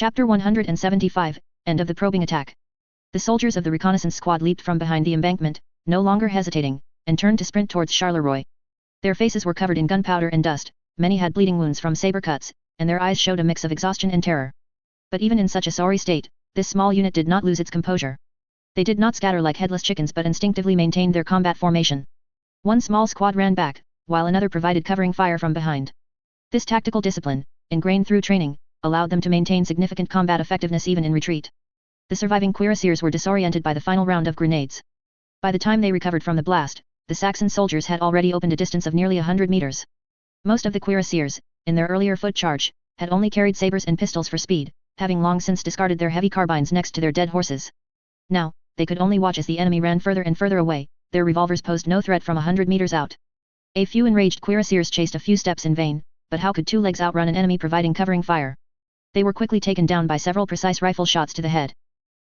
Chapter 175, End of the Probing Attack. The soldiers of the reconnaissance squad leaped from behind the embankment, no longer hesitating, and turned to sprint towards Charleroi. Their faces were covered in gunpowder and dust, many had bleeding wounds from saber cuts, and their eyes showed a mix of exhaustion and terror. But even in such a sorry state, this small unit did not lose its composure. They did not scatter like headless chickens but instinctively maintained their combat formation. One small squad ran back, while another provided covering fire from behind. This tactical discipline, ingrained through training, allowed them to maintain significant combat effectiveness even in retreat. The surviving cuirassiers were disoriented by the final round of grenades. By the time they recovered from the blast, the Saxon soldiers had already opened a distance of nearly 100 meters. Most of the cuirassiers, in their earlier foot charge, had only carried sabers and pistols for speed, having long since discarded their heavy carbines next to their dead horses. Now, they could only watch as the enemy ran further and further away. Their revolvers posed no threat from 100 meters out. A few enraged cuirassiers chased a few steps in vain, but how could two legs outrun an enemy providing covering fire? They were quickly taken down by several precise rifle shots to the head.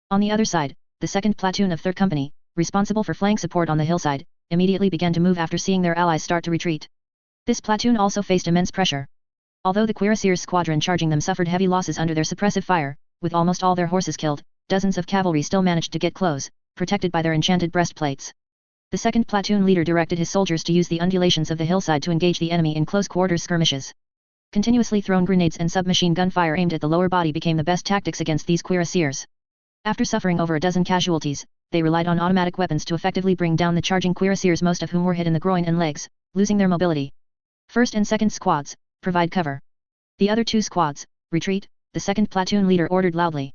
On the other side, the 2nd platoon of 3rd Company, responsible for flank support on the hillside, immediately began to move after seeing their allies start to retreat. This platoon also faced immense pressure. Although the cuirassiers squadron charging them suffered heavy losses under their suppressive fire, with almost all their horses killed, dozens of cavalry still managed to get close, protected by their enchanted breastplates. The 2nd platoon leader directed his soldiers to use the undulations of the hillside to engage the enemy in close quarters skirmishes. Continuously thrown grenades and submachine gun fire aimed at the lower body became the best tactics against these cuirassiers. After suffering over a dozen casualties, they relied on automatic weapons to effectively bring down the charging cuirassiers, most of whom were hit in the groin and legs, losing their mobility. 1st and 2nd squads, provide cover. The other 2 squads, retreat, the 2nd platoon leader ordered loudly.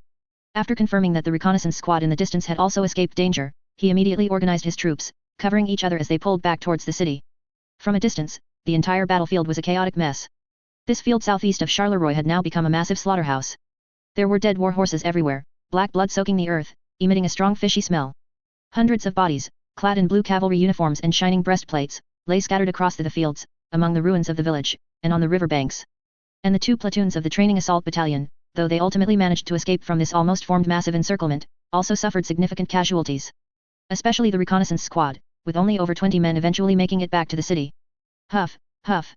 After confirming that the reconnaissance squad in the distance had also escaped danger, he immediately organized his troops, covering each other as they pulled back towards the city. From a distance, the entire battlefield was a chaotic mess. This field southeast of Charleroi had now become a massive slaughterhouse. There were dead war horses everywhere, black blood soaking the earth, emitting a strong fishy smell. Hundreds of bodies, clad in blue cavalry uniforms and shining breastplates, lay scattered across the fields, among the ruins of the village, and on the river banks. And the 2 platoons of the training assault battalion, though they ultimately managed to escape from this almost formed massive encirclement, also suffered significant casualties. Especially the reconnaissance squad, with only over 20 men eventually making it back to the city. Huff, huff.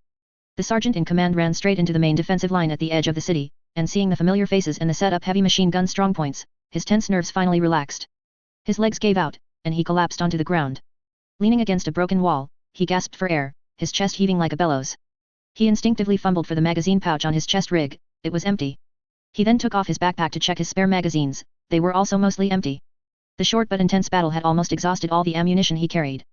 The sergeant in command ran straight into the main defensive line at the edge of the city, and seeing the familiar faces and the set-up heavy machine gun strongpoints, his tense nerves finally relaxed. His legs gave out, and he collapsed onto the ground. Leaning against a broken wall, he gasped for air, his chest heaving like a bellows. He instinctively fumbled for the magazine pouch on his chest rig. It was empty. He then took off his backpack to check his spare magazines. They were also mostly empty. The short but intense battle had almost exhausted all the ammunition he carried.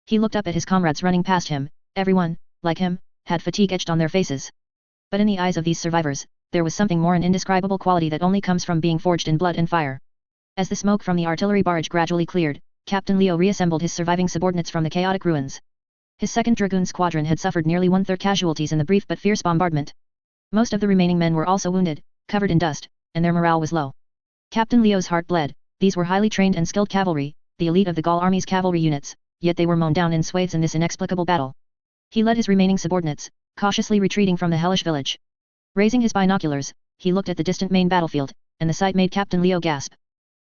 He looked up at his comrades running past him. Everyone, like him, had fatigue etched on their faces. But in the eyes of these survivors, there was something more, an indescribable quality that only comes from being forged in blood and fire. As the smoke from the artillery barrage gradually cleared, Captain Leo reassembled his surviving subordinates from the chaotic ruins. His 2nd Dragoon Squadron had suffered nearly 1/3 casualties in the brief but fierce bombardment. Most of the remaining men were also wounded, covered in dust, and their morale was low. Captain Leo's heart bled. These were highly trained and skilled cavalry, the elite of the Gaul army's cavalry units, yet they were mown down in swathes in this inexplicable battle. He led his remaining subordinates, cautiously retreating from the hellish village. Raising his binoculars, he looked at the distant main battlefield, and the sight made Captain Leo gasp.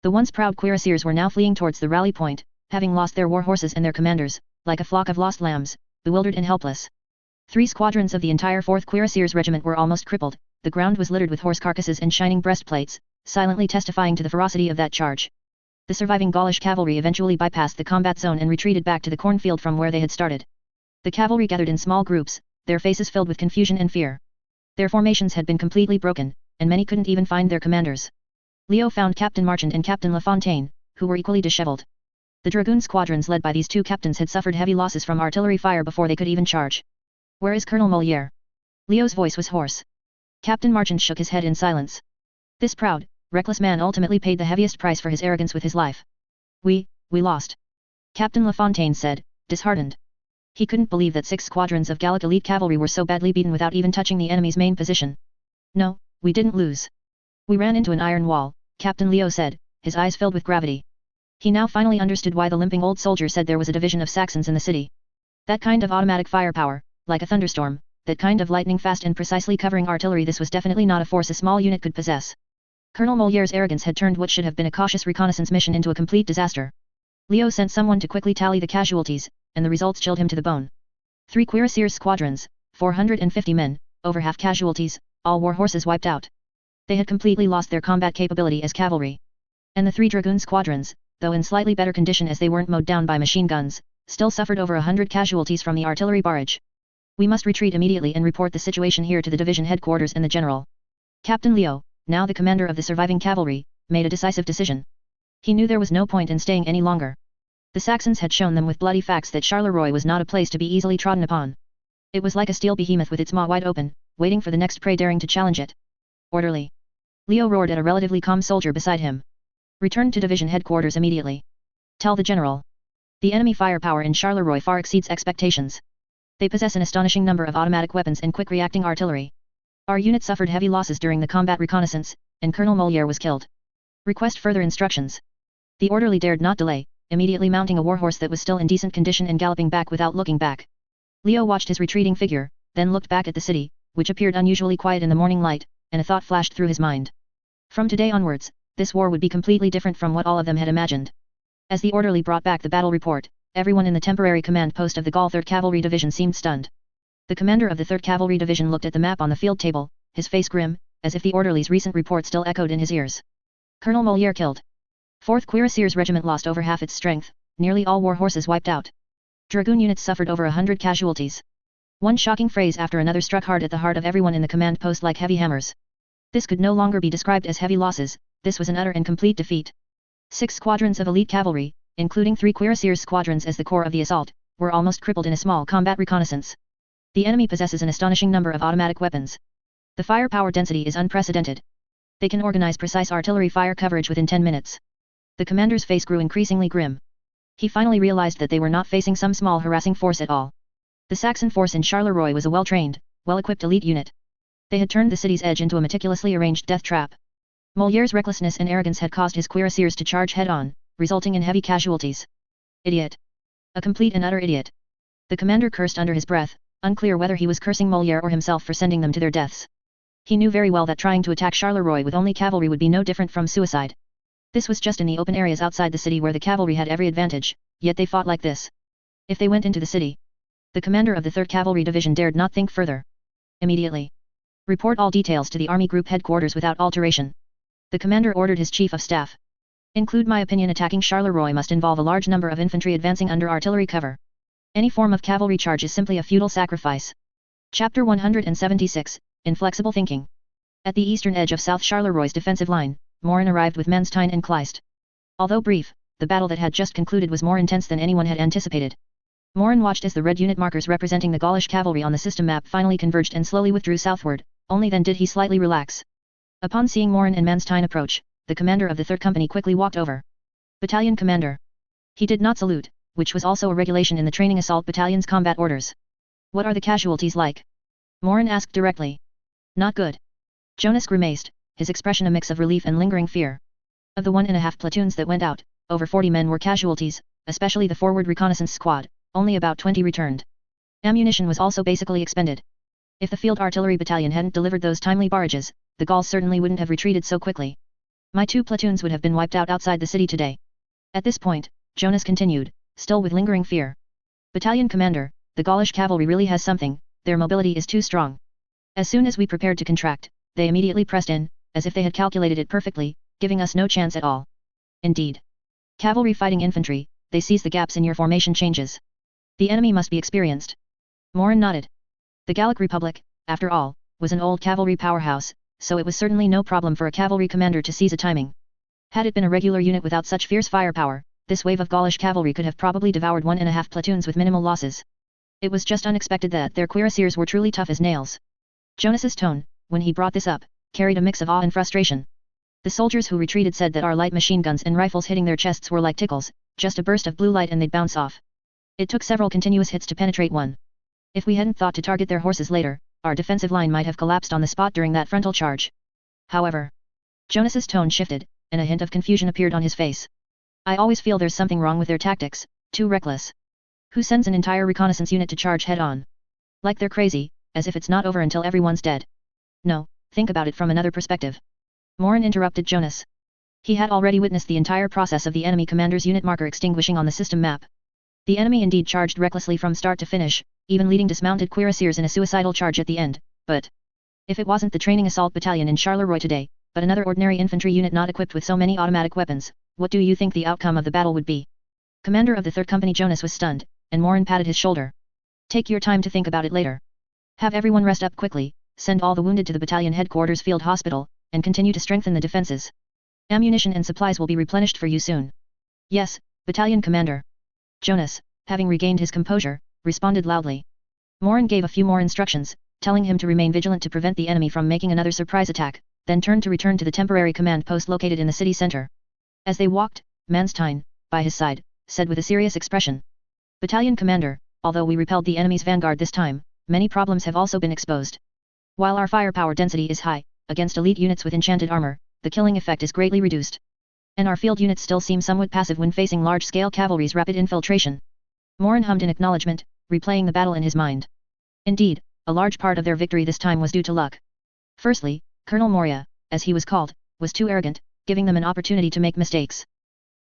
The once proud cuirassiers were now fleeing towards the rally point, having lost their war horses and their commanders, like a flock of lost lambs, bewildered and helpless. 3 squadrons of the entire 4th Cuirassiers Regiment were almost crippled. The ground was littered with horse carcasses and shining breastplates, silently testifying to the ferocity of that charge. The surviving Gaulish cavalry eventually bypassed the combat zone and retreated back to the cornfield from where they had started. The cavalry gathered in small groups, their faces filled with confusion and fear. Their formations had been completely broken, and many couldn't even find their commanders. Leo found Captain Marchand and Captain Lafontaine, who were equally disheveled. The dragoon squadrons led by these 2 captains had suffered heavy losses from artillery fire before they could even charge. "Where is Colonel Molière?" Leo's voice was hoarse. Captain Marchand shook his head in silence. This proud, reckless man ultimately paid the heaviest price for his arrogance with his life. We lost," Captain Lafontaine said, disheartened. He couldn't believe that 6 squadrons of Gallic elite cavalry were so badly beaten without even touching the enemy's main position. "No, we didn't lose. We ran into an iron wall," Captain Leo said, his eyes filled with gravity. He now finally understood why the limping old soldier said there was a division of Saxons in the city. That kind of automatic firepower, like a thunderstorm, that kind of lightning fast and precisely covering artillery, this was definitely not a force a small unit could possess. Colonel Molière's arrogance had turned what should have been a cautious reconnaissance mission into a complete disaster. Leo sent someone to quickly tally the casualties, and the results chilled him to the bone. 3 cuirassiers squadrons, 450 men, over half casualties, all war horses wiped out. They had completely lost their combat capability as cavalry. And the 3 dragoon squadrons, though in slightly better condition as they weren't mowed down by machine guns, still suffered over 100 casualties from the artillery barrage. We must retreat immediately and report the situation here to the division headquarters and the general. Captain Leo, now the commander of the surviving cavalry, made a decisive decision. He knew there was no point in staying any longer. The Saxons had shown them with bloody facts that Charleroi was not a place to be easily trodden upon. It was like a steel behemoth with its maw wide open, waiting for the next prey daring to challenge it. Orderly! Leo roared at a relatively calm soldier beside him. Return to division headquarters immediately. Tell the general. The enemy firepower in Charleroi far exceeds expectations. They possess an astonishing number of automatic weapons and quick-reacting artillery. Our unit suffered heavy losses during the combat reconnaissance, and Colonel Moliere was killed. Request further instructions. The orderly dared not delay, immediately mounting a warhorse that was still in decent condition and galloping back without looking back. Leo watched his retreating figure, then looked back at the city, which appeared unusually quiet in the morning light, and a thought flashed through his mind. From today onwards, this war would be completely different from what all of them had imagined. As the orderly brought back the battle report, everyone in the temporary command post of the Gaul 3rd Cavalry Division seemed stunned. The commander of the 3rd Cavalry Division looked at the map on the field table, his face grim, as if the orderly's recent report still echoed in his ears. Colonel Moliere killed. 4th Cuirassiers Regiment lost over half its strength, nearly all war horses wiped out. Dragoon units suffered over 100 casualties. One shocking phrase after another struck hard at the heart of everyone in the command post like heavy hammers. This could no longer be described as heavy losses, this was an utter and complete defeat. 6 squadrons of elite cavalry, including 3 Cuirassiers squadrons as the core of the assault, were almost crippled in a small combat reconnaissance. The enemy possesses an astonishing number of automatic weapons. The firepower density is unprecedented. They can organize precise artillery fire coverage within 10 minutes. The commander's face grew increasingly grim. He finally realized that they were not facing some small harassing force at all. The Saxon force in Charleroi was a well-trained, well-equipped elite unit. They had turned the city's edge into a meticulously arranged death trap. Moliere's recklessness and arrogance had caused his cuirassiers to charge head-on, resulting in heavy casualties. Idiot. A complete and utter idiot. The commander cursed under his breath, unclear whether he was cursing Moliere or himself for sending them to their deaths. He knew very well that trying to attack Charleroi with only cavalry would be no different from suicide. This was just in the open areas outside the city where the cavalry had every advantage, yet they fought like this. If they went into the city. The commander of the 3rd Cavalry Division dared not think further. Immediately. Report all details to the Army Group headquarters without alteration. The commander ordered his chief of staff. Include my opinion attacking Charleroi must involve a large number of infantry advancing under artillery cover. Any form of cavalry charge is simply a futile sacrifice. Chapter 176, Inflexible Thinking. At the eastern edge of South Charleroi's defensive line, Morin arrived with Manstein and Kleist. Although brief, the battle that had just concluded was more intense than anyone had anticipated. Morin watched as the red unit markers representing the Gaulish cavalry on the system map finally converged and slowly withdrew southward, only then did he slightly relax. Upon seeing Morin and Manstein approach, the commander of the 3rd Company quickly walked over. Battalion Commander. He did not salute, which was also a regulation in the training assault battalion's combat orders. What are the casualties like? Morin asked directly. Not good. Jonas grimaced, his expression a mix of relief and lingering fear. Of the 1.5 platoons that went out, over 40 men were casualties, especially the forward reconnaissance squad, only about 20 returned. Ammunition was also basically expended. If the field artillery battalion hadn't delivered those timely barrages, the Gauls certainly wouldn't have retreated so quickly. My 2 platoons would have been wiped out outside the city today. At this point, Jonas continued, still with lingering fear. Battalion Commander, the Gaulish cavalry really has something, their mobility is too strong. As soon as we prepared to contract, they immediately pressed in, as if they had calculated it perfectly, giving us no chance at all. Indeed. Cavalry fighting infantry, they seize the gaps in your formation changes. The enemy must be experienced. Morin nodded. The Gallic Republic, after all, was an old cavalry powerhouse, so it was certainly no problem for a cavalry commander to seize a timing. Had it been a regular unit without such fierce firepower, this wave of Gaulish cavalry could have probably devoured 1.5 platoons with minimal losses. It was just unexpected that their cuirassiers were truly tough as nails. Jonas's tone, when he brought this up, carried a mix of awe and frustration. The soldiers who retreated said that our light machine guns and rifles hitting their chests were like tickles, just a burst of blue light and they'd bounce off. It took several continuous hits to penetrate one. If we hadn't thought to target their horses later, our defensive line might have collapsed on the spot during that frontal charge. However, Jonas's tone shifted, and a hint of confusion appeared on his face. I always feel there's something wrong with their tactics, too reckless. Who sends an entire reconnaissance unit to charge head-on? Like they're crazy, as if it's not over until everyone's dead. No, think about it from another perspective. Morin interrupted Jonas. He had already witnessed the entire process of the enemy commander's unit marker extinguishing on the system map. The enemy indeed charged recklessly from start to finish, even leading dismounted cuirassiers in a suicidal charge at the end, but if it wasn't the training assault battalion in Charleroi today, but another ordinary infantry unit not equipped with so many automatic weapons, what do you think the outcome of the battle would be? Commander of the 3rd Company Jonas was stunned, and Morin patted his shoulder. Take your time to think about it later. Have everyone rest up quickly, send all the wounded to the battalion headquarters field hospital, and continue to strengthen the defenses. Ammunition and supplies will be replenished for you soon. Yes, Battalion Commander. Jonas, having regained his composure, responded loudly. Morin gave a few more instructions, telling him to remain vigilant to prevent the enemy from making another surprise attack, then turned to return to the temporary command post located in the city center. As they walked, Manstein, by his side, said with a serious expression. Battalion Commander, although we repelled the enemy's vanguard this time, many problems have also been exposed. While our firepower density is high, against elite units with enchanted armor, the killing effect is greatly reduced. And our field units still seem somewhat passive when facing large-scale cavalry's rapid infiltration. Morin hummed in acknowledgement, replaying the battle in his mind. Indeed, a large part of their victory this time was due to luck. Firstly, Colonel Moria, as he was called, was too arrogant, giving them an opportunity to make mistakes.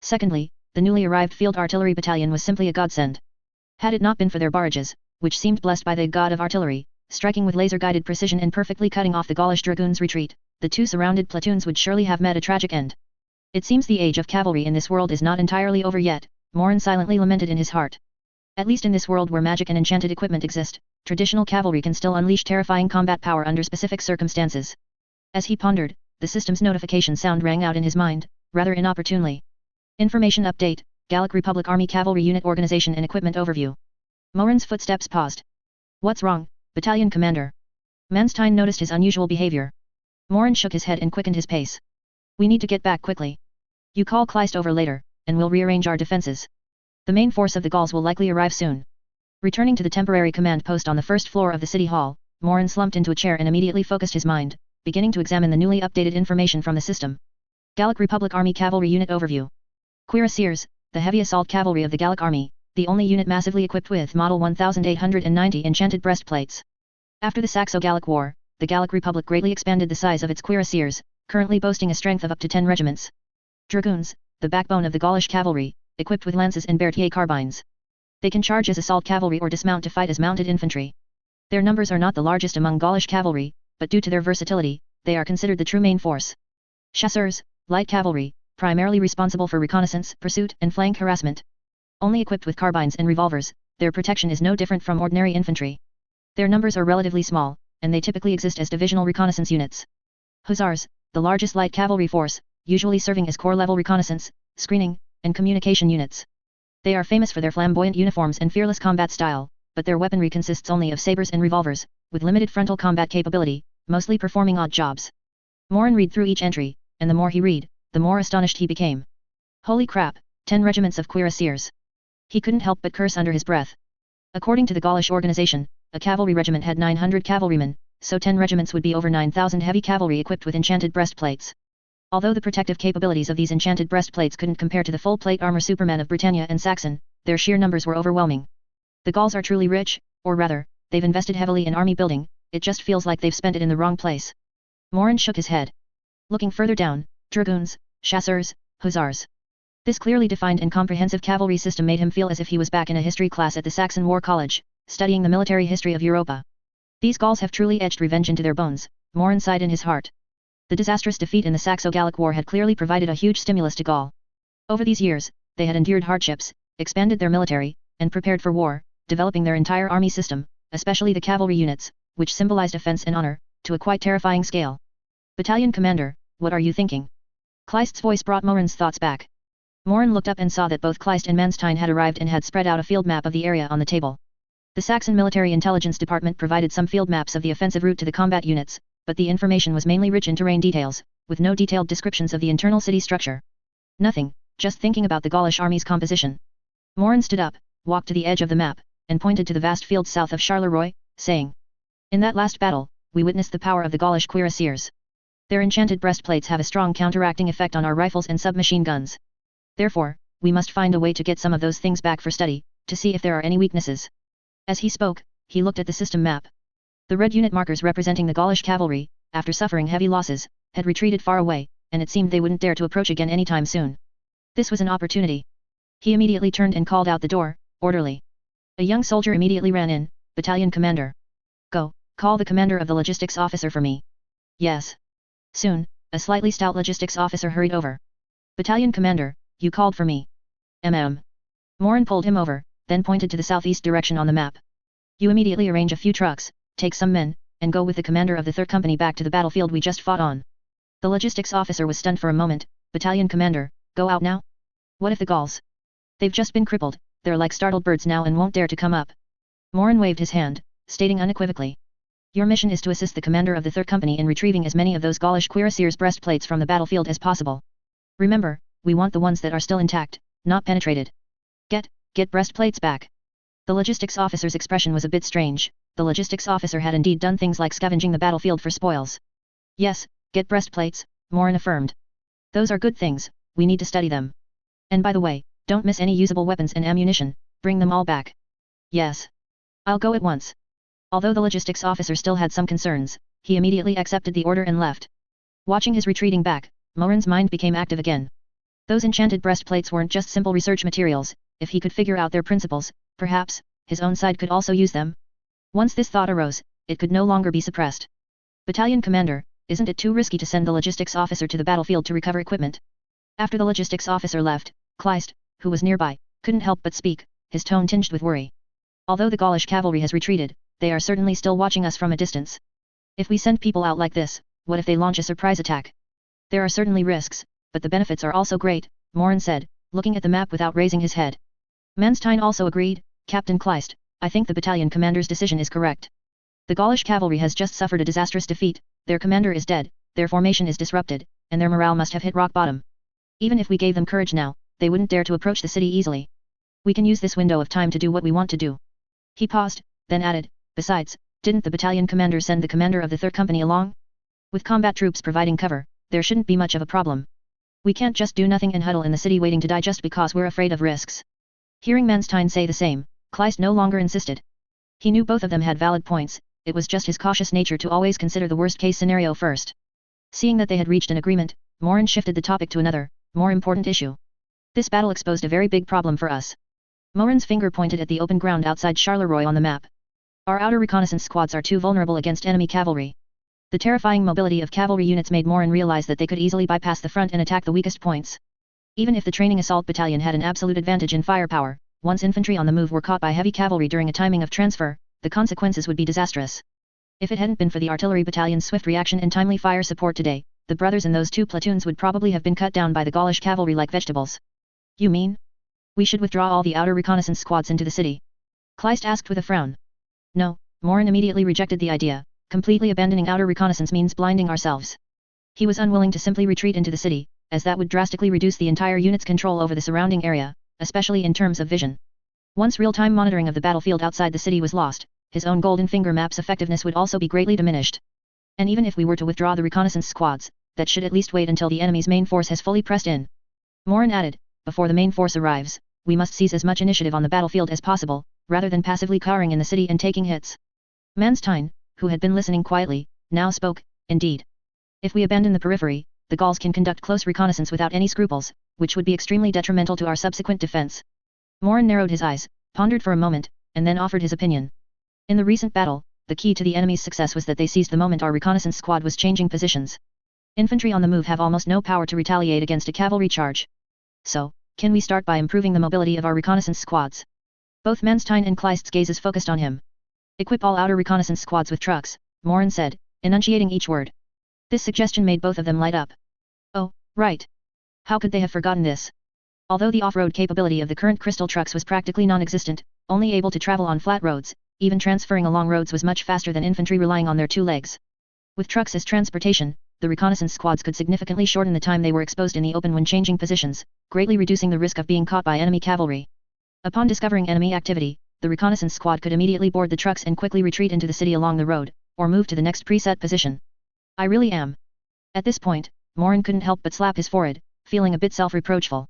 Secondly, the newly arrived field artillery battalion was simply a godsend. Had it not been for their barrages, which seemed blessed by the god of artillery, striking with laser-guided precision and perfectly cutting off the Gaulish dragoons' retreat, the two surrounded platoons would surely have met a tragic end. It seems the age of cavalry in this world is not entirely over yet, Morin silently lamented in his heart. At least in this world where magic and enchanted equipment exist, traditional cavalry can still unleash terrifying combat power under specific circumstances. As he pondered, the system's notification sound rang out in his mind, rather inopportunely. Information update, Gallic Republic Army Cavalry Unit Organization and Equipment Overview. Morin's footsteps paused. What's wrong, Battalion Commander? Manstein noticed his unusual behavior. Morin shook his head and quickened his pace. We need to get back quickly. You call Kleist over later, and we'll rearrange our defenses. The main force of the Gauls will likely arrive soon. Returning to the temporary command post on the first floor of the city hall, Morin slumped into a chair and immediately focused his mind, beginning to examine the newly updated information from the system. Gallic Republic Army Cavalry Unit Overview. Cuirassiers, the heavy assault cavalry of the Gallic Army, the only unit massively equipped with Model 1890 enchanted breastplates. After the Saxo-Gallic War, the Gallic Republic greatly expanded the size of its cuirassiers, currently boasting a strength of up to 10 regiments. Dragoons, the backbone of the Gaulish cavalry, equipped with lances and Berthier carbines. They can charge as assault cavalry or dismount to fight as mounted infantry. Their numbers are not the largest among Gaulish cavalry, but due to their versatility, they are considered the true main force. Chasseurs, light cavalry, primarily responsible for reconnaissance, pursuit, and flank harassment. Only equipped with carbines and revolvers, their protection is no different from ordinary infantry. Their numbers are relatively small, and they typically exist as divisional reconnaissance units. Hussars, the largest light cavalry force, usually serving as corps-level reconnaissance, screening, and communication units. They are famous for their flamboyant uniforms and fearless combat style, but their weaponry consists only of sabers and revolvers, with limited frontal combat capability, mostly performing odd jobs. Morin read through each entry, and the more he read, the more astonished he became. Holy crap, 10 regiments of cuirassiers. He couldn't help but curse under his breath. According to the Gaulish organization, a cavalry regiment had 900 cavalrymen, so 10 regiments would be over 9,000 heavy cavalry equipped with enchanted breastplates. Although the protective capabilities of these enchanted breastplates couldn't compare to the full plate armor Superman of Britannia and Saxon, their sheer numbers were overwhelming. The Gauls are truly rich, or rather, they've invested heavily in army building, it just feels like they've spent it in the wrong place. Morin shook his head. Looking further down, dragoons, chasseurs, hussars. This clearly defined and comprehensive cavalry system made him feel as if he was back in a history class at the Saxon War College, studying the military history of Europa. These Gauls have truly etched revenge into their bones, Morin sighed in his heart. The disastrous defeat in the Saxo-Gallic War had clearly provided a huge stimulus to Gaul. Over these years, they had endured hardships, expanded their military, and prepared for war, developing their entire army system, especially the cavalry units, which symbolized offense and honor, to a quite terrifying scale. Battalion Commander, what are you thinking? Kleist's voice brought Morin's thoughts back. Morin looked up and saw that both Kleist and Manstein had arrived and had spread out a field map of the area on the table. The Saxon Military Intelligence Department provided some field maps of the offensive route to the combat units, but the information was mainly rich in terrain details, with no detailed descriptions of the internal city structure. Nothing, just thinking about the Gaulish army's composition. Morin stood up, walked to the edge of the map, and pointed to the vast field south of Charleroi, saying, "In that last battle, we witnessed the power of the Gaulish cuirassiers. Their enchanted breastplates have a strong counteracting effect on our rifles and submachine guns. Therefore, we must find a way to get some of those things back for study, to see if there are any weaknesses." As he spoke, he looked at the system map. The red unit markers representing the Gaulish cavalry, after suffering heavy losses, had retreated far away, and it seemed they wouldn't dare to approach again anytime soon. This was an opportunity. He immediately turned and called out the door, "Orderly." A young soldier immediately ran in, "Battalion Commander. Go, call the commander of the logistics officer for me." "Yes." Soon, a slightly stout logistics officer hurried over. Battalion commander, you called for me. Morin pulled him over, then pointed to the southeast direction on the map. You immediately arrange a few trucks, take some men, and go with the commander of the 3rd Company back to the battlefield we just fought on. The logistics officer was stunned for a moment. Battalion commander, go out now? What if the Gauls? They've just been crippled, they're like startled birds now and won't dare to come up. Morin waved his hand, stating unequivocally. Your mission is to assist the commander of the 3rd Company in retrieving as many of those Gaulish cuirassiers' breastplates from the battlefield as possible. Remember, we want the ones that are still intact, not penetrated. Get breastplates back. The logistics officer's expression was a bit strange. The logistics officer had indeed done things like scavenging the battlefield for spoils. Yes, get breastplates, Morin affirmed. Those are good things, we need to study them. And by the way, don't miss any usable weapons and ammunition, bring them all back. Yes. I'll go at once. Although the logistics officer still had some concerns, he immediately accepted the order and left. Watching his retreating back, Morin's mind became active again. Those enchanted breastplates weren't just simple research materials. If he could figure out their principles, perhaps, his own side could also use them. Once this thought arose, it could no longer be suppressed. Battalion commander, isn't it too risky to send the logistics officer to the battlefield to recover equipment? After the logistics officer left, Kleist, who was nearby, couldn't help but speak, his tone tinged with worry. Although the Gaulish cavalry has retreated, they are certainly still watching us from a distance. If we send people out like this, what if they launch a surprise attack? There are certainly risks, but the benefits are also great, Morin said, looking at the map without raising his head. Manstein also agreed, Captain Kleist, I think the battalion commander's decision is correct. The Gaulish cavalry has just suffered a disastrous defeat, their commander is dead, their formation is disrupted, and their morale must have hit rock bottom. Even if we gave them courage now, they wouldn't dare to approach the city easily. We can use this window of time to do what we want to do. He paused, then added, besides, didn't the battalion commander send the commander of the 3rd Company along? With combat troops providing cover, there shouldn't be much of a problem. We can't just do nothing and huddle in the city waiting to die just because we're afraid of risks. Hearing Manstein say the same, Kleist no longer insisted. He knew both of them had valid points, it was just his cautious nature to always consider the worst-case scenario first. Seeing that they had reached an agreement, Morin shifted the topic to another, more important issue. This battle exposed a very big problem for us. Morin's finger pointed at the open ground outside Charleroi on the map. Our outer reconnaissance squads are too vulnerable against enemy cavalry. The terrifying mobility of cavalry units made Morin realize that they could easily bypass the front and attack the weakest points. Even if the training assault battalion had an absolute advantage in firepower, once infantry on the move were caught by heavy cavalry during a timing of transfer, the consequences would be disastrous. If it hadn't been for the artillery battalion's swift reaction and timely fire support today, the brothers in those 2 platoons would probably have been cut down by the Gaulish cavalry like vegetables. You mean? We should withdraw all the outer reconnaissance squads into the city? Kleist asked with a frown. No, Morin immediately rejected the idea, completely abandoning outer reconnaissance means blinding ourselves. He was unwilling to simply retreat into the city, as that would drastically reduce the entire unit's control over the surrounding area, especially in terms of vision. Once real-time monitoring of the battlefield outside the city was lost, his own golden finger map's effectiveness would also be greatly diminished. And even if we were to withdraw the reconnaissance squads, that should at least wait until the enemy's main force has fully pressed in. Morin added, before the main force arrives, we must seize as much initiative on the battlefield as possible, rather than passively cowering in the city and taking hits. Manstein, who had been listening quietly, now spoke, indeed. If we abandon the periphery, the Gauls can conduct close reconnaissance without any scruples, which would be extremely detrimental to our subsequent defense. Morin narrowed his eyes, pondered for a moment, and then offered his opinion. In the recent battle, the key to the enemy's success was that they seized the moment our reconnaissance squad was changing positions. Infantry on the move have almost no power to retaliate against a cavalry charge. So, can we start by improving the mobility of our reconnaissance squads? Both Manstein and Kleist's gazes focused on him. Equip all outer reconnaissance squads with trucks, Morin said, enunciating each word. This suggestion made both of them light up. Oh, right. How could they have forgotten this? Although the off-road capability of the current crystal trucks was practically non-existent, only able to travel on flat roads, even transferring along roads was much faster than infantry relying on their 2 legs. With trucks as transportation, the reconnaissance squads could significantly shorten the time they were exposed in the open when changing positions, greatly reducing the risk of being caught by enemy cavalry. Upon discovering enemy activity, the reconnaissance squad could immediately board the trucks and quickly retreat into the city along the road, or move to the next preset position. I really am. At this point, Morin couldn't help but slap his forehead, feeling a bit self-reproachful.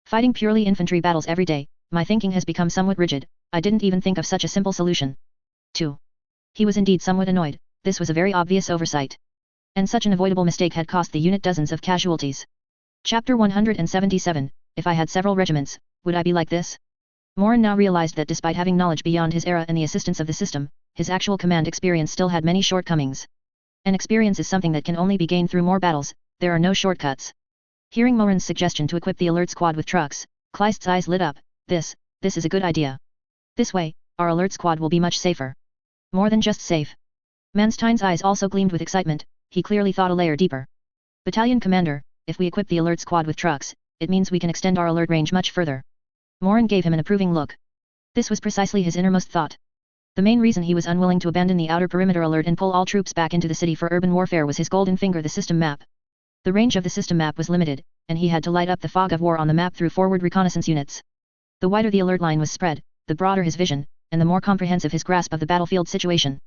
Fighting purely infantry battles every day, my thinking has become somewhat rigid, I didn't even think of such a simple solution. 2. He was indeed somewhat annoyed, this was a very obvious oversight. And such an avoidable mistake had cost the unit dozens of casualties. Chapter 177, If I had several regiments, would I be like this? Morin now realized that despite having knowledge beyond his era and the assistance of the system, his actual command experience still had many shortcomings. And experience is something that can only be gained through more battles, there are no shortcuts. Hearing Morin's suggestion to equip the alert squad with trucks, Kleist's eyes lit up. This is a good idea. This way, our alert squad will be much safer. More than just safe. Manstein's eyes also gleamed with excitement, he clearly thought a layer deeper. Battalion Commander, if we equip the alert squad with trucks, it means we can extend our alert range much further. Morin gave him an approving look. This was precisely his innermost thought. The main reason he was unwilling to abandon the outer perimeter alert and pull all troops back into the city for urban warfare was his golden finger, the system map. The range of the system map was limited, and he had to light up the fog of war on the map through forward reconnaissance units. The wider the alert line was spread, the broader his vision, and the more comprehensive his grasp of the battlefield situation.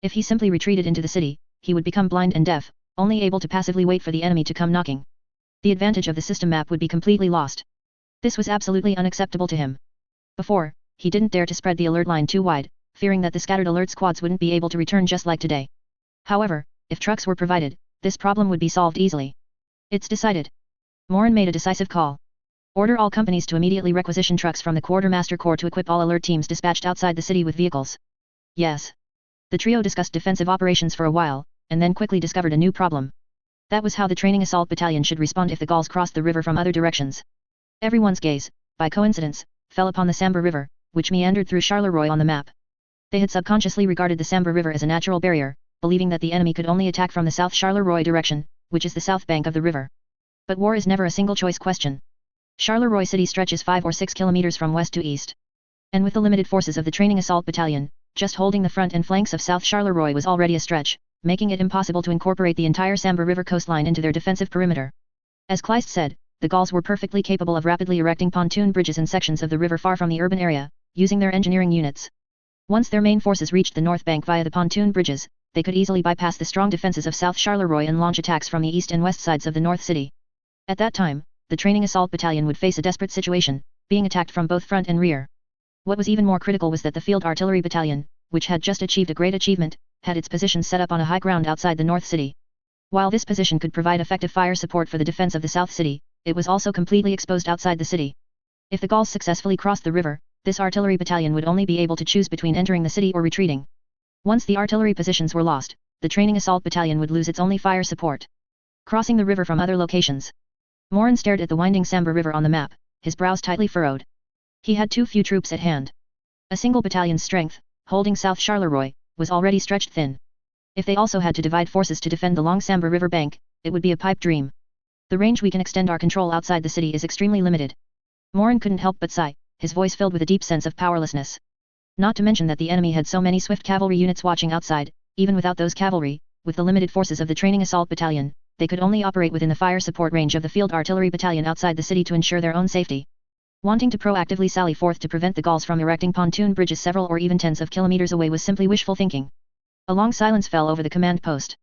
If he simply retreated into the city, he would become blind and deaf, only able to passively wait for the enemy to come knocking. The advantage of the system map would be completely lost. This was absolutely unacceptable to him. Before, he didn't dare to spread the alert line too wide, fearing that the scattered alert squads wouldn't be able to return just like today. However, if trucks were provided, this problem would be solved easily. It's decided. Morin made a decisive call. Order all companies to immediately requisition trucks from the Quartermaster Corps to equip all alert teams dispatched outside the city with vehicles. Yes. The trio discussed defensive operations for a while, and then quickly discovered a new problem. That was how the training assault battalion should respond if the Gauls crossed the river from other directions. Everyone's gaze, by coincidence, fell upon the Sambre River, which meandered through Charleroi on the map. They had subconsciously regarded the Sambre River as a natural barrier, believing that the enemy could only attack from the south Charleroi direction, which is the south bank of the river. But war is never a single-choice question. Charleroi city stretches 5 or 6 kilometers from west to east. And with the limited forces of the training assault battalion, just holding the front and flanks of South Charleroi was already a stretch, making it impossible to incorporate the entire Sambre River coastline into their defensive perimeter. As Kleist said, the Gauls were perfectly capable of rapidly erecting pontoon bridges in sections of the river far from the urban area, using their engineering units. Once their main forces reached the north bank via the pontoon bridges, they could easily bypass the strong defenses of South Charleroi and launch attacks from the east and west sides of the north city. At that time, the training assault battalion would face a desperate situation, being attacked from both front and rear. What was even more critical was that the field artillery battalion, which had just achieved a great achievement, had its position set up on a high ground outside the north city. While this position could provide effective fire support for the defense of the south city, it was also completely exposed outside the city. If the Gauls successfully crossed the river, this artillery battalion would only be able to choose between entering the city or retreating. Once the artillery positions were lost, the training assault battalion would lose its only fire support. Crossing the river from other locations. Morin stared at the winding Sambre River on the map, his brows tightly furrowed. He had too few troops at hand. A single battalion's strength, holding South Charleroi, was already stretched thin. If they also had to divide forces to defend the long Sambre River bank, it would be a pipe dream. The range we can extend our control outside the city is extremely limited. Morin couldn't help but sigh, his voice filled with a deep sense of powerlessness. Not to mention that the enemy had so many swift cavalry units watching outside, even without those cavalry, with the limited forces of the training assault battalion, they could only operate within the fire support range of the field artillery battalion outside the city to ensure their own safety. Wanting to proactively sally forth to prevent the Gauls from erecting pontoon bridges several or even tens of kilometers away was simply wishful thinking. A long silence fell over the command post.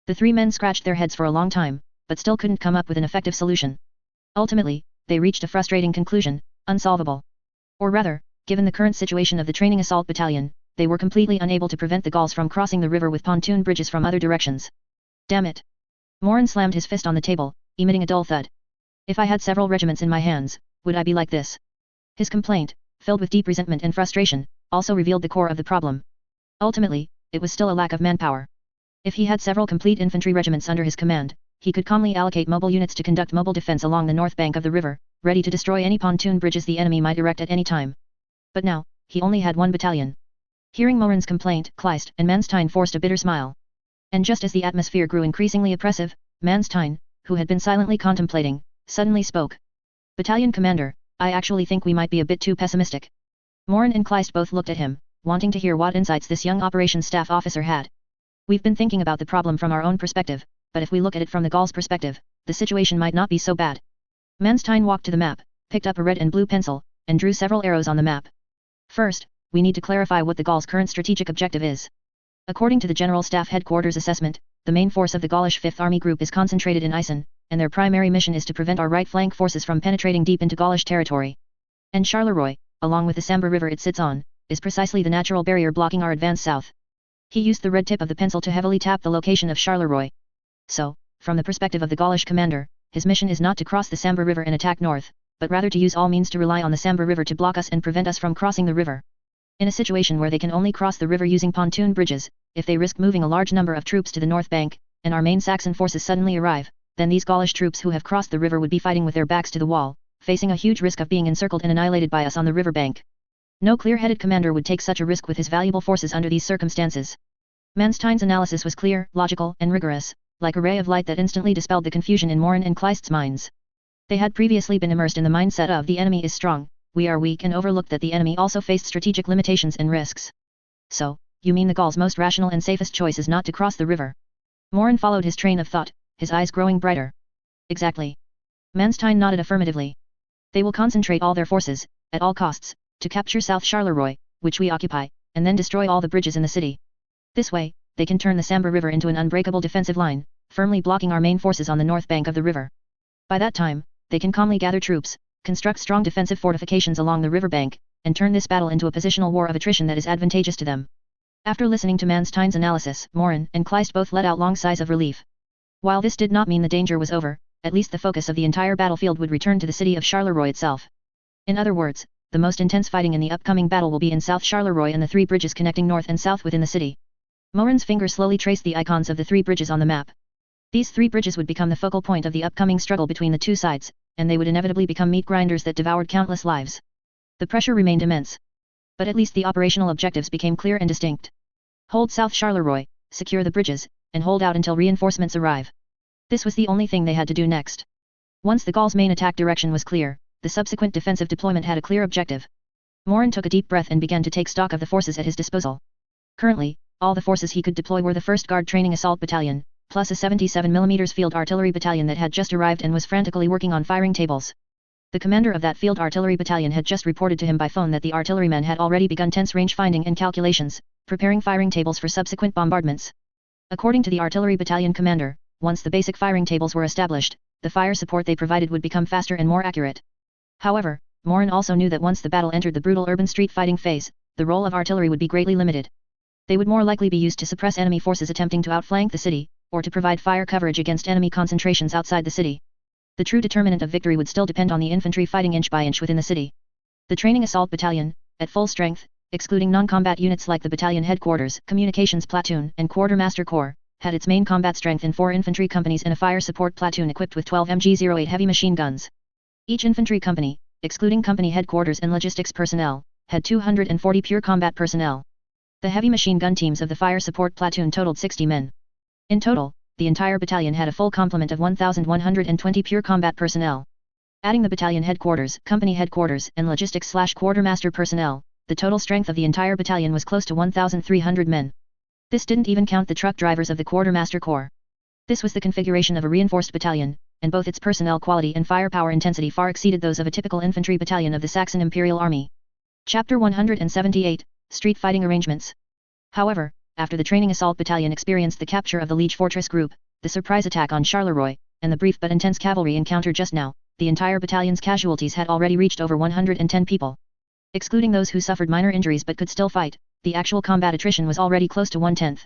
The three men scratched their heads for a long time, but still couldn't come up with an effective solution. Ultimately, they reached a frustrating conclusion: unsolvable. Or rather, given the current situation of the training assault battalion, they were completely unable to prevent the Gauls from crossing the river with pontoon bridges from other directions. Damn it! Morin slammed his fist on the table, emitting a dull thud. If I had several regiments in my hands, would I be like this? His complaint, filled with deep resentment and frustration, also revealed the core of the problem. Ultimately, it was still a lack of manpower. If he had several complete infantry regiments under his command, he could calmly allocate mobile units to conduct mobile defense along the north bank of the river, ready to destroy any pontoon bridges the enemy might erect at any time. But now, he only had one battalion. Hearing Morin's complaint, Kleist and Manstein forced a bitter smile. And just as the atmosphere grew increasingly oppressive, Manstein, who had been silently contemplating, suddenly spoke. Battalion Commander, I actually think we might be a bit too pessimistic. Morin and Kleist both looked at him, wanting to hear what insights this young operations staff officer had. We've been thinking about the problem from our own perspective, but if we look at it from the Gauls' perspective, the situation might not be so bad. Manstein walked to the map, picked up a red and blue pencil, and drew several arrows on the map. First, we need to clarify what the Gauls' current strategic objective is. According to the General Staff Headquarters assessment, the main force of the Gaulish 5th Army Group is concentrated in Xian, and their primary mission is to prevent our right flank forces from penetrating deep into Gaulish territory. And Charleroi, along with the Sambre River it sits on, is precisely the natural barrier blocking our advance south. He used the red tip of the pencil to heavily tap the location of Charleroi. So, from the perspective of the Gaulish commander, his mission is not to cross the Sambre River and attack north, but rather to use all means to rely on the Sambre River to block us and prevent us from crossing the river. In a situation where they can only cross the river using pontoon bridges, if they risk moving a large number of troops to the north bank, and our main Saxon forces suddenly arrive, then these Gaulish troops who have crossed the river would be fighting with their backs to the wall, facing a huge risk of being encircled and annihilated by us on the river bank. No clear-headed commander would take such a risk with his valuable forces under these circumstances. Manstein's analysis was clear, logical, and rigorous, like a ray of light that instantly dispelled the confusion in Morin and Kleist's minds. They had previously been immersed in the mindset of the enemy is strong, we are weak, and overlooked that the enemy also faced strategic limitations and risks. So, you mean the Gauls' most rational and safest choice is not to cross the river? Morin followed his train of thought, his eyes growing brighter. Exactly. Manstein nodded affirmatively. They will concentrate all their forces, at all costs, to capture South Charleroi, which we occupy, and then destroy all the bridges in the city. This way, they can turn the Samba River into an unbreakable defensive line, firmly blocking our main forces on the north bank of the river. By that time, they can calmly gather troops, construct strong defensive fortifications along the river bank, and turn this battle into a positional war of attrition that is advantageous to them. After listening to Manstein's analysis, Morin and Kleist both let out long sighs of relief. While this did not mean the danger was over, at least the focus of the entire battlefield would return to the city of Charleroi itself. In other words, the most intense fighting in the upcoming battle will be in South Charleroi and the three bridges connecting north and south within the city. Morin's finger slowly traced the icons of the three bridges on the map. These three bridges would become the focal point of the upcoming struggle between the two sides, and they would inevitably become meat grinders that devoured countless lives. The pressure remained immense. But at least the operational objectives became clear and distinct. Hold South Charleroi, secure the bridges, and hold out until reinforcements arrive. This was the only thing they had to do next. Once the Gauls' main attack direction was clear, the subsequent defensive deployment had a clear objective. Morin took a deep breath and began to take stock of the forces at his disposal. Currently, all the forces he could deploy were the 1st Guard Training Assault Battalion, plus a 77mm Field Artillery Battalion that had just arrived and was frantically working on firing tables. The commander of that Field Artillery Battalion had just reported to him by phone that the artillerymen had already begun tense range finding and calculations, preparing firing tables for subsequent bombardments. According to the Artillery Battalion commander, once the basic firing tables were established, the fire support they provided would become faster and more accurate. However, Morin also knew that once the battle entered the brutal urban street fighting phase, the role of artillery would be greatly limited. They would more likely be used to suppress enemy forces attempting to outflank the city, or to provide fire coverage against enemy concentrations outside the city. The true determinant of victory would still depend on the infantry fighting inch by inch within the city. The Training Assault Battalion, at full strength, excluding non-combat units like the battalion headquarters, communications platoon, and quartermaster corps, had its main combat strength in 4 infantry companies and a fire support platoon equipped with 12 MG-08 heavy machine guns. Each infantry company, excluding company headquarters and logistics personnel, had 240 pure combat personnel. The heavy machine gun teams of the fire support platoon totaled 60 men. In total, the entire battalion had a full complement of 1,120 pure combat personnel. Adding the battalion headquarters, company headquarters, and logistics/quartermaster personnel, the total strength of the entire battalion was close to 1,300 men. This didn't even count the truck drivers of the quartermaster corps. This was the configuration of a reinforced battalion, and both its personnel quality and firepower intensity far exceeded those of a typical infantry battalion of the Saxon Imperial Army. Chapter 178, Street Fighting Arrangements. However, after the Training Assault Battalion experienced the capture of the Liege Fortress Group, the surprise attack on Charleroi, and the brief but intense cavalry encounter just now, the entire battalion's casualties had already reached over 110 people. Excluding those who suffered minor injuries but could still fight, the actual combat attrition was already close to 1/10.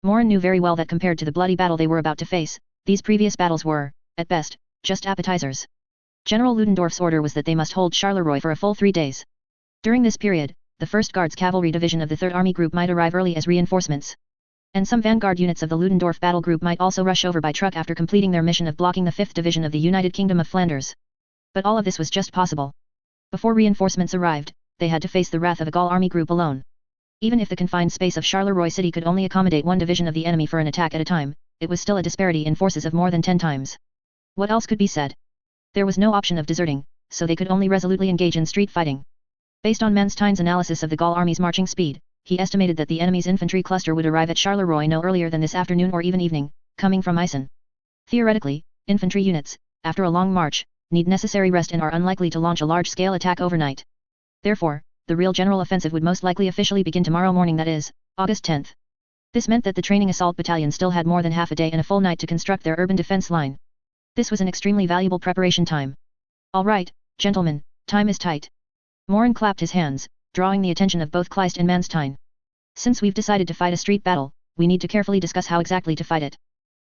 Morin knew very well that compared to the bloody battle they were about to face, these previous battles were, at best, just appetizers. General Ludendorff's order was that they must hold Charleroi for a full 3 days. During this period, the 1st Guards Cavalry Division of the 3rd Army Group might arrive early as reinforcements. And some vanguard units of the Ludendorff Battle Group might also rush over by truck after completing their mission of blocking the 5th Division of the United Kingdom of Flanders. But all of this was just possible. Before reinforcements arrived, they had to face the wrath of a Gaul army group alone. Even if the confined space of Charleroi city could only accommodate 1 division of the enemy for an attack at a time, it was still a disparity in forces of more than 10 times. What else could be said? There was no option of deserting, so they could only resolutely engage in street fighting. Based on Manstein's analysis of the Gaul army's marching speed, he estimated that the enemy's infantry cluster would arrive at Charleroi no earlier than this afternoon or even evening, coming from Xian. Theoretically, infantry units, after a long march, need necessary rest and are unlikely to launch a large-scale attack overnight. Therefore, the real general offensive would most likely officially begin tomorrow morning, that is, August 10th. This meant that the Training Assault Battalion still had more than half a day and a full night to construct their urban defense line. This was an extremely valuable preparation time. All right, gentlemen, time is tight. Morin clapped his hands, drawing the attention of both Kleist and Manstein. Since we've decided to fight a street battle, we need to carefully discuss how exactly to fight it.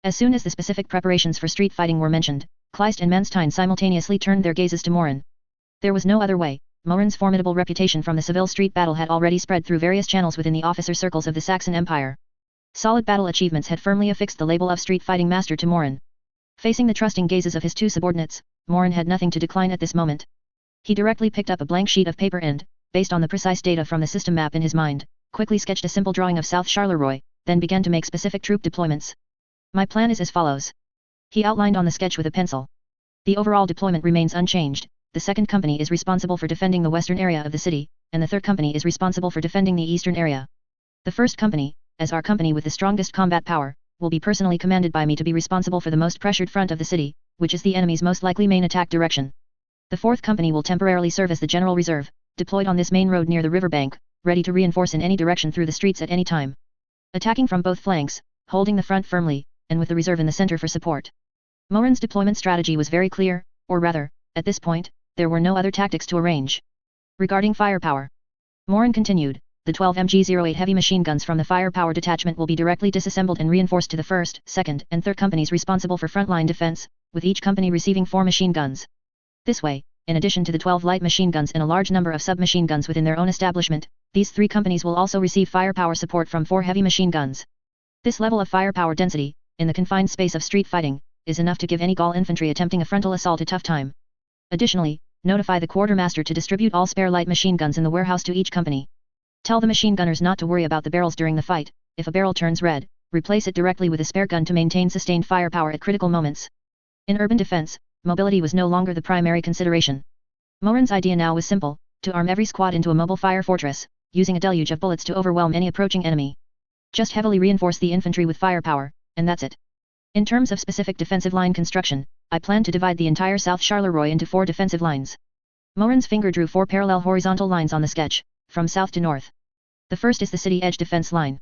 As soon as the specific preparations for street fighting were mentioned, Kleist and Manstein simultaneously turned their gazes to Morin. There was no other way. Morin's formidable reputation from the Seville street battle had already spread through various channels within the officer circles of the Saxon Empire. Solid battle achievements had firmly affixed the label of street fighting master to Morin. Facing the trusting gazes of his two subordinates, Morin had nothing to decline at this moment. He directly picked up a blank sheet of paper and, based on the precise data from the system map in his mind, quickly sketched a simple drawing of South Charleroi, then began to make specific troop deployments. My plan is as follows. He outlined on the sketch with a pencil. The overall deployment remains unchanged. The second company is responsible for defending the western area of the city, and the third company is responsible for defending the eastern area. The first company, as our company with the strongest combat power, will be personally commanded by me to be responsible for the most pressured front of the city, which is the enemy's most likely main attack direction. The fourth company will temporarily serve as the general reserve, deployed on this main road near the riverbank, ready to reinforce in any direction through the streets at any time. Attacking from both flanks, holding the front firmly, and with the reserve in the center for support. Morin's deployment strategy was very clear, or rather, at this point, there were no other tactics to arrange. Regarding firepower, Morin continued, the 12 MG-08 heavy machine guns from the firepower detachment will be directly disassembled and reinforced to the 1st, 2nd, and 3rd companies responsible for frontline defense, with each company receiving 4 machine guns. This way, in addition to the 12 light machine guns and a large number of submachine guns within their own establishment, these 3 companies will also receive firepower support from 4 heavy machine guns. This level of firepower density, in the confined space of street fighting, is enough to give any Gaul infantry attempting a frontal assault a tough time. Additionally, notify the quartermaster to distribute all spare light machine guns in the warehouse to each company. Tell the machine gunners not to worry about the barrels during the fight. If a barrel turns red, replace it directly with a spare gun to maintain sustained firepower at critical moments. In urban defense, mobility was no longer the primary consideration. Morin's idea now was simple, to arm every squad into a mobile fire fortress, using a deluge of bullets to overwhelm any approaching enemy. Just heavily reinforce the infantry with firepower, and that's it. In terms of specific defensive line construction, I plan to divide the entire South Charleroi into 4 defensive lines. Morin's finger drew 4 parallel horizontal lines on the sketch, from south to north. The first is the city edge defense line.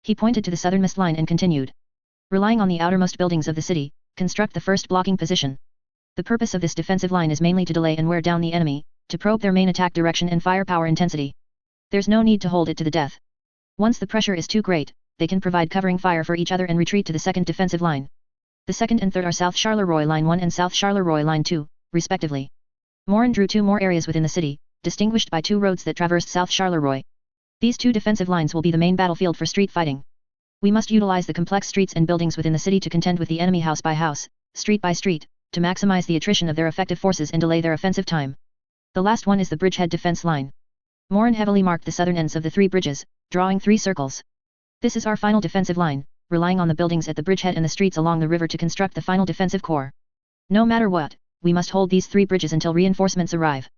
He pointed to the southernmost line and continued. Relying on the outermost buildings of the city, construct the first blocking position. The purpose of this defensive line is mainly to delay and wear down the enemy, to probe their main attack direction and firepower intensity. There's no need to hold it to the death. Once the pressure is too great, they can provide covering fire for each other and retreat to the second defensive line. The second and third are South Charleroi Line 1 and South Charleroi Line 2, respectively. Morin drew 2 more areas within the city, distinguished by 2 roads that traversed South Charleroi. These 2 defensive lines will be the main battlefield for street fighting. We must utilize the complex streets and buildings within the city to contend with the enemy house by house, street by street, to maximize the attrition of their effective forces and delay their offensive time. The last one is the bridgehead defense line. Morin heavily marked the southern ends of the 3 bridges, drawing 3 circles. This is our final defensive line, relying on the buildings at the bridgehead and the streets along the river to construct the final defensive core. No matter what, we must hold these 3 bridges until reinforcements arrive.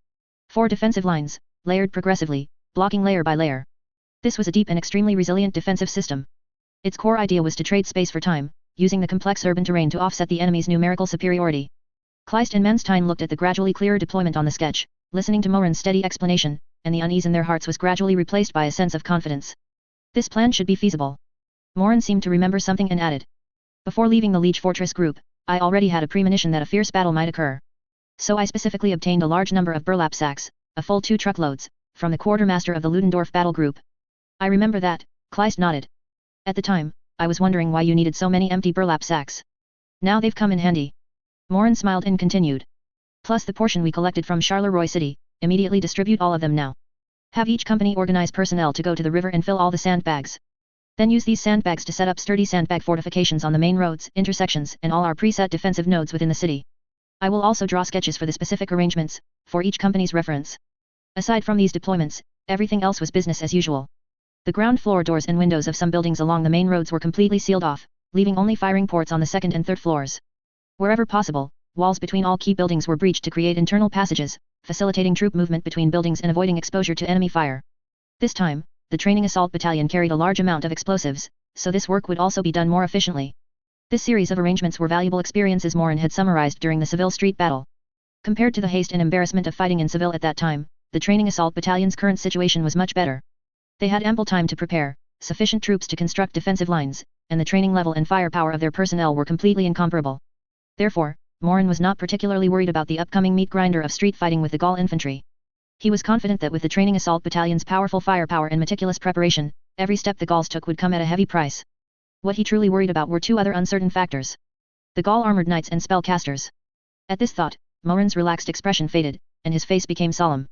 4 defensive lines, layered progressively, blocking layer by layer. This was a deep and extremely resilient defensive system. Its core idea was to trade space for time, using the complex urban terrain to offset the enemy's numerical superiority. Kleist and Manstein looked at the gradually clearer deployment on the sketch, listening to Morin's steady explanation, and the unease in their hearts was gradually replaced by a sense of confidence. This plan should be feasible. Morin seemed to remember something and added. Before leaving the Liege Fortress group, I already had a premonition that a fierce battle might occur. So I specifically obtained a large number of burlap sacks, a full 2 truckloads, from the quartermaster of the Ludendorff battle group. I remember that, Kleist nodded. At the time, I was wondering why you needed so many empty burlap sacks. Now they've come in handy. Morin smiled and continued. Plus the portion we collected from Charleroi City, immediately distribute all of them now. Have each company organize personnel to go to the river and fill all the sandbags. Then use these sandbags to set up sturdy sandbag fortifications on the main roads, intersections, and all our preset defensive nodes within the city. I will also draw sketches for the specific arrangements, for each company's reference. Aside from these deployments, everything else was business as usual. The ground floor doors and windows of some buildings along the main roads were completely sealed off, leaving only firing ports on the 2nd and 3rd floors. Wherever possible, walls between all key buildings were breached to create internal passages, facilitating troop movement between buildings and avoiding exposure to enemy fire. This time, the training assault battalion carried a large amount of explosives, so this work would also be done more efficiently. This series of arrangements were valuable experiences Morin had summarized during the Seville street battle. Compared to the haste and embarrassment of fighting in Seville at that time, the training assault battalion's current situation was much better. They had ample time to prepare, sufficient troops to construct defensive lines, and the training level and firepower of their personnel were completely incomparable. Therefore, Morin was not particularly worried about the upcoming meat grinder of street fighting with the Gaul infantry. He was confident that with the training assault battalion's powerful firepower and meticulous preparation, every step the Gauls took would come at a heavy price. What he truly worried about were 2 other uncertain factors. The Gaul armored knights and spellcasters. At this thought, Morin's relaxed expression faded, and his face became solemn.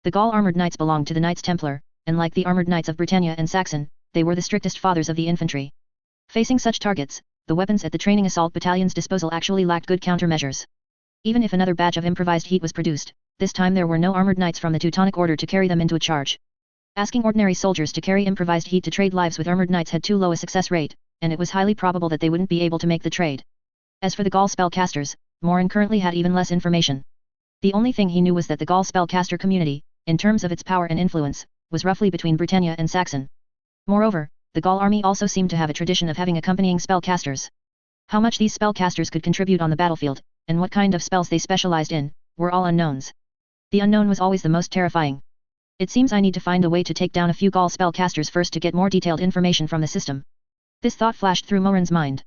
The Gaul armored knights belonged to the Knights Templar, and like the armored knights of Britannia and Saxon, they were the strictest fathers of the infantry. Facing such targets, the weapons at the training assault battalion's disposal actually lacked good countermeasures. Even if another batch of improvised heat was produced, this time there were no armored knights from the Teutonic Order to carry them into a charge. Asking ordinary soldiers to carry improvised heat to trade lives with armored knights had too low a success rate, and it was highly probable that they wouldn't be able to make the trade. As for the Gaul spellcasters, Morin currently had even less information. The only thing he knew was that the Gaul spellcaster community, in terms of its power and influence, was roughly between Britannia and Saxon. Moreover, the Gaul army also seemed to have a tradition of having accompanying spellcasters. How much these spellcasters could contribute on the battlefield, and what kind of spells they specialized in, were all unknowns. The unknown was always the most terrifying. It seems I need to find a way to take down a few Gaul spellcasters first to get more detailed information from the system. This thought flashed through Morin's mind.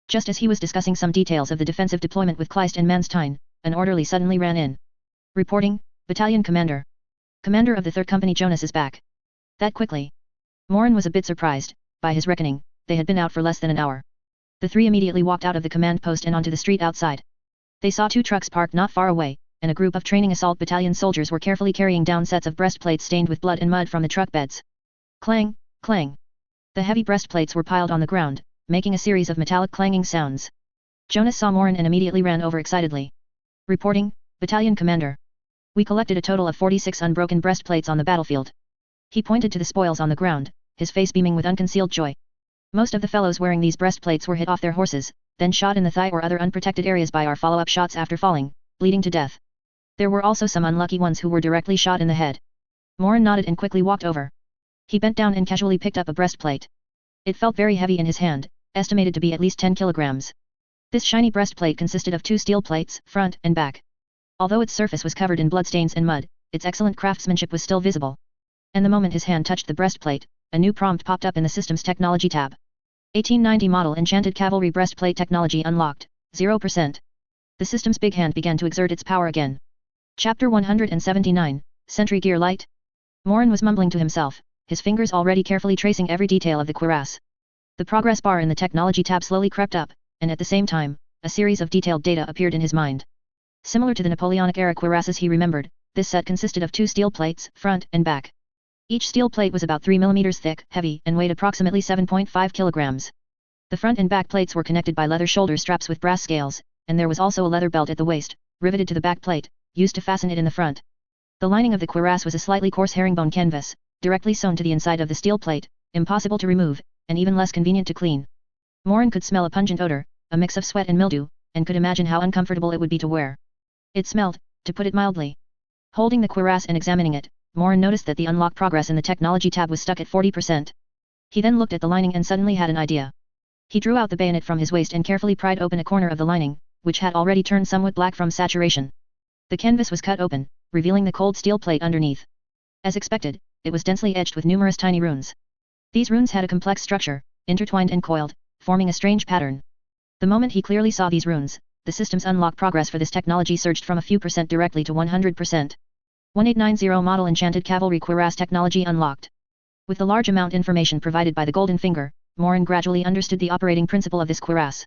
Just as he was discussing some details of the defensive deployment with Kleist and Manstein, an orderly suddenly ran in. Reporting, Battalion Commander. Commander of the 3rd Company Jonas is back. That quickly. Morin was a bit surprised. By his reckoning, they had been out for less than an hour. The three immediately walked out of the command post and onto the street outside. They saw 2 trucks parked not far away, and a group of training assault battalion soldiers were carefully carrying down sets of breastplates stained with blood and mud from the truck beds. Clang, clang. The heavy breastplates were piled on the ground, making a series of metallic clanging sounds. Jonas saw Morin and immediately ran over excitedly. Reporting, Battalion Commander. We collected a total of 46 unbroken breastplates on the battlefield. He pointed to the spoils on the ground, his face beaming with unconcealed joy. Most of the fellows wearing these breastplates were hit off their horses, then shot in the thigh or other unprotected areas by our follow-up shots after falling, bleeding to death. There were also some unlucky ones who were directly shot in the head. Morin nodded and quickly walked over. He bent down and casually picked up a breastplate. It felt very heavy in his hand, estimated to be at least 10 kilograms. This shiny breastplate consisted of 2 steel plates, front and back. Although its surface was covered in bloodstains and mud, its excellent craftsmanship was still visible. And the moment his hand touched the breastplate, a new prompt popped up in the system's technology tab. 1890 model enchanted cavalry breastplate technology unlocked, 0%. The system's big hand began to exert its power again. Chapter 179, Sentry Gear Light. Morin was mumbling to himself, his fingers already carefully tracing every detail of the cuirass. The progress bar in the technology tab slowly crept up, and at the same time, a series of detailed data appeared in his mind. Similar to the Napoleonic-era cuirasses he remembered, this set consisted of 2 steel plates, front and back. Each steel plate was about 3 mm thick, heavy, and weighed approximately 7.5 kilograms. The front and back plates were connected by leather shoulder straps with brass scales, and there was also a leather belt at the waist, riveted to the back plate, used to fasten it in the front. The lining of the cuirass was a slightly coarse herringbone canvas, directly sewn to the inside of the steel plate, impossible to remove, and even less convenient to clean. Morin could smell a pungent odor, a mix of sweat and mildew, and could imagine how uncomfortable it would be to wear. It smelled, to put it mildly. Holding the cuirass and examining it, Morin noticed that the unlock progress in the technology tab was stuck at 40%. He then looked at the lining and suddenly had an idea. He drew out the bayonet from his waist and carefully pried open a corner of the lining, which had already turned somewhat black from saturation. The canvas was cut open, revealing the cold steel plate underneath. As expected, it was densely etched with numerous tiny runes. These runes had a complex structure, intertwined and coiled, forming a strange pattern. The moment he clearly saw these runes, the system's unlock progress for this technology surged from a few percent directly to 100%. 1890 model enchanted cavalry cuirass technology unlocked. With the large amount information provided by the golden finger, Morin gradually understood the operating principle of this cuirass.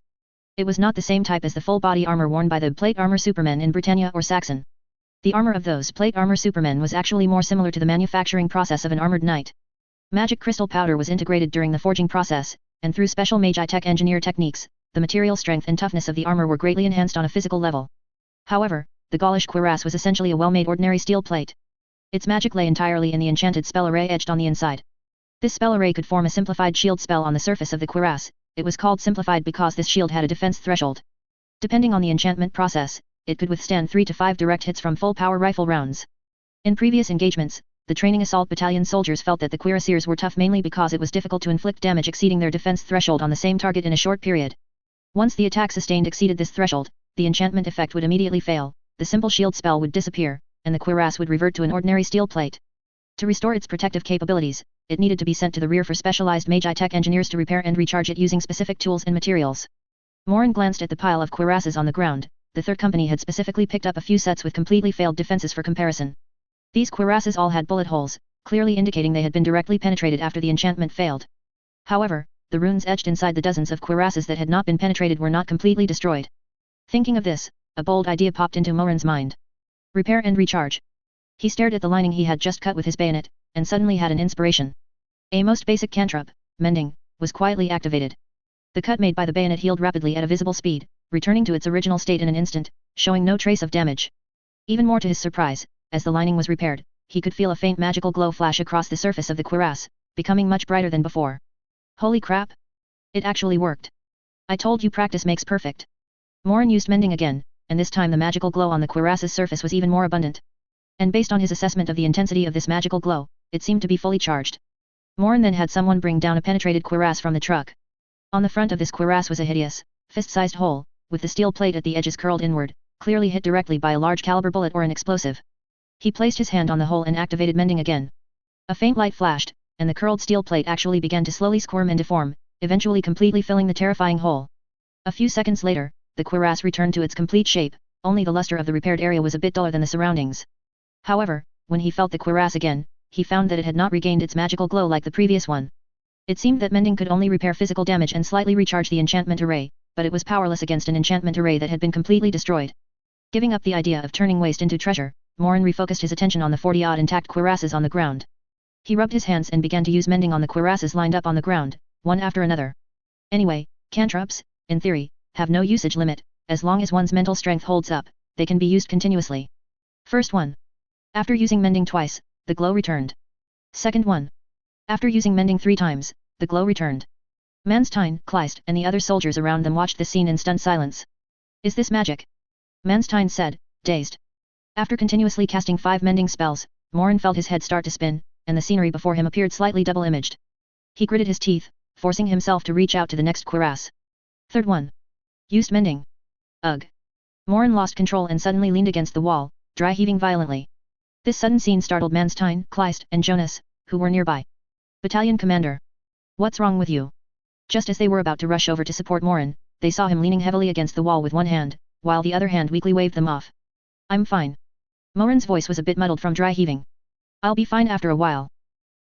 It was not the same type as the full-body armor worn by the plate armor supermen in Britannia or Saxon. The armor of those plate armor supermen was actually more similar to the manufacturing process of an armored knight. Magic crystal powder was integrated during the forging process, and through special Magi-Tech engineer techniques, the material strength and toughness of the armor were greatly enhanced on a physical level. However, the Gaulish cuirass was essentially a well-made ordinary steel plate. Its magic lay entirely in the enchanted spell array etched on the inside. This spell array could form a simplified shield spell on the surface of the cuirass. It was called simplified because this shield had a defense threshold. Depending on the enchantment process, it could withstand 3 to 5 direct hits from full-power rifle rounds. In previous engagements, the training assault battalion soldiers felt that the cuirassiers were tough mainly because it was difficult to inflict damage exceeding their defense threshold on the same target in a short period. Once the attack sustained exceeded this threshold, the enchantment effect would immediately fail, the simple shield spell would disappear, and the cuirass would revert to an ordinary steel plate. To restore its protective capabilities, it needed to be sent to the rear for specialized Magi-Tech engineers to repair and recharge it using specific tools and materials. Morin glanced at the pile of cuirasses on the ground. The third company had specifically picked up a few sets with completely failed defenses for comparison. These cuirasses all had bullet holes, clearly indicating they had been directly penetrated after the enchantment failed. However, the runes etched inside the dozens of cuirasses that had not been penetrated were not completely destroyed. Thinking of this, a bold idea popped into Morin's mind. Repair and recharge. He stared at the lining he had just cut with his bayonet, and suddenly had an inspiration. A most basic cantrip, mending, was quietly activated. The cut made by the bayonet healed rapidly at a visible speed, returning to its original state in an instant, showing no trace of damage. Even more to his surprise, as the lining was repaired, he could feel a faint magical glow flash across the surface of the cuirass, becoming much brighter than before. Holy crap! It actually worked. I told you practice makes perfect. Morin used mending again, and this time the magical glow on the cuirass's surface was even more abundant. And based on his assessment of the intensity of this magical glow, it seemed to be fully charged. Morin then had someone bring down a penetrated cuirass from the truck. On the front of this cuirass was a hideous, fist-sized hole, with the steel plate at the edges curled inward, clearly hit directly by a large caliber bullet or an explosive. He placed his hand on the hole and activated mending again. A faint light flashed, and the curled steel plate actually began to slowly squirm and deform, eventually completely filling the terrifying hole. A few seconds later, the cuirass returned to its complete shape, only the luster of the repaired area was a bit duller than the surroundings. However, when he felt the cuirass again, he found that it had not regained its magical glow like the previous one. It seemed that mending could only repair physical damage and slightly recharge the enchantment array, but it was powerless against an enchantment array that had been completely destroyed. Giving up the idea of turning waste into treasure, Morin refocused his attention on the 40-odd intact cuirasses on the ground. He rubbed his hands and began to use mending on the cuirasses lined up on the ground, one after another. Anyway, cantrips, in theory, have no usage limit, as long as one's mental strength holds up, they can be used continuously. First one. After using mending twice, the glow returned. Second one. After using mending 3 times, the glow returned. Manstein, Kleist, and the other soldiers around them watched the scene in stunned silence. Is this magic? Manstein said, dazed. After continuously casting 5 mending spells, Morin felt his head start to spin, and the scenery before him appeared slightly double-imaged. He gritted his teeth, forcing himself to reach out to the next cuirass. Third one. Used mending. Ugh. Morin lost control and suddenly leaned against the wall, dry heaving violently. This sudden scene startled Manstein, Kleist, and Jonas, who were nearby. Battalion commander. What's wrong with you? Just as they were about to rush over to support Morin, they saw him leaning heavily against the wall with one hand, while the other hand weakly waved them off. I'm fine. Morin's voice was a bit muddled from dry heaving. I'll be fine after a while.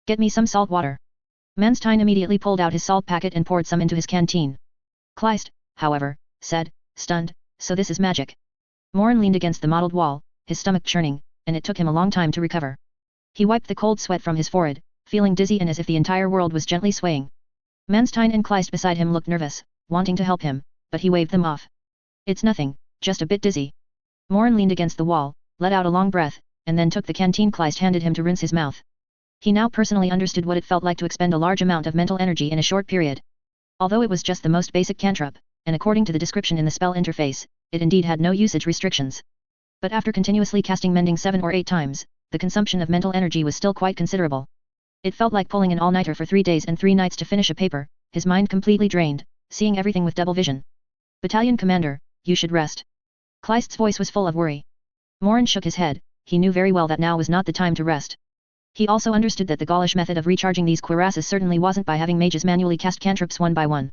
Get me some salt water. Manstein immediately pulled out his salt packet and poured some into his canteen. Kleist, however, said, stunned, so this is magic. Morin leaned against the mottled wall, his stomach churning, and it took him a long time to recover. He wiped the cold sweat from his forehead, feeling dizzy and as if the entire world was gently swaying. Manstein and Kleist beside him looked nervous, wanting to help him, but he waved them off. It's nothing, just a bit dizzy. Morin leaned against the wall, let out a long breath, and then took the canteen Kleist handed him to rinse his mouth. He now personally understood what it felt like to expend a large amount of mental energy in a short period. Although it was just the most basic cantrip, and according to the description in the spell interface, it indeed had no usage restrictions. But after continuously casting mending 7 or 8 times, the consumption of mental energy was still quite considerable. It felt like pulling an all-nighter for 3 days and 3 nights to finish a paper, his mind completely drained, seeing everything with double vision. Battalion commander, you should rest. Kleist's voice was full of worry. Morin shook his head, he knew very well that now was not the time to rest. He also understood that the Gaulish method of recharging these cuirasses certainly wasn't by having mages manually cast cantrips one by one.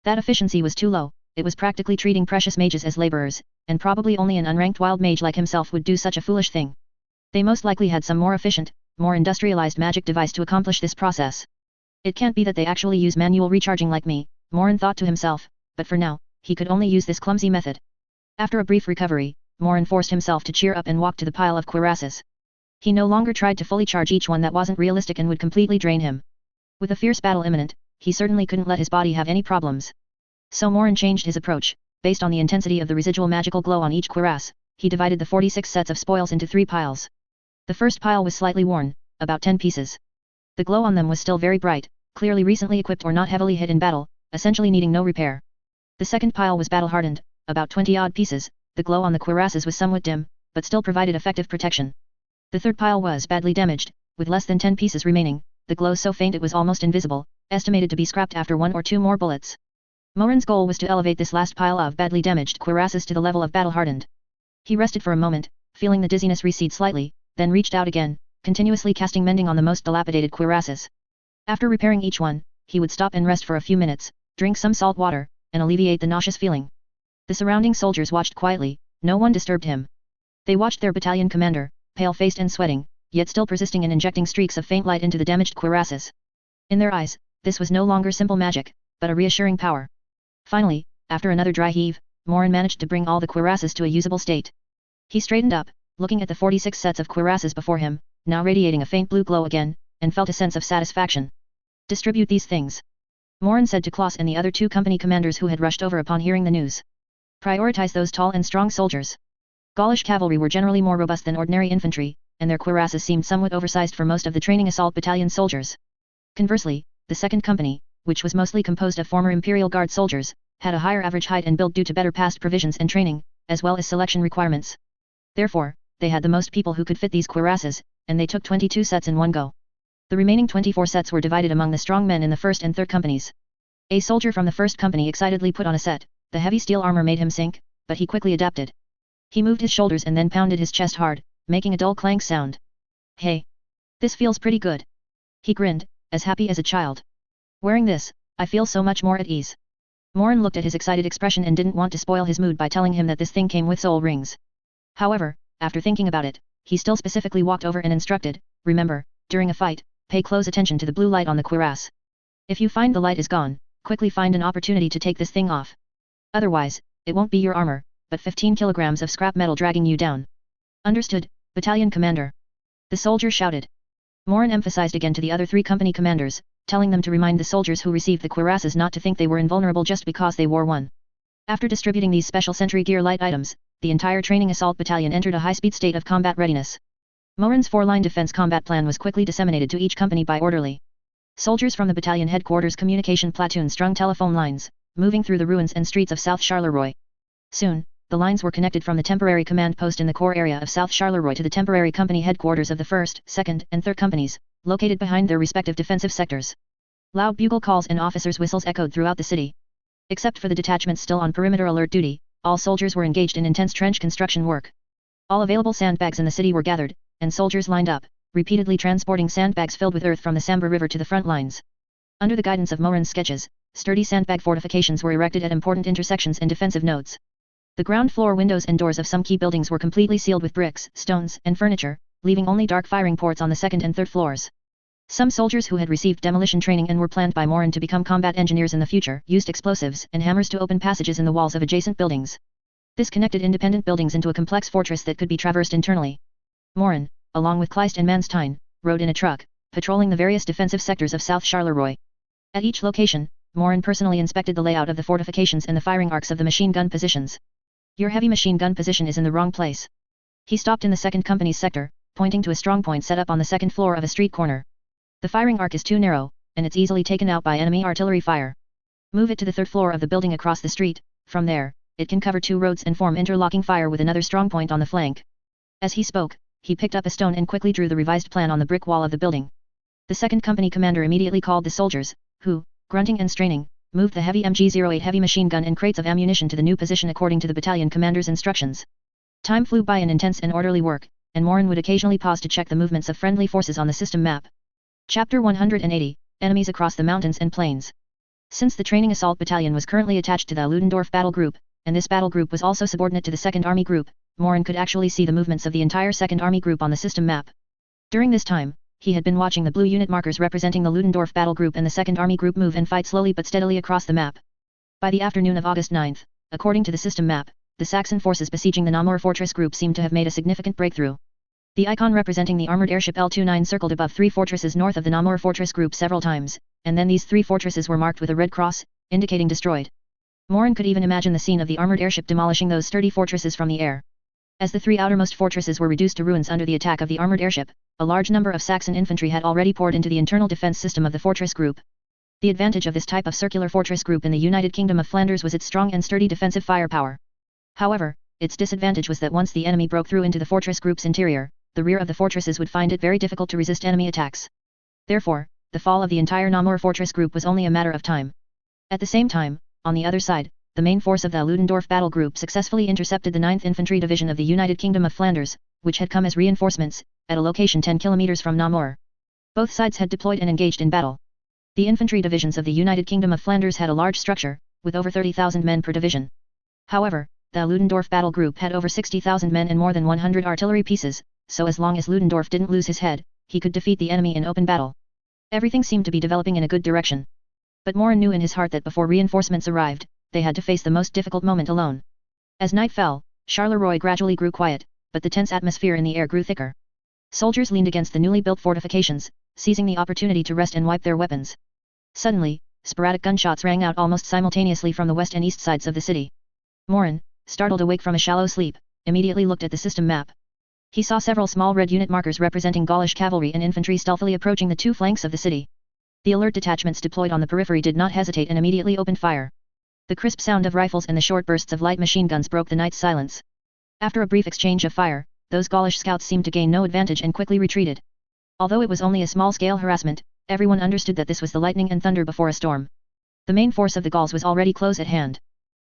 That efficiency was too low, it was practically treating precious mages as laborers, and probably only an unranked wild mage like himself would do such a foolish thing. They most likely had some more efficient, more industrialized magic device to accomplish this process. It can't be that they actually use manual recharging like me, Morin thought to himself, but for now, he could only use this clumsy method. After a brief recovery, Morin forced himself to cheer up and walk to the pile of cuirasses. He no longer tried to fully charge each one that wasn't realistic and would completely drain him. With a fierce battle imminent, he certainly couldn't let his body have any problems. So Morin changed his approach. Based on the intensity of the residual magical glow on each cuirass, he divided the 46 sets of spoils into 3 piles. The first pile was slightly worn, about 10 pieces. The glow on them was still very bright, clearly recently equipped or not heavily hit in battle, essentially needing no repair. The second pile was battle-hardened, about 20-odd pieces, the glow on the cuirasses was somewhat dim, but still provided effective protection. The third pile was badly damaged, with less than 10 pieces remaining, the glow so faint it was almost invisible, estimated to be scrapped after 1 or 2 more bullets. Morin's goal was to elevate this last pile of badly damaged cuirasses to the level of battle-hardened. He rested for a moment, feeling the dizziness recede slightly, then reached out again, continuously casting mending on the most dilapidated cuirasses. After repairing each one, he would stop and rest for a few minutes, drink some salt water, and alleviate the nauseous feeling. The surrounding soldiers watched quietly, no one disturbed him. They watched their battalion commander, pale-faced and sweating, yet still persisting in injecting streaks of faint light into the damaged cuirasses. In their eyes, this was no longer simple magic, but a reassuring power. Finally, after another dry heave, Morin managed to bring all the cuirasses to a usable state. He straightened up, looking at the 46 sets of cuirasses before him, now radiating a faint blue glow again, and felt a sense of satisfaction. Distribute these things. Morin said to Klaus and the other 2 company commanders who had rushed over upon hearing the news. Prioritize those tall and strong soldiers. Gaulish cavalry were generally more robust than ordinary infantry, and their cuirasses seemed somewhat oversized for most of the training assault battalion soldiers. Conversely, the 2nd Company, which was mostly composed of former Imperial Guard soldiers, had a higher average height and build due to better past provisions and training, as well as selection requirements. Therefore, they had the most people who could fit these cuirasses, and they took 22 sets in one go. The remaining 24 sets were divided among the strong men in the 1st and 3rd companies. A soldier from the 1st company excitedly put on a set. The heavy steel armor made him sink, but he quickly adapted. He moved his shoulders and then pounded his chest hard, making a dull clank sound. Hey! This feels pretty good. He grinned, as happy as a child. Wearing this, I feel so much more at ease. Morin looked at his excited expression and didn't want to spoil his mood by telling him that this thing came with soul rings. However, after thinking about it, he still specifically walked over and instructed, remember, during a fight, pay close attention to the blue light on the cuirass. If you find the light is gone, quickly find an opportunity to take this thing off. Otherwise, it won't be your armor, but 15 kilograms of scrap metal dragging you down. Understood, Battalion Commander. The soldier shouted. Morin emphasized again to the other 3 company commanders, telling them to remind the soldiers who received the cuirasses not to think they were invulnerable just because they wore one. After distributing these special sentry gear light items, the entire training assault battalion entered a high-speed state of combat readiness. Morin's 4-line defense combat plan was quickly disseminated to each company by orderly. Soldiers from the battalion headquarters communication platoon strung telephone lines, moving through the ruins and streets of South Charleroi. Soon, the lines were connected from the temporary command post in the core area of South Charleroi to the temporary company headquarters of the 1st, 2nd, and 3rd companies, located behind their respective defensive sectors. Loud bugle calls and officers' whistles echoed throughout the city. Except for the detachments still on perimeter alert duty, all soldiers were engaged in intense trench construction work. All available sandbags in the city were gathered, and soldiers lined up, repeatedly transporting sandbags filled with earth from the Sambra River to the front lines. Under the guidance of Morin's sketches, sturdy sandbag fortifications were erected at important intersections and defensive nodes. The ground floor windows and doors of some key buildings were completely sealed with bricks, stones, and furniture, leaving only dark firing ports on the 2nd and 3rd floors. Some soldiers who had received demolition training and were planned by Morin to become combat engineers in the future used explosives and hammers to open passages in the walls of adjacent buildings. This connected independent buildings into a complex fortress that could be traversed internally. Morin, along with Kleist and Manstein, rode in a truck, patrolling the various defensive sectors of South Charleroi. At each location, Morin personally inspected the layout of the fortifications and the firing arcs of the machine gun positions. Your heavy machine gun position is in the wrong place. He stopped in the 2nd company's sector, pointing to a strongpoint set up on the 2nd floor of a street corner. The firing arc is too narrow, and it's easily taken out by enemy artillery fire. Move it to the 3rd floor of the building across the street. From there, it can cover 2 roads and form interlocking fire with another strongpoint on the flank. As he spoke, he picked up a stone and quickly drew the revised plan on the brick wall of the building. The 2nd company commander immediately called the soldiers, who, grunting and straining, moved the heavy MG-08 heavy machine gun and crates of ammunition to the new position according to the battalion commander's instructions. Time flew by in intense and orderly work, and Morin would occasionally pause to check the movements of friendly forces on the system map. Chapter 180, Enemies Across the Mountains and Plains. Since the training assault battalion was currently attached to the Ludendorff battle group, and this battle group was also subordinate to the 2nd Army Group, Morin could actually see the movements of the entire 2nd Army Group on the system map. During this time, he had been watching the blue unit markers representing the Ludendorff battle group and the 2nd Army Group move and fight slowly but steadily across the map. By the afternoon of August 9, according to the system map, the Saxon forces besieging the Namur fortress group seemed to have made a significant breakthrough. The icon representing the armored airship L-29 circled above 3 fortresses north of the Namur fortress group several times, and then these 3 fortresses were marked with a red cross, indicating destroyed. Morin could even imagine the scene of the armored airship demolishing those sturdy fortresses from the air. As the 3 outermost fortresses were reduced to ruins under the attack of the armored airship, a large number of Saxon infantry had already poured into the internal defense system of the fortress group. The advantage of this type of circular fortress group in the United Kingdom of Flanders was its strong and sturdy defensive firepower. However, its disadvantage was that once the enemy broke through into the fortress group's interior, the rear of the fortresses would find it very difficult to resist enemy attacks. Therefore, the fall of the entire Namur fortress group was only a matter of time. At the same time, on the other side, the main force of the Ludendorff battle group successfully intercepted the 9th Infantry Division of the United Kingdom of Flanders, which had come as reinforcements, at a location 10 kilometers from Namur. Both sides had deployed and engaged in battle. The infantry divisions of the United Kingdom of Flanders had a large structure, with over 30,000 men per division. However, the Ludendorff battle group had over 60,000 men and more than 100 artillery pieces, so as long as Ludendorff didn't lose his head, he could defeat the enemy in open battle. Everything seemed to be developing in a good direction. But Morin knew in his heart that before reinforcements arrived, they had to face the most difficult moment alone. As night fell, Charleroi gradually grew quiet, but the tense atmosphere in the air grew thicker. Soldiers leaned against the newly built fortifications, seizing the opportunity to rest and wipe their weapons. Suddenly, sporadic gunshots rang out almost simultaneously from the west and east sides of the city. Morin, startled awake from a shallow sleep, immediately looked at the system map. He saw several small red unit markers representing Gaulish cavalry and infantry stealthily approaching the two flanks of the city. The alert detachments deployed on the periphery did not hesitate and immediately opened fire. The crisp sound of rifles and the short bursts of light machine guns broke the night's silence. After a brief exchange of fire, those Gaulish scouts seemed to gain no advantage and quickly retreated. Although it was only a small-scale harassment, everyone understood that this was the lightning and thunder before a storm. The main force of the Gauls was already close at hand.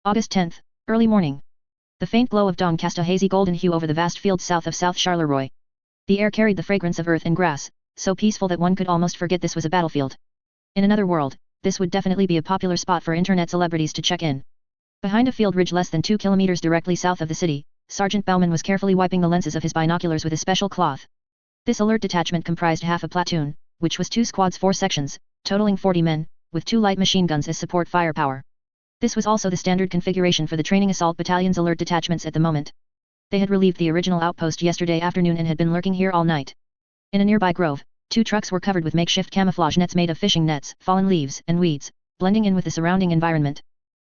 August 10th, early morning. The faint glow of dawn cast a hazy golden hue over the vast fields south of South Charleroi. The air carried the fragrance of earth and grass, so peaceful that one could almost forget this was a battlefield. In another world, this would definitely be a popular spot for internet celebrities to check in. Behind a field ridge less than 2 kilometers directly south of the city, Sergeant Baumann was carefully wiping the lenses of his binoculars with a special cloth. This alert detachment comprised half a platoon, which was 2 squads 4 sections, totaling 40 men, with 2 light machine guns as support firepower. This was also the standard configuration for the training assault battalion's alert detachments at the moment. They had relieved the original outpost yesterday afternoon and had been lurking here all night. In a nearby grove, 2 trucks were covered with makeshift camouflage nets made of fishing nets, fallen leaves, and weeds, blending in with the surrounding environment.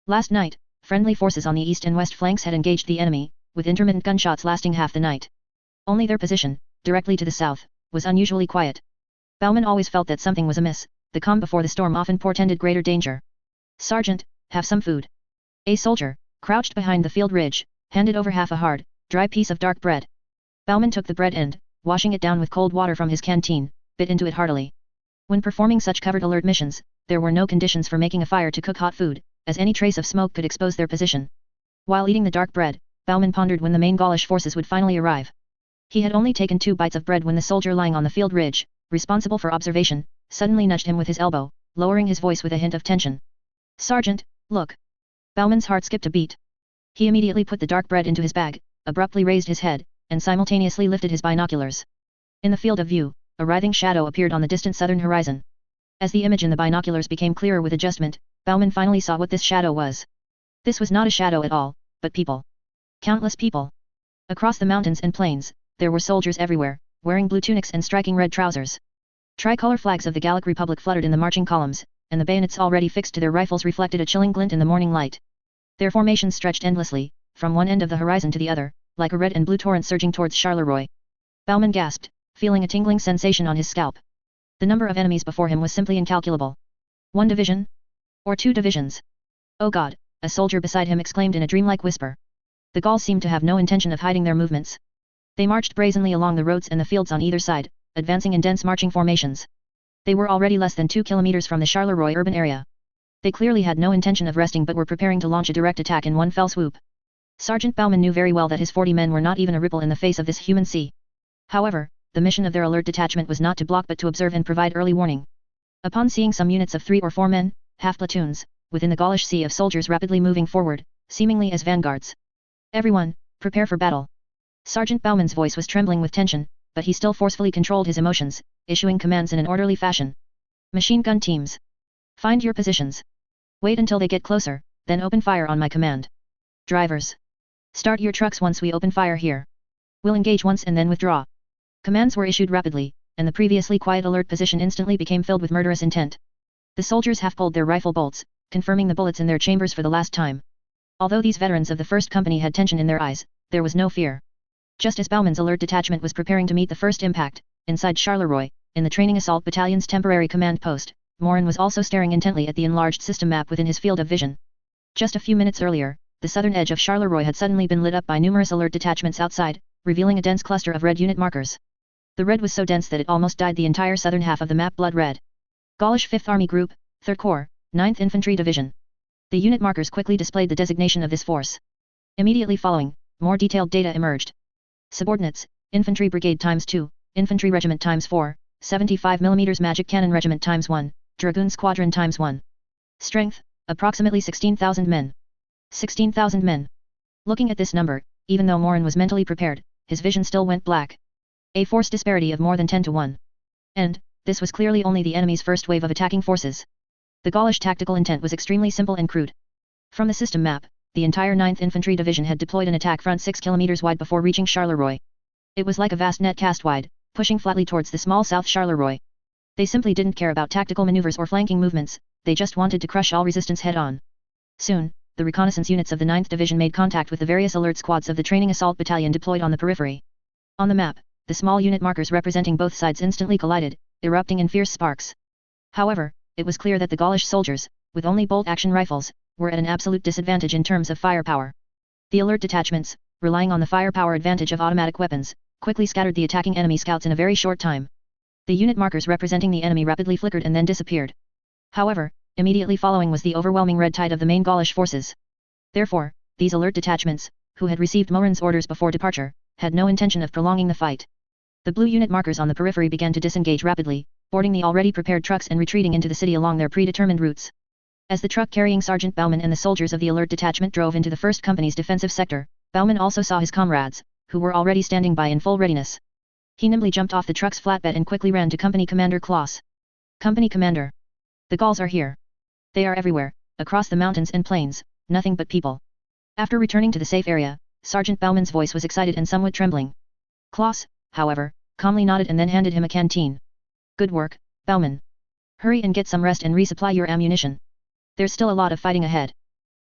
Last night, friendly forces on the east and west flanks had engaged the enemy, with intermittent gunshots lasting half the night. Only their position, directly to the south, was unusually quiet. Baumann always felt that something was amiss. The calm before the storm often portended greater danger. "Sergeant, have some food." A soldier, crouched behind the field ridge, handed over half a hard, dry piece of dark bread. Baumann took the bread and, washing it down with cold water from his canteen, bit into it heartily. When performing such covert alert missions, there were no conditions for making a fire to cook hot food, as any trace of smoke could expose their position. While eating the dark bread, Baumann pondered when the main Gaulish forces would finally arrive. He had only taken 2 bites of bread when the soldier lying on the field ridge, responsible for observation, suddenly nudged him with his elbow, lowering his voice with a hint of tension. "Sergeant, look." Baumann's heart skipped a beat. He immediately put the dark bread into his bag, abruptly raised his head, and simultaneously lifted his binoculars. In the field of view, a writhing shadow appeared on the distant southern horizon. As the image in the binoculars became clearer with adjustment, Baumann finally saw what this shadow was. This was not a shadow at all, but people. Countless people. Across the mountains and plains, there were soldiers everywhere, wearing blue tunics and striking red trousers. Tricolor flags of the Gallic Republic fluttered in the marching columns, and the bayonets already fixed to their rifles reflected a chilling glint in the morning light. Their formations stretched endlessly, from one end of the horizon to the other, like a red and blue torrent surging towards Charleroi. Baumann gasped, feeling a tingling sensation on his scalp. The number of enemies before him was simply incalculable. 1 division? Or 2 divisions? "Oh God," a soldier beside him exclaimed in a dreamlike whisper. The Gauls seemed to have no intention of hiding their movements. They marched brazenly along the roads and the fields on either side, advancing in dense marching formations. They were already less than 2 kilometers from the Charleroi urban area. They clearly had no intention of resting but were preparing to launch a direct attack in one fell swoop. Sergeant Baumann knew very well that his 40 men were not even a ripple in the face of this human sea. However, the mission of their alert detachment was not to block but to observe and provide early warning. Upon seeing some units of 3 or 4 men, half platoons, within the Gaulish sea of soldiers rapidly moving forward, seemingly as vanguards. "Everyone, prepare for battle." Sergeant Baumann's voice was trembling with tension, but he still forcefully controlled his emotions, issuing commands in an orderly fashion. "Machine gun teams. Find your positions. Wait until they get closer, then open fire on my command. Drivers. Start your trucks once we open fire here. We'll engage once and then withdraw." Commands were issued rapidly, and the previously quiet alert position instantly became filled with murderous intent. The soldiers half-pulled their rifle bolts, confirming the bullets in their chambers for the last time. Although these veterans of the first company had tension in their eyes, there was no fear. Just as Baumann's alert detachment was preparing to meet the first impact, inside Charleroi, in the training assault battalion's temporary command post, Morin was also staring intently at the enlarged system map within his field of vision. Just a few minutes earlier, the southern edge of Charleroi had suddenly been lit up by numerous alert detachments outside, revealing a dense cluster of red unit markers. The red was so dense that it almost dyed the entire southern half of the map blood red. Gaulish 5th Army Group, 3rd Corps, 9th Infantry Division. The unit markers quickly displayed the designation of this force. Immediately following, more detailed data emerged. Subordinates: Infantry Brigade ×2, Infantry Regiment ×4, 75 mm Magic Cannon Regiment ×1, Dragoon Squadron ×1. Strength: approximately 16,000 men. 16,000 men. Looking at this number, even though Morin was mentally prepared, his vision still went black. A force disparity of more than 10 to 1. And, this was clearly only the enemy's first wave of attacking forces. The Gaulish tactical intent was extremely simple and crude. From the system map, the entire 9th Infantry Division had deployed an attack front 6 kilometers wide before reaching Charleroi. It was like a vast net cast wide, pushing flatly towards the small South Charleroi. They simply didn't care about tactical maneuvers or flanking movements, they just wanted to crush all resistance head-on. Soon, the reconnaissance units of the 9th Division made contact with the various alert squads of the training assault battalion deployed on the periphery. On the map, the small unit markers representing both sides instantly collided, erupting in fierce sparks. However, it was clear that the Gaulish soldiers, with only bolt-action rifles, were at an absolute disadvantage in terms of firepower. The alert detachments, relying on the firepower advantage of automatic weapons, quickly scattered the attacking enemy scouts in a very short time. The unit markers representing the enemy rapidly flickered and then disappeared. However, immediately following was the overwhelming red tide of the main Gaulish forces. Therefore, these alert detachments, who had received Morin's orders before departure, had no intention of prolonging the fight. The blue unit markers on the periphery began to disengage rapidly, boarding the already prepared trucks and retreating into the city along their predetermined routes. As the truck carrying Sergeant Baumann and the soldiers of the alert detachment drove into the 1st Company's defensive sector, Baumann also saw his comrades, who were already standing by in full readiness. He nimbly jumped off the truck's flatbed and quickly ran to Company Commander Klaus. "Company Commander. The Gauls are here. They are everywhere, across the mountains and plains, nothing but people." After returning to the safe area, Sergeant Baumann's voice was excited and somewhat trembling. Klaus, however, calmly nodded and then handed him a canteen. "Good work, Baumann. Hurry and get some rest and resupply your ammunition. There's still a lot of fighting ahead."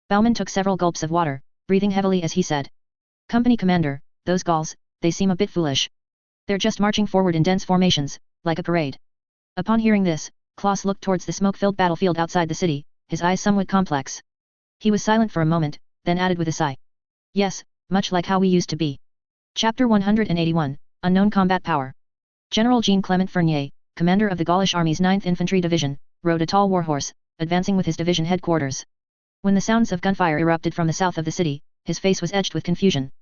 Baumann took several gulps of water, breathing heavily as he said. "Company Commander, those Gauls, they seem a bit foolish. They're just marching forward in dense formations, like a parade." Upon hearing this, Klaus looked towards the smoke-filled battlefield outside the city, his eyes somewhat complex. He was silent for a moment, then added with a sigh. "Yes, much like how we used to be." Chapter 181, Unknown Combat Power. General Jean-Clement Fournier, commander of the Gaulish Army's 9th Infantry Division, rode a tall warhorse, advancing with his division headquarters. When the sounds of gunfire erupted from the south of the city, his face was edged with confusion.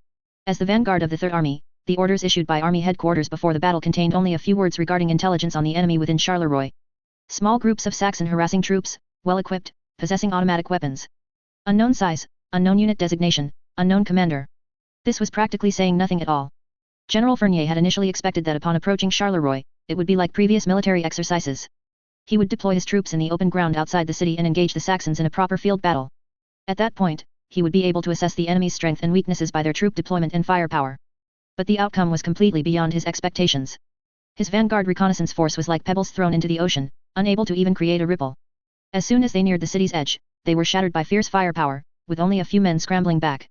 As the vanguard of the 3rd Army, the orders issued by Army headquarters before the battle contained only a few words regarding intelligence on the enemy within Charleroi. Small groups of Saxon harassing troops, well-equipped, possessing automatic weapons. Unknown size, unknown unit designation, unknown commander. This was practically saying nothing at all. General Fournier had initially expected that upon approaching Charleroi, it would be like previous military exercises. He would deploy his troops in the open ground outside the city and engage the Saxons in a proper field battle. At that point, he would be able to assess the enemy's strength and weaknesses by their troop deployment and firepower. But the outcome was completely beyond his expectations. His vanguard reconnaissance force was like pebbles thrown into the ocean, unable to even create a ripple. As soon as they neared the city's edge, they were shattered by fierce firepower, with only a few men scrambling back.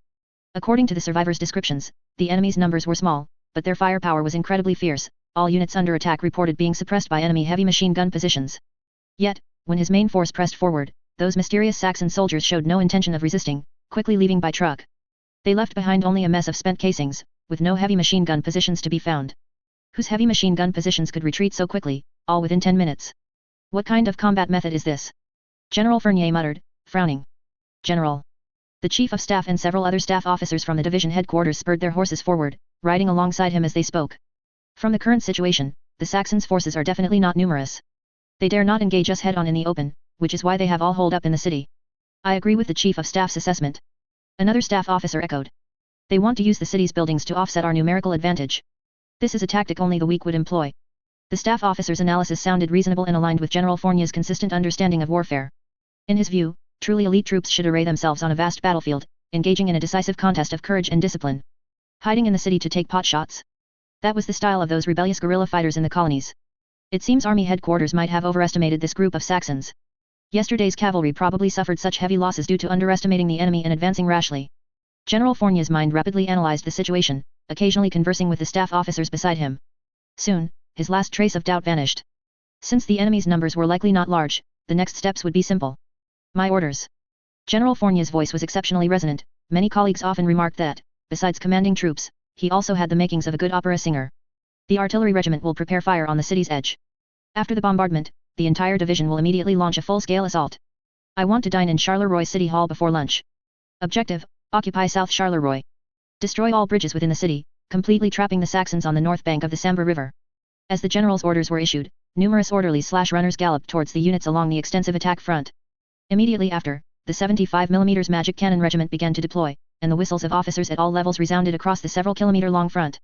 According to the survivors' descriptions, the enemy's numbers were small, but their firepower was incredibly fierce. All units under attack reported being suppressed by enemy heavy machine gun positions. Yet, when his main force pressed forward, those mysterious Saxon soldiers showed no intention of resisting, quickly leaving by truck. They left behind only a mess of spent casings, with no heavy machine gun positions to be found. Whose heavy machine gun positions could retreat so quickly, all within 10 minutes? What kind of combat method is this? General Fournier muttered, frowning. "General." The chief of staff and several other staff officers from the division headquarters spurred their horses forward, riding alongside him as they spoke. "From the current situation, the Saxons' forces are definitely not numerous. They dare not engage us head-on in the open, which is why they have all holed up in the city." "I agree with the chief of staff's assessment." Another staff officer echoed. "They want to use the city's buildings to offset our numerical advantage. This is a tactic only the weak would employ." The staff officer's analysis sounded reasonable and aligned with General Fournier's consistent understanding of warfare. In his view, truly elite troops should array themselves on a vast battlefield, engaging in a decisive contest of courage and discipline. Hiding in the city to take pot shots? That was the style of those rebellious guerrilla fighters in the colonies. It seems army headquarters might have overestimated this group of Saxons. Yesterday's cavalry probably suffered such heavy losses due to underestimating the enemy and advancing rashly. General Fournier's mind rapidly analyzed the situation, occasionally conversing with the staff officers beside him. Soon, his last trace of doubt vanished. Since the enemy's numbers were likely not large, the next steps would be simple. "My orders." General Fournier's voice was exceptionally resonant. Many colleagues often remarked that, besides commanding troops, he also had the makings of a good opera singer. "The artillery regiment will prepare fire on the city's edge. After the bombardment, the entire division will immediately launch a full-scale assault. I want to dine in Charleroi City Hall before lunch. Objective, occupy South Charleroi. Destroy all bridges within the city, completely trapping the Saxons on the north bank of the Sambre River." As the general's orders were issued, numerous orderlies/runners galloped towards the units along the extensive attack front. Immediately after, the 75mm magic cannon regiment began to deploy, and the whistles of officers at all levels resounded across the several kilometer-long front.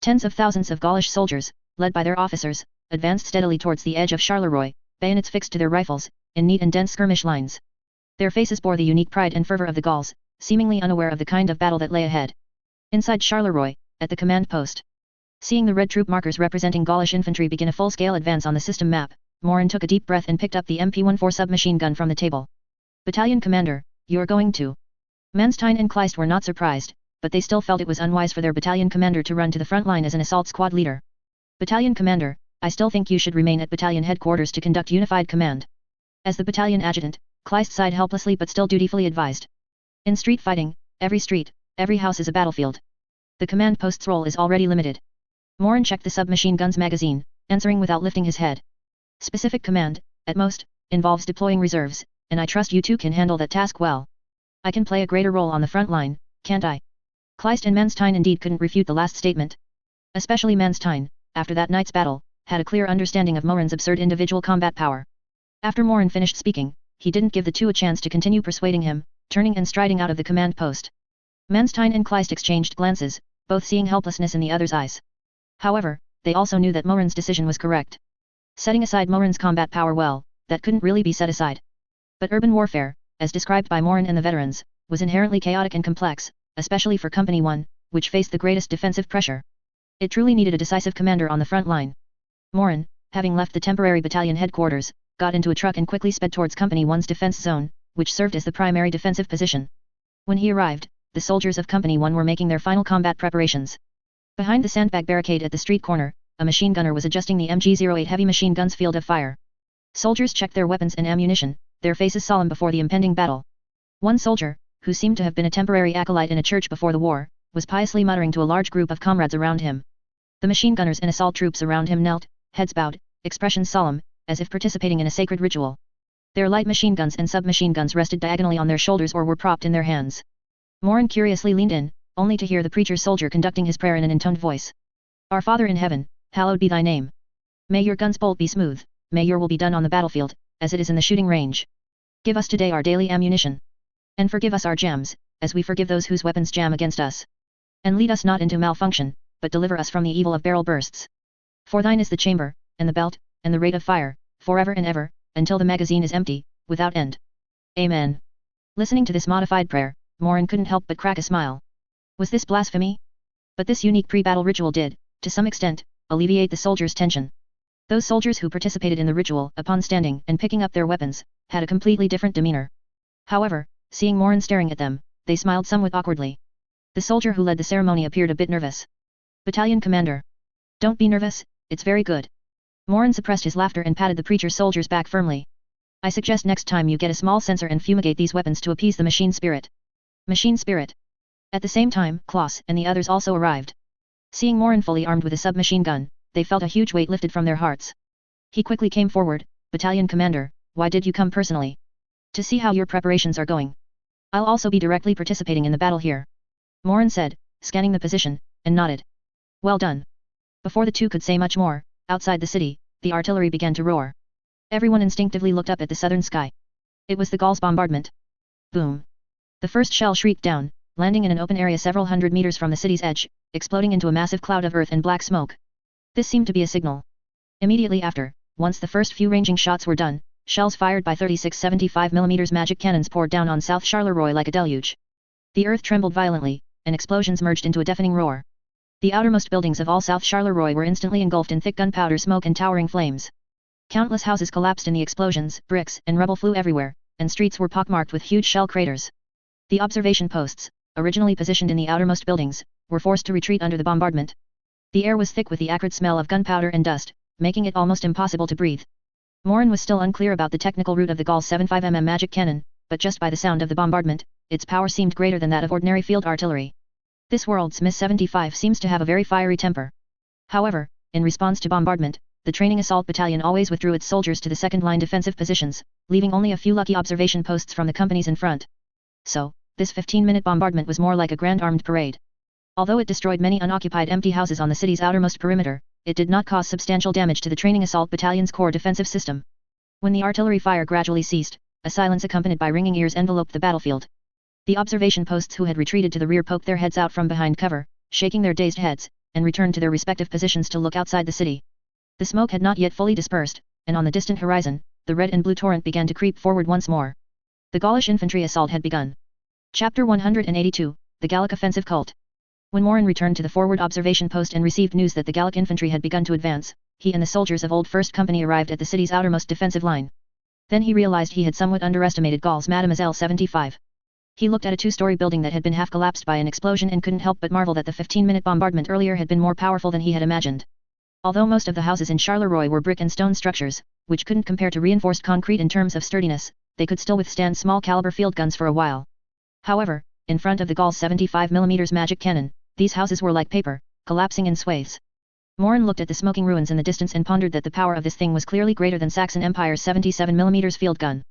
Tens of thousands of Gaulish soldiers, led by their officers, advanced steadily towards the edge of Charleroi, bayonets fixed to their rifles, in neat and dense skirmish lines. Their faces bore the unique pride and fervor of the Gauls, seemingly unaware of the kind of battle that lay ahead. Inside Charleroi, at the command post. Seeing the red troop markers representing Gaulish infantry begin a full-scale advance on the system map, Morin took a deep breath and picked up the MP-14 submachine gun from the table. Battalion commander, you're going to... Manstein and Kleist were not surprised, but they still felt it was unwise for their battalion commander to run to the front line as an assault squad leader. Battalion commander, I still think you should remain at battalion headquarters to conduct unified command. As the battalion adjutant, Kleist sighed helplessly but still dutifully advised. In street fighting, every street, every house is a battlefield. The command post's role is already limited. Morin checked the submachine gun's magazine, answering without lifting his head. Specific command, at most, involves deploying reserves, and I trust you two can handle that task well. I can play a greater role on the front line, can't I? Kleist and Manstein indeed couldn't refute the last statement. Especially Manstein, after that night's battle, had a clear understanding of Morin's absurd individual combat power. After Morin finished speaking, he didn't give the two a chance to continue persuading him, turning and striding out of the command post. Manstein and Kleist exchanged glances, both seeing helplessness in the other's eyes. However, they also knew that Morin's decision was correct. Setting aside Morin's combat power, well, that couldn't really be set aside. But urban warfare, as described by Morin and the veterans, was inherently chaotic and complex, especially for Company 1, which faced the greatest defensive pressure. It truly needed a decisive commander on the front line. Morin, having left the temporary battalion headquarters, got into a truck and quickly sped towards Company 1's defense zone, which served as the primary defensive position. When he arrived, the soldiers of Company 1 were making their final combat preparations. Behind the sandbag barricade at the street corner, a machine gunner was adjusting the MG-08 heavy machine gun's field of fire. Soldiers checked their weapons and ammunition, their faces solemn before the impending battle. One soldier, who seemed to have been a temporary acolyte in a church before the war, was piously muttering to a large group of comrades around him. The machine gunners and assault troops around him knelt, heads bowed, expressions solemn, as if participating in a sacred ritual. Their light machine guns and submachine guns rested diagonally on their shoulders or were propped in their hands. Morin curiously leaned in, only to hear the preacher's soldier conducting his prayer in an intoned voice. Our Father in heaven, hallowed be thy name. May your gun's bolt be smooth, may your will be done on the battlefield, as it is in the shooting range. Give us today our daily ammunition. And forgive us our jams, as we forgive those whose weapons jam against us. And lead us not into malfunction, but deliver us from the evil of barrel bursts. For thine is the chamber, and the belt, and the rate of fire, forever and ever, until the magazine is empty, without end. Amen. Listening to this modified prayer, Morin couldn't help but crack a smile. Was this blasphemy? But this unique pre-battle ritual did, to some extent, alleviate the soldiers' tension. Those soldiers who participated in the ritual, upon standing and picking up their weapons, had a completely different demeanor. However, seeing Morin staring at them, they smiled somewhat awkwardly. The soldier who led the ceremony appeared a bit nervous. Battalion commander. Don't be nervous, it's very good. Morin suppressed his laughter and patted the preacher's soldier's back firmly. I suggest next time you get a small censer and fumigate these weapons to appease the machine spirit. Machine spirit. At the same time, Klaus and the others also arrived. Seeing Morin fully armed with a submachine gun, they felt a huge weight lifted from their hearts. He quickly came forward. Battalion commander, why did you come personally? To see how your preparations are going. I'll also be directly participating in the battle here. Morin said, scanning the position, and nodded. Well done. Before the two could say much more, outside the city, the artillery began to roar. Everyone instinctively looked up at the southern sky. It was the Gauls' bombardment. Boom. The first shell shrieked down, landing in an open area several hundred meters from the city's edge, exploding into a massive cloud of earth and black smoke. This seemed to be a signal. Immediately after, once the first few ranging shots were done, shells fired by 36 75mm magic cannons poured down on South Charleroi like a deluge. The earth trembled violently, and explosions merged into a deafening roar. The outermost buildings of all South Charleroi were instantly engulfed in thick gunpowder smoke and towering flames. Countless houses collapsed in the explosions, bricks and rubble flew everywhere, and streets were pockmarked with huge shell craters. The observation posts, originally positioned in the outermost buildings, were forced to retreat under the bombardment. The air was thick with the acrid smell of gunpowder and dust, making it almost impossible to breathe. Morin was still unclear about the technical route of the Gauls' 75mm magic cannon, but just by the sound of the bombardment, its power seemed greater than that of ordinary field artillery. This world's MiS-75 seems to have a very fiery temper. However, in response to bombardment, the training assault battalion always withdrew its soldiers to the second-line defensive positions, leaving only a few lucky observation posts from the companies in front. So, this 15-minute bombardment was more like a grand armed parade. Although it destroyed many unoccupied empty houses on the city's outermost perimeter, it did not cause substantial damage to the training assault battalion's core defensive system. When the artillery fire gradually ceased, a silence accompanied by ringing ears enveloped the battlefield. The observation posts who had retreated to the rear poked their heads out from behind cover, shaking their dazed heads, and returned to their respective positions to look outside the city. The smoke had not yet fully dispersed, and on the distant horizon, the red and blue torrent began to creep forward once more. The Gaulish infantry assault had begun. Chapter 182, The Gallic Offensive Cult. When Morin returned to the forward observation post and received news that the Gallic infantry had begun to advance, he and the soldiers of Old First Company arrived at the city's outermost defensive line. Then he realized he had somewhat underestimated Gaull's Mademoiselle 75. He looked at a two-story building that had been half collapsed by an explosion and couldn't help but marvel that the 15-minute bombardment earlier had been more powerful than he had imagined. Although most of the houses in Charleroi were brick and stone structures, which couldn't compare to reinforced concrete in terms of sturdiness, they could still withstand small-caliber field guns for a while. However, in front of the Gaull's 75mm magic cannon, these houses were like paper, collapsing in swathes. Morin looked at the smoking ruins in the distance and pondered that the power of this thing was clearly greater than Saxon Empire's 77mm field gun.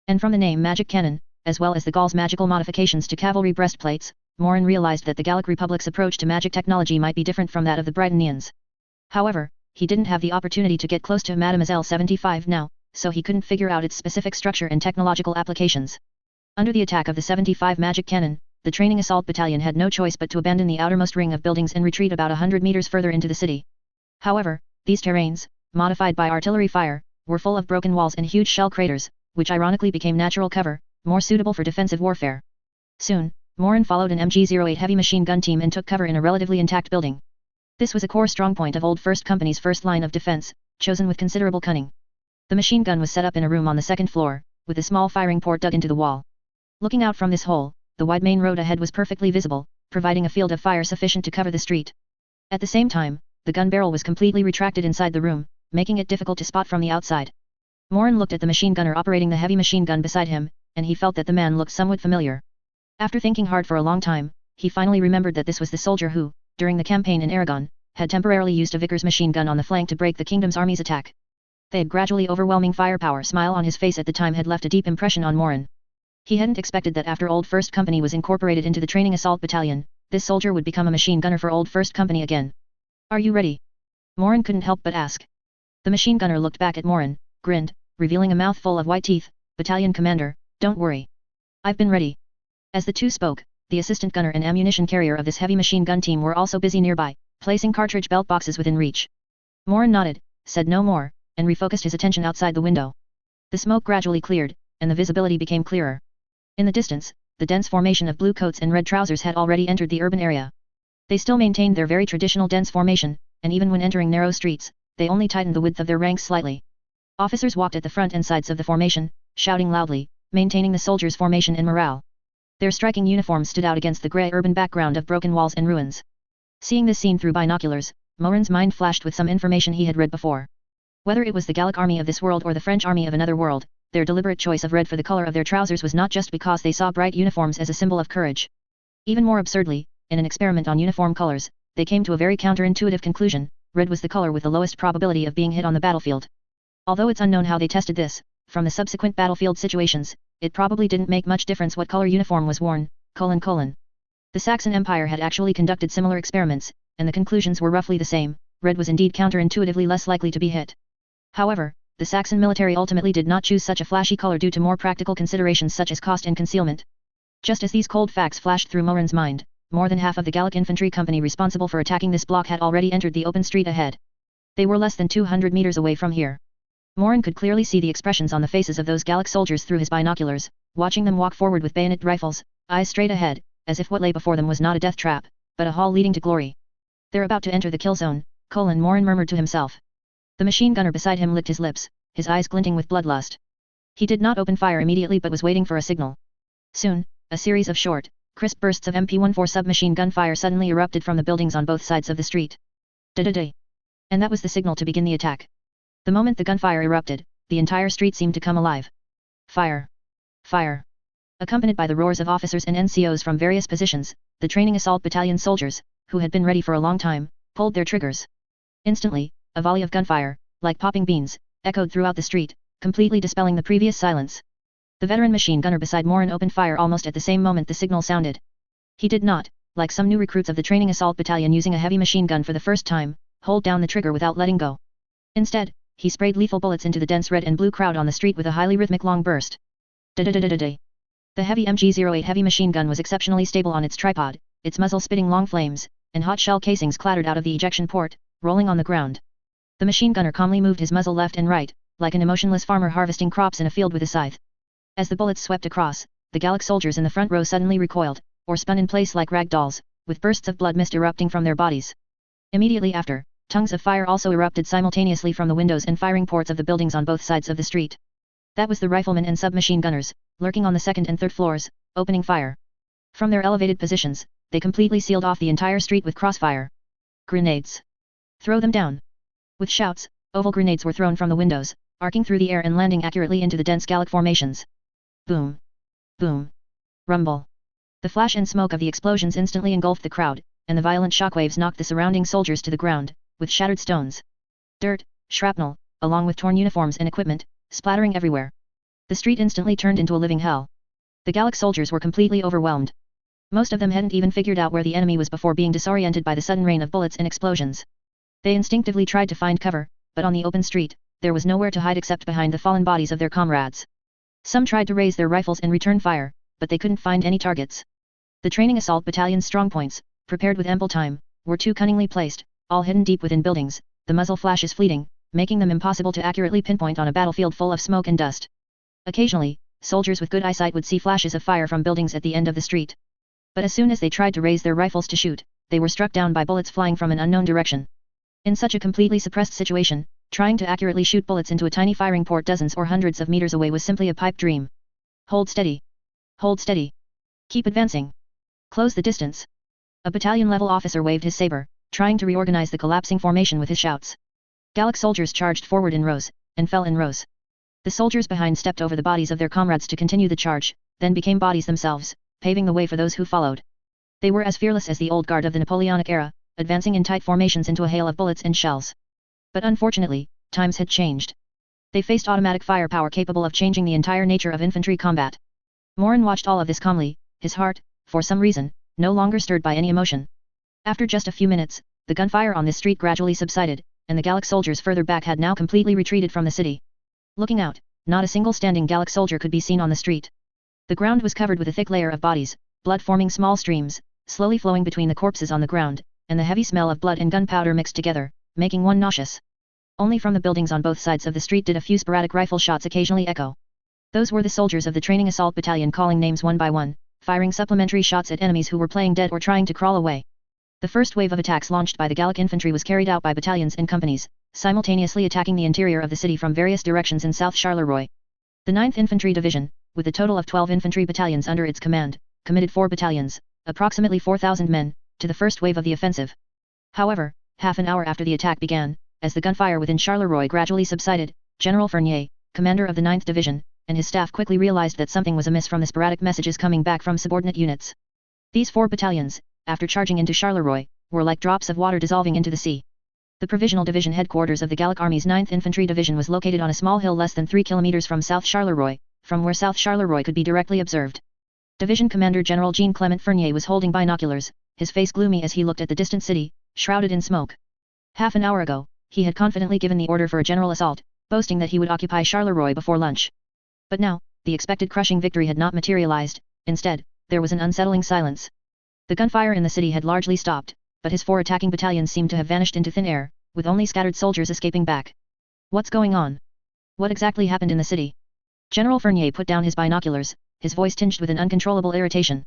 And from the name magic cannon, as well as the Gaull's magical modifications to cavalry breastplates, Morin realized that the Gallic Republic's approach to magic technology might be different from that of the Britonians. However, he didn't have the opportunity to get close to Mademoiselle 75 now, so he couldn't figure out its specific structure and technological applications. Under the attack of the 75 magic cannon, the training assault battalion had no choice but to abandon the outermost ring of buildings and retreat about 100 meters further into the city. However, these terrains, modified by artillery fire, were full of broken walls and huge shell craters, which ironically became natural cover, more suitable for defensive warfare. Soon, Morin followed an MG-08 heavy machine gun team and took cover in a relatively intact building. This was a core strongpoint of Old First Company's first line of defense, chosen with considerable cunning. The machine gun was set up in a room on the second floor, with a small firing port dug into the wall. Looking out from this hole, the wide main road ahead was perfectly visible, providing a field of fire sufficient to cover the street. At the same time, the gun barrel was completely retracted inside the room, making it difficult to spot from the outside. Morin looked at the machine gunner operating the heavy machine gun beside him, and he felt that the man looked somewhat familiar. After thinking hard for a long time, he finally remembered that this was the soldier who, during the campaign in Aragon, had temporarily used a Vickers machine gun on the flank to break the kingdom's army's attack. The gradually overwhelming firepower smile on his face at the time had left a deep impression on Morin. He hadn't expected that after Old First Company was incorporated into the training assault battalion, this soldier would become a machine gunner for Old First Company again. Are you ready? Morin couldn't help but ask. The machine gunner looked back at Morin, grinned, revealing a mouthful of white teeth. Battalion commander, don't worry. I've been ready. As the two spoke, the assistant gunner and ammunition carrier of this heavy machine gun team were also busy nearby, placing cartridge belt boxes within reach. Morin nodded, said no more, and refocused his attention outside the window. The smoke gradually cleared, and the visibility became clearer. In the distance, the dense formation of blue coats and red trousers had already entered the urban area. They still maintained their very traditional dense formation, and even when entering narrow streets, they only tightened the width of their ranks slightly. Officers walked at the front and sides of the formation, shouting loudly, maintaining the soldiers' formation and morale. Their striking uniforms stood out against the grey urban background of broken walls and ruins. Seeing this scene through binoculars, Morin's mind flashed with some information he had read before. Whether it was the Gallic army of this world or the French army of another world, their deliberate choice of red for the color of their trousers was not just because they saw bright uniforms as a symbol of courage. Even more absurdly, in an experiment on uniform colors, they came to a very counterintuitive conclusion: red was the color with the lowest probability of being hit on the battlefield. Although it's unknown how they tested this, from the subsequent battlefield situations, it probably didn't make much difference what color uniform was worn, : The Saxon Empire had actually conducted similar experiments, and the conclusions were roughly the same: red was indeed counterintuitively less likely to be hit. However, the Saxon military ultimately did not choose such a flashy color due to more practical considerations such as cost and concealment. Just as these cold facts flashed through Morin's mind, more than half of the Gallic infantry company responsible for attacking this block had already entered the open street ahead. They were less than 200 meters away from here. Morin could clearly see the expressions on the faces of those Gallic soldiers through his binoculars, watching them walk forward with bayonet rifles, eyes straight ahead, as if what lay before them was not a death trap, but a hall leading to glory. They're about to enter the kill zone, Morin murmured to himself. The machine gunner beside him licked his lips, his eyes glinting with bloodlust. He did not open fire immediately but was waiting for a signal. Soon, a series of short, crisp bursts of MP-14 submachine gun fire suddenly erupted from the buildings on both sides of the street. Da-da-da. And that was the signal to begin the attack. The moment the gunfire erupted, the entire street seemed to come alive. Fire! Fire! Accompanied by the roars of officers and NCOs from various positions, the training assault battalion soldiers, who had been ready for a long time, pulled their triggers. Instantly, a volley of gunfire, like popping beans, echoed throughout the street, completely dispelling the previous silence. The veteran machine gunner beside Morin opened fire almost at the same moment the signal sounded. He did not, like some new recruits of the training assault battalion using a heavy machine gun for the first time, hold down the trigger without letting go. Instead, he sprayed lethal bullets into the dense red and blue crowd on the street with a highly rhythmic long burst. Da-da-da-da-da-da. The heavy MG-08 heavy machine gun was exceptionally stable on its tripod, its muzzle spitting long flames, and hot shell casings clattered out of the ejection port, rolling on the ground. The machine gunner calmly moved his muzzle left and right, like an emotionless farmer harvesting crops in a field with a scythe. As the bullets swept across, the Gallic soldiers in the front row suddenly recoiled, or spun in place like rag dolls, with bursts of blood mist erupting from their bodies. Immediately after, Tongues of fire also erupted simultaneously from the windows and firing ports of the buildings on both sides of the street. That was the riflemen and submachine gunners, lurking on the second and third floors, opening fire. From their elevated positions, they completely sealed off the entire street with crossfire. Grenades! Throw them down! With shouts, oval grenades were thrown from the windows, arcing through the air and landing accurately into the dense Gallic formations. Boom! Boom! Rumble! The flash and smoke of the explosions instantly engulfed the crowd, and the violent shockwaves knocked the surrounding soldiers to the ground, with shattered stones. Dirt, shrapnel, along with torn uniforms and equipment, splattering everywhere. The street instantly turned into a living hell. The Gallic soldiers were completely overwhelmed. Most of them hadn't even figured out where the enemy was before being disoriented by the sudden rain of bullets and explosions. They instinctively tried to find cover, but on the open street, there was nowhere to hide except behind the fallen bodies of their comrades. Some tried to raise their rifles and return fire, but they couldn't find any targets. The training assault battalion's strongpoints, prepared with ample time, were too cunningly placed, all hidden deep within buildings, the muzzle flashes fleeting, making them impossible to accurately pinpoint on a battlefield full of smoke and dust. Occasionally, soldiers with good eyesight would see flashes of fire from buildings at the end of the street. But as soon as they tried to raise their rifles to shoot, they were struck down by bullets flying from an unknown direction. In such a completely suppressed situation, trying to accurately shoot bullets into a tiny firing port dozens or hundreds of meters away was simply a pipe dream. Hold steady. Hold steady. Keep advancing. Close the distance. A battalion-level officer waved his saber, trying to reorganize the collapsing formation with his shouts. Gallic soldiers charged forward in rows, and fell in rows. The soldiers behind stepped over the bodies of their comrades to continue the charge, then became bodies themselves, paving the way for those who followed. They were as fearless as the old guard of the Napoleonic era, advancing in tight formations into a hail of bullets and shells. But unfortunately, times had changed. They faced automatic firepower capable of changing the entire nature of infantry combat. Morin watched all of this calmly, his heart, for some reason, no longer stirred by any emotion. After just a few minutes, the gunfire on this street gradually subsided, and the Gallic soldiers further back had now completely retreated from the city. Looking out, not a single standing Gallic soldier could be seen on the street. The ground was covered with a thick layer of bodies, blood forming small streams, slowly flowing between the corpses on the ground, and the heavy smell of blood and gunpowder mixed together, making one nauseous. Only from the buildings on both sides of the street did a few sporadic rifle shots occasionally echo. Those were the soldiers of the training assault battalion calling names one by one, firing supplementary shots at enemies who were playing dead or trying to crawl away. The first wave of attacks launched by the Gallic infantry was carried out by battalions and companies, simultaneously attacking the interior of the city from various directions in South Charleroi. The 9th Infantry Division, with a total of 12 infantry battalions under its command, committed 4 battalions, approximately 4,000 men, to the first wave of the offensive. However, half an hour after the attack began, as the gunfire within Charleroi gradually subsided, General Fournier, commander of the 9th Division, and his staff quickly realized that something was amiss from the sporadic messages coming back from subordinate units. These 4 battalions, after charging into Charleroi, were like drops of water dissolving into the sea. The Provisional Division headquarters of the Gallic Army's 9th Infantry Division was located on a small hill less than 3 kilometers from South Charleroi, from where South Charleroi could be directly observed. Division Commander General Jean-Clement Fournier was holding binoculars, his face gloomy as he looked at the distant city, shrouded in smoke. Half an hour ago, he had confidently given the order for a general assault, boasting that he would occupy Charleroi before lunch. But now, the expected crushing victory had not materialized. Instead, there was an unsettling silence. The gunfire in the city had largely stopped, but his 4 attacking battalions seemed to have vanished into thin air, with only scattered soldiers escaping back. What's going on? What exactly happened in the city? General Fournier put down his binoculars, his voice tinged with an uncontrollable irritation.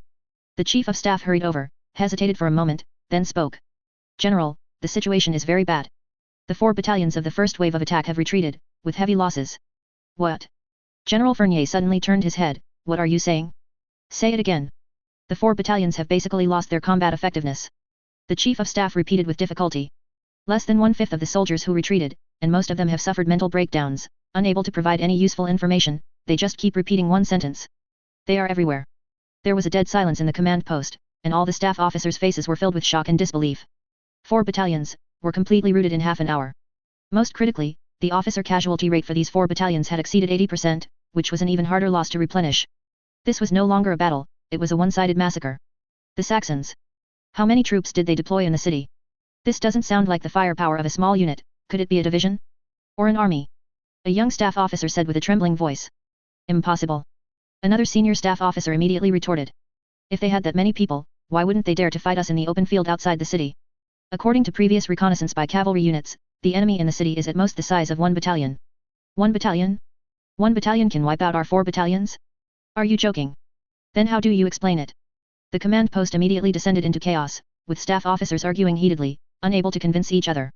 The Chief of Staff hurried over, hesitated for a moment, then spoke. General, the situation is very bad. The 4 battalions of the first wave of attack have retreated, with heavy losses. What? General Fournier suddenly turned his head. What are you saying? Say it again. The 4 battalions have basically lost their combat effectiveness. The Chief of Staff repeated with difficulty. Less than 1/5 of the soldiers who retreated, and most of them have suffered mental breakdowns, unable to provide any useful information, they just keep repeating one sentence. They are everywhere. There was a dead silence in the command post, and all the staff officers' faces were filled with shock and disbelief. 4 battalions were completely routed in half an hour. Most critically, the officer casualty rate for these 4 battalions had exceeded 80%, which was an even harder loss to replenish. This was no longer a battle, it was a one-sided massacre. The Saxons. How many troops did they deploy in the city? This doesn't sound like the firepower of a small unit. Could it be a division? Or an army? A young staff officer said with a trembling voice. Impossible. Another senior staff officer immediately retorted. If they had that many people, why wouldn't they dare to fight us in the open field outside the city? According to previous reconnaissance by cavalry units, the enemy in the city is at most the size of 1 battalion. 1 battalion? 1 battalion can wipe out our 4 battalions? Are you joking? Then how do you explain it? The command post immediately descended into chaos, with staff officers arguing heatedly, unable to convince each other.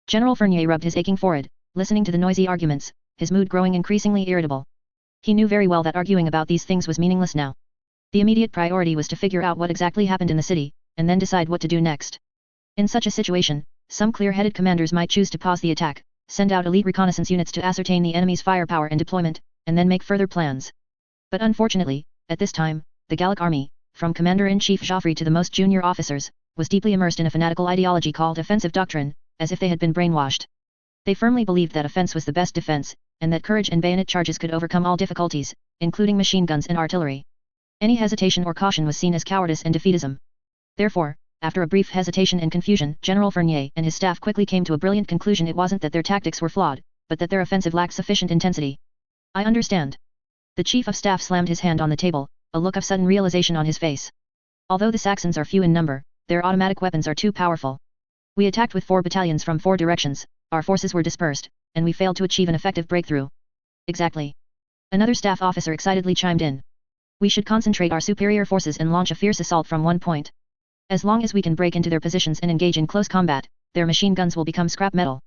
General Fournier rubbed his aching forehead, listening to the noisy arguments, his mood growing increasingly irritable. He knew very well that arguing about these things was meaningless now. The immediate priority was to figure out what exactly happened in the city, and then decide what to do next. In such a situation, some clear-headed commanders might choose to pause the attack, send out elite reconnaissance units to ascertain the enemy's firepower and deployment, and then make further plans. But unfortunately, at this time, the Gallic army, from Commander-in-Chief Joffrey to the most junior officers, was deeply immersed in a fanatical ideology called offensive doctrine, as if they had been brainwashed. They firmly believed that offense was the best defense, and that courage and bayonet charges could overcome all difficulties, including machine guns and artillery. Any hesitation or caution was seen as cowardice and defeatism. Therefore, after a brief hesitation and confusion, General Fournier and his staff quickly came to a brilliant conclusion: it wasn't that their tactics were flawed, but that their offensive lacked sufficient intensity. I understand. The Chief of Staff slammed his hand on the table, a look of sudden realization on his face. Although the Saxons are few in number, their automatic weapons are too powerful. We attacked with 4 battalions from 4 directions, our forces were dispersed, and we failed to achieve an effective breakthrough. Exactly. Another staff officer excitedly chimed in. We should concentrate our superior forces and launch a fierce assault from one point. As long as we can break into their positions and engage in close combat, their machine guns will become scrap metal.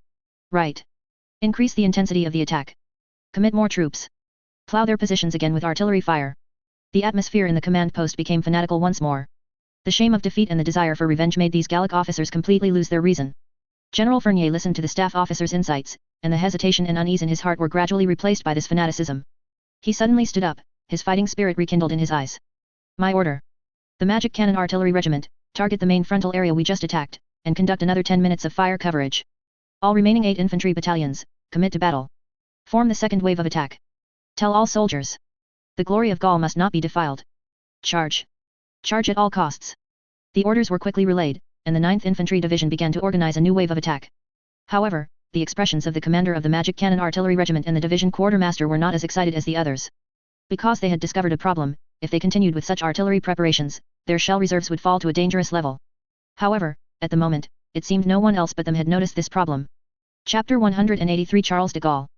Right. Increase the intensity of the attack. Commit more troops. Plow their positions again with artillery fire. The atmosphere in the command post became fanatical once more. The shame of defeat and the desire for revenge made these Gallic officers completely lose their reason. General Fournier listened to the staff officer's insights, and the hesitation and unease in his heart were gradually replaced by this fanaticism. He suddenly stood up, his fighting spirit rekindled in his eyes. My order. The Magic Cannon Artillery Regiment, target the main frontal area we just attacked, and conduct another 10 minutes of fire coverage. All remaining 8 infantry battalions, commit to battle. Form the second wave of attack. Tell all soldiers. The glory of Gaul must not be defiled. Charge. Charge at all costs. The orders were quickly relayed, and the 9th Infantry Division began to organize a new wave of attack. However, the expressions of the commander of the Magic Cannon Artillery Regiment and the division quartermaster were not as excited as the others. Because they had discovered a problem: if they continued with such artillery preparations, their shell reserves would fall to a dangerous level. However, at the moment, it seemed no one else but them had noticed this problem. Chapter 183 Charles de Gaulle.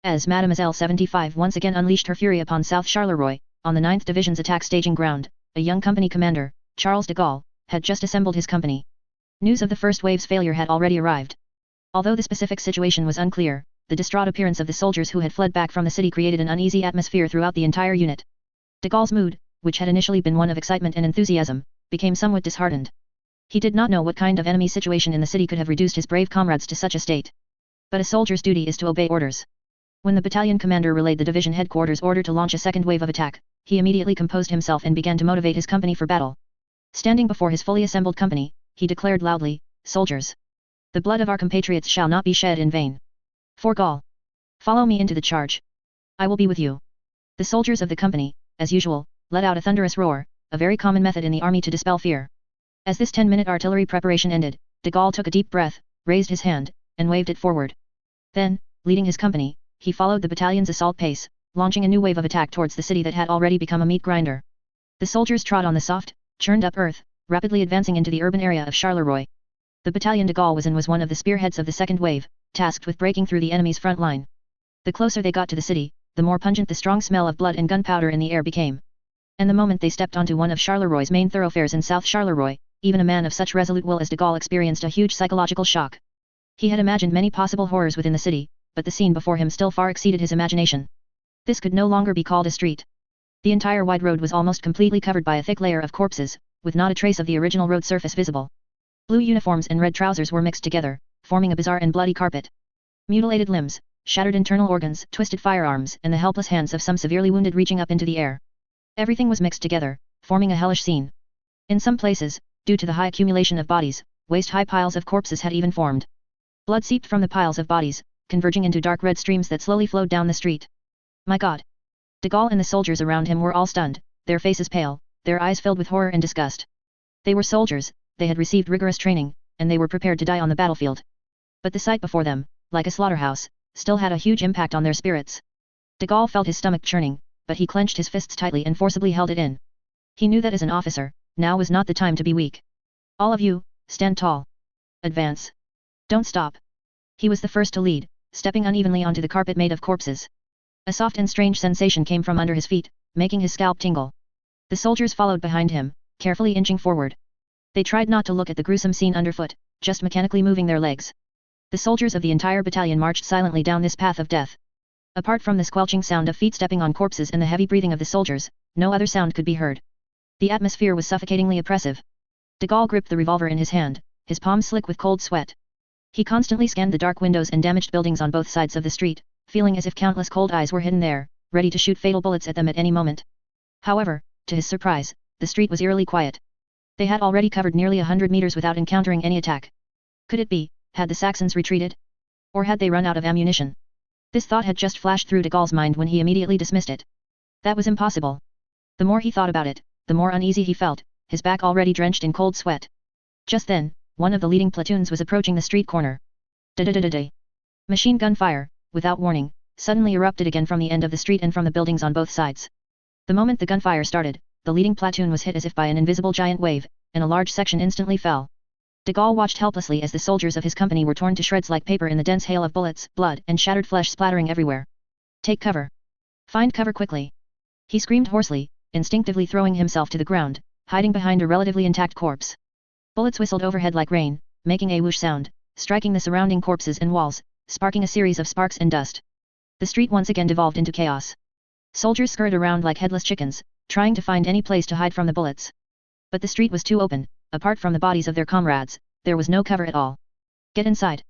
As Mademoiselle 75 once again unleashed her fury upon South Charleroi, on the 9th Division's attack staging ground, a young company commander, Charles de Gaulle, had just assembled his company. News of the first wave's failure had already arrived. Although the specific situation was unclear, the distraught appearance of the soldiers who had fled back from the city created an uneasy atmosphere throughout the entire unit. De Gaulle's mood, which had initially been one of excitement and enthusiasm, became somewhat disheartened. He did not know what kind of enemy situation in the city could have reduced his brave comrades to such a state. But a soldier's duty is to obey orders. When the battalion commander relayed the division headquarters' order to launch a second wave of attack, he immediately composed himself and began to motivate his company for battle. Standing before his fully assembled company, he declared loudly, "Soldiers! The blood of our compatriots shall not be shed in vain. For Gaul! Follow me into the charge. I will be with you." The soldiers of the company, as usual, let out a thunderous roar, a very common method in the army to dispel fear. As this 10-minute artillery preparation ended, de Gaulle took a deep breath, raised his hand, and waved it forward. Then, leading his company, he followed the battalion's assault pace, launching a new wave of attack towards the city that had already become a meat grinder. The soldiers trod on the soft, churned-up earth, rapidly advancing into the urban area of Charleroi. The battalion de Gaulle was in was one of the spearheads of the second wave, tasked with breaking through the enemy's front line. The closer they got to the city, the more pungent the strong smell of blood and gunpowder in the air became. And the moment they stepped onto one of Charleroi's main thoroughfares in South Charleroi, even a man of such resolute will as de Gaulle experienced a huge psychological shock. He had imagined many possible horrors within the city, but the scene before him still far exceeded his imagination. This could no longer be called a street. The entire wide road was almost completely covered by a thick layer of corpses, with not a trace of the original road surface visible. Blue uniforms and red trousers were mixed together, forming a bizarre and bloody carpet. Mutilated limbs, shattered internal organs, twisted firearms, and the helpless hands of some severely wounded reaching up into the air. Everything was mixed together, forming a hellish scene. In some places, due to the high accumulation of bodies, waist-high piles of corpses had even formed. Blood seeped from the piles of bodies, converging into dark red streams that slowly flowed down the street. My God! De Gaulle and the soldiers around him were all stunned, their faces pale, their eyes filled with horror and disgust. They were soldiers, they had received rigorous training, and they were prepared to die on the battlefield. But the sight before them, like a slaughterhouse, still had a huge impact on their spirits. De Gaulle felt his stomach churning, but he clenched his fists tightly and forcibly held it in. He knew that as an officer, now was not the time to be weak. All of you, stand tall. Advance. Don't stop. He was the first to lead, stepping unevenly onto the carpet made of corpses. A soft and strange sensation came from under his feet, making his scalp tingle. The soldiers followed behind him, carefully inching forward. They tried not to look at the gruesome scene underfoot, just mechanically moving their legs. The soldiers of the entire battalion marched silently down this path of death. Apart from the squelching sound of feet stepping on corpses and the heavy breathing of the soldiers, no other sound could be heard. The atmosphere was suffocatingly oppressive. De Gaulle gripped the revolver in his hand, his palms slick with cold sweat. He constantly scanned the dark windows and damaged buildings on both sides of the street, feeling as if countless cold eyes were hidden there, ready to shoot fatal bullets at them at any moment. However, to his surprise, the street was eerily quiet. They had already covered nearly 100 meters without encountering any attack. Could it be, had the Saxons retreated? Or had they run out of ammunition? This thought had just flashed through de Gaulle's mind when he immediately dismissed it. That was impossible. The more he thought about it, the more uneasy he felt, his back already drenched in cold sweat. Just then, one of the leading platoons was approaching the street corner. Da-da-da-da-da. Machine gun fire, without warning, suddenly erupted again from the end of the street and from the buildings on both sides. The moment the gunfire started, the leading platoon was hit as if by an invisible giant wave, and a large section instantly fell. De Gaulle watched helplessly as the soldiers of his company were torn to shreds like paper in the dense hail of bullets, blood, and shattered flesh splattering everywhere. Take cover. Find cover quickly. He screamed hoarsely, instinctively throwing himself to the ground, hiding behind a relatively intact corpse. Bullets whistled overhead like rain, making a whoosh sound, striking the surrounding corpses and walls, sparking a series of sparks and dust. The street once again devolved into chaos. Soldiers scurried around like headless chickens, trying to find any place to hide from the bullets. But the street was too open, apart from the bodies of their comrades, there was no cover at all. Get inside.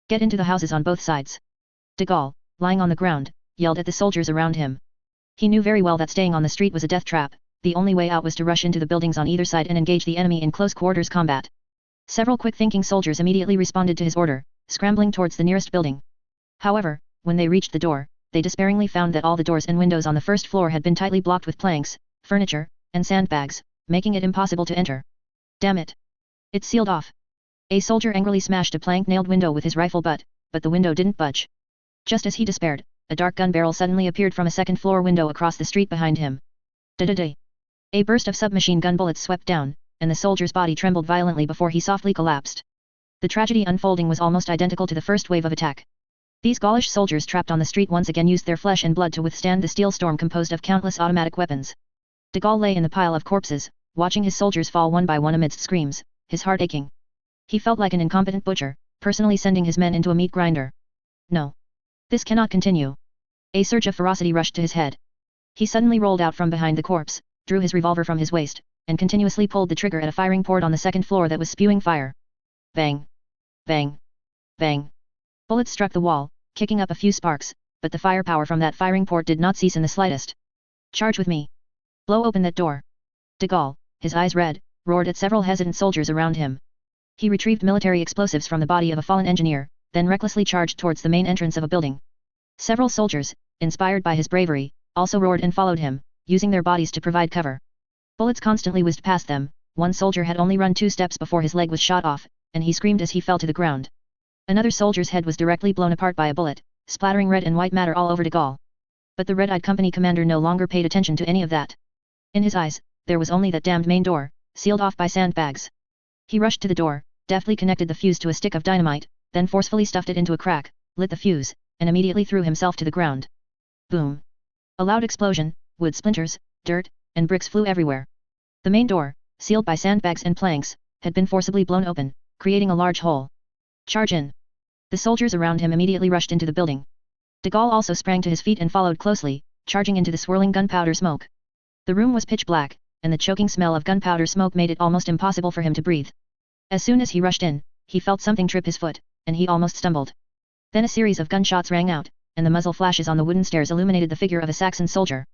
Get into the houses on both sides. De Gaulle, lying on the ground, yelled at the soldiers around him. He knew very well that staying on the street was a death trap, the only way out was to rush into the buildings on either side and engage the enemy in close quarters combat. Several quick-thinking soldiers immediately responded to his order, scrambling towards the nearest building. However, when they reached the door, they despairingly found that all the doors and windows on the first floor had been tightly blocked with planks, furniture, and sandbags, making it impossible to enter. Damn it! It's sealed off. A soldier angrily smashed a plank-nailed window with his rifle butt, but the window didn't budge. Just as he despaired, a dark gun barrel suddenly appeared from a second-floor window across the street behind him. Da-da-da! A burst of submachine gun bullets swept down, and the soldier's body trembled violently before he softly collapsed. The tragedy unfolding was almost identical to the first wave of attack. These Gaulish soldiers trapped on the street once again used their flesh and blood to withstand the steel storm composed of countless automatic weapons. De Gaulle lay in the pile of corpses, watching his soldiers fall one by one amidst screams, his heart aching. He felt like an incompetent butcher, personally sending his men into a meat grinder. No. This cannot continue. A surge of ferocity rushed to his head. He suddenly rolled out from behind the corpse, drew his revolver from his waist, and continuously pulled the trigger at a firing port on the second floor that was spewing fire. Bang! Bang! Bang! Bullets struck the wall, kicking up a few sparks, but the firepower from that firing port did not cease in the slightest. Charge with me! Blow open that door! De Gaulle, his eyes red, roared at several hesitant soldiers around him. He retrieved military explosives from the body of a fallen engineer, then recklessly charged towards the main entrance of a building. Several soldiers, inspired by his bravery, also roared and followed him, using their bodies to provide cover. Bullets constantly whizzed past them. One soldier had only run 2 steps before his leg was shot off, and he screamed as he fell to the ground. Another soldier's head was directly blown apart by a bullet, splattering red and white matter all over de Gaulle. But the red-eyed company commander no longer paid attention to any of that. In his eyes, there was only that damned main door, sealed off by sandbags. He rushed to the door, deftly connected the fuse to a stick of dynamite, then forcefully stuffed it into a crack, lit the fuse, and immediately threw himself to the ground. Boom! A loud explosion, wood splinters, dirt, and bricks flew everywhere. The main door, sealed by sandbags and planks, had been forcibly blown open, creating a large hole. Charge in! The soldiers around him immediately rushed into the building. De Gaulle also sprang to his feet and followed closely, charging into the swirling gunpowder smoke. The room was pitch black, and the choking smell of gunpowder smoke made it almost impossible for him to breathe. As soon as he rushed in, he felt something trip his foot, and he almost stumbled. Then a series of gunshots rang out, and the muzzle flashes on the wooden stairs illuminated the figure of a Saxon soldier.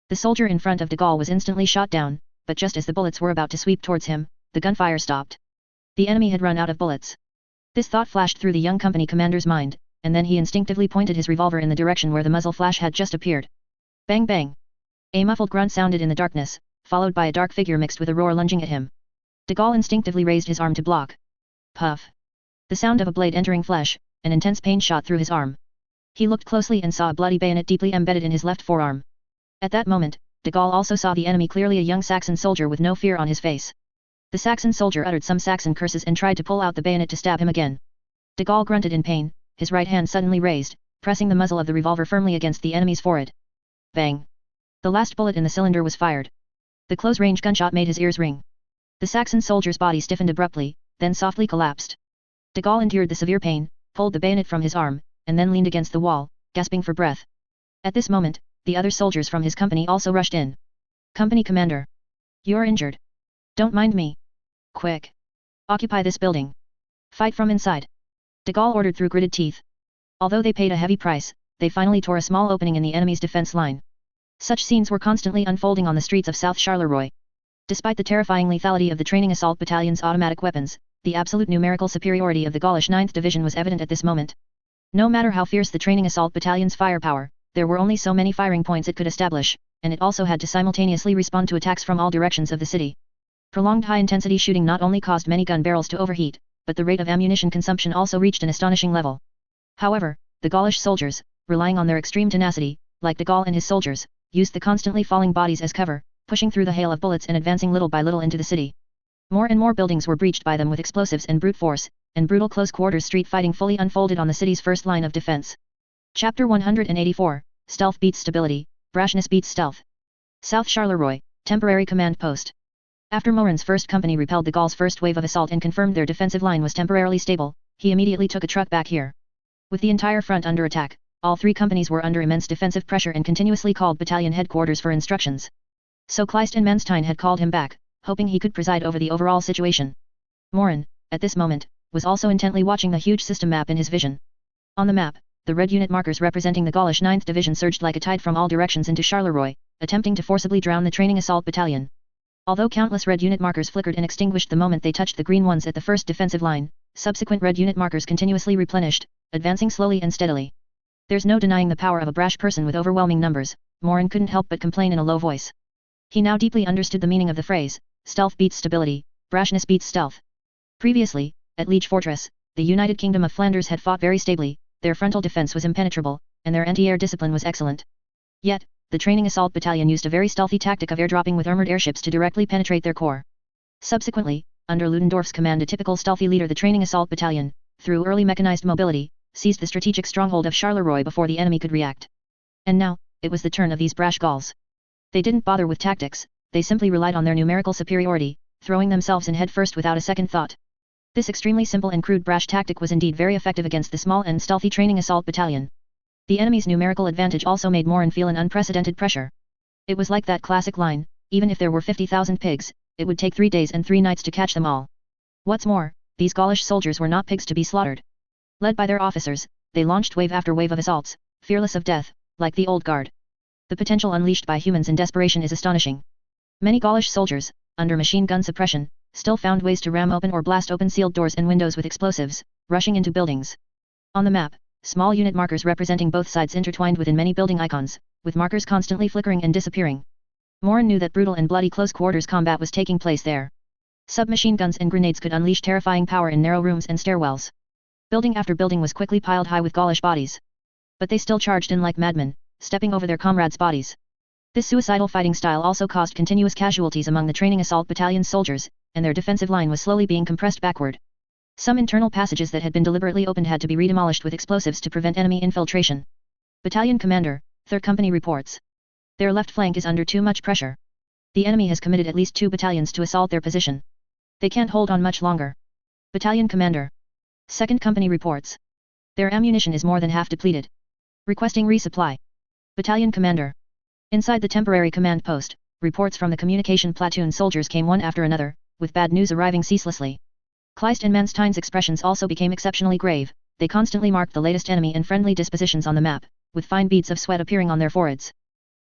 The soldier in front of de Gaulle was instantly shot down, but just as the bullets were about to sweep towards him, the gunfire stopped. The enemy had run out of bullets. This thought flashed through the young company commander's mind, and then he instinctively pointed his revolver in the direction where the muzzle flash had just appeared. Bang bang! A muffled grunt sounded in the darkness, followed by a dark figure mixed with a roar lunging at him. De Gaulle instinctively raised his arm to block. Puff! The sound of a blade entering flesh, an intense pain shot through his arm. He looked closely and saw a bloody bayonet deeply embedded in his left forearm. At that moment, de Gaulle also saw the enemy clearly, a young Saxon soldier with no fear on his face. The Saxon soldier uttered some Saxon curses and tried to pull out the bayonet to stab him again. De Gaulle grunted in pain, his right hand suddenly raised, pressing the muzzle of the revolver firmly against the enemy's forehead. Bang! The last bullet in the cylinder was fired. The close-range gunshot made his ears ring. The Saxon soldier's body stiffened abruptly, then softly collapsed. De Gaulle endured the severe pain, pulled the bayonet from his arm, and then leaned against the wall, gasping for breath. At this moment, the other soldiers from his company also rushed in. Company commander. You're injured. Don't mind me. Quick. Occupy this building. Fight from inside. De Gaulle ordered through gritted teeth. Although they paid a heavy price, they finally tore a small opening in the enemy's defense line. Such scenes were constantly unfolding on the streets of South Charleroi. Despite the terrifying lethality of the training assault battalion's automatic weapons, the absolute numerical superiority of the Gaulish 9th Division was evident at this moment. No matter how fierce the training assault battalion's firepower, there were only so many firing points it could establish, and it also had to simultaneously respond to attacks from all directions of the city. Prolonged high-intensity shooting not only caused many gun barrels to overheat, but the rate of ammunition consumption also reached an astonishing level. However, the Gaulish soldiers, relying on their extreme tenacity, like de Gaulle and his soldiers, used the constantly falling bodies as cover, pushing through the hail of bullets and advancing little by little into the city. More and more buildings were breached by them with explosives and brute force, and brutal close-quarters street fighting fully unfolded on the city's first line of defense. Chapter 184, Stealth beats stability, brashness beats stealth. South Charleroi, temporary command post. After Morin's first company repelled the Gaulle's first wave of assault and confirmed their defensive line was temporarily stable, he immediately took a truck back here. With the entire front under attack, all three companies were under immense defensive pressure and continuously called battalion headquarters for instructions. So Kleist and Manstein had called him back, hoping he could preside over the overall situation. Morin, at this moment, was also intently watching the huge system map in his vision. On the map, the red unit markers representing the Gaulish 9th Division surged like a tide from all directions into Charleroi, attempting to forcibly drown the training assault battalion. Although countless red unit markers flickered and extinguished the moment they touched the green ones at the first defensive line, subsequent red unit markers continuously replenished, advancing slowly and steadily. There's no denying the power of a brash person with overwhelming numbers, Morin couldn't help but complain in a low voice. He now deeply understood the meaning of the phrase, stealth beats stability, brashness beats stealth. Previously, at Liege Fortress, the United Kingdom of Flanders had fought very stably, their frontal defense was impenetrable, and their anti-air discipline was excellent. Yet, the training assault battalion used a very stealthy tactic of airdropping with armored airships to directly penetrate their core. Subsequently, under Ludendorff's command, a typical stealthy leader, the training assault battalion, through early mechanized mobility, seized the strategic stronghold of Charleroi before the enemy could react. And now, it was the turn of these brash Gauls. They didn't bother with tactics, they simply relied on their numerical superiority, throwing themselves in head first without a second thought. This extremely simple and crude brash tactic was indeed very effective against the small and stealthy training assault battalion. The enemy's numerical advantage also made Morin feel an unprecedented pressure. It was like that classic line, even if there were 50,000 pigs, it would take 3 days and 3 nights to catch them all. What's more, these Gaulish soldiers were not pigs to be slaughtered. Led by their officers, they launched wave after wave of assaults, fearless of death, like the old guard. The potential unleashed by humans in desperation is astonishing. Many Gaulish soldiers, under machine gun suppression, still found ways to ram open or blast open sealed doors and windows with explosives, rushing into buildings. On the map, small unit markers representing both sides intertwined within many building icons, with markers constantly flickering and disappearing. Morin knew that brutal and bloody close-quarters combat was taking place there. Submachine guns and grenades could unleash terrifying power in narrow rooms and stairwells. Building after building was quickly piled high with Gaulish bodies. But they still charged in like madmen, stepping over their comrades' bodies. This suicidal fighting style also caused continuous casualties among the training assault battalion soldiers, and their defensive line was slowly being compressed backward. Some internal passages that had been deliberately opened had to be redemolished with explosives to prevent enemy infiltration. Battalion Commander, 3rd Company reports. Their left flank is under too much pressure. The enemy has committed at least 2 battalions to assault their position. They can't hold on much longer. Battalion Commander. 2nd Company reports. Their ammunition is more than half depleted. Requesting resupply. Battalion Commander. Inside the temporary command post, reports from the communication platoon soldiers came one after another, with bad news arriving ceaselessly. Kleist and Manstein's expressions also became exceptionally grave, they constantly marked the latest enemy and friendly dispositions on the map, with fine beads of sweat appearing on their foreheads.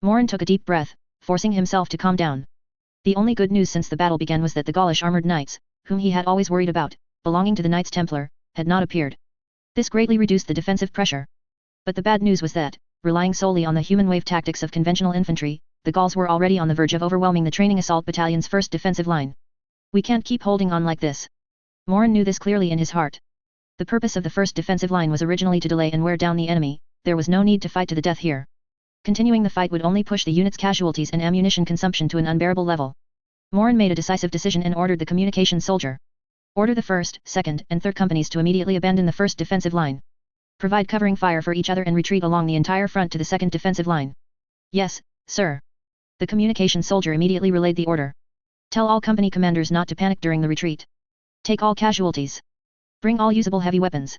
Morin took a deep breath, forcing himself to calm down. The only good news since the battle began was that the Gaulish armored knights, whom he had always worried about, belonging to the Knights Templar, had not appeared. This greatly reduced the defensive pressure. But the bad news was that, relying solely on the human wave tactics of conventional infantry, the Gauls were already on the verge of overwhelming the training assault battalion's first defensive line. We can't keep holding on like this. Morin knew this clearly in his heart. The purpose of the first defensive line was originally to delay and wear down the enemy, there was no need to fight to the death here. Continuing the fight would only push the unit's casualties and ammunition consumption to an unbearable level. Morin made a decisive decision and ordered the communication soldier. Order the 1st, 2nd, and 3rd companies to immediately abandon the first defensive line. Provide covering fire for each other and retreat along the entire front to the second defensive line. Yes, sir. The communication soldier immediately relayed the order. Tell all company commanders not to panic during the retreat. Take all casualties. Bring all usable heavy weapons.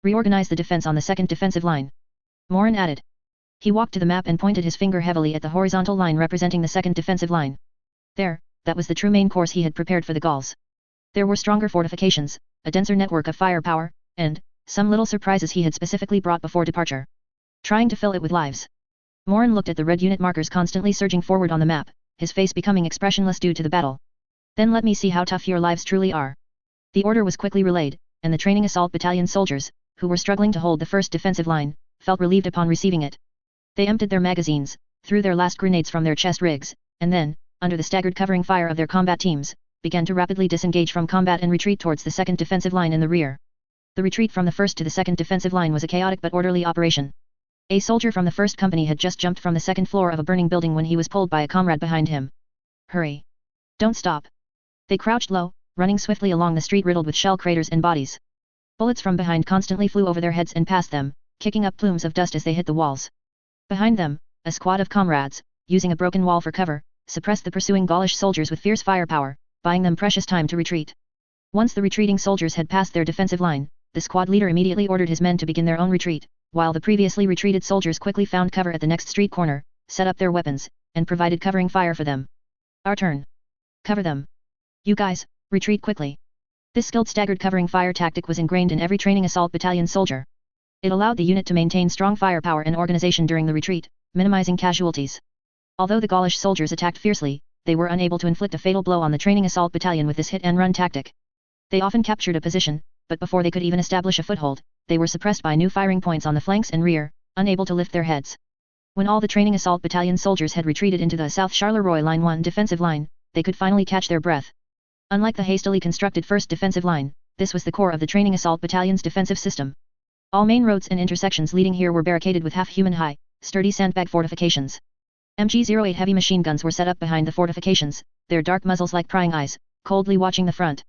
Reorganize the defense on the second defensive line. Morin added. He walked to the map and pointed his finger heavily at the horizontal line representing the second defensive line. There, that was the true main course he had prepared for the Gauls. There were stronger fortifications, a denser network of firepower, and some little surprises he had specifically brought before departure. Trying to fill it with lives. Morin looked at the red unit markers constantly surging forward on the map, his face becoming expressionless due to the battle. Then let me see how tough your lives truly are. The order was quickly relayed, and the training assault battalion soldiers, who were struggling to hold the first defensive line, felt relieved upon receiving it. They emptied their magazines, threw their last grenades from their chest rigs, and then, under the staggered covering fire of their combat teams, began to rapidly disengage from combat and retreat towards the second defensive line in the rear. The retreat from the first to the second defensive line was a chaotic but orderly operation. A soldier from the first company had just jumped from the second floor of a burning building when he was pulled by a comrade behind him. Hurry! Don't stop! They crouched low, running swiftly along the street riddled with shell craters and bodies. Bullets from behind constantly flew over their heads and past them, kicking up plumes of dust as they hit the walls. Behind them, a squad of comrades, using a broken wall for cover, suppressed the pursuing Gaulish soldiers with fierce firepower, buying them precious time to retreat. Once the retreating soldiers had passed their defensive line, the squad leader immediately ordered his men to begin their own retreat, while the previously retreated soldiers quickly found cover at the next street corner, set up their weapons, and provided covering fire for them. Our turn. Cover them. You guys, retreat quickly. This skilled staggered covering fire tactic was ingrained in every training assault battalion soldier. It allowed the unit to maintain strong firepower and organization during the retreat, minimizing casualties. Although the Gaulish soldiers attacked fiercely, they were unable to inflict a fatal blow on the training assault battalion with this hit-and-run tactic. They often captured a position, but before they could even establish a foothold, they were suppressed by new firing points on the flanks and rear, unable to lift their heads. When all the training assault battalion soldiers had retreated into the South Charleroi Line 1 defensive line, they could finally catch their breath. Unlike the hastily constructed first defensive line, this was the core of the training assault battalion's defensive system. All main roads and intersections leading here were barricaded with half-human-high, sturdy sandbag fortifications. MG-08 heavy machine guns were set up behind the fortifications, their dark muzzles like prying eyes, coldly watching the front.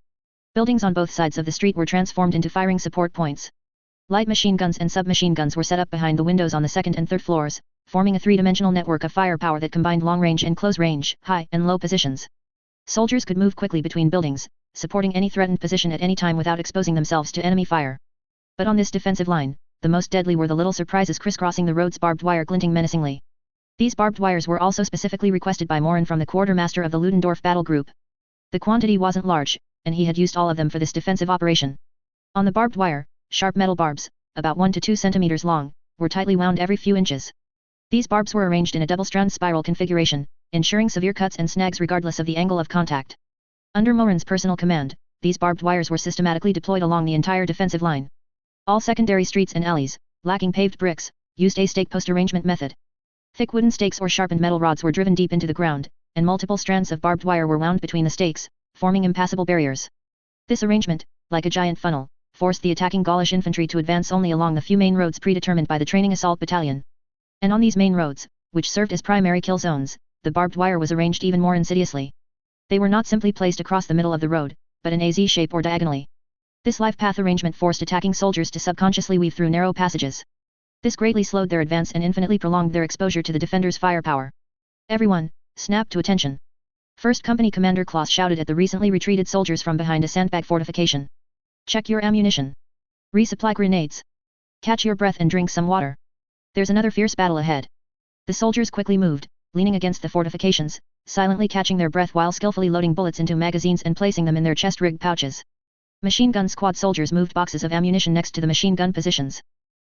Buildings on both sides of the street were transformed into firing support points. Light machine guns and submachine guns were set up behind the windows on the second and third floors, forming a three-dimensional network of firepower that combined long-range and close-range, high and low positions. Soldiers could move quickly between buildings, supporting any threatened position at any time without exposing themselves to enemy fire. But on this defensive line, the most deadly were the little surprises crisscrossing the roads, barbed wire glinting menacingly. These barbed wires were also specifically requested by Morin from the quartermaster of the Ludendorff battle group. The quantity wasn't large, and he had used all of them for this defensive operation. On the barbed wire, sharp metal barbs, about 1 to 2 centimeters long, were tightly wound every few inches. These barbs were arranged in a double-strand spiral configuration, ensuring severe cuts and snags regardless of the angle of contact. Under Morin's personal command, these barbed wires were systematically deployed along the entire defensive line. All secondary streets and alleys, lacking paved bricks, used a stake post arrangement method. Thick wooden stakes or sharpened metal rods were driven deep into the ground, and multiple strands of barbed wire were wound between the stakes, forming impassable barriers. This arrangement, like a giant funnel, forced the attacking Gaulish infantry to advance only along the few main roads predetermined by the training assault battalion. And on these main roads, which served as primary kill zones, the barbed wire was arranged even more insidiously. They were not simply placed across the middle of the road, but in a Z shape or diagonally. This life path arrangement forced attacking soldiers to subconsciously weave through narrow passages. This greatly slowed their advance and infinitely prolonged their exposure to the defenders' firepower. Everyone, snap to attention. First Company Commander Klaus shouted at the recently retreated soldiers from behind a sandbag fortification. Check your ammunition. Resupply grenades. Catch your breath and drink some water. There's another fierce battle ahead. The soldiers quickly moved, leaning against the fortifications, silently catching their breath while skillfully loading bullets into magazines and placing them in their chest rig pouches. Machine gun squad soldiers moved boxes of ammunition next to the machine gun positions.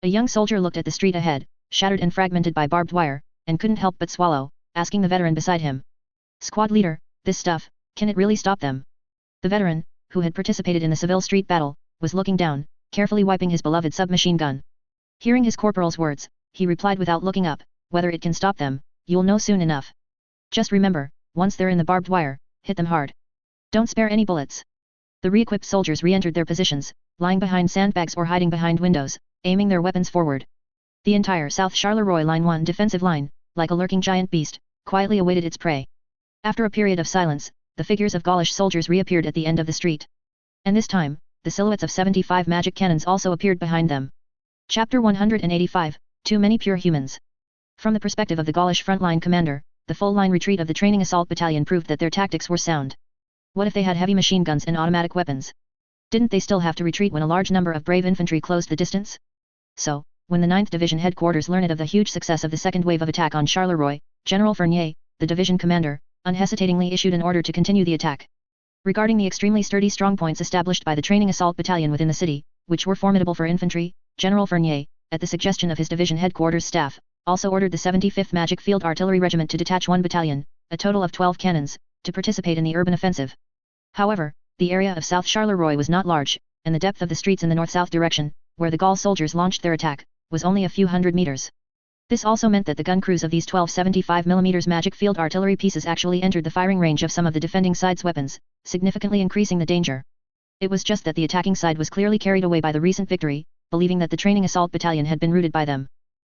A young soldier looked at the street ahead, shattered and fragmented by barbed wire, and couldn't help but swallow, asking the veteran beside him. Squad leader, this stuff, can it really stop them? The veteran, who had participated in the Seville street battle, was looking down, carefully wiping his beloved submachine gun. Hearing his corporal's words, he replied without looking up, whether it can stop them, you'll know soon enough. Just remember, once they're in the barbed wire, hit them hard. Don't spare any bullets. The re-equipped soldiers re-entered their positions, lying behind sandbags or hiding behind windows, aiming their weapons forward. The entire South Charleroi Line 1 defensive line, like a lurking giant beast, quietly awaited its prey. After a period of silence, the figures of Gaulish soldiers reappeared at the end of the street. And this time, the silhouettes of 75 magic cannons also appeared behind them. Chapter 185, Too Many Pure Humans. From the perspective of the Gaulish frontline commander, the full-line retreat of the training assault battalion proved that their tactics were sound. What if they had heavy machine guns and automatic weapons? Didn't they still have to retreat when a large number of brave infantry closed the distance? So, when the 9th Division headquarters learned of the huge success of the second wave of attack on Charleroi, General Fournier, the division commander, unhesitatingly issued an order to continue the attack. Regarding the extremely sturdy strongpoints established by the training assault battalion within the city, which were formidable for infantry, General Fournier, at the suggestion of his division headquarters staff, also ordered the 75th Magic Field Artillery Regiment to detach 1 battalion, a total of 12 cannons, to participate in the urban offensive. However, the area of South Charleroi was not large, and the depth of the streets in the north-south direction, where the Gaul soldiers launched their attack, was only a few hundred meters. This also meant that the gun crews of these 12 75mm magic field artillery pieces actually entered the firing range of some of the defending side's weapons, significantly increasing the danger. It was just that the attacking side was clearly carried away by the recent victory, believing that the training assault battalion had been routed by them.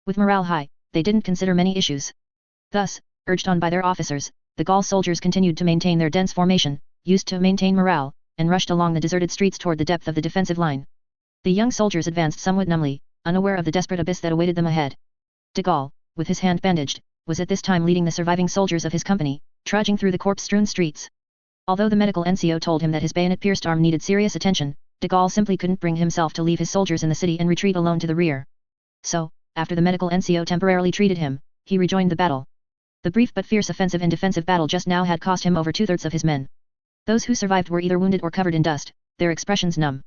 With morale high, they didn't consider many issues. Thus, urged on by their officers, the Gaul soldiers continued to maintain their dense formation, used to maintain morale, and rushed along the deserted streets toward the depth of the defensive line. The young soldiers advanced somewhat numbly, unaware of the desperate abyss that awaited them ahead. De Gaulle, with his hand bandaged, was at this time leading the surviving soldiers of his company, trudging through the corpse-strewn streets. Although the medical NCO told him that his bayonet-pierced arm needed serious attention, de Gaulle simply couldn't bring himself to leave his soldiers in the city and retreat alone to the rear. So, after the medical NCO temporarily treated him, he rejoined the battle. The brief but fierce offensive and defensive battle just now had cost him over 2/3 of his men. Those who survived were either wounded or covered in dust, their expressions numb.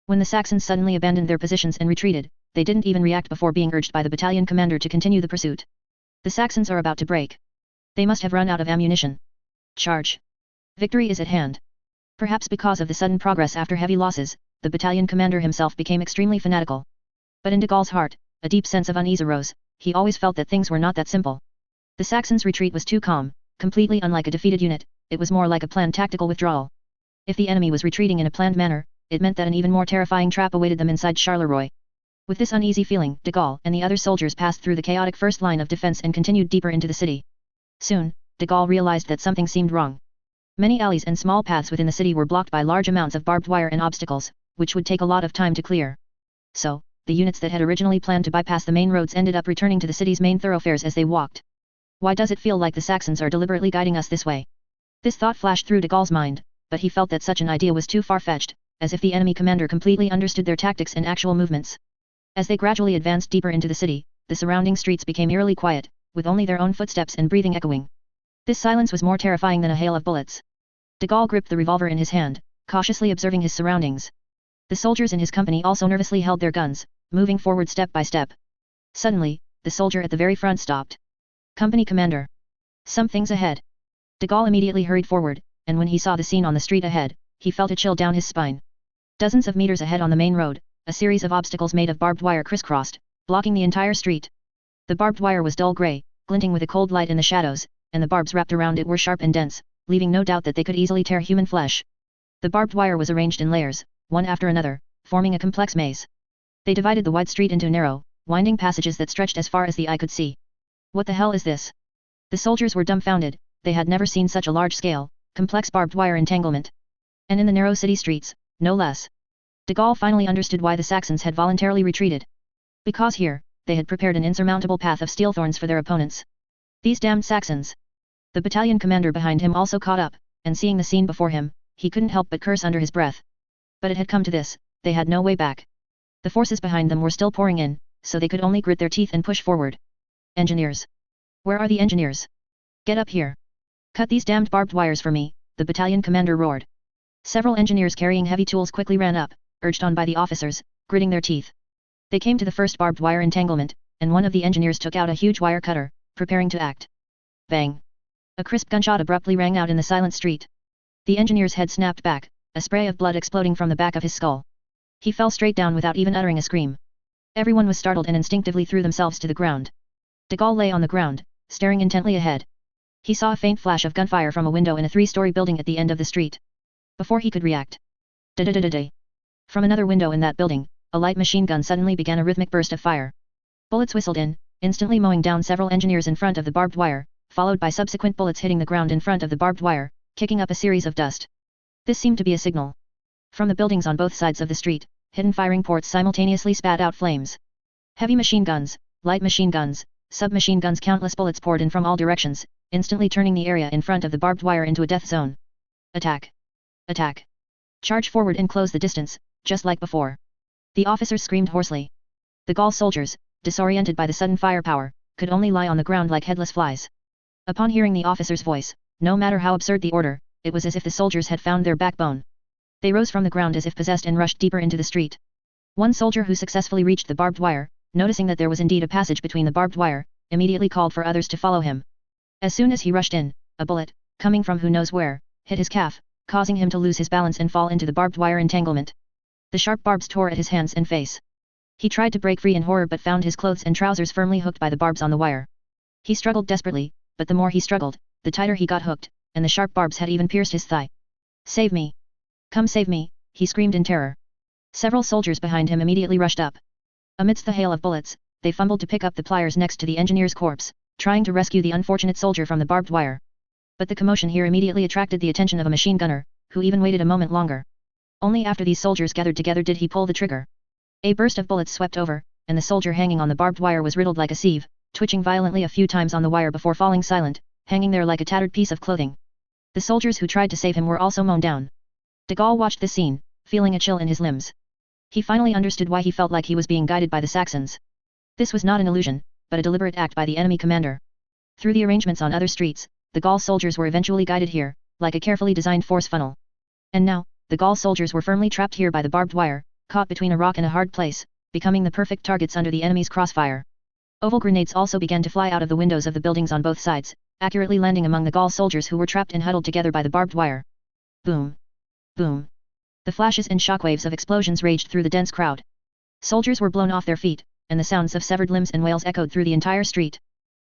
When the Saxons suddenly abandoned their positions and retreated, they didn't even react before being urged by the battalion commander to continue the pursuit. The Saxons are about to break. They must have run out of ammunition. Charge! Victory is at hand. Perhaps because of the sudden progress after heavy losses, the battalion commander himself became extremely fanatical. But in de Gaulle's heart, a deep sense of unease arose. He always felt that things were not that simple. The Saxons' retreat was too calm, completely unlike a defeated unit. It was more like a planned tactical withdrawal. If the enemy was retreating in a planned manner, it meant that an even more terrifying trap awaited them inside Charleroi. With this uneasy feeling, de Gaulle and the other soldiers passed through the chaotic first line of defense and continued deeper into the city. Soon, de Gaulle realized that something seemed wrong. Many alleys and small paths within the city were blocked by large amounts of barbed wire and obstacles, which would take a lot of time to clear. So, the units that had originally planned to bypass the main roads ended up returning to the city's main thoroughfares as they walked. Why does it feel like the Saxons are deliberately guiding us this way? This thought flashed through de Gaulle's mind, but he felt that such an idea was too far-fetched, as if the enemy commander completely understood their tactics and actual movements. As they gradually advanced deeper into the city, the surrounding streets became eerily quiet, with only their own footsteps and breathing echoing. This silence was more terrifying than a hail of bullets. De Gaulle gripped the revolver in his hand, cautiously observing his surroundings. The soldiers in his company also nervously held their guns, moving forward step by step. Suddenly, the soldier at the very front stopped. "Company commander. Something's ahead." De Gaulle immediately hurried forward, and when he saw the scene on the street ahead, he felt a chill down his spine. Dozens of meters ahead on the main road, a series of obstacles made of barbed wire crisscrossed, blocking the entire street. The barbed wire was dull grey, glinting with a cold light in the shadows, and the barbs wrapped around it were sharp and dense, leaving no doubt that they could easily tear human flesh. The barbed wire was arranged in layers, one after another, forming a complex maze. They divided the wide street into narrow, winding passages that stretched as far as the eye could see. What the hell is this? The soldiers were dumbfounded. They had never seen such a large-scale, complex barbed wire entanglement. And in the narrow city streets, no less. De Gaulle finally understood why the Saxons had voluntarily retreated. Because here, they had prepared an insurmountable path of steel thorns for their opponents. These damned Saxons! The battalion commander behind him also caught up, and seeing the scene before him, he couldn't help but curse under his breath. But it had come to this, they had no way back. The forces behind them were still pouring in, so they could only grit their teeth and push forward. Engineers! Where are the engineers? Get up here! Cut these damned barbed wires for me, the battalion commander roared. Several engineers carrying heavy tools quickly ran up, urged on by the officers, gritting their teeth. They came to the first barbed wire entanglement, and one of the engineers took out a huge wire cutter, preparing to act. Bang! A crisp gunshot abruptly rang out in the silent street. The engineer's head snapped back, a spray of blood exploding from the back of his skull. He fell straight down without even uttering a scream. Everyone was startled and instinctively threw themselves to the ground. De Gaulle lay on the ground, staring intently ahead. He saw a faint flash of gunfire from a window in a 3-story building at the end of the street. Before he could react, da-da-da-da-da. From another window in that building, a light machine gun suddenly began a rhythmic burst of fire. Bullets whistled in, instantly mowing down several engineers in front of the barbed wire, followed by subsequent bullets hitting the ground in front of the barbed wire, kicking up a series of dust. This seemed to be a signal. From the buildings on both sides of the street, hidden firing ports simultaneously spat out flames. Heavy machine guns, light machine guns, submachine guns, countless bullets poured in from all directions, instantly turning the area in front of the barbed wire into a death zone. Attack! Attack! Charge forward and close the distance, just like before. The officers screamed hoarsely. The Gaul soldiers, disoriented by the sudden firepower, could only lie on the ground like headless flies. Upon hearing the officer's voice, no matter how absurd the order, it was as if the soldiers had found their backbone. They rose from the ground as if possessed and rushed deeper into the street. One soldier who successfully reached the barbed wire, noticing that there was indeed a passage between the barbed wire, immediately called for others to follow him. As soon as he rushed in, a bullet, coming from who knows where, hit his calf, causing him to lose his balance and fall into the barbed wire entanglement. The sharp barbs tore at his hands and face. He tried to break free in horror but found his clothes and trousers firmly hooked by the barbs on the wire. He struggled desperately, but the more he struggled, the tighter he got hooked, and the sharp barbs had even pierced his thigh. "Save me! Come save me!" he screamed in terror. Several soldiers behind him immediately rushed up. Amidst the hail of bullets, they fumbled to pick up the pliers next to the engineer's corpse, trying to rescue the unfortunate soldier from the barbed wire. But the commotion here immediately attracted the attention of a machine gunner, who even waited a moment longer. Only after these soldiers gathered together did he pull the trigger. A burst of bullets swept over, and the soldier hanging on the barbed wire was riddled like a sieve, twitching violently a few times on the wire before falling silent, hanging there like a tattered piece of clothing. The soldiers who tried to save him were also mown down. De Gaulle watched this scene, feeling a chill in his limbs. He finally understood why he felt like he was being guided by the Saxons. This was not an illusion, but a deliberate act by the enemy commander. Through the arrangements on other streets, the Gaul soldiers were eventually guided here, like a carefully designed force funnel. And now, the Gaul soldiers were firmly trapped here by the barbed wire, caught between a rock and a hard place, becoming the perfect targets under the enemy's crossfire. Oval grenades also began to fly out of the windows of the buildings on both sides, accurately landing among the Gaul soldiers who were trapped and huddled together by the barbed wire. Boom! Boom! The flashes and shockwaves of explosions raged through the dense crowd. Soldiers were blown off their feet, and the sounds of severed limbs and wails echoed through the entire street.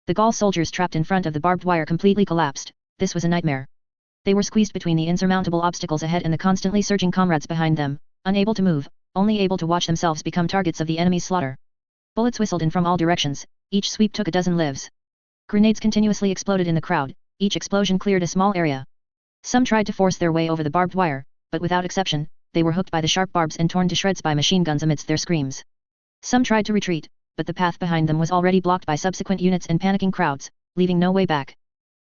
The Gaul soldiers trapped in front of the barbed wire completely collapsed. This was a nightmare. They were squeezed between the insurmountable obstacles ahead and the constantly surging comrades behind them, unable to move, only able to watch themselves become targets of the enemy's slaughter. Bullets whistled in from all directions, each sweep took a dozen lives. Grenades continuously exploded in the crowd, each explosion cleared a small area. Some tried to force their way over the barbed wire, but without exception, they were hooked by the sharp barbs and torn to shreds by machine guns amidst their screams. Some tried to retreat, but the path behind them was already blocked by subsequent units and panicking crowds, leaving no way back.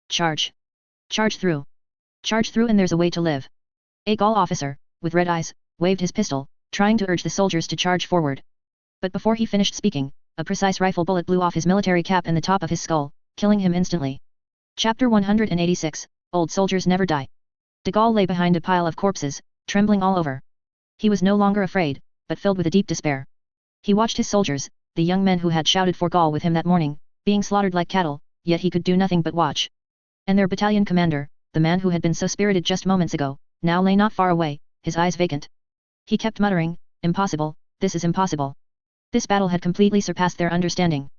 Charge! Charge through! Charge through and there's a way to live! A Gaul officer, with red eyes, waved his pistol, trying to urge the soldiers to charge forward. But before he finished speaking, a precise rifle bullet blew off his military cap and the top of his skull, killing him instantly. Chapter 186, Old Soldiers Never Die. De Gaulle lay behind a pile of corpses, trembling all over. He was no longer afraid, but filled with a deep despair. He watched his soldiers, the young men who had shouted for Gaul with him that morning, being slaughtered like cattle, yet he could do nothing but watch. And their battalion commander, the man who had been so spirited just moments ago, now lay not far away, his eyes vacant. He kept muttering, "Impossible, this is impossible." This battle had completely surpassed their understanding.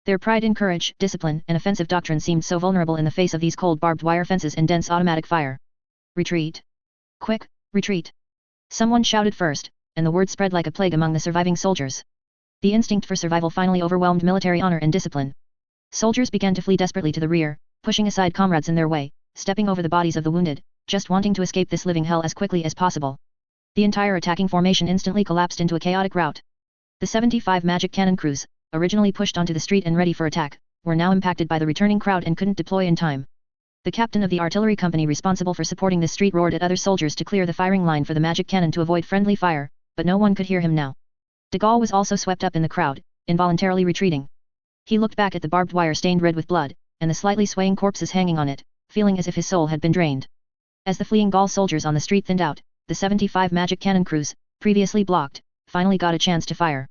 Their pride in courage, discipline, and offensive doctrine seemed so vulnerable in the face of these cold barbed wire fences and dense automatic fire. Retreat! Quick, retreat! Someone shouted first, and the word spread like a plague among the surviving soldiers. The instinct for survival finally overwhelmed military honor and discipline. Soldiers began to flee desperately to the rear, pushing aside comrades in their way, stepping over the bodies of the wounded, just wanting to escape this living hell as quickly as possible. The entire attacking formation instantly collapsed into a chaotic rout. The 75 magic cannon crews, originally pushed onto the street and ready for attack, were now impacted by the returning crowd and couldn't deploy in time. The captain of the artillery company responsible for supporting this street roared at other soldiers to clear the firing line for the magic cannon to avoid friendly fire, but no one could hear him now. De Gaulle was also swept up in the crowd, involuntarily retreating. He looked back at the barbed wire stained red with blood, and the slightly swaying corpses hanging on it, feeling as if his soul had been drained. As the fleeing Gaul soldiers on the street thinned out, the 75 magic cannon crews, previously blocked, finally got a chance to fire.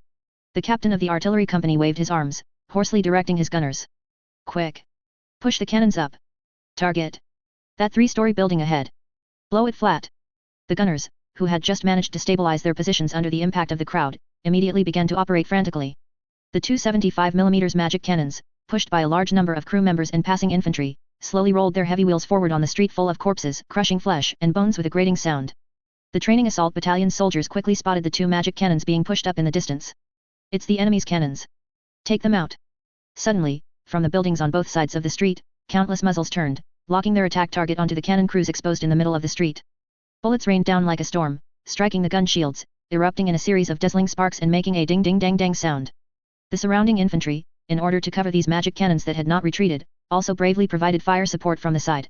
The captain of the artillery company waved his arms, hoarsely directing his gunners. "Quick! Push the cannons up! Target! That 3-story building ahead! Blow it flat!" The gunners, who had just managed to stabilize their positions under the impact of the crowd, immediately began to operate frantically. The two 75mm magic cannons, pushed by a large number of crew members and passing infantry, slowly rolled their heavy wheels forward on the street full of corpses, crushing flesh and bones with a grating sound. The training assault battalion soldiers quickly spotted the two magic cannons being pushed up in the distance. "It's the enemy's cannons. Take them out." Suddenly, from the buildings on both sides of the street, countless muzzles turned, locking their attack target onto the cannon crews exposed in the middle of the street. Bullets rained down like a storm, striking the gun shields, erupting in a series of dazzling sparks and making a ding-ding-dang-dang sound. The surrounding infantry, in order to cover these magic cannons that had not retreated, also bravely provided fire support from the side.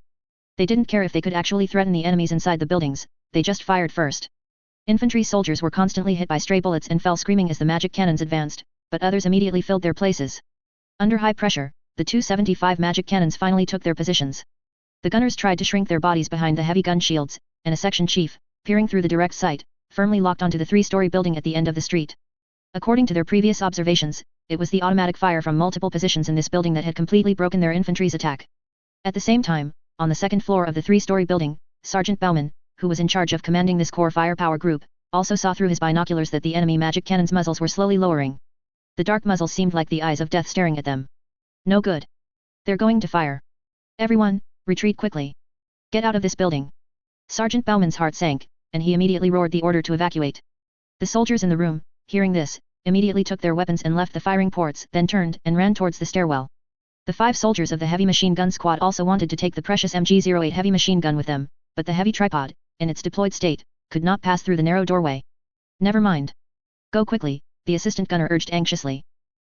They didn't care if they could actually threaten the enemies inside the buildings, they just fired first. Infantry soldiers were constantly hit by stray bullets and fell screaming as the magic cannons advanced, but others immediately filled their places. Under high pressure, the 275 magic cannons finally took their positions. The gunners tried to shrink their bodies behind the heavy gun shields, and a section chief, peering through the direct sight, firmly locked onto the 3-story building at the end of the street. According to their previous observations, it was the automatic fire from multiple positions in this building that had completely broken their infantry's attack. At the same time, on the second floor of the 3-story building, Sergeant Baumann, who was in charge of commanding this core firepower group, also saw through his binoculars that the enemy magic cannons' muzzles were slowly lowering. The dark muzzles seemed like the eyes of death staring at them. No good. They're going to fire. Everyone, retreat quickly. Get out of this building. Sergeant Baumann's heart sank, and he immediately roared the order to evacuate. The soldiers in the room, hearing this, immediately took their weapons and left the firing ports, then turned and ran towards the stairwell. The 5 soldiers of the heavy machine gun squad also wanted to take the precious MG-08 heavy machine gun with them, but the heavy tripod, in its deployed state, could not pass through the narrow doorway. Never mind. Go quickly, the assistant gunner urged anxiously.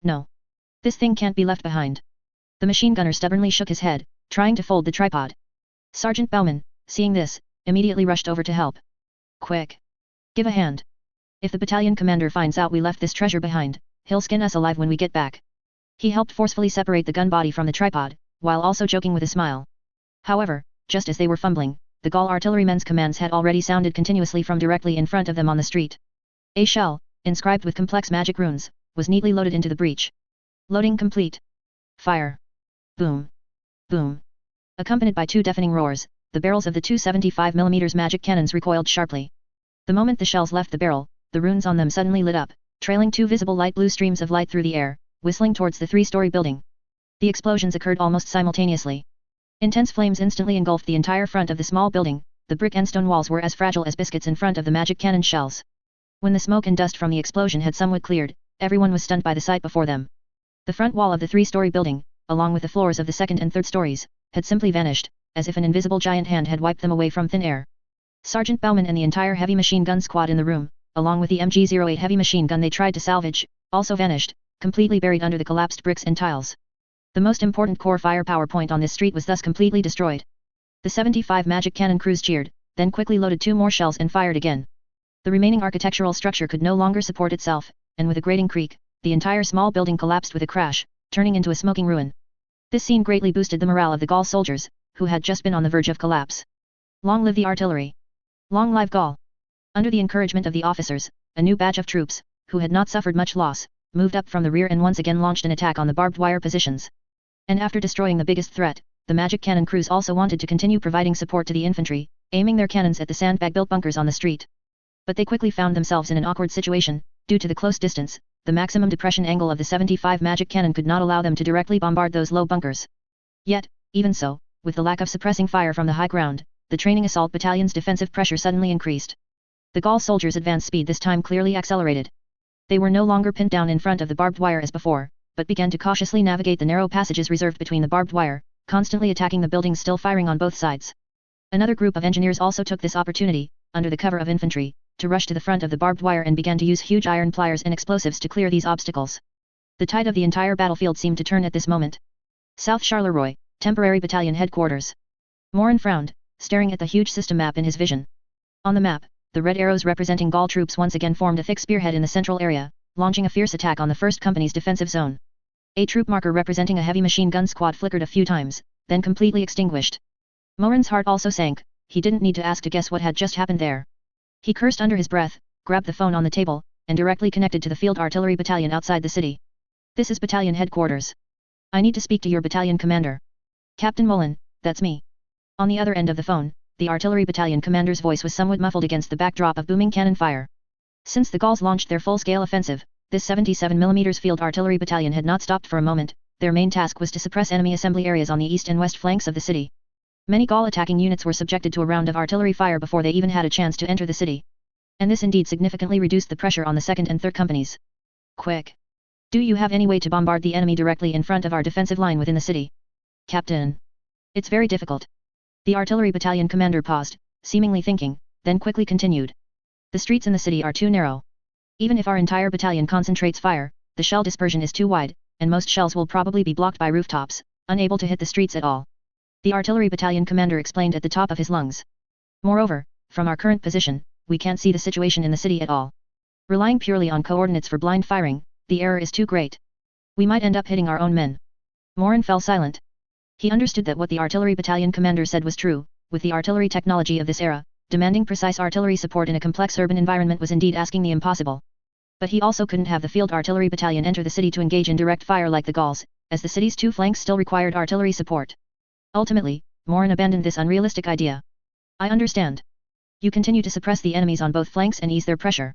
No. This thing can't be left behind. The machine gunner stubbornly shook his head, trying to fold the tripod. Sergeant Baumann, seeing this, immediately rushed over to help. Quick. Give a hand. If the battalion commander finds out we left this treasure behind, he'll skin us alive when we get back. He helped forcefully separate the gun body from the tripod, while also joking with a smile. However, just as they were fumbling, the Gaul artillerymen's commands had already sounded continuously from directly in front of them on the street. A shell, inscribed with complex magic runes, was neatly loaded into the breech. Loading complete. Fire. Boom. Boom. Accompanied by 2 deafening roars, the barrels of the 275mm magic cannons recoiled sharply. The moment the shells left the barrel, the runes on them suddenly lit up, trailing 2 visible light blue streams of light through the air, whistling towards the 3-story building. The explosions occurred almost simultaneously. Intense flames instantly engulfed the entire front of the small building. The brick and stone walls were as fragile as biscuits in front of the magic cannon shells. When the smoke and dust from the explosion had somewhat cleared, everyone was stunned by the sight before them. The front wall of the 3-story building, along with the floors of the 2nd and 3rd stories, had simply vanished, as if an invisible giant hand had wiped them away from thin air. Sergeant Baumann and the entire heavy machine gun squad in the room, along with the MG-08 heavy machine gun they tried to salvage, also vanished, completely buried under the collapsed bricks and tiles. The most important core firepower point on this street was thus completely destroyed. The 75 magic cannon crews cheered, then quickly loaded 2 more shells and fired again. The remaining architectural structure could no longer support itself, and with a grating creak, the entire small building collapsed with a crash, turning into a smoking ruin. This scene greatly boosted the morale of the Gaul soldiers, who had just been on the verge of collapse. Long live the artillery! Long live Gaul! Under the encouragement of the officers, a new batch of troops, who had not suffered much loss, moved up from the rear and once again launched an attack on the barbed wire positions. And after destroying the biggest threat, the magic cannon crews also wanted to continue providing support to the infantry, aiming their cannons at the sandbag-built bunkers on the street. But they quickly found themselves in an awkward situation. Due to the close distance, the maximum depression angle of the 75 magic cannon could not allow them to directly bombard those low bunkers. Yet, even so, with the lack of suppressing fire from the high ground, the training assault battalion's defensive pressure suddenly increased. The Gaul soldiers' advance speed this time clearly accelerated. They were no longer pinned down in front of the barbed wire as before, but began to cautiously navigate the narrow passages reserved between the barbed wire, constantly attacking the buildings still firing on both sides. Another group of engineers also took this opportunity, under the cover of infantry, to rush to the front of the barbed wire and began to use huge iron pliers and explosives to clear these obstacles. The tide of the entire battlefield seemed to turn at this moment. South Charleroi, temporary battalion headquarters. Morin frowned, staring at the huge system map in his vision. On the map, the red arrows representing Gaul troops once again formed a thick spearhead in the central area, launching a fierce attack on the 1st Company's defensive zone. A troop marker representing a heavy machine gun squad flickered a few times, then completely extinguished. Morin's heart also sank. He didn't need to ask to guess what had just happened there. He cursed under his breath, grabbed the phone on the table, and directly connected to the field artillery battalion outside the city. This is battalion headquarters. I need to speak to your battalion commander. Captain Mullen, that's me. On the other end of the phone, the artillery battalion commander's voice was somewhat muffled against the backdrop of booming cannon fire. Since the Gauls launched their full-scale offensive, this 77mm field artillery battalion had not stopped for a moment. Their main task was to suppress enemy assembly areas on the east and west flanks of the city. Many Gaul attacking units were subjected to a round of artillery fire before they even had a chance to enter the city. And this indeed significantly reduced the pressure on the 2nd and 3rd companies. Quick! Do you have any way to bombard the enemy directly in front of our defensive line within the city? Captain. It's very difficult. The artillery battalion commander paused, seemingly thinking, then quickly continued. The streets in the city are too narrow. Even if our entire battalion concentrates fire, the shell dispersion is too wide, and most shells will probably be blocked by rooftops, unable to hit the streets at all. The artillery battalion commander explained at the top of his lungs. Moreover, from our current position, we can't see the situation in the city at all. Relying purely on coordinates for blind firing, the error is too great. We might end up hitting our own men. Morin fell silent. He understood that what the artillery battalion commander said was true. With the artillery technology of this era, demanding precise artillery support in a complex urban environment was indeed asking the impossible. But he also couldn't have the field artillery battalion enter the city to engage in direct fire like the Gauls, as the city's two flanks still required artillery support. Ultimately, Morin abandoned this unrealistic idea. I understand. You continue to suppress the enemies on both flanks and ease their pressure.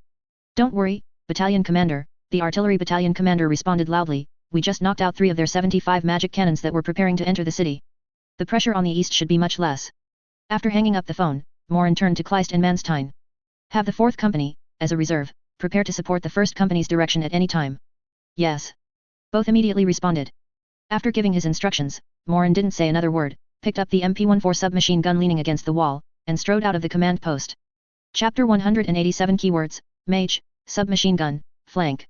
Don't worry, battalion commander, the artillery battalion commander responded loudly, we just knocked out 3 of their 75 magic cannons that were preparing to enter the city. The pressure on the east should be much less. After hanging up the phone, Morin turned to Kleist and Manstein. Have the 4th company, as a reserve, prepare to support the 1st company's direction at any time. Yes. Both immediately responded. After giving his instructions, Morin didn't say another word, picked up the MP-14 submachine gun leaning against the wall, and strode out of the command post. Chapter 187 Keywords, Mage, Submachine Gun, Flank.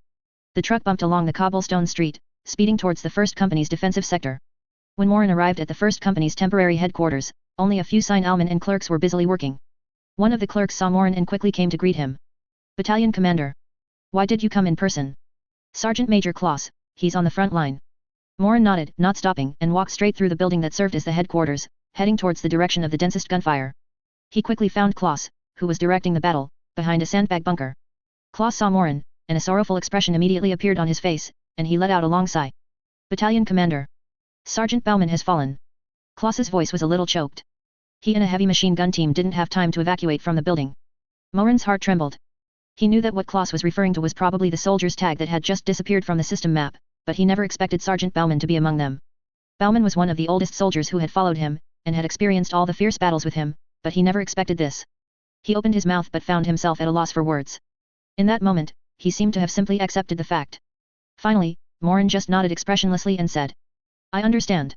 The truck bumped along the cobblestone street, speeding towards the 1st company's defensive sector. When Morin arrived at the 1st company's temporary headquarters, only a few sign-almen and clerks were busily working. One of the clerks saw Morin and quickly came to greet him. Battalion Commander. Why did you come in person? Sergeant Major Klaus, he's on the front line. Morin nodded, not stopping, and walked straight through the building that served as the headquarters, heading towards the direction of the densest gunfire. He quickly found Klaus, who was directing the battle, behind a sandbag bunker. Klaus saw Morin, and a sorrowful expression immediately appeared on his face, and he let out a long sigh. Battalion Commander. Sergeant Baumann has fallen. Klaus's voice was a little choked. He and a heavy machine gun team didn't have time to evacuate from the building. Morin's heart trembled. He knew that what Klaus was referring to was probably the soldier's tag that had just disappeared from the system map, but he never expected Sergeant Baumann to be among them. Baumann was one of the oldest soldiers who had followed him, and had experienced all the fierce battles with him, but he never expected this. He opened his mouth but found himself at a loss for words. In that moment, he seemed to have simply accepted the fact. Finally, Morin just nodded expressionlessly and said, I understand.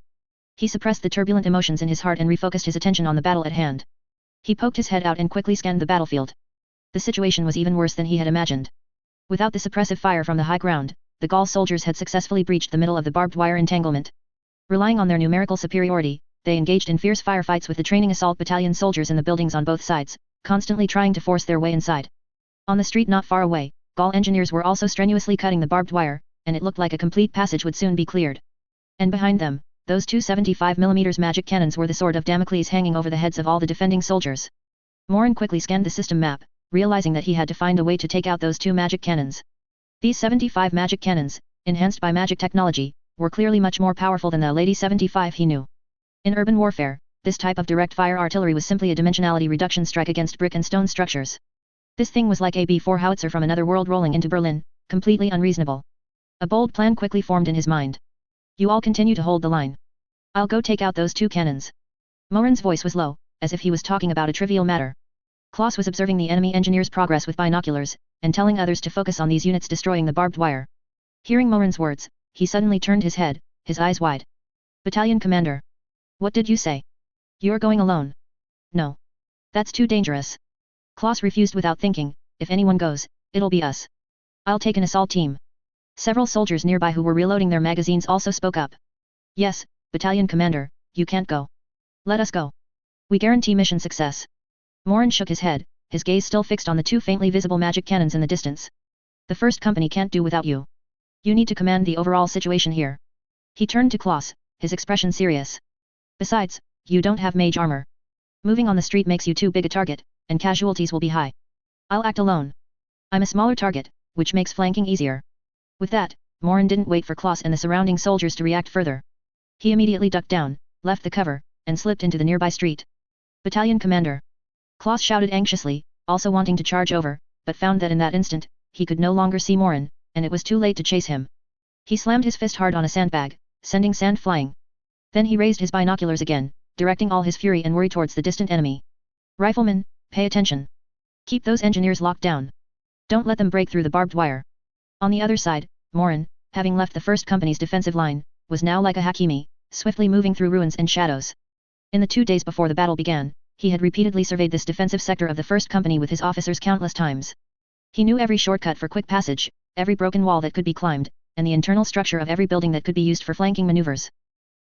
He suppressed the turbulent emotions in his heart and refocused his attention on the battle at hand. He poked his head out and quickly scanned the battlefield. The situation was even worse than he had imagined. Without the suppressive fire from the high ground, the Gaul soldiers had successfully breached the middle of the barbed wire entanglement. Relying on their numerical superiority, they engaged in fierce firefights with the training assault battalion soldiers in the buildings on both sides, constantly trying to force their way inside. On the street not far away, Gaul engineers were also strenuously cutting the barbed wire, and it looked like a complete passage would soon be cleared. And behind them, those 2 75mm magic cannons were the sword of Damocles hanging over the heads of all the defending soldiers. Morin quickly scanned the system map, realizing that he had to find a way to take out those 2 magic cannons. These 75 magic cannons, enhanced by magic technology, were clearly much more powerful than the Lady 75 he knew. In urban warfare, this type of direct fire artillery was simply a dimensionality reduction strike against brick and stone structures. This thing was like a B-4 howitzer from another world rolling into Berlin, completely unreasonable. A bold plan quickly formed in his mind. You all continue to hold the line. I'll go take out those 2 cannons. Morin's voice was low, as if he was talking about a trivial matter. Klaus was observing the enemy engineers' progress with binoculars, and telling others to focus on these units destroying the barbed wire. Hearing Morin's words, he suddenly turned his head, his eyes wide. Battalion Commander. What did you say? You're going alone? No. That's too dangerous. Klaus refused without thinking, if anyone goes, it'll be us. I'll take an assault team. Several soldiers nearby who were reloading their magazines also spoke up. Yes, Battalion Commander, you can't go. Let us go. We guarantee mission success. Morin shook his head, his gaze still fixed on the 2 faintly visible magic cannons in the distance. The 1st company can't do without you. You need to command the overall situation here. He turned to Klaus, his expression serious. Besides, you don't have mage armor. Moving on the street makes you too big a target, and casualties will be high. I'll act alone. I'm a smaller target, which makes flanking easier. With that, Morin didn't wait for Klaus and the surrounding soldiers to react further. He immediately ducked down, left the cover, and slipped into the nearby street. Battalion Commander. Klaus shouted anxiously, also wanting to charge over, but found that in that instant, he could no longer see Morin, and it was too late to chase him. He slammed his fist hard on a sandbag, sending sand flying. Then he raised his binoculars again, directing all his fury and worry towards the distant enemy. Riflemen, pay attention. Keep those engineers locked down. Don't let them break through the barbed wire. On the other side, Morin, having left the 1st company's defensive line, was now like a hakimi, swiftly moving through ruins and shadows. In the 2 days before the battle began, he had repeatedly surveyed this defensive sector of the 1st company with his officers countless times. He knew every shortcut for quick passage, every broken wall that could be climbed, and the internal structure of every building that could be used for flanking maneuvers.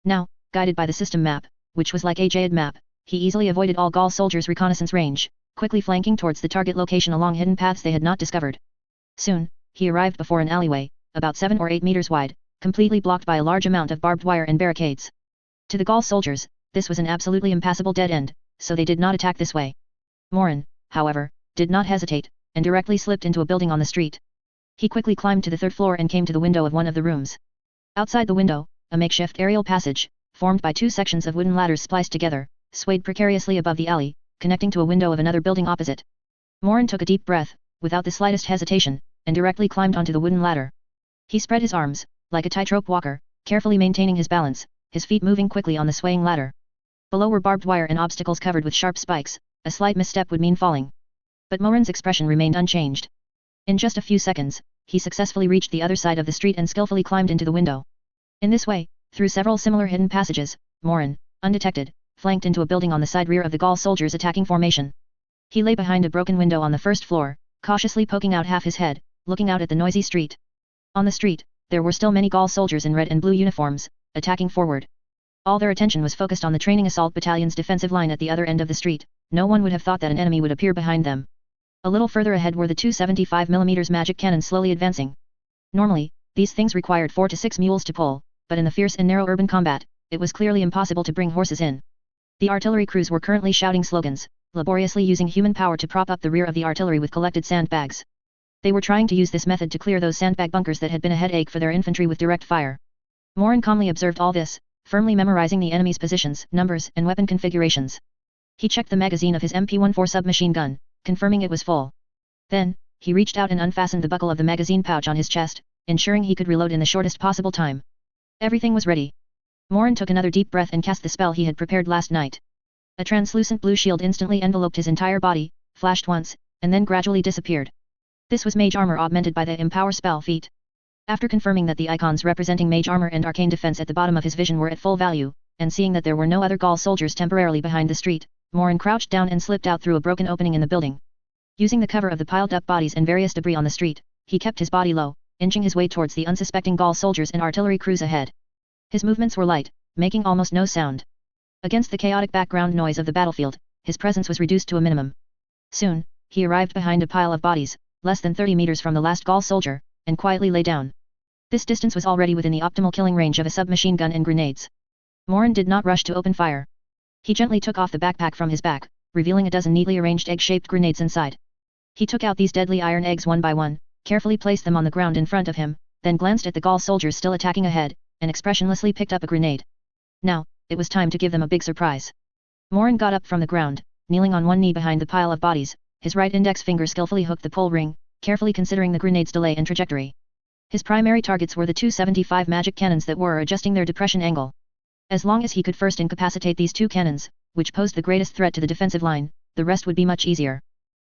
Now, guided by the system map, which was like a jade map, he easily avoided all Gaul soldiers' reconnaissance range, quickly flanking towards the target location along hidden paths they had not discovered. Soon, he arrived before an alleyway, about 7 or 8 meters wide, completely blocked by a large amount of barbed wire and barricades. To the Gaul soldiers, this was an absolutely impassable dead end, so they did not attack this way. Morin, however, did not hesitate, and directly slipped into a building on the street. He quickly climbed to the 3rd floor and came to the window of one of the rooms. Outside the window, a makeshift aerial passage, formed by 2 sections of wooden ladders spliced together, swayed precariously above the alley, connecting to a window of another building opposite. Morin took a deep breath, without the slightest hesitation, and directly climbed onto the wooden ladder. He spread his arms, like a tightrope walker, carefully maintaining his balance, his feet moving quickly on the swaying ladder. Below were barbed wire and obstacles covered with sharp spikes, a slight misstep would mean falling. But Morin's expression remained unchanged. In just a few seconds, he successfully reached the other side of the street and skillfully climbed into the window. In this way, through several similar hidden passages, Morin, undetected, flanked into a building on the side rear of the Gaul soldiers' attacking formation. He lay behind a broken window on the 1st floor, cautiously poking out half his head, looking out at the noisy street. On the street, there were still many Gaul soldiers in red and blue uniforms, attacking forward. All their attention was focused on the training assault battalion's defensive line at the other end of the street. No one would have thought that an enemy would appear behind them. A little further ahead were the 2 75mm magic cannons slowly advancing. Normally, these things required 4 to 6 mules to pull, but in the fierce and narrow urban combat, it was clearly impossible to bring horses in. The artillery crews were currently shouting slogans, laboriously using human power to prop up the rear of the artillery with collected sandbags. They were trying to use this method to clear those sandbag bunkers that had been a headache for their infantry with direct fire. Morin calmly observed all this, firmly memorizing the enemy's positions, numbers, and weapon configurations. He checked the magazine of his MP-14 submachine gun, confirming it was full. Then, he reached out and unfastened the buckle of the magazine pouch on his chest, ensuring he could reload in the shortest possible time. Everything was ready. Morin took another deep breath and cast the spell he had prepared last night. A translucent blue shield instantly enveloped his entire body, flashed once, and then gradually disappeared. This was mage armor augmented by the Empower spell feat. After confirming that the icons representing mage armor and arcane defense at the bottom of his vision were at full value, and seeing that there were no other Gaul soldiers temporarily behind the street, Morin crouched down and slipped out through a broken opening in the building. Using the cover of the piled-up bodies and various debris on the street, he kept his body low, inching his way towards the unsuspecting Gaul soldiers and artillery crews ahead. His movements were light, making almost no sound. Against the chaotic background noise of the battlefield, his presence was reduced to a minimum. Soon, he arrived behind a pile of bodies, less than 30 meters from the last Gaul soldier, and quietly lay down. This distance was already within the optimal killing range of a submachine gun and grenades. Morin did not rush to open fire. He gently took off the backpack from his back, revealing a dozen neatly arranged egg-shaped grenades inside. He took out these deadly iron eggs one by one, carefully placed them on the ground in front of him, then glanced at the Gaul soldiers still attacking ahead, and expressionlessly picked up a grenade. Now, it was time to give them a big surprise. Morin got up from the ground, kneeling on one knee behind the pile of bodies, his right index finger skillfully hooked the pull ring, carefully considering the grenade's delay and trajectory. His primary targets were the 275 magic cannons that were adjusting their depression angle. As long as he could first incapacitate these 2 cannons, which posed the greatest threat to the defensive line, the rest would be much easier.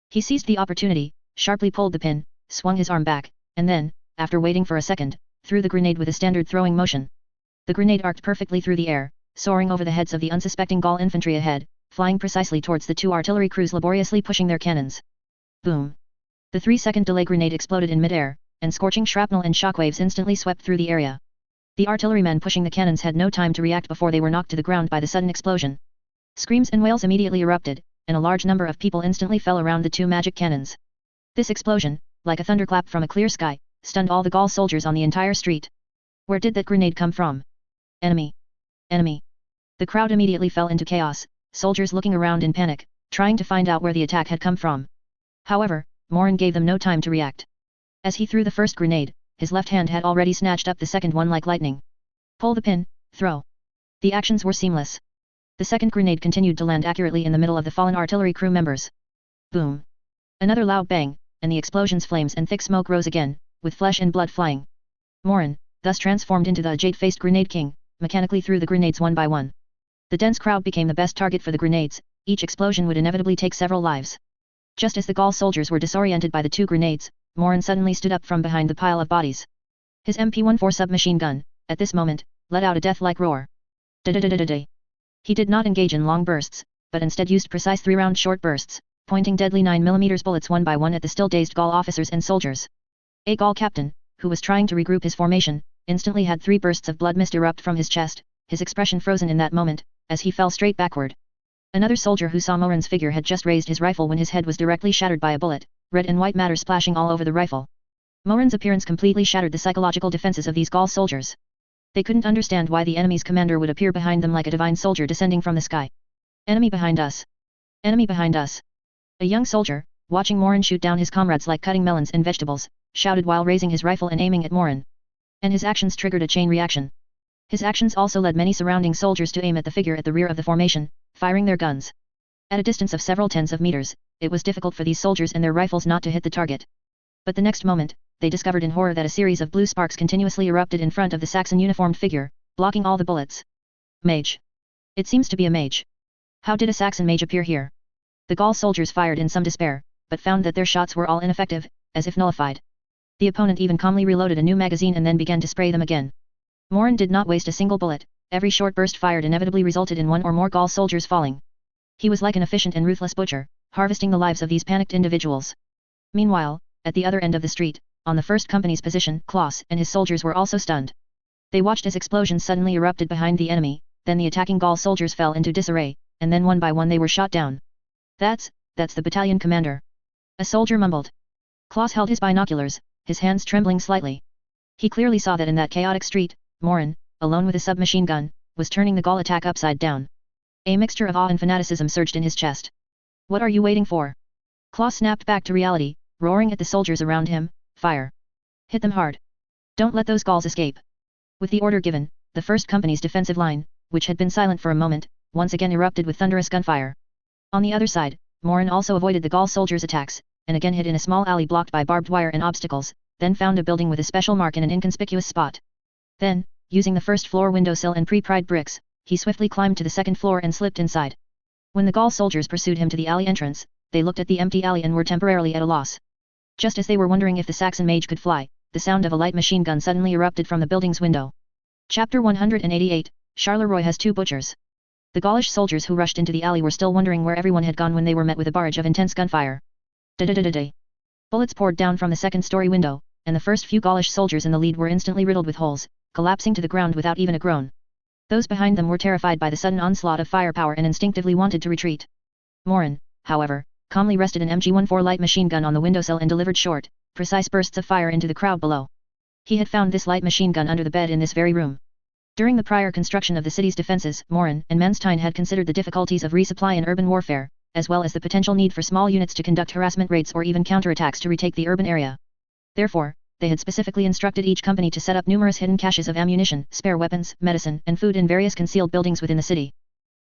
He seized the opportunity, sharply pulled the pin, swung his arm back, and then, after waiting for a second, threw the grenade with a standard throwing motion. The grenade arced perfectly through the air, soaring over the heads of the unsuspecting Gaul infantry ahead, flying precisely towards the 2 artillery crews laboriously pushing their cannons. Boom! The 3-second delay grenade exploded in midair, and scorching shrapnel and shockwaves instantly swept through the area. The artillerymen pushing the cannons had no time to react before they were knocked to the ground by the sudden explosion. Screams and wails immediately erupted, and a large number of people instantly fell around the 2 magic cannons. This explosion, like a thunderclap from a clear sky, stunned all the Gaul soldiers on the entire street. Where did that grenade come from? Enemy! Enemy! The crowd immediately fell into chaos, soldiers looking around in panic, trying to find out where the attack had come from. However, Morin gave them no time to react. As he threw the first grenade, his left hand had already snatched up the second one like lightning. Pull the pin, throw. The actions were seamless. The second grenade continued to land accurately in the middle of the fallen artillery crew members. Boom! Another loud bang, and the explosion's flames and thick smoke rose again, with flesh and blood flying. Morin, thus transformed into the jade-faced grenade king, mechanically threw the grenades one by one. The dense crowd became the best target for the grenades, each explosion would inevitably take several lives. Just as the Gaul soldiers were disoriented by the 2 grenades, Morin suddenly stood up from behind the pile of bodies. His MP-14 submachine gun, at this moment, let out a death-like roar. Da-da-da-da-da-da. He did not engage in long bursts, but instead used precise 3-round short bursts, pointing deadly 9mm bullets one by one at the still dazed Gaul officers and soldiers. A Gaul captain, who was trying to regroup his formation, instantly had 3 bursts of blood mist erupt from his chest, his expression frozen in that moment, as he fell straight backward. Another soldier who saw Morin's figure had just raised his rifle when his head was directly shattered by a bullet, red and white matter splashing all over the rifle. Morin's appearance completely shattered the psychological defenses of these Gaul soldiers. They couldn't understand why the enemy's commander would appear behind them like a divine soldier descending from the sky. Enemy behind us! Enemy behind us! A young soldier, watching Morin shoot down his comrades like cutting melons and vegetables, shouted while raising his rifle and aiming at Morin. And his actions triggered a chain reaction. His actions also led many surrounding soldiers to aim at the figure at the rear of the formation, firing their guns. At a distance of several tens of meters, it was difficult for these soldiers and their rifles not to hit the target. But the next moment, they discovered in horror that a series of blue sparks continuously erupted in front of the Saxon uniformed figure, blocking all the bullets. Mage. It seems to be a mage. How did a Saxon mage appear here? The Gaul soldiers fired in some despair, but found that their shots were all ineffective, as if nullified. The opponent even calmly reloaded a new magazine and then began to spray them again. Morin did not waste a single bullet, every short burst fired inevitably resulted in one or more Gaul soldiers falling. He was like an efficient and ruthless butcher, harvesting the lives of these panicked individuals. Meanwhile, at the other end of the street, on the first company's position, Klaus and his soldiers were also stunned. They watched as explosions suddenly erupted behind the enemy, then the attacking Gaul soldiers fell into disarray, and then one by one they were shot down. That's the battalion commander. A soldier mumbled. Klaus held his binoculars, his hands trembling slightly. He clearly saw that in that chaotic street, Morin, alone with a submachine gun, was turning the Gaul attack upside down. A mixture of awe and fanaticism surged in his chest. What are you waiting for? Klaus snapped back to reality, roaring at the soldiers around him, fire. Hit them hard. Don't let those Gauls escape. With the order given, the first company's defensive line, which had been silent for a moment, once again erupted with thunderous gunfire. On the other side, Morin also avoided the Gaul soldiers' attacks, and again hid in a small alley blocked by barbed wire and obstacles, then found a building with a special mark in an inconspicuous spot. Then, using the first floor windowsill and pre-pried bricks, he swiftly climbed to the second floor and slipped inside. When the Gaul soldiers pursued him to the alley entrance, they looked at the empty alley and were temporarily at a loss. Just as they were wondering if the Saxon mage could fly, the sound of a light machine gun suddenly erupted from the building's window. Chapter 188, Charleroi has two butchers. The Gaulish soldiers who rushed into the alley were still wondering where everyone had gone when they were met with a barrage of intense gunfire. Da-da-da-da-da. Bullets poured down from the second-story window, and the first few Gaulish soldiers in the lead were instantly riddled with holes, collapsing to the ground without even a groan. Those behind them were terrified by the sudden onslaught of firepower and instinctively wanted to retreat. Morin, however, calmly rested an MG-14 light machine gun on the windowsill and delivered short, precise bursts of fire into the crowd below. He had found this light machine gun under the bed in this very room. During the prior construction of the city's defenses, Morin and Manstein had considered the difficulties of resupply in urban warfare, as well as the potential need for small units to conduct harassment raids or even counterattacks to retake the urban area. Therefore, they had specifically instructed each company to set up numerous hidden caches of ammunition, spare weapons, medicine, and food in various concealed buildings within the city.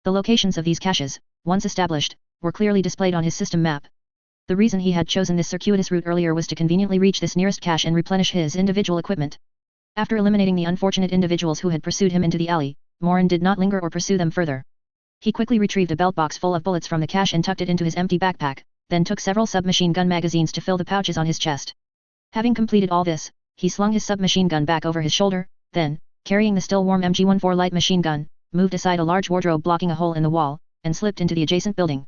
The locations of these caches, once established, were clearly displayed on his system map. The reason he had chosen this circuitous route earlier was to conveniently reach this nearest cache and replenish his individual equipment. After eliminating the unfortunate individuals who had pursued him into the alley, Morin did not linger or pursue them further. He quickly retrieved a belt box full of bullets from the cache and tucked it into his empty backpack, then took several submachine gun magazines to fill the pouches on his chest. Having completed all this, he slung his submachine gun back over his shoulder, then, carrying the still warm MG-14 light machine gun, moved aside a large wardrobe blocking a hole in the wall, and slipped into the adjacent building.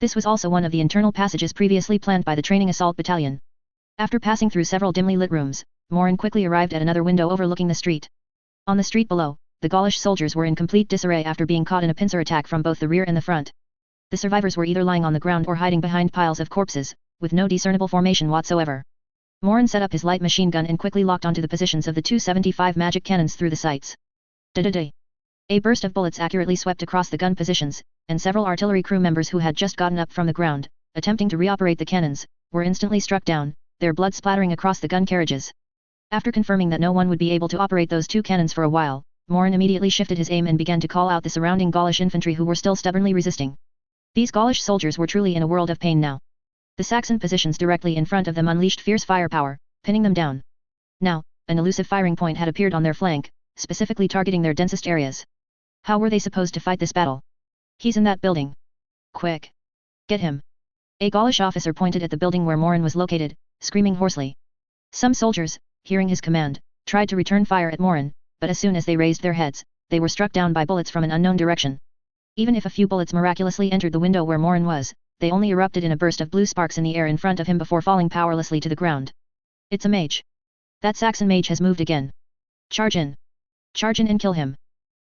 This was also one of the internal passages previously planned by the training assault battalion. After passing through several dimly lit rooms, Morin quickly arrived at another window overlooking the street. On the street below, the Gaulish soldiers were in complete disarray after being caught in a pincer attack from both the rear and the front. The survivors were either lying on the ground or hiding behind piles of corpses, with no discernible formation whatsoever. Morin set up his light machine gun and quickly locked onto the positions of the 275 magic cannons through the sights. Da-da-da. A burst of bullets accurately swept across the gun positions, and several artillery crew members who had just gotten up from the ground, attempting to reoperate the cannons, were instantly struck down, their blood splattering across the gun carriages. After confirming that no one would be able to operate those two cannons for a while, Morin immediately shifted his aim and began to call out the surrounding Gaulish infantry who were still stubbornly resisting. These Gaulish soldiers were truly in a world of pain now. The Saxon positions directly in front of them unleashed fierce firepower, pinning them down. Now, an elusive firing point had appeared on their flank, specifically targeting their densest areas. How were they supposed to fight this battle? He's in that building. Quick! Get him! A Gaulish officer pointed at the building where Morin was located, screaming hoarsely. Some soldiers, hearing his command, tried to return fire at Morin, but as soon as they raised their heads, they were struck down by bullets from an unknown direction. Even if a few bullets miraculously entered the window where Morin was, they only erupted in a burst of blue sparks in the air in front of him before falling powerlessly to the ground. It's a mage. That Saxon mage has moved again. Charge in! Charge in and kill him!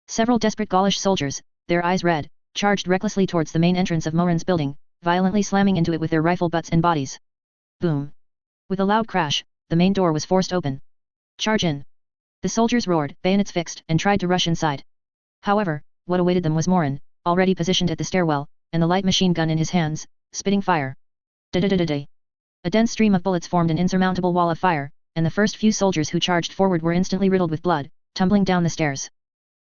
Several desperate Gaulish soldiers, their eyes red, charged recklessly towards the main entrance of Morin's building, violently slamming into it with their rifle butts and bodies. Boom! With a loud crash, the main door was forced open. Charge in! The soldiers roared, bayonets fixed, and tried to rush inside. However, what awaited them was Morin, already positioned at the stairwell, and the light machine gun in his hands, spitting fire. Da-da-da-da-da. A dense stream of bullets formed an insurmountable wall of fire, and the first few soldiers who charged forward were instantly riddled with blood, tumbling down the stairs.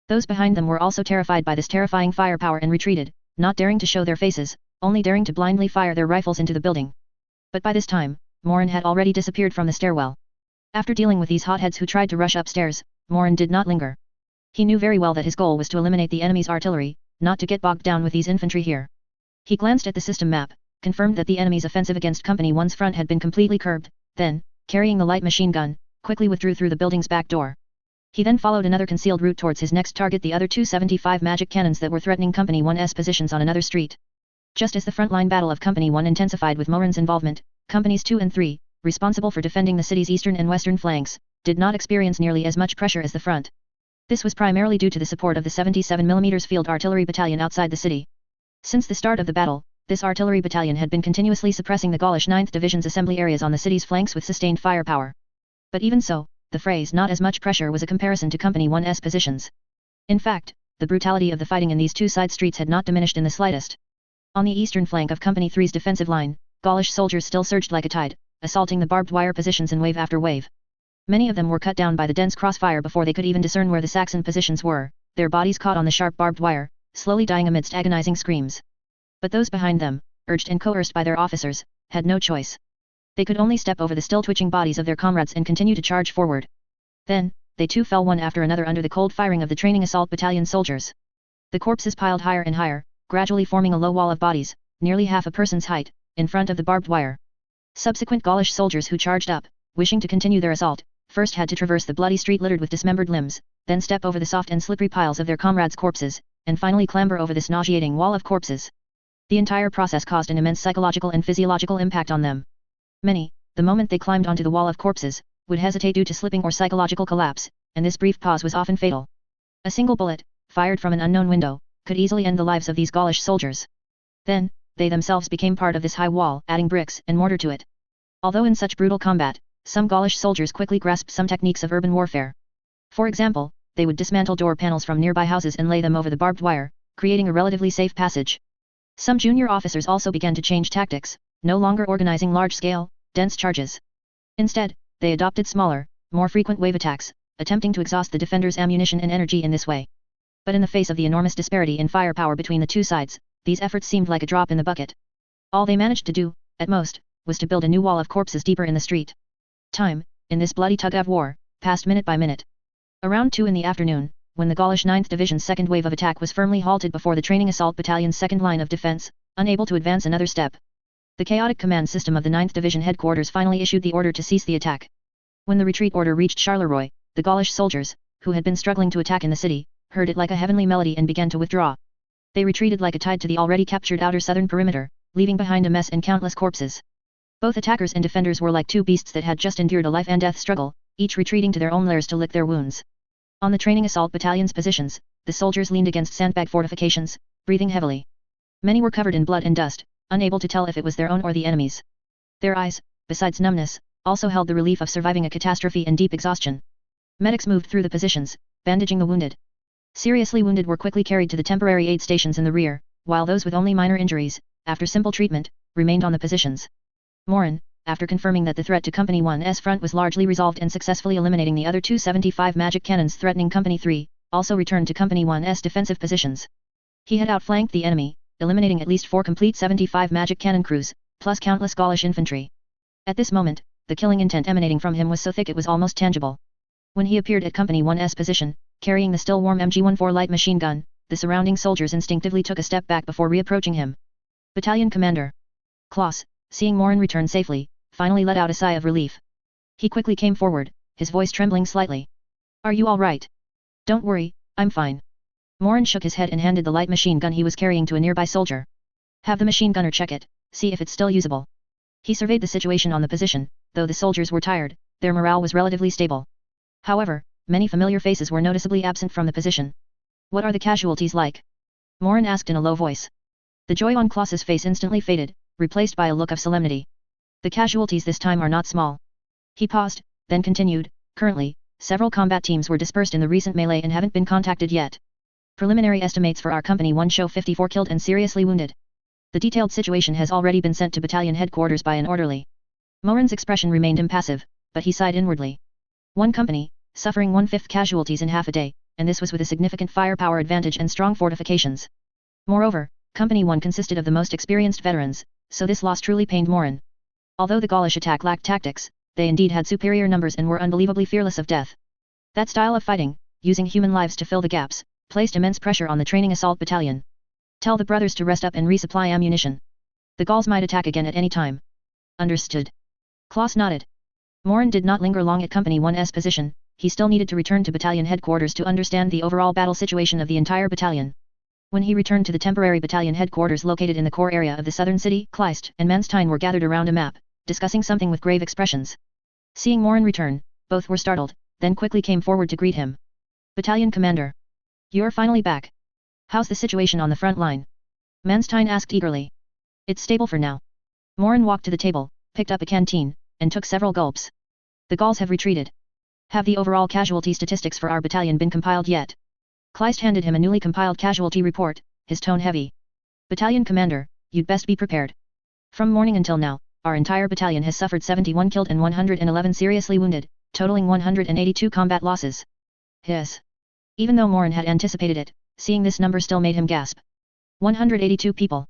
Those behind them were also terrified by this terrifying firepower and retreated, not daring to show their faces, only daring to blindly fire their rifles into the building. But by this time, Morin had already disappeared from the stairwell. After dealing with these hotheads who tried to rush upstairs, Morin did not linger. He knew very well that his goal was to eliminate the enemy's artillery, not to get bogged down with these infantry here. He glanced at the system map, confirmed that the enemy's offensive against Company 1's front had been completely curbed, then, carrying the light machine gun, quickly withdrew through the building's back door. He then followed another concealed route towards his next target, the other 275 magic cannons that were threatening Company 1's positions on another street. Just as the frontline battle of Company 1 intensified with Morin's involvement, Companies 2 and 3, responsible for defending the city's eastern and western flanks, did not experience nearly as much pressure as the front. This was primarily due to the support of the 77mm Field Artillery Battalion outside the city. Since the start of the battle, this artillery battalion had been continuously suppressing the Gaulish 9th Division's assembly areas on the city's flanks with sustained firepower. But even so, the phrase "not as much pressure" was a comparison to Company 1's positions. In fact, the brutality of the fighting in these two side streets had not diminished in the slightest. On the eastern flank of Company 3's defensive line, Gaulish soldiers still surged like a tide, assaulting the barbed wire positions in wave after wave. Many of them were cut down by the dense crossfire before they could even discern where the Saxon positions were, their bodies caught on the sharp barbed wire, slowly dying amidst agonizing screams. But those behind them, urged and coerced by their officers, had no choice. They could only step over the still twitching bodies of their comrades and continue to charge forward. Then, they too fell one after another under the cold firing of the training assault battalion soldiers. The corpses piled higher and higher, gradually forming a low wall of bodies, nearly half a person's height, in front of the barbed wire. Subsequent Gaulish soldiers who charged up, wishing to continue their assault, first had to traverse the bloody street littered with dismembered limbs, then step over the soft and slippery piles of their comrades' corpses, and finally clamber over this nauseating wall of corpses. The entire process caused an immense psychological and physiological impact on them. Many, the moment they climbed onto the wall of corpses, would hesitate due to slipping or psychological collapse, and this brief pause was often fatal. A single bullet, fired from an unknown window, could easily end the lives of these Gaulish soldiers. Then, they themselves became part of this high wall, adding bricks and mortar to it. Although in such brutal combat, some Gaulish soldiers quickly grasped some techniques of urban warfare. For example, they would dismantle door panels from nearby houses and lay them over the barbed wire, creating a relatively safe passage. Some junior officers also began to change tactics, no longer organizing large-scale, dense charges. Instead, they adopted smaller, more frequent wave attacks, attempting to exhaust the defenders' ammunition and energy in this way. But in the face of the enormous disparity in firepower between the two sides, these efforts seemed like a drop in the bucket. All they managed to do, at most, was to build a new wall of corpses deeper in the street. Time, in this bloody tug-of-war, passed minute by minute. Around 2 in the afternoon, when the Gaulish 9th Division's second wave of attack was firmly halted before the training assault battalion's second line of defense, unable to advance another step. The chaotic command system of the 9th Division headquarters finally issued the order to cease the attack. When the retreat order reached Charleroi, the Gaulish soldiers, who had been struggling to attack in the city, heard it like a heavenly melody and began to withdraw. They retreated like a tide to the already captured outer southern perimeter, leaving behind a mess and countless corpses. Both attackers and defenders were like two beasts that had just endured a life and death struggle, each retreating to their own lairs to lick their wounds. On the training assault battalion's positions, the soldiers leaned against sandbag fortifications, breathing heavily. Many were covered in blood and dust, unable to tell if it was their own or the enemy's. Their eyes, besides numbness, also held the relief of surviving a catastrophe and deep exhaustion. Medics moved through the positions, bandaging the wounded. Seriously wounded were quickly carried to the temporary aid stations in the rear, while those with only minor injuries, after simple treatment, remained on the positions. Morin, after confirming that the threat to Company 1's front was largely resolved and successfully eliminating the other 275 magic cannons threatening Company 3, also returned to Company 1's defensive positions. He had outflanked the enemy, eliminating at least 4 complete 75 magic cannon crews, plus countless Gaulish infantry. At this moment, the killing intent emanating from him was so thick it was almost tangible. When he appeared at Company 1's position, carrying the still warm MG-14 light machine gun, the surrounding soldiers instinctively took a step back before reapproaching him. Battalion Commander Klaus, seeing Morin return safely, finally let out a sigh of relief. He quickly came forward, his voice trembling slightly. "Are you all right?" "Don't worry, I'm fine." Morin shook his head and handed the light machine gun he was carrying to a nearby soldier. "Have the machine gunner check it, see if it's still usable." He surveyed the situation on the position. Though the soldiers were tired, their morale was relatively stable. However, many familiar faces were noticeably absent from the position. "What are the casualties like?" Morin asked in a low voice. The joy on Klaus's face instantly faded, replaced by a look of solemnity. The casualties this time are not small. He paused, then continued, currently, several combat teams were dispersed in the recent melee and haven't been contacted yet. Preliminary estimates for our Company 1 show 54 killed and seriously wounded. The detailed situation has already been sent to battalion headquarters by an orderly. Morin's expression remained impassive, but he sighed inwardly. One company, suffering 1/5 casualties in half a day, and this was with a significant firepower advantage and strong fortifications. Moreover, Company 1 consisted of the most experienced veterans, so this loss truly pained Morin. Although the Gaulish attack lacked tactics, they indeed had superior numbers and were unbelievably fearless of death. That style of fighting, using human lives to fill the gaps, placed immense pressure on the training assault battalion. Tell the brothers to rest up and resupply ammunition. The Gauls might attack again at any time. Understood. Klaus nodded. Morin did not linger long at Company 1's position, he still needed to return to battalion headquarters to understand the overall battle situation of the entire battalion. When he returned to the temporary battalion headquarters located in the core area of the southern city, Kleist and Manstein were gathered around a map, discussing something with grave expressions. Seeing Morin return, both were startled, then quickly came forward to greet him. Battalion Commander. You're finally back. How's the situation on the front line? Manstein asked eagerly. It's stable for now. Morin walked to the table, picked up a canteen, and took several gulps. The Gauls have retreated. Have the overall casualty statistics for our battalion been compiled yet? Kleist handed him a newly compiled casualty report, his tone heavy. Battalion Commander, you'd best be prepared. From morning until now, our entire battalion has suffered 71 killed and 111 seriously wounded, totaling 182 combat losses. Yes. Even though Morin had anticipated it, seeing this number still made him gasp. 182 people.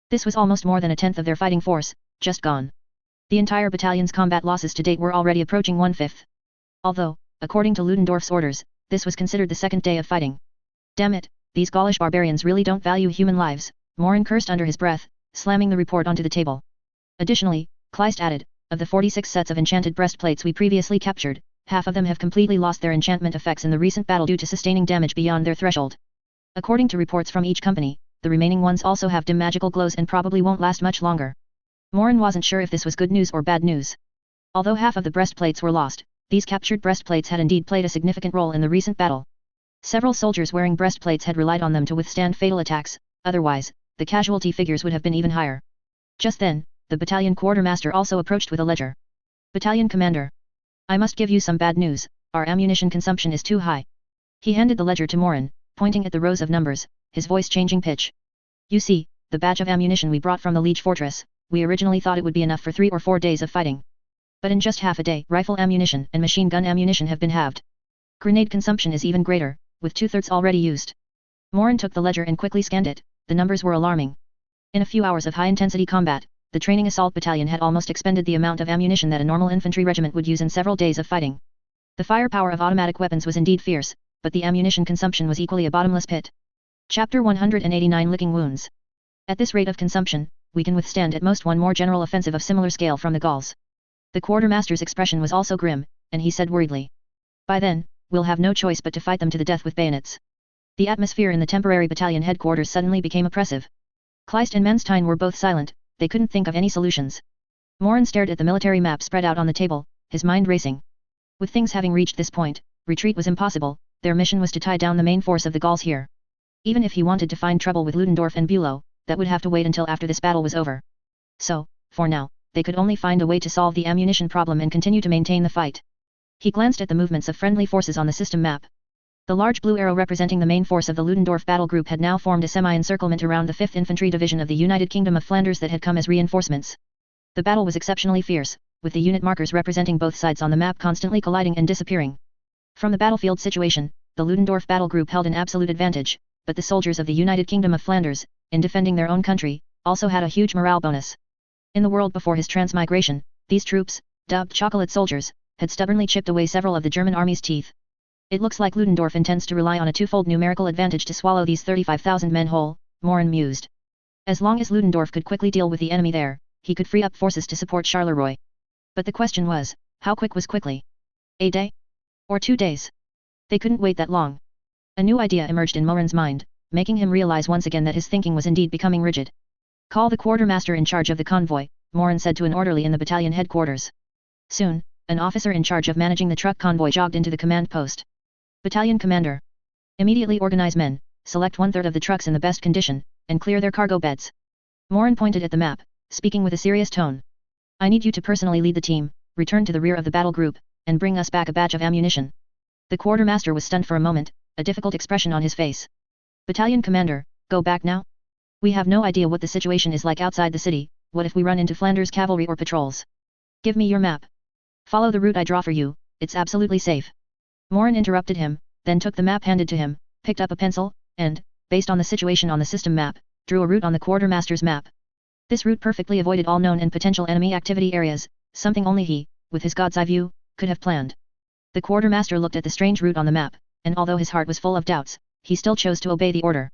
This was almost more than a tenth of their fighting force, just gone. The entire battalion's combat losses to date were already approaching 1/5. Although, according to Ludendorff's orders, this was considered the second day of fighting. Damn it, these Gaulish barbarians really don't value human lives, Morin cursed under his breath, slamming the report onto the table. Additionally, Kleist added, of the 46 sets of enchanted breastplates we previously captured, half of them have completely lost their enchantment effects in the recent battle due to sustaining damage beyond their threshold. According to reports from each company, the remaining ones also have dim magical glows and probably won't last much longer. Morin wasn't sure if this was good news or bad news. Although half of the breastplates were lost, these captured breastplates had indeed played a significant role in the recent battle. Several soldiers wearing breastplates had relied on them to withstand fatal attacks, otherwise, the casualty figures would have been even higher. Just then, the battalion quartermaster also approached with a ledger. Battalion Commander. I must give you some bad news, our ammunition consumption is too high. He handed the ledger to Morin, pointing at the rows of numbers, his voice changing pitch. You see, the batch of ammunition we brought from the Liege fortress, we originally thought it would be enough for 3 or 4 days of fighting. But in just half a day, rifle ammunition and machine gun ammunition have been halved. Grenade consumption is even greater, with 2/3 already used. Morin took the ledger and quickly scanned it, the numbers were alarming. In a few hours of high-intensity combat, the training assault battalion had almost expended the amount of ammunition that a normal infantry regiment would use in several days of fighting. The firepower of automatic weapons was indeed fierce, but the ammunition consumption was equally a bottomless pit. Chapter 189 Licking Wounds. At this rate of consumption, we can withstand at most one more general offensive of similar scale from the Gauls. The quartermaster's expression was also grim, and he said worriedly. By then, we'll have no choice but to fight them to the death with bayonets. The atmosphere in the temporary battalion headquarters suddenly became oppressive. Kleist and Manstein were both silent, they couldn't think of any solutions. Morin stared at the military map spread out on the table, his mind racing. With things having reached this point, retreat was impossible, their mission was to tie down the main force of the Gauls here. Even if he wanted to find trouble with Ludendorff and Bülow, that would have to wait until after this battle was over. So, for now, they could only find a way to solve the ammunition problem and continue to maintain the fight. He glanced at the movements of friendly forces on the system map. The large blue arrow representing the main force of the Ludendorff battle group had now formed a semi-encirclement around the 5th Infantry Division of the United Kingdom of Flanders that had come as reinforcements. The battle was exceptionally fierce, with the unit markers representing both sides on the map constantly colliding and disappearing. From the battlefield situation, the Ludendorff battle group held an absolute advantage, but the soldiers of the United Kingdom of Flanders, in defending their own country, also had a huge morale bonus. In the world before his transmigration, these troops, dubbed chocolate soldiers, had stubbornly chipped away several of the German army's teeth. It looks like Ludendorff intends to rely on a twofold numerical advantage to swallow these 35,000 men whole, Morin mused. As long as Ludendorff could quickly deal with the enemy there, he could free up forces to support Charleroi. But the question was, how quick was quickly? A day? Or 2 days? They couldn't wait that long. A new idea emerged in Morin's mind, making him realize once again that his thinking was indeed becoming rigid. Call the quartermaster in charge of the convoy, Morin said to an orderly in the battalion headquarters. Soon, an officer in charge of managing the truck convoy jogged into the command post. Battalion Commander. Immediately organize men, select 1/3 of the trucks in the best condition, and clear their cargo beds. Morin pointed at the map, speaking with a serious tone. I need you to personally lead the team, return to the rear of the battle group, and bring us back a batch of ammunition. The quartermaster was stunned for a moment, a difficult expression on his face. Battalion commander, go back now? We have no idea what the situation is like outside the city. What if we run into Flanders cavalry or patrols? Give me your map. Follow the route I draw for you, it's absolutely safe. Morin interrupted him, then took the map handed to him, picked up a pencil, and, based on the situation on the system map, drew a route on the quartermaster's map. This route perfectly avoided all known and potential enemy activity areas, something only he, with his god's eye view, could have planned. The quartermaster looked at the strange route on the map, and although his heart was full of doubts, he still chose to obey the order.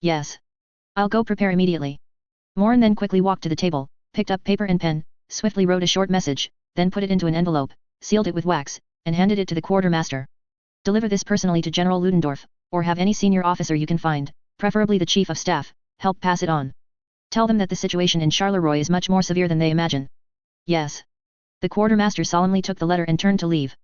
Yes. I'll go prepare immediately. Morin then quickly walked to the table, picked up paper and pen, swiftly wrote a short message, then put it into an envelope, sealed it with wax, and handed it to the quartermaster. Deliver this personally to General Ludendorff, or have any senior officer you can find, preferably the chief of staff, help pass it on. Tell them that the situation in Charleroi is much more severe than they imagine. Yes. The quartermaster solemnly took the letter and turned to leave.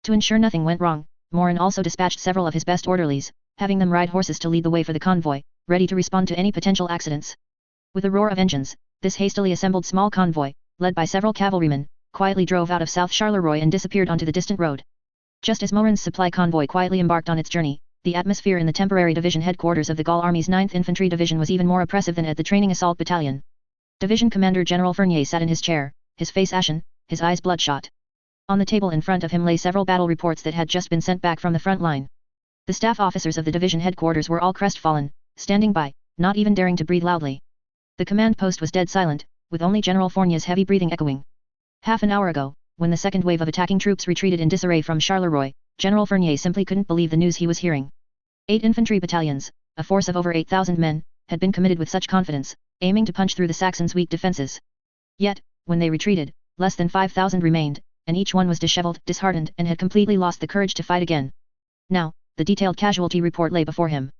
To ensure nothing went wrong, Morin also dispatched several of his best orderlies, having them ride horses to lead the way for the convoy, ready to respond to any potential accidents. With a roar of engines, this hastily assembled small convoy, led by several cavalrymen, quietly drove out of South Charleroi and disappeared onto the distant road. Just as Morin's supply convoy quietly embarked on its journey, the atmosphere in the temporary division headquarters of the Gaul Army's 9th Infantry Division was even more oppressive than at the training assault battalion. Division Commander General Fournier sat in his chair, his face ashen, his eyes bloodshot. On the table in front of him lay several battle reports that had just been sent back from the front line. The staff officers of the division headquarters were all crestfallen, standing by, not even daring to breathe loudly. The command post was dead silent, with only General Fournier's heavy breathing echoing. Half an hour ago, when the second wave of attacking troops retreated in disarray from Charleroi, General Fournier simply couldn't believe the news he was hearing. 8 infantry battalions, a force of over 8,000 men, had been committed with such confidence, aiming to punch through the Saxons' weak defenses. Yet, when they retreated, less than 5,000 remained, and each one was disheveled, disheartened, and had completely lost the courage to fight again. Now, the detailed casualty report lay before him.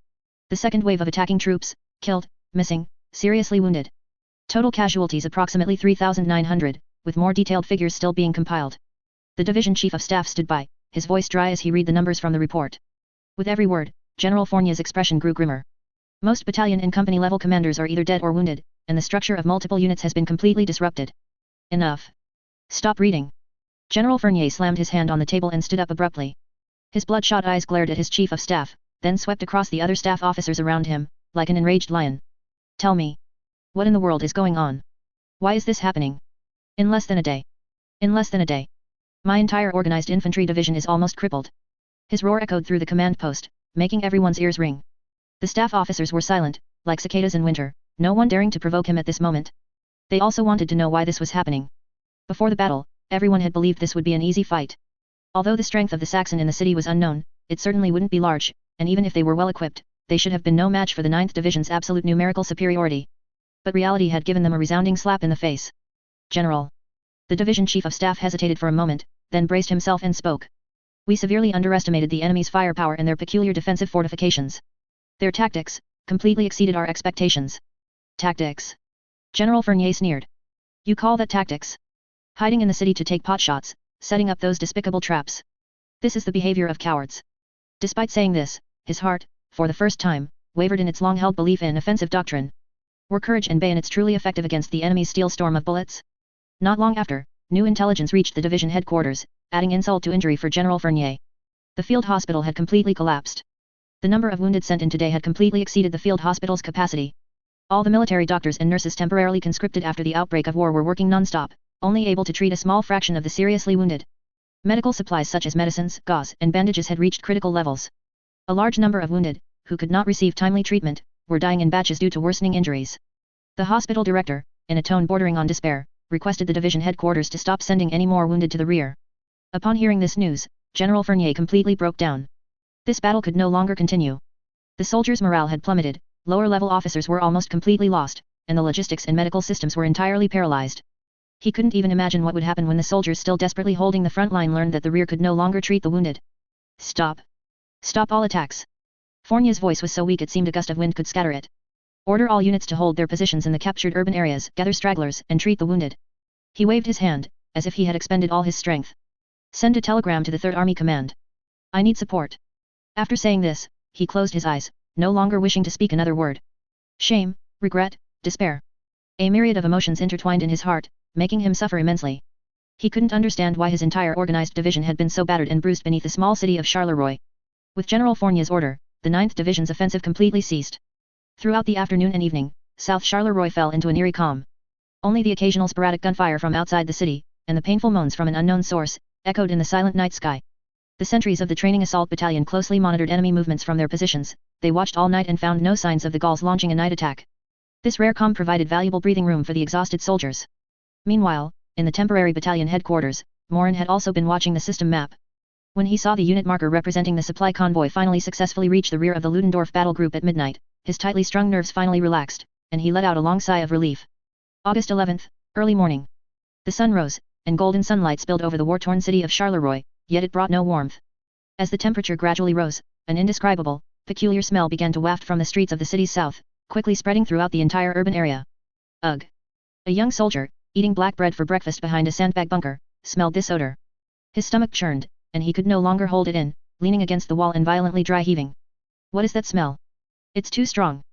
The second wave of attacking troops, killed, missing, seriously wounded. Total casualties approximately 3,900, with more detailed figures still being compiled. The division chief of staff stood by, his voice dry as he read the numbers from the report. With every word, General Fournier's expression grew grimmer. Most battalion and company level commanders are either dead or wounded, and the structure of multiple units has been completely disrupted. Enough. Stop reading. General Fournier slammed his hand on the table and stood up abruptly. His bloodshot eyes glared at his chief of staff, then swept across the other staff officers around him, like an enraged lion. Tell me. What in the world is going on? Why is this happening? In less than a day. In less than a day. My entire organized infantry division is almost crippled. His roar echoed through the command post, making everyone's ears ring. The staff officers were silent, like cicadas in winter, no one daring to provoke him at this moment. They also wanted to know why this was happening. Before the battle, everyone had believed this would be an easy fight. Although the strength of the Saxon in the city was unknown, it certainly wouldn't be large, and even if they were well equipped, they should have been no match for the 9th Division's absolute numerical superiority. But reality had given them a resounding slap in the face. General. The division chief of staff hesitated for a moment, then braced himself and spoke. We severely underestimated the enemy's firepower and their peculiar defensive fortifications. Their tactics completely exceeded our expectations. Tactics? General Fournier sneered. You call that tactics? Hiding in the city to take potshots, setting up those despicable traps. This is the behavior of cowards. Despite saying this, his heart, for the first time, wavered in its long-held belief in offensive doctrine. Were courage and bayonets truly effective against the enemy's steel storm of bullets? Not long after, new intelligence reached the division headquarters, adding insult to injury for General Fournier. The field hospital had completely collapsed. The number of wounded sent in today had completely exceeded the field hospital's capacity. All the military doctors and nurses temporarily conscripted after the outbreak of war were working non-stop, only able to treat a small fraction of the seriously wounded. Medical supplies such as medicines, gauze, and bandages had reached critical levels. A large number of wounded, who could not receive timely treatment, were dying in batches due to worsening injuries. The hospital director, in a tone bordering on despair, requested the division headquarters to stop sending any more wounded to the rear. Upon hearing this news, General Fournier completely broke down. This battle could no longer continue. The soldiers' morale had plummeted, lower-level officers were almost completely lost, and the logistics and medical systems were entirely paralyzed. He couldn't even imagine what would happen when the soldiers still desperately holding the front line learned that the rear could no longer treat the wounded. Stop. Stop all attacks. Fournier's voice was so weak it seemed a gust of wind could scatter it. Order all units to hold their positions in the captured urban areas, gather stragglers, and treat the wounded. He waved his hand, as if he had expended all his strength. Send a telegram to the 3rd Army Command. I need support. After saying this, he closed his eyes, no longer wishing to speak another word. Shame, regret, despair. A myriad of emotions intertwined in his heart, making him suffer immensely. He couldn't understand why his entire organized division had been so battered and bruised beneath the small city of Charleroi. With General Fournier's order, the 9th Division's offensive completely ceased. Throughout the afternoon and evening, South Charleroi fell into an eerie calm. Only the occasional sporadic gunfire from outside the city, and the painful moans from an unknown source, echoed in the silent night sky. The sentries of the training assault battalion closely monitored enemy movements from their positions. They watched all night and found no signs of the Gauls launching a night attack. This rare calm provided valuable breathing room for the exhausted soldiers. Meanwhile, in the temporary battalion headquarters, Morin had also been watching the system map. When he saw the unit marker representing the supply convoy finally successfully reach the rear of the Ludendorff battle group at midnight, his tightly strung nerves finally relaxed, and he let out a long sigh of relief. August 11th, early morning. The sun rose, and golden sunlight spilled over the war-torn city of Charleroi, yet it brought no warmth. As the temperature gradually rose, an indescribable, peculiar smell began to waft from the streets of the city's south, quickly spreading throughout the entire urban area. Ugh! A young soldier, eating black bread for breakfast behind a sandbag bunker, smelled this odor. His stomach churned, and he could no longer hold it in, leaning against the wall and violently dry heaving. What is that smell? It's too strong.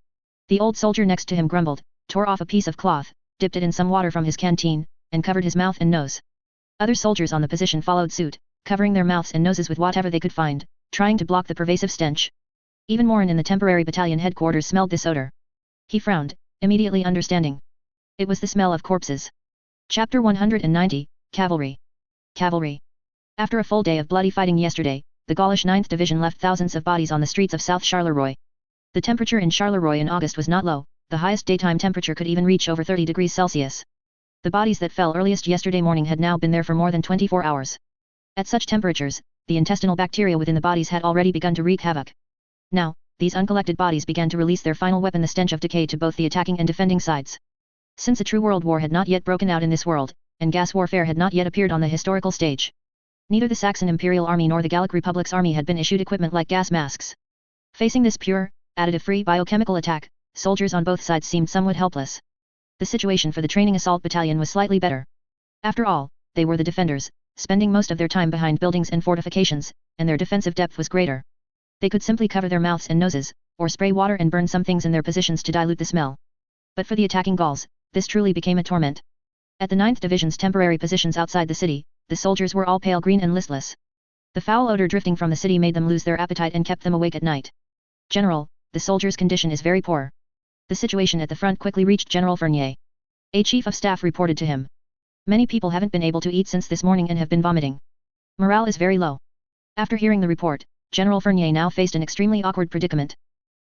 The old soldier next to him grumbled, tore off a piece of cloth, dipped it in some water from his canteen, and covered his mouth and nose. Other soldiers on the position followed suit, covering their mouths and noses with whatever they could find, trying to block the pervasive stench. Even Morin in the temporary battalion headquarters smelled this odor. He frowned, immediately understanding. It was the smell of corpses. Chapter 190, Cavalry. Cavalry. After a full day of bloody fighting yesterday, the Gaulish 9th Division left thousands of bodies on the streets of South Charleroi. The temperature in Charleroi in August was not low, the highest daytime temperature could even reach over 30 degrees Celsius. The bodies that fell earliest yesterday morning had now been there for more than 24 hours. At such temperatures, the intestinal bacteria within the bodies had already begun to wreak havoc. Now, these uncollected bodies began to release their final weapon, the stench of decay, to both the attacking and defending sides. Since a true world war had not yet broken out in this world, and gas warfare had not yet appeared on the historical stage, neither the Saxon Imperial Army nor the Gallic Republic's army had been issued equipment like gas masks. Facing this pure, additive-free biochemical attack, soldiers on both sides seemed somewhat helpless. The situation for the training assault battalion was slightly better. After all, they were the defenders, spending most of their time behind buildings and fortifications, and their defensive depth was greater. They could simply cover their mouths and noses, or spray water and burn some things in their positions to dilute the smell. But for the attacking Gauls, this truly became a torment. At the 9th Division's temporary positions outside the city, the soldiers were all pale green and listless. The foul odor drifting from the city made them lose their appetite and kept them awake at night. General, the soldiers' condition is very poor. The situation at the front quickly reached General Fournier. A chief of staff reported to him. Many people haven't been able to eat since this morning and have been vomiting. Morale is very low. After hearing the report, General Fournier now faced an extremely awkward predicament.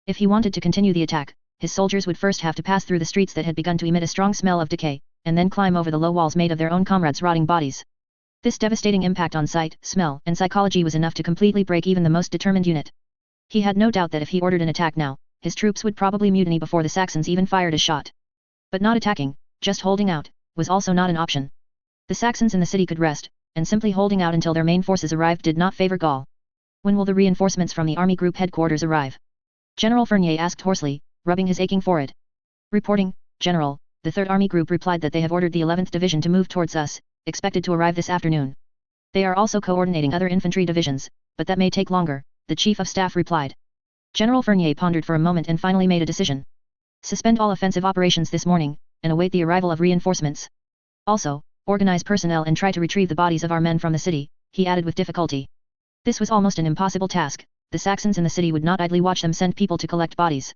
If he wanted to continue the attack, his soldiers would first have to pass through the streets that had begun to emit a strong smell of decay, and then climb over the low walls made of their own comrades' rotting bodies. This devastating impact on sight, smell, and psychology was enough to completely break even the most determined unit. He had no doubt that if he ordered an attack now, his troops would probably mutiny before the Saxons even fired a shot. But not attacking, just holding out, was also not an option. The Saxons in the city could rest, and simply holding out until their main forces arrived did not favor Gaul. When will the reinforcements from the army group headquarters arrive? General Fournier asked hoarsely, rubbing his aching forehead. Reporting, General, the 3rd Army Group replied that they have ordered the 11th Division to move towards us, expected to arrive this afternoon. They are also coordinating other infantry divisions, but that may take longer, the Chief of Staff replied. General Fournier pondered for a moment and finally made a decision. Suspend all offensive operations this morning, and await the arrival of reinforcements. Also, organize personnel and try to retrieve the bodies of our men from the city, he added with difficulty. This was almost an impossible task. The Saxons in the city would not idly watch them send people to collect bodies.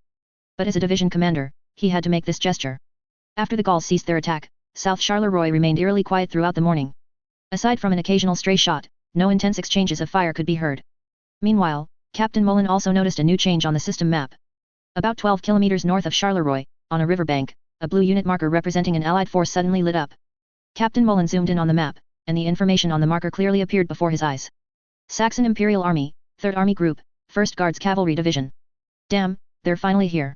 But as a division commander, he had to make this gesture. After the Gauls ceased their attack, South Charleroi remained eerily quiet throughout the morning. Aside from an occasional stray shot, no intense exchanges of fire could be heard. Meanwhile, Captain Mullen also noticed a new change on the system map. About 12 kilometers north of Charleroi, on a riverbank, a blue unit marker representing an Allied force suddenly lit up. Captain Mullen zoomed in on the map, and the information on the marker clearly appeared before his eyes. Saxon Imperial Army, 3rd Army Group, 1st Guards Cavalry Division. Damn, they're finally here.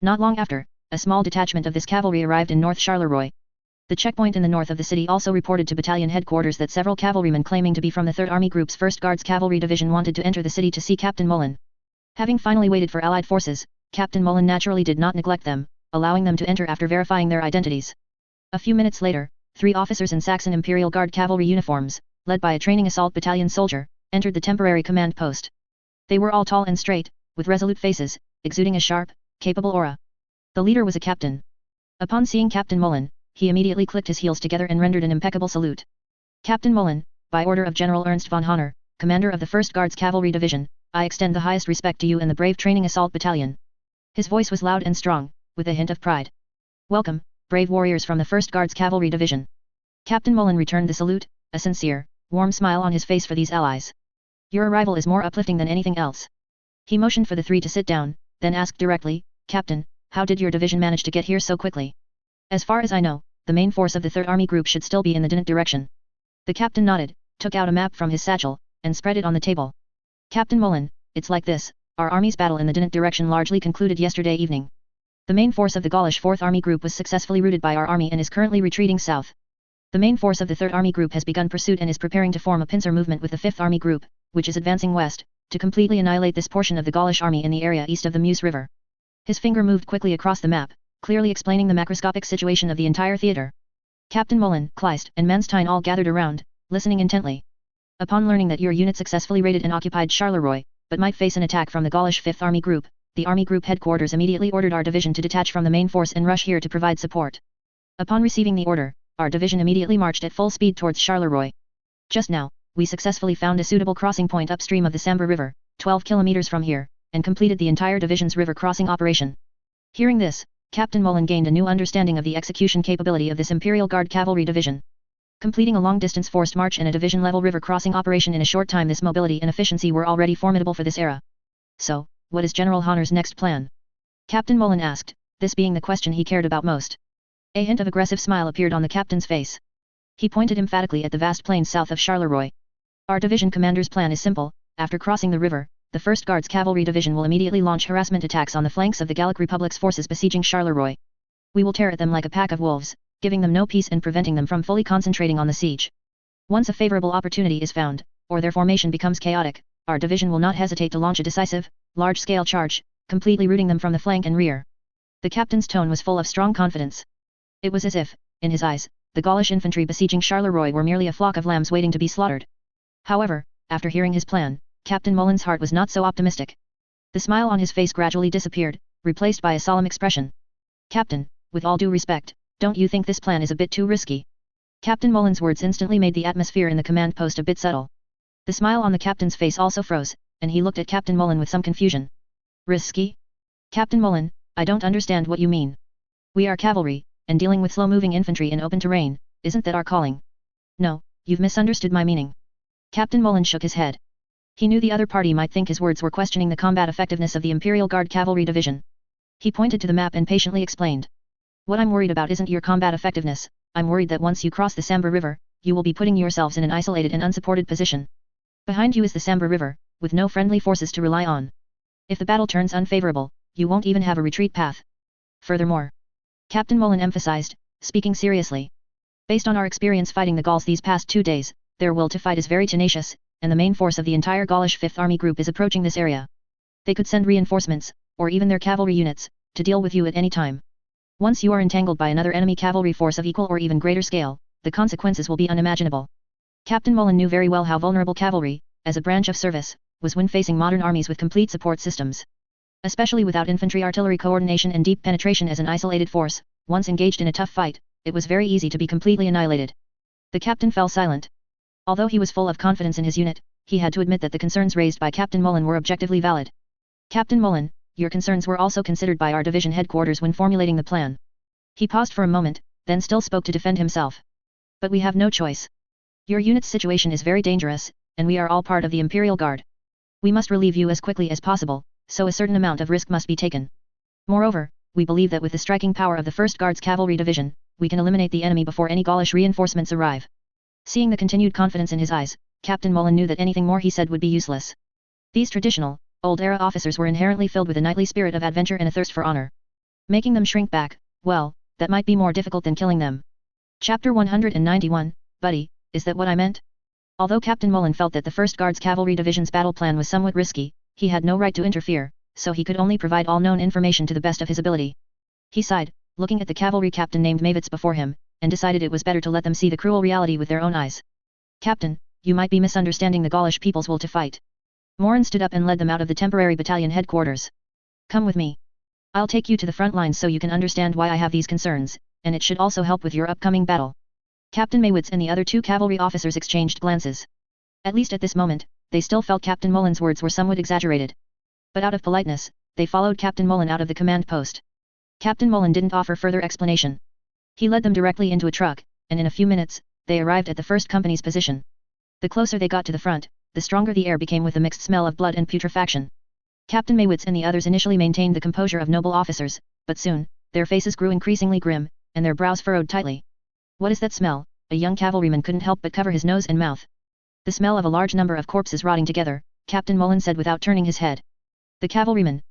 Not long after, a small detachment of this cavalry arrived in North Charleroi. The checkpoint in the north of the city also reported to battalion headquarters that several cavalrymen claiming to be from the 3rd Army Group's 1st Guards Cavalry Division wanted to enter the city to see Captain Mullen. Having finally waited for Allied forces, Captain Mullen naturally did not neglect them, allowing them to enter after verifying their identities. A few minutes later, 3 officers in Saxon Imperial Guard cavalry uniforms, led by a training assault battalion soldier, entered the temporary command post. They were all tall and straight, with resolute faces, exuding a sharp, capable aura. The leader was a captain. Upon seeing Captain Mullen, he immediately clicked his heels together and rendered an impeccable salute. Captain Mullen, by order of General Ernst von Honor, commander of the 1st Guards Cavalry Division, I extend the highest respect to you and the brave Training Assault Battalion. His voice was loud and strong, with a hint of pride. Welcome, brave warriors from the 1st Guards Cavalry Division. Captain Mullen returned the salute, a sincere, warm smile on his face for these allies. Your arrival is more uplifting than anything else. He motioned for the three to sit down, then asked directly, Captain, how did your division manage to get here so quickly? As far as I know, the main force of the 3rd Army Group should still be in the Dinant direction. The captain nodded, took out a map from his satchel, and spread it on the table. Captain Mullen, it's like this, our army's battle in the Dinant direction largely concluded yesterday evening. The main force of the Gaulish 4th Army Group was successfully routed by our army and is currently retreating south. The main force of the 3rd Army Group has begun pursuit and is preparing to form a pincer movement with the 5th Army Group, which is advancing west, to completely annihilate this portion of the Gaulish army in the area east of the Meuse River. His finger moved quickly across the map, clearly explaining the macroscopic situation of the entire theater. Captain Mullen, Kleist, and Manstein all gathered around, listening intently. Upon learning that your unit successfully raided and occupied Charleroi, but might face an attack from the Gaulish 5th Army Group, the Army Group headquarters immediately ordered our division to detach from the main force and rush here to provide support. Upon receiving the order, our division immediately marched at full speed towards Charleroi. Just now, we successfully found a suitable crossing point upstream of the Sambre River, 12 kilometers from here, and completed the entire division's river crossing operation. Hearing this, Captain Mullen gained a new understanding of the execution capability of this Imperial Guard Cavalry Division. Completing a long-distance forced march and a division-level river crossing operation in a short time, this mobility and efficiency were already formidable for this era. So, what is General Honor's next plan? Captain Mullen asked, this being the question he cared about most. A hint of aggressive smile appeared on the captain's face. He pointed emphatically at the vast plains south of Charleroi. Our division commander's plan is simple. After crossing the river, the 1st Guards Cavalry Division will immediately launch harassment attacks on the flanks of the Gallic Republic's forces besieging Charleroi. We will tear at them like a pack of wolves, giving them no peace and preventing them from fully concentrating on the siege. Once a favorable opportunity is found, or their formation becomes chaotic, our division will not hesitate to launch a decisive, large-scale charge, completely routing them from the flank and rear. The captain's tone was full of strong confidence. It was as if, in his eyes, the Gaulish infantry besieging Charleroi were merely a flock of lambs waiting to be slaughtered. However, after hearing his plan, Captain Mullen's heart was not so optimistic. The smile on his face gradually disappeared, replaced by a solemn expression. Captain, with all due respect, don't you think this plan is a bit too risky? Captain Mullen's words instantly made the atmosphere in the command post a bit subtle. The smile on the captain's face also froze, and he looked at Captain Mullen with some confusion. Risky? Captain Mullen, I don't understand what you mean. We are cavalry, and dealing with slow-moving infantry in open terrain, isn't that our calling? No, you've misunderstood my meaning. Captain Mullen shook his head. He knew the other party might think his words were questioning the combat effectiveness of the Imperial Guard Cavalry Division. He pointed to the map and patiently explained. What I'm worried about isn't your combat effectiveness, I'm worried that once you cross the Sambre River, you will be putting yourselves in an isolated and unsupported position. Behind you is the Sambre River, with no friendly forces to rely on. If the battle turns unfavorable, you won't even have a retreat path. Furthermore, Captain Mullen emphasized, speaking seriously. Based on our experience fighting the Gauls these past 2 days, their will to fight is very tenacious, and the main force of the entire Gaulish 5th Army Group is approaching this area. They could send reinforcements, or even their cavalry units, to deal with you at any time. Once you are entangled by another enemy cavalry force of equal or even greater scale, the consequences will be unimaginable. Captain Mullen knew very well how vulnerable cavalry, as a branch of service, was when facing modern armies with complete support systems. Especially without infantry-artillery coordination and deep penetration as an isolated force, once engaged in a tough fight, it was very easy to be completely annihilated. The captain fell silent. Although he was full of confidence in his unit, he had to admit that the concerns raised by Captain Mullen were objectively valid. Captain Mullen, your concerns were also considered by our division headquarters when formulating the plan. He paused for a moment, then still spoke to defend himself. But we have no choice. Your unit's situation is very dangerous, and we are all part of the Imperial Guard. We must relieve you as quickly as possible, so a certain amount of risk must be taken. Moreover, we believe that with the striking power of the 1st Guards Cavalry Division, we can eliminate the enemy before any Gaulish reinforcements arrive. Seeing the continued confidence in his eyes, Captain Mullen knew that anything more he said would be useless. These traditional, old-era officers were inherently filled with a knightly spirit of adventure and a thirst for honor. Making them shrink back, well, that might be more difficult than killing them. Chapter 191, Buddy, is that what I meant? Although Captain Mullen felt that the 1st Guards Cavalry Division's battle plan was somewhat risky, he had no right to interfere, so he could only provide all known information to the best of his ability. He sighed, looking at the cavalry captain named Mavitz before him, and decided it was better to let them see the cruel reality with their own eyes. Captain, you might be misunderstanding the Gaulish people's will to fight. Morin stood up and led them out of the temporary battalion headquarters. Come with me. I'll take you to the front lines so you can understand why I have these concerns, and it should also help with your upcoming battle. Captain Maywitz and the other 2 cavalry officers exchanged glances. At least at this moment, they still felt Captain Mullen's words were somewhat exaggerated. But out of politeness, they followed Captain Mullen out of the command post. Captain Mullen didn't offer further explanation. He led them directly into a truck, and in a few minutes, they arrived at the first company's position. The closer they got to the front, the stronger the air became with the mixed smell of blood and putrefaction. Captain Maywitz and the others initially maintained the composure of noble officers, but soon, their faces grew increasingly grim, and their brows furrowed tightly. What is that smell? A young cavalryman couldn't help but cover his nose and mouth. The smell of a large number of corpses rotting together, Captain Mullen said without turning his head. The cavalryman,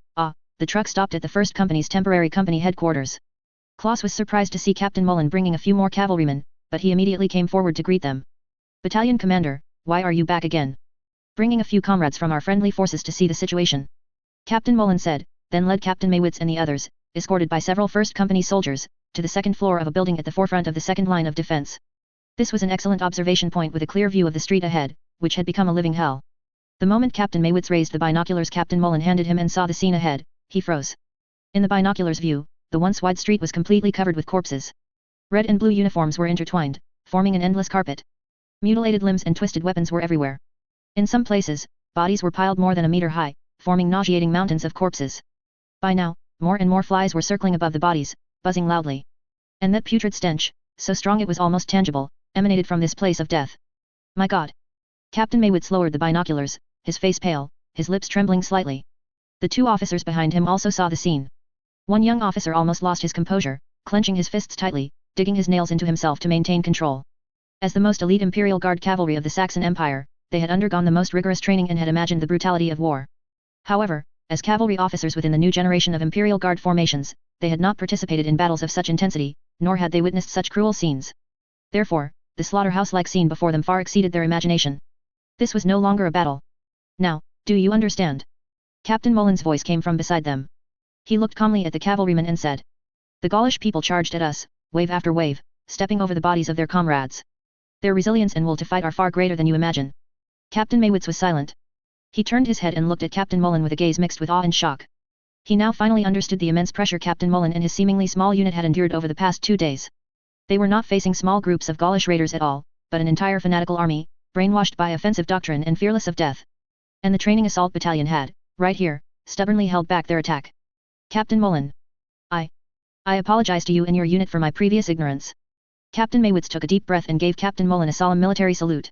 the truck stopped at the first company's temporary company headquarters. Klaus was surprised to see Captain Mullen bringing a few more cavalrymen, but he immediately came forward to greet them. Battalion commander, why are you back again? Bringing a few comrades from our friendly forces to see the situation. Captain Mullen said, then led Captain Maywitz and the others, escorted by several first company soldiers, to the second floor of a building at the forefront of the second line of defense. This was an excellent observation point with a clear view of the street ahead, which had become a living hell. The moment Captain Maywitz raised the binoculars Captain Mullen handed him and saw the scene ahead, he froze. In the binoculars view, the once wide street was completely covered with corpses. Red and blue uniforms were intertwined, forming an endless carpet. Mutilated limbs and twisted weapons were everywhere. In some places, bodies were piled more than a meter high, forming nauseating mountains of corpses. By now, more and more flies were circling above the bodies, buzzing loudly. And that putrid stench, so strong it was almost tangible, emanated from this place of death. My God! Captain Maywitz lowered the binoculars, his face pale, his lips trembling slightly. The 2 officers behind him also saw the scene. One young officer almost lost his composure, clenching his fists tightly, digging his nails into himself to maintain control. As the most elite Imperial Guard cavalry of the Saxon Empire, they had undergone the most rigorous training and had imagined the brutality of war. However, as cavalry officers within the new generation of Imperial Guard formations, they had not participated in battles of such intensity, nor had they witnessed such cruel scenes. Therefore, the slaughterhouse-like scene before them far exceeded their imagination. This was no longer a battle. Now, do you understand? Captain Mullen's voice came from beside them. He looked calmly at the cavalrymen and said. The Gaulish people charged at us, wave after wave, stepping over the bodies of their comrades. Their resilience and will to fight are far greater than you imagine. Captain Maywitz was silent. He turned his head and looked at Captain Mullen with a gaze mixed with awe and shock. He now finally understood the immense pressure Captain Mullen and his seemingly small unit had endured over the past 2 days. They were not facing small groups of Gaulish raiders at all, but an entire fanatical army, brainwashed by offensive doctrine and fearless of death. And the training assault battalion had, right here, stubbornly held back their attack. Captain Mullen. I apologize to you and your unit for my previous ignorance. Captain Maywitz took a deep breath and gave Captain Mullen a solemn military salute.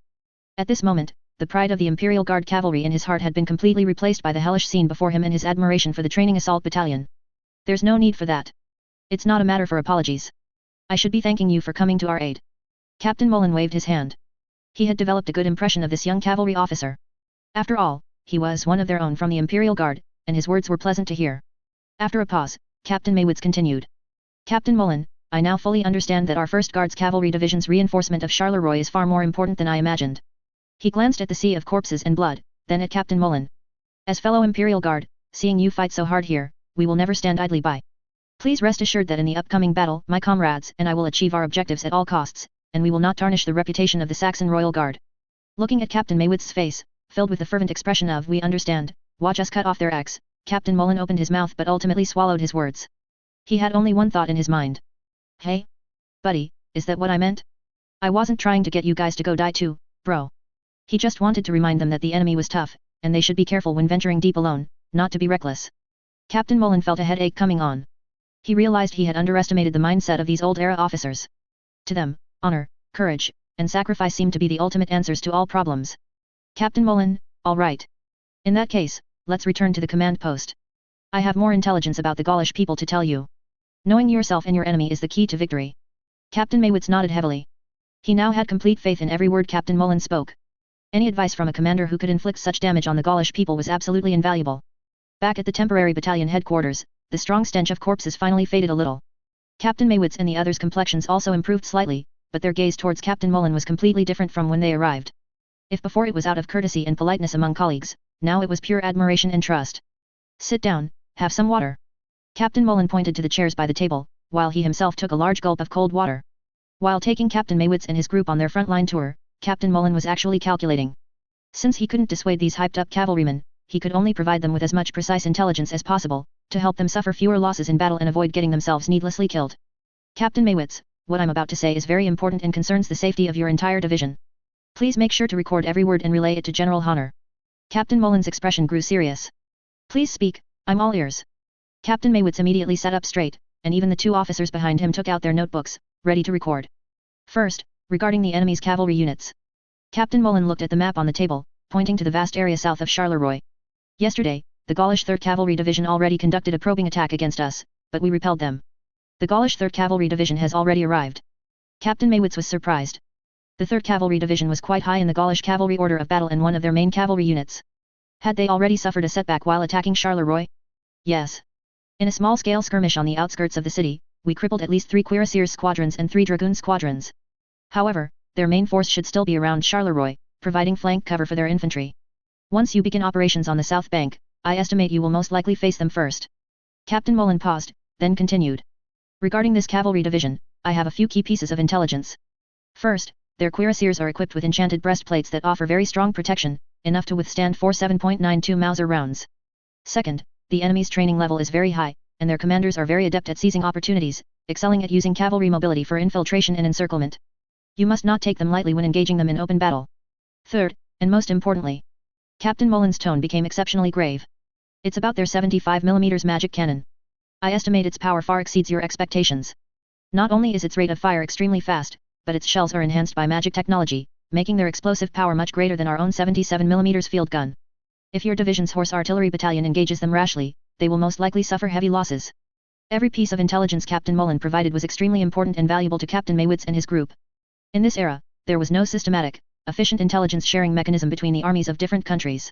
At this moment, the pride of the Imperial Guard cavalry in his heart had been completely replaced by the hellish scene before him and his admiration for the training assault battalion. There's no need for that. It's not a matter for apologies. I should be thanking you for coming to our aid. Captain Mullen waved his hand. He had developed a good impression of this young cavalry officer. After all, he was one of their own from the Imperial Guard, and his words were pleasant to hear. After a pause, Captain Maywitz continued. Captain Mullen, I now fully understand that our 1st Guards Cavalry Division's reinforcement of Charleroi is far more important than I imagined. He glanced at the sea of corpses and blood, then at Captain Mullen. As fellow Imperial Guard, seeing you fight so hard here, we will never stand idly by. Please rest assured that in the upcoming battle, my comrades and I will achieve our objectives at all costs, and we will not tarnish the reputation of the Saxon Royal Guard. Looking at Captain Maywitz's face, filled with the fervent expression of "We understand, watch us cut off their axe," Captain Mullen opened his mouth but ultimately swallowed his words. He had only one thought in his mind. Hey? Buddy, is that what I meant? I wasn't trying to get you guys to go die too, bro. He just wanted to remind them that the enemy was tough, and they should be careful when venturing deep alone, not to be reckless. Captain Mullen felt a headache coming on. He realized he had underestimated the mindset of these old-era officers. To them, honor, courage, and sacrifice seemed to be the ultimate answers to all problems. Captain Mullen, all right. In that case, let's return to the command post. I have more intelligence about the Gaulish people to tell you. Knowing yourself and your enemy is the key to victory. Captain Maywitz nodded heavily. He now had complete faith in every word Captain Mullen spoke. Any advice from a commander who could inflict such damage on the Gaulish people was absolutely invaluable. Back at the temporary battalion headquarters, the strong stench of corpses finally faded a little. Captain Maywitz and the others' complexions also improved slightly, but their gaze towards Captain Mullen was completely different from when they arrived. If before it was out of courtesy and politeness among colleagues, now it was pure admiration and trust. Sit down, have some water. Captain Mullen pointed to the chairs by the table, while he himself took a large gulp of cold water. While taking Captain Maywitz and his group on their frontline tour, Captain Mullen was actually calculating. Since he couldn't dissuade these hyped-up cavalrymen, he could only provide them with as much precise intelligence as possible, to help them suffer fewer losses in battle and avoid getting themselves needlessly killed. Captain Maywitz, what I'm about to say is very important and concerns the safety of your entire division. Please make sure to record every word and relay it to General Honor. Captain Mullen's expression grew serious. Please speak, I'm all ears. Captain Maywitz immediately sat up straight, and even the two officers behind him took out their notebooks, ready to record. First, regarding the enemy's cavalry units. Captain Mullen looked at the map on the table, pointing to the vast area south of Charleroi. Yesterday, the Gaulish 3rd Cavalry Division already conducted a probing attack against us, but we repelled them. The Gaulish 3rd Cavalry Division has already arrived. Captain Maywitz was surprised. The 3rd Cavalry Division was quite high in the Gaulish cavalry order of battle and one of their main cavalry units. Had they already suffered a setback while attacking Charleroi? Yes. In a small-scale skirmish on the outskirts of the city, we crippled at least 3 cuirassiers squadrons and 3 dragoon squadrons. However, their main force should still be around Charleroi, providing flank cover for their infantry. Once you begin operations on the south bank, I estimate you will most likely face them first. Captain Mullen paused, then continued. Regarding this cavalry division, I have a few key pieces of intelligence. First, their cuirassiers are equipped with enchanted breastplates that offer very strong protection, enough to withstand 4 7.92 Mauser rounds. Second, the enemy's training level is very high, and their commanders are very adept at seizing opportunities, excelling at using cavalry mobility for infiltration and encirclement. You must not take them lightly when engaging them in open battle. Third, and most importantly, Captain Mullen's tone became exceptionally grave. It's about their 75mm magic cannon. I estimate its power far exceeds your expectations. Not only is its rate of fire extremely fast, but its shells are enhanced by magic technology, making their explosive power much greater than our own 77mm field gun. If your division's horse artillery battalion engages them rashly, they will most likely suffer heavy losses. Every piece of intelligence Captain Mullen provided was extremely important and valuable to Captain Maywitz and his group. In this era, there was no systematic, efficient intelligence sharing mechanism between the armies of different countries.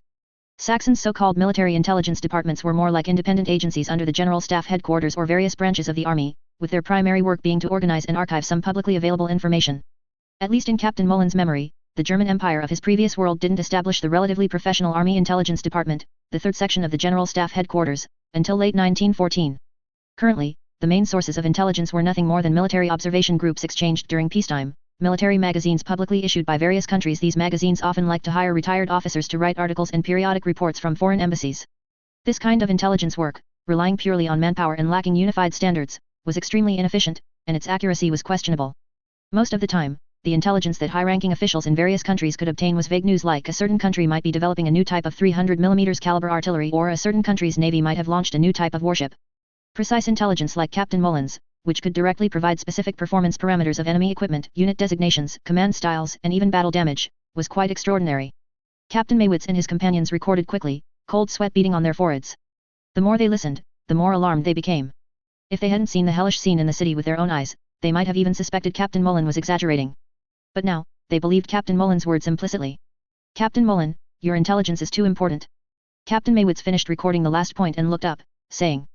Saxon's so-called military intelligence departments were more like independent agencies under the General Staff Headquarters or various branches of the army, with their primary work being to organize and archive some publicly available information. At least in Captain Mullen's memory, the German Empire of his previous world didn't establish the relatively professional Army Intelligence Department, the 3rd section of the General Staff Headquarters, until late 1914. Currently, the main sources of intelligence were nothing more than military observation groups exchanged during peacetime, military magazines publicly issued by various countries. These magazines often like to hire retired officers to write articles and periodic reports from foreign embassies. This kind of intelligence work, relying purely on manpower and lacking unified standards, was extremely inefficient, and its accuracy was questionable. Most of the time, the intelligence that high-ranking officials in various countries could obtain was vague news like a certain country might be developing a new type of 300mm caliber artillery or a certain country's navy might have launched a new type of warship. Precise intelligence like Captain Mullen's, which could directly provide specific performance parameters of enemy equipment, unit designations, command styles, and even battle damage, was quite extraordinary. Captain Maywitz and his companions recorded quickly, cold sweat beating on their foreheads. The more they listened, the more alarmed they became. If they hadn't seen the hellish scene in the city with their own eyes, they might have even suspected Captain Mullen was exaggerating. But now, they believed Captain Mullen's words implicitly. Captain Mullen, your intelligence is too important. Captain Maywitz finished recording the last point and looked up, saying,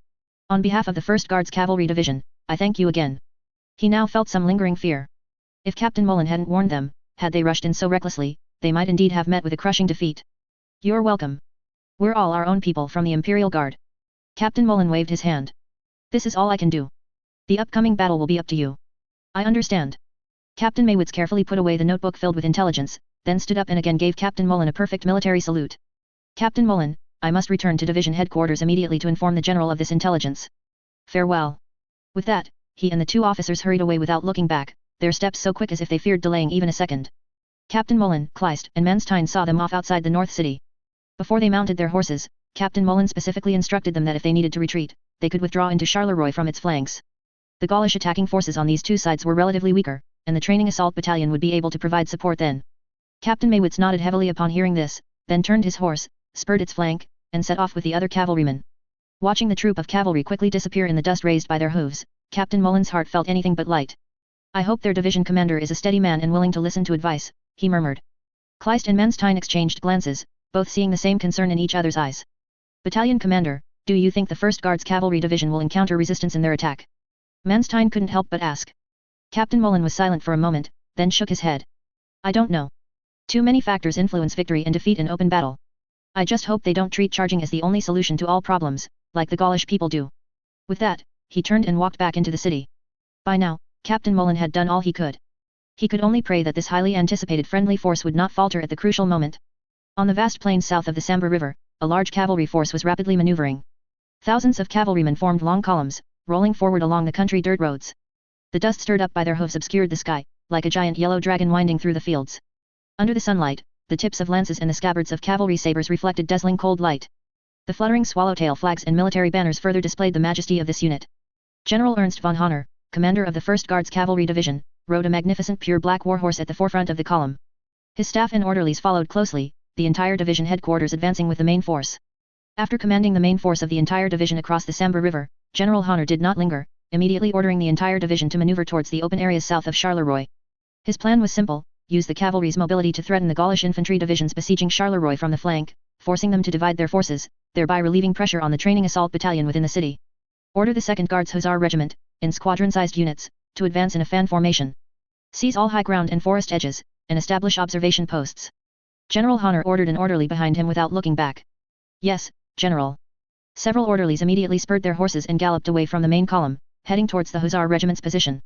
on behalf of the 1st Guards Cavalry Division, I thank you again. He now felt some lingering fear. If Captain Mullen hadn't warned them, had they rushed in so recklessly, they might indeed have met with a crushing defeat. You're welcome. We're all our own people from the Imperial Guard. Captain Mullen waved his hand. This is all I can do. The upcoming battle will be up to you. I understand. Captain Maywitz carefully put away the notebook filled with intelligence, then stood up and again gave Captain Mullen a perfect military salute. Captain Mullen, I must return to division headquarters immediately to inform the general of this intelligence. Farewell. With that, he and the two officers hurried away without looking back, their steps so quick as if they feared delaying even a second. Captain Mullen, Kleist, and Manstein saw them off outside the North City. Before they mounted their horses, Captain Mullen specifically instructed them that if they needed to retreat, they could withdraw into Charleroi from its flanks. The Gaulish attacking forces on these two sides were relatively weaker, and the training assault battalion would be able to provide support then. Captain Maywitz nodded heavily upon hearing this, then turned his horse, spurred its flank, and set off with the other cavalrymen. Watching the troop of cavalry quickly disappear in the dust raised by their hooves, Captain Mullen's heart felt anything but light. I hope their division commander is a steady man and willing to listen to advice, he murmured. Kleist and Manstein exchanged glances, both seeing the same concern in each other's eyes. Battalion commander, do you think the 1st Guards Cavalry Division will encounter resistance in their attack? Manstein couldn't help but ask. Captain Mullen was silent for a moment, then shook his head. I don't know. Too many factors influence victory and defeat in open battle. I just hope they don't treat charging as the only solution to all problems, like the Gaulish people do. With that, he turned and walked back into the city. By now, Captain Mullen had done all he could. He could only pray that this highly anticipated friendly force would not falter at the crucial moment. On the vast plains south of the Sambre River, a large cavalry force was rapidly maneuvering. Thousands of cavalrymen formed long columns, rolling forward along the country dirt roads. The dust stirred up by their hooves obscured the sky, like a giant yellow dragon winding through the fields. Under the sunlight, the tips of lances and the scabbards of cavalry sabers reflected dazzling cold light. The fluttering swallowtail flags and military banners further displayed the majesty of this unit. General Ernst von Honor, commander of the 1st Guards Cavalry Division, rode a magnificent pure black warhorse at the forefront of the column. His staff and orderlies followed closely, the entire division headquarters advancing with the main force. After commanding the main force of the entire division across the Sambre River, General Honor did not linger, immediately ordering the entire division to maneuver towards the open areas south of Charleroi. His plan was simple: use the cavalry's mobility to threaten the Gaulish infantry divisions besieging Charleroi from the flank, forcing them to divide their forces, thereby relieving pressure on the training assault battalion within the city. Order the 2nd Guards Hussar Regiment, in squadron-sized units, to advance in a fan formation. Seize all high ground and forest edges, and establish observation posts. General Honor ordered an orderly behind him without looking back. Yes, General. Several orderlies immediately spurred their horses and galloped away from the main column, heading towards the Hussar Regiment's position.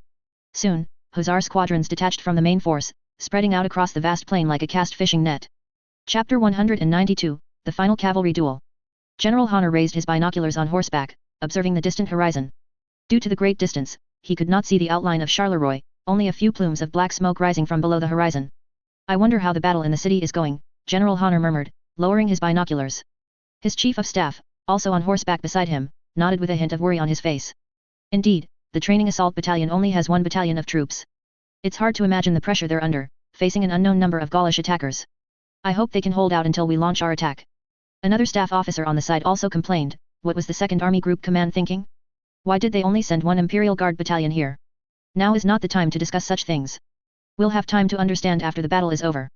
Soon, Hussar squadrons detached from the main force, spreading out across the vast plain like a cast fishing net. Chapter 192, The Final Cavalry Duel. General Honor raised his binoculars on horseback, observing the distant horizon. Due to the great distance, he could not see the outline of Charleroi, only a few plumes of black smoke rising from below the horizon. I wonder how the battle in the city is going, General Honor murmured, lowering his binoculars. His chief of staff, also on horseback beside him, nodded with a hint of worry on his face. Indeed, the training assault battalion only has 1 battalion of troops. It's hard to imagine the pressure they're under, facing an unknown number of Gaulish attackers. I hope they can hold out until we launch our attack. Another staff officer on the side also complained. What was the 2nd Army Group Command thinking? Why did they only send 1 Imperial Guard battalion here? Now is not the time to discuss such things. We'll have time to understand after the battle is over.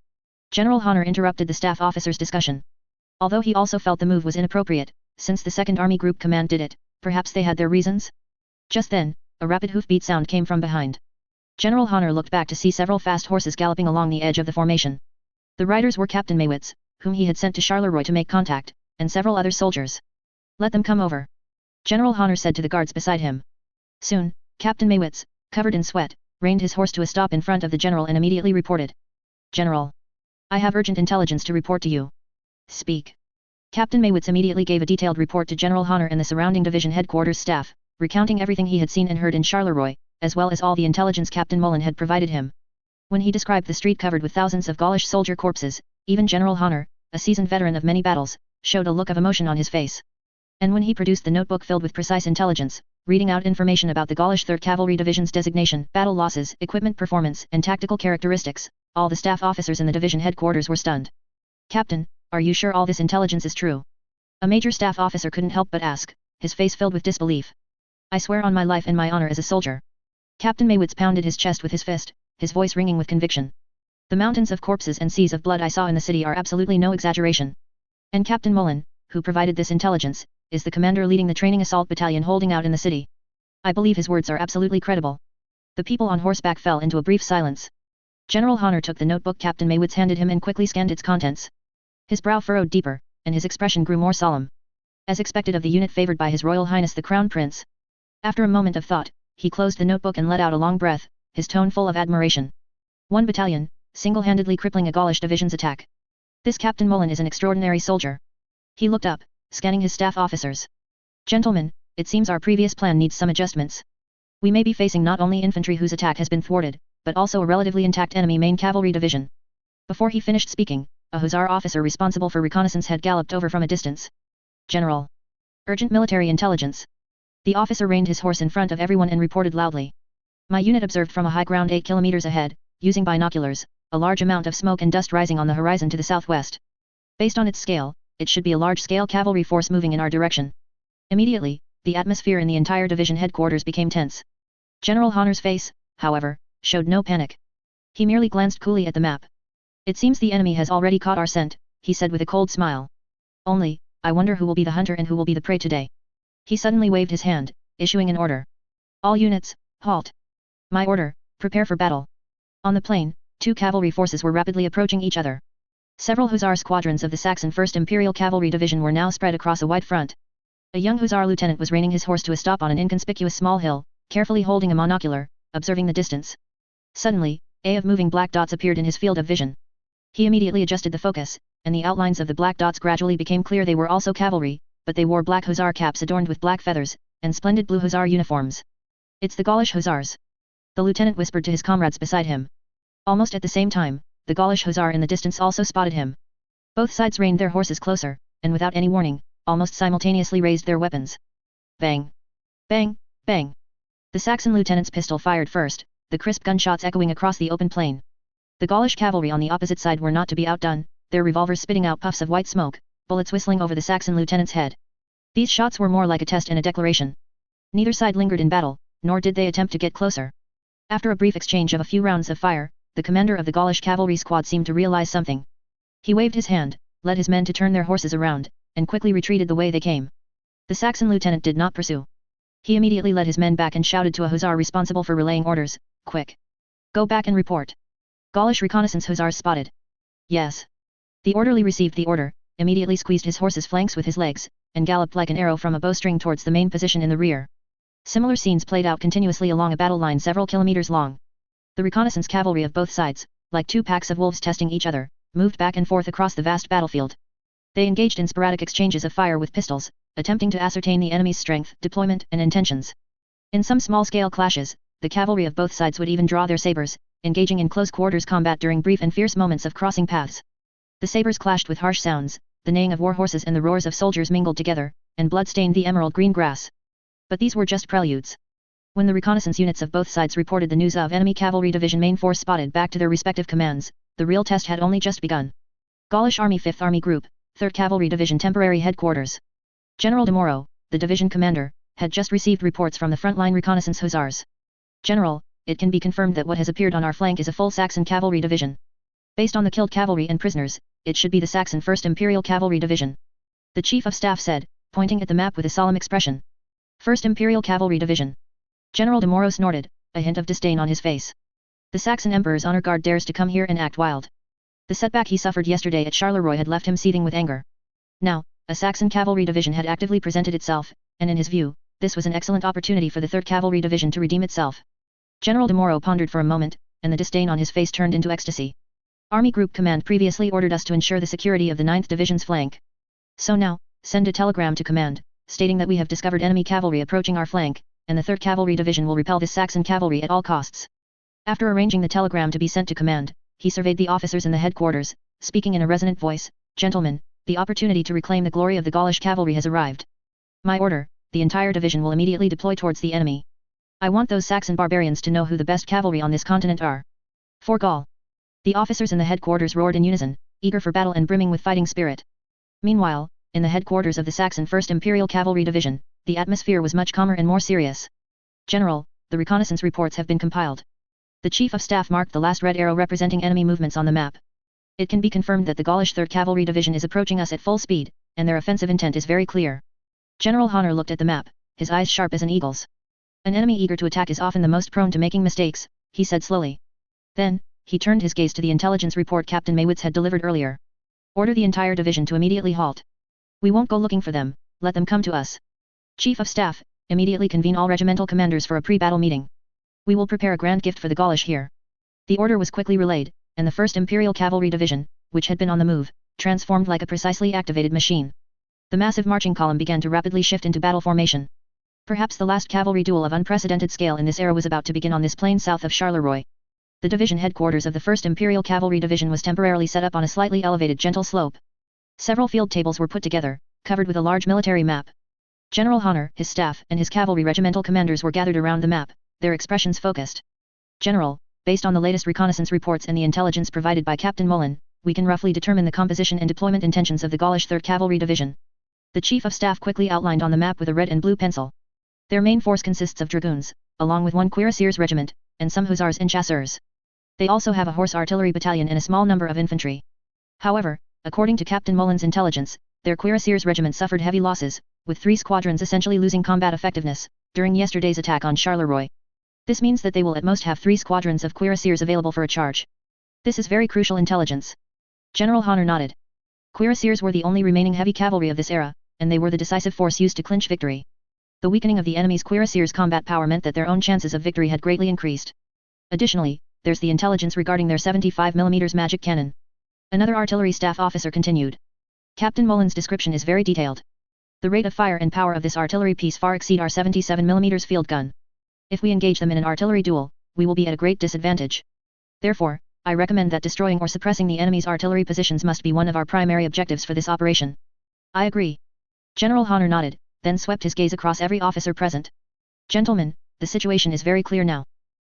General Honor interrupted the staff officer's discussion. Although he also felt the move was inappropriate, since the 2nd Army Group Command did it, perhaps they had their reasons? Just then, a rapid hoofbeat sound came from behind. General Honor looked back to see several fast horses galloping along the edge of the formation. The riders were Captain Maywitz, whom he had sent to Charleroi to make contact, and several other soldiers. Let them come over. General Honor said to the guards beside him. Soon, Captain Maywitz, covered in sweat, reined his horse to a stop in front of the general and immediately reported. General. I have urgent intelligence to report to you. Speak. Captain Maywitz immediately gave a detailed report to General Honor and the surrounding division headquarters staff, recounting everything he had seen and heard in Charleroi, as well as all the intelligence Captain Mullen had provided him. When he described the street covered with thousands of Gaulish soldier corpses, even General Honor, a seasoned veteran of many battles, showed a look of emotion on his face. And when he produced the notebook filled with precise intelligence, reading out information about the Gaulish 3rd Cavalry Division's designation, battle losses, equipment performance, and tactical characteristics, all the staff officers in the division headquarters were stunned. Captain, are you sure all this intelligence is true? A major staff officer couldn't help but ask, his face filled with disbelief. I swear on my life and my honor as a soldier. Captain Maywitz pounded his chest with his fist, his voice ringing with conviction. The mountains of corpses and seas of blood I saw in the city are absolutely no exaggeration. And Captain Mullen, who provided this intelligence, is the commander leading the training assault battalion holding out in the city. I believe his words are absolutely credible. The people on horseback fell into a brief silence. General Honor took the notebook Captain Maywitz handed him and quickly scanned its contents. His brow furrowed deeper, and his expression grew more solemn. As expected of the unit favored by His Royal Highness the Crown Prince. After a moment of thought, he closed the notebook and let out a long breath, his tone full of admiration. 1 battalion, single-handedly crippling a Gaulish division's attack. This Captain Mullen is an extraordinary soldier. He looked up, scanning his staff officers. Gentlemen, it seems our previous plan needs some adjustments. We may be facing not only infantry whose attack has been thwarted, but also a relatively intact enemy main cavalry division. Before he finished speaking, a hussar officer responsible for reconnaissance had galloped over from a distance. General. Urgent military intelligence. The officer reined his horse in front of everyone and reported loudly. My unit observed from a high ground 8 kilometers ahead, using binoculars, a large amount of smoke and dust rising on the horizon to the southwest. Based on its scale, it should be a large-scale cavalry force moving in our direction. Immediately, the atmosphere in the entire division headquarters became tense. General Honor's face, however, showed no panic. He merely glanced coolly at the map. It seems the enemy has already caught our scent, he said with a cold smile. Only, I wonder who will be the hunter and who will be the prey today. He suddenly waved his hand, issuing an order. All units, halt. My order, prepare for battle. On the plain, 2 cavalry forces were rapidly approaching each other. Several hussar squadrons of the Saxon 1st Imperial Cavalry Division were now spread across a wide front. A young hussar lieutenant was reining his horse to a stop on an inconspicuous small hill, carefully holding a monocular, observing the distance. Suddenly, a of moving black dots appeared in his field of vision. He immediately adjusted the focus, and the outlines of the black dots gradually became clear. They were also cavalry, but they wore black hussar caps adorned with black feathers, and splendid blue hussar uniforms. It's the Gaulish hussars. The lieutenant whispered to his comrades beside him. Almost at the same time, the Gaulish hussar in the distance also spotted him. Both sides reined their horses closer, and without any warning, almost simultaneously raised their weapons. Bang! Bang! Bang! The Saxon lieutenant's pistol fired first, the crisp gunshots echoing across the open plain. The Gaulish cavalry on the opposite side were not to be outdone, their revolvers spitting out puffs of white smoke, bullets whistling over the Saxon lieutenant's head. These shots were more like a test and a declaration. Neither side lingered in battle, nor did they attempt to get closer. After a brief exchange of a few rounds of fire, the commander of the Gaulish cavalry squad seemed to realize something. He waved his hand, led his men to turn their horses around, and quickly retreated the way they came. The Saxon lieutenant did not pursue. He immediately led his men back and shouted to a hussar responsible for relaying orders, "Quick! Go back and report. Gaulish reconnaissance hussars spotted." "Yes." The orderly received the order, immediately squeezed his horse's flanks with his legs, and galloped like an arrow from a bowstring towards the main position in the rear. Similar scenes played out continuously along a battle line several kilometers long. The reconnaissance cavalry of both sides, like two packs of wolves testing each other, moved back and forth across the vast battlefield. They engaged in sporadic exchanges of fire with pistols, attempting to ascertain the enemy's strength, deployment, and intentions. In some small-scale clashes, the cavalry of both sides would even draw their sabers, engaging in close-quarters combat during brief and fierce moments of crossing paths. The sabers clashed with harsh sounds, the neighing of war horses and the roars of soldiers mingled together, and blood stained the emerald-green grass. But these were just preludes. When the reconnaissance units of both sides reported the news of enemy cavalry division main force spotted back to their respective commands, the real test had only just begun. Gaulish Army 5th Army Group, 3rd Cavalry Division Temporary Headquarters. General de Moro, the division commander, had just received reports from the frontline reconnaissance hussars. "General, it can be confirmed that what has appeared on our flank is a full Saxon cavalry division. Based on the killed cavalry and prisoners, it should be the Saxon 1st Imperial Cavalry Division," the Chief of Staff said, pointing at the map with a solemn expression. "1st Imperial Cavalry Division." General de Moro snorted, a hint of disdain on his face. The Saxon Emperor's honor guard dares to come here and act wild. The setback he suffered yesterday at Charleroi had left him seething with anger. Now, a Saxon cavalry division had actively presented itself, and in his view, this was an excellent opportunity for the 3rd Cavalry Division to redeem itself. General de Moro pondered for a moment, and the disdain on his face turned into ecstasy. "Army Group Command previously ordered us to ensure the security of the 9th Division's flank. So now, send a telegram to command, stating that we have discovered enemy cavalry approaching our flank, and the 3rd Cavalry Division will repel this Saxon cavalry at all costs." After arranging the telegram to be sent to command, he surveyed the officers in the headquarters, speaking in a resonant voice, "Gentlemen, the opportunity to reclaim the glory of the Gaulish cavalry has arrived. My order, the entire division will immediately deploy towards the enemy. I want those Saxon barbarians to know who the best cavalry on this continent are. For Gaul." The officers in the headquarters roared in unison, eager for battle and brimming with fighting spirit. Meanwhile, in the headquarters of the Saxon 1st Imperial Cavalry Division, the atmosphere was much calmer and more serious. "General, the reconnaissance reports have been compiled." The Chief of Staff marked the last red arrow representing enemy movements on the map. "It can be confirmed that the Gaulish 3rd Cavalry Division is approaching us at full speed, and their offensive intent is very clear." General Honor looked at the map, his eyes sharp as an eagle's. "An enemy eager to attack is often the most prone to making mistakes," he said slowly. Then, he turned his gaze to the intelligence report Captain Maywitz had delivered earlier. "Order the entire division to immediately halt. We won't go looking for them, let them come to us. Chief of Staff, immediately convene all regimental commanders for a pre-battle meeting. We will prepare a grand gift for the Gaulish here." The order was quickly relayed, and the 1st Imperial Cavalry Division, which had been on the move, transformed like a precisely activated machine. The massive marching column began to rapidly shift into battle formation. Perhaps the last cavalry duel of unprecedented scale in this era was about to begin on this plain south of Charleroi. The division headquarters of the 1st Imperial Cavalry Division was temporarily set up on a slightly elevated gentle slope. Several field tables were put together, covered with a large military map. General Honor, his staff, and his cavalry regimental commanders were gathered around the map, their expressions focused. "General, based on the latest reconnaissance reports and the intelligence provided by Captain Mullen, we can roughly determine the composition and deployment intentions of the Gaulish 3rd Cavalry Division." The Chief of Staff quickly outlined on the map with a red and blue pencil. Their main force consists of dragoons, along with one cuirassiers regiment, and some hussars and chasseurs. They also have a horse artillery battalion and a small number of infantry. However, according to Captain Mullen's intelligence, their cuirassiers regiment suffered heavy losses, with 3 squadrons essentially losing combat effectiveness, during yesterday's attack on Charleroi. This means that they will at most have 3 squadrons of cuirassiers available for a charge. This is very crucial intelligence. General Honor nodded. Cuirassiers were the only remaining heavy cavalry of this era, and they were the decisive force used to clinch victory. The weakening of the enemy's cuirassiers' combat power meant that their own chances of victory had greatly increased. Additionally, there's the intelligence regarding their 75mm magic cannon. Another artillery staff officer continued. Captain Mullen's description is very detailed. The rate of fire and power of this artillery piece far exceed our 77mm field gun. If we engage them in an artillery duel, we will be at a great disadvantage. Therefore, I recommend that destroying or suppressing the enemy's artillery positions must be one of our primary objectives for this operation. I agree. General Honor nodded, then swept his gaze across every officer present. Gentlemen, the situation is very clear now.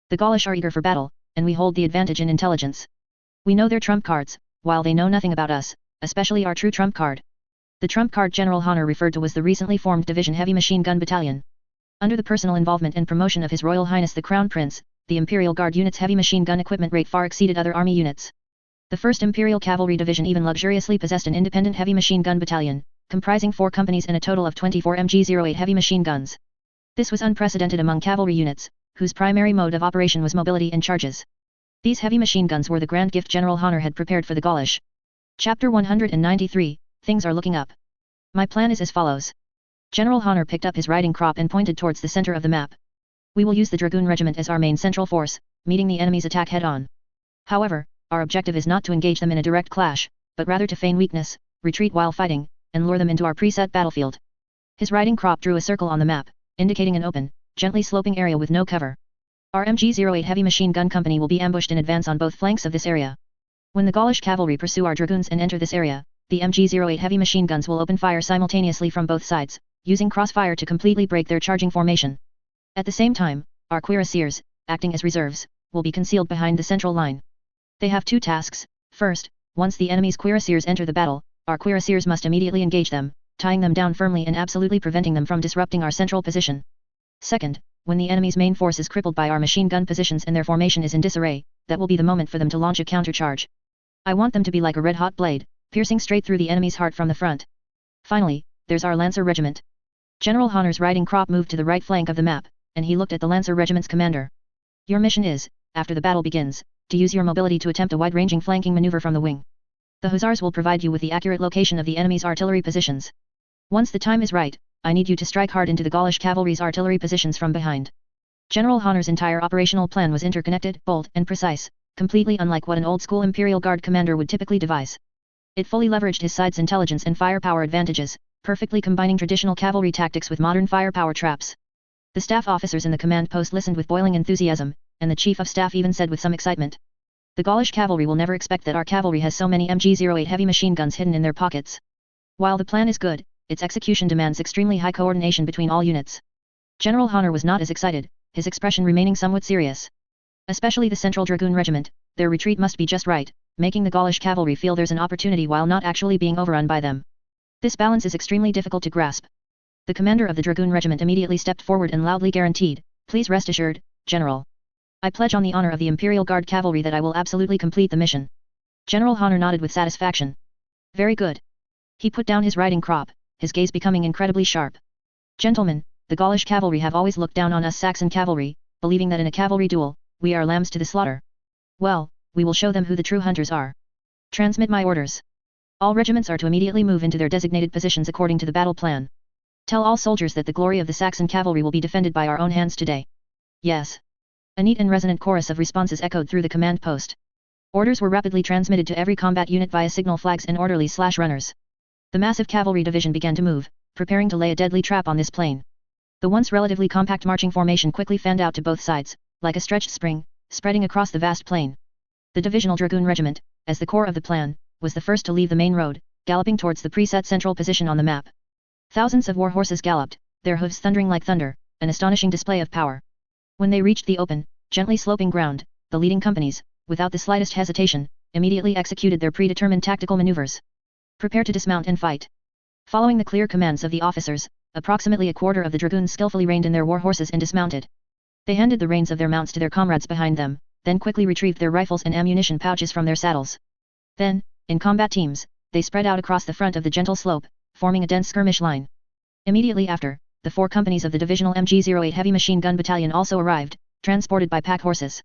The Gaulish are eager for battle, and we hold the advantage in intelligence. We know their trump cards, while they know nothing about us, especially our true trump card. The trump card General Honor referred to was the recently formed Division Heavy Machine Gun Battalion. Under the personal involvement and promotion of His Royal Highness the Crown Prince, the Imperial Guard unit's heavy machine gun equipment rate far exceeded other army units. The 1st Imperial Cavalry Division even luxuriously possessed an independent heavy machine gun battalion, comprising 4 companies and a total of 24 MG-08 heavy machine guns. This was unprecedented among cavalry units, whose primary mode of operation was mobility and charges. These heavy machine guns were the grand gift General Honor had prepared for the Gaulish. Chapter 193, Things are looking up. My plan is as follows. General Honor picked up his riding crop and pointed towards the center of the map. We will use the Dragoon Regiment as our main central force, meeting the enemy's attack head-on. However, our objective is not to engage them in a direct clash, but rather to feign weakness, retreat while fighting, and lure them into our preset battlefield. His riding crop drew a circle on the map, indicating an open, gently sloping area with no cover. Our MG-08 heavy machine gun company will be ambushed in advance on both flanks of this area. When the Gaulish cavalry pursue our dragoons and enter this area, the MG-08 heavy machine guns will open fire simultaneously from both sides, using crossfire to completely break their charging formation. At the same time, our cuirassiers, acting as reserves, will be concealed behind the central line. They have 2 tasks. First, once the enemy's cuirassiers enter the battle, our cuirassiers must immediately engage them, tying them down firmly and absolutely preventing them from disrupting our central position. Second, when the enemy's main force is crippled by our machine gun positions and their formation is in disarray, that will be the moment for them to launch a countercharge. I want them to be like a red-hot blade, piercing straight through the enemy's heart from the front. Finally, there's our Lancer Regiment. General Honor's riding crop moved to the right flank of the map, and he looked at the Lancer Regiment's commander. Your mission is, after the battle begins, to use your mobility to attempt a wide-ranging flanking maneuver from the wing. The Hussars will provide you with the accurate location of the enemy's artillery positions. Once the time is right, I need you to strike hard into the Gaulish cavalry's artillery positions from behind. General Honor's entire operational plan was interconnected, bold, and precise, completely unlike what an old-school Imperial Guard commander would typically devise. It fully leveraged his side's intelligence and firepower advantages, perfectly combining traditional cavalry tactics with modern firepower traps. The staff officers in the command post listened with boiling enthusiasm, and the Chief of Staff even said with some excitement, "The Gaulish cavalry will never expect that our cavalry has so many MG-08 heavy machine guns hidden in their pockets." While the plan is good, its execution demands extremely high coordination between all units. General Honor was not as excited, his expression remaining somewhat serious. Especially the Central Dragoon Regiment, their retreat must be just right, making the Gaulish cavalry feel there's an opportunity while not actually being overrun by them. This balance is extremely difficult to grasp. The commander of the Dragoon Regiment immediately stepped forward and loudly guaranteed, "Please rest assured, General. I pledge on the honor of the Imperial Guard Cavalry that I will absolutely complete the mission." General Honor nodded with satisfaction. Very good. He put down his riding crop, his gaze becoming incredibly sharp. "Gentlemen, the Gaulish cavalry have always looked down on us Saxon cavalry, believing that in a cavalry duel, we are lambs to the slaughter. Well, we will show them who the true hunters are. Transmit my orders. All regiments are to immediately move into their designated positions according to the battle plan. Tell all soldiers that the glory of the Saxon cavalry will be defended by our own hands today." "Yes." A neat and resonant chorus of responses echoed through the command post. Orders were rapidly transmitted to every combat unit via signal flags and orderlies/runners. The massive cavalry division began to move, preparing to lay a deadly trap on this plain. The once relatively compact marching formation quickly fanned out to both sides, like a stretched spring, spreading across the vast plain. The Divisional Dragoon Regiment, as the core of the plan, was the first to leave the main road, galloping towards the preset central position on the map. Thousands of war horses galloped, their hooves thundering like thunder, an astonishing display of power. When they reached the open, gently sloping ground, the leading companies, without the slightest hesitation, immediately executed their predetermined tactical maneuvers. "Prepare to dismount and fight." Following the clear commands of the officers, approximately a quarter of the dragoons skillfully reined in their war horses and dismounted. They handed the reins of their mounts to their comrades behind them, then quickly retrieved their rifles and ammunition pouches from their saddles. Then, in combat teams, they spread out across the front of the gentle slope, forming a dense skirmish line. Immediately after, the 4 companies of the Divisional MG-08 Heavy Machine Gun Battalion also arrived, transported by pack horses.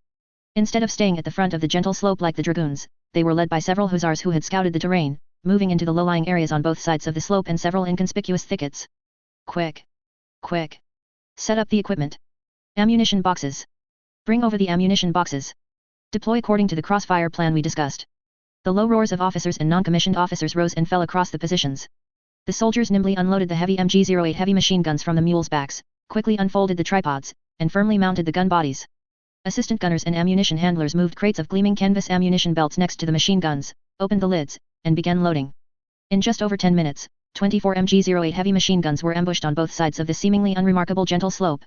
Instead of staying at the front of the gentle slope like the dragoons, they were led by several hussars who had scouted the terrain, moving into the low-lying areas on both sides of the slope and several inconspicuous thickets. "Quick! Quick! Set up the equipment. Ammunition boxes. Bring over the ammunition boxes. Deploy according to the crossfire plan we discussed." The low roars of officers and non-commissioned officers rose and fell across the positions. The soldiers nimbly unloaded the heavy MG-08 heavy machine guns from the mules' backs, quickly unfolded the tripods, and firmly mounted the gun bodies. Assistant gunners and ammunition handlers moved crates of gleaming canvas ammunition belts next to the machine guns, opened the lids, and began loading. In just over 10 minutes, 24 MG-08 heavy machine guns were ambushed on both sides of the seemingly unremarkable gentle slope.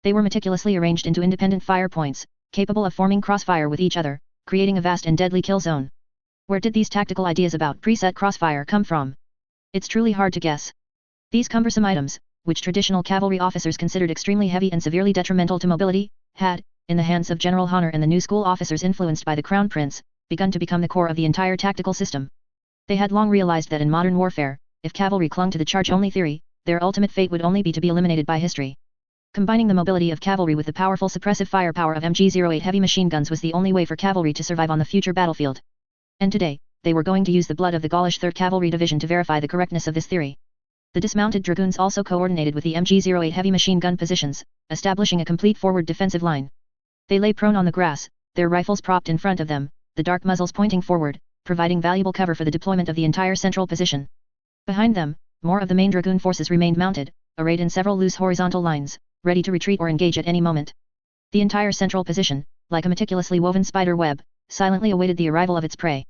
They were meticulously arranged into independent fire points, capable of forming crossfire with each other, creating a vast and deadly kill zone. Where did these tactical ideas about preset crossfire come from? It's truly hard to guess. These cumbersome items, which traditional cavalry officers considered extremely heavy and severely detrimental to mobility, had, in the hands of General Honor and the new school officers influenced by the Crown Prince, begun to become the core of the entire tactical system. They had long realized that in modern warfare, if cavalry clung to the charge-only theory, their ultimate fate would only be to be eliminated by history. Combining the mobility of cavalry with the powerful suppressive firepower of MG-08 heavy machine guns was the only way for cavalry to survive on the future battlefield. And today, they were going to use the blood of the Gaulish 3rd Cavalry Division to verify the correctness of this theory. The dismounted dragoons also coordinated with the MG-08 heavy machine gun positions, establishing a complete forward defensive line. They lay prone on the grass, their rifles propped in front of them, the dark muzzles pointing forward, providing valuable cover for the deployment of the entire central position. Behind them, more of the main dragoon forces remained mounted, arrayed in several loose horizontal lines, ready to retreat or engage at any moment. The entire central position, like a meticulously woven spider web, silently awaited the arrival of its prey.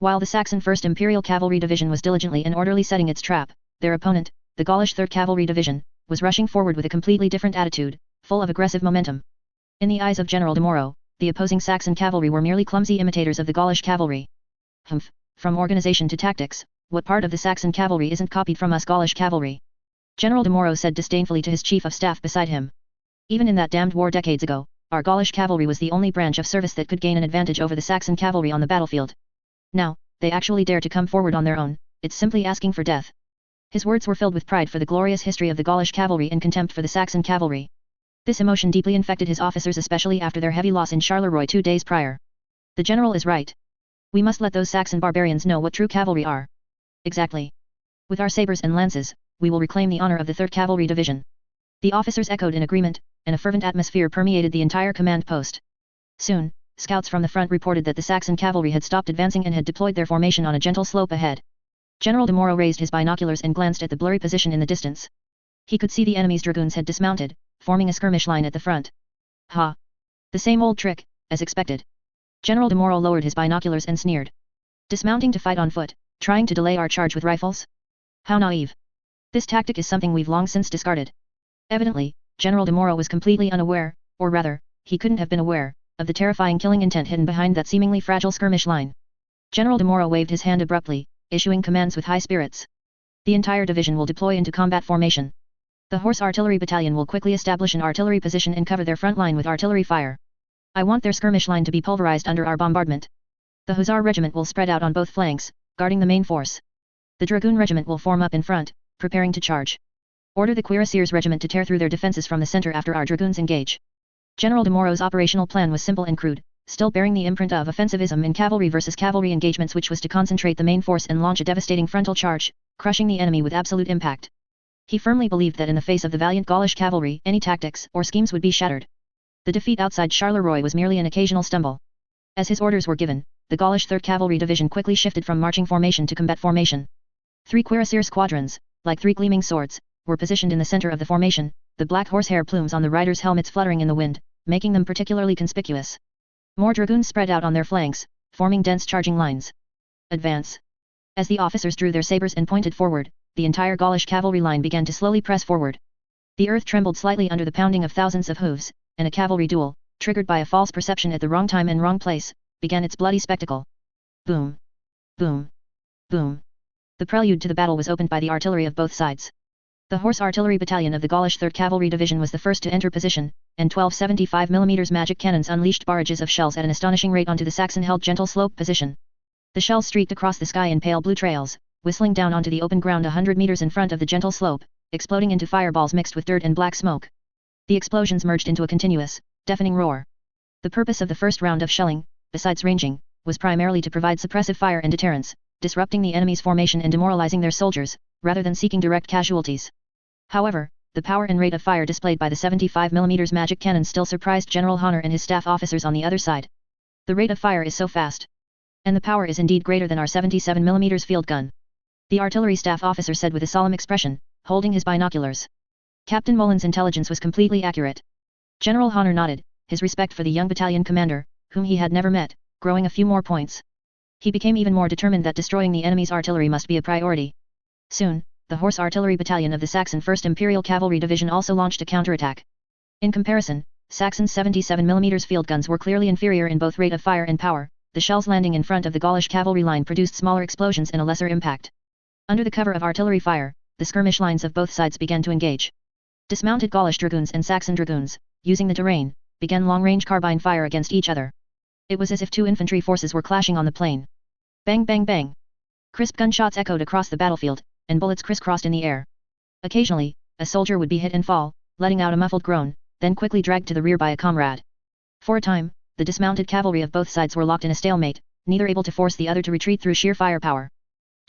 While the Saxon 1st Imperial Cavalry Division was diligently and orderly setting its trap, their opponent, the Gaulish 3rd Cavalry Division, was rushing forward with a completely different attitude, full of aggressive momentum. In the eyes of General de Moro, the opposing Saxon cavalry were merely clumsy imitators of the Gaulish cavalry. Humph, from organization to tactics, what part of the Saxon cavalry isn't copied from us Gaulish cavalry? General de Moro said disdainfully to his chief of staff beside him. Even in that damned war decades ago, our Gaulish cavalry was the only branch of service that could gain an advantage over the Saxon cavalry on the battlefield. Now, they actually dare to come forward on their own, it's simply asking for death. His words were filled with pride for the glorious history of the Gaulish cavalry and contempt for the Saxon cavalry. This emotion deeply infected his officers, especially after their heavy loss in Charleroi 2 days prior. The general is right. We must let those Saxon barbarians know what true cavalry are. Exactly. With our sabers and lances, we will reclaim the honor of the 3rd Cavalry Division. The officers echoed in agreement, and a fervent atmosphere permeated the entire command post. Soon, scouts from the front reported that the Saxon cavalry had stopped advancing and had deployed their formation on a gentle slope ahead. General de Moro raised his binoculars and glanced at the blurry position in the distance. He could see the enemy's dragoons had dismounted, forming a skirmish line at the front. Ha! The same old trick, as expected. General de Moro lowered his binoculars and sneered. Dismounting to fight on foot, trying to delay our charge with rifles? How naive. This tactic is something we've long since discarded. Evidently, General de Moro was completely unaware, or rather, he couldn't have been aware, of the terrifying killing intent hidden behind that seemingly fragile skirmish line. General de Moro waved his hand abruptly, issuing commands with high spirits. The entire division will deploy into combat formation. The Horse Artillery Battalion will quickly establish an artillery position and cover their front line with artillery fire. I want their skirmish line to be pulverized under our bombardment. The Hussar Regiment will spread out on both flanks, guarding the main force. The Dragoon Regiment will form up in front, preparing to charge. Order the Cuirassiers Regiment to tear through their defenses from the center after our dragoons engage. General de Moro's operational plan was simple and crude, still bearing the imprint of offensivism in cavalry versus cavalry engagements, which was to concentrate the main force and launch a devastating frontal charge, crushing the enemy with absolute impact. He firmly believed that in the face of the valiant Gaulish cavalry, any tactics or schemes would be shattered. The defeat outside Charleroi was merely an occasional stumble. As his orders were given, the Gaulish 3rd Cavalry Division quickly shifted from marching formation to combat formation. 3 cuirassier squadrons, like 3 gleaming swords, were positioned in the center of the formation, the black horsehair plumes on the riders' helmets fluttering in the wind, making them particularly conspicuous. More dragoons spread out on their flanks, forming dense charging lines. Advance. As the officers drew their sabers and pointed forward, the entire Gaulish cavalry line began to slowly press forward. The earth trembled slightly under the pounding of thousands of hooves, and a cavalry duel, triggered by a false perception at the wrong time and wrong place, began its bloody spectacle. Boom! Boom! Boom! The prelude to the battle was opened by the artillery of both sides. The Horse Artillery Battalion of the Gaulish 3rd Cavalry Division was the first to enter position, and 12 75mm magic cannons unleashed barrages of shells at an astonishing rate onto the Saxon-held gentle slope position. The shells streaked across the sky in pale blue trails, whistling down onto the open ground 100 meters in front of the gentle slope, exploding into fireballs mixed with dirt and black smoke. The explosions merged into a continuous, deafening roar. The purpose of the first round of shelling, besides ranging, was primarily to provide suppressive fire and deterrence, disrupting the enemy's formation and demoralizing their soldiers, rather than seeking direct casualties. However, the power and rate of fire displayed by the 75mm magic cannon still surprised General Honor and his staff officers on the other side. The rate of fire is so fast. And the power is indeed greater than our 77mm field gun. The artillery staff officer said with a solemn expression, holding his binoculars. Captain Mullen's intelligence was completely accurate. General Honor nodded, his respect for the young battalion commander, whom he had never met, growing a few more points. He became even more determined that destroying the enemy's artillery must be a priority. Soon, the Horse Artillery Battalion of the Saxon 1st Imperial Cavalry Division also launched a counterattack. In comparison, Saxon's 77mm field guns were clearly inferior in both rate of fire and power. The shells landing in front of the Gaulish cavalry line produced smaller explosions and a lesser impact. Under the cover of artillery fire, the skirmish lines of both sides began to engage. Dismounted Gaulish dragoons and Saxon dragoons, using the terrain, began long-range carbine fire against each other. It was as if two infantry forces were clashing on the plain. Bang bang bang! Crisp gunshots echoed across the battlefield, and bullets crisscrossed in the air. Occasionally, a soldier would be hit and fall, letting out a muffled groan, then quickly dragged to the rear by a comrade. For a time, the dismounted cavalry of both sides were locked in a stalemate, neither able to force the other to retreat through sheer firepower.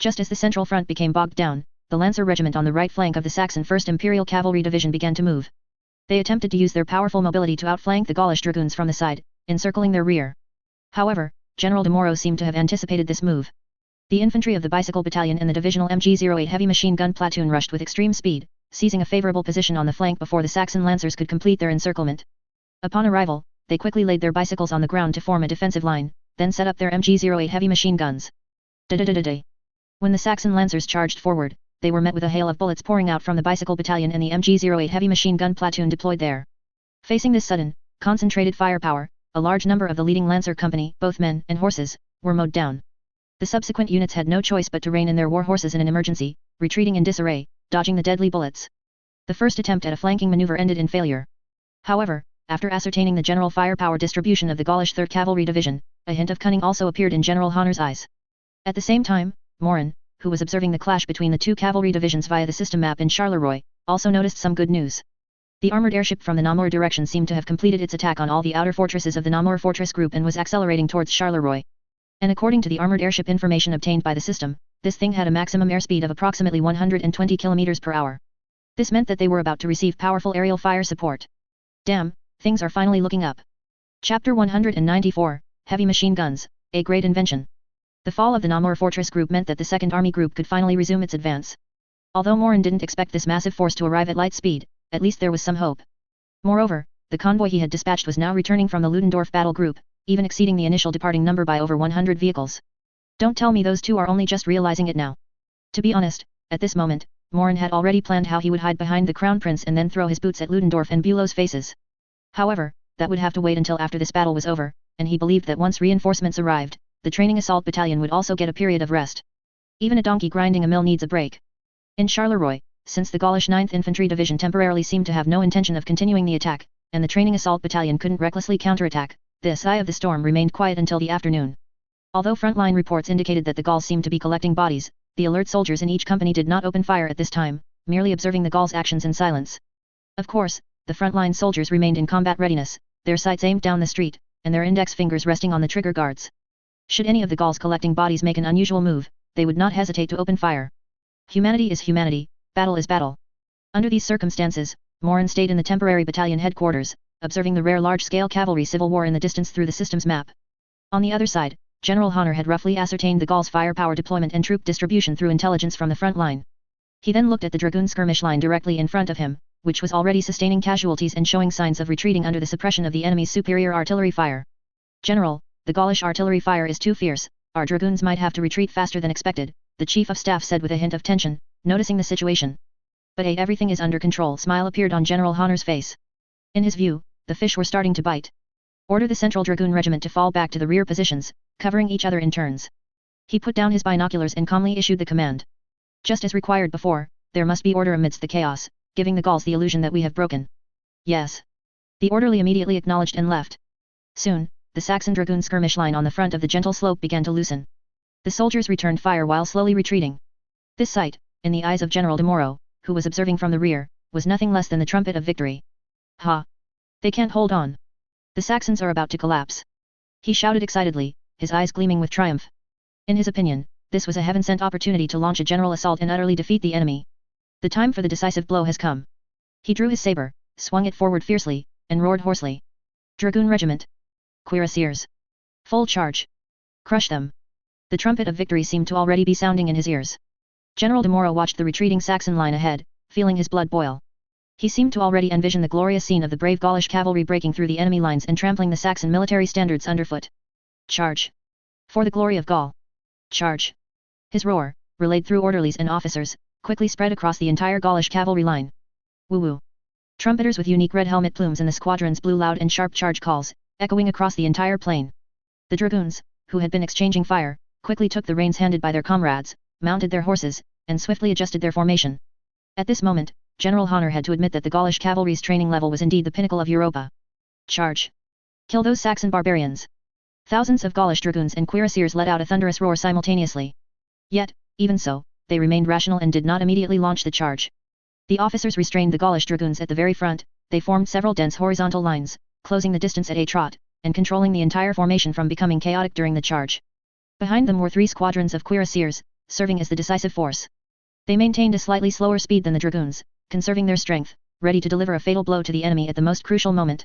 Just as the central front became bogged down, the Lancer Regiment on the right flank of the Saxon 1st Imperial Cavalry Division began to move. They attempted to use their powerful mobility to outflank the Gaulish dragoons from the side, encircling their rear. However, General de Moro seemed to have anticipated this move. The infantry of the Bicycle Battalion and the Divisional MG-08 heavy machine gun platoon rushed with extreme speed, seizing a favorable position on the flank before the Saxon Lancers could complete their encirclement. Upon arrival, they quickly laid their bicycles on the ground to form a defensive line, then set up their MG-08 heavy machine guns. Da-da-da-da-da. When the Saxon Lancers charged forward, they were met with a hail of bullets pouring out from the Bicycle Battalion and the MG-08 heavy machine gun platoon deployed there. Facing this sudden, concentrated firepower, a large number of the leading Lancer company, both men and horses, were mowed down. The subsequent units had no choice but to rein in their war horses in an emergency, retreating in disarray, dodging the deadly bullets. The first attempt at a flanking maneuver ended in failure. However, after ascertaining the general firepower distribution of the Gaulish 3rd Cavalry Division, a hint of cunning also appeared in General Honor's eyes. At the same time, Morin, who was observing the clash between the two cavalry divisions via the system map in Charleroi, also noticed some good news. The armored airship from the Namur direction seemed to have completed its attack on all the outer fortresses of the Namur fortress group and was accelerating towards Charleroi. And according to the armored airship information obtained by the system, this thing had a maximum airspeed of approximately 120 km per hour. This meant that they were about to receive powerful aerial fire support. Damn, things are finally looking up. Chapter 194, Heavy Machine Guns, a Great Invention. The fall of the Namur fortress group meant that the 2nd Army Group could finally resume its advance. Although Morin didn't expect this massive force to arrive at light speed, at least there was some hope. Moreover, the convoy he had dispatched was now returning from the Ludendorff battle group, even exceeding the initial departing number by over 100 vehicles. Don't tell me those two are only just realizing it now. To be honest, at this moment, Morin had already planned how he would hide behind the Crown Prince and then throw his boots at Ludendorff and Bülow's faces. However, that would have to wait until after this battle was over, and he believed that once reinforcements arrived, the training assault battalion would also get a period of rest. Even a donkey grinding a mill needs a break. In Charleroi, since the Gaulish 9th Infantry Division temporarily seemed to have no intention of continuing the attack, and the training assault battalion couldn't recklessly counterattack, this eye of the storm remained quiet until the afternoon. Although frontline reports indicated that the Gauls seemed to be collecting bodies, the alert soldiers in each company did not open fire at this time, merely observing the Gauls' actions in silence. Of course, the frontline soldiers remained in combat readiness, their sights aimed down the street, and their index fingers resting on the trigger guards. Should any of the Gauls collecting bodies make an unusual move, they would not hesitate to open fire. Humanity is humanity, battle is battle. Under these circumstances, Morin stayed in the temporary battalion headquarters, observing the rare large-scale cavalry civil war in the distance through the system's map. On the other side, General Honor had roughly ascertained the Gauls' firepower deployment and troop distribution through intelligence from the front line. He then looked at the dragoon skirmish line directly in front of him, which was already sustaining casualties and showing signs of retreating under the suppression of the enemy's superior artillery fire. General, the Gaulish artillery fire is too fierce, our dragoons might have to retreat faster than expected, the chief of staff said with a hint of tension, noticing the situation. But everything is under control. Smile appeared on General Honor's face. In his view, the fish were starting to bite. Order the Central Dragoon Regiment to fall back to the rear positions, covering each other in turns. He put down his binoculars and calmly issued the command. Just as required before, there must be order amidst the chaos, giving the Gauls the illusion that we have broken. Yes. The orderly immediately acknowledged and left. Soon, the Saxon Dragoon skirmish line on the front of the gentle slope began to loosen. The soldiers returned fire while slowly retreating. This sight, in the eyes of General de Moro, who was observing from the rear, was nothing less than the trumpet of victory. Ha! They can't hold on. The Saxons are about to collapse. He shouted excitedly, his eyes gleaming with triumph. In his opinion, this was a heaven-sent opportunity to launch a general assault and utterly defeat the enemy. The time for the decisive blow has come. He drew his saber, swung it forward fiercely, and roared hoarsely. Dragoon Regiment! Cuirassiers! Full charge! Crush them! The trumpet of victory seemed to already be sounding in his ears. General de Moro watched the retreating Saxon line ahead, feeling his blood boil. He seemed to already envision the glorious scene of the brave Gaulish cavalry breaking through the enemy lines and trampling the Saxon military standards underfoot. Charge! For the glory of Gaul! Charge! His roar, relayed through orderlies and officers, quickly spread across the entire Gaulish cavalry line. Woo-woo! Trumpeters with unique red helmet plumes in the squadrons blew loud and sharp charge calls, echoing across the entire plain. The dragoons, who had been exchanging fire, quickly took the reins handed by their comrades, mounted their horses, and swiftly adjusted their formation. At this moment, General Honor had to admit that the Gaulish cavalry's training level was indeed the pinnacle of Europa. Charge! Kill those Saxon barbarians! Thousands of Gaulish dragoons and cuirassiers let out a thunderous roar simultaneously. Yet, even so, they remained rational and did not immediately launch the charge. The officers restrained the Gaulish dragoons at the very front. They formed several dense horizontal lines, closing the distance at a trot, and controlling the entire formation from becoming chaotic during the charge. Behind them were 3 squadrons of cuirassiers, serving as the decisive force. They maintained a slightly slower speed than the dragoons, conserving their strength, ready to deliver a fatal blow to the enemy at the most crucial moment.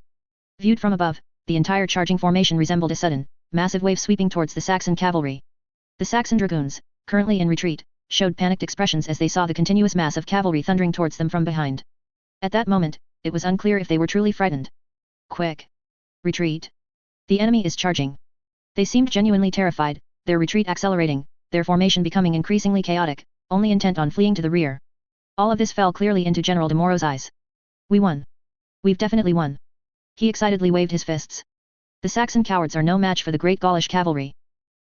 Viewed from above, the entire charging formation resembled a sudden, massive wave sweeping towards the Saxon cavalry. The Saxon dragoons, currently in retreat, showed panicked expressions as they saw the continuous mass of cavalry thundering towards them from behind. At that moment, it was unclear if they were truly frightened. Quick! Retreat! The enemy is charging! They seemed genuinely terrified, their retreat accelerating, their formation becoming increasingly chaotic, only intent on fleeing to the rear. All of this fell clearly into General de Moro's eyes. We won! We've definitely won! He excitedly waved his fists. The Saxon cowards are no match for the great Gaulish cavalry.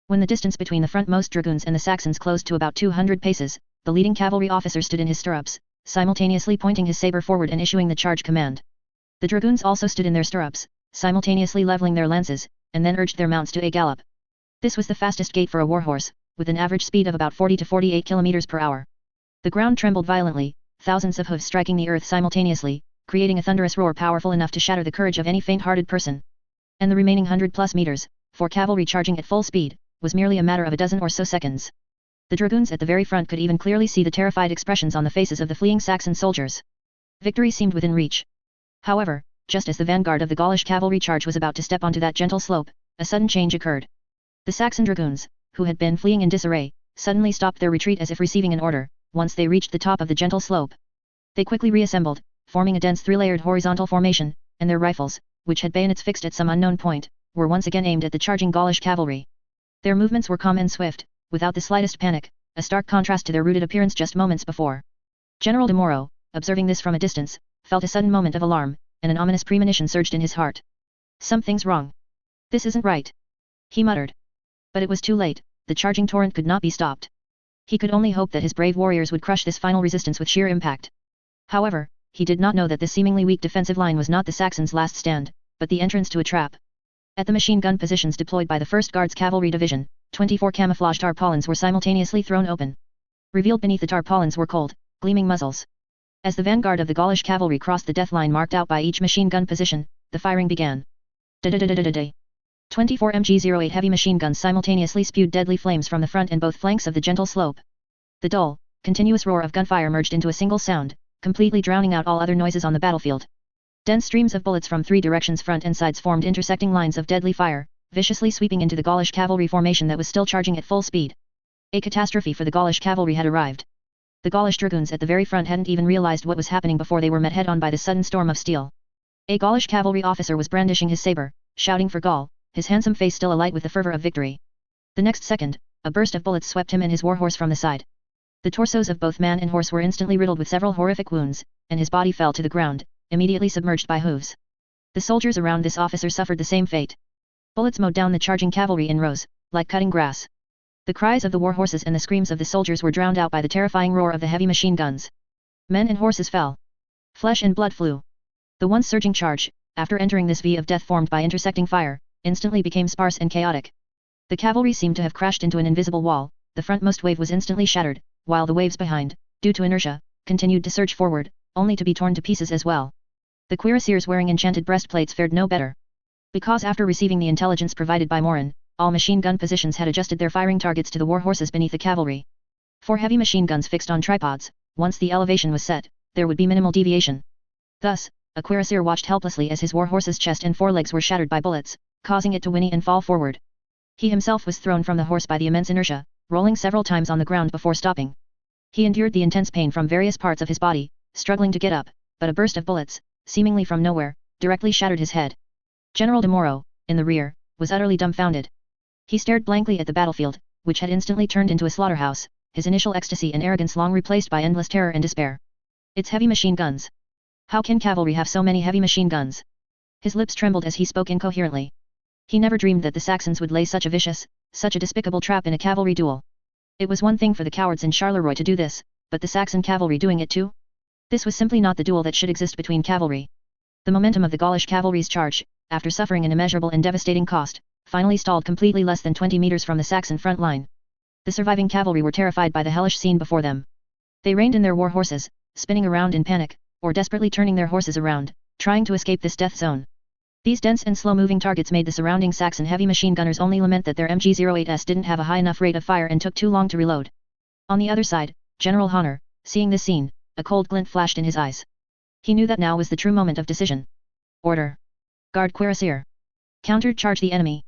When the distance between the frontmost dragoons and the Saxons closed to about 200 paces, the leading cavalry officer stood in his stirrups, simultaneously pointing his saber forward and issuing the charge command. The dragoons also stood in their stirrups, simultaneously leveling their lances, and then urged their mounts to a gallop. This was the fastest gait for a warhorse, with an average speed of about 40 to 48 km per hour. The ground trembled violently, thousands of hooves striking the earth simultaneously, creating a thunderous roar powerful enough to shatter the courage of any faint-hearted person. And the remaining 100+ meters, for cavalry charging at full speed, was merely a matter of a dozen or so seconds. The dragoons at the very front could even clearly see the terrified expressions on the faces of the fleeing Saxon soldiers. Victory seemed within reach. However, just as the vanguard of the Gaulish cavalry charge was about to step onto that gentle slope, a sudden change occurred. The Saxon dragoons, who had been fleeing in disarray, suddenly stopped their retreat as if receiving an order, once they reached the top of the gentle slope. They quickly reassembled, forming a dense 3-layered horizontal formation, and their rifles, which had bayonets fixed at some unknown point, were once again aimed at the charging Gaulish cavalry. Their movements were calm and swift, without the slightest panic, a stark contrast to their rooted appearance just moments before. General de Moro, observing this from a distance, felt a sudden moment of alarm, and an ominous premonition surged in his heart. Something's wrong. This isn't right. He muttered. But it was too late, the charging torrent could not be stopped. He could only hope that his brave warriors would crush this final resistance with sheer impact. However, he did not know that this seemingly weak defensive line was not the Saxons' last stand, but the entrance to a trap. At the machine gun positions deployed by the 1st Guards Cavalry Division, 24 camouflage tarpaulins were simultaneously thrown open. Revealed beneath the tarpaulins were cold, gleaming muzzles. As the vanguard of the Gaulish cavalry crossed the death line marked out by each machine gun position, the firing began. 24 MG-08 heavy machine guns simultaneously spewed deadly flames from the front and both flanks of the gentle slope. The dull, continuous roar of gunfire merged into a single sound, completely drowning out all other noises on the battlefield. Dense streams of bullets from 3 directions front and sides formed intersecting lines of deadly fire, viciously sweeping into the Gaulish cavalry formation that was still charging at full speed. A catastrophe for the Gaulish cavalry had arrived. The Gaulish dragoons at the very front hadn't even realized what was happening before they were met head-on by the sudden storm of steel. A Gaulish cavalry officer was brandishing his saber, shouting for Gaul, his handsome face still alight with the fervor of victory. The next second, a burst of bullets swept him and his warhorse from the side. The torsos of both man and horse were instantly riddled with several horrific wounds, and his body fell to the ground, immediately submerged by hooves. The soldiers around this officer suffered the same fate. Bullets mowed down the charging cavalry in rows, like cutting grass. The cries of the war horses and the screams of the soldiers were drowned out by the terrifying roar of the heavy machine guns. Men and horses fell. Flesh and blood flew. The once surging charge, after entering this V of death formed by intersecting fire, instantly became sparse and chaotic. The cavalry seemed to have crashed into an invisible wall. The frontmost wave was instantly shattered, while the waves behind, due to inertia, continued to surge forward, only to be torn to pieces as well. The cuirassiers wearing enchanted breastplates fared no better. Because after receiving the intelligence provided by Morin, all machine gun positions had adjusted their firing targets to the war horses beneath the cavalry. For heavy machine guns fixed on tripods, once the elevation was set, there would be minimal deviation. Thus, a cuirassier watched helplessly as his war horse's chest and forelegs were shattered by bullets, causing it to whinny and fall forward. He himself was thrown from the horse by the immense inertia, rolling several times on the ground before stopping. He endured the intense pain from various parts of his body, struggling to get up, but a burst of bullets, seemingly from nowhere, directly shattered his head. General de Moro, in the rear, was utterly dumbfounded. He stared blankly at the battlefield, which had instantly turned into a slaughterhouse, his initial ecstasy and arrogance long replaced by endless terror and despair. It's heavy machine guns. How can cavalry have so many heavy machine guns? His lips trembled as he spoke incoherently. He never dreamed that the Saxons would lay such a vicious, such a despicable trap in a cavalry duel. It was one thing for the cowards in Charleroi to do this, but the Saxon cavalry doing it too? This was simply not the duel that should exist between cavalry. The momentum of the Gaulish cavalry's charge, after suffering an immeasurable and devastating cost, finally stalled completely less than 20 meters from the Saxon front line. The surviving cavalry were terrified by the hellish scene before them. They reined in their war horses, spinning around in panic, or desperately turning their horses around, trying to escape this death zone. These dense and slow-moving targets made the surrounding Saxon heavy machine gunners only lament that their MG-08s didn't have a high enough rate of fire and took too long to reload. On the other side, General Honor, seeing this scene, a cold glint flashed in his eyes. He knew that now was the true moment of decision. Order. Guard cuirassier. Counter-charge the enemy.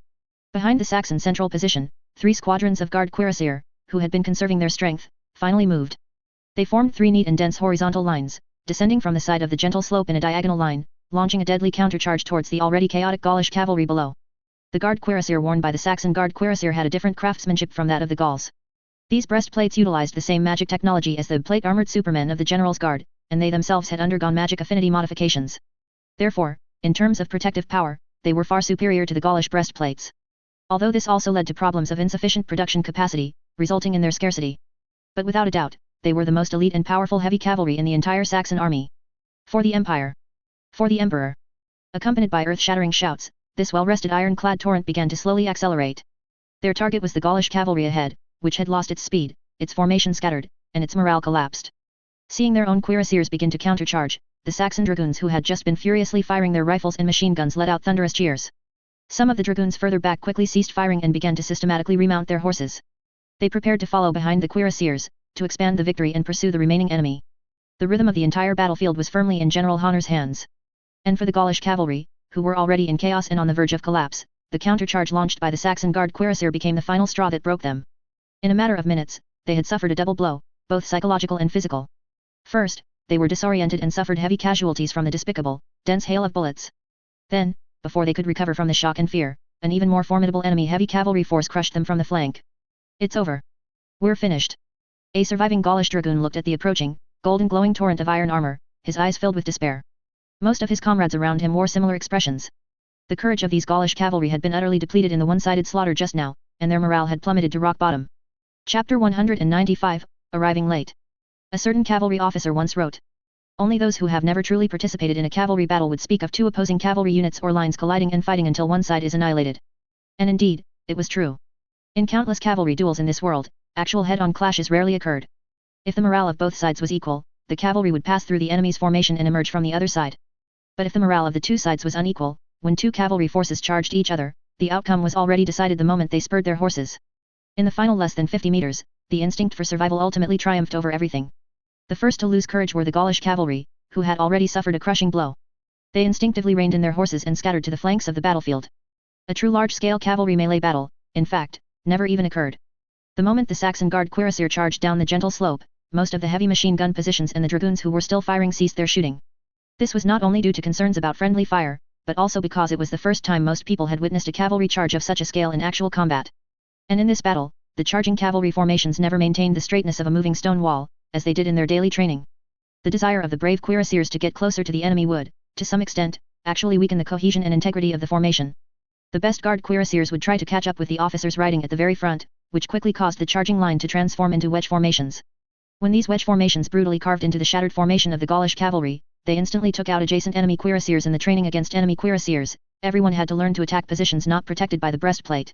Behind the Saxon central position, 3 squadrons of Guard cuirassier, who had been conserving their strength, finally moved. They formed 3 neat and dense horizontal lines, descending from the side of the gentle slope in a diagonal line, launching a deadly countercharge towards the already chaotic Gaulish cavalry below. The Guard cuirassier worn by the Saxon Guard cuirassier had a different craftsmanship from that of the Gauls. These breastplates utilized the same magic technology as the plate-armored supermen of the General's Guard, and they themselves had undergone magic affinity modifications. Therefore, in terms of protective power, they were far superior to the Gaulish breastplates. Although this also led to problems of insufficient production capacity, resulting in their scarcity. But without a doubt, they were the most elite and powerful heavy cavalry in the entire Saxon army. For the Empire. For the Emperor. Accompanied by earth-shattering shouts, this well-rested iron-clad torrent began to slowly accelerate. Their target was the Gaulish cavalry ahead, which had lost its speed, its formation scattered, and its morale collapsed. Seeing their own cuirassiers begin to countercharge, the Saxon dragoons who had just been furiously firing their rifles and machine guns let out thunderous cheers. Some of the dragoons further back quickly ceased firing and began to systematically remount their horses. They prepared to follow behind the cuirassiers, to expand the victory and pursue the remaining enemy. The rhythm of the entire battlefield was firmly in General Honor's hands. And for the Gaulish cavalry, who were already in chaos and on the verge of collapse, the countercharge launched by the Saxon Guard cuirassier became the final straw that broke them. In a matter of minutes, they had suffered a double blow, both psychological and physical. First, they were disoriented and suffered heavy casualties from the despicable, dense hail of bullets. Then, before they could recover from the shock and fear, an even more formidable enemy heavy cavalry force crushed them from the flank. It's over. We're finished. A surviving Gaulish dragoon looked at the approaching, golden glowing torrent of iron armor, his eyes filled with despair. Most of his comrades around him wore similar expressions. The courage of these Gaulish cavalry had been utterly depleted in the one-sided slaughter just now, and their morale had plummeted to rock bottom. Chapter 195, Arriving Late. A certain cavalry officer once wrote, "Only those who have never truly participated in a cavalry battle would speak of 2 opposing cavalry units or lines colliding and fighting until one side is annihilated." And indeed, it was true. In countless cavalry duels in this world, actual head-on clashes rarely occurred. If the morale of both sides was equal, the cavalry would pass through the enemy's formation and emerge from the other side. But if the morale of the 2 sides was unequal, when 2 cavalry forces charged each other, the outcome was already decided the moment they spurred their horses. In the final less than 50 meters, the instinct for survival ultimately triumphed over everything. The first to lose courage were the Gaulish cavalry, who had already suffered a crushing blow. They instinctively reined in their horses and scattered to the flanks of the battlefield. A true large-scale cavalry melee battle, in fact, never even occurred. The moment the Saxon Guard cuirassier charged down the gentle slope, most of the heavy machine gun positions and the dragoons who were still firing ceased their shooting. This was not only due to concerns about friendly fire, but also because it was the first time most people had witnessed a cavalry charge of such a scale in actual combat. And in this battle, the charging cavalry formations never maintained the straightness of a moving stone wall, as they did in their daily training. The desire of the brave cuirassiers to get closer to the enemy would, to some extent, actually weaken the cohesion and integrity of the formation. The best Guard cuirassiers would try to catch up with the officers riding at the very front, which quickly caused the charging line to transform into wedge formations. When these wedge formations brutally carved into the shattered formation of the Gaulish cavalry, they instantly took out adjacent enemy cuirassiers in the training against enemy cuirassiers. Everyone had to learn to attack positions not protected by the breastplate.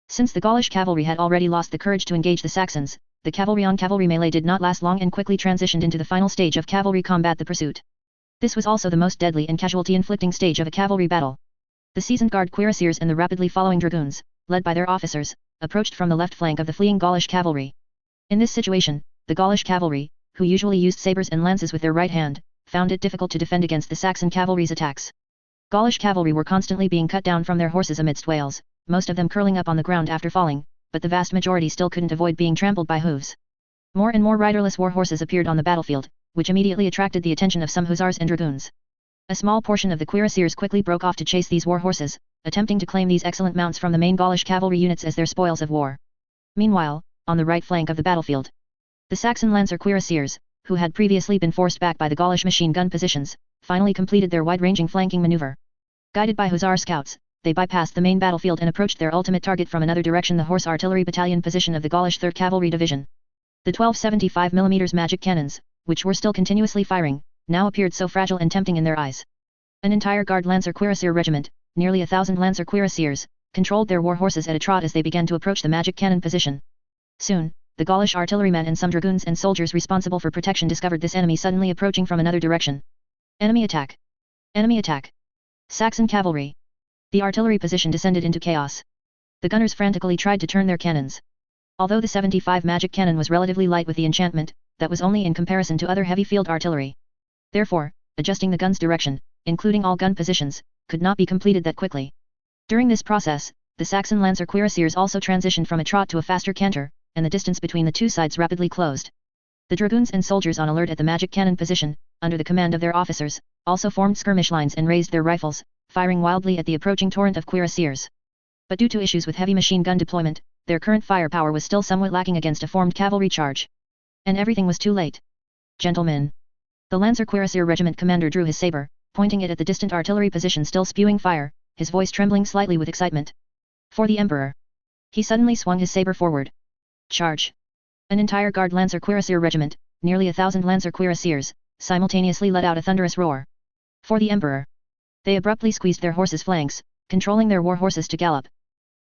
Since the Gaulish cavalry had already lost the courage to engage the Saxons, the cavalry-on-cavalry melee did not last long and quickly transitioned into the final stage of cavalry combat, the pursuit. This was also the most deadly and casualty-inflicting stage of a cavalry battle. The seasoned Guard cuirassiers and the rapidly following dragoons, led by their officers, approached from the left flank of the fleeing Gaulish cavalry. In this situation, the Gaulish cavalry, who usually used sabers and lances with their right hand, found it difficult to defend against the Saxon cavalry's attacks. Gaulish cavalry were constantly being cut down from their horses amidst wails, most of them curling up on the ground after falling, but the vast majority still couldn't avoid being trampled by hooves. More and more riderless war horses appeared on the battlefield, which immediately attracted the attention of some hussars and dragoons. A small portion of the cuirassiers quickly broke off to chase these war horses, attempting to claim these excellent mounts from the main Gaulish cavalry units as their spoils of war. Meanwhile, on the right flank of the battlefield, the Saxon Lancer cuirassiers, who had previously been forced back by the Gaulish machine gun positions, finally completed their wide-ranging flanking maneuver. Guided by hussar scouts, they bypassed the main battlefield and approached their ultimate target from another direction, the horse artillery battalion position of the Gaulish 3rd Cavalry Division. The 12 75mm magic cannons, which were still continuously firing, now appeared so fragile and tempting in their eyes. An entire Guard Lancer cuirassier regiment, nearly 1,000 Lancer cuirassiers, controlled their war horses at a trot as they began to approach the magic cannon position. Soon, the Gaulish artillerymen and some dragoons and soldiers responsible for protection discovered this enemy suddenly approaching from another direction. Enemy attack! Enemy attack! Saxon cavalry! The artillery position descended into chaos. The gunners frantically tried to turn their cannons. Although the 75 magic cannon was relatively light with the enchantment, that was only in comparison to other heavy field artillery. Therefore, adjusting the gun's direction, including all gun positions, could not be completed that quickly. During this process, the Saxon Lancer cuirassiers also transitioned from a trot to a faster canter, and the distance between the two sides rapidly closed. The dragoons and soldiers on alert at the magic cannon position, under the command of their officers, also formed skirmish lines and raised their rifles, firing wildly at the approaching torrent of cuirassiers. But due to issues with heavy machine gun deployment, their current firepower was still somewhat lacking against a formed cavalry charge. And everything was too late. Gentlemen! The Lancer cuirassier regiment commander drew his saber, pointing it at the distant artillery position still spewing fire, his voice trembling slightly with excitement. For the Emperor! He suddenly swung his saber forward. Charge! An entire Guard Lancer cuirassier regiment, nearly 1,000 Lancer cuirassiers, simultaneously let out a thunderous roar. For the Emperor! They abruptly squeezed their horses' flanks, controlling their war horses to gallop.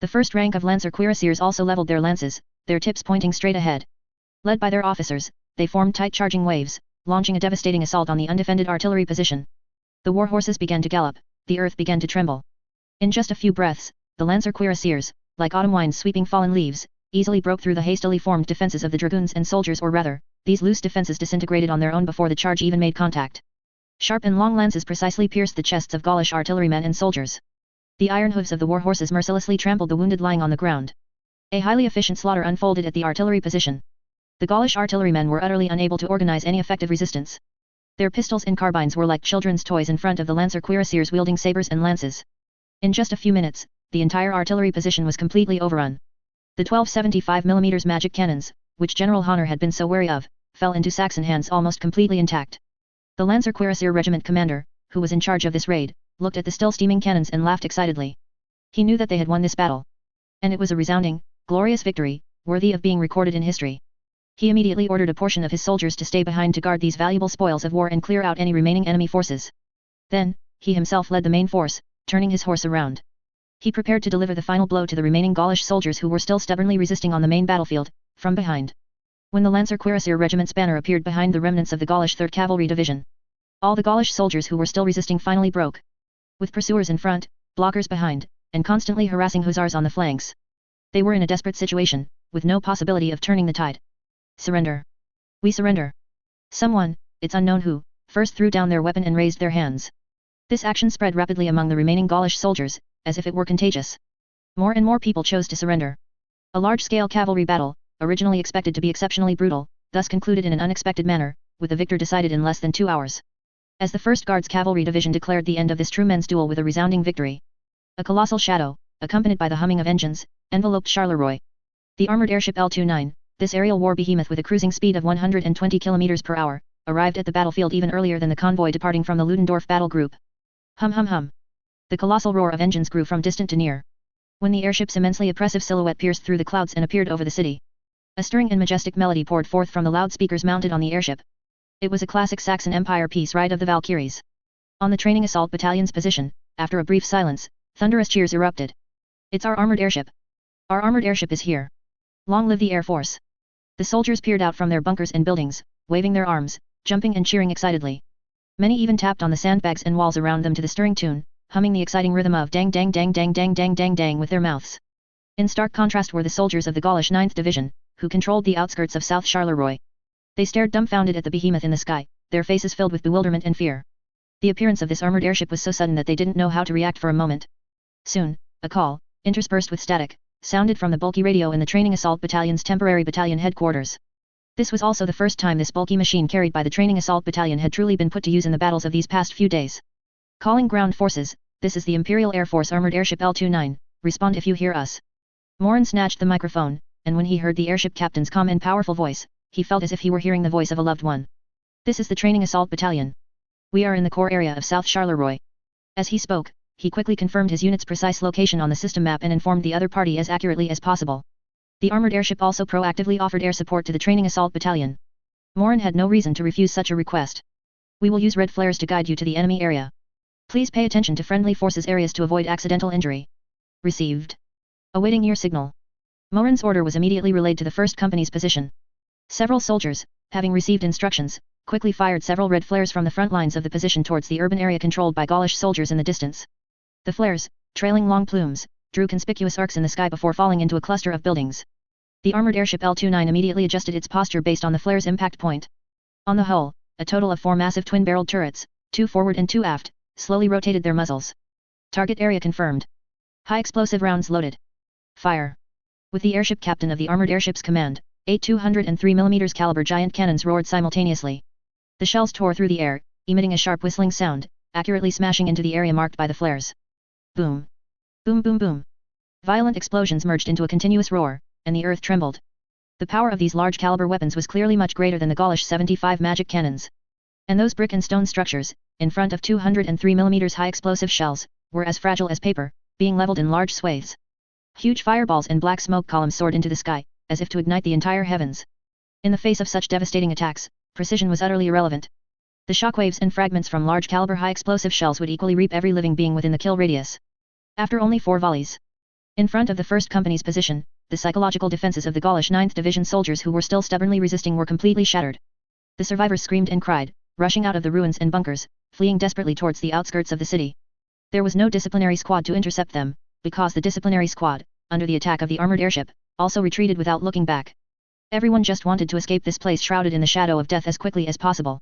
The first rank of Lancer cuirassiers also leveled their lances, their tips pointing straight ahead. Led by their officers, they formed tight charging waves, launching a devastating assault on the undefended artillery position. The war horses began to gallop, the earth began to tremble. In just a few breaths, the Lancer cuirassiers, like autumn winds sweeping fallen leaves, easily broke through the hastily formed defenses of the dragoons and soldiers, or rather, these loose defenses disintegrated on their own before the charge even made contact. Sharp and long lances precisely pierced the chests of Gaulish artillerymen and soldiers. The iron hooves of the war horses mercilessly trampled the wounded lying on the ground. A highly efficient slaughter unfolded at the artillery position. The Gaulish artillerymen were utterly unable to organize any effective resistance. Their pistols and carbines were like children's toys in front of the Lancer cuirassiers wielding sabers and lances. In just a few minutes, the entire artillery position was completely overrun. The 12 75mm magic cannons, which General Honor had been so wary of, fell into Saxon hands almost completely intact. The Lancer cuirassier regiment commander, who was in charge of this raid, looked at the still steaming cannons and laughed excitedly. He knew that they had won this battle. And it was a resounding, glorious victory, worthy of being recorded in history. He immediately ordered a portion of his soldiers to stay behind to guard these valuable spoils of war and clear out any remaining enemy forces. Then, he himself led the main force, turning his horse around. He prepared to deliver the final blow to the remaining Gaulish soldiers who were still stubbornly resisting on the main battlefield, from behind. When the Lancer cuirassier regiment's banner appeared behind the remnants of the Gaulish 3rd Cavalry Division, all the Gaulish soldiers who were still resisting finally broke. With pursuers in front, blockers behind, and constantly harassing hussars on the flanks. They were in a desperate situation, with no possibility of turning the tide. Surrender! We surrender! Someone, it's unknown who, first threw down their weapon and raised their hands. This action spread rapidly among the remaining Gaulish soldiers, as if it were contagious. More and more people chose to surrender. A large-scale cavalry battle, originally expected to be exceptionally brutal, thus concluded in an unexpected manner, with the victor decided in less than 2 hours. As the 1st Guards Cavalry Division declared the end of this true men's duel with a resounding victory. A colossal shadow, accompanied by the humming of engines, enveloped Charleroi. The armored airship L-29, this aerial war behemoth with a cruising speed of 120 km per hour, arrived at the battlefield even earlier than the convoy departing from the Ludendorff battle group. Hum hum hum. The colossal roar of engines grew from distant to near. When the airship's immensely oppressive silhouette pierced through the clouds and appeared over the city, a stirring and majestic melody poured forth from the loudspeakers mounted on the airship. It was a classic Saxon Empire piece, Ride of the Valkyries. On the training assault battalion's position, after a brief silence, thunderous cheers erupted. It's our armored airship. Our armored airship is here. Long live the Air Force. The soldiers peered out from their bunkers and buildings, waving their arms, jumping and cheering excitedly. Many even tapped on the sandbags and walls around them to the stirring tune, humming the exciting rhythm of dang dang dang dang dang dang dang dang with their mouths. In stark contrast were the soldiers of the Gaulish 9th Division, who controlled the outskirts of South Charleroi. They stared dumbfounded at the behemoth in the sky, their faces filled with bewilderment and fear. The appearance of this armored airship was so sudden that they didn't know how to react for a moment. Soon, a call, interspersed with static, sounded from the bulky radio in the training assault battalion's temporary battalion headquarters. This was also the first time this bulky machine carried by the training assault battalion had truly been put to use in the battles of these past few days. Calling ground forces, this is the Imperial Air Force Armored Airship L-29, respond if you hear us. Morin snatched the microphone, and when he heard the airship captain's calm and powerful voice, he felt as if he were hearing the voice of a loved one. This is the training assault battalion. We are in the core area of South Charleroi. As he spoke, he quickly confirmed his unit's precise location on the system map and informed the other party as accurately as possible. The armored airship also proactively offered air support to the training assault battalion. Morin had no reason to refuse such a request. We will use red flares to guide you to the enemy area. Please pay attention to friendly forces areas to avoid accidental injury. Received. Awaiting your signal. Morin's order was immediately relayed to the first company's position. Several soldiers, having received instructions, quickly fired several red flares from the front lines of the position towards the urban area controlled by Gaulish soldiers in the distance. The flares, trailing long plumes, drew conspicuous arcs in the sky before falling into a cluster of buildings. The armored airship L-29 immediately adjusted its posture based on the flare's impact point. On the whole, a total of 4 massive twin-barreled turrets, 2 forward and 2 aft, slowly rotated their muzzles. Target area confirmed. High explosive rounds loaded. Fire. With the airship captain of the armored airship's command, 8 203mm caliber giant cannons roared simultaneously. The shells tore through the air, emitting a sharp whistling sound, accurately smashing into the area marked by the flares. Boom. Boom boom boom. Violent explosions merged into a continuous roar, and the earth trembled. The power of these large caliber weapons was clearly much greater than the Gaulish 75 magic cannons. And those brick and stone structures, in front of 203mm high explosive shells, were as fragile as paper, being leveled in large swathes. Huge fireballs and black smoke columns soared into the sky, as if to ignite the entire heavens. In the face of such devastating attacks, precision was utterly irrelevant. The shockwaves and fragments from large caliber high explosive shells would equally reap every living being within the kill radius. After only 4 volleys. In front of the first company's position, the psychological defenses of the Gaulish 9th Division soldiers who were still stubbornly resisting were completely shattered. The survivors screamed and cried, rushing out of the ruins and bunkers, fleeing desperately towards the outskirts of the city. There was no disciplinary squad to intercept them, because the disciplinary squad, under the attack of the armored airship, also retreated without looking back. Everyone just wanted to escape this place shrouded in the shadow of death as quickly as possible.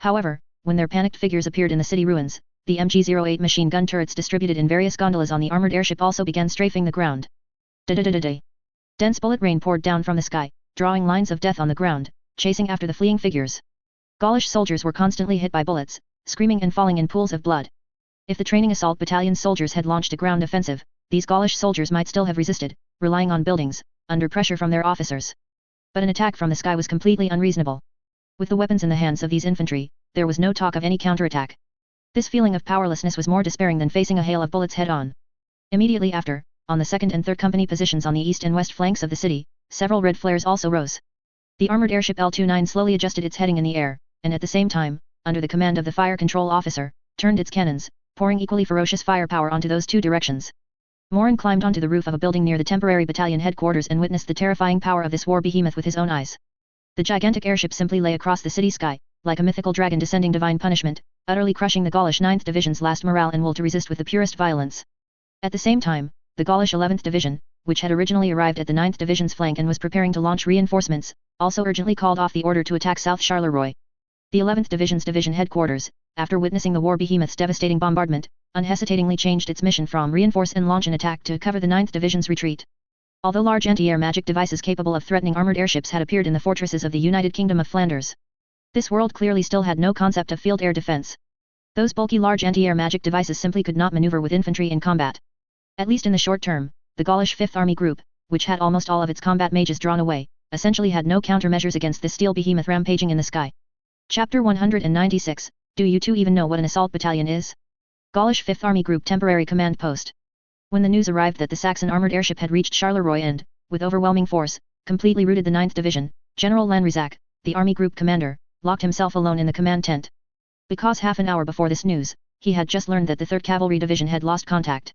However, when their panicked figures appeared in the city ruins, the MG-08 machine gun turrets distributed in various gondolas on the armored airship also began strafing the ground. Da-da-da-da-da. Dense bullet rain poured down from the sky, drawing lines of death on the ground, chasing after the fleeing figures. Gaulish soldiers were constantly hit by bullets, screaming and falling in pools of blood. If the training assault battalion soldiers had launched a ground offensive, these Gaulish soldiers might still have resisted, relying on buildings, under pressure from their officers. But an attack from the sky was completely unreasonable. With the weapons in the hands of these infantry, there was no talk of any counterattack. This feeling of powerlessness was more despairing than facing a hail of bullets head-on. Immediately after, on the 2nd and 3rd company positions on the east and west flanks of the city, several red flares also rose. The armored airship L-29 slowly adjusted its heading in the air, and at the same time, under the command of the fire control officer, turned its cannons, pouring equally ferocious firepower onto those 2 directions. Morin climbed onto the roof of a building near the temporary battalion headquarters and witnessed the terrifying power of this war behemoth with his own eyes. The gigantic airship simply lay across the city sky, like a mythical dragon descending divine punishment, utterly crushing the Gaulish 9th Division's last morale and will to resist with the purest violence. At the same time, the Gaulish 11th Division, which had originally arrived at the 9th Division's flank and was preparing to launch reinforcements, also urgently called off the order to attack South Charleroi. The 11th Division's division headquarters, after witnessing the war behemoth's devastating bombardment, unhesitatingly changed its mission from reinforce and launch an attack to cover the 9th Division's retreat. Although large anti-air magic devices capable of threatening armored airships had appeared in the fortresses of the United Kingdom of Flanders, this world clearly still had no concept of field air defense. Those bulky large anti-air magic devices simply could not maneuver with infantry in combat. At least in the short term, the Gaulish 5th Army Group, which had almost all of its combat mages drawn away, essentially had no countermeasures against this steel behemoth rampaging in the sky. Chapter 196, Do you two even know what an assault battalion is? Gaulish 5th Army Group Temporary Command Post. When the news arrived that the Saxon armored airship had reached Charleroi and, with overwhelming force, completely routed the 9th Division, General Lanrizac, the Army Group Commander, locked himself alone in the command tent. Because half an hour before this news, he had just learned that the 3rd Cavalry Division had lost contact.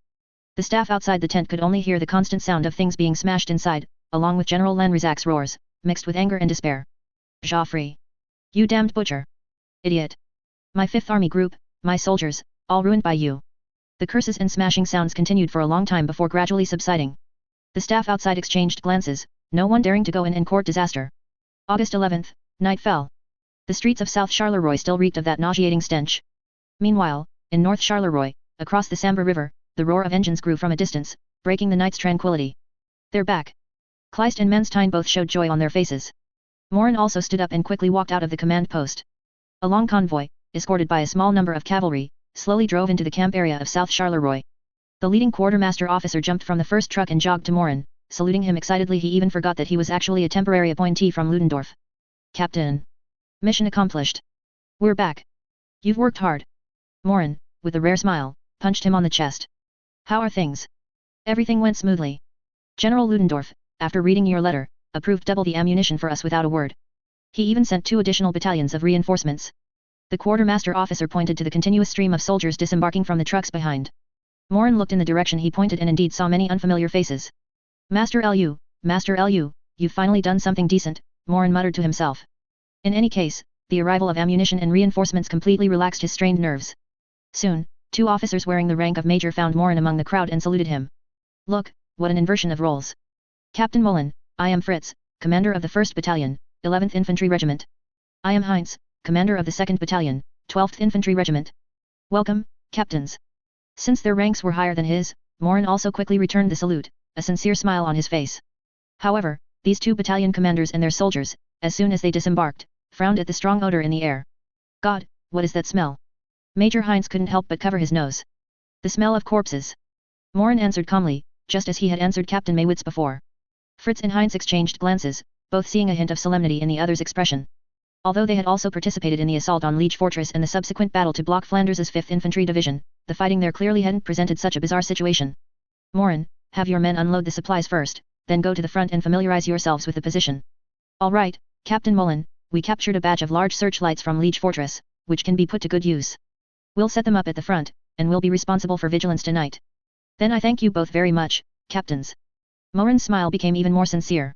The staff outside the tent could only hear the constant sound of things being smashed inside, along with General Lanrizac's roars, mixed with anger and despair. Joffrey. You damned butcher. Idiot. My 5th Army Group, my soldiers, all ruined by you. The curses and smashing sounds continued for a long time before gradually subsiding. The staff outside exchanged glances, no one daring to go in and court disaster. August 11th, night fell. The streets of South Charleroi still reeked of that nauseating stench. Meanwhile, in North Charleroi, across the Sambre River, the roar of engines grew from a distance, breaking the night's tranquility. They're back. Kleist and Manstein both showed joy on their faces. Morin also stood up and quickly walked out of the command post. A long convoy, escorted by a small number of cavalry, slowly drove into the camp area of South Charleroi. The leading quartermaster officer jumped from the first truck and jogged to Morin, saluting him excitedly. He even forgot that he was actually a temporary appointee from Ludendorff. Captain. Mission accomplished. We're back. You've worked hard. Morin, with a rare smile, punched him on the chest. How are things? Everything went smoothly. General Ludendorff, after reading your letter, approved double the ammunition for us without a word. He even sent 2 additional battalions of reinforcements. The quartermaster officer pointed to the continuous stream of soldiers disembarking from the trucks behind. Morin looked in the direction he pointed and indeed saw many unfamiliar faces. Master Lu, you've finally done something decent, Morin muttered to himself. In any case, the arrival of ammunition and reinforcements completely relaxed his strained nerves. Soon, 2 officers wearing the rank of major found Morin among the crowd and saluted him. Look, what an inversion of roles. Captain Mullen, I am Fritz, commander of the 1st Battalion, 11th Infantry Regiment. I am Heinz, commander of the 2nd Battalion, 12th Infantry Regiment. Welcome, captains. Since their ranks were higher than his, Morin also quickly returned the salute, a sincere smile on his face. However, these 2 battalion commanders and their soldiers, as soon as they disembarked, frowned at the strong odor in the air. God, what is that smell? Major Heinz couldn't help but cover his nose. The smell of corpses. Morin answered calmly, just as he had answered Captain Maywitz before. Fritz and Heinz exchanged glances, both seeing a hint of solemnity in the other's expression. Although they had also participated in the assault on Liege Fortress and the subsequent battle to block Flanders's 5th Infantry Division, the fighting there clearly hadn't presented such a bizarre situation. Morin, have your men unload the supplies first, then go to the front and familiarize yourselves with the position. All right, Captain Mullen, we captured a batch of large searchlights from Liege Fortress, which can be put to good use. We'll set them up at the front, and we'll be responsible for vigilance tonight. Then I thank you both very much, captains. Morin's smile became even more sincere.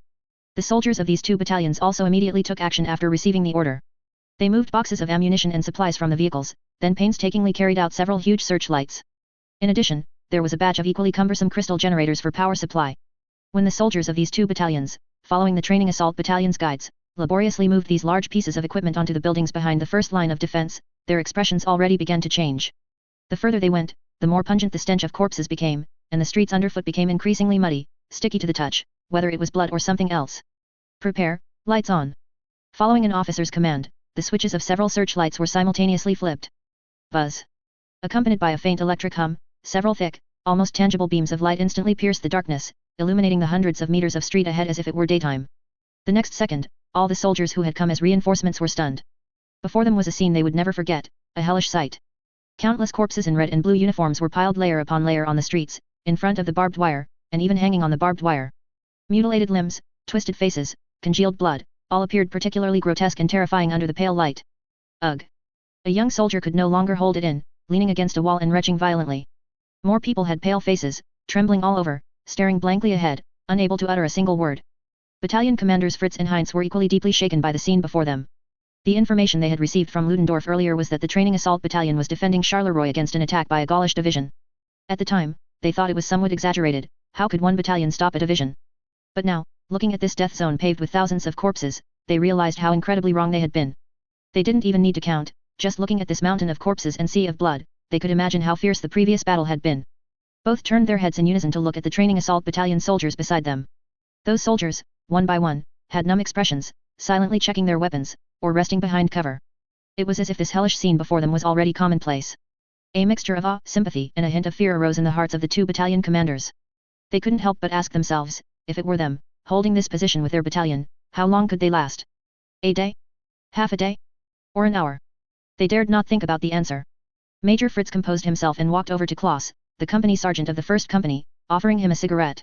The soldiers of these 2 battalions also immediately took action after receiving the order. They moved boxes of ammunition and supplies from the vehicles, then painstakingly carried out several huge searchlights. In addition, there was a batch of equally cumbersome crystal generators for power supply. When the soldiers of these 2 battalions, following the training assault battalion's guides, laboriously moved these large pieces of equipment onto the buildings behind the first line of defense, their expressions already began to change. The further they went, the more pungent the stench of corpses became, and the streets underfoot became increasingly muddy, sticky to the touch, whether it was blood or something else. Prepare, lights on. Following an officer's command, the switches of several searchlights were simultaneously flipped. Buzz. Accompanied by a faint electric hum, several thick, almost tangible beams of light instantly pierced the darkness, illuminating the hundreds of meters of street ahead as if it were daytime. The next second, all the soldiers who had come as reinforcements were stunned. Before them was a scene they would never forget, a hellish sight. Countless corpses in red and blue uniforms were piled layer upon layer on the streets, in front of the barbed wire, and even hanging on the barbed wire. Mutilated limbs, twisted faces, congealed blood, all appeared particularly grotesque and terrifying under the pale light. Ugh! A young soldier could no longer hold it in, leaning against a wall and retching violently. More people had pale faces, trembling all over, staring blankly ahead, unable to utter a single word. Battalion commanders Fritz and Heinz were equally deeply shaken by the scene before them. The information they had received from Ludendorff earlier was that the training assault battalion was defending Charleroi against an attack by a Gaulish division. At the time, they thought it was somewhat exaggerated. How could one battalion stop a division? But now, looking at this death zone paved with thousands of corpses, they realized how incredibly wrong they had been. They didn't even need to count, just looking at this mountain of corpses and sea of blood, they could imagine how fierce the previous battle had been. Both turned their heads in unison to look at the training assault battalion soldiers beside them. Those soldiers, one by one, had numb expressions, silently checking their weapons, or resting behind cover. It was as if this hellish scene before them was already commonplace. A mixture of awe, sympathy, and a hint of fear arose in the hearts of the 2 battalion commanders. They couldn't help but ask themselves, if it were them, holding this position with their battalion, how long could they last? A day? Half a day? Or an hour? They dared not think about the answer. Major Fritz composed himself and walked over to Klaus, the company sergeant of the 1st Company, offering him a cigarette.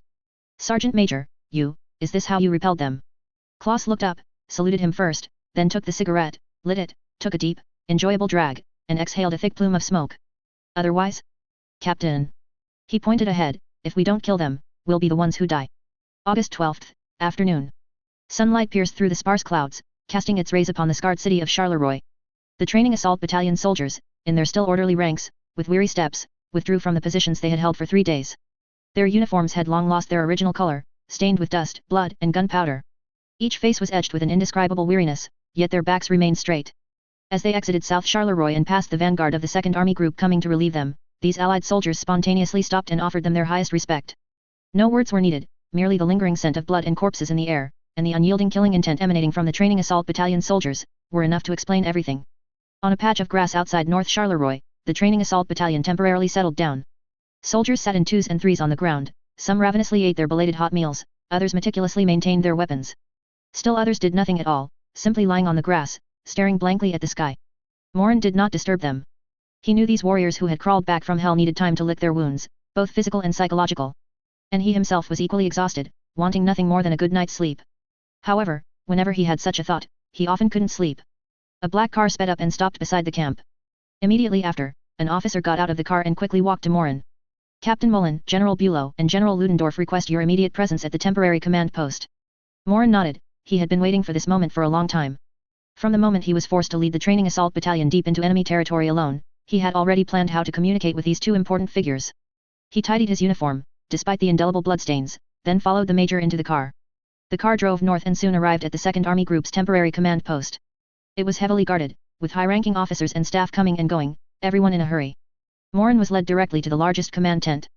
Sergeant Major, is this how you repelled them? Klaus looked up, saluted him first, then took the cigarette, lit it, took a deep, enjoyable drag, and exhaled a thick plume of smoke. Otherwise? Captain. He pointed ahead, if we don't kill them, we'll be the ones who die. August 12th, afternoon. Sunlight pierced through the sparse clouds, casting its rays upon the scarred city of Charleroi. The training assault battalion soldiers, in their still orderly ranks, with weary steps, withdrew from the positions they had held for 3 days. Their uniforms had long lost their original color, stained with dust, blood, and gunpowder. Each face was edged with an indescribable weariness, yet their backs remained straight. As they exited South Charleroi and passed the vanguard of the 2nd Army Group coming to relieve them, these Allied soldiers spontaneously stopped and offered them their highest respect. No words were needed, merely the lingering scent of blood and corpses in the air, and the unyielding killing intent emanating from the training assault battalion soldiers, were enough to explain everything. On a patch of grass outside North Charleroi, the training assault battalion temporarily settled down. Soldiers sat in twos and threes on the ground, some ravenously ate their belated hot meals, others meticulously maintained their weapons. Still others did nothing at all, simply lying on the grass, staring blankly at the sky. Morin did not disturb them. He knew these warriors who had crawled back from hell needed time to lick their wounds, both physical and psychological. And he himself was equally exhausted, wanting nothing more than a good night's sleep. However, whenever he had such a thought, he often couldn't sleep. A black car sped up and stopped beside the camp. Immediately after, an officer got out of the car and quickly walked to Morin. Captain Mullen, General Bülow and General Ludendorff request your immediate presence at the temporary command post. Morin nodded. He had been waiting for this moment for a long time. From the moment he was forced to lead the training assault battalion deep into enemy territory alone, he had already planned how to communicate with these two important figures. He tidied his uniform, despite the indelible bloodstains, then followed the major into the car. The car drove north and soon arrived at the 2nd Army Group's temporary command post. It was heavily guarded, with high-ranking officers and staff coming and going, everyone in a hurry. Morin was led directly to the largest command tent.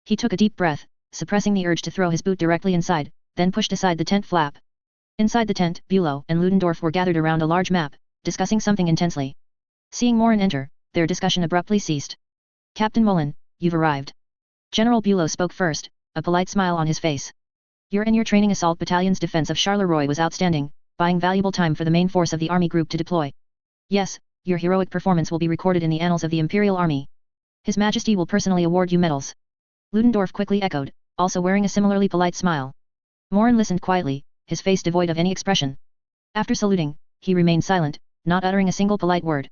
He took a deep breath, suppressing the urge to throw his boot directly inside, then pushed aside the tent flap. Inside the tent, Bülow and Ludendorff were gathered around a large map, discussing something intensely. Seeing Morin enter, their discussion abruptly ceased. Captain Mullen, you've arrived. General Bülow spoke first, a polite smile on his face. Your and your training assault battalion's defense of Charleroi was outstanding, buying valuable time for the main force of the army group to deploy. Yes, your heroic performance will be recorded in the annals of the Imperial Army. His Majesty will personally award you medals. Ludendorff quickly echoed, also wearing a similarly polite smile. Morin listened quietly, his face devoid of any expression. After saluting, he remained silent, not uttering a single polite word.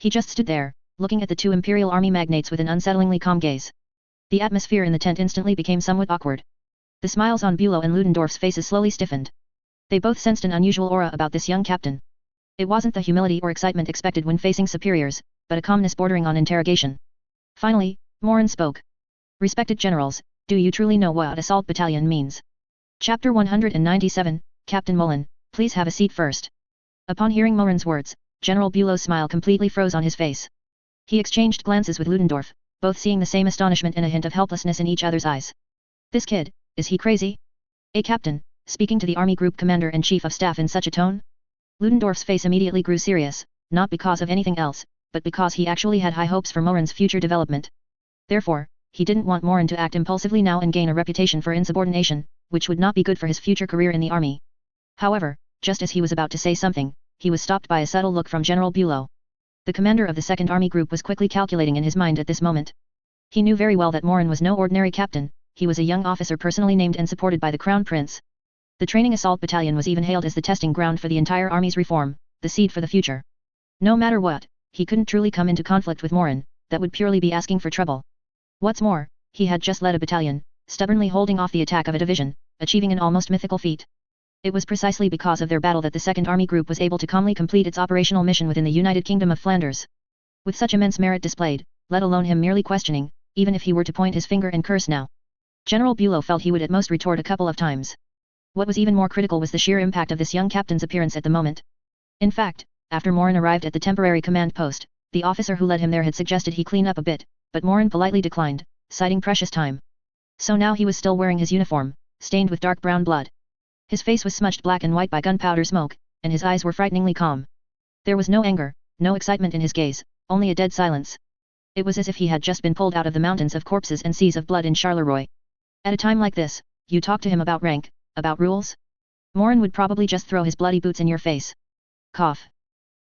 He just stood there, looking at the two Imperial Army magnates with an unsettlingly calm gaze. The atmosphere in the tent instantly became somewhat awkward. The smiles on Bülow and Ludendorff's faces slowly stiffened. They both sensed an unusual aura about this young captain. It wasn't the humility or excitement expected when facing superiors, but a calmness bordering on interrogation. Finally, Morin spoke. Respected generals, do you truly know what assault battalion means? Chapter 197, Captain Mullen, please have a seat first. Upon hearing Morin's words, General Bülow's smile completely froze on his face. He exchanged glances with Ludendorff, both seeing the same astonishment and a hint of helplessness in each other's eyes. This kid, is he crazy? A captain, speaking to the army group commander and chief of staff in such a tone? Ludendorff's face immediately grew serious, not because of anything else, but because he actually had high hopes for Morin's future development. Therefore, he didn't want Morin to act impulsively now and gain a reputation for insubordination, which would not be good for his future career in the army. However, just as he was about to say something, he was stopped by a subtle look from General Bülow. The commander of the 2nd Army Group was quickly calculating in his mind at this moment. He knew very well that Morin was no ordinary captain, he was a young officer personally named and supported by the Crown Prince. The training assault battalion was even hailed as the testing ground for the entire army's reform, the seed for the future. No matter what, he couldn't truly come into conflict with Morin, that would purely be asking for trouble. What's more, he had just led a battalion, stubbornly holding off the attack of a division, achieving an almost mythical feat. It was precisely because of their battle that the 2nd Army Group was able to calmly complete its operational mission within the United Kingdom of Flanders. With such immense merit displayed, let alone him merely questioning, even if he were to point his finger and curse now, General Bülow felt he would at most retort a couple of times. What was even more critical was the sheer impact of this young captain's appearance at the moment. In fact, after Morin arrived at the temporary command post, the officer who led him there had suggested he clean up a bit, but Morin politely declined, citing precious time. So now he was still wearing his uniform, stained with dark brown blood. His face was smudged black and white by gunpowder smoke, and his eyes were frighteningly calm. There was no anger, no excitement in his gaze, only a dead silence. It was as if he had just been pulled out of the mountains of corpses and seas of blood in Charleroi. At a time like this, you talk to him about rank, about rules? Morin would probably just throw his bloody boots in your face. Cough.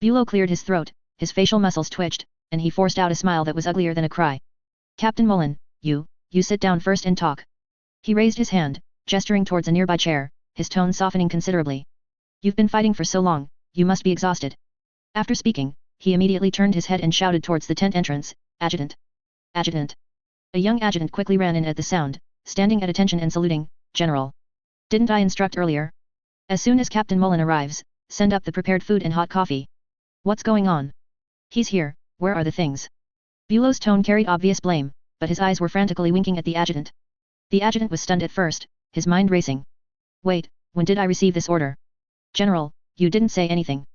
Bülow cleared his throat, his facial muscles twitched, and he forced out a smile that was uglier than a cry. Captain Mullen, you sit down first and talk. He raised his hand, gesturing towards a nearby chair, his tone softening considerably. You've been fighting for so long, you must be exhausted. After speaking, he immediately turned his head and shouted towards the tent entrance, Adjutant! Adjutant! A young adjutant quickly ran in at the sound, standing at attention and saluting, General. Didn't I instruct earlier? As soon as Captain Mullen arrives, send up the prepared food and hot coffee. What's going on? He's here, where are the things? Bülow's tone carried obvious blame, but his eyes were frantically winking at the adjutant. The adjutant was stunned at first, his mind racing. Wait, when did I receive this order? General, you didn't say anything.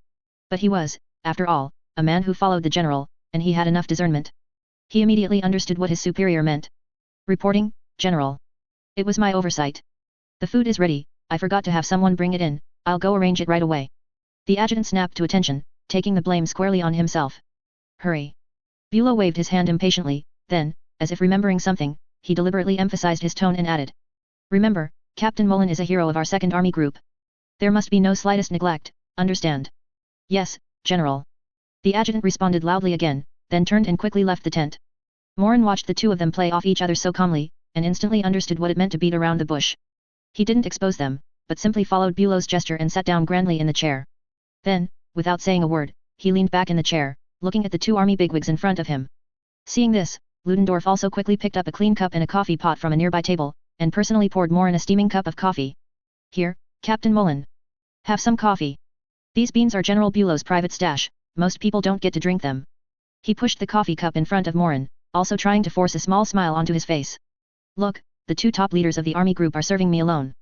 But he was, after all, a man who followed the general, and he had enough discernment. He immediately understood what his superior meant. Reporting, General. It was my oversight. The food is ready, I forgot to have someone bring it in, I'll go arrange it right away. The adjutant snapped to attention, taking the blame squarely on himself. Hurry. Bülow waved his hand impatiently, then, as if remembering something, he deliberately emphasized his tone and added. Remember, Captain Mullen is a hero of our 2nd Army Group. There must be no slightest neglect, understand? Yes, General. The adjutant responded loudly again, then turned and quickly left the tent. Morin watched the two of them play off each other so calmly, and instantly understood what it meant to beat around the bush. He didn't expose them, but simply followed Bülow's gesture and sat down grandly in the chair. Then, without saying a word, he leaned back in the chair, looking at the two army bigwigs in front of him. Seeing this, Ludendorff also quickly picked up a clean cup and a coffee pot from a nearby table, and personally poured Morin a steaming cup of coffee. Here, Captain Mullen. Have some coffee. These beans are General Bülow's private stash, most people don't get to drink them. He pushed the coffee cup in front of Morin, also trying to force a small smile onto his face. Look, the two top leaders of the army group are serving me alone.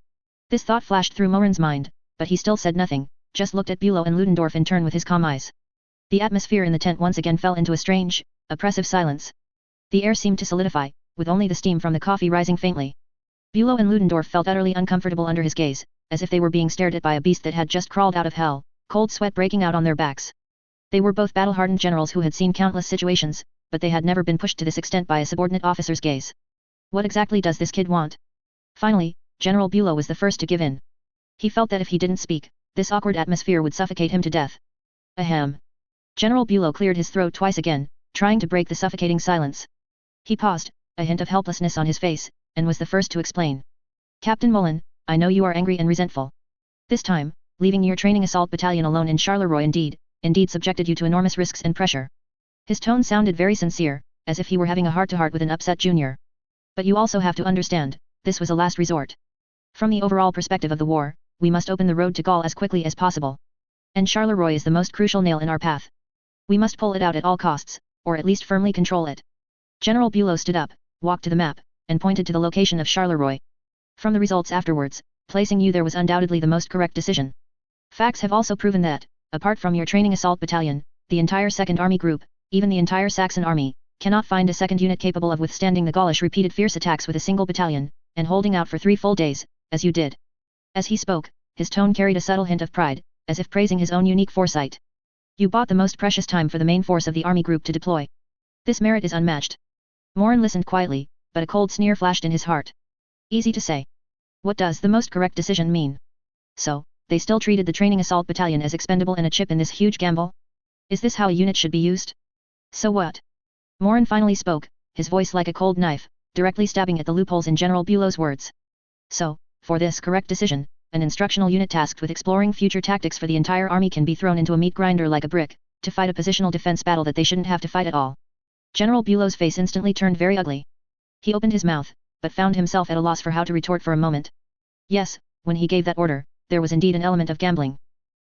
This thought flashed through Morin's mind, but he still said nothing, just looked at Bülow and Ludendorff in turn with his calm eyes. The atmosphere in the tent once again fell into a strange, oppressive silence. The air seemed to solidify, with only the steam from the coffee rising faintly. Bülow and Ludendorff felt utterly uncomfortable under his gaze, as if they were being stared at by a beast that had just crawled out of hell, cold sweat breaking out on their backs. They were both battle-hardened generals who had seen countless situations, but they had never been pushed to this extent by a subordinate officer's gaze. What exactly does this kid want? Finally, General Bülow was the first to give in. He felt that if he didn't speak, this awkward atmosphere would suffocate him to death. Ahem. General Bülow cleared his throat twice again, trying to break the suffocating silence. He paused, a hint of helplessness on his face, and was the first to explain. Captain Mullen, I know you are angry and resentful. This time, leaving your training assault battalion alone in Charleroi indeed subjected you to enormous risks and pressure. His tone sounded very sincere, as if he were having a heart-to-heart with an upset junior. But you also have to understand, this was a last resort. From the overall perspective of the war, we must open the road to Gaul as quickly as possible. And Charleroi is the most crucial nail in our path. We must pull it out at all costs, or at least firmly control it. General Bülow stood up, walked to the map, and pointed to the location of Charleroi. From the results afterwards, placing you there was undoubtedly the most correct decision. Facts have also proven that, apart from your training assault battalion, the entire 2nd Army Group, even the entire Saxon Army, cannot find a second unit capable of withstanding the Gaulish repeated fierce attacks with a single battalion, and holding out for 3 full days, as you did. As he spoke, his tone carried a subtle hint of pride, as if praising his own unique foresight. You bought the most precious time for the main force of the army group to deploy. This merit is unmatched. Morin listened quietly, but a cold sneer flashed in his heart. Easy to say. What does the most correct decision mean? So, they still treated the training assault battalion as expendable and a chip in this huge gamble? Is this how a unit should be used? So what? Morin finally spoke, his voice like a cold knife, directly stabbing at the loopholes in General Bülow's words. So, for this correct decision, an instructional unit tasked with exploring future tactics for the entire army can be thrown into a meat grinder like a brick, to fight a positional defense battle that they shouldn't have to fight at all. General Bülow's face instantly turned very ugly. He opened his mouth, but found himself at a loss for how to retort for a moment. Yes, when he gave that order, there was indeed an element of gambling.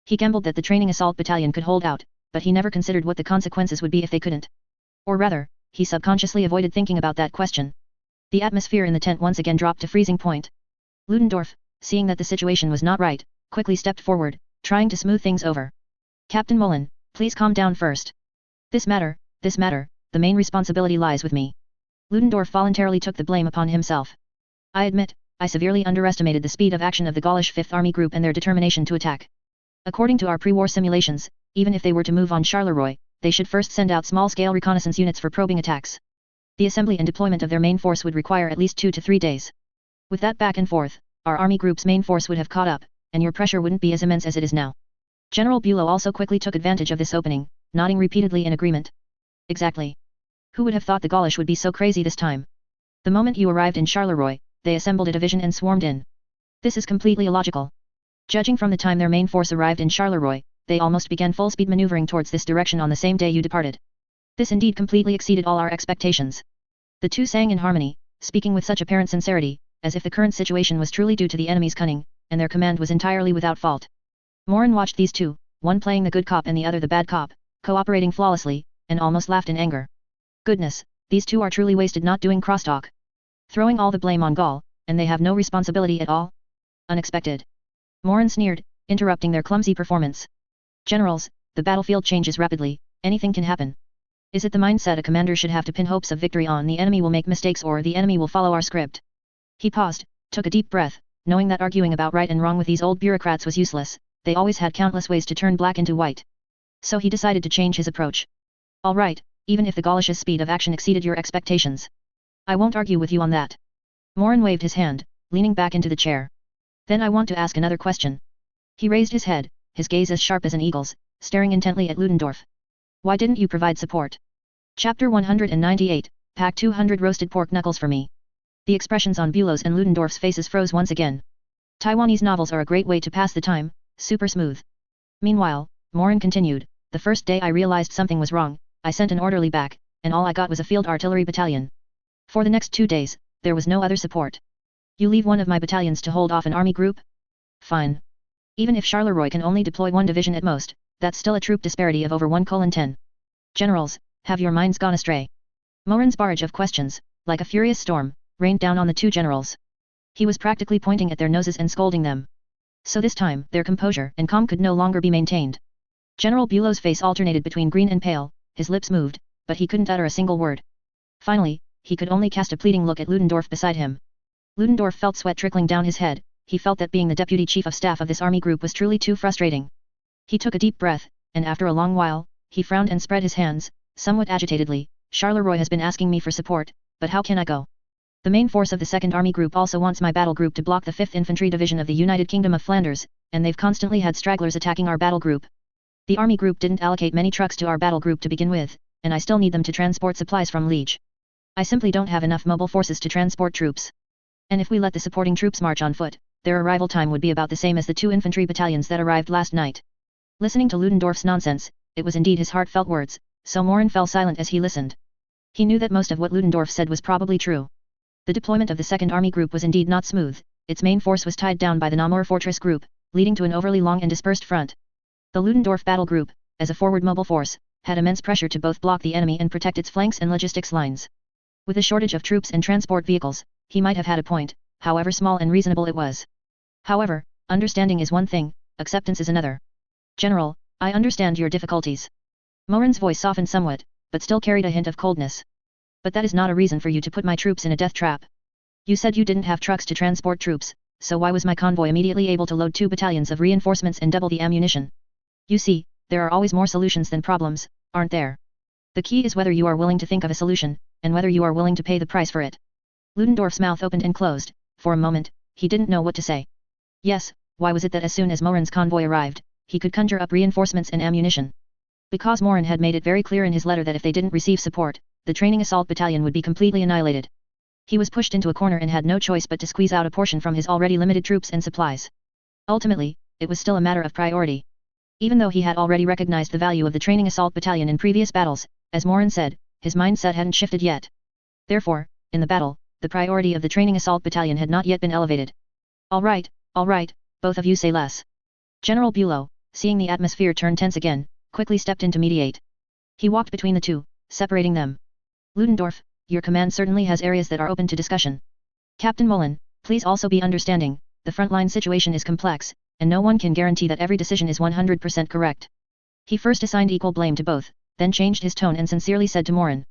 He gambled that the training assault battalion could hold out, but he never considered what the consequences would be if they couldn't. Or rather, he subconsciously avoided thinking about that question. The atmosphere in the tent once again dropped to freezing point. Ludendorff, seeing that the situation was not right, quickly stepped forward, trying to smooth things over. Captain Mullen, please calm down first. This matter, the main responsibility lies with me. Ludendorff voluntarily took the blame upon himself. I admit, I severely underestimated the speed of action of the Gaulish 5th Army Group and their determination to attack. According to our pre-war simulations, even if they were to move on Charleroi, they should first send out small-scale reconnaissance units for probing attacks. The assembly and deployment of their main force would require at least 2 to 3 days. With that back and forth, our army group's main force would have caught up, and your pressure wouldn't be as immense as it is now. General Bülow also quickly took advantage of this opening, nodding repeatedly in agreement. Exactly. Who would have thought the Gaulish would be so crazy this time? The moment you arrived in Charleroi, they assembled a division and swarmed in. This is completely illogical. Judging from the time their main force arrived in Charleroi, they almost began full-speed maneuvering towards this direction on the same day you departed. This indeed completely exceeded all our expectations. The two sang in harmony, speaking with such apparent sincerity, as if the current situation was truly due to the enemy's cunning, and their command was entirely without fault. Morin watched these two, one playing the good cop and the other the bad cop, cooperating flawlessly, and almost laughed in anger. Goodness, these two are truly wasted not doing crosstalk. Throwing all the blame on Gaul, and they have no responsibility at all? Unexpected. Morin sneered, interrupting their clumsy performance. Generals, the battlefield changes rapidly, anything can happen. Is it the mindset a commander should have to pin hopes of victory on the enemy will make mistakes or the enemy will follow our script? He paused, took a deep breath, knowing that arguing about right and wrong with these old bureaucrats was useless, they always had countless ways to turn black into white. So he decided to change his approach. All right, even if the Gaulish's speed of action exceeded your expectations. I won't argue with you on that. Morin waved his hand, leaning back into the chair. Then I want to ask another question. He raised his head, his gaze as sharp as an eagle's, staring intently at Ludendorff. Why didn't you provide support? Chapter 198, Pack 200 roasted pork knuckles for me. The expressions on Bülow's and Ludendorff's faces froze once again. Taiwanese novels are a great way to pass the time, super smooth. Meanwhile, Morin continued, the first day I realized something was wrong, I sent an orderly back, and all I got was a field artillery battalion. For the next 2 days, there was no other support. You leave one of my battalions to hold off an army group? Fine. Even if Charleroi can only deploy 1 division at most, that's still a troop disparity of over 1:10. Generals, have your minds gone astray? Morin's barrage of questions, like a furious storm, rained down on the 2 generals. He was practically pointing at their noses and scolding them. So this time, their composure and calm could no longer be maintained. General Bülow's face alternated between green and pale, his lips moved, but he couldn't utter a single word. Finally, he could only cast a pleading look at Ludendorff beside him. Ludendorff felt sweat trickling down his head, he felt that being the deputy chief of staff of this army group was truly too frustrating. He took a deep breath, and after a long while, he frowned and spread his hands, somewhat agitatedly. Charleroi has been asking me for support, but how can I go? The main force of the 2nd Army Group also wants my battle group to block the 5th Infantry Division of the United Kingdom of Flanders, and they've constantly had stragglers attacking our battle group. The Army Group didn't allocate many trucks to our battle group to begin with, and I still need them to transport supplies from Liege. I simply don't have enough mobile forces to transport troops. And if we let the supporting troops march on foot, their arrival time would be about the same as the 2 infantry battalions that arrived last night. Listening to Ludendorff's nonsense, it was indeed his heartfelt words, so Morin fell silent as he listened. He knew that most of what Ludendorff said was probably true. The deployment of the 2nd Army Group was indeed not smooth, its main force was tied down by the Namur Fortress Group, leading to an overly long and dispersed front. The Ludendorff Battle Group, as a forward mobile force, had immense pressure to both block the enemy and protect its flanks and logistics lines. With a shortage of troops and transport vehicles, he might have had a point, however small and reasonable it was. However, understanding is one thing, acceptance is another. General, I understand your difficulties. Morin's voice softened somewhat, but still carried a hint of coldness. But that is not a reason for you to put my troops in a death trap. You said you didn't have trucks to transport troops, so why was my convoy immediately able to load 2 battalions of reinforcements and double the ammunition? You see, there are always more solutions than problems, aren't there? The key is whether you are willing to think of a solution, and whether you are willing to pay the price for it. Ludendorff's mouth opened and closed. For a moment, he didn't know what to say. Yes, why was it that as soon as Morin's convoy arrived, he could conjure up reinforcements and ammunition? Because Morin had made it very clear in his letter that if they didn't receive support, the training assault battalion would be completely annihilated. He was pushed into a corner and had no choice but to squeeze out a portion from his already limited troops and supplies. Ultimately, it was still a matter of priority. Even though he had already recognized the value of the training assault battalion in previous battles, as Morin said, his mindset hadn't shifted yet. Therefore, in the battle, the priority of the training assault battalion had not yet been elevated. All right, both of you say less. General Bülow, seeing the atmosphere turn tense again, quickly stepped in to mediate. He walked between the 2, separating them. Ludendorff, your command certainly has areas that are open to discussion. Captain Mullen, please also be understanding, the frontline situation is complex, and no one can guarantee that every decision is 100% correct. He first assigned equal blame to both, then changed his tone and sincerely said to Morin.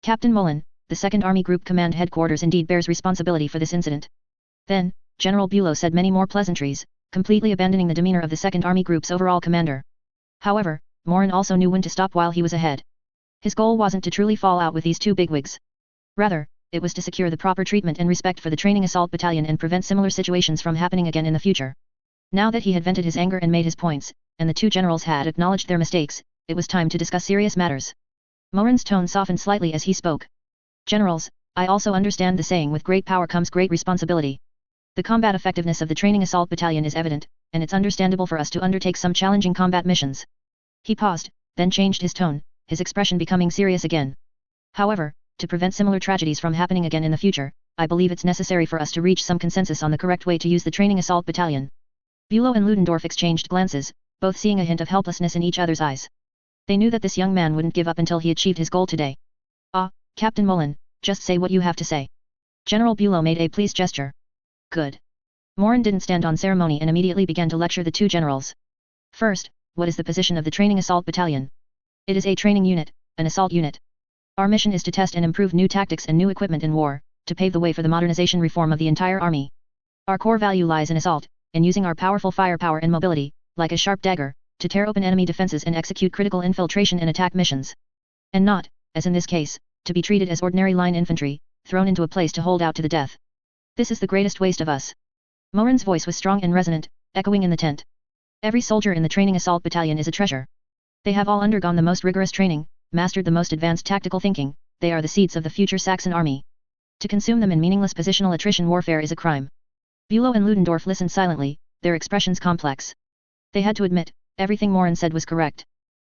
Captain Mullen, the 2nd Army Group Command Headquarters indeed bears responsibility for this incident. Then, General Bülow said many more pleasantries, completely abandoning the demeanor of the 2nd Army Group's overall commander. However, Morin also knew when to stop while he was ahead. His goal wasn't to truly fall out with these 2 bigwigs. Rather, it was to secure the proper treatment and respect for the training assault battalion and prevent similar situations from happening again in the future. Now that he had vented his anger and made his points, and the 2 generals had acknowledged their mistakes, it was time to discuss serious matters. Morin's tone softened slightly as he spoke. Generals, I also understand the saying with great power comes great responsibility. The combat effectiveness of the training assault battalion is evident, and it's understandable for us to undertake some challenging combat missions. He paused, then changed his tone, his expression becoming serious again. However, to prevent similar tragedies from happening again in the future, I believe it's necessary for us to reach some consensus on the correct way to use the training assault battalion. Bülow and Ludendorff exchanged glances, both seeing a hint of helplessness in each other's eyes. They knew that this young man wouldn't give up until he achieved his goal today. Captain Mullen, just say what you have to say. General Bülow made a pleased gesture. Good. Morin didn't stand on ceremony and immediately began to lecture the 2 generals. First, what is the position of the training assault battalion? It is a training unit, an assault unit. Our mission is to test and improve new tactics and new equipment in war, to pave the way for the modernization reform of the entire army. Our core value lies in assault, in using our powerful firepower and mobility, like a sharp dagger, to tear open enemy defenses and execute critical infiltration and attack missions. And not, as in this case, to be treated as ordinary line infantry, thrown into a place to hold out to the death. This is the greatest waste of us. Morin's voice was strong and resonant, echoing in the tent. Every soldier in the training assault battalion is a treasure. They have all undergone the most rigorous training, mastered the most advanced tactical thinking, they are the seeds of the future Saxon army. To consume them in meaningless positional attrition warfare is a crime. Bülow and Ludendorff listened silently, their expressions complex. They had to admit, everything Morin said was correct.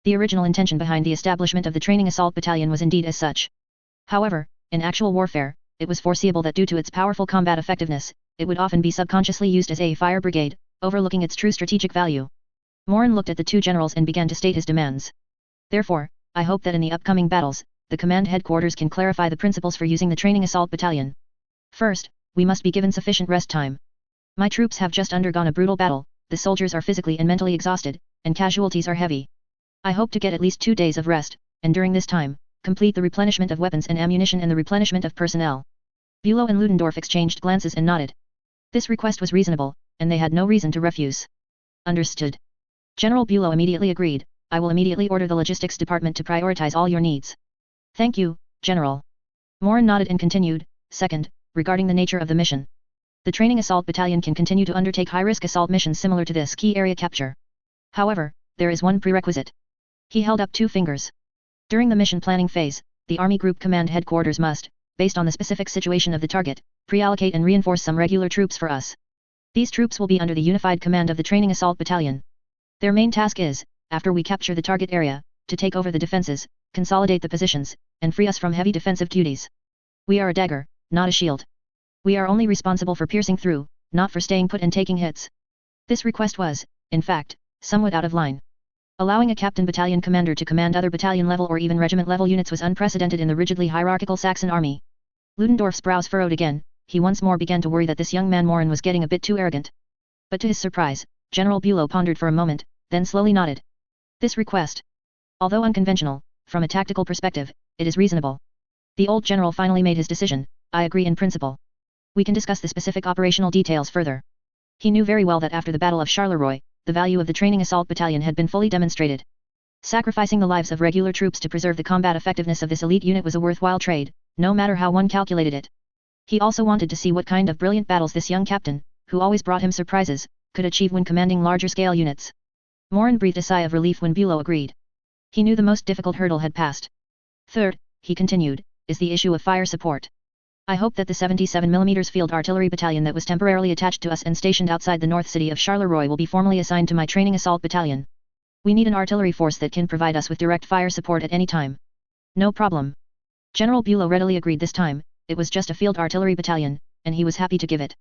The original intention behind the establishment of the training assault battalion was indeed as such. However, in actual warfare, it was foreseeable that due to its powerful combat effectiveness, it would often be subconsciously used as a fire brigade, overlooking its true strategic value. Morin looked at the two generals and began to state his demands. Therefore, I hope that in the upcoming battles, the command headquarters can clarify the principles for using the training assault battalion. First, we must be given sufficient rest time. My troops have just undergone a brutal battle, the soldiers are physically and mentally exhausted, and casualties are heavy. I hope to get at least 2 days of rest, and during this time, complete the replenishment of weapons and ammunition and the replenishment of personnel. Bülow and Ludendorff exchanged glances and nodded. This request was reasonable, and they had no reason to refuse. Understood. General Bülow immediately agreed, I will immediately order the logistics department to prioritize all your needs. Thank you, General. Morin nodded and continued, second, regarding the nature of the mission. The training assault battalion can continue to undertake high-risk assault missions similar to this key area capture. However, there is one prerequisite. He held up 2 fingers. During the mission planning phase, the Army Group Command Headquarters must, based on the specific situation of the target, pre-allocate and reinforce some regular troops for us. These troops will be under the unified command of the training assault battalion. Their main task is, after we capture the target area, to take over the defenses, consolidate the positions, and free us from heavy defensive duties. We are a dagger, not a shield. We are only responsible for piercing through, not for staying put and taking hits. This request was, in fact, somewhat out of line. Allowing a captain battalion commander to command other battalion level or even regiment level units was unprecedented in the rigidly hierarchical Saxon army. Ludendorff's brows furrowed again, he once more began to worry that this young man Morin was getting a bit too arrogant. But to his surprise, General Bülow pondered for a moment, then slowly nodded. This request, although unconventional, from a tactical perspective, it is reasonable. The old general finally made his decision, I agree in principle. We can discuss the specific operational details further. He knew very well that after the Battle of Charleroi, the value of the training assault battalion had been fully demonstrated. Sacrificing the lives of regular troops to preserve the combat effectiveness of this elite unit was a worthwhile trade, no matter how one calculated it. He also wanted to see what kind of brilliant battles this young captain, who always brought him surprises, could achieve when commanding larger scale units. Morin breathed a sigh of relief when Bülow agreed. He knew the most difficult hurdle had passed. Third, he continued, is the issue of fire support. I hope that the 77mm Field Artillery Battalion that was temporarily attached to us and stationed outside the north city of Charleroi will be formally assigned to my training assault battalion. We need an artillery force that can provide us with direct fire support at any time. No problem. General Bülow readily agreed this time, it was just a field artillery battalion, and he was happy to give it.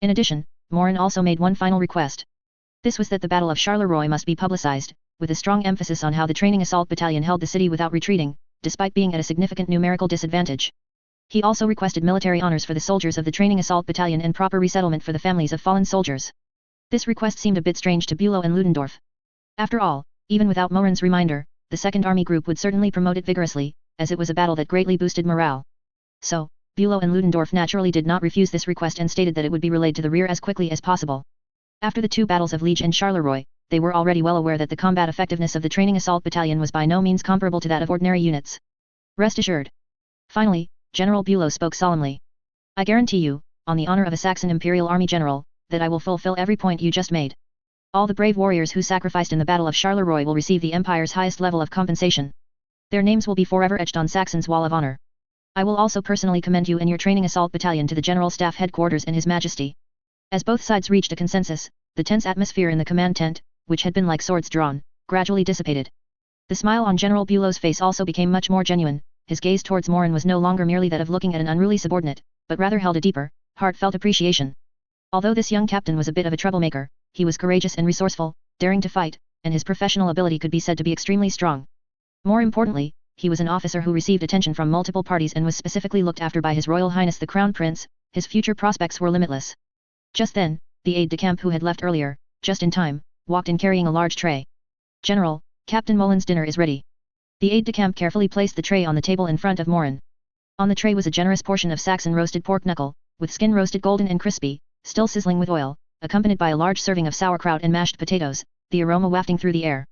In addition, Morin also made one final request. This was that the Battle of Charleroi must be publicized, with a strong emphasis on how the training assault battalion held the city without retreating, despite being at a significant numerical disadvantage. He also requested military honors for the soldiers of the training assault battalion and proper resettlement for the families of fallen soldiers. This request seemed a bit strange to Bülow and Ludendorff. After all, even without Morin's reminder, the 2nd Army Group would certainly promote it vigorously, as it was a battle that greatly boosted morale. So, Bülow and Ludendorff naturally did not refuse this request and stated that it would be relayed to the rear as quickly as possible. After the 2 battles of Liege and Charleroi, they were already well aware that the combat effectiveness of the training assault battalion was by no means comparable to that of ordinary units. Rest assured. Finally, General Bülow spoke solemnly. I guarantee you, on the honor of a Saxon Imperial Army general, that I will fulfill every point you just made. All the brave warriors who sacrificed in the Battle of Charleroi will receive the Empire's highest level of compensation. Their names will be forever etched on Saxon's wall of honor. I will also personally commend you and your training assault battalion to the General Staff Headquarters and His Majesty. As both sides reached a consensus, the tense atmosphere in the command tent, which had been like swords drawn, gradually dissipated. The smile on General Bülow's face also became much more genuine. His gaze towards Morin was no longer merely that of looking at an unruly subordinate, but rather held a deeper, heartfelt appreciation. Although this young captain was a bit of a troublemaker, he was courageous and resourceful, daring to fight, and his professional ability could be said to be extremely strong. More importantly, he was an officer who received attention from multiple parties and was specifically looked after by His Royal Highness the Crown Prince. His future prospects were limitless. Just then, the aide-de-camp who had left earlier, just in time, walked in carrying a large tray. General, Captain Molin's dinner is ready. The aide-de-camp carefully placed the tray on the table in front of Morin. On the tray was a generous portion of Saxon roasted pork knuckle, with skin roasted golden and crispy, still sizzling with oil, accompanied by a large serving of sauerkraut and mashed potatoes, the aroma wafting through the air.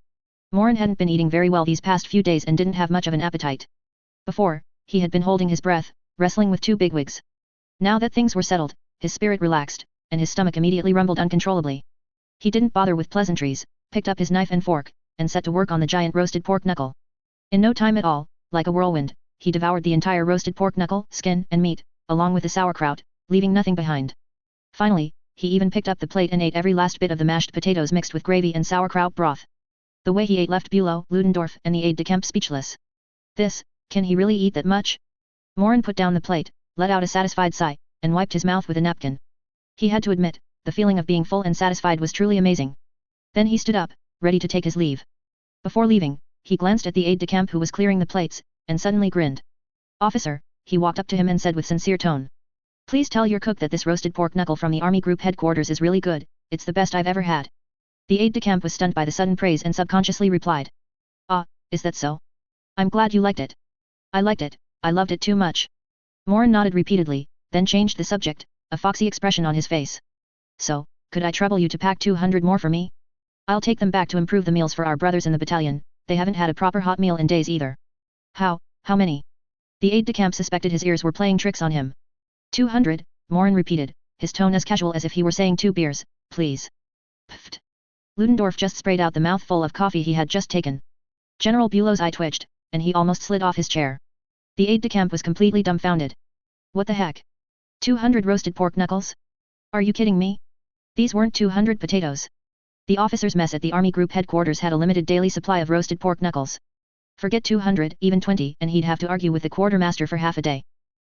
Morin hadn't been eating very well these past few days and didn't have much of an appetite. Before, he had been holding his breath, wrestling with two bigwigs. Now that things were settled, his spirit relaxed, and his stomach immediately rumbled uncontrollably. He didn't bother with pleasantries, picked up his knife and fork, and set to work on the giant roasted pork knuckle. In no time at all, like a whirlwind, he devoured the entire roasted pork knuckle, skin and meat, along with the sauerkraut, leaving nothing behind. Finally, he even picked up the plate and ate every last bit of the mashed potatoes mixed with gravy and sauerkraut broth. The way he ate left Bülow, Ludendorff and the aide-de-camp speechless. Can he really eat that much? Morin put down the plate, let out a satisfied sigh, and wiped his mouth with a napkin. He had to admit, the feeling of being full and satisfied was truly amazing. Then he stood up, ready to take his leave. Before leaving, he glanced at the aide-de-camp who was clearing the plates, and suddenly grinned. Officer, he walked up to him and said with sincere tone. Please tell your cook that this roasted pork knuckle from the army group headquarters is really good, it's the best I've ever had. The aide-de-camp was stunned by the sudden praise and subconsciously replied. Ah, is that so? I'm glad you liked it. I liked it, I loved it too much. Morin nodded repeatedly, then changed the subject, a foxy expression on his face. So, could I trouble you to pack 200 more for me? I'll take them back to improve the meals for our brothers in the battalion, they haven't had a proper hot meal in days either. How many? The aide-de-camp suspected his ears were playing tricks on him. 200, Morin repeated, his tone as casual as if he were saying 2 beers, please. Pfft. Ludendorff just sprayed out the mouthful of coffee he had just taken. General Bülow's eye twitched, and he almost slid off his chair. The aide-de-camp was completely dumbfounded. What the heck? 200 roasted pork knuckles? Are you kidding me? These weren't 200 potatoes. The officers' mess at the army group headquarters had a limited daily supply of roasted pork knuckles. Forget 200, even 20, and he'd have to argue with the quartermaster for half a day.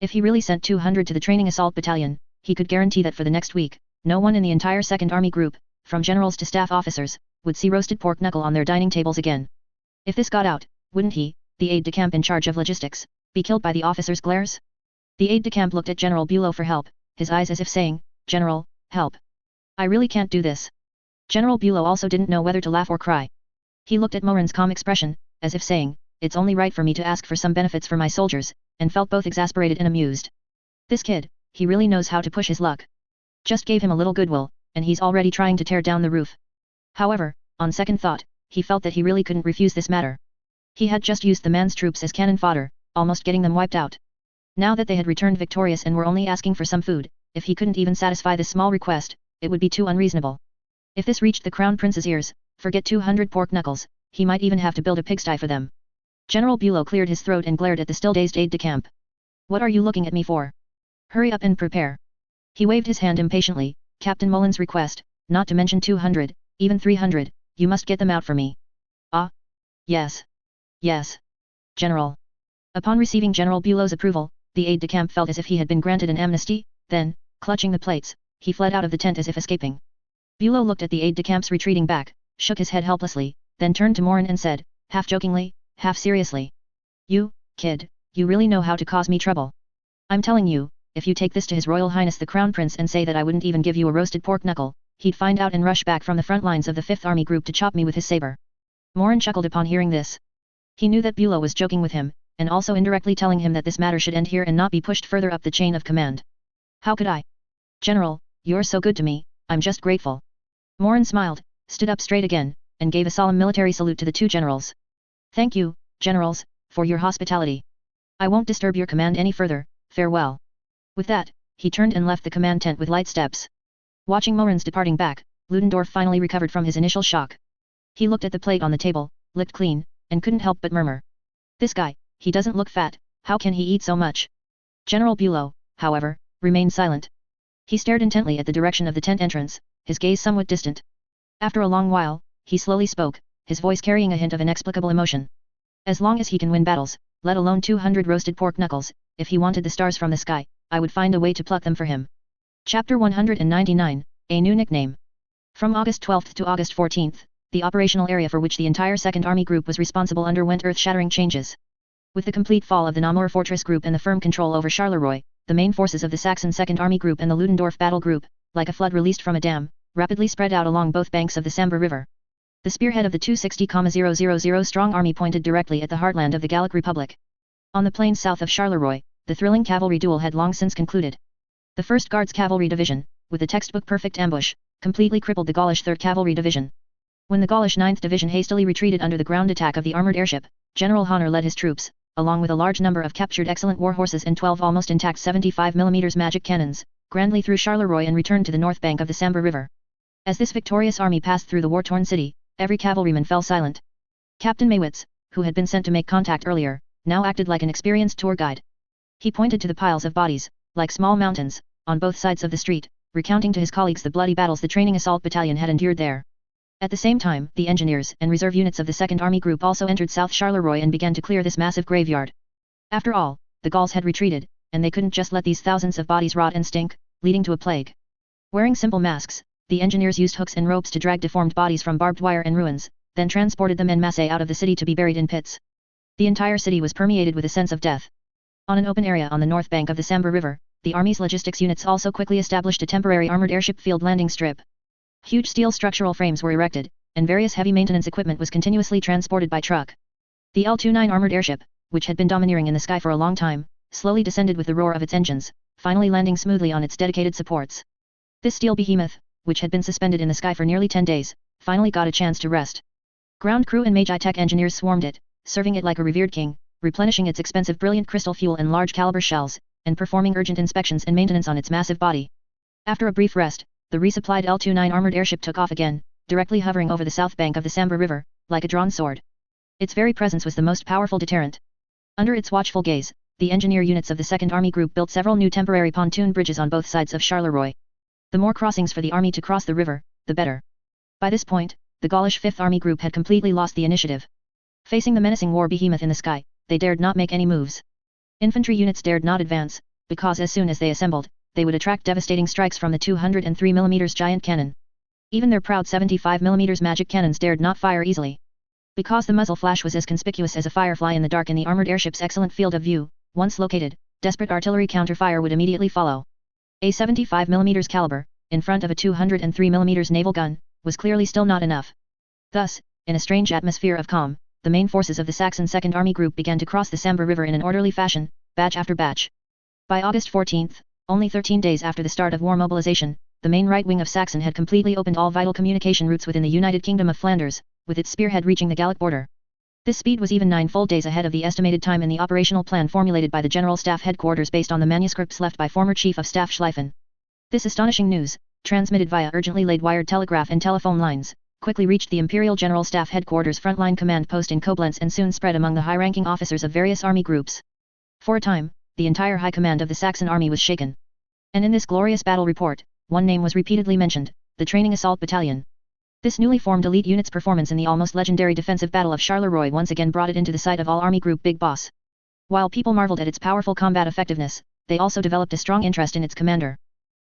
If he really sent 200 to the training assault battalion, he could guarantee that for the next week, no one in the entire 2nd Army Group, from generals to staff officers, would see roasted pork knuckle on their dining tables again. If this got out, wouldn't he, the aide-de-camp in charge of logistics, be killed by the officers' glares? The aide-de-camp looked at General Bülow for help, his eyes as if saying, General, help. I really can't do this. General Bülow also didn't know whether to laugh or cry. He looked at Morin's calm expression, as if saying, it's only right for me to ask for some benefits for my soldiers, and felt both exasperated and amused. This kid, he really knows how to push his luck. Just gave him a little goodwill, and he's already trying to tear down the roof. However, on second thought, he felt that he really couldn't refuse this matter. He had just used the man's troops as cannon fodder, almost getting them wiped out. Now that they had returned victorious and were only asking for some food, if he couldn't even satisfy this small request, it would be too unreasonable. If this reached the Crown Prince's ears, forget 200 pork knuckles, he might even have to build a pigsty for them. General Bülow cleared his throat and glared at the still-dazed aide-de-camp. What are you looking at me for? Hurry up and prepare. He waved his hand impatiently, Captain Mullen's request, not to mention 200, even 300, you must get them out for me. Ah. Yes. Yes. General. Upon receiving General Bülow's approval, the aide-de-camp felt as if he had been granted an amnesty, then, clutching the plates, he fled out of the tent as if escaping. Bülow looked at the aide-de-camp's retreating back, shook his head helplessly, then turned to Morin and said, half jokingly, half seriously. You, kid, you really know how to cause me trouble. I'm telling you, if you take this to His Royal Highness the Crown Prince and say that I wouldn't even give you a roasted pork knuckle, he'd find out and rush back from the front lines of the 5th Army Group to chop me with his saber. Morin chuckled upon hearing this. He knew that Bülow was joking with him, and also indirectly telling him that this matter should end here and not be pushed further up the chain of command. How could I? General, you're so good to me, I'm just grateful. Morin smiled, stood up straight again, and gave a solemn military salute to the two generals. Thank you, generals, for your hospitality. I won't disturb your command any further, farewell. With that, he turned and left the command tent with light steps. Watching Morin's departing back, Ludendorff finally recovered from his initial shock. He looked at the plate on the table, licked clean, and couldn't help but murmur. This guy, he doesn't look fat, how can he eat so much? General Bülow, however, remained silent. He stared intently at the direction of the tent entrance, his gaze somewhat distant. After a long while, he slowly spoke, his voice carrying a hint of inexplicable emotion. As long as he can win battles, let alone 200 roasted pork knuckles, if he wanted the stars from the sky, I would find a way to pluck them for him. Chapter 199, A New Nickname. From August 12 to August 14, the operational area for which the entire 2nd Army Group was responsible underwent earth-shattering changes. With the complete fall of the Namur Fortress Group and the firm control over Charleroi, the main forces of the Saxon 2nd Army Group and the Ludendorff Battle Group, like a flood released from a dam, rapidly spread out along both banks of the Sambre River. The spearhead of the 260,000 strong army pointed directly at the heartland of the Gallic Republic. On the plains south of Charleroi, the thrilling cavalry duel had long since concluded. The 1st Guards Cavalry Division, with a textbook perfect ambush, completely crippled the Gaulish 3rd Cavalry Division. When the Gaulish 9th Division hastily retreated under the ground attack of the armored airship, General Honor led his troops, along with a large number of captured excellent war horses and 12 almost intact 75mm magic cannons, grandly through Charleroi and returned to the north bank of the Sambre River. As this victorious army passed through the war-torn city, every cavalryman fell silent. Captain Maywitz, who had been sent to make contact earlier, now acted like an experienced tour guide. He pointed to the piles of bodies, like small mountains, on both sides of the street, recounting to his colleagues the bloody battles the training assault battalion had endured there. At the same time, the engineers and reserve units of the 2nd Army Group also entered South Charleroi and began to clear this massive graveyard. After all, the Gauls had retreated, and they couldn't just let these thousands of bodies rot and stink, leading to a plague. Wearing simple masks, the engineers used hooks and ropes to drag deformed bodies from barbed wire and ruins, then transported them en masse out of the city to be buried in pits. The entire city was permeated with a sense of death. On an open area on the north bank of the Sambre River, the Army's logistics units also quickly established a temporary armored airship field landing strip. Huge steel structural frames were erected, and various heavy maintenance equipment was continuously transported by truck. The L-29 armored airship, which had been domineering in the sky for a long time, slowly descended with the roar of its engines, finally landing smoothly on its dedicated supports. This steel behemoth, which had been suspended in the sky for nearly 10 days, finally got a chance to rest. Ground crew and Magi-Tech engineers swarmed it, serving it like a revered king, replenishing its expensive brilliant crystal fuel and large caliber shells, and performing urgent inspections and maintenance on its massive body. After a brief rest, the resupplied L-29 armored airship took off again, directly hovering over the south bank of the Sambre River, like a drawn sword. Its very presence was the most powerful deterrent. Under its watchful gaze, the engineer units of the 2nd Army Group built several new temporary pontoon bridges on both sides of Charleroi. The more crossings for the army to cross the river, the better. By this point, the Gaulish 5th Army Group had completely lost the initiative. Facing the menacing war behemoth in the sky, they dared not make any moves. Infantry units dared not advance, because as soon as they assembled, they would attract devastating strikes from the 203mm giant cannon. Even their proud 75mm magic cannons dared not fire easily. Because the muzzle flash was as conspicuous as a firefly in the dark in the armored airship's excellent field of view, once located, desperate artillery counterfire would immediately follow. A 75mm caliber, in front of a 203mm naval gun, was clearly still not enough. Thus, in a strange atmosphere of calm, the main forces of the Saxon 2nd Army Group began to cross the Sambre River in an orderly fashion, batch after batch. By August 14th, only 13 days after the start of war mobilization, the main right wing of Saxon had completely opened all vital communication routes within the United Kingdom of Flanders, with its spearhead reaching the Gallic border. This speed was even 9 full days ahead of the estimated time in the operational plan formulated by the General Staff Headquarters based on the manuscripts left by former Chief of Staff Schlieffen. This astonishing news, transmitted via urgently laid wired telegraph and telephone lines, quickly reached the Imperial General Staff Headquarters frontline command post in Koblenz and soon spread among the high-ranking officers of various army groups. For a time, the entire high command of the Saxon army was shaken. And in this glorious battle report, one name was repeatedly mentioned, the Training Assault Battalion. This newly formed elite unit's performance in the almost legendary defensive battle of Charleroi once again brought it into the sight of all Army Group Big Boss. While people marveled at its powerful combat effectiveness, they also developed a strong interest in its commander.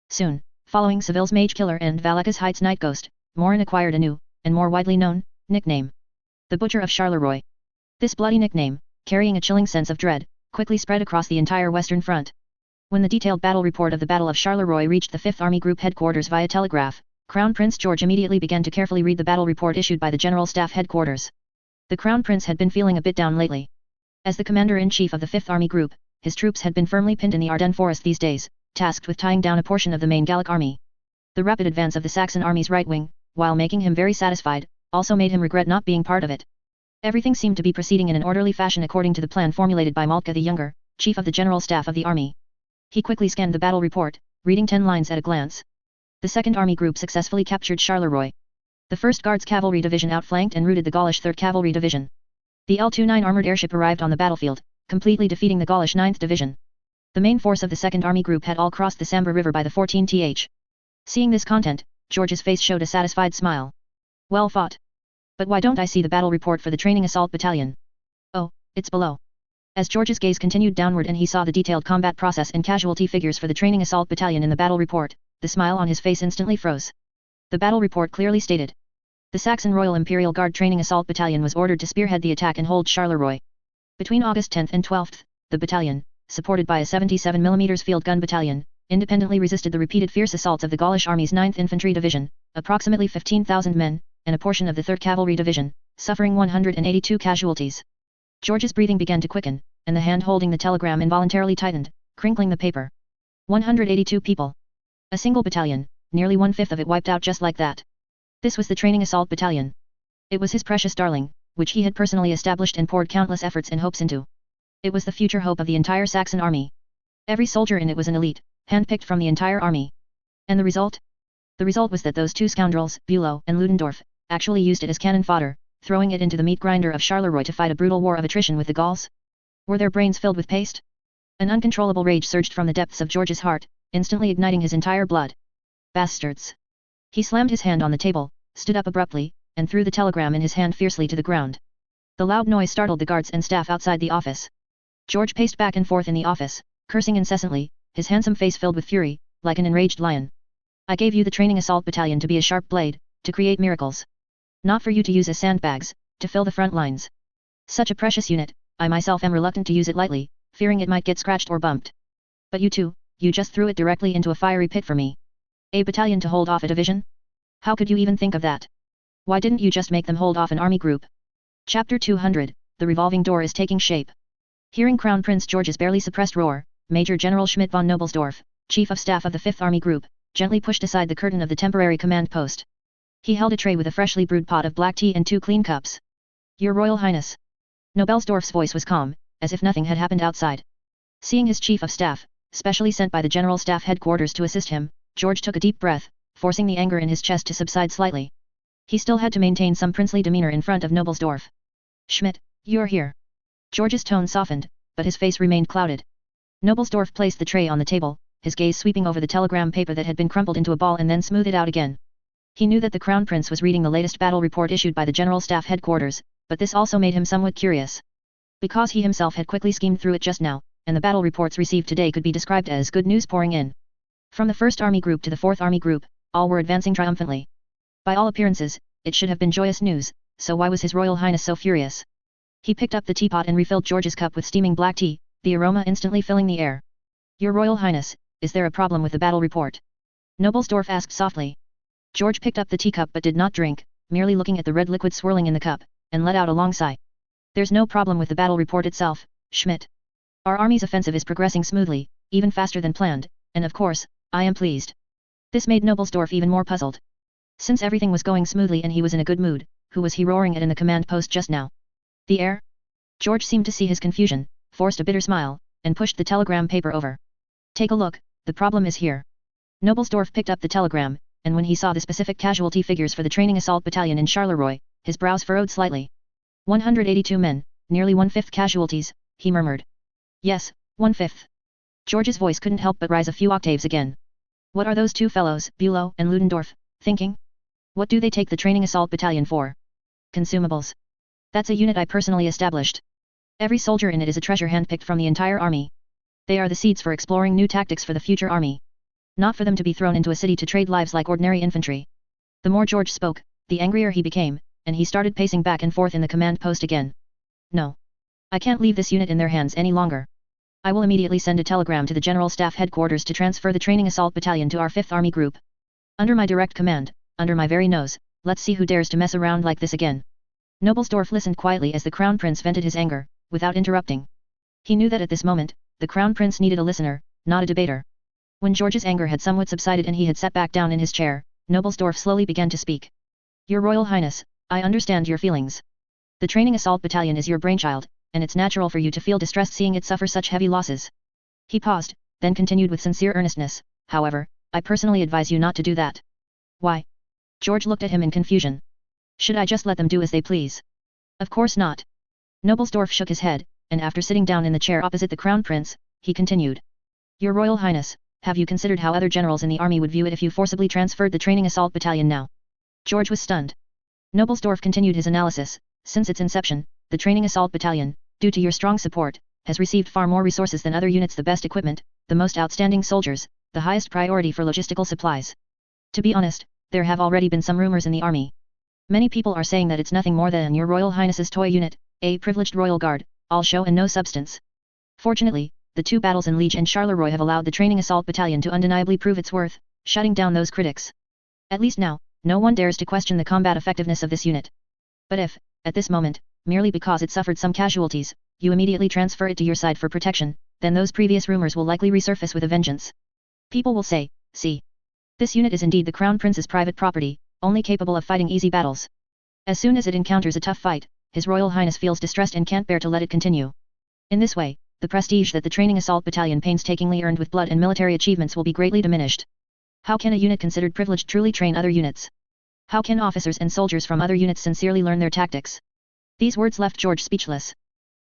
Soon, following Seville's Mage Killer and Vallecca's Heights Night Ghost, Morin acquired a new, and more widely known, nickname. The Butcher of Charleroi. This bloody nickname, carrying a chilling sense of dread, quickly spread across the entire Western Front. When the detailed battle report of the Battle of Charleroi reached the 5th Army Group headquarters via telegraph, Crown Prince George immediately began to carefully read the battle report issued by the General Staff Headquarters. The Crown Prince had been feeling a bit down lately. As the Commander-in-Chief of the 5th Army Group, his troops had been firmly pinned in the Ardennes forest these days, tasked with tying down a portion of the main Gallic army. The rapid advance of the Saxon army's right wing, while making him very satisfied, also made him regret not being part of it. Everything seemed to be proceeding in an orderly fashion according to the plan formulated by Moltke the Younger, Chief of the General Staff of the Army. He quickly scanned the battle report, reading 10 lines at a glance. The 2nd Army Group successfully captured Charleroi. The 1st Guards Cavalry Division outflanked and routed the Gaulish 3rd Cavalry Division. The L-29 armored airship arrived on the battlefield, completely defeating the Gaulish 9th Division. The main force of the 2nd Army Group had all crossed the Sambre River by the 14th. Seeing this content, George's face showed a satisfied smile. Well fought. But why don't I see the battle report for the Training Assault Battalion? Oh, it's below. As George's gaze continued downward and he saw the detailed combat process and casualty figures for the Training Assault Battalion in the battle report, the smile on his face instantly froze. The battle report clearly stated. The Saxon Royal Imperial Guard Training Assault Battalion was ordered to spearhead the attack and hold Charleroi. Between August 10th and 12th, the battalion, supported by a 77mm field gun battalion, independently resisted the repeated fierce assaults of the Gaulish Army's 9th Infantry Division, approximately 15,000 men, and a portion of the 3rd Cavalry Division, suffering 182 casualties. George's breathing began to quicken, and the hand holding the telegram involuntarily tightened, crinkling the paper. 182 people. A single battalion, nearly 1/5 of it wiped out just like that. This was the training assault battalion. It was his precious darling, which he had personally established and poured countless efforts and hopes into. It was the future hope of the entire Saxon army. Every soldier in it was an elite, handpicked from the entire army. And the result? The result was that those two scoundrels, Bülow and Ludendorff, actually used it as cannon fodder, throwing it into the meat grinder of Charleroi to fight a brutal war of attrition with the Gauls. Were their brains filled with paste? An uncontrollable rage surged from the depths of George's heart, instantly igniting his entire blood. Bastards! He slammed his hand on the table, stood up abruptly, and threw the telegram in his hand fiercely to the ground. The loud noise startled the guards and staff outside the office. George paced back and forth in the office, cursing incessantly, his handsome face filled with fury, like an enraged lion. I gave you the training assault battalion to be a sharp blade, to create miracles. Not for you to use as sandbags, to fill the front lines. Such a precious unit, I myself am reluctant to use it lightly, fearing it might get scratched or bumped. But you just threw it directly into a fiery pit for me. A battalion to hold off a division? How could you even think of that? Why didn't you just make them hold off an army group? Chapter 200, The revolving door is taking shape. Hearing Crown Prince George's barely suppressed roar, Major General Schmidt von Nobelsdorf, Chief of Staff of the 5th Army Group, gently pushed aside the curtain of the temporary command post. He held a tray with a freshly brewed pot of black tea and 2 clean cups. Your Royal Highness. Nobelsdorf's voice was calm, as if nothing had happened outside. Seeing his Chief of Staff, specially sent by the General Staff headquarters to assist him, George took a deep breath, forcing the anger in his chest to subside slightly. He still had to maintain some princely demeanor in front of Nobelsdorf. Schmidt, you're here. George's tone softened, but his face remained clouded. Nobelsdorf placed the tray on the table, his gaze sweeping over the telegram paper that had been crumpled into a ball and then smoothed out again. He knew that the Crown Prince was reading the latest battle report issued by the General Staff headquarters, but this also made him somewhat curious. Because he himself had quickly skimmed through it just now, and the battle reports received today could be described as good news pouring in. From the 1st Army Group to the 4th Army Group, all were advancing triumphantly. By all appearances, it should have been joyous news, so why was His Royal Highness so furious? He picked up the teapot and refilled George's cup with steaming black tea, the aroma instantly filling the air. Your Royal Highness, is there a problem with the battle report? Nobelsdorf asked softly. George picked up the teacup but did not drink, merely looking at the red liquid swirling in the cup, and let out a long sigh. There's no problem with the battle report itself, Schmidt. Our army's offensive is progressing smoothly, even faster than planned, and of course, I am pleased. This made Nobelsdorf even more puzzled. Since everything was going smoothly and he was in a good mood, who was he roaring at in the command post just now? The heir? George seemed to see his confusion, forced a bitter smile, and pushed the telegram paper over. Take a look, the problem is here. Nobelsdorf picked up the telegram, and when he saw the specific casualty figures for the training assault battalion in Charleroi, his brows furrowed slightly. 182 men, nearly 1/5 casualties, he murmured. Yes, 1/5. George's voice couldn't help but rise a few octaves again. What are those two fellows, Bülow and Ludendorff, thinking? What do they take the training assault battalion for? Consumables. That's a unit I personally established. Every soldier in it is a treasure handpicked from the entire army. They are the seeds for exploring new tactics for the future army. Not for them to be thrown into a city to trade lives like ordinary infantry. The more George spoke, the angrier he became, and he started pacing back and forth in the command post again. No. I can't leave this unit in their hands any longer. I will immediately send a telegram to the General Staff headquarters to transfer the training assault battalion to our 5th Army Group. Under my direct command, under my very nose, let's see who dares to mess around like this again. Nobelsdorf listened quietly as the Crown Prince vented his anger, without interrupting. He knew that at this moment, the Crown Prince needed a listener, not a debater. When George's anger had somewhat subsided and he had sat back down in his chair, Nobelsdorf slowly began to speak. Your Royal Highness, I understand your feelings. The training assault battalion is your brainchild, and it's natural for you to feel distressed seeing it suffer such heavy losses. He paused, then continued with sincere earnestness, however, I personally advise you not to do that. Why? George looked at him in confusion. Should I just let them do as they please? Of course not. Nobelsdorf shook his head, and after sitting down in the chair opposite the Crown Prince, he continued. Your Royal Highness, have you considered how other generals in the army would view it if you forcibly transferred the training assault battalion now? George was stunned. Nobelsdorf continued his analysis. Since its inception, the training assault battalion, due to your strong support, has received far more resources than other units, the best equipment, the most outstanding soldiers, the highest priority for logistical supplies. To be honest, there have already been some rumors in the army. Many people are saying that it's nothing more than your Royal Highness's toy unit, a privileged royal guard, all show and no substance. Fortunately, the 2 battles in Liege and Charleroi have allowed the training assault battalion to undeniably prove its worth, shutting down those critics. At least now, no one dares to question the combat effectiveness of this unit. But if, at this moment, merely because it suffered some casualties, you immediately transfer it to your side for protection, then those previous rumors will likely resurface with a vengeance. People will say, see. This unit is indeed the Crown Prince's private property, only capable of fighting easy battles. As soon as it encounters a tough fight, His Royal Highness feels distressed and can't bear to let it continue. In this way, the prestige that the training assault battalion painstakingly earned with blood and military achievements will be greatly diminished. How can a unit considered privileged truly train other units? How can officers and soldiers from other units sincerely learn their tactics? These words left George speechless.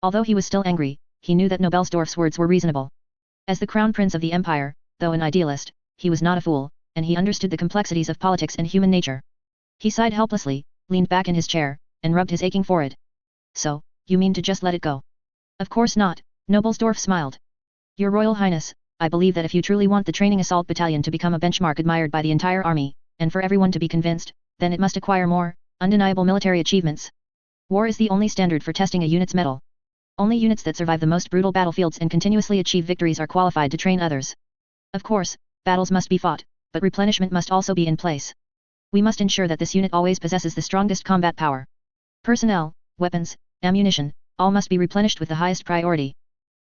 Although he was still angry, he knew that Nobelsdorf's words were reasonable. As the Crown Prince of the Empire, though an idealist, he was not a fool, and he understood the complexities of politics and human nature. He sighed helplessly, leaned back in his chair, and rubbed his aching forehead. So, you mean to just let it go? Of course not, Nobelsdorf smiled. Your Royal Highness, I believe that if you truly want the training assault battalion to become a benchmark admired by the entire army, and for everyone to be convinced, then it must acquire more, undeniable military achievements. War is the only standard for testing a unit's mettle. Only units that survive the most brutal battlefields and continuously achieve victories are qualified to train others. Of course, battles must be fought, but replenishment must also be in place. We must ensure that this unit always possesses the strongest combat power. Personnel, weapons, ammunition, all must be replenished with the highest priority.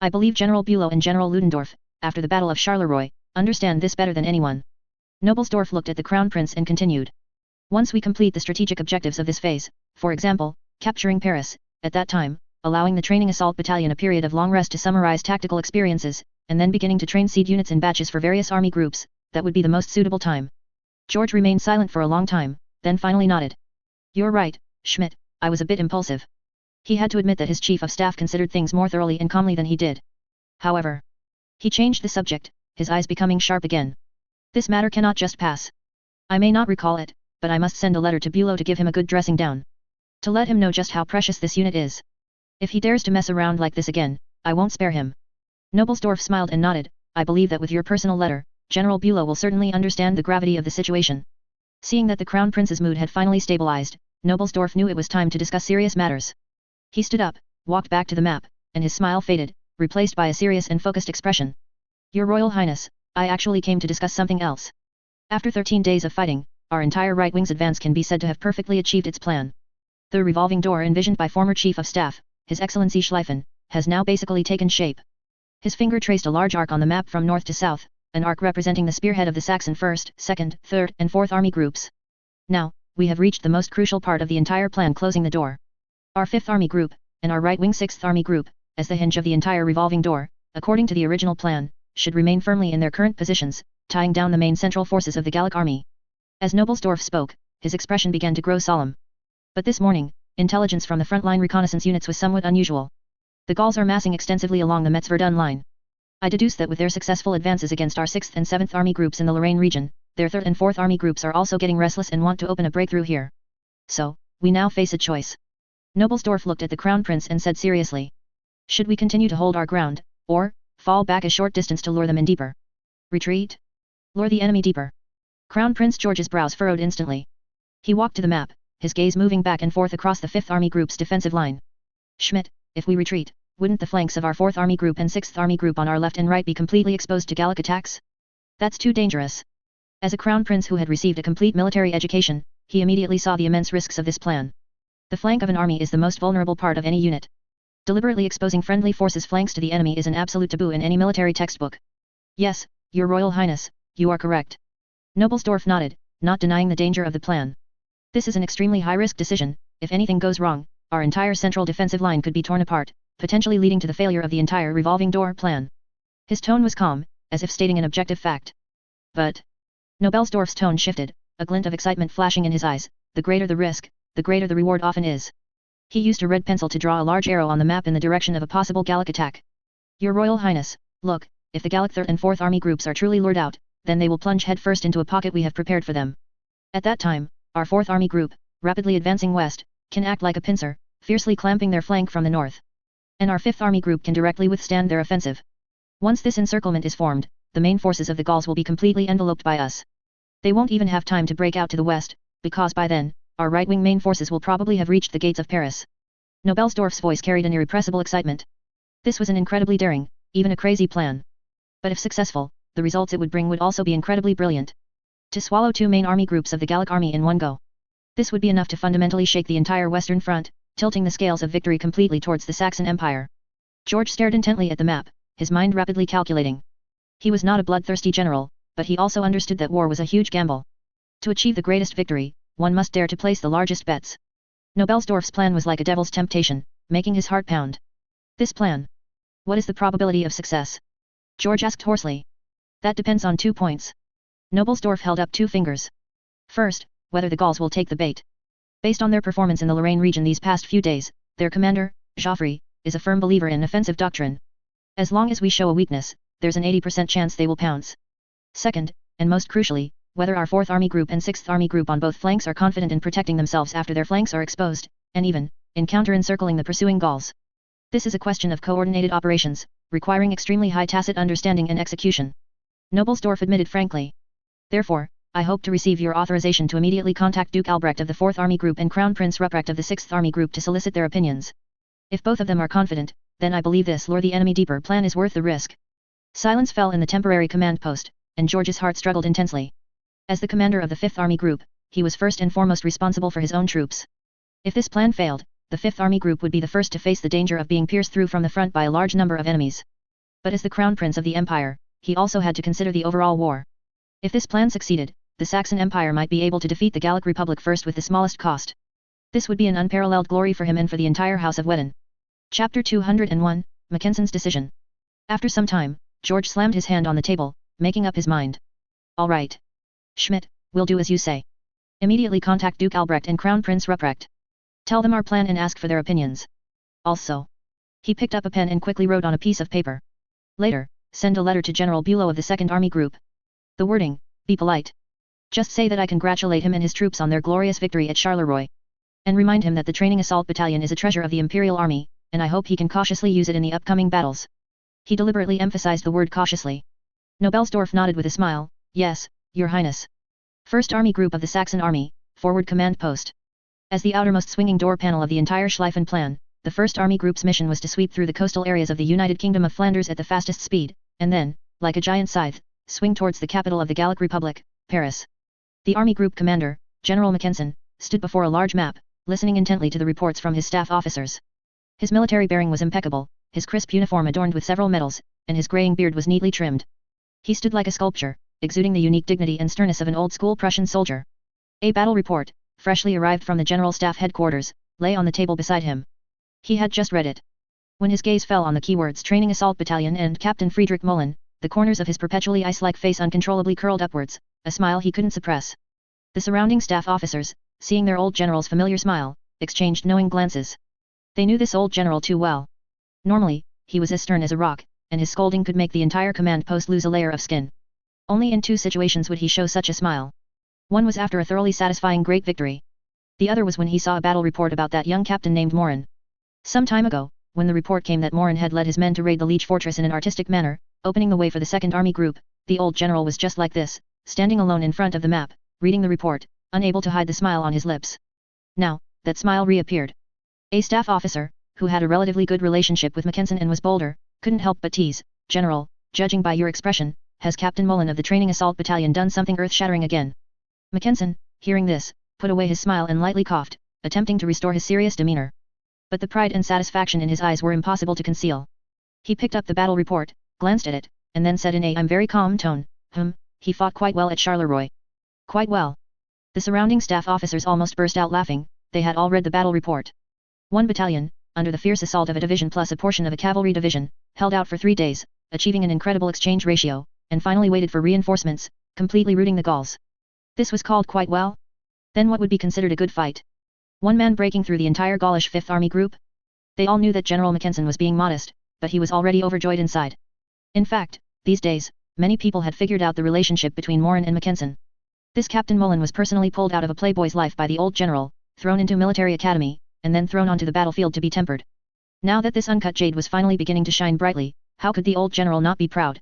I believe General Bülow and General Ludendorff, after the Battle of Charleroi, understand this better than anyone. Nobelsdorf looked at the Crown Prince and continued. Once we complete the strategic objectives of this phase, for example, capturing Paris, at that time, allowing the training assault battalion a period of long rest to summarize tactical experiences, and then beginning to train seed units in batches for various army groups, that would be the most suitable time. George remained silent for a long time, then finally nodded. You're right, Schmidt, I was a bit impulsive. He had to admit that his chief of staff considered things more thoroughly and calmly than he did. However, he changed the subject, his eyes becoming sharp again. This matter cannot just pass. I may not recall it, but I must send a letter to Bülow to give him a good dressing down. To let him know just how precious this unit is. If he dares to mess around like this again, I won't spare him. Nobelsdorf smiled and nodded. I believe that with your personal letter, General Bülow will certainly understand the gravity of the situation. Seeing that the Crown Prince's mood had finally stabilized, Nobelsdorf knew it was time to discuss serious matters. He stood up, walked back to the map, and his smile faded, replaced by a serious and focused expression. Your Royal Highness, I actually came to discuss something else. After 13 days of fighting, our entire right wing's advance can be said to have perfectly achieved its plan. The revolving door envisioned by former Chief of Staff, His Excellency Schlieffen, has now basically taken shape. His finger traced a large arc on the map from north to south, an arc representing the spearhead of the Saxon 1st, 2nd, 3rd, and 4th Army groups. Now, we have reached the most crucial part of the entire plan, closing the door. Our 5th Army group, and our right-wing 6th Army group, as the hinge of the entire revolving door, according to the original plan, should remain firmly in their current positions, tying down the main central forces of the Gallic army. As Nobelsdorf spoke, his expression began to grow solemn. But this morning, intelligence from the frontline reconnaissance units was somewhat unusual. The Gauls are massing extensively along the Metz-Verdun line. I deduce that with their successful advances against our 6th and 7th Army groups in the Lorraine region, their 3rd and 4th Army groups are also getting restless and want to open a breakthrough here. So, we now face a choice. Nobelsdorf looked at the Crown Prince and said seriously. Should we continue to hold our ground, or fall back a short distance to lure them in deeper? Retreat? Lure the enemy deeper? Crown Prince George's brows furrowed instantly. He walked to the map, his gaze moving back and forth across the 5th Army group's defensive line. Schmidt, if we retreat, wouldn't the flanks of our 4th Army group and 6th Army group on our left and right be completely exposed to Gallic attacks? That's too dangerous. As a Crown Prince who had received a complete military education, he immediately saw the immense risks of this plan. The flank of an army is the most vulnerable part of any unit. Deliberately exposing friendly forces' flanks to the enemy is an absolute taboo in any military textbook. Yes, Your Royal Highness, you are correct. Nobelsdorf nodded, not denying the danger of the plan. This is an extremely high-risk decision. If anything goes wrong, our entire central defensive line could be torn apart, potentially leading to the failure of the entire revolving door plan. His tone was calm, as if stating an objective fact. But Nobelsdorf's tone shifted, a glint of excitement flashing in his eyes. The greater the risk, the greater the reward often is. He used a red pencil to draw a large arrow on the map in the direction of a possible Gallic attack. Your Royal Highness, look, if the Gallic 3rd and 4th Army groups are truly lured out, then they will plunge headfirst into a pocket we have prepared for them. At that time, our 4th Army group, rapidly advancing west, can act like a pincer, fiercely clamping their flank from the north. And our 5th Army group can directly withstand their offensive. Once this encirclement is formed, the main forces of the Gauls will be completely enveloped by us. They won't even have time to break out to the west, because by then, our right-wing main forces will probably have reached the gates of Paris. Nobelsdorf's voice carried an irrepressible excitement. This was an incredibly daring, even a crazy plan. But if successful, the results it would bring would also be incredibly brilliant. To swallow 2 main army groups of the Gallic army in one go. This would be enough to fundamentally shake the entire Western Front, tilting the scales of victory completely towards the Saxon Empire. George stared intently at the map, his mind rapidly calculating. He was not a bloodthirsty general, but he also understood that war was a huge gamble. To achieve the greatest victory, one must dare to place the largest bets. Nobelsdorf's plan was like a devil's temptation, making his heart pound. This plan. What is the probability of success? George asked hoarsely. That depends on 2 points. Nobelsdorf held up 2 fingers. First, whether the Gauls will take the bait. Based on their performance in the Lorraine region these past few days, their commander, Joffre, is a firm believer in offensive doctrine. As long as we show a weakness, there's an 80% chance they will pounce. Second, and most crucially, whether our 4th Army Group and 6th Army Group on both flanks are confident in protecting themselves after their flanks are exposed, and even, in counter-encircling the pursuing Gauls. This is a question of coordinated operations, requiring extremely high tacit understanding and execution. Nobelsdorf admitted frankly. Therefore, I hope to receive your authorization to immediately contact Duke Albrecht of the 4th Army Group and Crown Prince Ruprecht of the 6th Army Group to solicit their opinions. If both of them are confident, then I believe this lure the enemy deeper plan is worth the risk. Silence fell in the temporary command post, and George's heart struggled intensely. As the commander of the 5th Army Group, he was first and foremost responsible for his own troops. If this plan failed, the 5th Army Group would be the first to face the danger of being pierced through from the front by a large number of enemies. But as the Crown Prince of the Empire, he also had to consider the overall war. If this plan succeeded, the Saxon Empire might be able to defeat the Gallic Republic first with the smallest cost. This would be an unparalleled glory for him and for the entire House of Wedden. Chapter 201, Mackensen's Decision. After some time, George slammed his hand on the table, making up his mind. All right. Schmidt, we'll do as you say. Immediately contact Duke Albrecht and Crown Prince Ruprecht. Tell them our plan and ask for their opinions. Also. He picked up a pen and quickly wrote on a piece of paper. Later, send a letter to General Bülow of the 2nd Army Group. The wording, be polite. Just say that I congratulate him and his troops on their glorious victory at Charleroi. And remind him that the Training Assault Battalion is a treasure of the Imperial Army, and I hope he can cautiously use it in the upcoming battles. He deliberately emphasized the word cautiously. Nobelsdorf nodded with a smile, yes, Your Highness. 1st Army Group of the Saxon Army, forward command post. As the outermost swinging door panel of the entire Schlieffen plan, the 1st Army Group's mission was to sweep through the coastal areas of the United Kingdom of Flanders at the fastest speed, and then, like a giant scythe, swing towards the capital of the Gallic Republic, Paris. The Army Group commander, General Mackensen, stood before a large map, listening intently to the reports from his staff officers. His military bearing was impeccable, his crisp uniform adorned with several medals, and his graying beard was neatly trimmed. He stood like a sculpture, exuding the unique dignity and sternness of an old-school Prussian soldier. A battle report, freshly arrived from the General Staff headquarters, lay on the table beside him. He had just read it. When his gaze fell on the keywords Training Assault Battalion and Captain Friedrich Mullen, the corners of his perpetually ice-like face uncontrollably curled upwards, a smile he couldn't suppress. The surrounding staff officers, seeing their old general's familiar smile, exchanged knowing glances. They knew this old general too well. Normally, he was as stern as a rock, and his scolding could make the entire command post lose a layer of skin. Only in 2 situations would he show such a smile. One was after a thoroughly satisfying great victory. The other was when he saw a battle report about that young captain named Morin. Some time ago, when the report came that Morin had led his men to raid the Liege fortress in an artistic manner, opening the way for the 2nd Army Group, the old general was just like this, standing alone in front of the map, reading the report, unable to hide the smile on his lips. Now, that smile reappeared. A staff officer, who had a relatively good relationship with Mackensen and was bolder, couldn't help but tease, General, judging by your expression, has Captain Mullen of the Training Assault Battalion done something earth-shattering again? Mackensen, hearing this, put away his smile and lightly coughed, attempting to restore his serious demeanor. But the pride and satisfaction in his eyes were impossible to conceal. He picked up the battle report, glanced at it, and then said in a very calm tone, he fought quite well at Charleroi. Quite well. The surrounding staff officers almost burst out laughing, they had all read the battle report. 1 battalion, under the fierce assault of a division plus a portion of a cavalry division, held out for 3 days, achieving an incredible exchange ratio, and finally waited for reinforcements, completely routing the Gauls. This was called quite well? Then what would be considered a good fight? 1 man breaking through the entire Gaulish 5th Army Group? They all knew that General Mackensen was being modest, but he was already overjoyed inside. In fact, these days, many people had figured out the relationship between Morin and Mackensen. This Captain Mullen was personally pulled out of a playboy's life by the old general, thrown into military academy, and then thrown onto the battlefield to be tempered. Now that this uncut jade was finally beginning to shine brightly, how could the old general not be proud?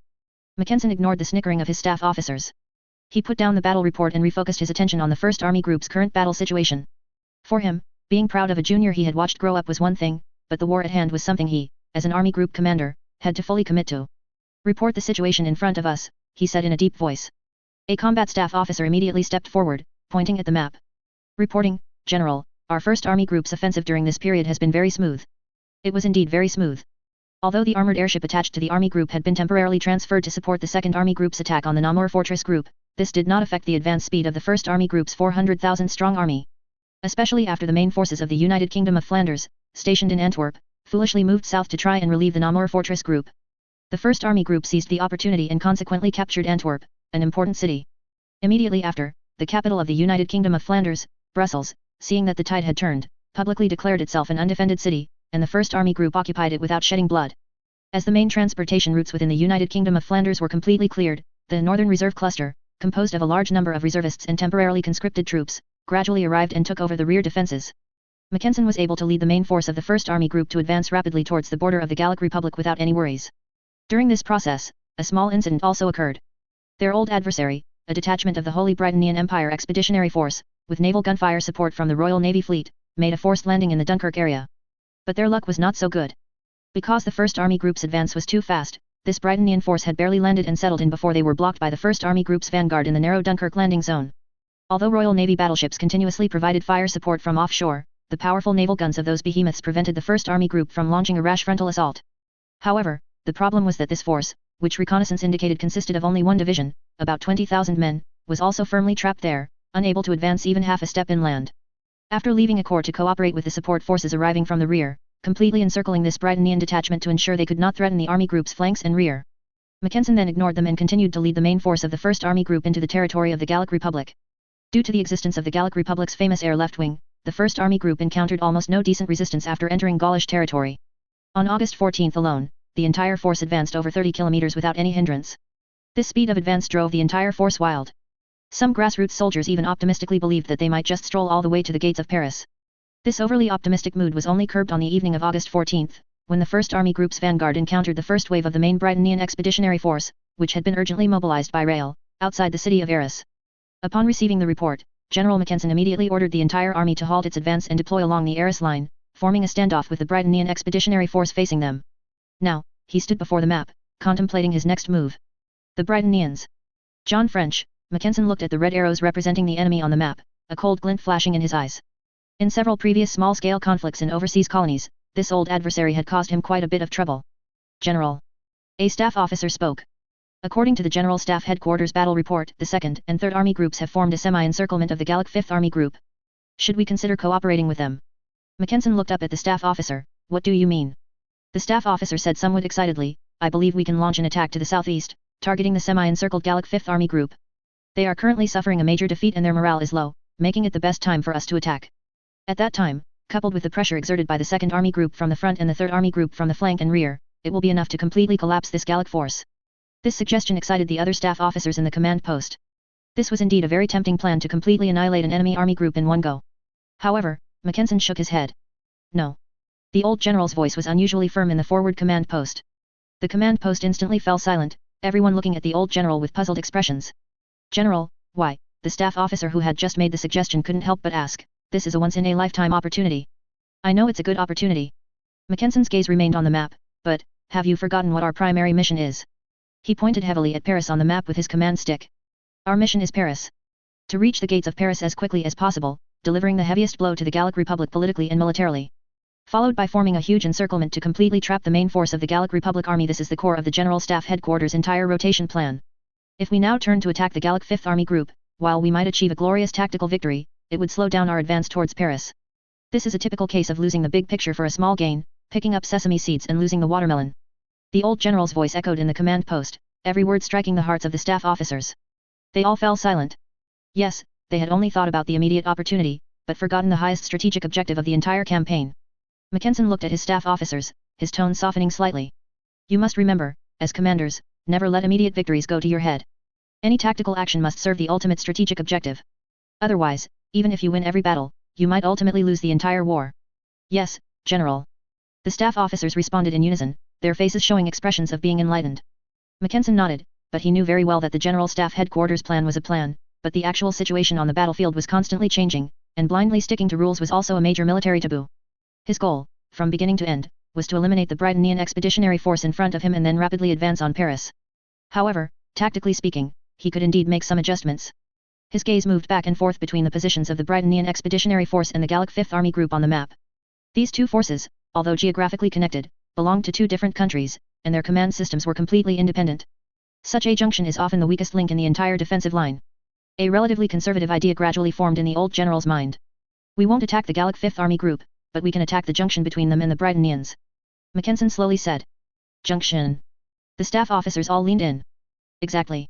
Mackensen ignored the snickering of his staff officers. He put down the battle report and refocused his attention on the 1st Army Group's current battle situation. For him, being proud of a junior he had watched grow up was one thing, but the war at hand was something he, as an Army Group commander, had to fully commit to. Report the situation in front of us, he said in a deep voice. A combat staff officer immediately stepped forward, pointing at the map. Reporting, General, our 1st Army Group's offensive during this period has been very smooth. It was indeed very smooth. Although the armored airship attached to the army group had been temporarily transferred to support the 2nd Army Group's attack on the Namur Fortress Group, this did not affect the advance speed of the 1st Army Group's 400,000-strong army. Especially after the main forces of the United Kingdom of Flanders, stationed in Antwerp, foolishly moved south to try and relieve the Namur Fortress Group. The 1st Army Group seized the opportunity and consequently captured Antwerp, an important city. Immediately after, the capital of the United Kingdom of Flanders, Brussels, seeing that the tide had turned, publicly declared itself an undefended city, and the 1st Army Group occupied it without shedding blood. As the main transportation routes within the United Kingdom of Flanders were completely cleared, the Northern Reserve Cluster, composed of a large number of reservists and temporarily conscripted troops, gradually arrived and took over the rear defences. Mackensen was able to lead the main force of the 1st Army Group to advance rapidly towards the border of the Gallic Republic without any worries. During this process, a small incident also occurred. Their old adversary, a detachment of the Holy Britannian Empire Expeditionary Force, with naval gunfire support from the Royal Navy Fleet, made a forced landing in the Dunkirk area. But their luck was not so good. Because the 1st Army Group's advance was too fast, this Britannian force had barely landed and settled in before they were blocked by the 1st Army Group's vanguard in the narrow Dunkirk landing zone. Although Royal Navy battleships continuously provided fire support from offshore, the powerful naval guns of those behemoths prevented the 1st Army Group from launching a rash frontal assault. However, the problem was that this force, which reconnaissance indicated consisted of only one division, about 20,000 men, was also firmly trapped there, unable to advance even half a step inland. After leaving a corps to cooperate with the support forces arriving from the rear, completely encircling this Britannian detachment to ensure they could not threaten the army group's flanks and rear. Mackensen then ignored them and continued to lead the main force of the 1st Army Group into the territory of the Gallic Republic. Due to the existence of the Gallic Republic's famous air left wing, the 1st Army Group encountered almost no decent resistance after entering Gaulish territory. On August 14 alone, the entire force advanced over 30 kilometers without any hindrance. This speed of advance drove the entire force wild. Some grassroots soldiers even optimistically believed that they might just stroll all the way to the gates of Paris. This overly optimistic mood was only curbed on the evening of August 14, when the 1st Army Group's vanguard encountered the first wave of the main Britannian Expeditionary Force, which had been urgently mobilized by rail, outside the city of Arras. Upon receiving the report, General Mackensen immediately ordered the entire army to halt its advance and deploy along the Arras line, forming a standoff with the Britannian Expeditionary Force facing them. Now, he stood before the map, contemplating his next move. The Britannians. John French. Mackensen looked at the red arrows representing the enemy on the map, a cold glint flashing in his eyes. In several previous small-scale conflicts in overseas colonies, this old adversary had caused him quite a bit of trouble. General. A staff officer spoke. According to the General Staff Headquarters Battle Report, the 2nd and 3rd Army Groups have formed a semi-encirclement of the Gallic 5th Army Group. Should we consider cooperating with them? Mackensen looked up at the staff officer. What do you mean? The staff officer said somewhat excitedly, I believe we can launch an attack to the southeast, targeting the semi-encircled Gallic 5th Army Group. They are currently suffering a major defeat and their morale is low, making it the best time for us to attack. At that time, coupled with the pressure exerted by the 2nd Army Group from the front and the 3rd Army Group from the flank and rear, it will be enough to completely collapse this Gallic force. This suggestion excited the other staff officers in the command post. This was indeed a very tempting plan to completely annihilate an enemy army group in one go. However, Mackensen shook his head. No. The old general's voice was unusually firm in the forward command post. The command post instantly fell silent, everyone looking at the old general with puzzled expressions. General, why? The staff officer who had just made the suggestion couldn't help but ask. This is a once-in-a-lifetime opportunity. I know it's a good opportunity. Mackensen's gaze remained on the map, but, have you forgotten what our primary mission is? He pointed heavily at Paris on the map with his command stick. Our mission is Paris. To reach the gates of Paris as quickly as possible, delivering the heaviest blow to the Gallic Republic politically and militarily. Followed by forming a huge encirclement to completely trap the main force of the Gallic Republic Army. This is the core of the General Staff Headquarters' entire rotation plan. If we now turn to attack the Gallic 5th Army Group, while we might achieve a glorious tactical victory, it would slow down our advance towards Paris. This is a typical case of losing the big picture for a small gain, picking up sesame seeds and losing the watermelon. The old general's voice echoed in the command post, every word striking the hearts of the staff officers. They all fell silent. Yes, they had only thought about the immediate opportunity, but forgotten the highest strategic objective of the entire campaign. Mackensen looked at his staff officers, his tone softening slightly. You must remember, as commanders, never let immediate victories go to your head. Any tactical action must serve the ultimate strategic objective. Otherwise, even if you win every battle, you might ultimately lose the entire war. Yes, General. The staff officers responded in unison, their faces showing expressions of being enlightened. Mackensen nodded, but he knew very well that the General Staff Headquarters plan was a plan, but the actual situation on the battlefield was constantly changing, and blindly sticking to rules was also a major military taboo. His goal, from beginning to end, was to eliminate the Britannian Expeditionary Force in front of him and then rapidly advance on Paris. However, tactically speaking, he could indeed make some adjustments. His gaze moved back and forth between the positions of the Britannian Expeditionary Force and the Gallic 5th Army Group on the map. These two forces, although geographically connected, belonged to two different countries, and their command systems were completely independent. Such a junction is often the weakest link in the entire defensive line. A relatively conservative idea gradually formed in the old general's mind. We won't attack the Gallic Fifth Army Group, but we can attack the junction between them and the Britonians. Mackensen slowly said. Junction. The staff officers all leaned in. Exactly.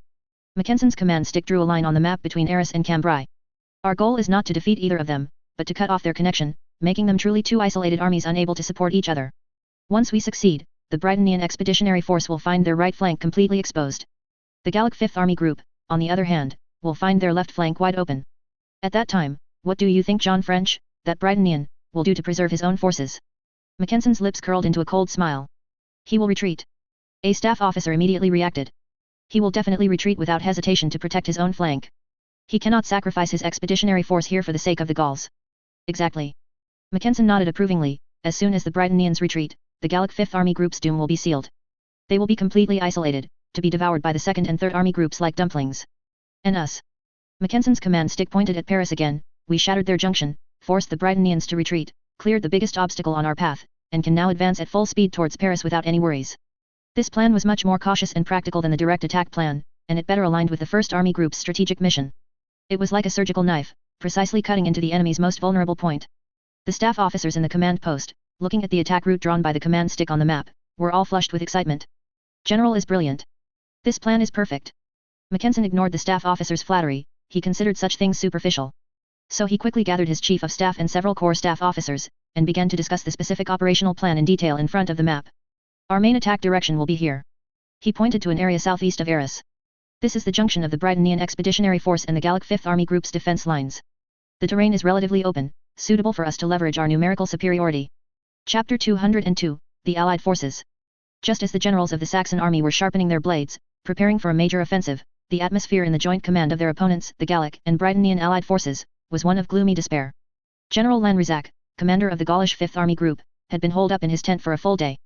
Mackensen's command stick drew a line on the map between Eris and Cambrai. Our goal is not to defeat either of them, but to cut off their connection, making them truly two isolated armies unable to support each other. Once we succeed, the Britonian Expeditionary Force will find their right flank completely exposed. The Gallic Fifth Army Group, on the other hand, will find their left flank wide open. At that time, what do you think John French, that Britonian, will do to preserve his own forces? Mackensen's lips curled into a cold smile. He will retreat. A staff officer immediately reacted. He will definitely retreat without hesitation to protect his own flank. He cannot sacrifice his expeditionary force here for the sake of the Gauls. Exactly. Mackensen nodded approvingly. As soon as the Britonians retreat, the Gallic Fifth Army Group's doom will be sealed. They will be completely isolated, to be devoured by the Second and Third Army Groups like dumplings. And us. Mackensen's command stick pointed at Paris again. We shattered their junction, forced the Britonians to retreat, cleared the biggest obstacle on our path, and can now advance at full speed towards Paris without any worries. This plan was much more cautious and practical than the direct attack plan, and it better aligned with the First Army Group's strategic mission. It was like a surgical knife, precisely cutting into the enemy's most vulnerable point. The staff officers in the command post, looking at the attack route drawn by the command stick on the map, were all flushed with excitement. General is brilliant. This plan is perfect. Mackensen ignored the staff officer's flattery. He considered such things superficial. So he quickly gathered his chief of staff and several corps staff officers, and began to discuss the specific operational plan in detail in front of the map. Our main attack direction will be here. He pointed to an area southeast of Eris. This is the junction of the Britonian Expeditionary Force and the Gallic Fifth Army Group's defense lines. The terrain is relatively open, suitable for us to leverage our numerical superiority. Chapter 202, The Allied Forces. Just as the generals of the Saxon army were sharpening their blades, preparing for a major offensive, the atmosphere in the joint command of their opponents, the Gallic and Britonian Allied forces, was one of gloomy despair. General Lanrizac, commander of the Gaulish Fifth Army Group, had been holed up in his tent for a full day.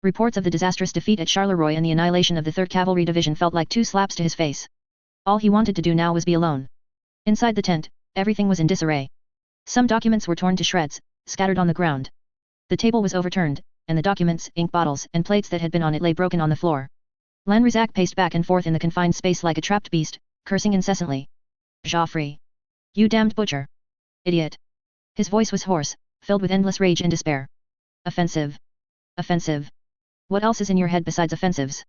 Reports of the disastrous defeat at Charleroi and the annihilation of the 3rd Cavalry Division felt like two slaps to his face. All he wanted to do now was be alone. Inside the tent, everything was in disarray. Some documents were torn to shreds, scattered on the ground. The table was overturned, and the documents, ink bottles, and plates that had been on it lay broken on the floor. Lanrizac paced back and forth in the confined space like a trapped beast, cursing incessantly. Joffrey. You damned butcher. Idiot. His voice was hoarse, filled with endless rage and despair. Offensive. Offensive. What else is in your head besides offensives?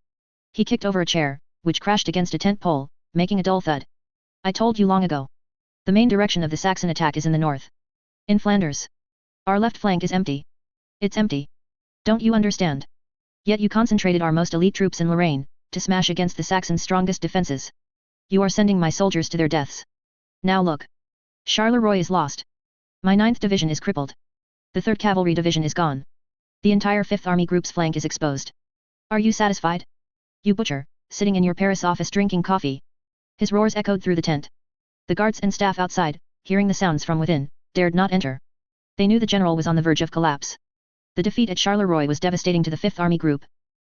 He kicked over a chair, which crashed against a tent pole, making a dull thud. I told you long ago. The main direction of the Saxon attack is in the north. In Flanders. Our left flank is empty. It's empty. Don't you understand? Yet you concentrated our most elite troops in Lorraine, to smash against the Saxons' strongest defenses. You are sending my soldiers to their deaths. Now look. Charleroi is lost. My 9th Division is crippled. The 3rd Cavalry Division is gone. The entire 5th Army Group's flank is exposed. Are you satisfied? You butcher, sitting in your Paris office drinking coffee. His roars echoed through the tent. The guards and staff outside, hearing the sounds from within, dared not enter. They knew the general was on the verge of collapse. The defeat at Charleroi was devastating to the 5th Army Group.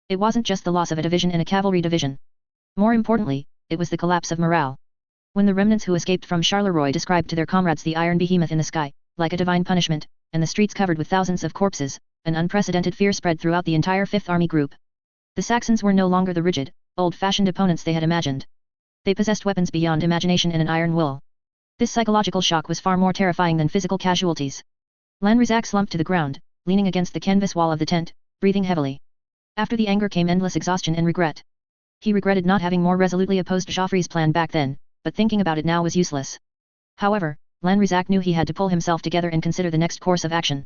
It wasn't just the loss of a division and a cavalry division. More importantly, it was the collapse of morale. When the remnants who escaped from Charleroi described to their comrades the iron behemoth in the sky, like a divine punishment, and the streets covered with thousands of corpses, an unprecedented fear spread throughout the entire 5th Army Group. The Saxons were no longer the rigid, old-fashioned opponents they had imagined. They possessed weapons beyond imagination and an iron will. This psychological shock was far more terrifying than physical casualties. Lanrizac slumped to the ground, leaning against the canvas wall of the tent, breathing heavily. After the anger came endless exhaustion and regret. He regretted not having more resolutely opposed Joffrey's plan back then, but thinking about it now was useless. However, Lanrizac knew he had to pull himself together and consider the next course of action.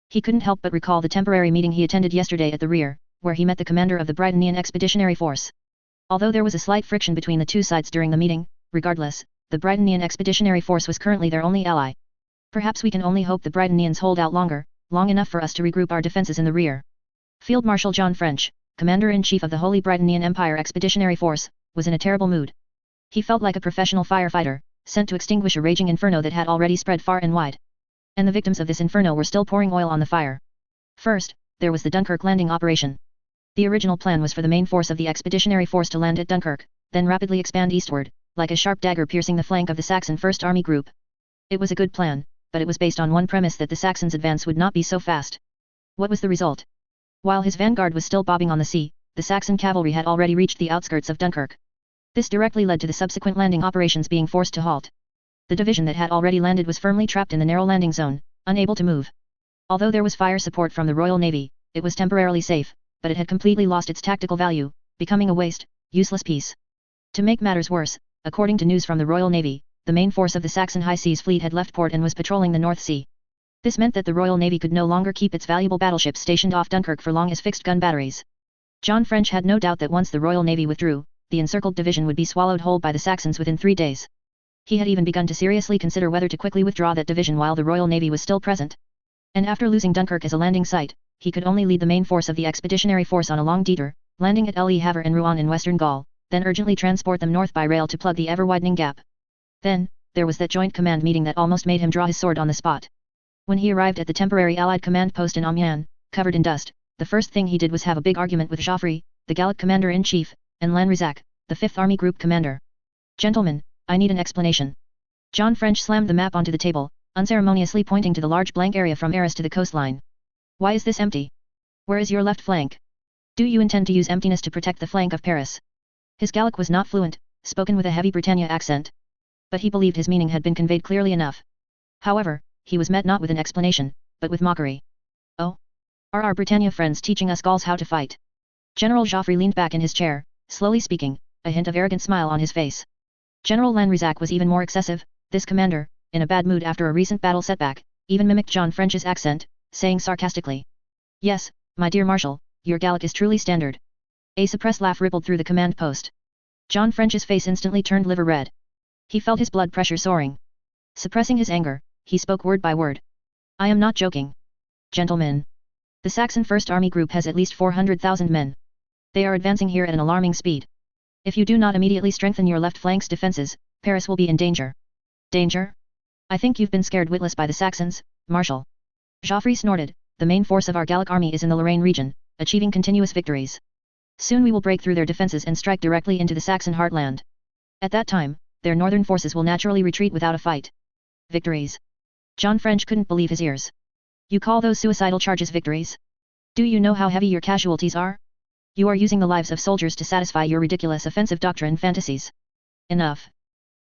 He couldn't help but recall the temporary meeting he attended yesterday at the rear, where he met the commander of the Britonian Expeditionary Force. Although there was a slight friction between the two sides during the meeting, regardless, the Britonian Expeditionary Force was currently their only ally. Perhaps we can only hope the Britonians hold out longer, long enough for us to regroup our defenses in the rear. Field Marshal John French, Commander-in-Chief of the Holy Britonian Empire Expeditionary Force, was in a terrible mood. He felt like a professional firefighter, sent to extinguish a raging inferno that had already spread far and wide. And the victims of this inferno were still pouring oil on the fire. First, there was the Dunkirk landing operation. The original plan was for the main force of the Expeditionary Force to land at Dunkirk, then rapidly expand eastward, like a sharp dagger piercing the flank of the Saxon First Army Group. It was a good plan, but it was based on one premise that the Saxons' advance would not be so fast. What was the result? While his vanguard was still bobbing on the sea, the Saxon cavalry had already reached the outskirts of Dunkirk. This directly led to the subsequent landing operations being forced to halt. The division that had already landed was firmly trapped in the narrow landing zone, unable to move. Although there was fire support from the Royal Navy, it was temporarily safe, but it had completely lost its tactical value, becoming a waste, useless piece. To make matters worse, according to news from the Royal Navy, the main force of the Saxon High Seas Fleet had left port and was patrolling the North Sea. This meant that the Royal Navy could no longer keep its valuable battleships stationed off Dunkirk for long as fixed-gun batteries. John French had no doubt that once the Royal Navy withdrew, the encircled division would be swallowed whole by the Saxons within 3 days. He had even begun to seriously consider whether to quickly withdraw that division while the Royal Navy was still present. And after losing Dunkirk as a landing site, he could only lead the main force of the expeditionary force on a long detour, landing at Le Havre and Rouen in western Gaul, then urgently transport them north by rail to plug the ever-widening gap. Then, there was that joint command meeting that almost made him draw his sword on the spot. When he arrived at the temporary Allied command post in Amiens, covered in dust, the first thing he did was have a big argument with Joffre, the Gallic commander-in-chief, and Lanrizac, the 5th Army Group commander. "Gentlemen, I need an explanation." John French slammed the map onto the table, unceremoniously pointing to the large blank area from Arras to the coastline. "Why is this empty? Where is your left flank? Do you intend to use emptiness to protect the flank of Paris?" His Gallic was not fluent, spoken with a heavy Britannia accent. But he believed his meaning had been conveyed clearly enough. However, he was met not with an explanation, but with mockery. "Oh? Are our Britannia friends teaching us Gauls how to fight?" General Joffre leaned back in his chair, slowly speaking, a hint of arrogant smile on his face. General Lanrizac was even more excessive. This commander, in a bad mood after a recent battle setback, even mimicked John French's accent, saying sarcastically, "Yes, my dear Marshal, your Gallic is truly standard." A suppressed laugh rippled through the command post. John French's face instantly turned liver red. He felt his blood pressure soaring. Suppressing his anger, he spoke word by word. "I am not joking. Gentlemen. The Saxon First Army Group has at least 400,000 men. They are advancing here at an alarming speed. If you do not immediately strengthen your left flank's defenses, Paris will be in danger." "Danger? I think you've been scared witless by the Saxons, Marshal." Joffre snorted. "The main force of our Gallic army is in the Lorraine region, achieving continuous victories. Soon we will break through their defenses and strike directly into the Saxon heartland. At that time, their northern forces will naturally retreat without a fight." "Victories?" John French couldn't believe his ears. "You call those suicidal charges victories? Do you know how heavy your casualties are? You are using the lives of soldiers to satisfy your ridiculous offensive doctrine fantasies." "Enough."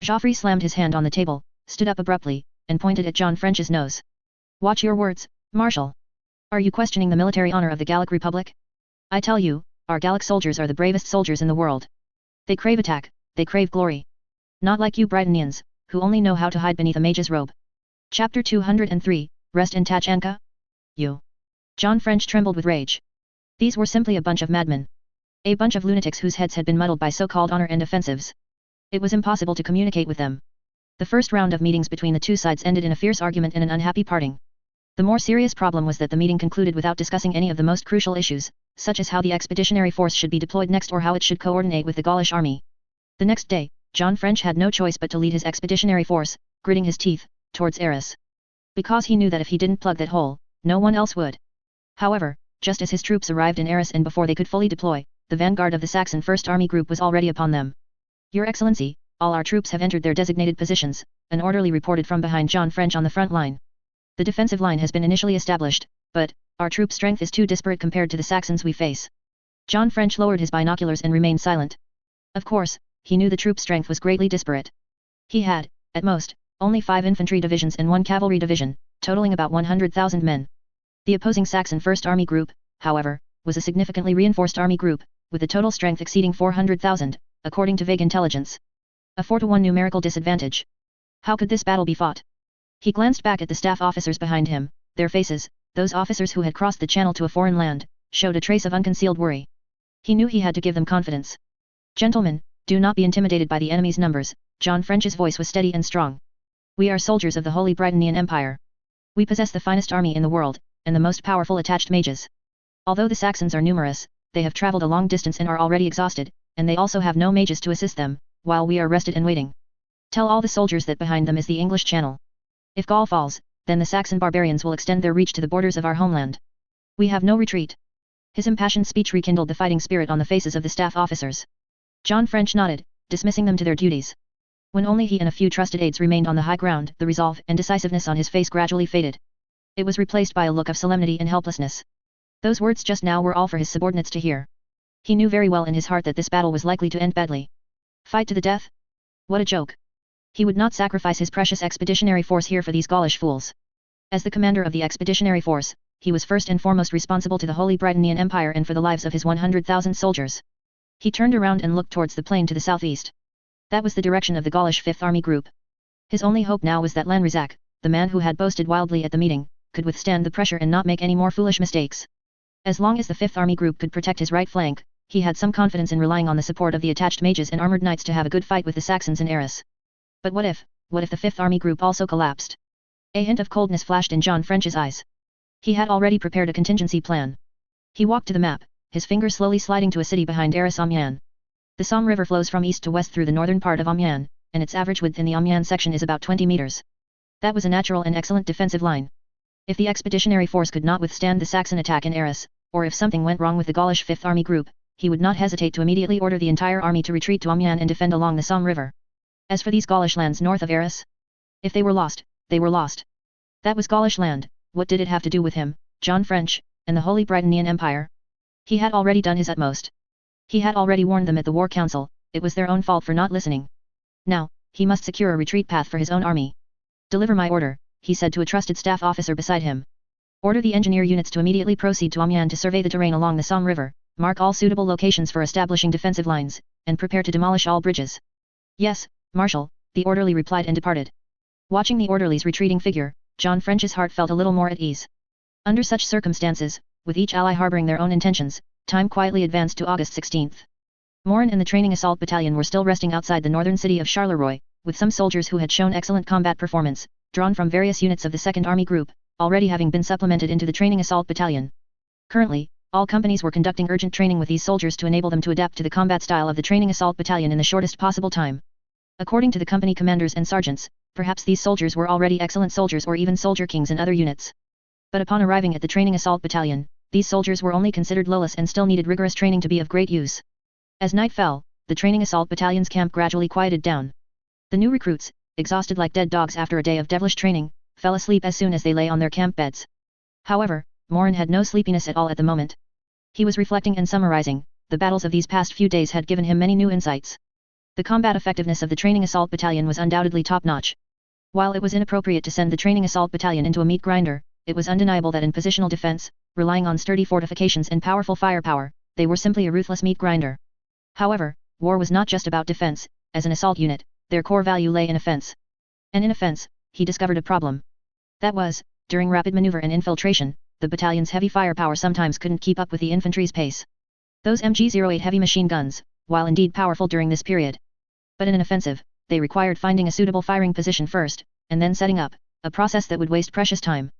Joffre slammed his hand on the table, stood up abruptly, and pointed at John French's nose. "Watch your words, Marshal. Are you questioning the military honor of the Gallic Republic? I tell you, our Gallic soldiers are the bravest soldiers in the world. They crave attack, they crave glory. Not like you Britonians, who only know how to hide beneath a mage's robe." Chapter 203, Rest in Tachanka? You. John French trembled with rage. These were simply a bunch of madmen. A bunch of lunatics whose heads had been muddled by so-called honor and offensives. It was impossible to communicate with them. The first round of meetings between the two sides ended in a fierce argument and an unhappy parting. The more serious problem was that the meeting concluded without discussing any of the most crucial issues, such as how the expeditionary force should be deployed next or how it should coordinate with the Gaulish army. The next day, John French had no choice but to lead his expeditionary force, gritting his teeth, towards Arras. Because he knew that if he didn't plug that hole, no one else would. However, just as his troops arrived in Arras and before they could fully deploy, the vanguard of the Saxon First Army Group was already upon them. "Your Excellency, all our troops have entered their designated positions," an orderly reported from behind John French on the front line. "The defensive line has been initially established, but our troop strength is too disparate compared to the Saxons we face." John French lowered his binoculars and remained silent. Of course, he knew the troop strength was greatly disparate. He had, at most, only 5 infantry divisions and 1 cavalry division, totaling about 100,000 men. The opposing Saxon First Army Group, however, was a significantly reinforced army group, with a total strength exceeding 400,000, according to vague intelligence. A 4-to-1 numerical disadvantage. How could this battle be fought? He glanced back at the staff officers behind him. Their faces, those officers who had crossed the channel to a foreign land, showed a trace of unconcealed worry. He knew he had to give them confidence. "Gentlemen, do not be intimidated by the enemy's numbers." John French's voice was steady and strong. "We are soldiers of the Holy Britonian Empire. We possess the finest army in the world, and the most powerful attached mages. Although the Saxons are numerous, they have traveled a long distance and are already exhausted, and they also have no mages to assist them, while we are rested and waiting. Tell all the soldiers that behind them is the English Channel. If Gaul falls, then the Saxon barbarians will extend their reach to the borders of our homeland. We have no retreat." His impassioned speech rekindled the fighting spirit on the faces of the staff officers. John French nodded, dismissing them to their duties. When only he and a few trusted aides remained on the high ground, the resolve and decisiveness on his face gradually faded. It was replaced by a look of solemnity and helplessness. Those words just now were all for his subordinates to hear. He knew very well in his heart that this battle was likely to end badly. Fight to the death? What a joke. He would not sacrifice his precious expeditionary force here for these Gaulish fools. As the commander of the expeditionary force, he was first and foremost responsible to the Holy Britannian Empire and for the lives of his 100,000 soldiers. He turned around and looked towards the plain to the southeast. That was the direction of the Gaulish Fifth Army Group. His only hope now was that Lanrizac, the man who had boasted wildly at the meeting, could withstand the pressure and not make any more foolish mistakes. As long as the Fifth Army Group could protect his right flank, he had some confidence in relying on the support of the attached mages and armored knights to have a good fight with the Saxons in Arras. But what if the Fifth Army Group also collapsed? A hint of coldness flashed in John French's eyes. He had already prepared a contingency plan. He walked to the map, his finger slowly sliding to a city behind Arras-Amiens. The Somme River flows from east to west through the northern part of Amiens, and its average width in the Amiens section is about 20 meters. That was a natural and excellent defensive line. If the expeditionary force could not withstand the Saxon attack in Arras, or if something went wrong with the Gaulish Fifth Army Group, he would not hesitate to immediately order the entire army to retreat to Amiens and defend along the Somme River. As for these Gaulish lands north of Arras, if they were lost, they were lost. That was Gaulish land. What did it have to do with him, John French, and the Holy Britannian Empire? He had already done his utmost. He had already warned them at the War Council, it was their own fault for not listening. Now, he must secure a retreat path for his own army. Deliver my order, he said to a trusted staff officer beside him. Order the engineer units to immediately proceed to Amiens to survey the terrain along the Somme River, mark all suitable locations for establishing defensive lines, and prepare to demolish all bridges. Yes, Marshal, the orderly replied and departed. Watching the orderly's retreating figure, John French's heart felt a little more at ease. Under such circumstances, with each ally harboring their own intentions, time quietly advanced to August 16th. Morin and the training assault battalion were still resting outside the northern city of Charleroi, with some soldiers who had shown excellent combat performance, drawn from various units of the 2nd Army Group, already having been supplemented into the training assault battalion. Currently, all companies were conducting urgent training with these soldiers to enable them to adapt to the combat style of the training assault battalion in the shortest possible time. According to the company commanders and sergeants, perhaps these soldiers were already excellent soldiers or even soldier kings in other units. But upon arriving at the training assault battalion, these soldiers were only considered lowless and still needed rigorous training to be of great use. As night fell, the training assault battalion's camp gradually quieted down. The new recruits, exhausted like dead dogs after a day of devilish training, fell asleep as soon as they lay on their camp beds. However, Morin had no sleepiness at all at the moment. He was reflecting and summarizing, the battles of these past few days had given him many new insights. The combat effectiveness of the training assault battalion was undoubtedly top-notch. While it was inappropriate to send the training assault battalion into a meat grinder, it was undeniable that in positional defense, relying on sturdy fortifications and powerful firepower, they were simply a ruthless meat grinder. However, war was not just about defense. As an assault unit, their core value lay in offense. And in offense, he discovered a problem. That was, during rapid maneuver and infiltration, the battalion's heavy firepower sometimes couldn't keep up with the infantry's pace. Those MG-08 heavy machine guns, while indeed powerful during this period, but in an offensive, they required finding a suitable firing position first, and then setting up, a process that would waste precious time.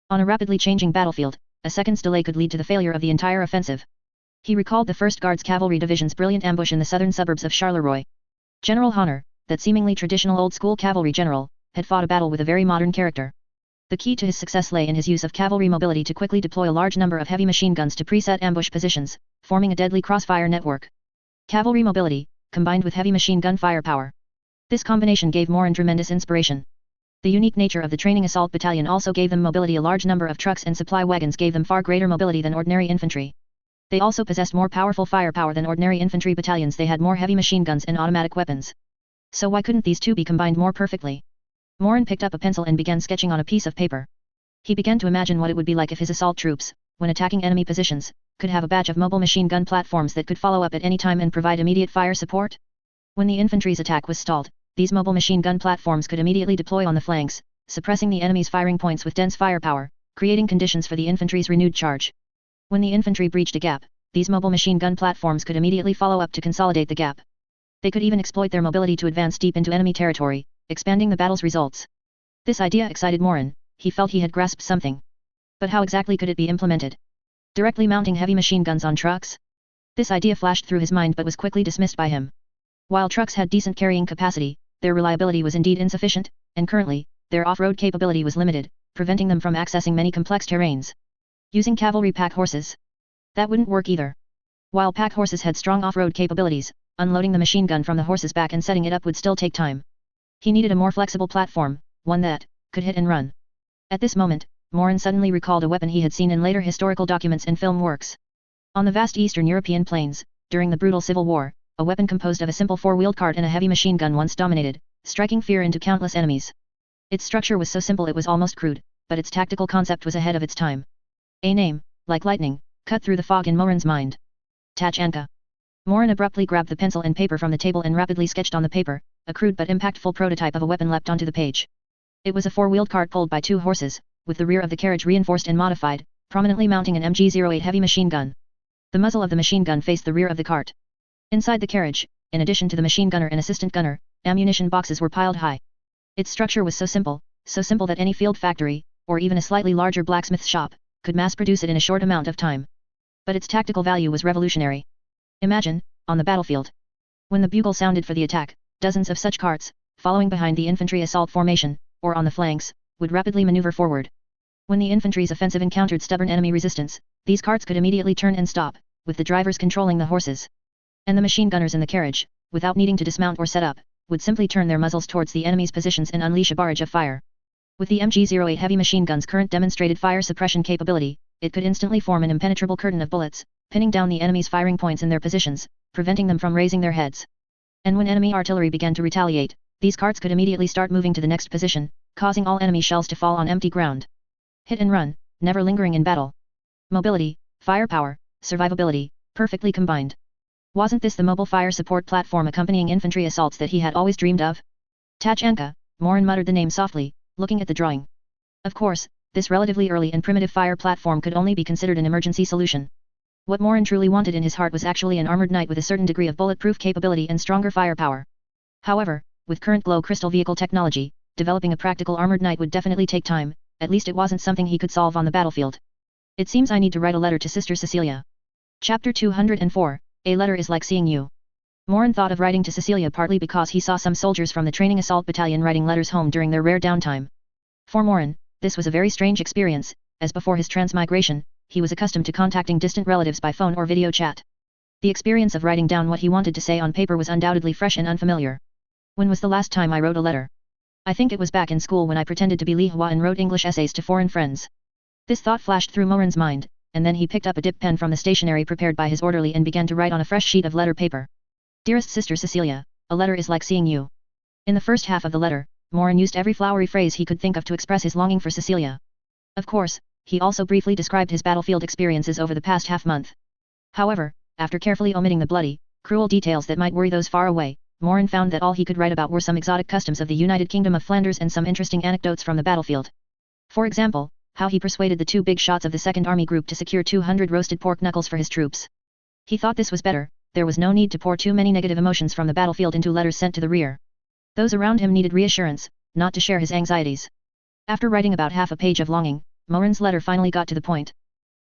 On a rapidly changing battlefield, a second's delay could lead to the failure of the entire offensive. He recalled the 1st Guards Cavalry Division's brilliant ambush in the southern suburbs of Charleroi. General Honor, that seemingly traditional old-school cavalry general, had fought a battle with a very modern character. The key to his success lay in his use of cavalry mobility to quickly deploy a large number of heavy machine guns to preset ambush positions, forming a deadly crossfire network. Cavalry mobility, combined with heavy machine gun firepower. This combination gave Morin tremendous inspiration. The unique nature of the training assault battalion also gave them mobility. A large number of trucks and supply wagons gave them far greater mobility than ordinary infantry. They also possessed more powerful firepower than ordinary infantry battalions. They had more heavy machine guns and automatic weapons. So why couldn't these two be combined more perfectly? Morin picked up a pencil and began sketching on a piece of paper. He began to imagine what it would be like if his assault troops, when attacking enemy positions, could have a batch of mobile machine gun platforms that could follow up at any time and provide immediate fire support. When the infantry's attack was stalled, these mobile machine gun platforms could immediately deploy on the flanks, suppressing the enemy's firing points with dense firepower, creating conditions for the infantry's renewed charge. When the infantry breached a gap, these mobile machine gun platforms could immediately follow up to consolidate the gap. They could even exploit their mobility to advance deep into enemy territory, expanding the battle's results. This idea excited Morin. He felt he had grasped something. But how exactly could it be implemented? Directly mounting heavy machine guns on trucks? This idea flashed through his mind but was quickly dismissed by him. While trucks had decent carrying capacity, their reliability was indeed insufficient, and currently, their off-road capability was limited, preventing them from accessing many complex terrains. Using cavalry pack horses? That wouldn't work either. While pack horses had strong off-road capabilities, unloading the machine gun from the horse's back and setting it up would still take time. He needed a more flexible platform, one that could hit and run. At this moment, Morin suddenly recalled a weapon he had seen in later historical documents and film works. On the vast Eastern European plains, during the brutal Civil War, a weapon composed of a simple four-wheeled cart and a heavy machine gun once dominated, striking fear into countless enemies. Its structure was so simple it was almost crude, but its tactical concept was ahead of its time. A name, like lightning, cut through the fog in Morin's mind. Tachanka. Morin abruptly grabbed the pencil and paper from the table and rapidly sketched on the paper. A crude but impactful prototype of a weapon leapt onto the page. It was a four-wheeled cart pulled by two horses, with the rear of the carriage reinforced and modified, prominently mounting an MG-08 heavy machine gun. The muzzle of the machine gun faced the rear of the cart. Inside the carriage, in addition to the machine gunner and assistant gunner, ammunition boxes were piled high. Its structure was so simple that any field factory, or even a slightly larger blacksmith shop, could mass-produce it in a short amount of time. But its tactical value was revolutionary. Imagine, on the battlefield. When the bugle sounded for the attack, dozens of such carts, following behind the infantry assault formation, or on the flanks, would rapidly maneuver forward. When the infantry's offensive encountered stubborn enemy resistance, these carts could immediately turn and stop, with the drivers controlling the horses. And the machine gunners in the carriage, without needing to dismount or set up, would simply turn their muzzles towards the enemy's positions and unleash a barrage of fire. With the MG-08 heavy machine gun's current demonstrated fire suppression capability, it could instantly form an impenetrable curtain of bullets, pinning down the enemy's firing points in their positions, preventing them from raising their heads. And when enemy artillery began to retaliate, these carts could immediately start moving to the next position, causing all enemy shells to fall on empty ground. Hit and run, never lingering in battle. Mobility, firepower, survivability, perfectly combined. Wasn't this the mobile fire support platform accompanying infantry assaults that he had always dreamed of? Tachanka, Morin muttered the name softly, looking at the drawing. Of course, this relatively early and primitive fire platform could only be considered an emergency solution. What Morin truly wanted in his heart was actually an armored knight with a certain degree of bulletproof capability and stronger firepower. However, with current glow crystal vehicle technology, developing a practical armored knight would definitely take time, at least it wasn't something he could solve on the battlefield. It seems I need to write a letter to Sister Cecilia. Chapter 204, A Letter is Like Seeing You. Morin thought of writing to Cecilia partly because he saw some soldiers from the training assault battalion writing letters home during their rare downtime. For Morin, this was a very strange experience, as before his transmigration, he was accustomed to contacting distant relatives by phone or video chat. The experience of writing down what he wanted to say on paper was undoubtedly fresh and unfamiliar. When was the last time I wrote a letter? I think it was back in school when I pretended to be Li Hua and wrote English essays to foreign friends. This thought flashed through Morin's mind, and then he picked up a dip pen from the stationery prepared by his orderly and began to write on a fresh sheet of letter paper. Dearest Sister Cecilia, a letter is like seeing you. In the first half of the letter, Morin used every flowery phrase he could think of to express his longing for Cecilia. Of course, he also briefly described his battlefield experiences over the past half-month. However, after carefully omitting the bloody, cruel details that might worry those far away, Morin found that all he could write about were some exotic customs of the United Kingdom of Flanders and some interesting anecdotes from the battlefield. For example, how he persuaded the two big shots of the 2nd Army Group to secure 200 roasted pork knuckles for his troops. He thought this was better, there was no need to pour too many negative emotions from the battlefield into letters sent to the rear. Those around him needed reassurance, not to share his anxieties. After writing about half a page of longing, Morin's letter finally got to the point.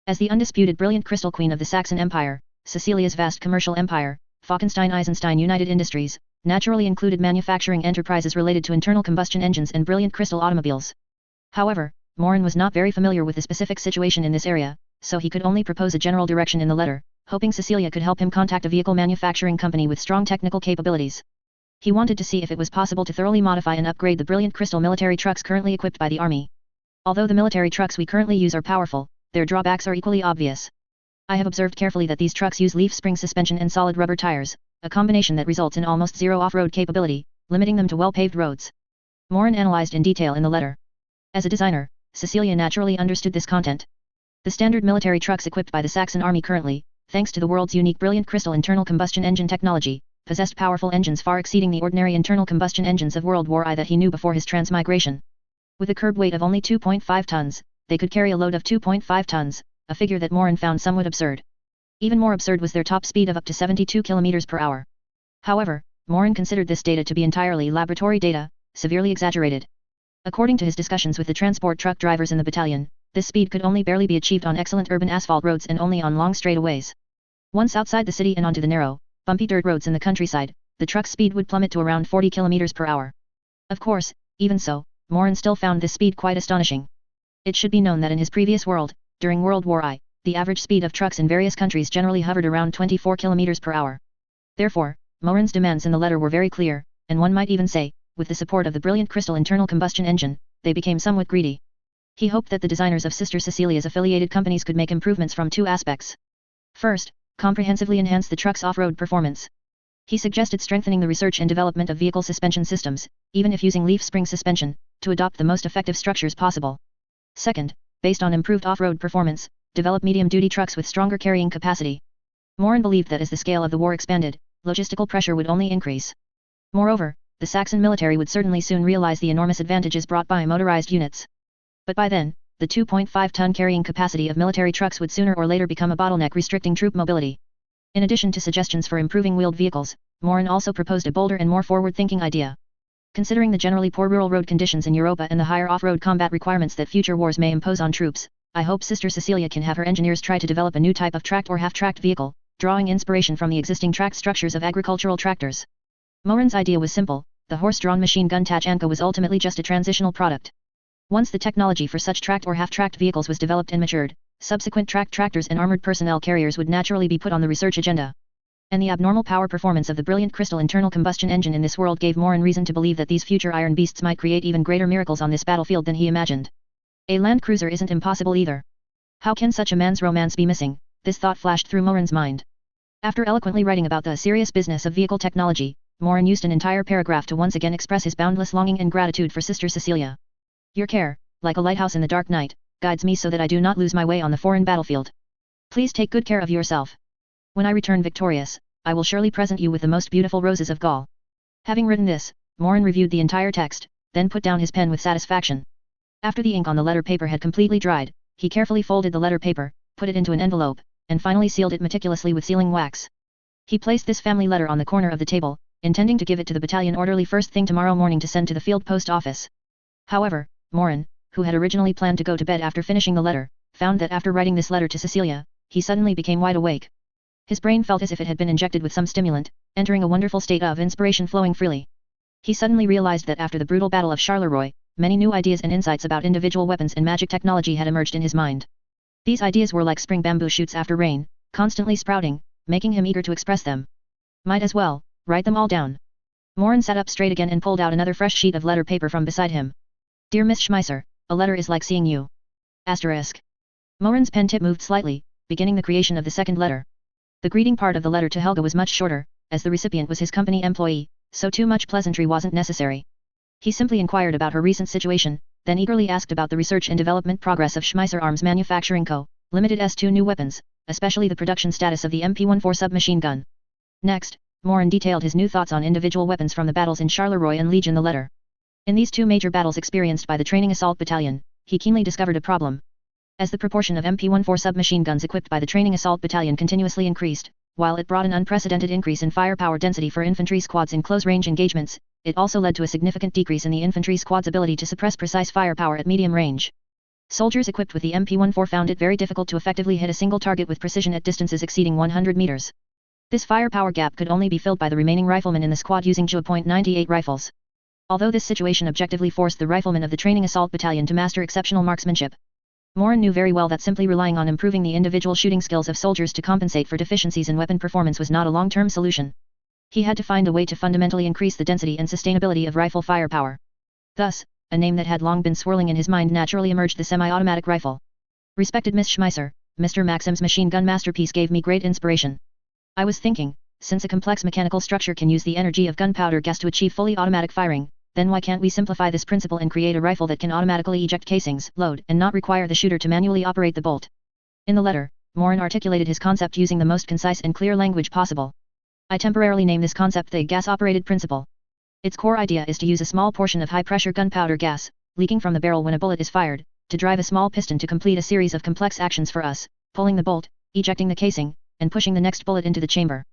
As the undisputed brilliant crystal queen of the Saxon Empire, Cecilia's vast commercial empire, Falkenstein-Eisenstein United Industries, naturally included manufacturing enterprises related to internal combustion engines and brilliant crystal automobiles. However, Morin was not very familiar with the specific situation in this area, so he could only propose a general direction in the letter, hoping Cecilia could help him contact a vehicle manufacturing company with strong technical capabilities. He wanted to see if it was possible to thoroughly modify and upgrade the brilliant crystal military trucks currently equipped by the Army. Although the military trucks we currently use are powerful, their drawbacks are equally obvious. I have observed carefully that these trucks use leaf spring suspension and solid rubber tires, a combination that results in almost zero off-road capability, limiting them to well-paved roads. Morin analyzed in detail in the letter. As a designer, Cecilia naturally understood this content. The standard military trucks equipped by the Saxon Army currently, thanks to the world's unique brilliant crystal internal combustion engine technology, possessed powerful engines far exceeding the ordinary internal combustion engines of World War I that he knew before his transmigration. With a curb weight of only 2.5 tons, they could carry a load of 2.5 tons, a figure that Morin found somewhat absurd. Even more absurd was their top speed of up to 72 km per hour. However, Morin considered this data to be entirely laboratory data, severely exaggerated. According to his discussions with the transport truck drivers in the battalion, this speed could only barely be achieved on excellent urban asphalt roads and only on long straightaways. Once outside the city and onto the narrow, bumpy dirt roads in the countryside, the truck's speed would plummet to around 40 km per hour. Of course, even so, Morin still found this speed quite astonishing. It should be known that in his previous world, during World War I, the average speed of trucks in various countries generally hovered around 24 km per hour. Therefore, Morin's demands in the letter were very clear, and one might even say, with the support of the brilliant crystal internal combustion engine, they became somewhat greedy. He hoped that the designers of Sister Cecilia's affiliated companies could make improvements from two aspects. First, comprehensively enhance the truck's off-road performance. He suggested strengthening the research and development of vehicle suspension systems, even if using leaf spring suspension, to adopt the most effective structures possible. Second, based on improved off-road performance, develop medium-duty trucks with stronger carrying capacity. Morin believed that as the scale of the war expanded, logistical pressure would only increase. Moreover, the Saxon military would certainly soon realize the enormous advantages brought by motorized units. But by then, the 2.5-ton carrying capacity of military trucks would sooner or later become a bottleneck restricting troop mobility. In addition to suggestions for improving wheeled vehicles, Morin also proposed a bolder and more forward-thinking idea. Considering the generally poor rural road conditions in Europa and the higher off-road combat requirements that future wars may impose on troops, I hope Sister Cecilia can have her engineers try to develop a new type of tracked or half-tracked vehicle, drawing inspiration from the existing tracked structures of agricultural tractors. Morin's idea was simple: the horse-drawn machine gun Tachanka was ultimately just a transitional product. Once the technology for such tracked or half-tracked vehicles was developed and matured, subsequent tracked tractors and armored personnel carriers would naturally be put on the research agenda. And the abnormal power performance of the brilliant crystal internal combustion engine in this world gave Morin reason to believe that these future iron beasts might create even greater miracles on this battlefield than he imagined. A land cruiser isn't impossible either. How can such a man's romance be missing? This thought flashed through Morin's mind. After eloquently writing about the serious business of vehicle technology, Morin used an entire paragraph to once again express his boundless longing and gratitude for Sister Cecilia. Your care, like a lighthouse in the dark night, guides me so that I do not lose my way on the foreign battlefield. Please take good care of yourself. When I return victorious, I will surely present you with the most beautiful roses of Gaul. Having written this, Morin reviewed the entire text, then put down his pen with satisfaction. After the ink on the letter paper had completely dried, he carefully folded the letter paper, put it into an envelope, and finally sealed it meticulously with sealing wax. He placed this family letter on the corner of the table, intending to give it to the battalion orderly first thing tomorrow morning to send to the field post office. However, Morin, who had originally planned to go to bed after finishing the letter, found that after writing this letter to Cecilia, he suddenly became wide awake. His brain felt as if it had been injected with some stimulant, entering a wonderful state of inspiration flowing freely. He suddenly realized that after the brutal battle of Charleroi, many new ideas and insights about individual weapons and magic technology had emerged in his mind. These ideas were like spring bamboo shoots after rain, constantly sprouting, making him eager to express them. Might as well write them all down. Morin sat up straight again and pulled out another fresh sheet of letter paper from beside him. Dear Miss Schmeisser, a letter is like seeing you. Asterisk. Morin's pen tip moved slightly, beginning the creation of the second letter. The greeting part of the letter to Helga was much shorter, as the recipient was his company employee, so too much pleasantry wasn't necessary. He simply inquired about her recent situation, then eagerly asked about the research and development progress of Schmeisser Arms Manufacturing Co., Limited as to new weapons, especially the production status of the MP-14 submachine gun. Next, Morin detailed his new thoughts on individual weapons from the battles in Charleroi and Liege in the letter. In these two major battles experienced by the Training Assault Battalion, he keenly discovered a problem. As the proportion of MP-14 submachine guns equipped by the Training Assault Battalion continuously increased, while it brought an unprecedented increase in firepower density for infantry squads in close-range engagements, it also led to a significant decrease in the infantry squad's ability to suppress precise firepower at medium range. Soldiers equipped with the MP-14 found it very difficult to effectively hit a single target with precision at distances exceeding 100 meters. This firepower gap could only be filled by the remaining riflemen in the squad using .98 rifles. Although this situation objectively forced the riflemen of the Training Assault Battalion to master exceptional marksmanship, Morin knew very well that simply relying on improving the individual shooting skills of soldiers to compensate for deficiencies in weapon performance was not a long-term solution. He had to find a way to fundamentally increase the density and sustainability of rifle firepower. Thus, a name that had long been swirling in his mind naturally emerged: the semi-automatic rifle. Respected Miss Schmeisser, Mr. Maxim's machine gun masterpiece gave me great inspiration. I was thinking, since a complex mechanical structure can use the energy of gunpowder gas to achieve fully automatic firing, then why can't we simplify this principle and create a rifle that can automatically eject casings, load, and not require the shooter to manually operate the bolt? In the letter, Morin articulated his concept using the most concise and clear language possible. I temporarily name this concept the gas-operated principle. Its core idea is to use a small portion of high-pressure gunpowder gas, leaking from the barrel when a bullet is fired, to drive a small piston to complete a series of complex actions for us, pulling the bolt, ejecting the casing, and pushing the next bullet into the chamber.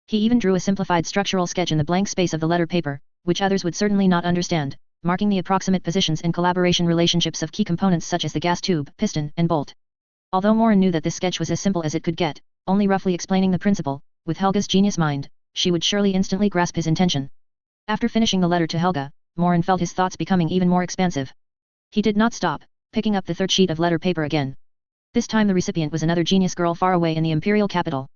He even drew a simplified structural sketch in the blank space of the letter paper, which others would certainly not understand, marking the approximate positions and collaboration relationships of key components such as the gas tube, piston, and bolt. Although Morin knew that this sketch was as simple as it could get, only roughly explaining the principle, with Helga's genius mind, she would surely instantly grasp his intention. After finishing the letter to Helga, Morin felt his thoughts becoming even more expansive. He did not stop, picking up the third sheet of letter paper again. This time the recipient was another genius girl far away in the imperial capital.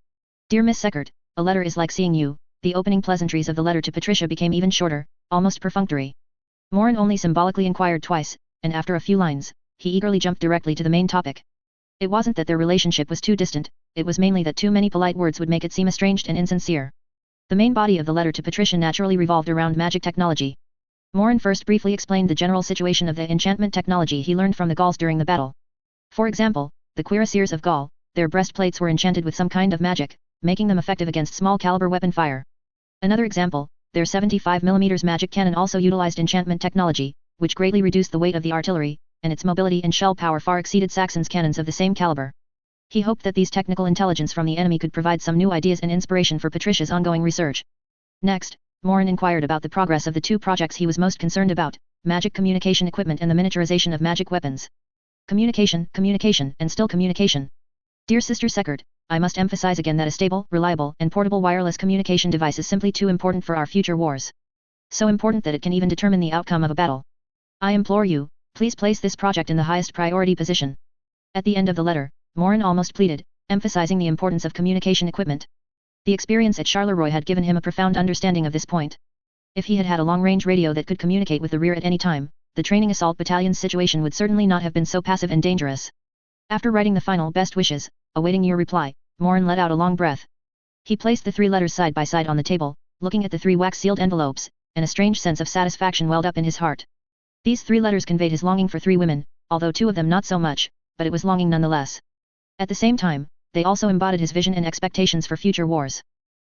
Dear Miss Seckert, a letter is like seeing you. The opening pleasantries of the letter to Patricia became even shorter, almost perfunctory. Morin only symbolically inquired twice, and after a few lines, he eagerly jumped directly to the main topic. It wasn't that their relationship was too distant, it was mainly that too many polite words would make it seem estranged and insincere. The main body of the letter to Patricia naturally revolved around magic technology. Morin first briefly explained the general situation of the enchantment technology he learned from the Gauls during the battle. For example, the cuirassiers of Gaul, their breastplates were enchanted with some kind of magic, making them effective against small-caliber weapon fire. Another example, their 75mm magic cannon also utilized enchantment technology, which greatly reduced the weight of the artillery, and its mobility and shell power far exceeded Saxon's cannons of the same caliber. He hoped that these technical intelligence from the enemy could provide some new ideas and inspiration for Patricia's ongoing research. Next, Morin inquired about the progress of the two projects he was most concerned about, magic communication equipment and the miniaturization of magic weapons. Communication, and still communication. Dear Sister Seckert, I must emphasize again that a stable, reliable, and portable wireless communication device is simply too important for our future wars. So important that it can even determine the outcome of a battle. I implore you, please place this project in the highest priority position. At the end of the letter, Morin almost pleaded, emphasizing the importance of communication equipment. The experience at Charleroi had given him a profound understanding of this point. If he had had a long-range radio that could communicate with the rear at any time, the training assault battalion's situation would certainly not have been so passive and dangerous. After writing the final best wishes, awaiting your reply, Morin let out a long breath. He placed the 3 letters side by side on the table, looking at the 3 wax-sealed envelopes, and a strange sense of satisfaction welled up in his heart. These 3 letters conveyed his longing for 3 women, although 2 of them not so much, but it was longing nonetheless. At the same time, they also embodied his vision and expectations for future wars.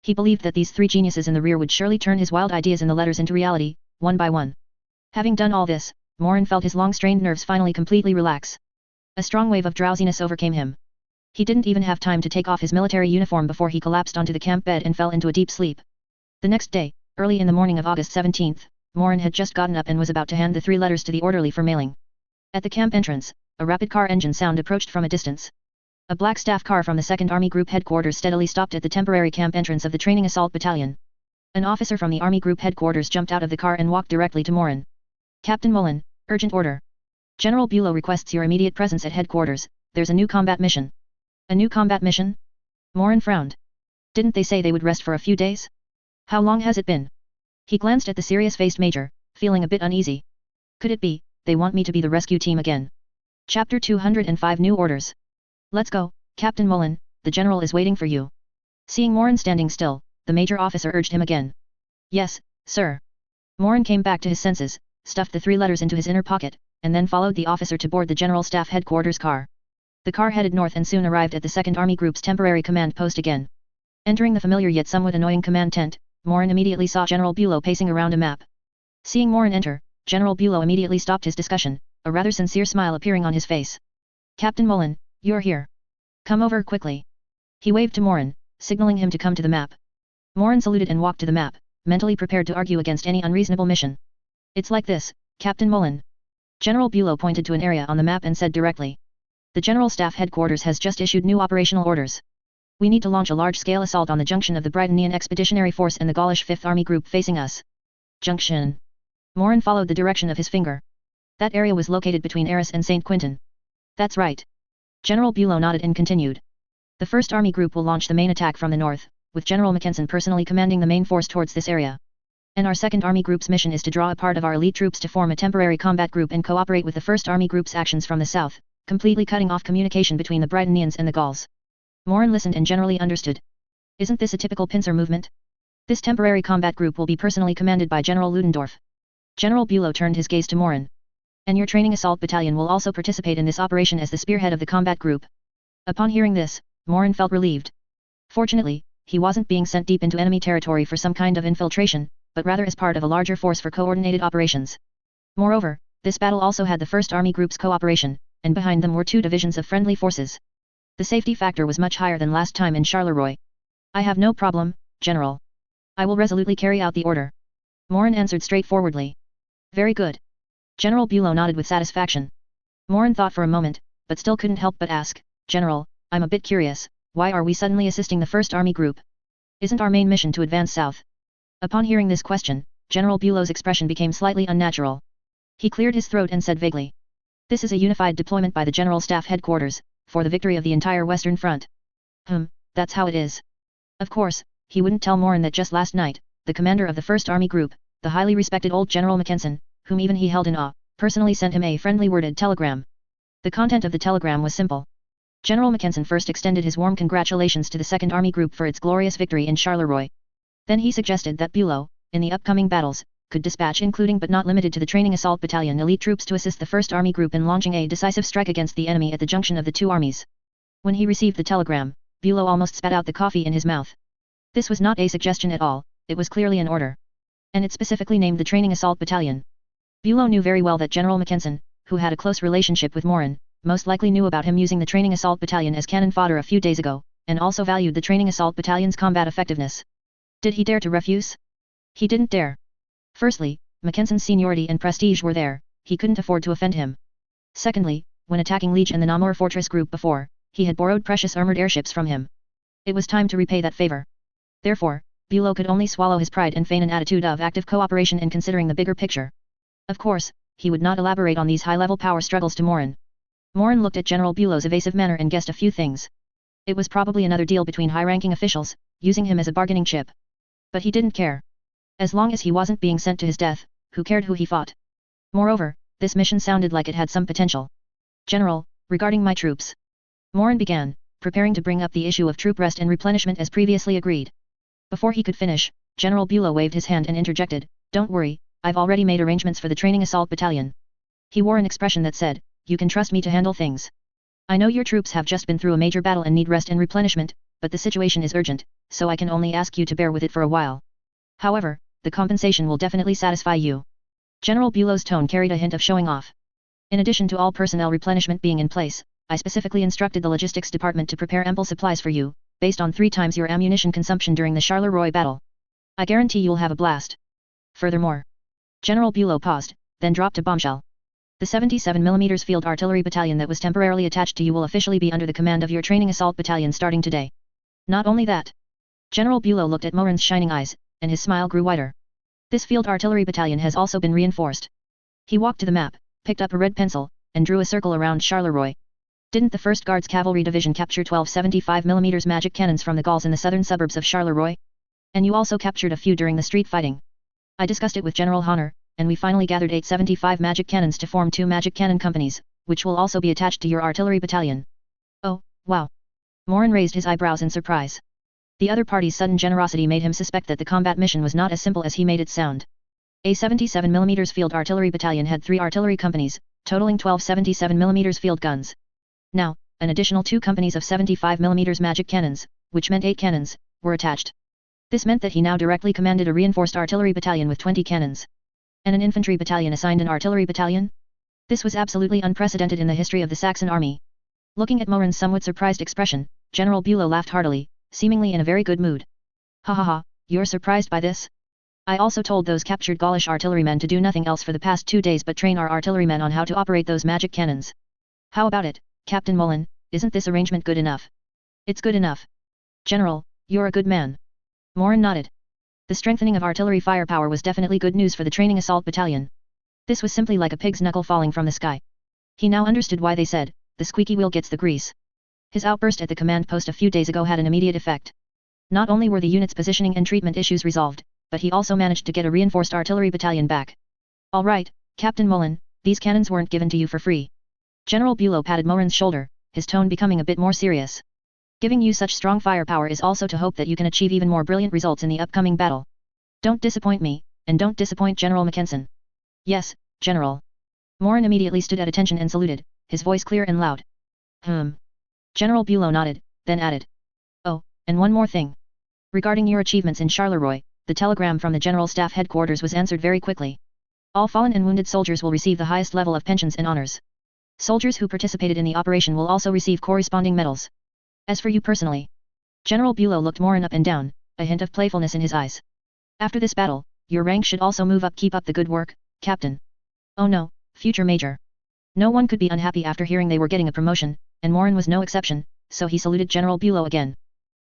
He believed that these 3 geniuses in the rear would surely turn his wild ideas in the letters into reality, one by one. Having done all this, Morin felt his long-strained nerves finally completely relax. A strong wave of drowsiness overcame him. He didn't even have time to take off his military uniform before he collapsed onto the camp bed and fell into a deep sleep. The next day, early in the morning of August 17th, Morin had just gotten up and was about to hand the 3 letters to the orderly for mailing. At the camp entrance, a rapid car engine sound approached from a distance. A black staff car from the 2nd Army Group headquarters steadily stopped at the temporary camp entrance of the training assault battalion. An officer from the Army Group headquarters jumped out of the car and walked directly to Morin. Captain Mullen, urgent order. General Bulow requests your immediate presence at headquarters, there's a new combat mission. A new combat mission? Morin frowned. Didn't they say they would rest for a few days? How long has it been? He glanced at the serious-faced major, feeling a bit uneasy. Could it be, they want me to be the rescue team again? Chapter 205 New Orders. Let's go, Captain Mullen, the general is waiting for you. Seeing Morin standing still, the major officer urged him again. Yes, sir. Morin came back to his senses, stuffed the 3 letters into his inner pocket, and then followed the officer to board the General Staff Headquarters car. The car headed north and soon arrived at the 2nd Army Group's temporary command post again. Entering the familiar yet somewhat annoying command tent, Morin immediately saw General Bulow pacing around a map. Seeing Morin enter, General Bulow immediately stopped his discussion, a rather sincere smile appearing on his face. Captain Mullen, you're here. Come over quickly. He waved to Morin, signaling him to come to the map. Morin saluted and walked to the map, mentally prepared to argue against any unreasonable mission. It's like this, Captain Mullen. General Bulow pointed to an area on the map and said directly. The General Staff Headquarters has just issued new operational orders. We need to launch a large-scale assault on the junction of the Britonian Expeditionary Force and the Gaulish 5th Army Group facing us. Junction. Morin followed the direction of his finger. That area was located between Arras and St. Quentin. That's right. General Bulow nodded and continued. The 1st Army Group will launch the main attack from the north, with General Mackensen personally commanding the main force towards this area. And our 2nd Army Group's mission is to draw a part of our elite troops to form a temporary combat group and cooperate with the 1st Army Group's actions from the south, completely cutting off communication between the Britonians and the Gauls. Morin listened and generally understood. Isn't this a typical pincer movement? This temporary combat group will be personally commanded by General Ludendorff. General Bulow turned his gaze to Morin. And your training assault battalion will also participate in this operation as the spearhead of the combat group. Upon hearing this, Morin felt relieved. Fortunately, he wasn't being sent deep into enemy territory for some kind of infiltration, but rather as part of a larger force for coordinated operations. Moreover, this battle also had the 1st Army Group's cooperation, and behind them were 2 divisions of friendly forces. The safety factor was much higher than last time in Charleroi. I have no problem, General. I will resolutely carry out the order. Morin answered straightforwardly. Very good. General Bulow nodded with satisfaction. Morin thought for a moment, but still couldn't help but ask, General, I'm a bit curious, why are we suddenly assisting the 1st Army Group? Isn't our main mission to advance south? Upon hearing this question, General Bulow's expression became slightly unnatural. He cleared his throat and said vaguely. This is a unified deployment by the General Staff Headquarters, for the victory of the entire Western Front. That's how it is. Of course, he wouldn't tell Morin that just last night, the commander of the 1st Army Group, the highly respected old General Mackensen, whom even he held in awe, personally sent him a friendly worded telegram. The content of the telegram was simple. General Mackensen first extended his warm congratulations to the 2nd Army Group for its glorious victory in Charleroi. Then he suggested that Bülow, in the upcoming battles, could dispatch including but not limited to the Training Assault Battalion elite troops to assist the 1st Army Group in launching a decisive strike against the enemy at the junction of the two armies. When he received the telegram, Bülow almost spat out the coffee in his mouth. This was not a suggestion at all, it was clearly an order. And it specifically named the Training Assault Battalion. Bülow knew very well that General Mackensen, who had a close relationship with Morin, most likely knew about him using the Training Assault Battalion as cannon fodder a few days ago, and also valued the Training Assault Battalion's combat effectiveness. Did he dare to refuse? He didn't dare. Firstly, Mackensen's seniority and prestige were there, he couldn't afford to offend him. Secondly, when attacking Liege and the Namur Fortress Group before, he had borrowed precious armored airships from him. It was time to repay that favor. Therefore, Bülow could only swallow his pride and feign an attitude of active cooperation in considering the bigger picture. Of course, he would not elaborate on these high-level power struggles to Morin. Morin looked at General Bülow's evasive manner and guessed a few things. It was probably another deal between high-ranking officials, using him as a bargaining chip. But he didn't care. As long as he wasn't being sent to his death, who cared who he fought? Moreover, this mission sounded like it had some potential. General, regarding my troops. Morin began, preparing to bring up the issue of troop rest and replenishment as previously agreed. Before he could finish, General Bülow waved his hand and interjected, "Don't worry, I've already made arrangements for the Training Assault Battalion." He wore an expression that said, "You can trust me to handle things. I know your troops have just been through a major battle and need rest and replenishment, but the situation is urgent, so I can only ask you to bear with it for a while. However, the compensation will definitely satisfy you." General Bülow's tone carried a hint of showing off. "In addition to all personnel replenishment being in place, I specifically instructed the logistics department to prepare ample supplies for you, based on 3 times your ammunition consumption during the Charleroi battle. I guarantee you'll have a blast. Furthermore..." General Bülow paused, then dropped a bombshell. "The 77mm Field Artillery Battalion that was temporarily attached to you will officially be under the command of your Training Assault Battalion starting today. Not only that..." General Bülow looked at Morin's shining eyes, and his smile grew wider. "This Field Artillery Battalion has also been reinforced." He walked to the map, picked up a red pencil, and drew a circle around Charleroi. "Didn't the 1st Guards Cavalry Division capture 12 75mm magic cannons from the Gauls in the southern suburbs of Charleroi? And you also captured a few during the street fighting. I discussed it with General Honor, and we finally gathered 8 75 magic cannons to form 2 magic cannon companies, which will also be attached to your artillery battalion." "Oh, wow." Morin raised his eyebrows in surprise. The other party's sudden generosity made him suspect that the combat mission was not as simple as he made it sound. A 77mm Field Artillery Battalion had 3 artillery companies, totaling 12 77mm field guns. Now, an additional 2 companies of 75mm magic cannons, which meant 8 cannons, were attached. This meant that he now directly commanded a reinforced artillery battalion with 20 cannons. And an infantry battalion assigned an artillery battalion? This was absolutely unprecedented in the history of the Saxon army. Looking at Morin's somewhat surprised expression, General Bülow laughed heartily, seemingly in a very good mood. "Ha ha ha, you're surprised by this? I also told those captured Gaulish artillerymen to do nothing else for the past 2 days but train our artillerymen on how to operate those magic cannons. How about it, Captain Mullen, isn't this arrangement good enough?" "It's good enough. General, you're a good man." Morin nodded. The strengthening of artillery firepower was definitely good news for the Training Assault Battalion. This was simply like a pig's knuckle falling from the sky. He now understood why they said, "The squeaky wheel gets the grease." His outburst at the command post a few days ago had an immediate effect. Not only were the unit's positioning and treatment issues resolved, but he also managed to get a reinforced artillery battalion back. "All right, Captain Mullen, these cannons weren't given to you for free." General Bülow patted Morin's shoulder, his tone becoming a bit more serious. "Giving you such strong firepower is also to hope that you can achieve even more brilliant results in the upcoming battle. Don't disappoint me, and don't disappoint General Mackensen." "Yes, General." Morin immediately stood at attention and saluted, his voice clear and loud. General Bülow nodded, then added. "Oh, and one more thing. Regarding your achievements in Charleroi, the telegram from the General Staff Headquarters was answered very quickly. All fallen and wounded soldiers will receive the highest level of pensions and honors. Soldiers who participated in the operation will also receive corresponding medals. As for you personally..." General Bülow looked Morin up and down, a hint of playfulness in his eyes. "After this battle, your rank should also move up. Keep up the good work, Captain." "Oh no, future Major." No one could be unhappy after hearing they were getting a promotion, and Morin was no exception, so he saluted General Bülow again.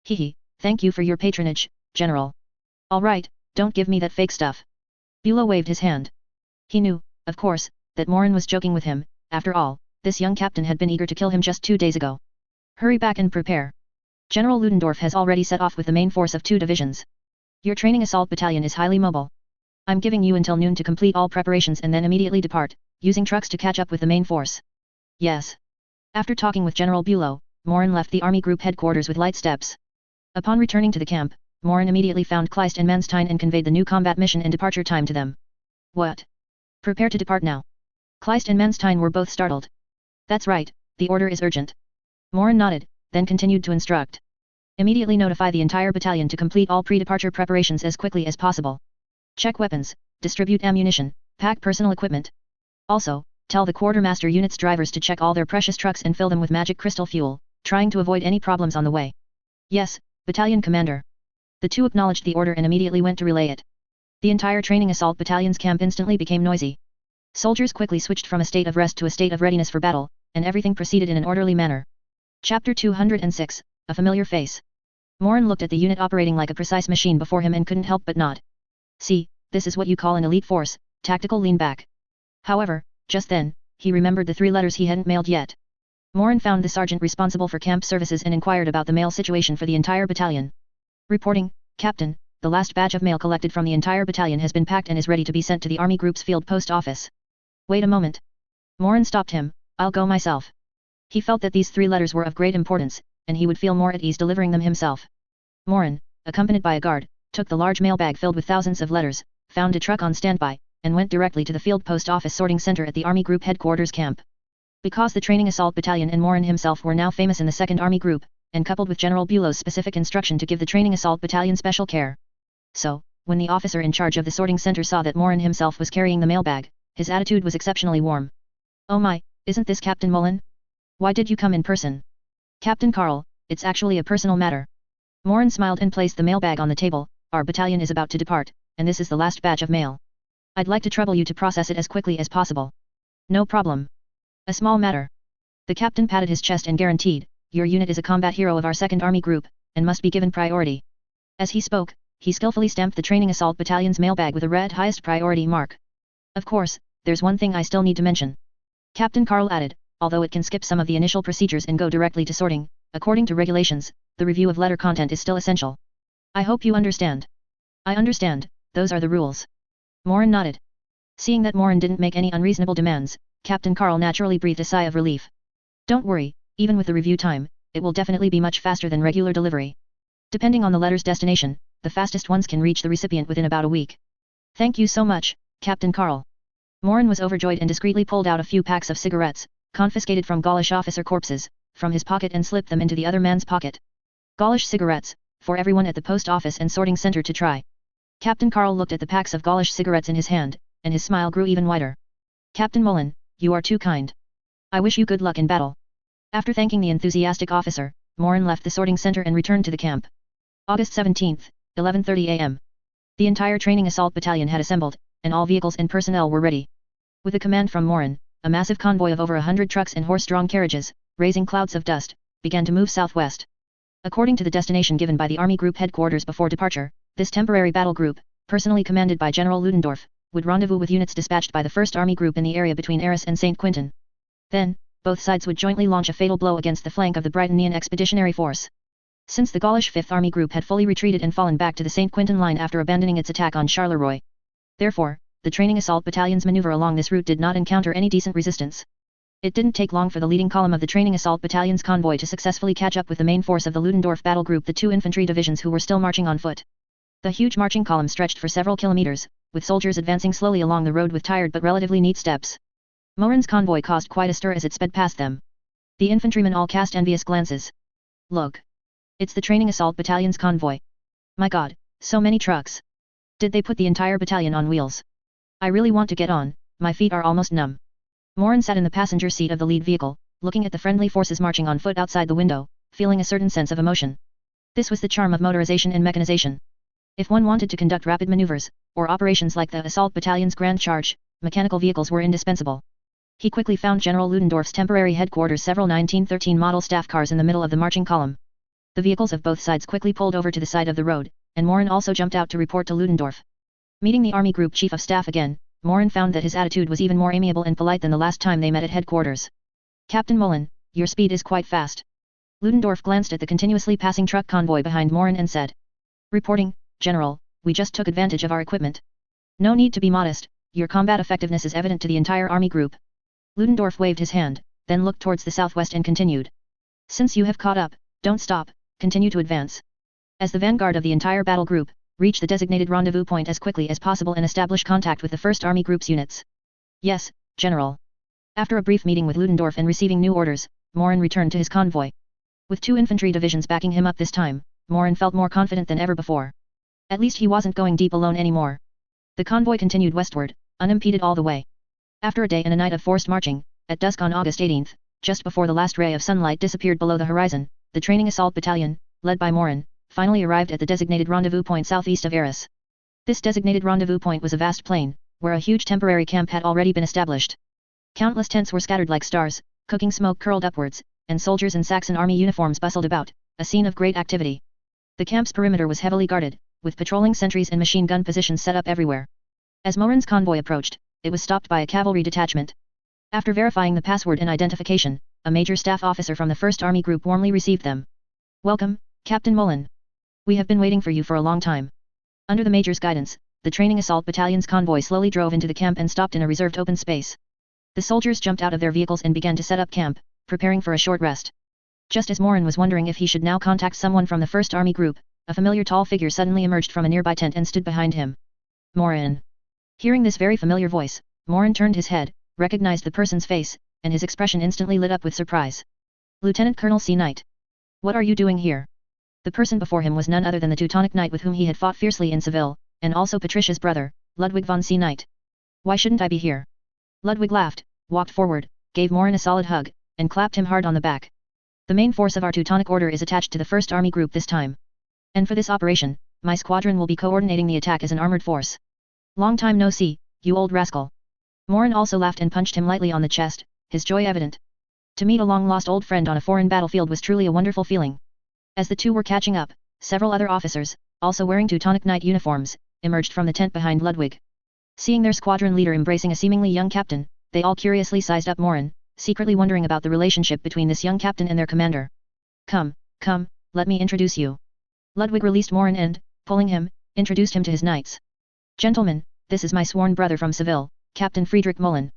"Hehe, thank you for your patronage, General." "All right, don't give me that fake stuff." Bülow waved his hand. He knew, of course, that Morin was joking with him. After all, this young captain had been eager to kill him just 2 days ago. "Hurry back and prepare. General Ludendorff has already set off with the main force of 2 divisions. Your Training Assault Battalion is highly mobile. I'm giving you until noon to complete all preparations and then immediately depart, using trucks to catch up with the main force." "Yes, After talking with General Bulow, Morin left the army group headquarters with light steps. Upon returning to the camp, Morin immediately found Kleist and Manstein and conveyed the new combat mission and departure time to them. What? Prepare to depart now. Kleist and Manstein were both startled. That's right, the order is urgent. Morin nodded, then continued to instruct. Immediately notify the entire battalion to complete all pre-departure preparations as quickly as possible. Check weapons, distribute ammunition, pack personal equipment. Also, tell the quartermaster unit's drivers to check all their precious trucks and fill them with magic crystal fuel, trying to avoid any problems on the way. Yes, battalion commander. The two acknowledged the order and immediately went to relay it. The entire training assault battalion's camp instantly became noisy. Soldiers quickly switched from a state of rest to a state of readiness for battle, and everything proceeded in an orderly manner. Chapter 206, A Familiar Face. Morin looked at the unit operating like a precise machine before him and couldn't help but nod. See, this is what you call an elite force, tactical lean back. However, just then, he remembered the 3 letters he hadn't mailed yet. Morin found the sergeant responsible for camp services and inquired about the mail situation for the entire battalion. Reporting, Captain, the last batch of mail collected from the entire battalion has been packed and is ready to be sent to the Army Group's field post office. Wait a moment. Morin stopped him, I'll go myself. He felt that these 3 letters were of great importance, and he would feel more at ease delivering them himself. Morin, accompanied by a guard, took the large mail bag filled with thousands of letters, found a truck on standby, and went directly to the field post office sorting center at the Army Group headquarters camp. Because the training assault battalion and Morin himself were now famous in the 2nd Army Group, and coupled with General Bulow's specific instruction to give the training assault battalion special care. So, when the officer in charge of the sorting center saw that Morin himself was carrying the mailbag, his attitude was exceptionally warm. Oh my, isn't this Captain Mullen? Why did you come in person? Captain Karl, it's actually a personal matter. Morin smiled and placed the mailbag on the table. Our battalion is about to depart, and this is the last batch of mail. I'd like to trouble you to process it as quickly as possible. No problem. A small matter. The captain patted his chest and guaranteed, your unit is a combat hero of our 2nd Army Group, and must be given priority. As he spoke, he skillfully stamped the training assault battalion's mailbag with a red highest priority mark. Of course, there's one thing I still need to mention. Captain Karl added, although it can skip some of the initial procedures and go directly to sorting, according to regulations, the review of letter content is still essential. I hope you understand. I understand, those are the rules. Morin nodded. Seeing that Morin didn't make any unreasonable demands, Captain Karl naturally breathed a sigh of relief. Don't worry, even with the review time, it will definitely be much faster than regular delivery. Depending on the letter's destination, the fastest ones can reach the recipient within about a week. Thank you so much, Captain Karl. Morin was overjoyed and discreetly pulled out a few packs of cigarettes, confiscated from Gaulish officer corpses, from his pocket and slipped them into the other man's pocket. Gaulish cigarettes, for everyone at the post office and sorting center to try. Captain Karl looked at the packs of Gaulish cigarettes in his hand, and his smile grew even wider. Captain Mullen, you are too kind. I wish you good luck in battle. After thanking the enthusiastic officer, Morin left the sorting center and returned to the camp. August 17, 11:30 a.m. The entire training assault battalion had assembled, and all vehicles and personnel were ready. With a command from Morin, a massive convoy of over 100 trucks and horse-drawn carriages, raising clouds of dust, began to move southwest. According to the destination given by the Army Group headquarters before departure, this temporary battle group, personally commanded by General Ludendorff, would rendezvous with units dispatched by the 1st Army Group in the area between Arras and St. Quentin. Then, both sides would jointly launch a fatal blow against the flank of the Britannian Expeditionary Force. Since the Gaulish 5th Army Group had fully retreated and fallen back to the St. Quentin line after abandoning its attack on Charleroi. Therefore, the training assault battalion's maneuver along this route did not encounter any decent resistance. It didn't take long for the leading column of the training assault battalion's convoy to successfully catch up with the main force of the Ludendorff battle group, the 2 infantry divisions who were still marching on foot. The huge marching column stretched for several kilometers, with soldiers advancing slowly along the road with tired but relatively neat steps. Morin's convoy caused quite a stir as it sped past them. The infantrymen all cast envious glances. Look. It's the training assault battalion's convoy. My god, so many trucks. Did they put the entire battalion on wheels? I really want to get on, my feet are almost numb. Morin sat in the passenger seat of the lead vehicle, looking at the friendly forces marching on foot outside the window, feeling a certain sense of emotion. This was the charm of motorization and mechanization. If one wanted to conduct rapid maneuvers, or operations like the assault battalion's grand charge, mechanical vehicles were indispensable. He quickly found General Ludendorff's temporary headquarters several 1913 model staff cars in the middle of the marching column. The vehicles of both sides quickly pulled over to the side of the road, and Morin also jumped out to report to Ludendorff. Meeting the Army Group Chief of Staff again, Morin found that his attitude was even more amiable and polite than the last time they met at headquarters. Captain Mullen, your speed is quite fast. Ludendorff glanced at the continuously passing truck convoy behind Morin and said. Reporting, General, we just took advantage of our equipment. No need to be modest, your combat effectiveness is evident to the entire Army Group. Ludendorff waved his hand, then looked towards the southwest and continued. Since you have caught up, don't stop, continue to advance. As the vanguard of the entire battle group, reach the designated rendezvous point as quickly as possible and establish contact with the 1st Army Group's units. Yes, General. After a brief meeting with Ludendorff and receiving new orders, Morin returned to his convoy. With 2 infantry divisions backing him up this time, Morin felt more confident than ever before. At least he wasn't going deep alone anymore. The convoy continued westward, unimpeded all the way. After a day and a night of forced marching, at dusk on August 18th, just before the last ray of sunlight disappeared below the horizon, the training assault battalion, led by Morin, finally arrived at the designated rendezvous point southeast of Arras. This designated rendezvous point was a vast plain, where a huge temporary camp had already been established. Countless tents were scattered like stars, cooking smoke curled upwards, and soldiers in Saxon army uniforms bustled about, a scene of great activity. The camp's perimeter was heavily guarded, with patrolling sentries and machine gun positions set up everywhere. As Morin's convoy approached, it was stopped by a cavalry detachment. After verifying the password and identification, a major staff officer from the 1st Army Group warmly received them. Welcome, Captain Mullen. We have been waiting for you for a long time. Under the Major's guidance, the training assault battalion's convoy slowly drove into the camp and stopped in a reserved open space. The soldiers jumped out of their vehicles and began to set up camp, preparing for a short rest. Just as Morin was wondering if he should now contact someone from the 1st Army Group, a familiar tall figure suddenly emerged from a nearby tent and stood behind him. Morin. Hearing this very familiar voice, Morin turned his head, recognized the person's face, and his expression instantly lit up with surprise. Lieutenant Colonel C. Knight. What are you doing here? The person before him was none other than the Teutonic Knight with whom he had fought fiercely in Seville, and also Patricia's brother, Ludwig von C. Knight. Why shouldn't I be here? Ludwig laughed, walked forward, gave Morin a solid hug, and clapped him hard on the back. The main force of our Teutonic Order is attached to the 1st Army Group this time. And for this operation, my squadron will be coordinating the attack as an armored force. Long time no see, you old rascal. Morin also laughed and punched him lightly on the chest, his joy evident. To meet a long-lost old friend on a foreign battlefield was truly a wonderful feeling. As the two were catching up, several other officers, also wearing Teutonic Knight uniforms, emerged from the tent behind Ludwig. Seeing their squadron leader embracing a seemingly young captain, they all curiously sized up Morin, secretly wondering about the relationship between this young captain and their commander. Come, let me introduce you. Ludwig released Morin and, pulling him, introduced him to his knights. Gentlemen, this is my sworn brother from Seville, Captain Friedrich Mullen.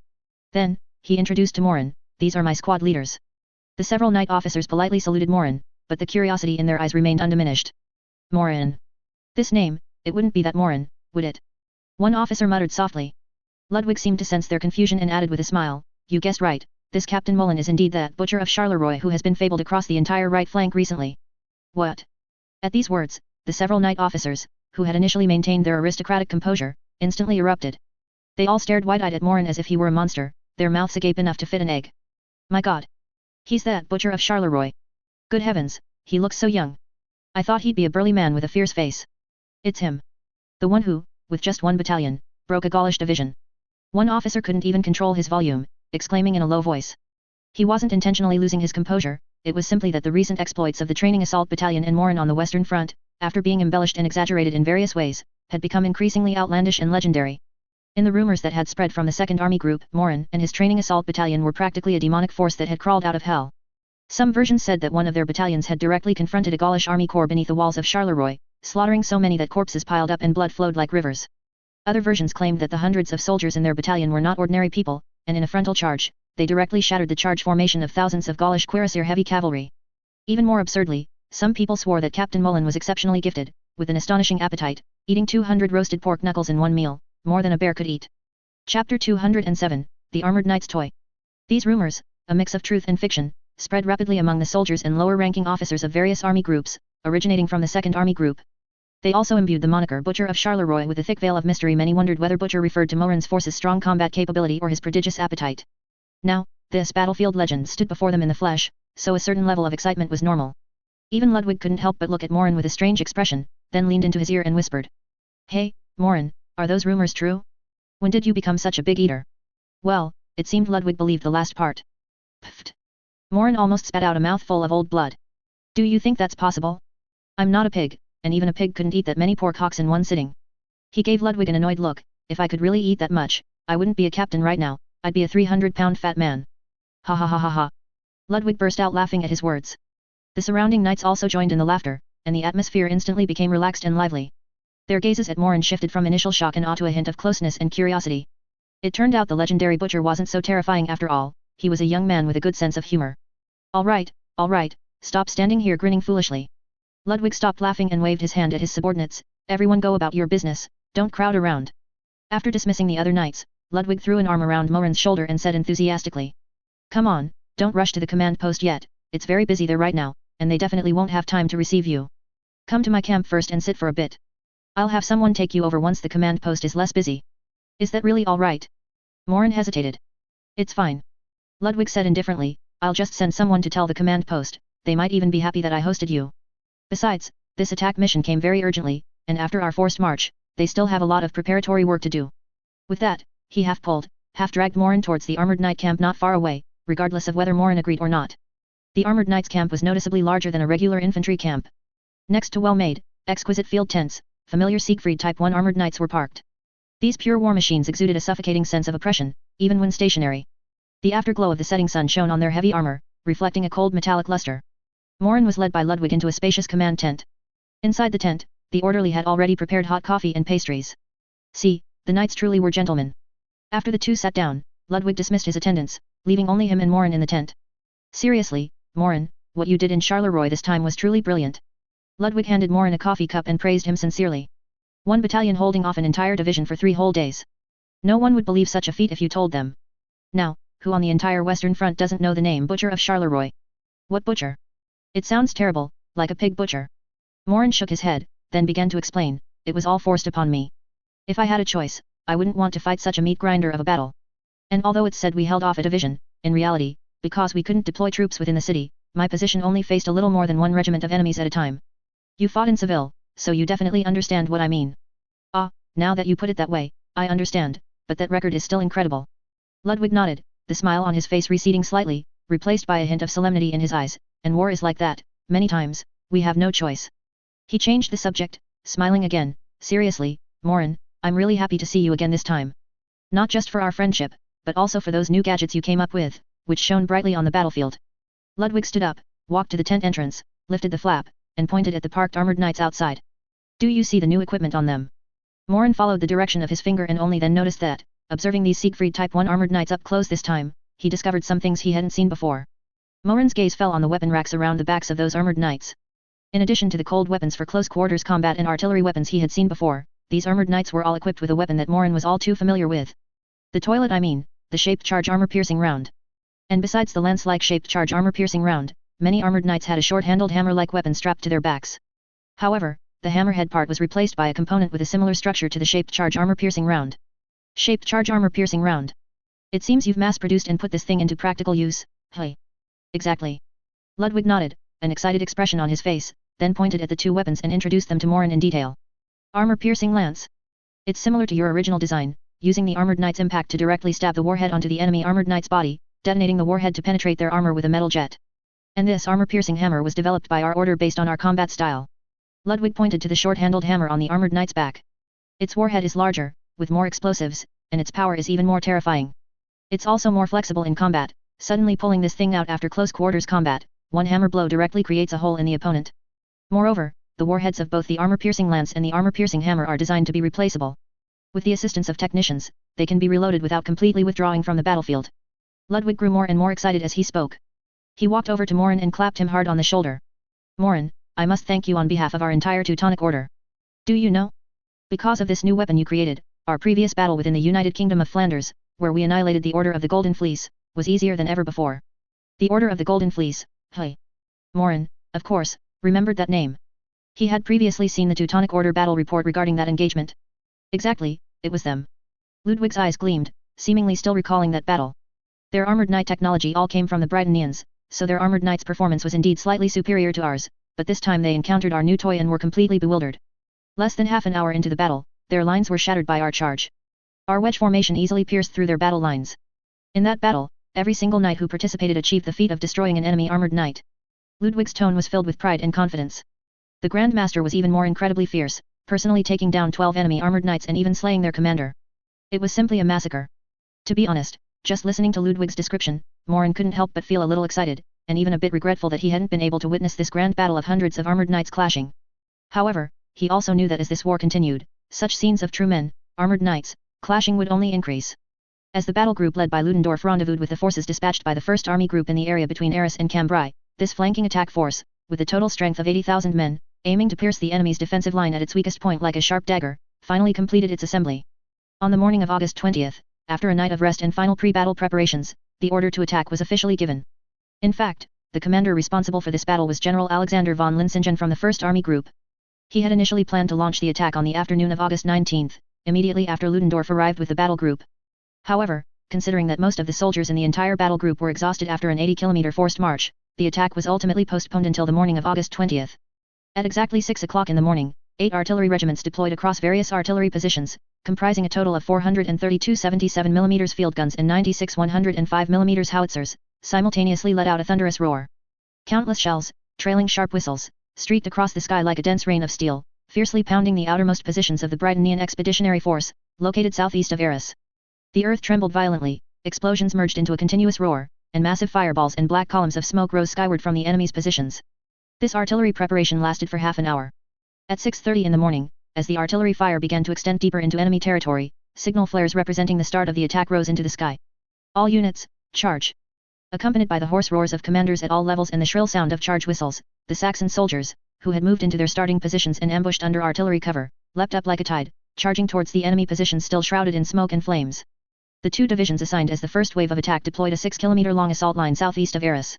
Then, he introduced to Morin, these are my squad leaders. The several knight officers politely saluted Morin, but the curiosity in their eyes remained undiminished. Morin. This name, it wouldn't be that Morin, would it? One officer muttered softly. Ludwig seemed to sense their confusion and added with a smile, you guessed right, this Captain Mullen is indeed that butcher of Charleroi who has been fabled across the entire right flank recently. What? At these words, the several knight officers, who had initially maintained their aristocratic composure, instantly erupted. They all stared wide-eyed at Morin as if he were a monster, their mouths agape enough to fit an egg. My God! He's that butcher of Charleroi. Good heavens, he looks so young. I thought he'd be a burly man with a fierce face. It's him. The one who, with just one battalion, broke a Gaulish division. One officer couldn't even control his volume, exclaiming in a low voice. He wasn't intentionally losing his composure, it was simply that the recent exploits of the training assault battalion and Morin on the Western Front, after being embellished and exaggerated in various ways, had become increasingly outlandish and legendary. In the rumors that had spread from the 2nd Army Group, Morin and his training assault battalion were practically a demonic force that had crawled out of hell. Some versions said that one of their battalions had directly confronted a Gaulish army corps beneath the walls of Charleroi, slaughtering so many that corpses piled up and blood flowed like rivers. Other versions claimed that the hundreds of soldiers in their battalion were not ordinary people, and in a frontal charge, they directly shattered the charge formation of thousands of Gaulish cuirassier heavy cavalry. Even more absurdly, some people swore that Captain Mullen was exceptionally gifted, with an astonishing appetite, eating 200 roasted pork knuckles in one meal, more than a bear could eat. Chapter 207, The Armored Knight's Toy. These rumors, a mix of truth and fiction, spread rapidly among the soldiers and lower-ranking officers of various army groups, originating from the 2nd Army Group. They also imbued the moniker Butcher of Charleroi with a thick veil of mystery. Many wondered whether Butcher referred to Morin's force's strong combat capability or his prodigious appetite. Now, this battlefield legend stood before them in the flesh, so a certain level of excitement was normal. Even Ludwig couldn't help but look at Morin with a strange expression, then leaned into his ear and whispered. Hey, Morin, are those rumors true? When did you become such a big eater? Well, it seemed Ludwig believed the last part. Pfft. Morin almost spat out a mouthful of old blood. Do you think that's possible? I'm not a pig, and even a pig couldn't eat that many pork hocks in one sitting. He gave Ludwig an annoyed look. If I could really eat that much, I wouldn't be a captain right now, I'd be a 300-pound fat man. Ha ha ha ha ha. Ludwig burst out laughing at his words. The surrounding knights also joined in the laughter, and the atmosphere instantly became relaxed and lively. Their gazes at Morin shifted from initial shock and awe to a hint of closeness and curiosity. It turned out the legendary butcher wasn't so terrifying after all. he was a young man with a good sense of humor. All right, stop standing here grinning foolishly. Ludwig stopped laughing and waved his hand at his subordinates. Everyone go about your business, don't crowd around. After dismissing the other knights, Ludwig threw an arm around Morin's shoulder and said enthusiastically. Come on, don't rush to the command post yet, it's very busy there right now, and they definitely won't have time to receive you. Come to my camp first and sit for a bit. I'll have someone take you over once the command post is less busy. Is that really all right? Morin hesitated. It's fine. Ludwig said indifferently, I'll just send someone to tell the command post, they might even be happy that I hosted you. Besides, this attack mission came very urgently, and after our forced march, they still have a lot of preparatory work to do. With that, he half pulled, half dragged Morin towards the armored knight camp not far away, regardless of whether Morin agreed or not. The armored knight's camp was noticeably larger than a regular infantry camp. Next to well-made, exquisite field tents, familiar Siegfried Type 1 armored knights were parked. These pure war machines exuded a suffocating sense of oppression, even when stationary. The afterglow of the setting sun shone on their heavy armor, reflecting a cold metallic luster. Morin was led by Ludwig into a spacious command tent. Inside the tent, the orderly had already prepared hot coffee and pastries. See, the knights truly were gentlemen. After the two sat down, Ludwig dismissed his attendants, leaving only him and Morin in the tent. Seriously, Morin, what you did in Charleroi this time was truly brilliant. Ludwig handed Morin a coffee cup and praised him sincerely. One battalion holding off an entire division for 3 whole days. No one would believe such a feat if you told them. Now, who on the entire Western Front doesn't know the name Butcher of Charleroi? What butcher? It sounds terrible, like a pig butcher. Morin shook his head, then began to explain, it was all forced upon me. If I had a choice, I wouldn't want to fight such a meat grinder of a battle. And although it's said we held off a division, in reality, because we couldn't deploy troops within the city, my position only faced a little more than 1 regiment of enemies at a time. You fought in Seville, so you definitely understand what I mean. Ah, now that you put it that way, I understand, but that record is still incredible. Ludwig nodded, the smile on his face receding slightly, replaced by a hint of solemnity in his eyes, and war is like that, many times, we have no choice. He changed the subject, smiling again, seriously, Morin, I'm really happy to see you again this time. Not just for our friendship, but also for those new gadgets you came up with, which shone brightly on the battlefield. Ludwig stood up, walked to the tent entrance, lifted the flap, and pointed at the parked armored knights outside. Do you see the new equipment on them? Morin followed the direction of his finger and only then noticed that, observing these Siegfried Type 1 armored knights up close this time, he discovered some things he hadn't seen before. Morin's gaze fell on the weapon racks around the backs of those armored knights. In addition to the cold weapons for close quarters combat and artillery weapons he had seen before, these armored knights were all equipped with a weapon that Morin was all too familiar with. The toilet I mean, the shaped charge armor-piercing round. And besides the lance-like shaped charge armor-piercing round, many armored knights had a short-handled hammer-like weapon strapped to their backs. However, the hammerhead part was replaced by a component with a similar structure to the shaped charge armor-piercing round. Shaped charge armor-piercing round. It seems you've mass-produced and put this thing into practical use, hey. Exactly. Ludwig nodded, an excited expression on his face, then pointed at the 2 weapons and introduced them to Morin in detail. Armor-piercing lance. It's similar to your original design, using the armored knight's impact to directly stab the warhead onto the enemy armored knight's body, detonating the warhead to penetrate their armor with a metal jet. And this armor-piercing hammer was developed by our order based on our combat style. Ludwig pointed to the short-handled hammer on the armored knight's back. Its warhead is larger, with more explosives, and its power is even more terrifying. It's also more flexible in combat, suddenly pulling this thing out after close quarters combat, one hammer blow directly creates a hole in the opponent. Moreover, the warheads of both the armor-piercing lance and the armor-piercing hammer are designed to be replaceable. With the assistance of technicians, they can be reloaded without completely withdrawing from the battlefield. Ludwig grew more and more excited as he spoke. He walked over to Morin and clapped him hard on the shoulder. Morin, I must thank you on behalf of our entire Teutonic Order. Do you know? Because of this new weapon you created, our previous battle within the United Kingdom of Flanders, where we annihilated the Order of the Golden Fleece, was easier than ever before. The Order of the Golden Fleece, hey. Morin, of course, remembered that name. He had previously seen the Teutonic Order battle report regarding that engagement. Exactly, it was them. Ludwig's eyes gleamed, seemingly still recalling that battle. Their armored knight technology all came from the Britannians, so their armored knight's performance was indeed slightly superior to ours, but this time they encountered our new toy and were completely bewildered. Less than half an hour into the battle, their lines were shattered by our charge. Our wedge formation easily pierced through their battle lines. In that battle, every single knight who participated achieved the feat of destroying an enemy armored knight. Ludwig's tone was filled with pride and confidence. The Grand Master was even more incredibly fierce, personally taking down 12 enemy armored knights and even slaying their commander. It was simply a massacre. To be honest, just listening to Ludwig's description, Morin couldn't help but feel a little excited, and even a bit regretful that he hadn't been able to witness this grand battle of hundreds of armored knights clashing. However, he also knew that as this war continued, such scenes of true men, armored knights, clashing would only increase. As the battle group led by Ludendorff rendezvoused with the forces dispatched by the First Army Group in the area between Arras and Cambrai, this flanking attack force, with a total strength of 80,000 men, aiming to pierce the enemy's defensive line at its weakest point like a sharp dagger, finally completed its assembly. On the morning of August 20th, after a night of rest and final pre-battle preparations, the order to attack was officially given. In fact, the commander responsible for this battle was General Alexander von Linsingen from the First Army Group. He had initially planned to launch the attack on the afternoon of August 19th, immediately after Ludendorff arrived with the battle group. However, considering that most of the soldiers in the entire battle group were exhausted after an 80-kilometer forced march, the attack was ultimately postponed until the morning of August 20th. At exactly 6 o'clock in the morning, 8 artillery regiments deployed across various artillery positions, comprising a total of 432 77mm field guns and 96 105mm howitzers, simultaneously let out a thunderous roar. Countless shells, trailing sharp whistles, streaked across the sky like a dense rain of steel, fiercely pounding the outermost positions of the Britannian Expeditionary Force, located southeast of Arras. The earth trembled violently, explosions merged into a continuous roar, and massive fireballs and black columns of smoke rose skyward from the enemy's positions. This artillery preparation lasted for half an hour. At 6:30 in the morning, as the artillery fire began to extend deeper into enemy territory, signal flares representing the start of the attack rose into the sky. All units, charge! Accompanied by the hoarse roars of commanders at all levels and the shrill sound of charge whistles, the Saxon soldiers, who had moved into their starting positions and ambushed under artillery cover, leapt up like a tide, charging towards the enemy positions still shrouded in smoke and flames. The 2 divisions assigned as the first wave of attack deployed a 6-kilometer-long assault line southeast of Arras.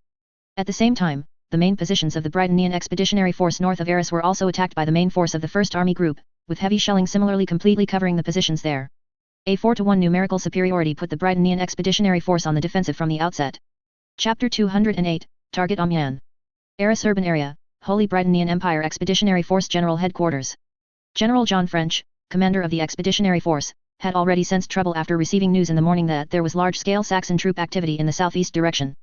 At the same time, the main positions of the Britannian Expeditionary Force north of Arras were also attacked by the main force of the First Army Group, with heavy shelling similarly completely covering the positions there. A 4-to-1 numerical superiority put the Britannian Expeditionary Force on the defensive from the outset. Chapter 208, Target Amiens. Arras Urban Area, Holy Britannian Empire Expeditionary Force General Headquarters. General John French, commander of the Expeditionary Force, had already sensed trouble after receiving news in the morning that there was large-scale Saxon troop activity in the southeast direction.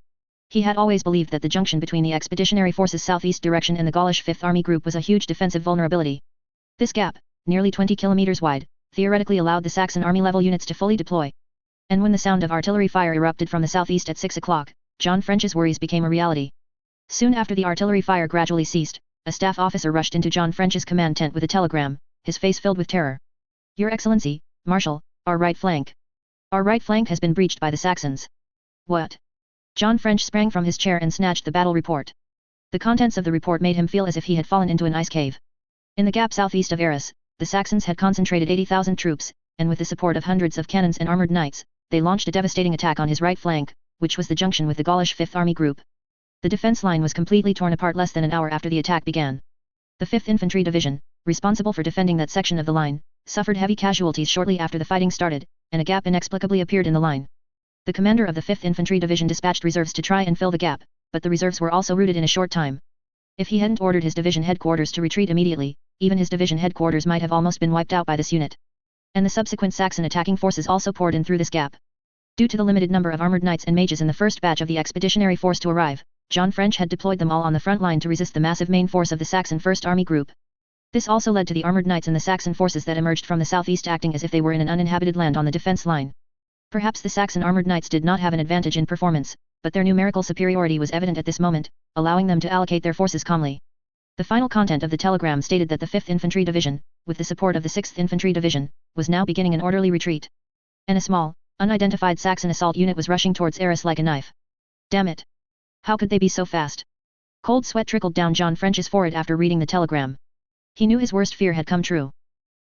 He had always believed that the junction between the Expeditionary Force's southeast direction and the Gaulish Fifth Army Group was a huge defensive vulnerability. This gap, nearly 20 kilometers wide, theoretically allowed the Saxon army-level units to fully deploy. And when the sound of artillery fire erupted from the southeast at 6 o'clock, John French's worries became a reality. Soon after the artillery fire gradually ceased, a staff officer rushed into John French's command tent with a telegram, his face filled with terror. Your Excellency, Marshal, our right flank. Our right flank has been breached by the Saxons. What? John French sprang from his chair and snatched the battle report. The contents of the report made him feel as if he had fallen into an ice cave. In the gap southeast of Arras, the Saxons had concentrated 80,000 troops, and with the support of hundreds of cannons and armoured knights, they launched a devastating attack on his right flank, which was the junction with the Gaulish Fifth Army Group. The defense line was completely torn apart less than an hour after the attack began. The 5th Infantry Division, responsible for defending that section of the line, suffered heavy casualties shortly after the fighting started, and a gap inexplicably appeared in the line. The commander of the 5th Infantry Division dispatched reserves to try and fill the gap, but the reserves were also routed in a short time. If he hadn't ordered his division headquarters to retreat immediately, even his division headquarters might have almost been wiped out by this unit. And the subsequent Saxon attacking forces also poured in through this gap. Due to the limited number of armoured knights and mages in the first batch of the expeditionary force to arrive, John French had deployed them all on the front line to resist the massive main force of the Saxon First Army Group. This also led to the armoured knights and the Saxon forces that emerged from the southeast acting as if they were in an uninhabited land on the defence line. Perhaps the Saxon armoured knights did not have an advantage in performance, but their numerical superiority was evident at this moment, allowing them to allocate their forces calmly. The final content of the telegram stated that the 5th Infantry Division, with the support of the 6th Infantry Division, was now beginning an orderly retreat. And a small, unidentified Saxon assault unit was rushing towards Arras like a knife. Damn it! How could they be so fast? Cold sweat trickled down John French's forehead after reading the telegram. He knew his worst fear had come true.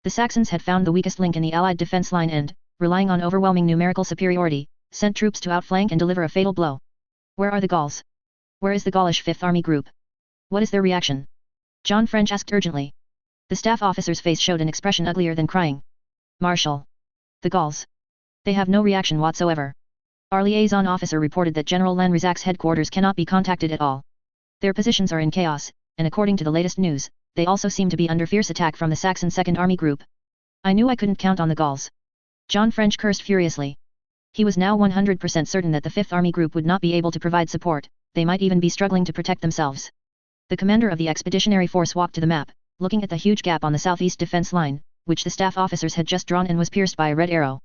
The Saxons had found the weakest link in the Allied defense line and, relying on overwhelming numerical superiority, sent troops to outflank and deliver a fatal blow. Where are the Gauls? Where is the Gaulish Fifth Army Group? What is their reaction? John French asked urgently. The staff officer's face showed an expression uglier than crying. Marshal. The Gauls. They have no reaction whatsoever. Our liaison officer reported that General Lanresac's headquarters cannot be contacted at all. Their positions are in chaos, and according to the latest news, they also seem to be under fierce attack from the Saxon Second Army Group. I knew I couldn't count on the Gauls. John French cursed furiously. He was now 100% certain that the Fifth Army Group would not be able to provide support, they might even be struggling to protect themselves. The commander of the expeditionary force walked to the map, looking at the huge gap on the southeast defense line, which the staff officers had just drawn and was pierced by a red arrow.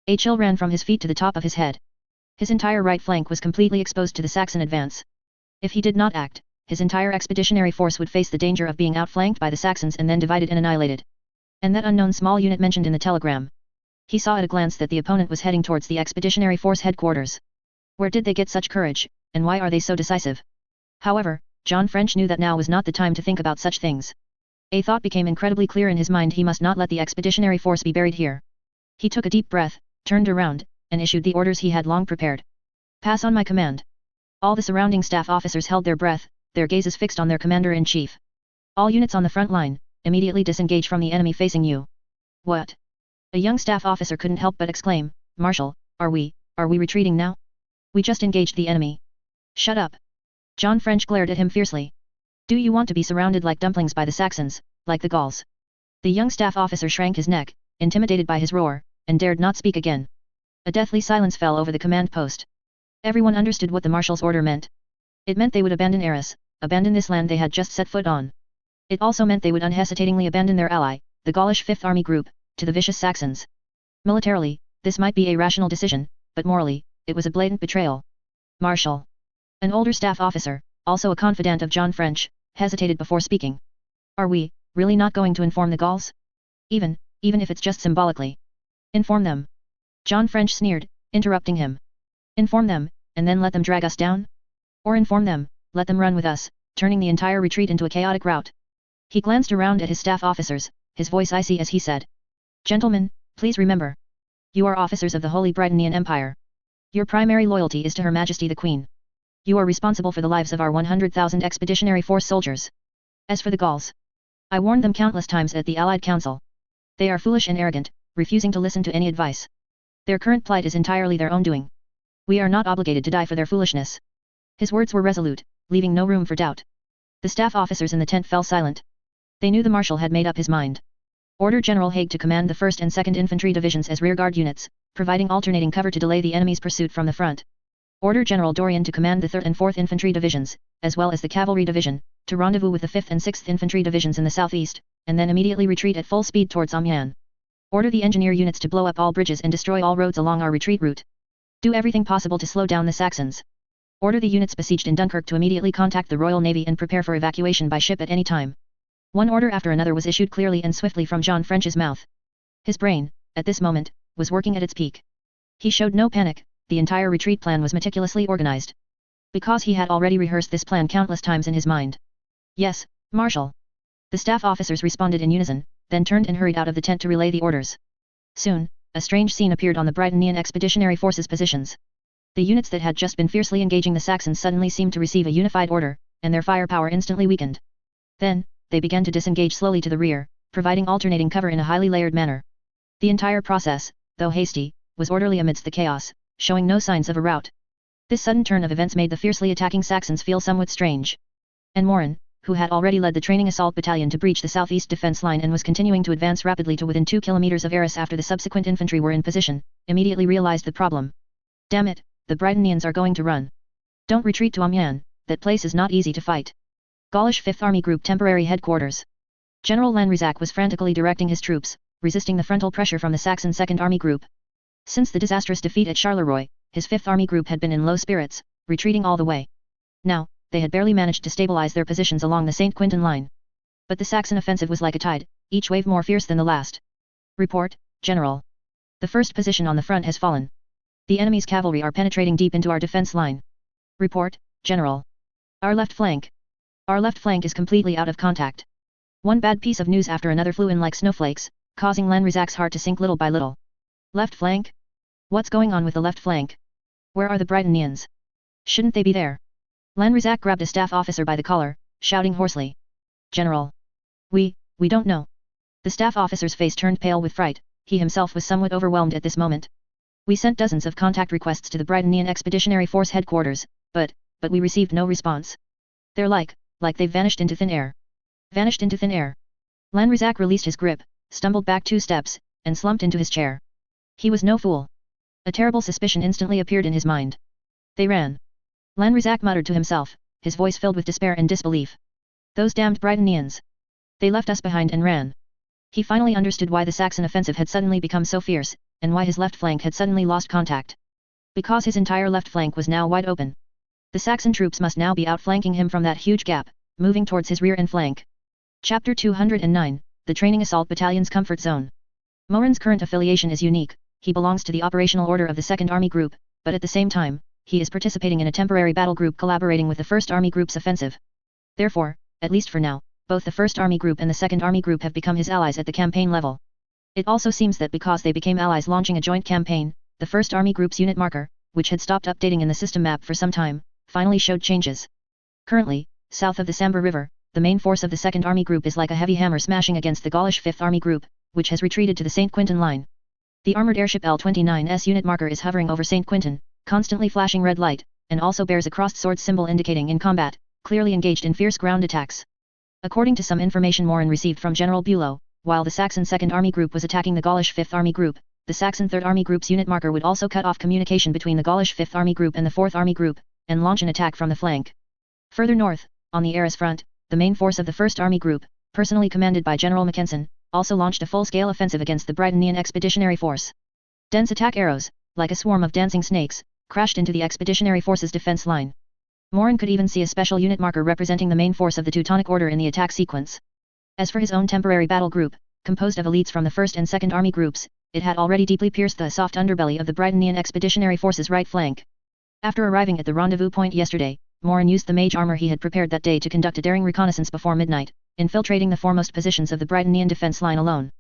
A chill ran from his feet to the top of his head. His entire right flank was completely exposed to the Saxon advance. If he did not act, his entire expeditionary force would face the danger of being outflanked by the Saxons and then divided and annihilated. And that unknown small unit mentioned in the telegram. He saw at a glance that the opponent was heading towards the Expeditionary Force headquarters. Where did they get such courage, and why are they so decisive? However, John French knew that now was not the time to think about such things. A thought became incredibly clear in his mind: he must not let the Expeditionary Force be buried here. He took a deep breath, turned around, and issued the orders he had long prepared. Pass on my command. All the surrounding staff officers held their breath, their gazes fixed on their commander-in-chief. All units on the front line, immediately disengage from the enemy facing you. What? A young staff officer couldn't help but exclaim, Marshal, are we retreating now? We just engaged the enemy. Shut up. John French glared at him fiercely. Do you want to be surrounded like dumplings by the Saxons, like the Gauls? The young staff officer shrank his neck, intimidated by his roar, and dared not speak again. A deathly silence fell over the command post. Everyone understood what the marshal's order meant. It meant they would abandon Eris, abandon this land they had just set foot on. It also meant they would unhesitatingly abandon their ally, the Gaulish Fifth Army Group, to the vicious Saxons. Militarily, this might be a rational decision, but morally, it was a blatant betrayal. Marshal. An older staff officer, also a confidant of John French, hesitated before speaking. Are we really not going to inform the Gauls? Even if it's just symbolically. Inform them. John French sneered, interrupting him. Inform them, and then let them drag us down? Or inform them, let them run with us, turning the entire retreat into a chaotic rout. He glanced around at his staff officers, his voice icy as he said. Gentlemen, please remember. You are officers of the Holy Britannian Empire. Your primary loyalty is to Her Majesty the Queen. You are responsible for the lives of our 100,000 Expeditionary Force soldiers. As for the Gauls, I warned them countless times at the Allied Council. They are foolish and arrogant, refusing to listen to any advice. Their current plight is entirely their own doing. We are not obligated to die for their foolishness. His words were resolute, leaving no room for doubt. The staff officers in the tent fell silent. They knew the Marshal had made up his mind. Order General Haig to command the 1st and 2nd Infantry Divisions as rearguard units, providing alternating cover to delay the enemy's pursuit from the front. Order General Dorian to command the 3rd and 4th Infantry Divisions, as well as the Cavalry Division, to rendezvous with the 5th and 6th Infantry Divisions in the southeast, and then immediately retreat at full speed towards Amiens. Order the engineer units to blow up all bridges and destroy all roads along our retreat route. Do everything possible to slow down the Saxons. Order the units besieged in Dunkirk to immediately contact the Royal Navy and prepare for evacuation by ship at any time. One order after another was issued clearly and swiftly from John French's mouth. His brain, at this moment, was working at its peak. He showed no panic, the entire retreat plan was meticulously organized. Because he had already rehearsed this plan countless times in his mind. Yes, Marshal. The staff officers responded in unison, then turned and hurried out of the tent to relay the orders. Soon, a strange scene appeared on the Britannian Expeditionary Forces positions. The units that had just been fiercely engaging the Saxons suddenly seemed to receive a unified order, and their firepower instantly weakened. Then, they began to disengage slowly to the rear, providing alternating cover in a highly layered manner. The entire process, though hasty, was orderly amidst the chaos, showing no signs of a rout. This sudden turn of events made the fiercely attacking Saxons feel somewhat strange. And Morin, who had already led the training assault battalion to breach the southeast defense line and was continuing to advance rapidly to within 2 kilometers of Eris after the subsequent infantry were in position, immediately realized the problem. Damn it, the Britannians are going to run. Don't retreat to Amiens, that place is not easy to fight. Gaulish 5th Army Group temporary headquarters. General Lanrizac was frantically directing his troops, resisting the frontal pressure from the Saxon 2nd Army Group. Since the disastrous defeat at Charleroi, his 5th Army Group had been in low spirits, retreating all the way. Now, they had barely managed to stabilize their positions along the St. Quentin line. But the Saxon offensive was like a tide, each wave more fierce than the last. Report, General. The first position on the front has fallen. The enemy's cavalry are penetrating deep into our defense line. Report, General. Our left flank is completely out of contact. One bad piece of news after another flew in like snowflakes, causing Lanrizac's heart to sink little by little. Left flank? What's going on with the left flank? Where are the Britannians? Shouldn't they be there? Lanrizac grabbed a staff officer by the collar, shouting hoarsely. General. We don't know. The staff officer's face turned pale with fright, he himself was somewhat overwhelmed at this moment. We sent dozens of contact requests to the Britannian Expeditionary Force headquarters, but we received no response. They're like they've vanished into thin air. Vanished into thin air. Lanrizac released his grip, stumbled back 2 steps, and slumped into his chair. He was no fool. A terrible suspicion instantly appeared in his mind. They ran. Lanrizac muttered to himself, his voice filled with despair and disbelief. Those damned Britannians. They left us behind and ran. He finally understood why the Saxon offensive had suddenly become so fierce, and why his left flank had suddenly lost contact. Because his entire left flank was now wide open. The Saxon troops must now be outflanking him from that huge gap, moving towards his rear and flank. Chapter 209, The Training Assault Battalion's Comfort Zone. Morin's current affiliation is unique, he belongs to the operational order of the 2nd Army Group, but at the same time, he is participating in a temporary battle group collaborating with the 1st Army Group's offensive. Therefore, at least for now, both the 1st Army Group and the 2nd Army Group have become his allies at the campaign level. It also seems that because they became allies launching a joint campaign, the 1st Army Group's unit marker, which had stopped updating in the system map for some time, finally showed changes. Currently, south of the Sambre River, the main force of the 2nd Army Group is like a heavy hammer smashing against the Gaulish 5th Army Group, which has retreated to the St. Quentin line. The armored airship L-29's unit marker is hovering over St. Quentin, constantly flashing red light, and also bears a crossed sword symbol indicating in combat, clearly engaged in fierce ground attacks. According to some information Morin received from General Bülow, while the Saxon 2nd Army Group was attacking the Gaulish 5th Army Group, the Saxon 3rd Army Group's unit marker would also cut off communication between the Gaulish 5th Army Group and the 4th Army Group, and launch an attack from the flank. Further north, on the Arras front, the main force of the 1st Army Group, personally commanded by General Mackensen, also launched a full-scale offensive against the Britannian Expeditionary Force. Dense attack arrows, like a swarm of dancing snakes, crashed into the Expeditionary Force's defense line. Morin could even see a special unit marker representing the main force of the Teutonic Order in the attack sequence. As for his own temporary battle group, composed of elites from the 1st and 2nd Army Groups, it had already deeply pierced the soft underbelly of the Britannian Expeditionary Force's right flank. After arriving at the rendezvous point yesterday, Morin used the mage armor he had prepared that day to conduct a daring reconnaissance before midnight, infiltrating the foremost positions of the Britannian defense line alone.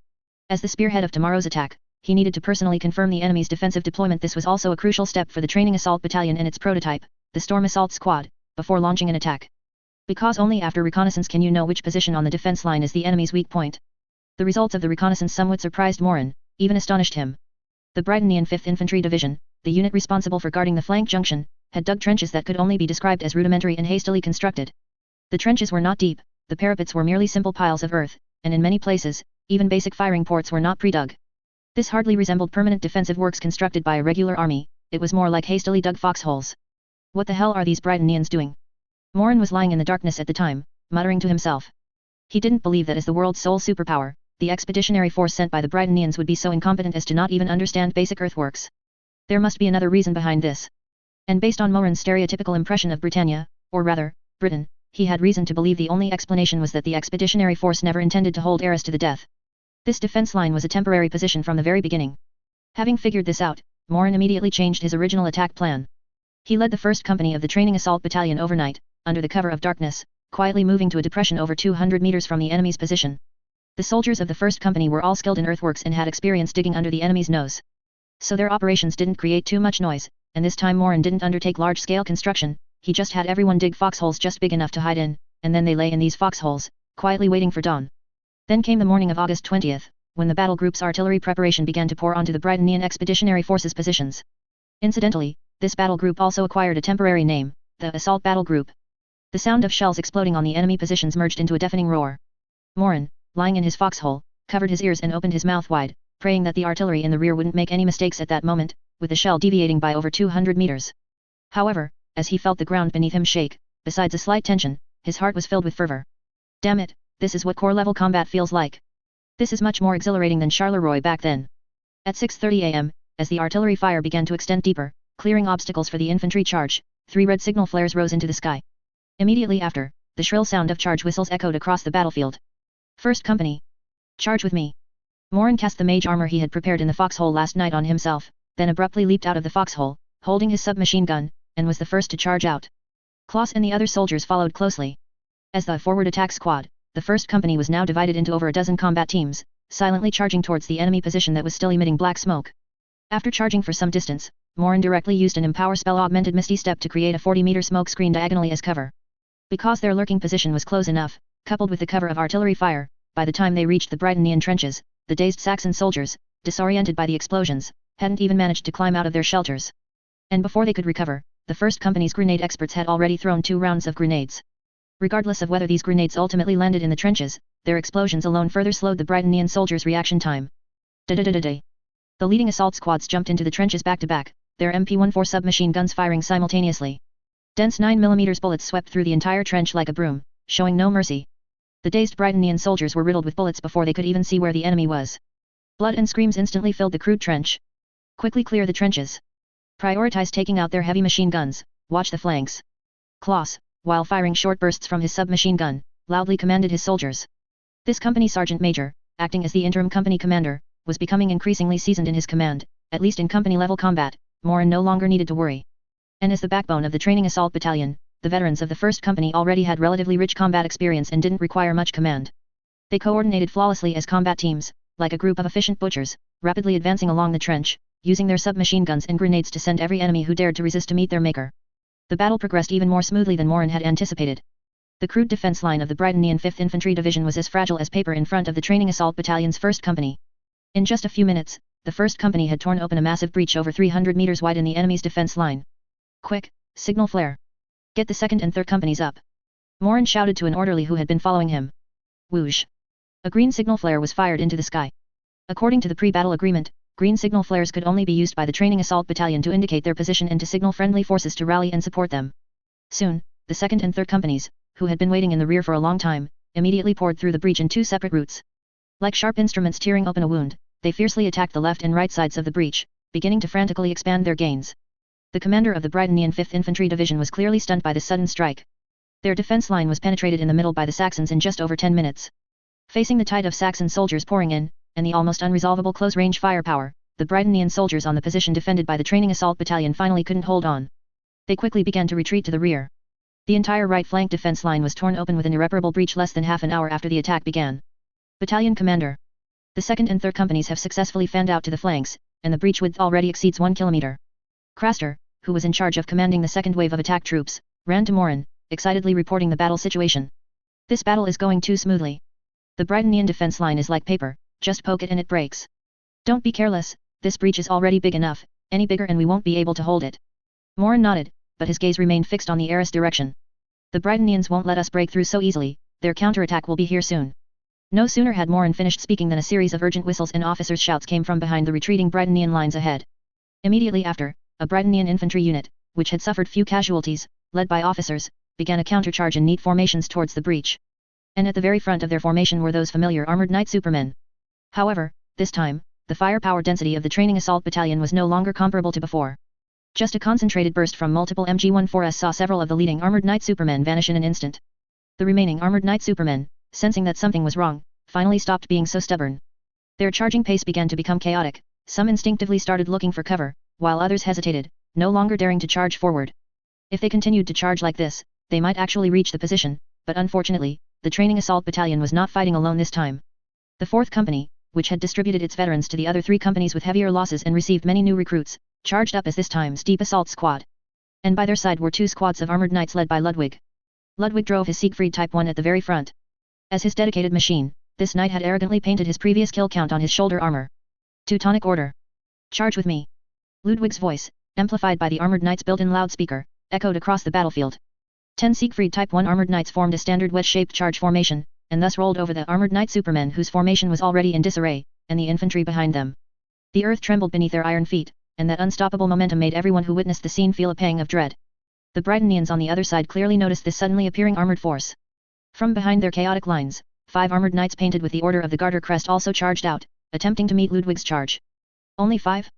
As the spearhead of tomorrow's attack, he needed to personally confirm the enemy's defensive deployment. This was also a crucial step for the training assault battalion and its prototype, the Storm Assault Squad, before launching an attack. Because only after reconnaissance can you know which position on the defense line is the enemy's weak point. The results of the reconnaissance somewhat surprised Morin, even astonished him. The Britannian 5th Infantry Division, the unit responsible for guarding the flank junction, had dug trenches that could only be described as rudimentary and hastily constructed. The trenches were not deep, the parapets were merely simple piles of earth, and in many places, even basic firing ports were not pre-dug. This hardly resembled permanent defensive works constructed by a regular army, it was more like hastily dug foxholes. What the hell are these Britannians doing? Morin was lying in the darkness at the time, muttering to himself. He didn't believe that as the world's sole superpower, the expeditionary force sent by the Britannians would be so incompetent as to not even understand basic earthworks. There must be another reason behind this. And based on Morin's stereotypical impression of Britannia, or rather, Britain, he had reason to believe the only explanation was that the expeditionary force never intended to hold Arras to the death. This defense line was a temporary position from the very beginning. Having figured this out, Morin immediately changed his original attack plan. He led the 1st Company of the Training Assault Battalion overnight, under the cover of darkness, quietly moving to a depression over 200 meters from the enemy's position. The soldiers of the 1st Company were all skilled in earthworks and had experience digging under the enemy's nose. So their operations didn't create too much noise, and this time Morin didn't undertake large-scale construction, he just had everyone dig foxholes just big enough to hide in, and then they lay in these foxholes, quietly waiting for dawn. Then came the morning of August 20th, when the battle group's artillery preparation began to pour onto the Britannian Expeditionary Force's positions. Incidentally, this battle group also acquired a temporary name, the Assault Battle Group. The sound of shells exploding on the enemy positions merged into a deafening roar. Morin, lying in his foxhole, covered his ears and opened his mouth wide, praying that the artillery in the rear wouldn't make any mistakes at that moment, with the shell deviating by over 200 meters. However, as he felt the ground beneath him shake, besides a slight tension, his heart was filled with fervor. Damn it, this is what corps-level combat feels like. This is much more exhilarating than Charleroi back then. At 6:30 am, as the artillery fire began to extend deeper, clearing obstacles for the infantry charge, 3 red signal flares rose into the sky. Immediately after, the shrill sound of charge whistles echoed across the battlefield. 1st Company. Charge with me. Morin cast the mage armor he had prepared in the foxhole last night on himself, then abruptly leaped out of the foxhole, holding his submachine gun, and was the first to charge out. Klaus and the other soldiers followed closely. As the forward attack squad, the 1st Company was now divided into over a dozen combat teams, silently charging towards the enemy position that was still emitting black smoke. After charging for some distance, Morin directly used an Empower spell augmented Misty Step to create a 40-meter smoke screen diagonally as cover. Because their lurking position was close enough, coupled with the cover of artillery fire, by the time they reached the Britannian trenches, the dazed Saxon soldiers, disoriented by the explosions, hadn't even managed to climb out of their shelters. And before they could recover, the 1st Company's grenade experts had already thrown 2 rounds of grenades. Regardless of whether these grenades ultimately landed in the trenches, their explosions alone further slowed the Britannian soldiers' reaction time. The leading assault squads jumped into the trenches back-to-back, their MP-14 submachine guns firing simultaneously. Dense 9mm bullets swept through the entire trench like a broom, showing no mercy. The dazed Britannian soldiers were riddled with bullets before they could even see where the enemy was. Blood and screams instantly filled the crude trench. Quickly clear the trenches. Prioritize taking out their heavy machine guns, watch the flanks. Klaus, while firing short bursts from his submachine gun, loudly commanded his soldiers. This company sergeant major, acting as the interim company commander, was becoming increasingly seasoned in his command, at least in company-level combat, Morin no longer needed to worry. And as the backbone of the training assault battalion, the veterans of the 1st Company already had relatively rich combat experience and didn't require much command. They coordinated flawlessly as combat teams, like a group of efficient butchers, rapidly advancing along the trench, using their submachine guns and grenades to send every enemy who dared to resist to meet their maker. The battle progressed even more smoothly than Morin had anticipated. The crude defense line of the Britannian 5th Infantry Division was as fragile as paper in front of the training assault battalion's 1st Company. In just a few minutes, the 1st Company had torn open a massive breach over 300 meters wide in the enemy's defense line. Quick, signal flare. Get the 2nd and 3rd Companies up. Morin shouted to an orderly who had been following him. Whoosh. A green signal flare was fired into the sky. According to the pre-battle agreement, green signal flares could only be used by the training assault battalion to indicate their position and to signal friendly forces to rally and support them. Soon, the 2nd and 3rd Companies, who had been waiting in the rear for a long time, immediately poured through the breach in 2 separate routes. Like sharp instruments tearing open a wound, they fiercely attacked the left and right sides of the breach, beginning to frantically expand their gains. The commander of the Britannian 5th Infantry Division was clearly stunned by this sudden strike. Their defense line was penetrated in the middle by the Saxons in just over 10 minutes. Facing the tide of Saxon soldiers pouring in, and the almost unresolvable close-range firepower, the Britannian soldiers on the position defended by the training assault battalion finally couldn't hold on. They quickly began to retreat to the rear. The entire right flank defense line was torn open with an irreparable breach less than half an hour after the attack began. Battalion Commander. The 2nd and 3rd Companies have successfully fanned out to the flanks, and the breach width already exceeds 1 kilometer. Craster, who was in charge of commanding the second wave of attack troops, ran to Morin, excitedly reporting the battle situation. This battle is going too smoothly. The Britannian defense line is like paper, just poke it and it breaks. Don't be careless, this breach is already big enough, any bigger and we won't be able to hold it. Morin nodded, but his gaze remained fixed on the Arras direction. The Britannians won't let us break through so easily, their counterattack will be here soon. No sooner had Morin finished speaking than a series of urgent whistles and officers' shouts came from behind the retreating Britannian lines ahead. Immediately after, a Britannian infantry unit, which had suffered few casualties, led by officers, began a countercharge in neat formations towards the breach. And at the very front of their formation were those familiar armored knight supermen. However, this time, the firepower density of the training assault battalion was no longer comparable to before. Just a concentrated burst from multiple MG-14s saw several of the leading armored knight supermen vanish in an instant. The remaining armored knight supermen, sensing that something was wrong, finally stopped being so stubborn. Their charging pace began to become chaotic, some instinctively started looking for cover, while others hesitated, no longer daring to charge forward. If they continued to charge like this, they might actually reach the position, but unfortunately, the training assault battalion was not fighting alone this time. The 4th Company, which had distributed its veterans to the other 3 companies with heavier losses and received many new recruits, charged up as this time's deep assault squad. And by their side were 2 squads of armored knights led by Ludwig. Ludwig drove his Siegfried Type 1 at the very front. As his dedicated machine, this knight had arrogantly painted his previous kill count on his shoulder armor. Teutonic order. Charge with me. Ludwig's voice, amplified by the armored knight's built-in loudspeaker, echoed across the battlefield. 10 Siegfried Type 1 armored knights formed a standard wedge-shaped charge formation, and thus rolled over the armored knight supermen whose formation was already in disarray, and the infantry behind them. The earth trembled beneath their iron feet, and that unstoppable momentum made everyone who witnessed the scene feel a pang of dread. The Britannians on the other side clearly noticed this suddenly appearing armored force. From behind their chaotic lines, 5 armored knights painted with the Order of the Garter crest also charged out, attempting to meet Ludwig's charge. Only 5?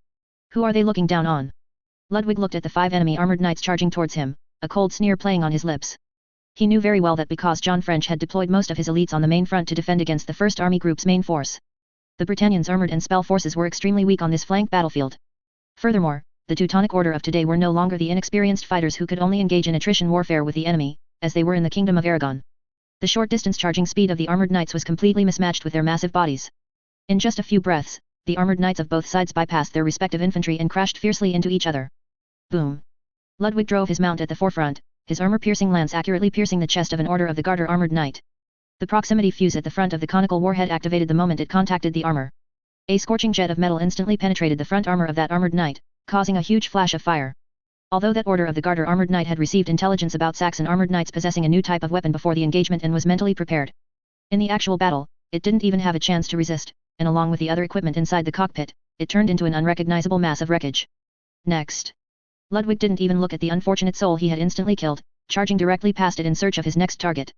Who are they looking down on? Ludwig looked at the 5 enemy armored knights charging towards him, a cold sneer playing on his lips. He knew very well that because John French had deployed most of his elites on the main front to defend against the 1st Army Group's main force, the Britannians' armored and spell forces were extremely weak on this flank battlefield. Furthermore, the Teutonic Order of today were no longer the inexperienced fighters who could only engage in attrition warfare with the enemy, as they were in the Kingdom of Aragon. The short-distance charging speed of the armored knights was completely mismatched with their massive bodies. In just a few breaths, the armored knights of both sides bypassed their respective infantry and crashed fiercely into each other. Boom! Ludwig drove his mount at the forefront, his armor-piercing lance accurately piercing the chest of an Order of the Garter armored knight. The proximity fuse at the front of the conical warhead activated the moment it contacted the armor. A scorching jet of metal instantly penetrated the front armor of that armored knight, causing a huge flash of fire. Although that Order of the Garter armored knight had received intelligence about Saxon armored knights possessing a new type of weapon before the engagement and was mentally prepared, in the actual battle, it didn't even have a chance to resist, and along with the other equipment inside the cockpit, it turned into an unrecognizable mass of wreckage. Next. Ludwig didn't even look at the unfortunate soul he had instantly killed, charging directly past it in search of his next target.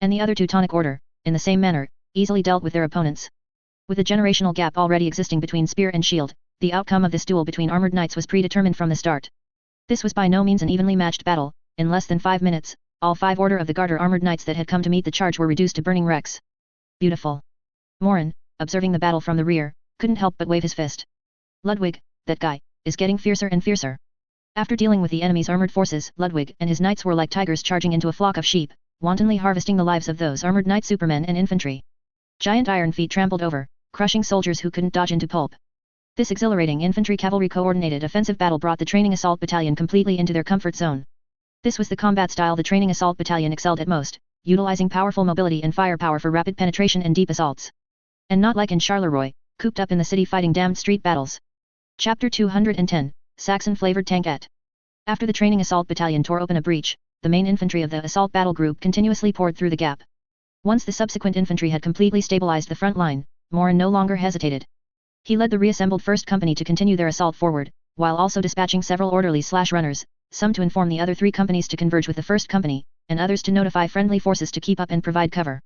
And the other Teutonic Order, in the same manner, easily dealt with their opponents. With a generational gap already existing between spear and shield, the outcome of this duel between armored knights was predetermined from the start. This was by no means an evenly matched battle. In less than 5 minutes, all 5 Order of the Garter armored knights that had come to meet the charge were reduced to burning wrecks. Beautiful. Morin, observing the battle from the rear, couldn't help but wave his fist. Ludwig, that guy, is getting fiercer and fiercer. After dealing with the enemy's armored forces, Ludwig and his knights were like tigers charging into a flock of sheep, wantonly harvesting the lives of those armored knight supermen and infantry. Giant iron feet trampled over, crushing soldiers who couldn't dodge into pulp. This exhilarating infantry cavalry coordinated offensive battle brought the training assault battalion completely into their comfort zone. This was the combat style the training assault battalion excelled at most, utilizing powerful mobility and firepower for rapid penetration and deep assaults. And not like in Charleroi, cooped up in the city fighting damned street battles. Chapter 210, Saxon-flavored tankette. After the training assault battalion tore open a breach, the main infantry of the assault battle group continuously poured through the gap. Once the subsequent infantry had completely stabilized the front line, Morin no longer hesitated. He led the reassembled 1st Company to continue their assault forward, while also dispatching several orderlies/runners, some to inform the other 3 companies to converge with the 1st Company, and others to notify friendly forces to keep up and provide cover.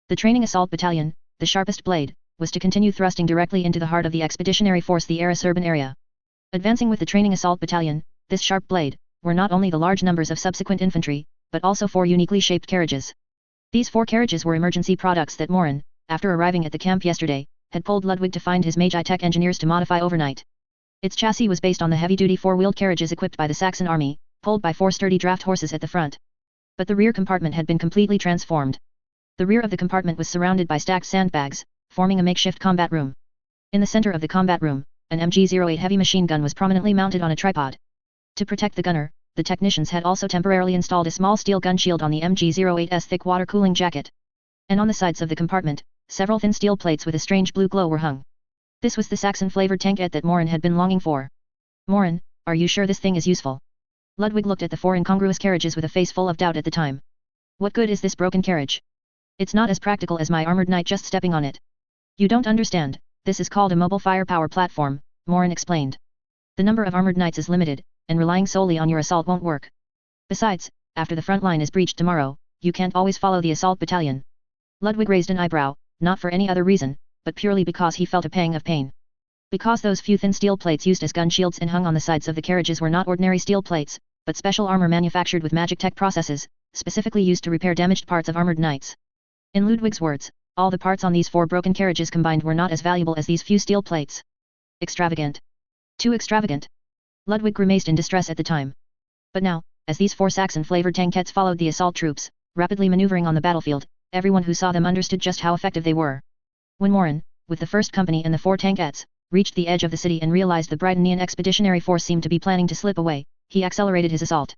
The training assault battalion, the sharpest blade, was to continue thrusting directly into the heart of the expeditionary force, the Arras urban area. Advancing with the training assault battalion, this sharp blade, were not only the large numbers of subsequent infantry, but also 4 uniquely shaped carriages. These 4 carriages were emergency products that Morin, after arriving at the camp yesterday, had pulled Ludwig to find his Magi-Tech engineers to modify overnight. Its chassis was based on the heavy-duty 4-wheeled carriages equipped by the Saxon army, pulled by 4 sturdy draft horses at the front. But the rear compartment had been completely transformed. The rear of the compartment was surrounded by stacked sandbags, forming a makeshift combat room. In the center of the combat room, an MG-08 heavy machine gun was prominently mounted on a tripod. To protect the gunner, the technicians had also temporarily installed a small steel gun shield on the MG-08's thick water cooling jacket. And on the sides of the compartment, several thin steel plates with a strange blue glow were hung. This was the Saxon-flavored tankette that Morin had been longing for. Morin, are you sure this thing is useful? Ludwig looked at the 4 incongruous carriages with a face full of doubt at the time. What good is this broken carriage? It's not as practical as my armored knight just stepping on it. You don't understand, this is called a mobile firepower platform, Morin explained. The number of armored knights is limited, and relying solely on your assault won't work. Besides, after the front line is breached tomorrow, you can't always follow the assault battalion. Ludwig raised an eyebrow, not for any other reason, but purely because he felt a pang of pain. Because those few thin steel plates used as gun shields and hung on the sides of the carriages were not ordinary steel plates, but special armor manufactured with magic tech processes, specifically used to repair damaged parts of armored knights. In Ludwig's words, all the parts on these 4 broken carriages combined were not as valuable as these few steel plates. Extravagant. Too extravagant. Ludwig grimaced in distress at the time. But now, as these 4 Saxon-flavored tankettes followed the assault troops, rapidly maneuvering on the battlefield, everyone who saw them understood just how effective they were. When Morin, with the 1st Company and the 4 tankettes, reached the edge of the city and realized the Britannian expeditionary force seemed to be planning to slip away, he accelerated his assault.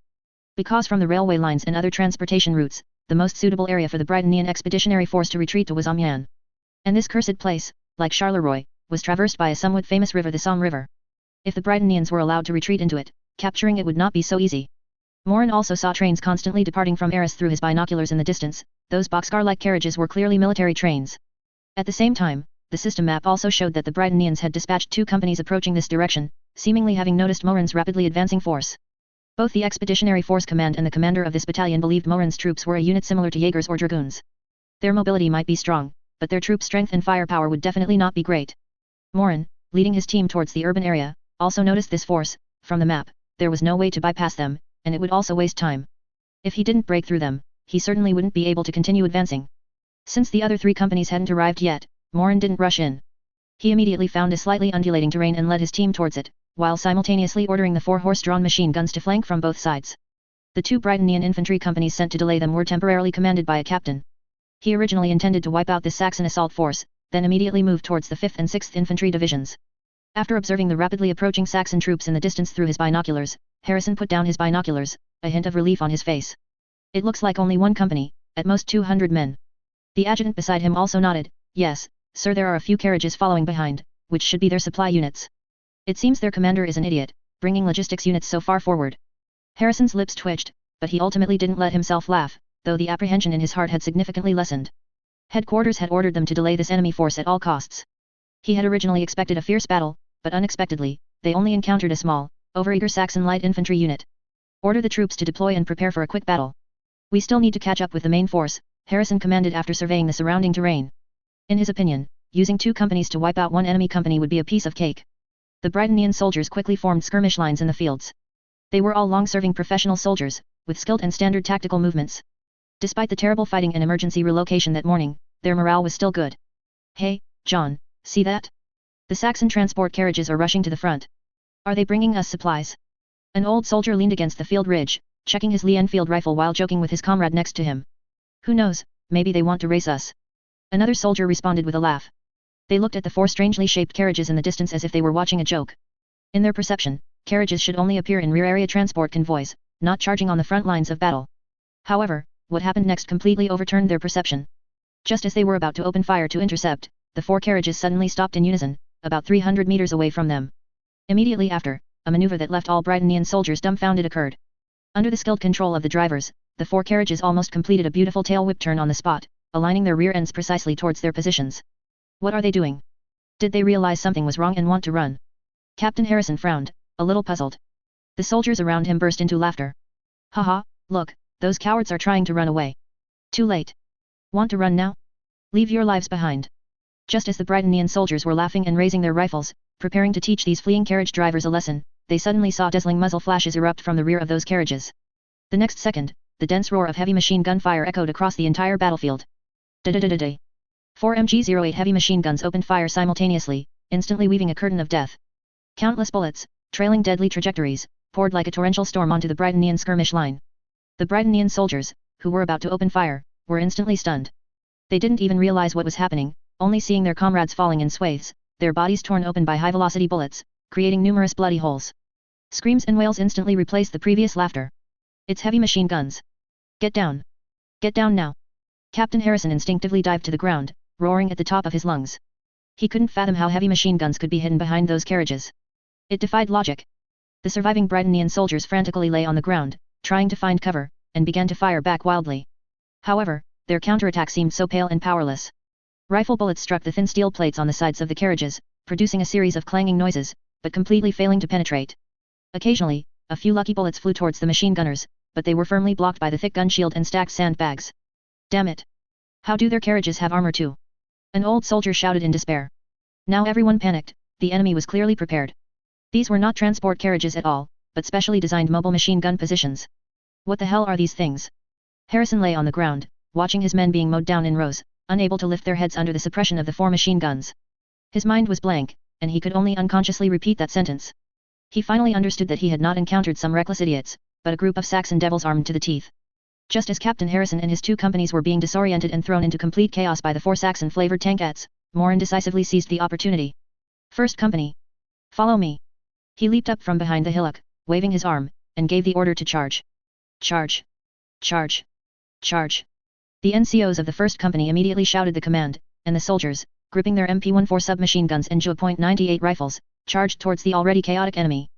Because from the railway lines and other transportation routes, the most suitable area for the Britannian expeditionary force to retreat to was Amiens. And this cursed place, like Charleroi, was traversed by a somewhat famous river, the Somme River. If the Britannians were allowed to retreat into it, capturing it would not be so easy. Morin also saw trains constantly departing from Arras through his binoculars in the distance. Those boxcar-like carriages were clearly military trains. At the same time, the system map also showed that the Britannians had dispatched 2 companies approaching this direction, seemingly having noticed Morin's rapidly advancing force. Both the Expeditionary Force Command and the commander of this battalion believed Morin's troops were a unit similar to Jaegers or Dragoons. Their mobility might be strong, but their troop strength and firepower would definitely not be great. Morin, leading his team towards the urban area, also noticed this force. From the map, there was no way to bypass them, and it would also waste time. If he didn't break through them, he certainly wouldn't be able to continue advancing. Since the other 3 companies hadn't arrived yet, Morin didn't rush in. He immediately found a slightly undulating terrain and led his team towards it, while simultaneously ordering the 4 horse-drawn machine guns to flank from both sides. The 2 Britannian infantry companies sent to delay them were temporarily commanded by a captain. He originally intended to wipe out this Saxon assault force, then immediately moved towards the 5th and 6th infantry divisions. After observing the rapidly approaching Saxon troops in the distance through his binoculars, Harrison put down his binoculars, a hint of relief on his face. It looks like only 1 company, at most 200 men. The adjutant beside him also nodded. Yes, sir, there are a few carriages following behind, which should be their supply units. It seems their commander is an idiot, bringing logistics units so far forward. Harrison's lips twitched, but he ultimately didn't let himself laugh, though the apprehension in his heart had significantly lessened. Headquarters had ordered them to delay this enemy force at all costs. He had originally expected a fierce battle, but unexpectedly, they only encountered a small, overeager Saxon light infantry unit. Order the troops to deploy and prepare for a quick battle. We still need to catch up with the main force, Harrison commanded after surveying the surrounding terrain. In his opinion, using 2 companies to wipe out 1 enemy company would be a piece of cake. The Britannian soldiers quickly formed skirmish lines in the fields. They were all long-serving professional soldiers, with skilled and standard tactical movements. Despite the terrible fighting and emergency relocation that morning, their morale was still good. Hey, John, see that? The Saxon transport carriages are rushing to the front. Are they bringing us supplies? An old soldier leaned against the field ridge, checking his Lee Enfield rifle while joking with his comrade next to him. Who knows, maybe they want to race us. Another soldier responded with a laugh. They looked at the four strangely shaped carriages in the distance as if they were watching a joke. In their perception, carriages should only appear in rear area transport convoys, not charging on the front lines of battle. However, what happened next completely overturned their perception. Just as they were about to open fire to intercept, the four carriages suddenly stopped in unison, about 300 meters away from them. Immediately after, a maneuver that left all Britannian soldiers dumbfounded occurred. Under the skilled control of the drivers, the four carriages almost completed a beautiful tail whip turn on the spot, aligning their rear ends precisely towards their positions. What are they doing? Did they realize something was wrong and want to run? Captain Harrison frowned, a little puzzled. The soldiers around him burst into laughter. Haha, look, those cowards are trying to run away. Too late. Want to run now? Leave your lives behind. Just as the Britannian soldiers were laughing and raising their rifles, preparing to teach these fleeing carriage drivers a lesson, they suddenly saw dazzling muzzle flashes erupt from the rear of those carriages. The next second, the dense roar of heavy machine gun fire echoed across the entire battlefield. Da-da-da-da-da. 4 MG-08 heavy machine guns opened fire simultaneously, instantly weaving a curtain of death. Countless bullets, trailing deadly trajectories, poured like a torrential storm onto the Britannian skirmish line. The Britannian soldiers, who were about to open fire, were instantly stunned. They didn't even realize what was happening, only seeing their comrades falling in swathes, their bodies torn open by high-velocity bullets, creating numerous bloody holes. Screams and wails instantly replaced the previous laughter. It's heavy machine guns. Get down. Get down now. Captain Harrison instinctively dived to the ground, roaring at the top of his lungs. He couldn't fathom how heavy machine guns could be hidden behind those carriages. It defied logic. The surviving Britannian soldiers frantically lay on the ground, trying to find cover, and began to fire back wildly. However, their counterattack seemed so pale and powerless. Rifle bullets struck the thin steel plates on the sides of the carriages, producing a series of clanging noises, but completely failing to penetrate. Occasionally, a few lucky bullets flew towards the machine gunners, but they were firmly blocked by the thick gun shield and stacked sandbags. Damn it! How do their carriages have armor too? An old soldier shouted in despair. Now everyone panicked, the enemy was clearly prepared. These were not transport carriages at all, but specially designed mobile machine gun positions. What the hell are these things? Harrison lay on the ground, watching his men being mowed down in rows, unable to lift their heads under the suppression of the four machine guns. His mind was blank, and he could only unconsciously repeat that sentence. He finally understood that he had not encountered some reckless idiots, but a group of Saxon devils armed to the teeth. Just as Captain Harrison and his two companies were being disoriented and thrown into complete chaos by the four Saxon-flavored tankettes, Morin decisively seized the opportunity. First Company. Follow me. He leaped up from behind the hillock, waving his arm, and gave the order to charge. Charge. Charge. Charge. The NCOs of the First Company immediately shouted the command, and the soldiers, gripping their MP-14 submachine guns and .98 rifles, charged towards the already chaotic enemy.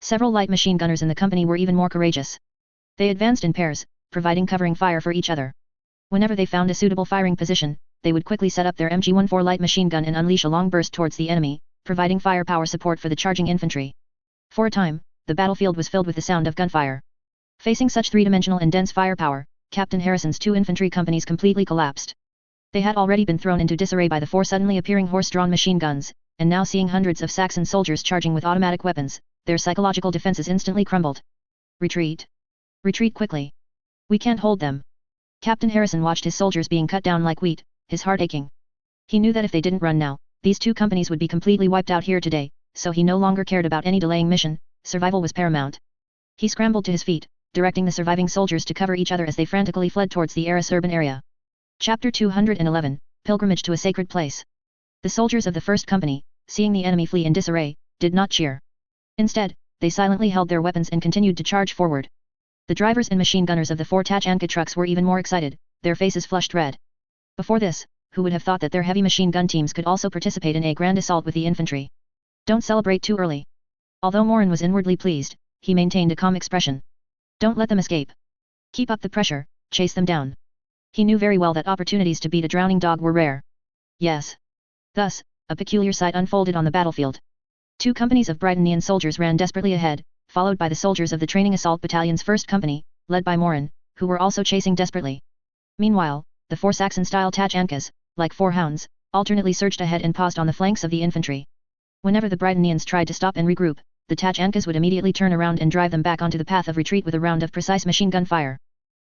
Several light machine gunners in the company were even more courageous. They advanced in pairs, providing covering fire for each other. Whenever they found a suitable firing position, they would quickly set up their MG-14 light machine gun and unleash a long burst towards the enemy, providing firepower support for the charging infantry. For a time, the battlefield was filled with the sound of gunfire. Facing such three-dimensional and dense firepower, Captain Harrison's two infantry companies completely collapsed. They had already been thrown into disarray by the four suddenly appearing horse-drawn machine guns, and now seeing hundreds of Saxon soldiers charging with automatic weapons, their psychological defenses instantly crumbled. Retreat. Retreat quickly. We can't hold them. Captain Harrison watched his soldiers being cut down like wheat, his heart aching. He knew that if they didn't run now, these two companies would be completely wiped out here today, so he no longer cared about any delaying mission, survival was paramount. He scrambled to his feet, directing the surviving soldiers to cover each other as they frantically fled towards the Arras urban area. Chapter 211, Pilgrimage to a Sacred Place. The soldiers of the First Company, seeing the enemy flee in disarray, did not cheer. Instead, they silently held their weapons and continued to charge forward. The drivers and machine gunners of the four Tachanka trucks were even more excited, their faces flushed red. Before this, who would have thought that their heavy machine gun teams could also participate in a grand assault with the infantry? Don't celebrate too early. Although Morin was inwardly pleased, he maintained a calm expression. Don't let them escape. Keep up the pressure, chase them down. He knew very well that opportunities to beat a drowning dog were rare. Yes. Thus, a peculiar sight unfolded on the battlefield. Two companies of Britannian soldiers ran desperately ahead, followed by the soldiers of the Training Assault Battalion's First Company, led by Morin, who were also chasing desperately. Meanwhile, the four Saxon-style Tachankas, like four hounds, alternately surged ahead and paused on the flanks of the infantry. Whenever the Britannians tried to stop and regroup, the Tachankas would immediately turn around and drive them back onto the path of retreat with a round of precise machine gun fire.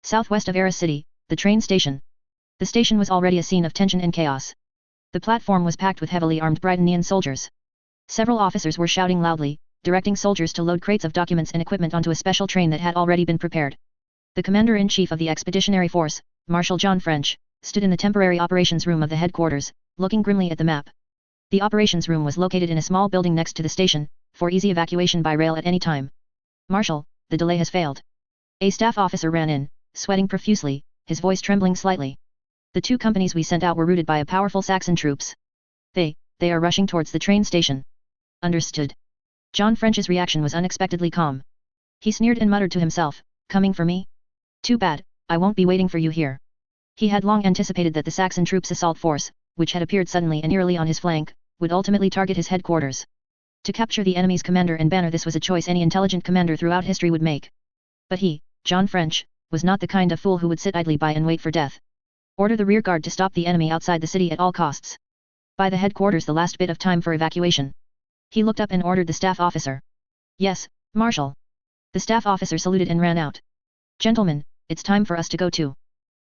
Southwest of Arras City, the train station. The station was already a scene of tension and chaos. The platform was packed with heavily armed Britannian soldiers. Several officers were shouting loudly, directing soldiers to load crates of documents and equipment onto a special train that had already been prepared. The commander-in-chief of the expeditionary force, Marshal John French, stood in the temporary operations room of the headquarters, looking grimly at the map. The operations room was located in a small building next to the station, for easy evacuation by rail at any time. Marshal, the delay has failed. A staff officer ran in, sweating profusely, his voice trembling slightly. The 2 companies we sent out were routed by a powerful Saxon troops. They are rushing towards the train station. Understood. John French's reaction was unexpectedly calm. He sneered and muttered to himself, coming for me? Too bad, I won't be waiting for you here. He had long anticipated that the Saxon troops' assault force, which had appeared suddenly and eerily on his flank, would ultimately target his headquarters. To capture the enemy's commander and banner, this was a choice any intelligent commander throughout history would make. But he, John French, was not the kind of fool who would sit idly by and wait for death. Order the rearguard to stop the enemy outside the city at all costs. By the headquarters the last bit of time for evacuation. He looked up and ordered the staff officer. Yes, Marshal. The staff officer saluted and ran out. Gentlemen, it's time for us to go too.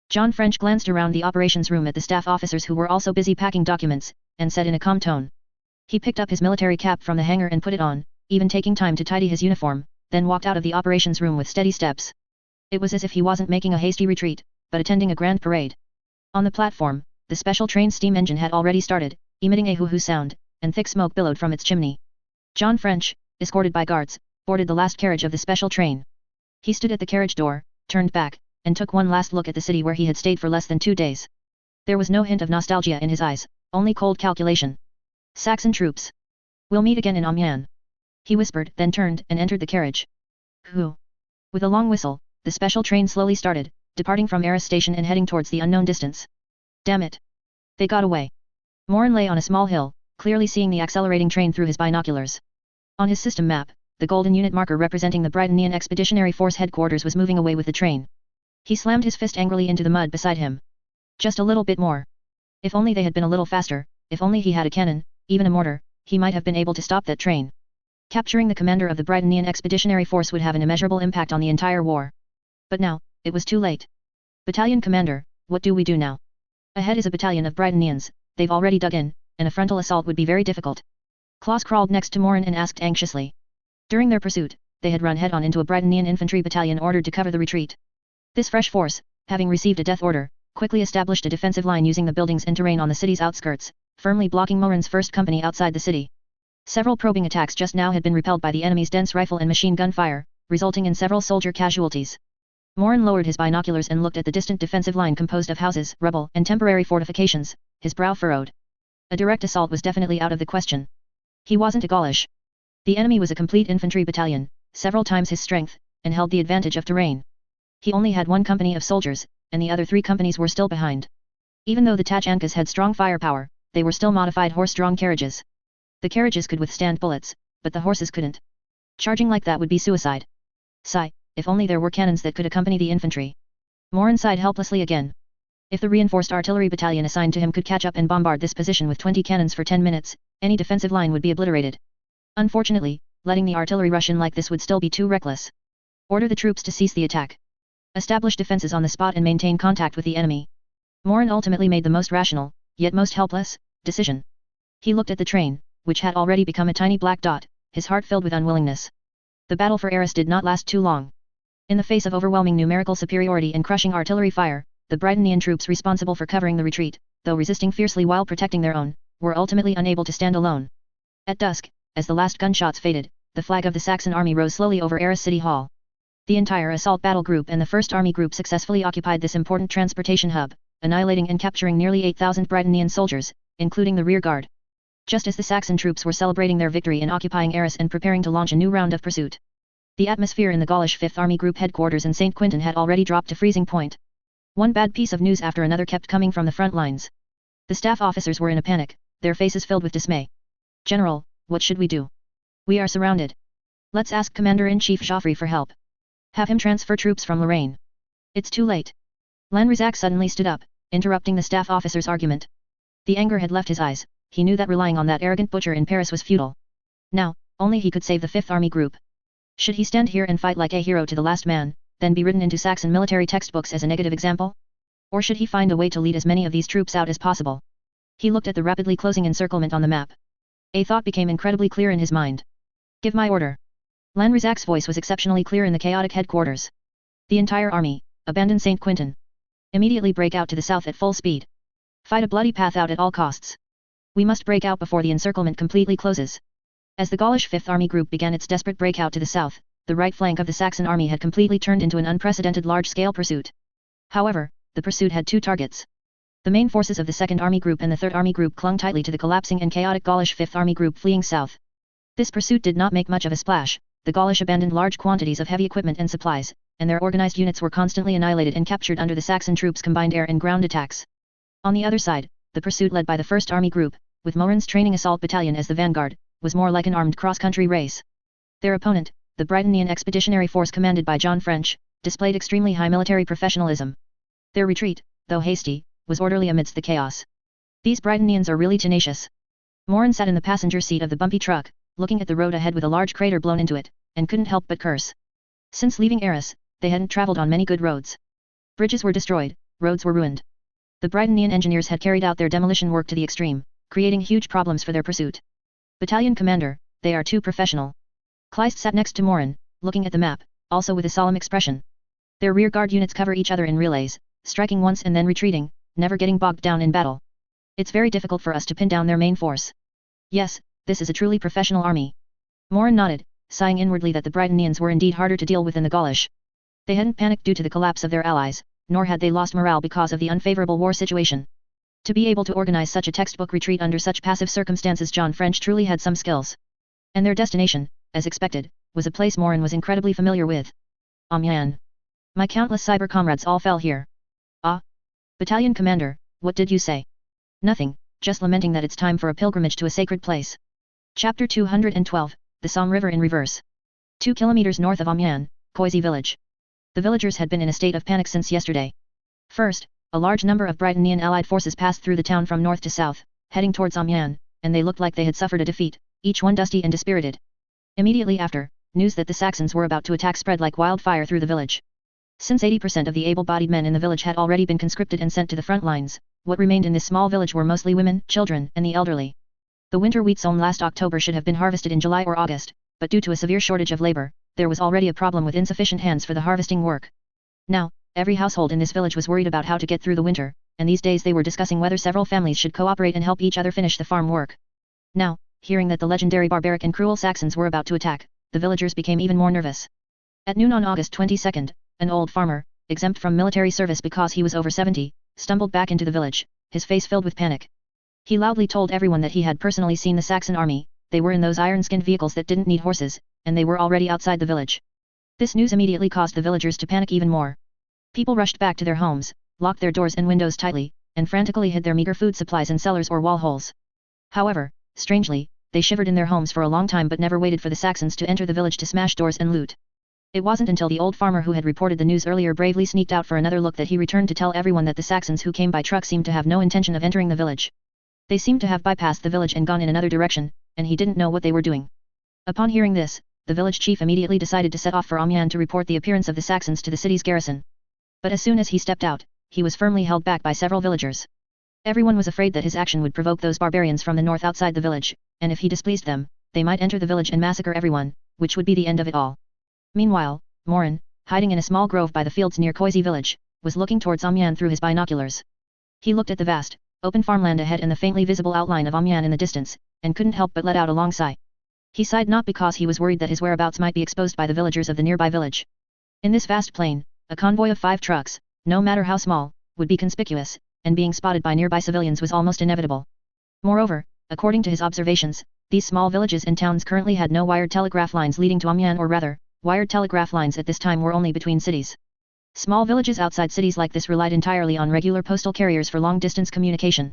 John French glanced around the operations room at the staff officers who were also busy packing documents, and said in a calm tone. He picked up his military cap from the hanger and put it on, even taking time to tidy his uniform, then walked out of the operations room with steady steps. It was as if he wasn't making a hasty retreat, but attending a grand parade. On the platform, the special train's steam engine had already started, emitting a hoo-hoo sound, and thick smoke billowed from its chimney. John French, escorted by guards, boarded the last carriage of the special train. He stood at the carriage door, turned back, and took one last look at the city where he had stayed for less than 2 days. There was no hint of nostalgia in his eyes, only cold calculation. Saxon troops. We'll meet again in Amiens. He whispered, then turned and entered the carriage. Who? With a long whistle, the special train slowly started, departing from Arras station and heading towards the unknown distance. Damn it. They got away. Morin lay on a small hill, clearly seeing the accelerating train through his binoculars. On his system map, the golden unit marker representing the Britannian Expeditionary Force headquarters was moving away with the train. He slammed his fist angrily into the mud beside him. Just a little bit more. If only they had been a little faster, if only he had a cannon, even a mortar, he might have been able to stop that train. Capturing the commander of the Britannian Expeditionary Force would have an immeasurable impact on the entire war. But now, it was too late. Battalion commander, what do we do now? Ahead is a battalion of Britannians, they've already dug in, and a frontal assault would be very difficult. Klaus crawled next to Morin and asked anxiously. During their pursuit, they had run head-on into a Britannian infantry battalion ordered to cover the retreat. This fresh force, having received a death order, quickly established a defensive line using the buildings and terrain on the city's outskirts, firmly blocking Morin's first company outside the city. Several probing attacks just now had been repelled by the enemy's dense rifle and machine gun fire, resulting in several soldier casualties. Morin lowered his binoculars and looked at the distant defensive line composed of houses, rubble, and temporary fortifications, his brow furrowed. A direct assault was definitely out of the question. He wasn't a Gaulish. The enemy was a complete infantry battalion, several times his strength, and held the advantage of terrain. He only had 1 company of soldiers, and the other 3 companies were still behind. Even though the Tachankas had strong firepower, they were still modified horse-drawn carriages. The carriages could withstand bullets, but the horses couldn't. Charging like that would be suicide. Sigh, if only there were cannons that could accompany the infantry. Morin sighed helplessly again. If the reinforced artillery battalion assigned to him could catch up and bombard this position with 20 cannons for 10 minutes, any defensive line would be obliterated. Unfortunately, letting the artillery rush in like this would still be too reckless. Order the troops to cease the attack. Establish defenses on the spot and maintain contact with the enemy. Morin ultimately made the most rational, yet most helpless, decision. He looked at the train, which had already become a tiny black dot, his heart filled with unwillingness. The battle for Arras did not last too long. In the face of overwhelming numerical superiority and crushing artillery fire, the Britannian troops responsible for covering the retreat, though resisting fiercely while protecting their own, were ultimately unable to stand alone. At dusk, as the last gunshots faded, the flag of the Saxon army rose slowly over Arras City Hall. The entire assault battle group and the 1st Army Group successfully occupied this important transportation hub, annihilating and capturing nearly 8,000 Britannian soldiers, including the rear guard. Just as the Saxon troops were celebrating their victory in occupying Arras and preparing to launch a new round of pursuit, the atmosphere in the Gaulish 5th Army Group headquarters in St. Quentin had already dropped to freezing point. One bad piece of news after another kept coming from the front lines. The staff officers were in a panic, their faces filled with dismay. General, what should we do? We are surrounded. Let's ask Commander-in-Chief Joffre for help. Have him transfer troops from Lorraine. It's too late. Lanrizac suddenly stood up, interrupting the staff officer's argument. The anger had left his eyes, he knew that relying on that arrogant butcher in Paris was futile. Now, only he could save the 5th Army Group. Should he stand here and fight like a hero to the last man, then be written into Saxon military textbooks as a negative example? Or should he find a way to lead as many of these troops out as possible? He looked at the rapidly closing encirclement on the map. A thought became incredibly clear in his mind. Give my order. Lan Rizak's voice was exceptionally clear in the chaotic headquarters. The entire army, abandon St. Quentin. Immediately break out to the south at full speed. Fight a bloody path out at all costs. We must break out before the encirclement completely closes. As the Gaulish Fifth Army Group began its desperate breakout to the south, the right flank of the Saxon army had completely turned into an unprecedented large-scale pursuit. However, the pursuit had two targets. The main forces of the Second Army Group and the Third Army Group clung tightly to the collapsing and chaotic Gaulish Fifth Army Group fleeing south. This pursuit did not make much of a splash. The Gaulish abandoned large quantities of heavy equipment and supplies, and their organized units were constantly annihilated and captured under the Saxon troops' combined air and ground attacks. On the other side, the pursuit led by the First Army Group, with Morin's training assault battalion as the vanguard, was more like an armed cross-country race. Their opponent, the Britannien Expeditionary Force commanded by John French, displayed extremely high military professionalism. Their retreat, though hasty, was orderly amidst the chaos. These Britannians are really tenacious. Morin sat in the passenger seat of the bumpy truck, looking at the road ahead with a large crater blown into it, and couldn't help but curse. Since leaving Arras, they hadn't traveled on many good roads. Bridges were destroyed, roads were ruined. The Britannian engineers had carried out their demolition work to the extreme, creating huge problems for their pursuit. Battalion commander, they are too professional. Kleist sat next to Morin, looking at the map, also with a solemn expression. Their rearguard units cover each other in relays, striking once and then retreating, never getting bogged down in battle. It's very difficult for us to pin down their main force. Yes, this is a truly professional army. Morin nodded, sighing inwardly that the Britannians were indeed harder to deal with than the Gaulish. They hadn't panicked due to the collapse of their allies, nor had they lost morale because of the unfavorable war situation. To be able to organize such a textbook retreat under such passive circumstances, John French truly had some skills. And their destination, as expected, was a place Morin was incredibly familiar with. Amiens. My countless cyber comrades all fell here. Ah. Battalion commander, what did you say? Nothing, just lamenting that it's time for a pilgrimage to a sacred place. Chapter 212, the Somme River in reverse. 2 kilometers north of Amiens, Coisy village. The villagers had been in a state of panic since yesterday. First, a large number of Britannian allied forces passed through the town from north to south, heading towards Amiens, and they looked like they had suffered a defeat, each one dusty and dispirited. Immediately after, news that the Saxons were about to attack spread like wildfire through the village. Since 80% of the able-bodied men in the village had already been conscripted and sent to the front lines, what remained in this small village were mostly women, children, and the elderly. The winter wheat sown last October should have been harvested in July or August, but due to a severe shortage of labor, there was already a problem with insufficient hands for the harvesting work. Now, every household in this village was worried about how to get through the winter, and these days they were discussing whether several families should cooperate and help each other finish the farm work. Now, hearing that the legendary barbaric and cruel Saxons were about to attack, the villagers became even more nervous. At noon on August 22nd, an old farmer, exempt from military service because he was over 70, stumbled back into the village, his face filled with panic. He loudly told everyone that he had personally seen the Saxon army. They were in those iron-skinned vehicles that didn't need horses, and they were already outside the village. This news immediately caused the villagers to panic even more. People rushed back to their homes, locked their doors and windows tightly, and frantically hid their meager food supplies in cellars or wall holes. However, strangely, they shivered in their homes for a long time but never waited for the Saxons to enter the village to smash doors and loot. It wasn't until the old farmer who had reported the news earlier bravely sneaked out for another look that he returned to tell everyone that the Saxons who came by truck seemed to have no intention of entering the village. They seemed to have bypassed the village and gone in another direction, and he didn't know what they were doing. Upon hearing this, the village chief immediately decided to set off for Amiens to report the appearance of the Saxons to the city's garrison. But as soon as he stepped out, he was firmly held back by several villagers. Everyone was afraid that his action would provoke those barbarians from the north outside the village, and if he displeased them, they might enter the village and massacre everyone, which would be the end of it all. Meanwhile, Morin, hiding in a small grove by the fields near Coisy village, was looking towards Amiens through his binoculars. He looked at the vast, open farmland ahead and the faintly visible outline of Amiens in the distance, and couldn't help but let out a long sigh. He sighed not because he was worried that his whereabouts might be exposed by the villagers of the nearby village. In this vast plain, a convoy of 5 trucks, no matter how small, would be conspicuous, and being spotted by nearby civilians was almost inevitable. Moreover, according to his observations, these small villages and towns currently had no wired telegraph lines leading to Amiens, or rather, wired telegraph lines at this time were only between cities. Small villages outside cities like this relied entirely on regular postal carriers for long-distance communication.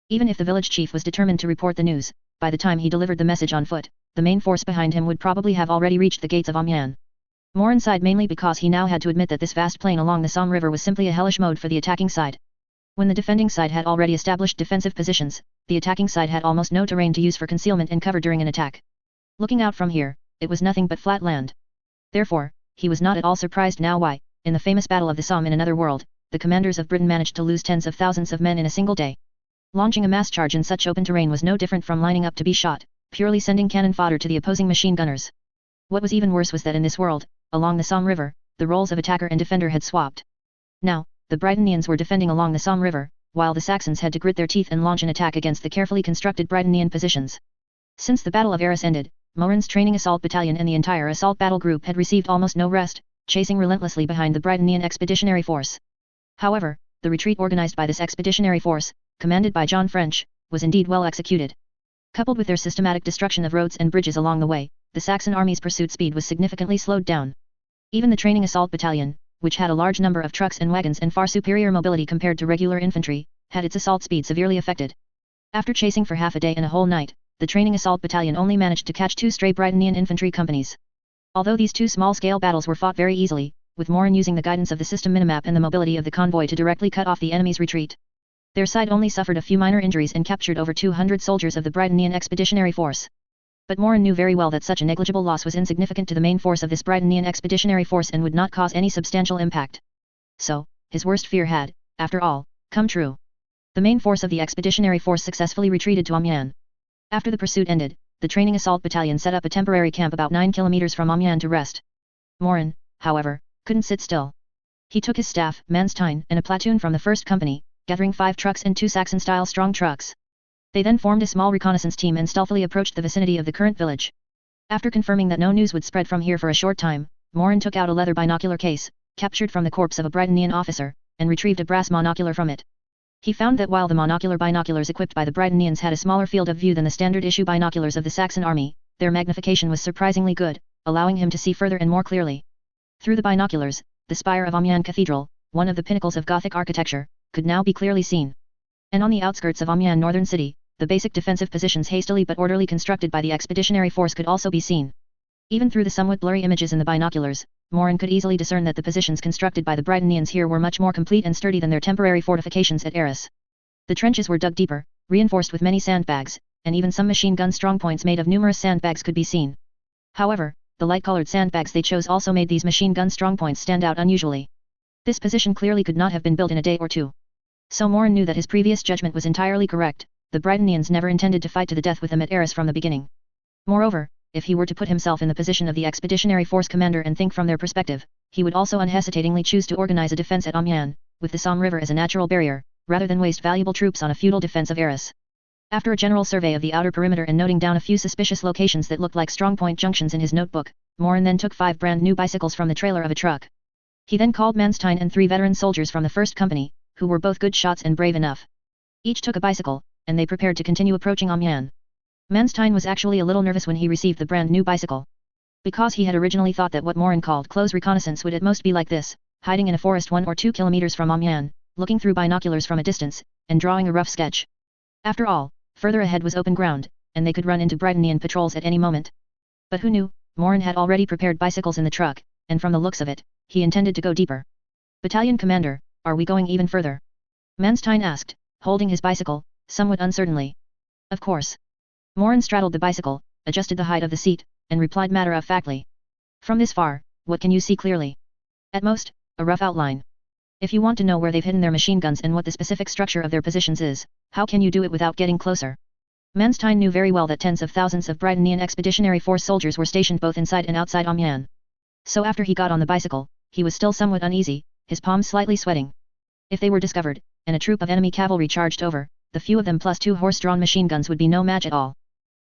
Even if the village chief was determined to report the news, by the time he delivered the message on foot, the main force behind him would probably have already reached the gates of Amiens. Morin sighed mainly because he now had to admit that this vast plain along the Somme River was simply a hellish mode for the attacking side. When the defending side had already established defensive positions, the attacking side had almost no terrain to use for concealment and cover during an attack. Looking out from here, it was nothing but flat land. Therefore, he was not at all surprised now why, in the famous Battle of the Somme in another world, the commanders of Britain managed to lose tens of thousands of men in a single day. Launching a mass charge in such open terrain was no different from lining up to be shot. purely sending cannon fodder to the opposing machine gunners. What was even worse was that in this world, along the Somme River, the roles of attacker and defender had swapped. Now, the Britannnians were defending along the Somme River, while the Saxons had to grit their teeth and launch an attack against the carefully constructed Britannian positions. Since the Battle of Arras ended, Morin's training assault battalion and the entire assault battle group had received almost no rest, chasing relentlessly behind the Britannian expeditionary force. However, the retreat organized by this expeditionary force, commanded by John French, was indeed well executed. Coupled with their systematic destruction of roads and bridges along the way, the Saxon army's pursuit speed was significantly slowed down. Even the training assault battalion, which had a large number of trucks and wagons and far superior mobility compared to regular infantry, had its assault speed severely affected. After chasing for half a day and a whole night, the training assault battalion only managed to catch 2 stray Britannian infantry companies. Although these 2 small-scale battles were fought very easily, with Morin using the guidance of the system minimap and the mobility of the convoy to directly cut off the enemy's retreat. Their side only suffered a few minor injuries and captured over 200 soldiers of the Britannian expeditionary force. But Morin knew very well that such a negligible loss was insignificant to the main force of this Britannian expeditionary force and would not cause any substantial impact. So, his worst fear had, after all, come true. The main force of the expeditionary force successfully retreated to Amiens. After the pursuit ended, the training assault battalion set up a temporary camp about 9 kilometers from Amiens to rest. Morin, however, couldn't sit still. He took his staff, Manstein, and a platoon from the 1st Company, gathering 5 trucks and 2 Saxon-style strong trucks. They then formed a small reconnaissance team and stealthily approached the vicinity of the current village. After confirming that no news would spread from here for a short time, Morin took out a leather binocular case, captured from the corpse of a Britannian officer, and retrieved a brass monocular from it. He found that while the monocular binoculars equipped by the Britannians had a smaller field of view than the standard issue binoculars of the Saxon army, their magnification was surprisingly good, allowing him to see further and more clearly. Through the binoculars, the spire of Amiens Cathedral, one of the pinnacles of Gothic architecture, could now be clearly seen. And on the outskirts of Amiens northern city, the basic defensive positions hastily but orderly constructed by the expeditionary force could also be seen. Even through the somewhat blurry images in the binoculars, Morin could easily discern that the positions constructed by the Britannians here were much more complete and sturdy than their temporary fortifications at Arras. The trenches were dug deeper, reinforced with many sandbags, and even some machine gun strongpoints made of numerous sandbags could be seen. However, the light-colored sandbags they chose also made these machine gun strongpoints stand out unusually. This position clearly could not have been built in a day or two. So Morin knew that his previous judgment was entirely correct. The Britannians never intended to fight to the death with them at Arras from the beginning. Moreover, if he were to put himself in the position of the expeditionary force commander and think from their perspective, he would also unhesitatingly choose to organize a defense at Amiens, with the Somme River as a natural barrier, rather than waste valuable troops on a futile defense of Arras. After a general survey of the outer perimeter and noting down a few suspicious locations that looked like strongpoint junctions in his notebook, Morin then took 5 brand new bicycles from the trailer of a truck. He then called Manstein and 3 veteran soldiers from the 1st Company, who were both good shots and brave enough. Each took a bicycle, and they prepared to continue approaching Amiens. Manstein was actually a little nervous when he received the brand new bicycle. Because he had originally thought that what Morin called close reconnaissance would at most be like this, hiding in a forest 1 or 2 kilometers from Amiens, looking through binoculars from a distance, and drawing a rough sketch. After all, further ahead was open ground, and they could run into Britannian patrols at any moment. But who knew, Morin had already prepared bicycles in the truck, and from the looks of it, he intended to go deeper. "Battalion commander, are we going even further?" Manstein asked, holding his bicycle, somewhat uncertainly. "Of course." Morin straddled the bicycle, adjusted the height of the seat, and replied matter-of-factly. "From this far, what can you see clearly?" "At most, a rough outline. If you want to know where they've hidden their machine guns and what the specific structure of their positions is, how can you do it without getting closer?" Manstein knew very well that tens of thousands of Britannian expeditionary force soldiers were stationed both inside and outside Amiens. So after he got on the bicycle, he was still somewhat uneasy, his palms slightly sweating. If they were discovered, and a troop of enemy cavalry charged over, the few of them plus 2 horse-drawn machine guns would be no match at all.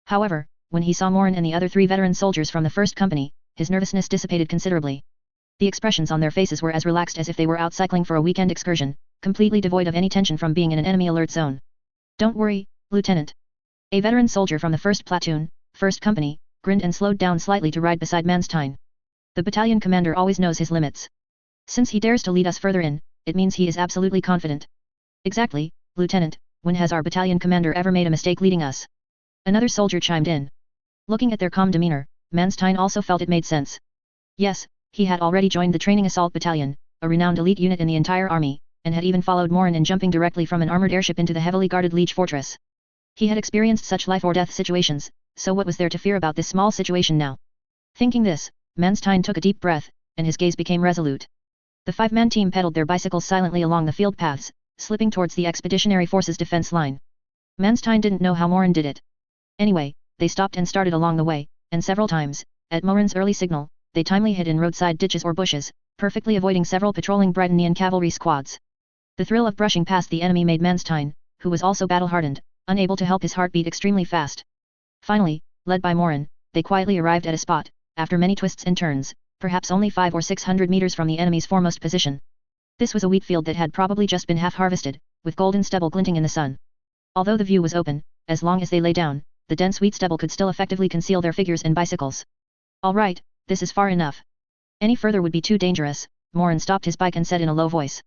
However, when he saw Morin and the other 3 veteran soldiers from the 1st Company, his nervousness dissipated considerably. The expressions on their faces were as relaxed as if they were out cycling for a weekend excursion, completely devoid of any tension from being in an enemy alert zone. "Don't worry, Lieutenant." A veteran soldier from the 1st Platoon, 1st Company, grinned and slowed down slightly to ride beside Manstein. The battalion commander always knows his limits. Since he dares to lead us further in, it means he is absolutely confident. "Exactly, Lieutenant, when has our battalion commander ever made a mistake leading us?" Another soldier chimed in. Looking at their calm demeanor, Manstein also felt it made sense. Yes, he had already joined the training assault battalion, a renowned elite unit in the entire army, and had even followed Morin in jumping directly from an armored airship into the heavily guarded Liege fortress. He had experienced such life-or-death situations, so what was there to fear about this small situation now? Thinking this, Manstein took a deep breath, and his gaze became resolute. The 5-man team pedaled their bicycles silently along the field paths, slipping towards the expeditionary force's defense line. Manstein didn't know how Morin did it. Anyway, they stopped and started along the way, and several times, at Morin's early signal, they timely hid in roadside ditches or bushes, perfectly avoiding several patrolling Bretonnian cavalry squads. The thrill of brushing past the enemy made Manstein, who was also battle-hardened, unable to help his heart beat extremely fast. Finally, led by Morin, they quietly arrived at a spot, after many twists and turns, perhaps only 500 or 600 meters from the enemy's foremost position. This was a wheat field that had probably just been half-harvested, with golden stubble glinting in the sun. Although the view was open, as long as they lay down, the dense wheat stubble could still effectively conceal their figures and bicycles. All right, this is far enough. Any further would be too dangerous. Morin stopped his bike and said in a low voice.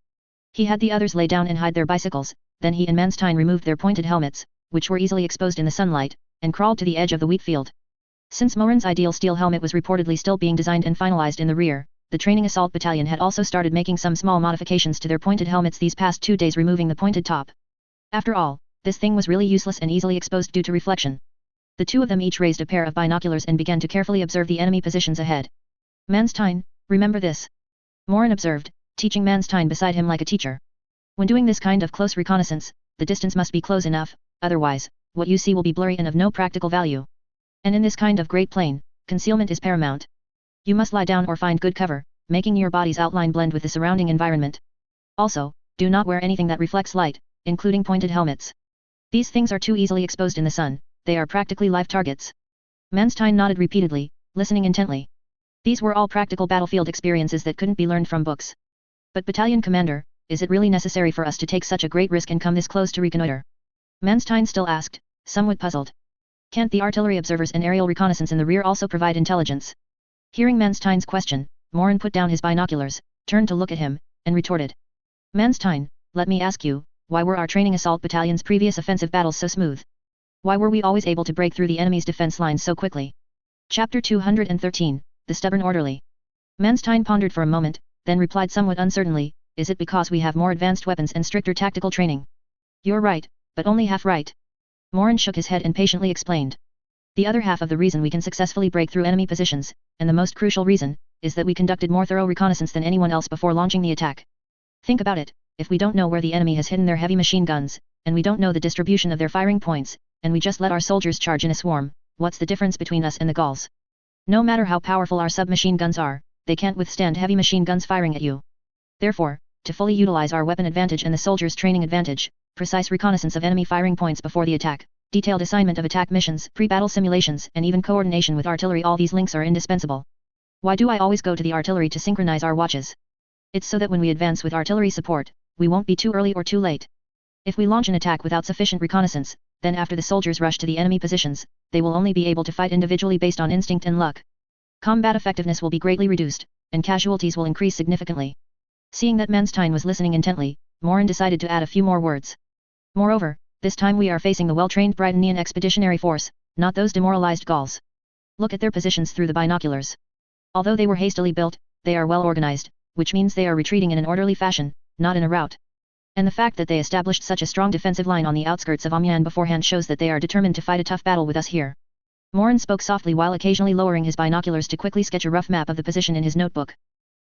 He had the others lay down and hide their bicycles, then he and Manstein removed their pointed helmets, which were easily exposed in the sunlight, and crawled to the edge of the wheat field. Since Morin's ideal steel helmet was reportedly still being designed and finalized in the rear, the training assault battalion had also started making some small modifications to their pointed helmets these past 2 days, removing the pointed top. After all, this thing was really useless and easily exposed due to reflection. The two of them each raised a pair of binoculars and began to carefully observe the enemy positions ahead. Manstein, remember this. Morin observed, teaching Manstein beside him like a teacher. When doing this kind of close reconnaissance, the distance must be close enough, otherwise, what you see will be blurry and of no practical value. And in this kind of great plain, concealment is paramount. You must lie down or find good cover, making your body's outline blend with the surrounding environment. Also, do not wear anything that reflects light, including pointed helmets. These things are too easily exposed in the sun, they are practically live targets. Manstein nodded repeatedly, listening intently. These were all practical battlefield experiences that couldn't be learned from books. But battalion commander, is it really necessary for us to take such a great risk and come this close to reconnoiter? Manstein still asked, somewhat puzzled. Can't the artillery observers and aerial reconnaissance in the rear also provide intelligence? Hearing Manstein's question, Morin put down his binoculars, turned to look at him, and retorted. Manstein, let me ask you, why were our training assault battalion's previous offensive battles so smooth? Why were we always able to break through the enemy's defense lines so quickly? Chapter 213, The Stubborn Orderly. Manstein pondered for a moment, then replied somewhat uncertainly, is it because we have more advanced weapons and stricter tactical training? You're right, but only half right. Morin shook his head and patiently explained. The other half of the reason we can successfully break through enemy positions, and the most crucial reason, is that we conducted more thorough reconnaissance than anyone else before launching the attack. Think about it, if we don't know where the enemy has hidden their heavy machine guns, and we don't know the distribution of their firing points, and we just let our soldiers charge in a swarm, what's the difference between us and the Gauls? No matter how powerful our submachine guns are, they can't withstand heavy machine guns firing at you. Therefore, to fully utilize our weapon advantage and the soldiers' training advantage, precise reconnaissance of enemy firing points before the attack, detailed assignment of attack missions, pre-battle simulations, and even coordination with artillery, all these links are indispensable. Why do I always go to the artillery to synchronize our watches? It's so that when we advance with artillery support, we won't be too early or too late. If we launch an attack without sufficient reconnaissance, then after the soldiers rush to the enemy positions, they will only be able to fight individually based on instinct and luck. Combat effectiveness will be greatly reduced, and casualties will increase significantly. Seeing that Manstein was listening intently, Morin decided to add a few more words. Moreover, this time we are facing the well-trained Bretonnian expeditionary force, not those demoralized Gauls. Look at their positions through the binoculars. Although they were hastily built, they are well organized, which means they are retreating in an orderly fashion, not in a rout. And the fact that they established such a strong defensive line on the outskirts of Amiens beforehand shows that they are determined to fight a tough battle with us here. Morin spoke softly while occasionally lowering his binoculars to quickly sketch a rough map of the position in his notebook.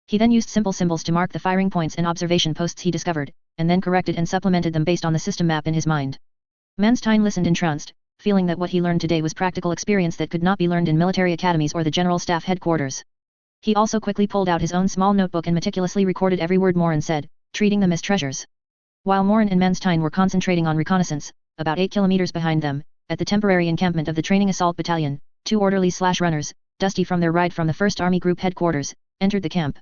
He then used simple symbols to mark the firing points and observation posts he discovered, and then corrected and supplemented them based on the system map in his mind. Manstein listened entranced, feeling that what he learned today was practical experience that could not be learned in military academies or the General Staff headquarters. He also quickly pulled out his own small notebook and meticulously recorded every word Morin said, treating them as treasures. While Morin and Manstein were concentrating on reconnaissance, about 8 kilometers behind them, at the temporary encampment of the training assault battalion, 2 orderlies/runners, dusty from their ride from the 1st Army Group headquarters, entered the camp.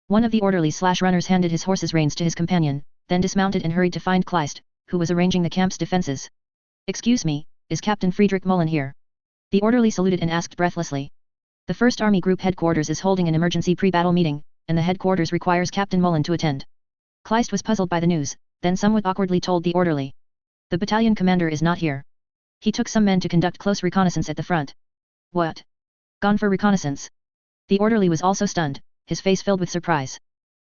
One of the orderlies/runners handed his horse's reins to his companion, then dismounted and hurried to find Kleist, who was arranging the camp's defenses. Excuse me, is Captain Friedrich Mullen here? The orderly saluted and asked breathlessly. The 1st Army Group headquarters is holding an emergency pre-battle meeting, and the headquarters requires Captain Mullen to attend. Kleist was puzzled by the news, then somewhat awkwardly told the orderly. The battalion commander is not here. He took some men to conduct close reconnaissance at the front. What? Gone for reconnaissance? The orderly was also stunned, his face filled with surprise.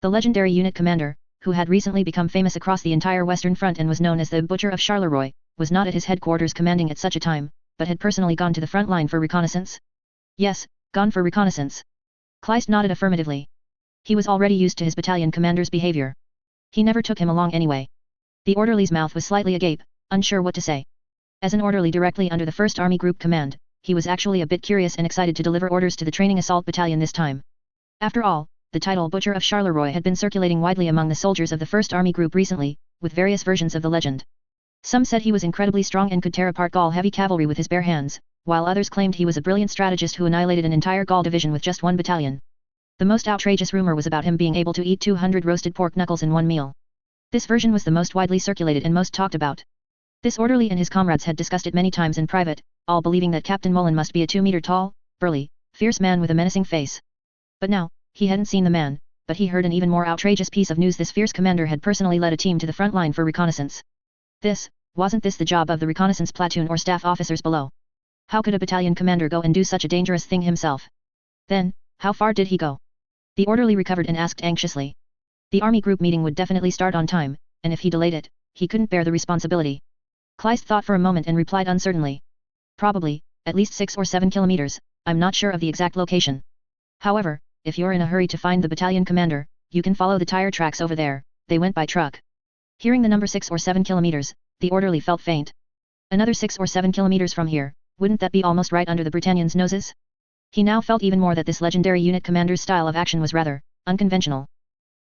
The legendary unit commander, who had recently become famous across the entire Western Front and was known as the Butcher of Charleroi, was not at his headquarters commanding at such a time, but had personally gone to the front line for reconnaissance? Yes, gone for reconnaissance. Kleist nodded affirmatively. He was already used to his battalion commander's behavior. He never took him along anyway. The orderly's mouth was slightly agape, unsure what to say. As an orderly directly under the 1st Army Group command, he was actually a bit curious and excited to deliver orders to the training assault battalion this time. After all, the title Butcher of Charleroi had been circulating widely among the soldiers of the 1st Army Group recently, with various versions of the legend. Some said he was incredibly strong and could tear apart Gaul heavy cavalry with his bare hands, while others claimed he was a brilliant strategist who annihilated an entire Gaul division with just one battalion. The most outrageous rumor was about him being able to eat 200 roasted pork knuckles in one meal. This version was the most widely circulated and most talked about. This orderly and his comrades had discussed it many times in private, all believing that Captain Mullen must be a 2-meter tall, burly, fierce man with a menacing face. But now, he hadn't seen the man, but he heard an even more outrageous piece of news: this fierce commander had personally led a team to the front line for reconnaissance. Wasn't this the job of the reconnaissance platoon or staff officers below? How could a battalion commander go and do such a dangerous thing himself? Then, how far did he go? The orderly recovered and asked anxiously. The army group meeting would definitely start on time, and if he delayed it, he couldn't bear the responsibility. Kleist thought for a moment and replied uncertainly. Probably, at least 6 or 7 kilometers, I'm not sure of the exact location. However, if you're in a hurry to find the battalion commander, you can follow the tire tracks over there, they went by truck. Hearing the number 6 or 7 kilometers, the orderly felt faint. Another 6 or 7 kilometers from here, wouldn't that be almost right under the Britannians' noses? He now felt even more that this legendary unit commander's style of action was rather unconventional.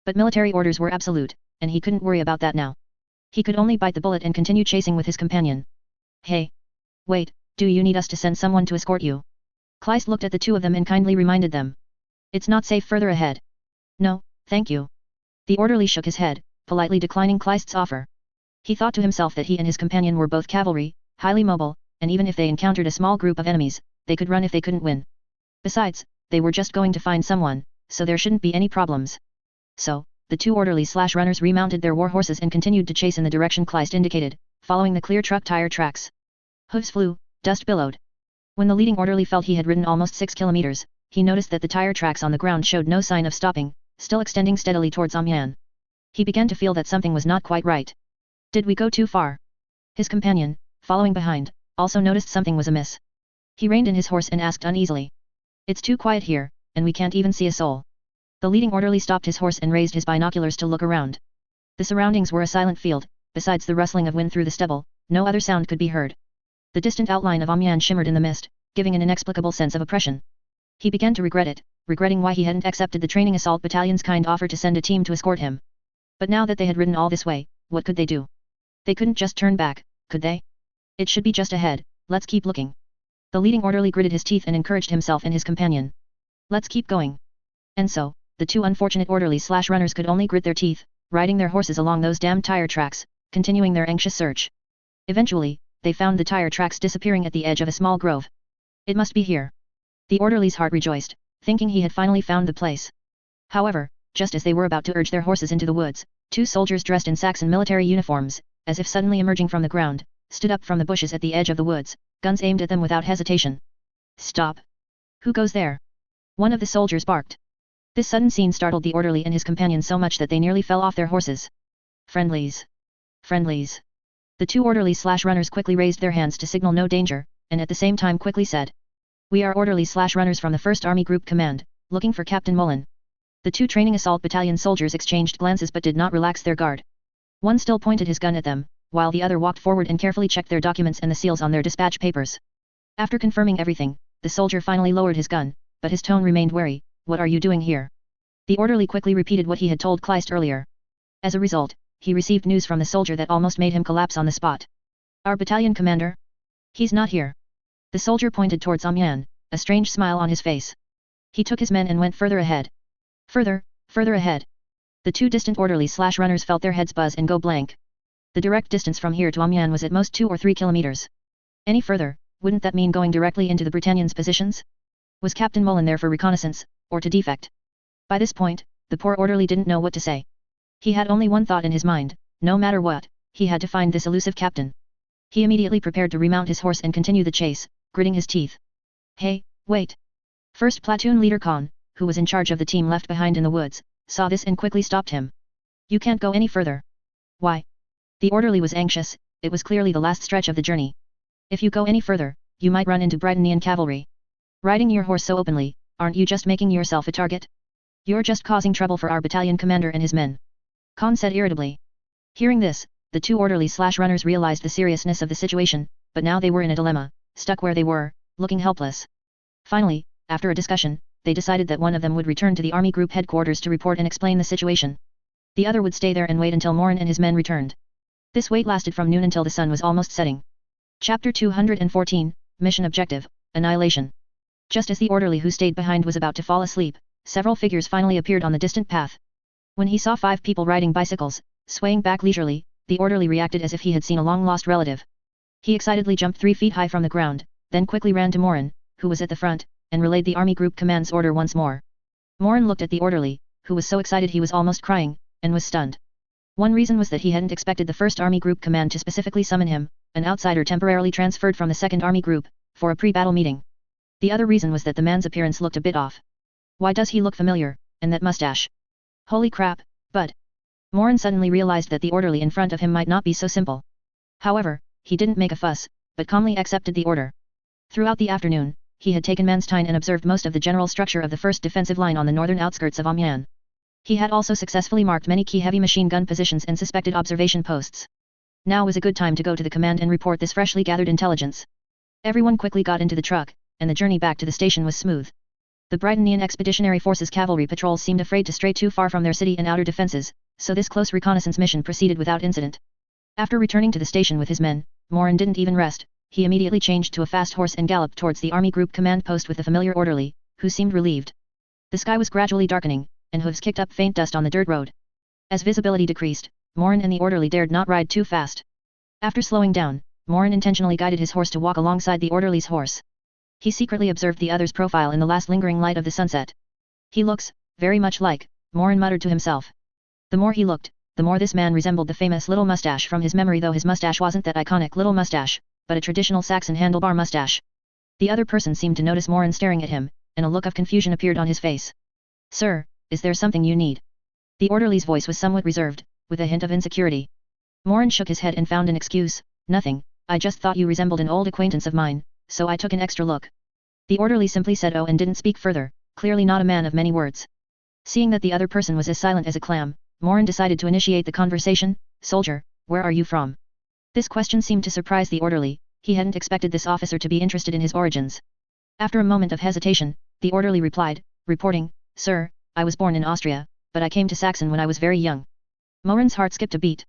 But military orders were absolute, and he couldn't worry about that now. He could only bite the bullet and continue chasing with his companion. Hey! Wait, do you need us to send someone to escort you? Kleist looked at the two of them and kindly reminded them. It's not safe further ahead. No, thank you. The orderly shook his head, politely declining Kleist's offer. He thought to himself that he and his companion were both cavalry, highly mobile, and even if they encountered a small group of enemies, they could run if they couldn't win. Besides, they were just going to find someone, so there shouldn't be any problems. So, the two orderlies/runners remounted their war horses and continued to chase in the direction Kleist indicated, following the clear truck tire tracks. Hooves flew, dust billowed. When the leading orderly felt he had ridden almost 6 kilometers, he noticed that the tire tracks on the ground showed no sign of stopping, still extending steadily towards Amiens. He began to feel that something was not quite right. Did we go too far? His companion, following behind, also noticed something was amiss. He reined in his horse and asked uneasily. It's too quiet here, and we can't even see a soul. The leading orderly stopped his horse and raised his binoculars to look around. The surroundings were a silent field, besides the rustling of wind through the stubble, no other sound could be heard. The distant outline of Amiens shimmered in the mist, giving an inexplicable sense of oppression. He began to regret it, regretting why he hadn't accepted the training assault battalion's kind offer to send a team to escort him. But now that they had ridden all this way, what could they do? They couldn't just turn back, could they? It should be just ahead, let's keep looking. The leading orderly gritted his teeth and encouraged himself and his companion. Let's keep going. And so, the two unfortunate orderlies/runners could only grit their teeth, riding their horses along those damned tire tracks, continuing their anxious search. Eventually, they found the tire tracks disappearing at the edge of a small grove. It must be here. The orderly's heart rejoiced, thinking he had finally found the place. However, just as they were about to urge their horses into the woods, two soldiers dressed in Saxon military uniforms, as if suddenly emerging from the ground, stood up from the bushes at the edge of the woods, guns aimed at them without hesitation. Stop! Who goes there? One of the soldiers barked. This sudden scene startled the orderly and his companion so much that they nearly fell off their horses. Friendlies! Friendlies! The two orderlies/runners quickly raised their hands to signal no danger, and at the same time quickly said. We are orderlies/runners from the 1st Army Group Command, looking for Captain Mullen. The two training assault battalion soldiers exchanged glances but did not relax their guard. One still pointed his gun at them, while the other walked forward and carefully checked their documents and the seals on their dispatch papers. After confirming everything, the soldier finally lowered his gun, but his tone remained wary. What are you doing here? The orderly quickly repeated what he had told Kleist earlier. As a result, he received news from the soldier that almost made him collapse on the spot. Our battalion commander? He's not here. The soldier pointed towards Amiens, a strange smile on his face. He took his men and went further ahead. Further ahead. The two distant orderlies/runners felt their heads buzz and go blank. The direct distance from here to Amiens was at most 2 or 3 kilometers. Any further, wouldn't that mean going directly into the Britannians' positions? Was Captain Mullen there for reconnaissance, or to defect? By this point, the poor orderly didn't know what to say. He had only one thought in his mind: no matter what, he had to find this elusive captain. He immediately prepared to remount his horse and continue the chase, gritting his teeth. Hey, wait! First platoon leader Khan, who was in charge of the team left behind in the woods, saw this and quickly stopped him. You can't go any further. Why? The orderly was anxious, it was clearly the last stretch of the journey. If you go any further, you might run into Britannian cavalry. Riding your horse so openly, aren't you just making yourself a target? You're just causing trouble for our battalion commander and his men. Khan said irritably. Hearing this, the two orderlies/runners realized the seriousness of the situation, but now they were in a dilemma, stuck where they were, looking helpless. Finally, after a discussion, they decided that one of them would return to the army group headquarters to report and explain the situation. The other would stay there and wait until Morin and his men returned. This wait lasted from noon until the sun was almost setting. Chapter 214, Mission Objective, Annihilation. Just as the orderly who stayed behind was about to fall asleep, several figures finally appeared on the distant path. When he saw 5 people riding bicycles, swaying back leisurely, the orderly reacted as if he had seen a long-lost relative. He excitedly jumped 3 feet high from the ground, then quickly ran to Morin, who was at the front, and relayed the army group command's order once more. Morin looked at the orderly, who was so excited he was almost crying, and was stunned. One reason was that he hadn't expected the 1st Army Group command to specifically summon him, an outsider temporarily transferred from the 2nd Army Group, for a pre-battle meeting. The other reason was that the man's appearance looked a bit off. Why does he look familiar, and that mustache? Holy crap, but... Morin suddenly realized that the orderly in front of him might not be so simple. However, he didn't make a fuss, but calmly accepted the order. Throughout the afternoon, he had taken man's time and observed most of the general structure of the 1st defensive line on the northern outskirts of Xian. He had also successfully marked many key heavy machine gun positions and suspected observation posts. Now was a good time to go to the command and report this freshly gathered intelligence. Everyone quickly got into the truck, and the journey back to the station was smooth. The Britannian Expeditionary Forces cavalry patrols seemed afraid to stray too far from their city and outer defenses, so this close reconnaissance mission proceeded without incident. After returning to the station with his men, Morin didn't even rest. He immediately changed to a fast horse and galloped towards the army group command post with the familiar orderly, who seemed relieved. The sky was gradually darkening, and hooves kicked up faint dust on the dirt road. As visibility decreased, Morin and the orderly dared not ride too fast. After slowing down, Morin intentionally guided his horse to walk alongside the orderly's horse. He secretly observed the other's profile in the last lingering light of the sunset. He looks, very much like, Morin muttered to himself. The more he looked, the more this man resembled the famous little mustache from his memory, though his mustache wasn't that iconic little mustache, but a traditional Saxon handlebar mustache. The other person seemed to notice Morin staring at him, and a look of confusion appeared on his face. "Sir, is there something you need?" The orderly's voice was somewhat reserved, with a hint of insecurity. Morin shook his head and found an excuse. "Nothing, I just thought you resembled an old acquaintance of mine, so I took an extra look." The orderly simply said oh and didn't speak further, clearly not a man of many words. Seeing that the other person was as silent as a clam, Morin decided to initiate the conversation. "Soldier, where are you from?" This question seemed to surprise the orderly. He hadn't expected this officer to be interested in his origins. After a moment of hesitation, the orderly replied, reporting, "Sir, I was born in Austria, but I came to Saxon when I was very young." Morin's heart skipped a beat.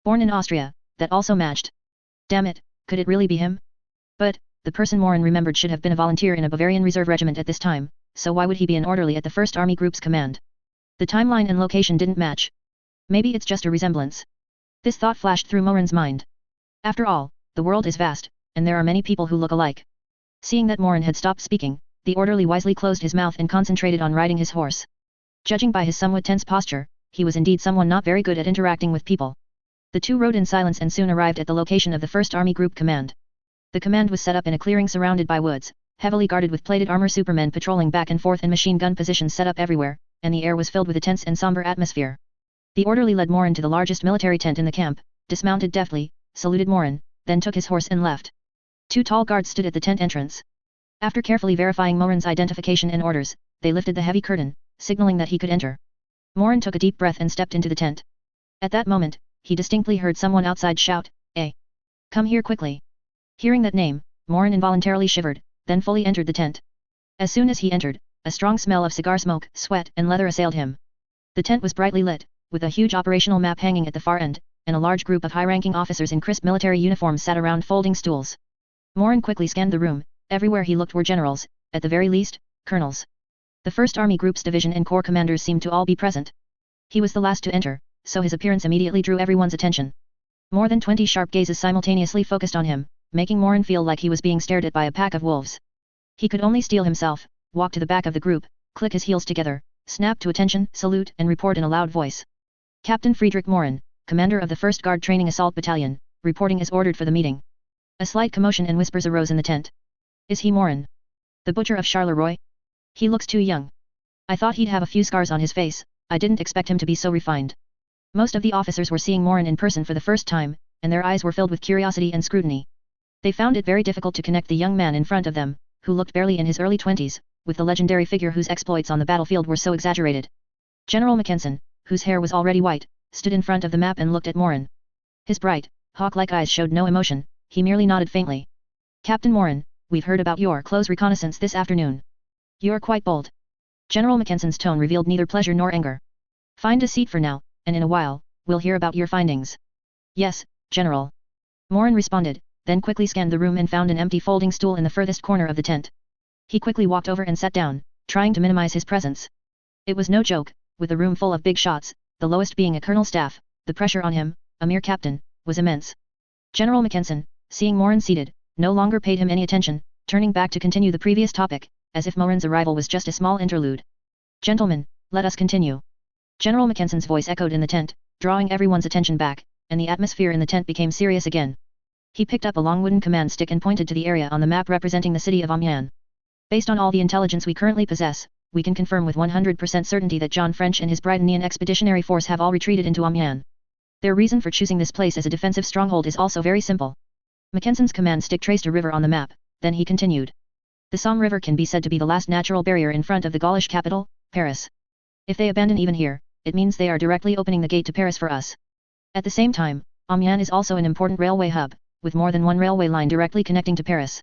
Born in Austria, that also matched. Damn it, could it really be him? But, the person Morin remembered should have been a volunteer in a Bavarian reserve regiment at this time, so why would he be an orderly at the 1st Army Group's command? The timeline and location didn't match. Maybe it's just a resemblance. This thought flashed through Morin's mind. After all, the world is vast, and there are many people who look alike. Seeing that Morin had stopped speaking, the orderly wisely closed his mouth and concentrated on riding his horse. Judging by his somewhat tense posture, he was indeed someone not very good at interacting with people. The two rode in silence and soon arrived at the location of the 1st Army Group command. The command was set up in a clearing surrounded by woods, heavily guarded with plated armor, supermen patrolling back and forth and machine gun positions set up everywhere, and the air was filled with a tense and somber atmosphere. The orderly led Morin to the largest military tent in the camp, dismounted deftly, saluted Morin, then took his horse and left. 2 tall guards stood at the tent entrance. After carefully verifying Morin's identification and orders, they lifted the heavy curtain, signaling that he could enter. Morin took a deep breath and stepped into the tent. At that moment, he distinctly heard someone outside shout, "Hey! Come here quickly!" Hearing that name, Morin involuntarily shivered, then fully entered the tent. As soon as he entered, a strong smell of cigar smoke, sweat and leather assailed him. The tent was brightly lit, with a huge operational map hanging at the far end, and a large group of high-ranking officers in crisp military uniforms sat around folding stools. Morin quickly scanned the room. Everywhere he looked were generals, at the very least, colonels. The 1st Army Group's division and corps commanders seemed to all be present. He was the last to enter, so his appearance immediately drew everyone's attention. More than 20 sharp gazes simultaneously focused on him, making Morin feel like he was being stared at by a pack of wolves. He could only steel himself, walk to the back of the group, click his heels together, snap to attention, salute and report in a loud voice. "Captain Friedrich Morin, commander of the 1st Guard Training Assault Battalion, reporting as ordered for the meeting." A slight commotion and whispers arose in the tent. "Is he Morin? The butcher of Charleroi? He looks too young. I thought he'd have a few scars on his face, I didn't expect him to be so refined." Most of the officers were seeing Morin in person for the first time, and their eyes were filled with curiosity and scrutiny. They found it very difficult to connect the young man in front of them, who looked barely in his early 20s, with the legendary figure whose exploits on the battlefield were so exaggerated. General Mackensen, whose hair was already white, stood in front of the map and looked at Morin. His bright, hawk-like eyes showed no emotion, he merely nodded faintly. "Captain Morin, we've heard about your close reconnaissance this afternoon. You're quite bold. General Mackenson's tone revealed neither pleasure nor anger. Find a seat for now, and in a while, we'll hear about your findings. Yes, General. Morin responded, then quickly scanned the room and found an empty folding stool in the furthest corner of the tent. He quickly walked over and sat down, trying to minimize his presence. It was no joke, with a room full of big shots, the lowest being a colonel's staff, the pressure on him, a mere captain, was immense. General Mackenson, seeing Morin seated, no longer paid him any attention, turning back to continue the previous topic, as if Morin's arrival was just a small interlude. Gentlemen, let us continue. General Mackenson's voice echoed in the tent, drawing everyone's attention back, and the atmosphere in the tent became serious again. He picked up a long wooden command stick and pointed to the area on the map representing the city of Amiens. Based on all the intelligence we currently possess, we can confirm with 100% certainty that John French and his Britannian expeditionary force have all retreated into Amiens. Their reason for choosing this place as a defensive stronghold is also very simple. Mackenson's command stick traced a river on the map, then he continued. The Somme River can be said to be the last natural barrier in front of the Gaulish capital, Paris. If they abandon even here, it means they are directly opening the gate to Paris for us. At the same time, Amiens is also an important railway hub, with more than one railway line directly connecting to Paris.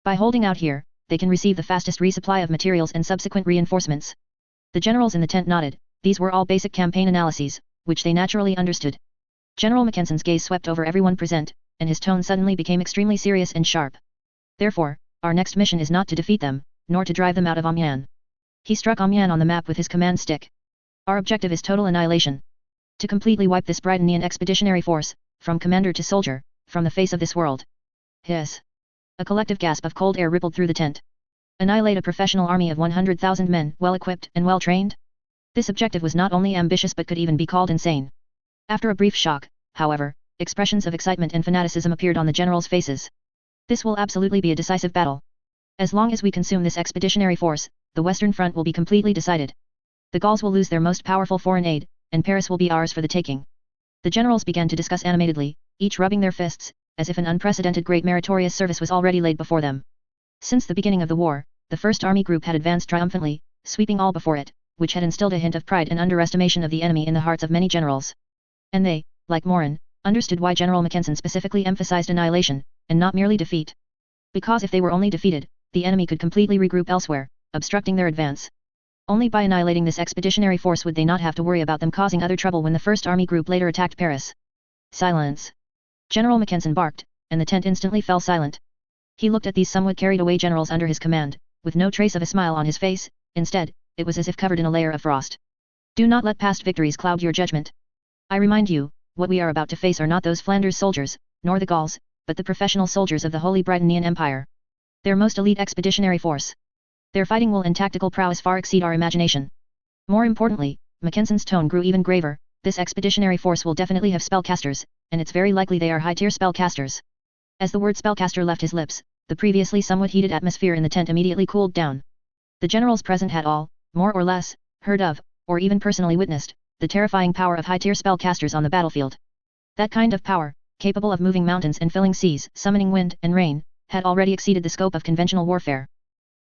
By holding out here, they can receive the fastest resupply of materials and subsequent reinforcements. The generals in the tent nodded. These were all basic campaign analyses, which they naturally understood. General Mackenson's gaze swept over everyone present, and his tone suddenly became extremely serious and sharp. Therefore, our next mission is not to defeat them, nor to drive them out of Amiens. He struck Amiens on the map with his command stick. Our objective is total annihilation. To completely wipe this Britannian expeditionary force, from commander to soldier, from the face of this world. Hiss. A collective gasp of cold air rippled through the tent. Annihilate a professional army of 100,000 men, well-equipped and well-trained? This objective was not only ambitious but could even be called insane. After a brief shock, however, expressions of excitement and fanaticism appeared on the generals' faces. This will absolutely be a decisive battle. As long as we consume this expeditionary force, the Western Front will be completely decided. The Gauls will lose their most powerful foreign aid, and Paris will be ours for the taking. The generals began to discuss animatedly, each rubbing their fists, as if an unprecedented great meritorious service was already laid before them. Since the beginning of the war, the First Army Group had advanced triumphantly, sweeping all before it, which had instilled a hint of pride and underestimation of the enemy in the hearts of many generals. And they, like Morin, understood why General Mackenson specifically emphasized annihilation, and not merely defeat. Because if they were only defeated, the enemy could completely regroup elsewhere, obstructing their advance. Only by annihilating this expeditionary force would they not have to worry about them causing other trouble when the First Army Group later attacked Paris. Silence. General Mackenson barked, and the tent instantly fell silent. He looked at these somewhat carried away generals under his command, with no trace of a smile on his face. Instead, it was as if covered in a layer of frost. Do not let past victories cloud your judgment. I remind you, what we are about to face are not those Flanders soldiers, nor the Gauls, but the professional soldiers of the Holy Britannian Empire. Their most elite expeditionary force. Their fighting will and tactical prowess far exceed our imagination. More importantly, Mackenson's tone grew even graver. This expeditionary force will definitely have spellcasters, and it's very likely they are high-tier spellcasters. As the word spellcaster left his lips, the previously somewhat heated atmosphere in the tent immediately cooled down. The generals present had all, more or less, heard of, or even personally witnessed, the terrifying power of high-tier spellcasters on the battlefield. That kind of power, capable of moving mountains and filling seas, summoning wind and rain, had already exceeded the scope of conventional warfare.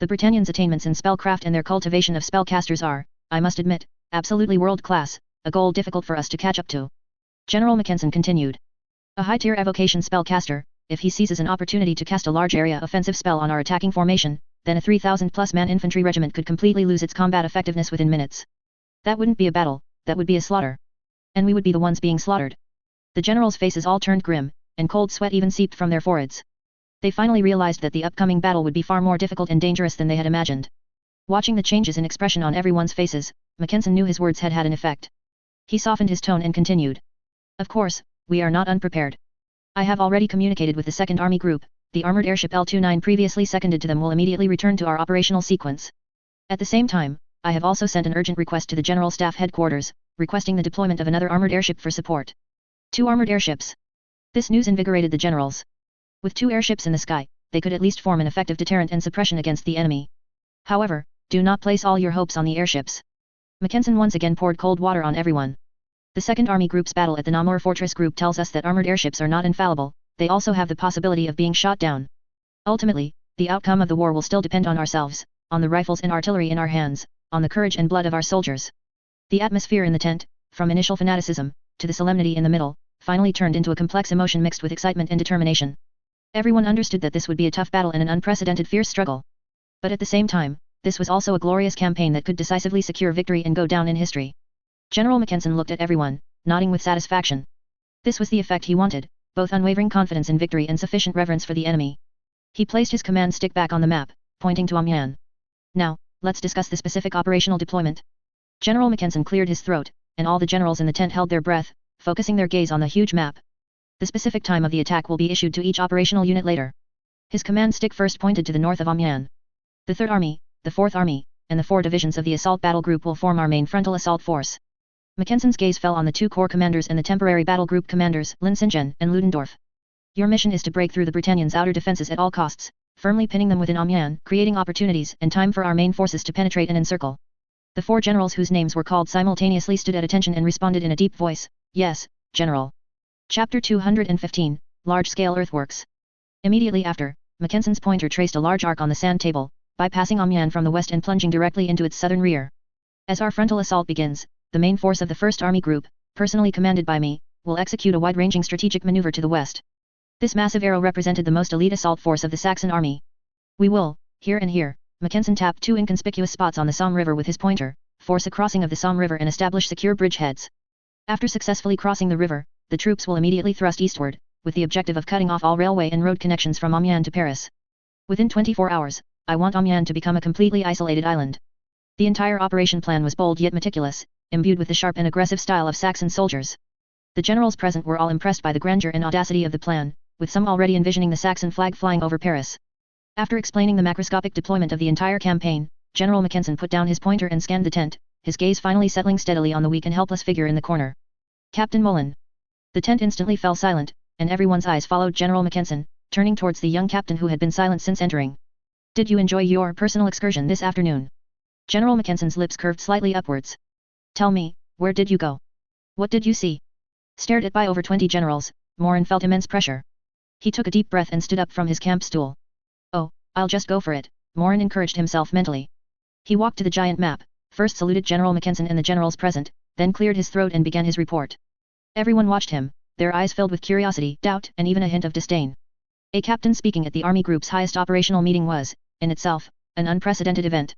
The Britannians' attainments in spellcraft and their cultivation of spellcasters are, I must admit, absolutely world-class, a goal difficult for us to catch up to. General Mackenson continued. A high-tier evocation spellcaster, if he seizes an opportunity to cast a large area offensive spell on our attacking formation, then a 3,000-plus man infantry regiment could completely lose its combat effectiveness within minutes. That wouldn't be a battle, that would be a slaughter. And we would be the ones being slaughtered. The generals' faces all turned grim, and cold sweat even seeped from their foreheads. They finally realized that the upcoming battle would be far more difficult and dangerous than they had imagined. Watching the changes in expression on everyone's faces, Mackenson knew his words had had an effect. He softened his tone and continued. Of course, we are not unprepared. I have already communicated with the 2nd Army Group. The armored airship L-29 previously seconded to them will immediately return to our operational sequence. At the same time, I have also sent an urgent request to the General Staff Headquarters, requesting the deployment of another armored airship for support. 2 armored airships. This news invigorated the generals. With 2 airships in the sky, they could at least form an effective deterrent and suppression against the enemy. However, do not place all your hopes on the airships. Mackenson once again poured cold water on everyone. The 2nd Army Group's battle at the Namur Fortress Group tells us that armored airships are not infallible, they also have the possibility of being shot down. Ultimately, the outcome of the war will still depend on ourselves, on the rifles and artillery in our hands, on the courage and blood of our soldiers. The atmosphere in the tent, from initial fanaticism, to the solemnity in the middle, finally turned into a complex emotion mixed with excitement and determination. Everyone understood that this would be a tough battle and an unprecedented fierce struggle. But at the same time, this was also a glorious campaign that could decisively secure victory and go down in history. General Mackensen looked at everyone, nodding with satisfaction. This was the effect he wanted, both unwavering confidence in victory and sufficient reverence for the enemy. He placed his command stick back on the map, pointing to Xian. Now, let's discuss the specific operational deployment. General Mackensen cleared his throat, and all the generals in the tent held their breath, focusing their gaze on the huge map. The specific time of the attack will be issued to each operational unit later. His command stick first pointed to the north of Xian. The 3rd Army, the 4th Army, and the 4 divisions of the assault battle group will form our main frontal assault force. Mackensen's gaze fell on the 2 corps commanders and the temporary battle group commanders, Lin Xinjian and Ludendorff. Your mission is to break through the Britannians' outer defenses at all costs, firmly pinning them within Xian, creating opportunities and time for our main forces to penetrate and encircle. The 4 generals whose names were called simultaneously stood at attention and responded in a deep voice, "Yes, General." Chapter 215, Large-Scale Earthworks. Immediately after, Mackensen's pointer traced a large arc on the sand table, bypassing Xian from the west and plunging directly into its southern rear. As our frontal assault begins, the main force of the 1st Army Group, personally commanded by me, will execute a wide-ranging strategic maneuver to the west. This massive arrow represented the most elite assault force of the Saxon army. We will, here and here, Mackensen tapped 2 inconspicuous spots on the Somme River with his pointer, force a crossing of the Somme River and establish secure bridgeheads. After successfully crossing the river, the troops will immediately thrust eastward, with the objective of cutting off all railway and road connections from Xian to Paris. Within 24 hours, I want Xian to become a completely isolated island. The entire operation plan was bold yet meticulous, imbued with the sharp and aggressive style of Saxon soldiers. The generals present were all impressed by the grandeur and audacity of the plan, with some already envisioning the Saxon flag flying over Paris. After explaining the macroscopic deployment of the entire campaign, General Mackensen put down his pointer and scanned the tent, his gaze finally settling steadily on the weak and helpless figure in the corner. Captain Mullen. The tent instantly fell silent, and everyone's eyes followed General Mackensen, turning towards the young captain who had been silent since entering. Did you enjoy your personal excursion this afternoon? General Mackensen's lips curved slightly upwards. Tell me, where did you go? What did you see? Stared at by over 20 generals, Morin felt immense pressure. He took a deep breath and stood up from his camp stool. Oh, I'll just go for it, Morin encouraged himself mentally. He walked to the giant map, first saluted General Mackensen and the generals present, then cleared his throat and began his report. Everyone watched him, their eyes filled with curiosity, doubt, and even a hint of disdain. A captain speaking at the army group's highest operational meeting was, in itself, an unprecedented event.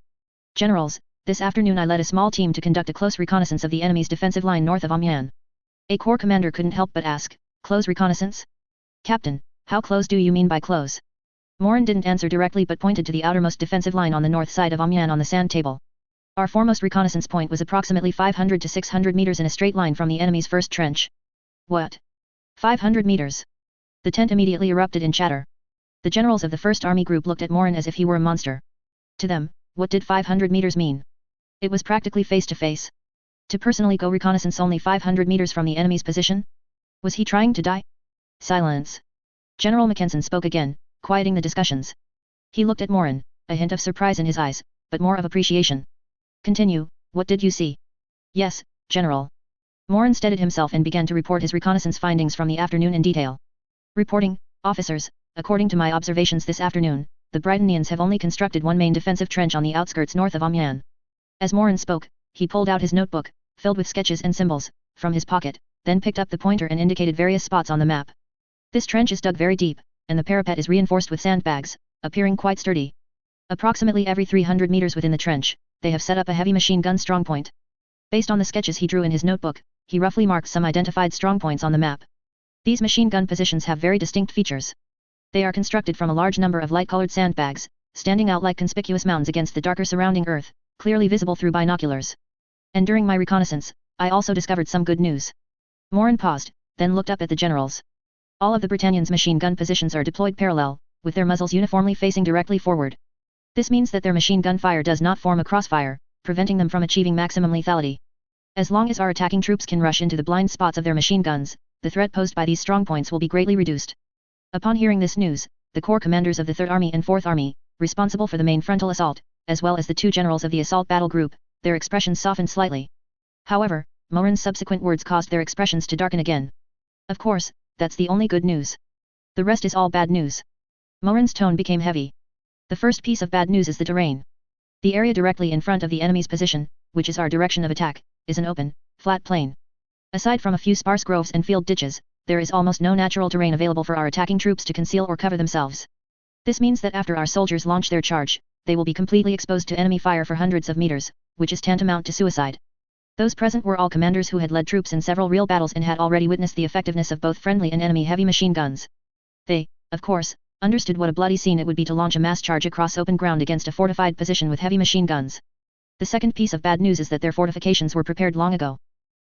Generals, this afternoon I led a small team to conduct a close reconnaissance of the enemy's defensive line north of Xian. A corps commander couldn't help but ask, close reconnaissance? Captain, how close do you mean by close? Morin didn't answer directly but pointed to the outermost defensive line on the north side of Xian on the sand table. Our foremost reconnaissance point was approximately 500 to 600 meters in a straight line from the enemy's first trench. What? 500 meters? The tent immediately erupted in chatter. The generals of the 1st Army Group looked at Morin as if he were a monster. To them, what did 500 meters mean? It was practically face to face. To personally go reconnaissance only 500 meters from the enemy's position? Was he trying to die? Silence. General Mackensen spoke again, quieting the discussions. He looked at Morin, a hint of surprise in his eyes, but more of appreciation. Continue, what did you see? Yes, General. Morin steadied himself and began to report his reconnaissance findings from the afternoon in detail. Reporting, officers, according to my observations this afternoon, the Britannians have only constructed one main defensive trench on the outskirts north of Xian. As Morin spoke, he pulled out his notebook, filled with sketches and symbols, from his pocket, then picked up the pointer and indicated various spots on the map. This trench is dug very deep, and the parapet is reinforced with sandbags, appearing quite sturdy. Approximately every 300 meters within the trench, they have set up a heavy machine gun strongpoint. Based on the sketches he drew in his notebook, he roughly marked some identified strongpoints on the map. These machine gun positions have very distinct features. They are constructed from a large number of light-colored sandbags, standing out like conspicuous mounds against the darker surrounding earth, clearly visible through binoculars. And during my reconnaissance, I also discovered some good news. Morin paused, then looked up at the generals. All of the Britannians' machine gun positions are deployed parallel, with their muzzles uniformly facing directly forward. This means that their machine gun fire does not form a crossfire, preventing them from achieving maximum lethality. As long as our attacking troops can rush into the blind spots of their machine guns, the threat posed by these strongpoints will be greatly reduced. Upon hearing this news, the corps commanders of the 3rd Army and 4th Army, responsible for the main frontal assault, as well as the 2 generals of the assault battle group, their expressions softened slightly. However, Morin's subsequent words caused their expressions to darken again. Of course, that's the only good news. The rest is all bad news. Morin's tone became heavy. The first piece of bad news is the terrain. The area directly in front of the enemy's position, which is our direction of attack, is an open, flat plain. Aside from a few sparse groves and field ditches, there is almost no natural terrain available for our attacking troops to conceal or cover themselves. This means that after our soldiers launch their charge, they will be completely exposed to enemy fire for hundreds of meters, which is tantamount to suicide. Those present were all commanders who had led troops in several real battles and had already witnessed the effectiveness of both friendly and enemy heavy machine guns. They, of course, understood what a bloody scene it would be to launch a mass charge across open ground against a fortified position with heavy machine guns. The second piece of bad news is that their fortifications were prepared long ago.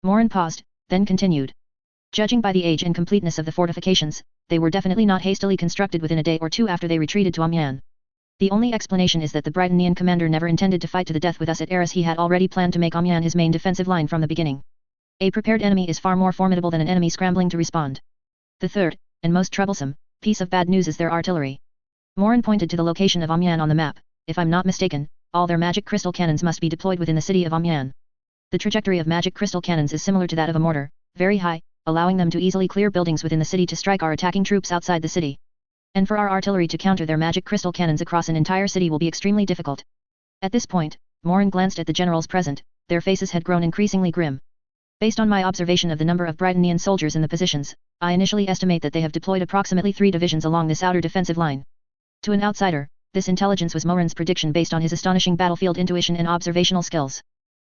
Morin paused, then continued. Judging by the age and completeness of the fortifications, they were definitely not hastily constructed within a day or two after they retreated to Amiens. The only explanation is that the Britannian commander never intended to fight to the death with us at Arras. He had already planned to make Amiens his main defensive line from the beginning. A prepared enemy is far more formidable than an enemy scrambling to respond. The third, and most troublesome, piece of bad news is their artillery. Morin pointed to the location of Amiens on the map. If I'm not mistaken, all their magic crystal cannons must be deployed within the city of Amiens. The trajectory of magic crystal cannons is similar to that of a mortar, very high, allowing them to easily clear buildings within the city to strike our attacking troops outside the city. And for our artillery to counter their magic crystal cannons across an entire city will be extremely difficult. At this point, Morin glanced at the generals present. Their faces had grown increasingly grim. Based on my observation of the number of Britannian soldiers in the positions, I initially estimate that they have deployed approximately 3 divisions along this outer defensive line. To an outsider, this intelligence was Morin's prediction based on his astonishing battlefield intuition and observational skills.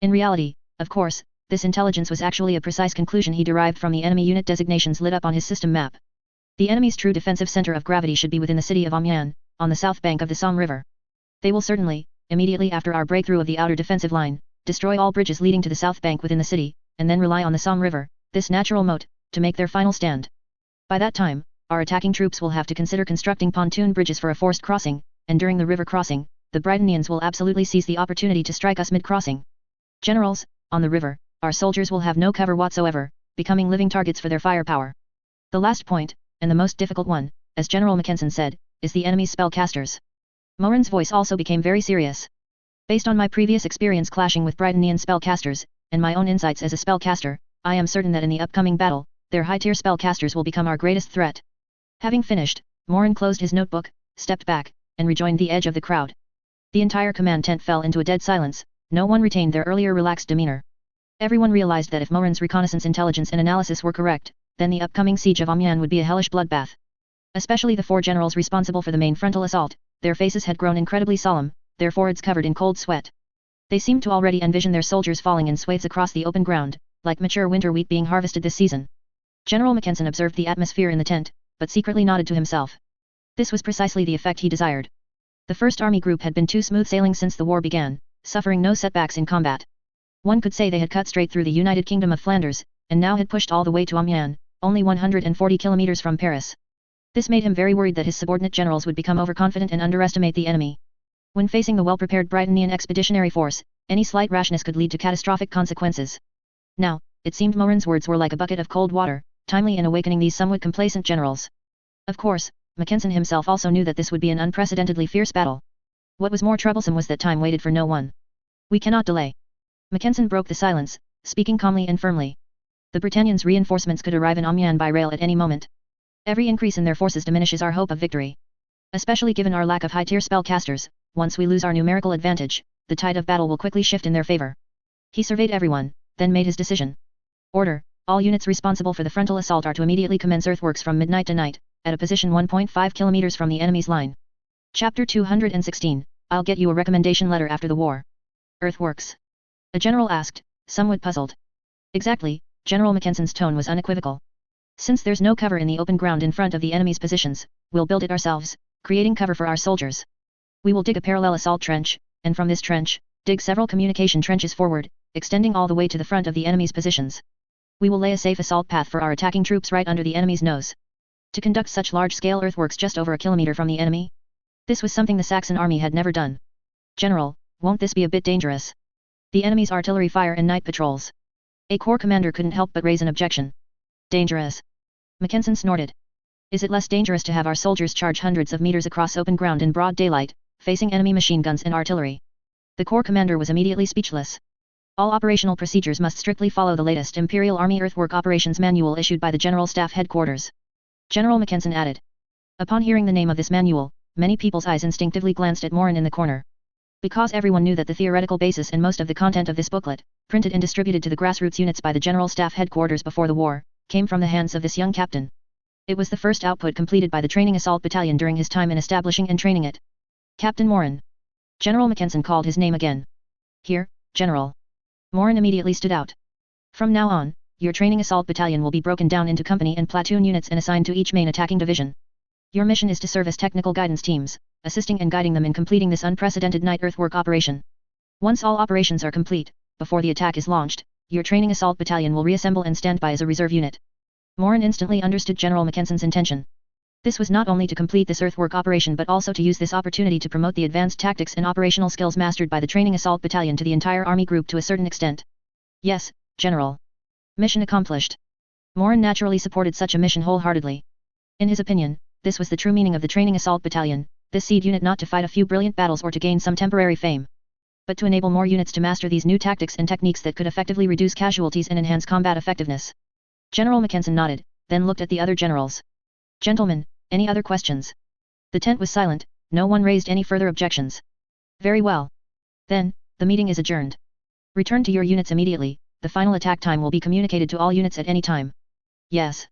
In reality, of course, this intelligence was actually a precise conclusion he derived from the enemy unit designations lit up on his system map. The enemy's true defensive center of gravity should be within the city of Amiens, on the south bank of the Somme River. They will certainly, immediately after our breakthrough of the outer defensive line, destroy all bridges leading to the south bank within the city, and then rely on the Somme River, this natural moat, to make their final stand. By that time, our attacking troops will have to consider constructing pontoon bridges for a forced crossing, and during the river crossing, the Britannians will absolutely seize the opportunity to strike us mid-crossing. Generals, on the river, our soldiers will have no cover whatsoever, becoming living targets for their firepower. The last point, and the most difficult one, as General Mackensen said, is the enemy's spellcasters. Morin's voice also became very serious. Based on my previous experience clashing with Britannian spellcasters, and my own insights as a spellcaster, I am certain that in the upcoming battle, their high-tier spellcasters will become our greatest threat. Having finished, Morin closed his notebook, stepped back, and rejoined the edge of the crowd. The entire command tent fell into a dead silence. No one retained their earlier relaxed demeanor. Everyone realized that if Morin's reconnaissance intelligence and analysis were correct, then the upcoming siege of Amiens would be a hellish bloodbath. Especially the 4 generals responsible for the main frontal assault, their faces had grown incredibly solemn, their foreheads covered in cold sweat. They seemed to already envision their soldiers falling in swathes across the open ground, like mature winter wheat being harvested this season. General Mackensen observed the atmosphere in the tent, but secretly nodded to himself. This was precisely the effect he desired. The First Army Group had been too smooth sailing since the war began, suffering no setbacks in combat. One could say they had cut straight through the United Kingdom of Flanders, and now had pushed all the way to Amiens, only 140 kilometers from Paris. This made him very worried that his subordinate generals would become overconfident and underestimate the enemy. When facing the well-prepared Britannian expeditionary force, any slight rashness could lead to catastrophic consequences. Now, it seemed Morin's words were like a bucket of cold water, timely in awakening these somewhat complacent generals. Of course, Mackensen himself also knew that this would be an unprecedentedly fierce battle. What was more troublesome was that time waited for no one. We cannot delay. Mackensen broke the silence, speaking calmly and firmly. The Britannians' reinforcements could arrive in Amiens by rail at any moment. Every increase in their forces diminishes our hope of victory. Especially given our lack of high-tier spellcasters, once we lose our numerical advantage, the tide of battle will quickly shift in their favor. He surveyed everyone, then made his decision. Order: all units responsible for the frontal assault are to immediately commence earthworks from midnight tonight, at a position 1.5 kilometers from the enemy's line. Chapter 216, I'll get you a recommendation letter after the war. Earthworks? A general asked, somewhat puzzled. Exactly, General Mackensen's tone was unequivocal. Since there's no cover in the open ground in front of the enemy's positions, we'll build it ourselves, creating cover for our soldiers. We will dig a parallel assault trench, and from this trench, dig several communication trenches forward, extending all the way to the front of the enemy's positions. We will lay a safe assault path for our attacking troops right under the enemy's nose. To conduct such large-scale earthworks just over a kilometer from the enemy? This was something the Saxon army had never done. General, won't this be a bit dangerous? The enemy's artillery fire and night patrols. A corps commander couldn't help but raise an objection. Dangerous? Mackensen snorted. Is it less dangerous to have our soldiers charge hundreds of meters across open ground in broad daylight, facing enemy machine guns and artillery? The corps commander was immediately speechless. All operational procedures must strictly follow the latest Imperial Army Earthwork Operations Manual issued by the General Staff Headquarters. General Mackensen added. Upon hearing the name of this manual, many people's eyes instinctively glanced at Morin in the corner. Because everyone knew that the theoretical basis and most of the content of this booklet, printed and distributed to the grassroots units by the General Staff Headquarters before the war, came from the hands of this young captain. It was the first output completed by the training assault battalion during his time in establishing and training it. Captain Morin. General Mackensen called his name again. Here, General. Morin immediately stood out. From now on, your training assault battalion will be broken down into company and platoon units and assigned to each main attacking division. Your mission is to serve as technical guidance teams, assisting and guiding them in completing this unprecedented night earthwork operation. Once all operations are complete, before the attack is launched, your training assault battalion will reassemble and stand by as a reserve unit. Morin instantly understood General Mackensen's intention. This was not only to complete this earthwork operation but also to use this opportunity to promote the advanced tactics and operational skills mastered by the training assault battalion to the entire army group to a certain extent. Yes, General. Mission accomplished. Morin naturally supported such a mission wholeheartedly. In his opinion, this was the true meaning of the training assault battalion, this seed unit not to fight a few brilliant battles or to gain some temporary fame, but to enable more units to master these new tactics and techniques that could effectively reduce casualties and enhance combat effectiveness. General Mackensen nodded, then looked at the other generals. Gentlemen, any other questions? The tent was silent, no one raised any further objections. Very well. Then, the meeting is adjourned. Return to your units immediately, the final attack time will be communicated to all units at any time. Yes.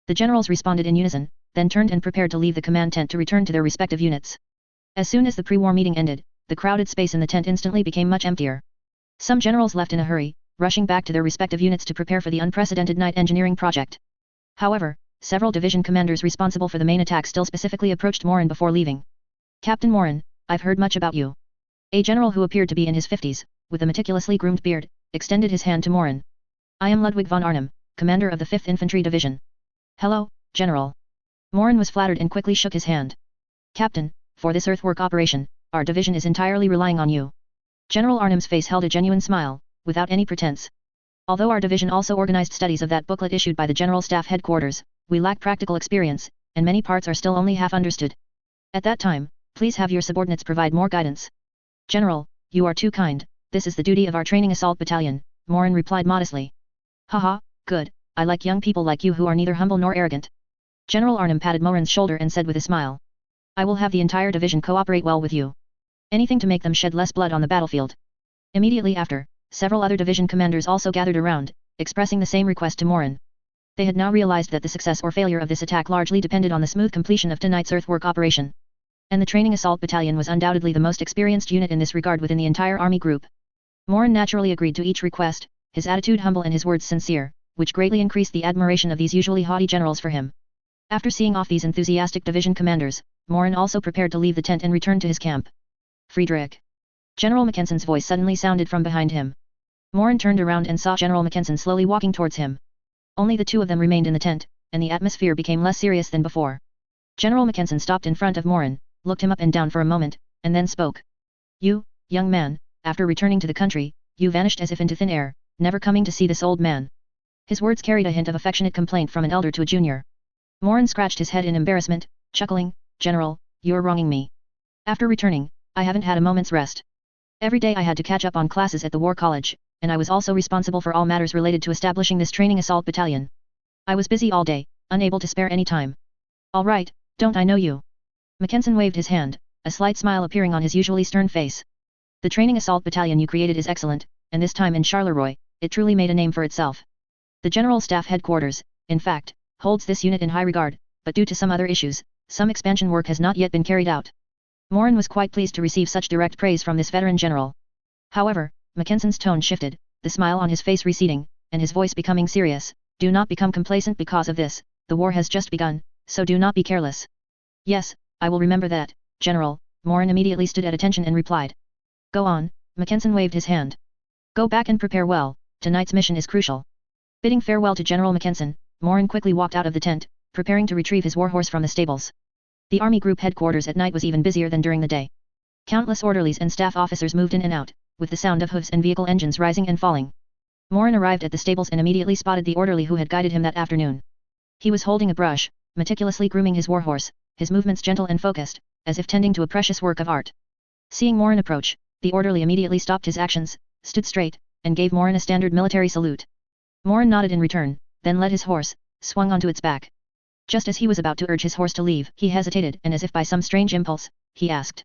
The generals responded in unison, then turned and prepared to leave the command tent to return to their respective units. As soon as the pre-war meeting ended, the crowded space in the tent instantly became much emptier. Some generals left in a hurry, rushing back to their respective units to prepare for the unprecedented night engineering project. However, several division commanders responsible for the main attack still specifically approached Morin before leaving. Captain Morin, I've heard much about you. A general who appeared to be in his 50s, with a meticulously groomed beard, extended his hand to Morin. I am Ludwig von Arnim, commander of the 5th Infantry Division. Hello, General. Morin was flattered and quickly shook his hand. Captain, for this earthwork operation, our division is entirely relying on you. General Arnim's face held a genuine smile, without any pretense. Although our division also organized studies of that booklet issued by the General Staff Headquarters, we lack practical experience, and many parts are still only half understood. At that time, please have your subordinates provide more guidance. General, you are too kind, this is the duty of our training assault battalion, Morin replied modestly. Haha, good, I like young people like you who are neither humble nor arrogant. General Arnim patted Morin's shoulder and said with a smile. I will have the entire division cooperate well with you. Anything to make them shed less blood on the battlefield. Immediately after, several other division commanders also gathered around, expressing the same request to Morin. They had now realized that the success or failure of this attack largely depended on the smooth completion of tonight's earthwork operation. And the training assault battalion was undoubtedly the most experienced unit in this regard within the entire army group. Morin naturally agreed to each request, his attitude humble and his words sincere, which greatly increased the admiration of these usually haughty generals for him. After seeing off these enthusiastic division commanders, Morin also prepared to leave the tent and return to his camp. Friedrich. General Mackensen's voice suddenly sounded from behind him. Morin turned around and saw General Mackensen slowly walking towards him. Only the two of them remained in the tent, and the atmosphere became less serious than before. General Mackensen stopped in front of Morin, looked him up and down for a moment, and then spoke. You, young man, after returning to the country, you vanished as if into thin air, never coming to see this old man. His words carried a hint of affectionate complaint from an elder to a junior. Morin scratched his head in embarrassment, chuckling, General, you're wronging me. After returning, I haven't had a moment's rest. Every day I had to catch up on classes at the War College, and I was also responsible for all matters related to establishing this training assault battalion. I was busy all day, unable to spare any time. All right, don't I know you? Mackensen waved his hand, a slight smile appearing on his usually stern face. The training assault battalion you created is excellent, and this time in Charleroi, it truly made a name for itself. The General Staff Headquarters, in fact, holds this unit in high regard, but due to some other issues, some expansion work has not yet been carried out. Morin was quite pleased to receive such direct praise from this veteran general. However, Mackensen's tone shifted, the smile on his face receding, and his voice becoming serious. Do not become complacent because of this, the war has just begun, so do not be careless. Yes, I will remember that, General, Morin immediately stood at attention and replied. Go on, Mackensen waved his hand. Go back and prepare well, tonight's mission is crucial. Bidding farewell to General Mackensen, Morin quickly walked out of the tent, preparing to retrieve his warhorse from the stables. The army group headquarters at night was even busier than during the day. Countless orderlies and staff officers moved in and out, with the sound of hooves and vehicle engines rising and falling. Morin arrived at the stables and immediately spotted the orderly who had guided him that afternoon. He was holding a brush, meticulously grooming his warhorse, his movements gentle and focused, as if tending to a precious work of art. Seeing Morin approach, the orderly immediately stopped his actions, stood straight, and gave Morin a standard military salute. Morin nodded in return, then led his horse, swung onto its back. Just as he was about to urge his horse to leave, he hesitated and as if by some strange impulse, he asked.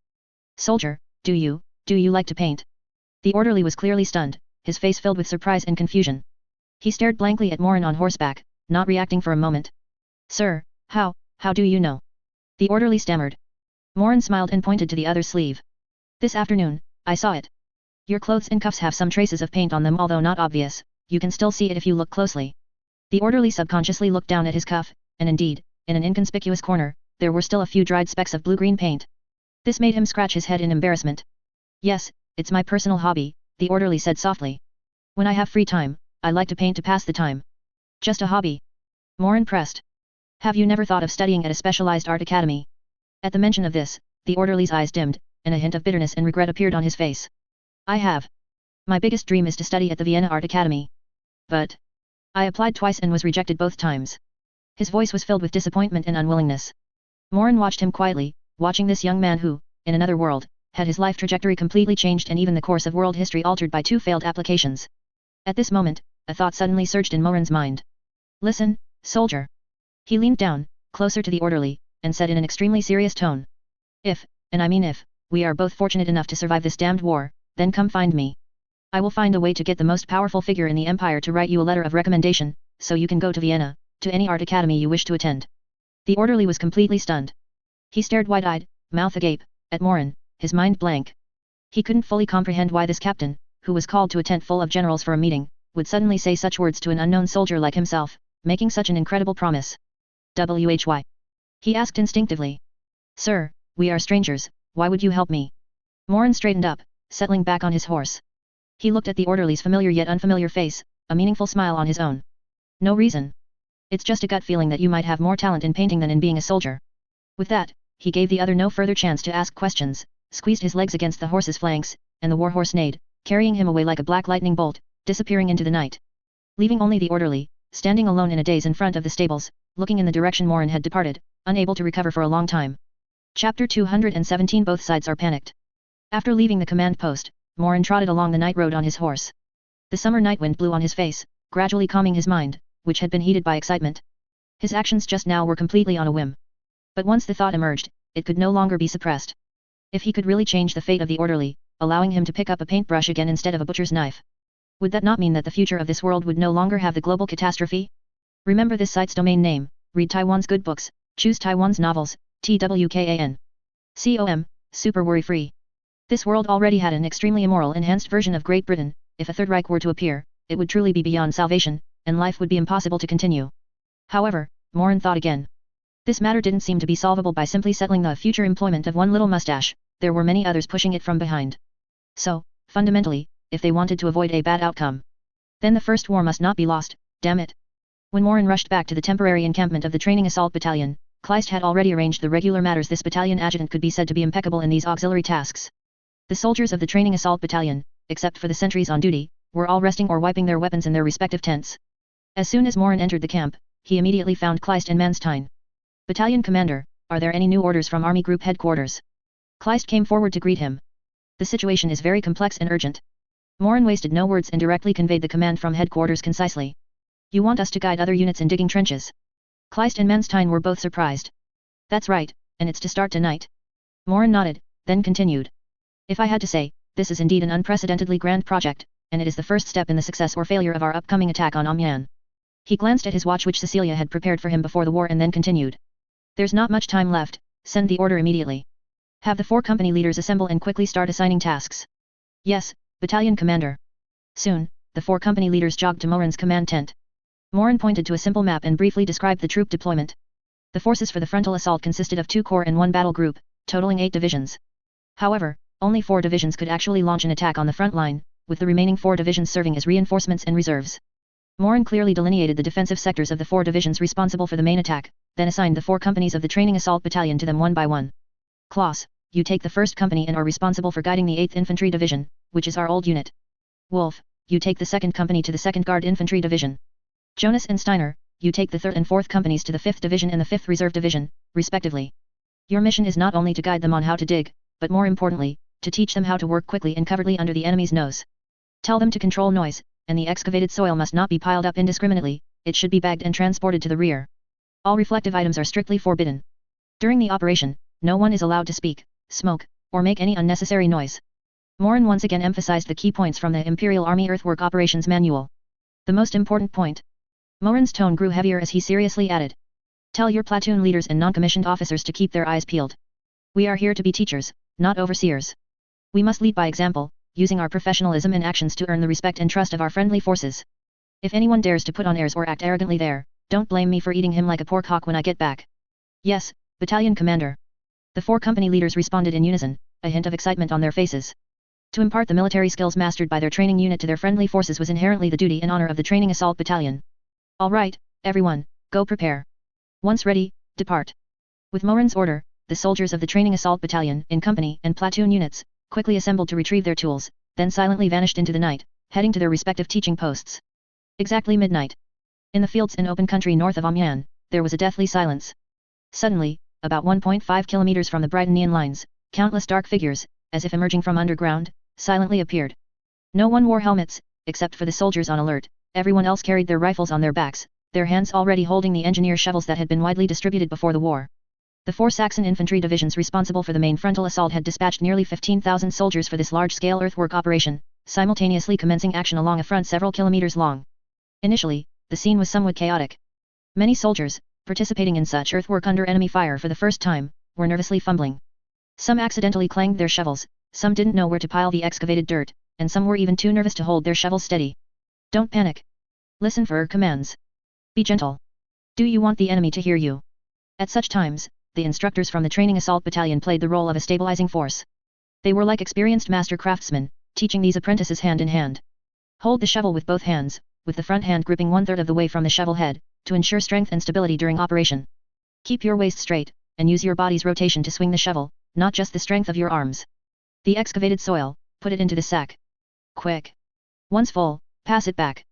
Soldier, do you like to paint? The orderly was clearly stunned, his face filled with surprise and confusion. He stared blankly at Morin on horseback, not reacting for a moment. Sir, how do you know? The orderly stammered. Morin smiled and pointed to the other sleeve. This afternoon, I saw it. Your clothes and cuffs have some traces of paint on them, although not obvious. You can still see it if you look closely. The orderly subconsciously looked down at his cuff, and indeed, in an inconspicuous corner, there were still a few dried specks of blue-green paint. This made him scratch his head in embarrassment. Yes, it's my personal hobby, the orderly said softly. When I have free time, I like to paint to pass the time. Just a hobby. Morin pressed. Have you never thought of studying at a specialized art academy? At the mention of this, the orderly's eyes dimmed, and a hint of bitterness and regret appeared on his face. I have. My biggest dream is to study at the Vienna Art Academy. But I applied twice and was rejected both times. His voice was filled with disappointment and unwillingness. Morin watched him quietly, watching this young man who, in another world, had his life trajectory completely changed and even the course of world history altered by 2 failed applications. At this moment, a thought suddenly surged in Morin's mind. Listen, soldier. He leaned down, closer to the orderly, and said in an extremely serious tone. If, and I mean if, we are both fortunate enough to survive this damned war, then come find me. I will find a way to get the most powerful figure in the empire to write you a letter of recommendation, so you can go to Vienna, to any art academy you wish to attend. The orderly was completely stunned. He stared wide-eyed, mouth agape, at Morin, his mind blank. He couldn't fully comprehend why this captain, who was called to a tent full of generals for a meeting, would suddenly say such words to an unknown soldier like himself, making such an incredible promise. Why? He asked instinctively. Sir, we are strangers, why would you help me? Morin straightened up, settling back on his horse. He looked at the orderly's familiar yet unfamiliar face, a meaningful smile on his own. No reason. It's just a gut feeling that you might have more talent in painting than in being a soldier. With that, he gave the other no further chance to ask questions, squeezed his legs against the horse's flanks, and the warhorse neighed, carrying him away like a black lightning bolt, disappearing into the night. Leaving only the orderly, standing alone in a daze in front of the stables, looking in the direction Morin had departed, unable to recover for a long time. Chapter 217. Both sides are panicked. After leaving the command post, Morin trotted along the night road on his horse. The summer night wind blew on his face, gradually calming his mind, which had been heated by excitement. His actions just now were completely on a whim. But once the thought emerged, it could no longer be suppressed. If he could really change the fate of the orderly, allowing him to pick up a paintbrush again instead of a butcher's knife, would that not mean that the future of this world would no longer have the global catastrophe? Remember this site's domain name, read Taiwan's good books, choose Taiwan's novels, TWKAN. COM, super worry-free. This world already had an extremely immoral enhanced version of Great Britain. If a Third Reich were to appear, it would truly be beyond salvation, and life would be impossible to continue. However, Morin thought again. This matter didn't seem to be solvable by simply settling the future employment of one little mustache, there were many others pushing it from behind. So, fundamentally, if they wanted to avoid a bad outcome, then the first war must not be lost, damn it. When Morin rushed back to the temporary encampment of the training assault battalion, Kleist had already arranged the regular matters. This battalion adjutant could be said to be impeccable in these auxiliary tasks. The soldiers of the training assault battalion, except for the sentries on duty, were all resting or wiping their weapons in their respective tents. As soon as Morin entered the camp, he immediately found Kleist and Manstein. Battalion commander, are there any new orders from Army Group headquarters? Kleist came forward to greet him. The situation is very complex and urgent. Morin wasted no words and directly conveyed the command from headquarters concisely. You want us to guide other units in digging trenches? Kleist and Manstein were both surprised. That's right, and it's to start tonight. Morin nodded, then continued. If I had to say, this is indeed an unprecedentedly grand project, and it is the first step in the success or failure of our upcoming attack on Amiens. He glanced at his watch which Cecilia had prepared for him before the war and then continued. There's not much time left, send the order immediately. Have the 4 company leaders assemble and quickly start assigning tasks. Yes, battalion commander. Soon, the 4 company leaders jogged to Morin's command tent. Morin pointed to a simple map and briefly described the troop deployment. The forces for the frontal assault consisted of 2 corps and 1 battle group, totaling 8 divisions. However, only 4 divisions could actually launch an attack on the front line, with the remaining 4 divisions serving as reinforcements and reserves. Morin clearly delineated the defensive sectors of the 4 divisions responsible for the main attack, then assigned the 4 companies of the training assault battalion to them one by one. Klaus, you take the 1st company and are responsible for guiding the 8th Infantry Division, which is our old unit. Wolf, you take the 2nd company to the 2nd Guard Infantry Division. Jonas and Steiner, you take the 3rd and 4th companies to the 5th Division and the 5th Reserve Division, respectively. Your mission is not only to guide them on how to dig, but more importantly, to teach them how to work quickly and covertly under the enemy's nose. Tell them to control noise, and the excavated soil must not be piled up indiscriminately, it should be bagged and transported to the rear. All reflective items are strictly forbidden. During the operation, no one is allowed to speak, smoke, or make any unnecessary noise. Morin once again emphasized the key points from the Imperial Army Earthwork Operations Manual. The most important point. Morin's tone grew heavier as he seriously added. Tell your platoon leaders and non-commissioned officers to keep their eyes peeled. We are here to be teachers, not overseers. We must lead by example, using our professionalism and actions to earn the respect and trust of our friendly forces. If anyone dares to put on airs or act arrogantly there, don't blame me for eating him like a pork hawk when I get back. Yes, battalion commander. The 4 company leaders responded in unison, a hint of excitement on their faces. To impart the military skills mastered by their training unit to their friendly forces was inherently the duty and honor of the training assault battalion. All right, everyone, go prepare. Once ready, depart. With Morin's order, the soldiers of the training assault battalion, in company and platoon units, quickly assembled to retrieve their tools, then silently vanished into the night, heading to their respective teaching posts. Exactly midnight. In the fields and open country north of Amiens, there was a deathly silence. Suddenly, about 1.5 kilometers from the Brighton lines, countless dark figures, as if emerging from underground, silently appeared. No one wore helmets, except for the soldiers on alert. Everyone else carried their rifles on their backs, their hands already holding the engineer shovels that had been widely distributed before the war. The 4 Saxon infantry divisions responsible for the main frontal assault had dispatched nearly 15,000 soldiers for this large-scale earthwork operation, simultaneously commencing action along a front several kilometers long. Initially, the scene was somewhat chaotic. Many soldiers, participating in such earthwork under enemy fire for the first time, were nervously fumbling. Some accidentally clanged their shovels, some didn't know where to pile the excavated dirt, and some were even too nervous to hold their shovels steady. Don't panic. Listen for commands. Be gentle. Do you want the enemy to hear you? At such times, the instructors from the training assault battalion played the role of a stabilizing force. They were like experienced master craftsmen, teaching these apprentices hand in hand. Hold the shovel with both hands, with the front hand gripping 1/3 of the way from the shovel head, to ensure strength and stability during operation. Keep your waist straight, and use your body's rotation to swing the shovel, not just the strength of your arms. The excavated soil, put it into the sack. Quick. Once full, pass it back.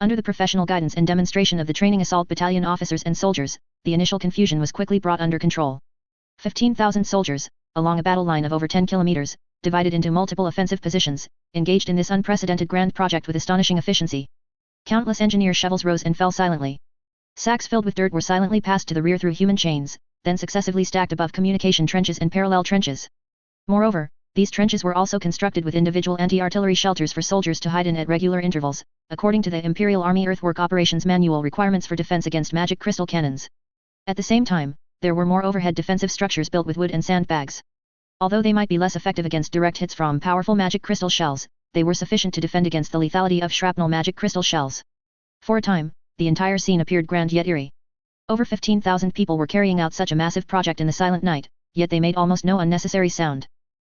Under the professional guidance and demonstration of the training assault battalion officers and soldiers, the initial confusion was quickly brought under control. 15,000 soldiers, along a battle line of over 10 kilometers, divided into multiple offensive positions, engaged in this unprecedented grand project with astonishing efficiency. Countless engineer shovels rose and fell silently. Sacks filled with dirt were silently passed to the rear through human chains, then successively stacked above communication trenches and parallel trenches. Moreover, these trenches were also constructed with individual anti-artillery shelters for soldiers to hide in at regular intervals, according to the Imperial Army Earthwork Operations Manual requirements for defense against magic crystal cannons. At the same time, there were more overhead defensive structures built with wood and sandbags. Although they might be less effective against direct hits from powerful magic crystal shells, they were sufficient to defend against the lethality of shrapnel magic crystal shells. For a time, the entire scene appeared grand yet eerie. Over 15,000 people were carrying out such a massive project in the silent night, yet they made almost no unnecessary sound.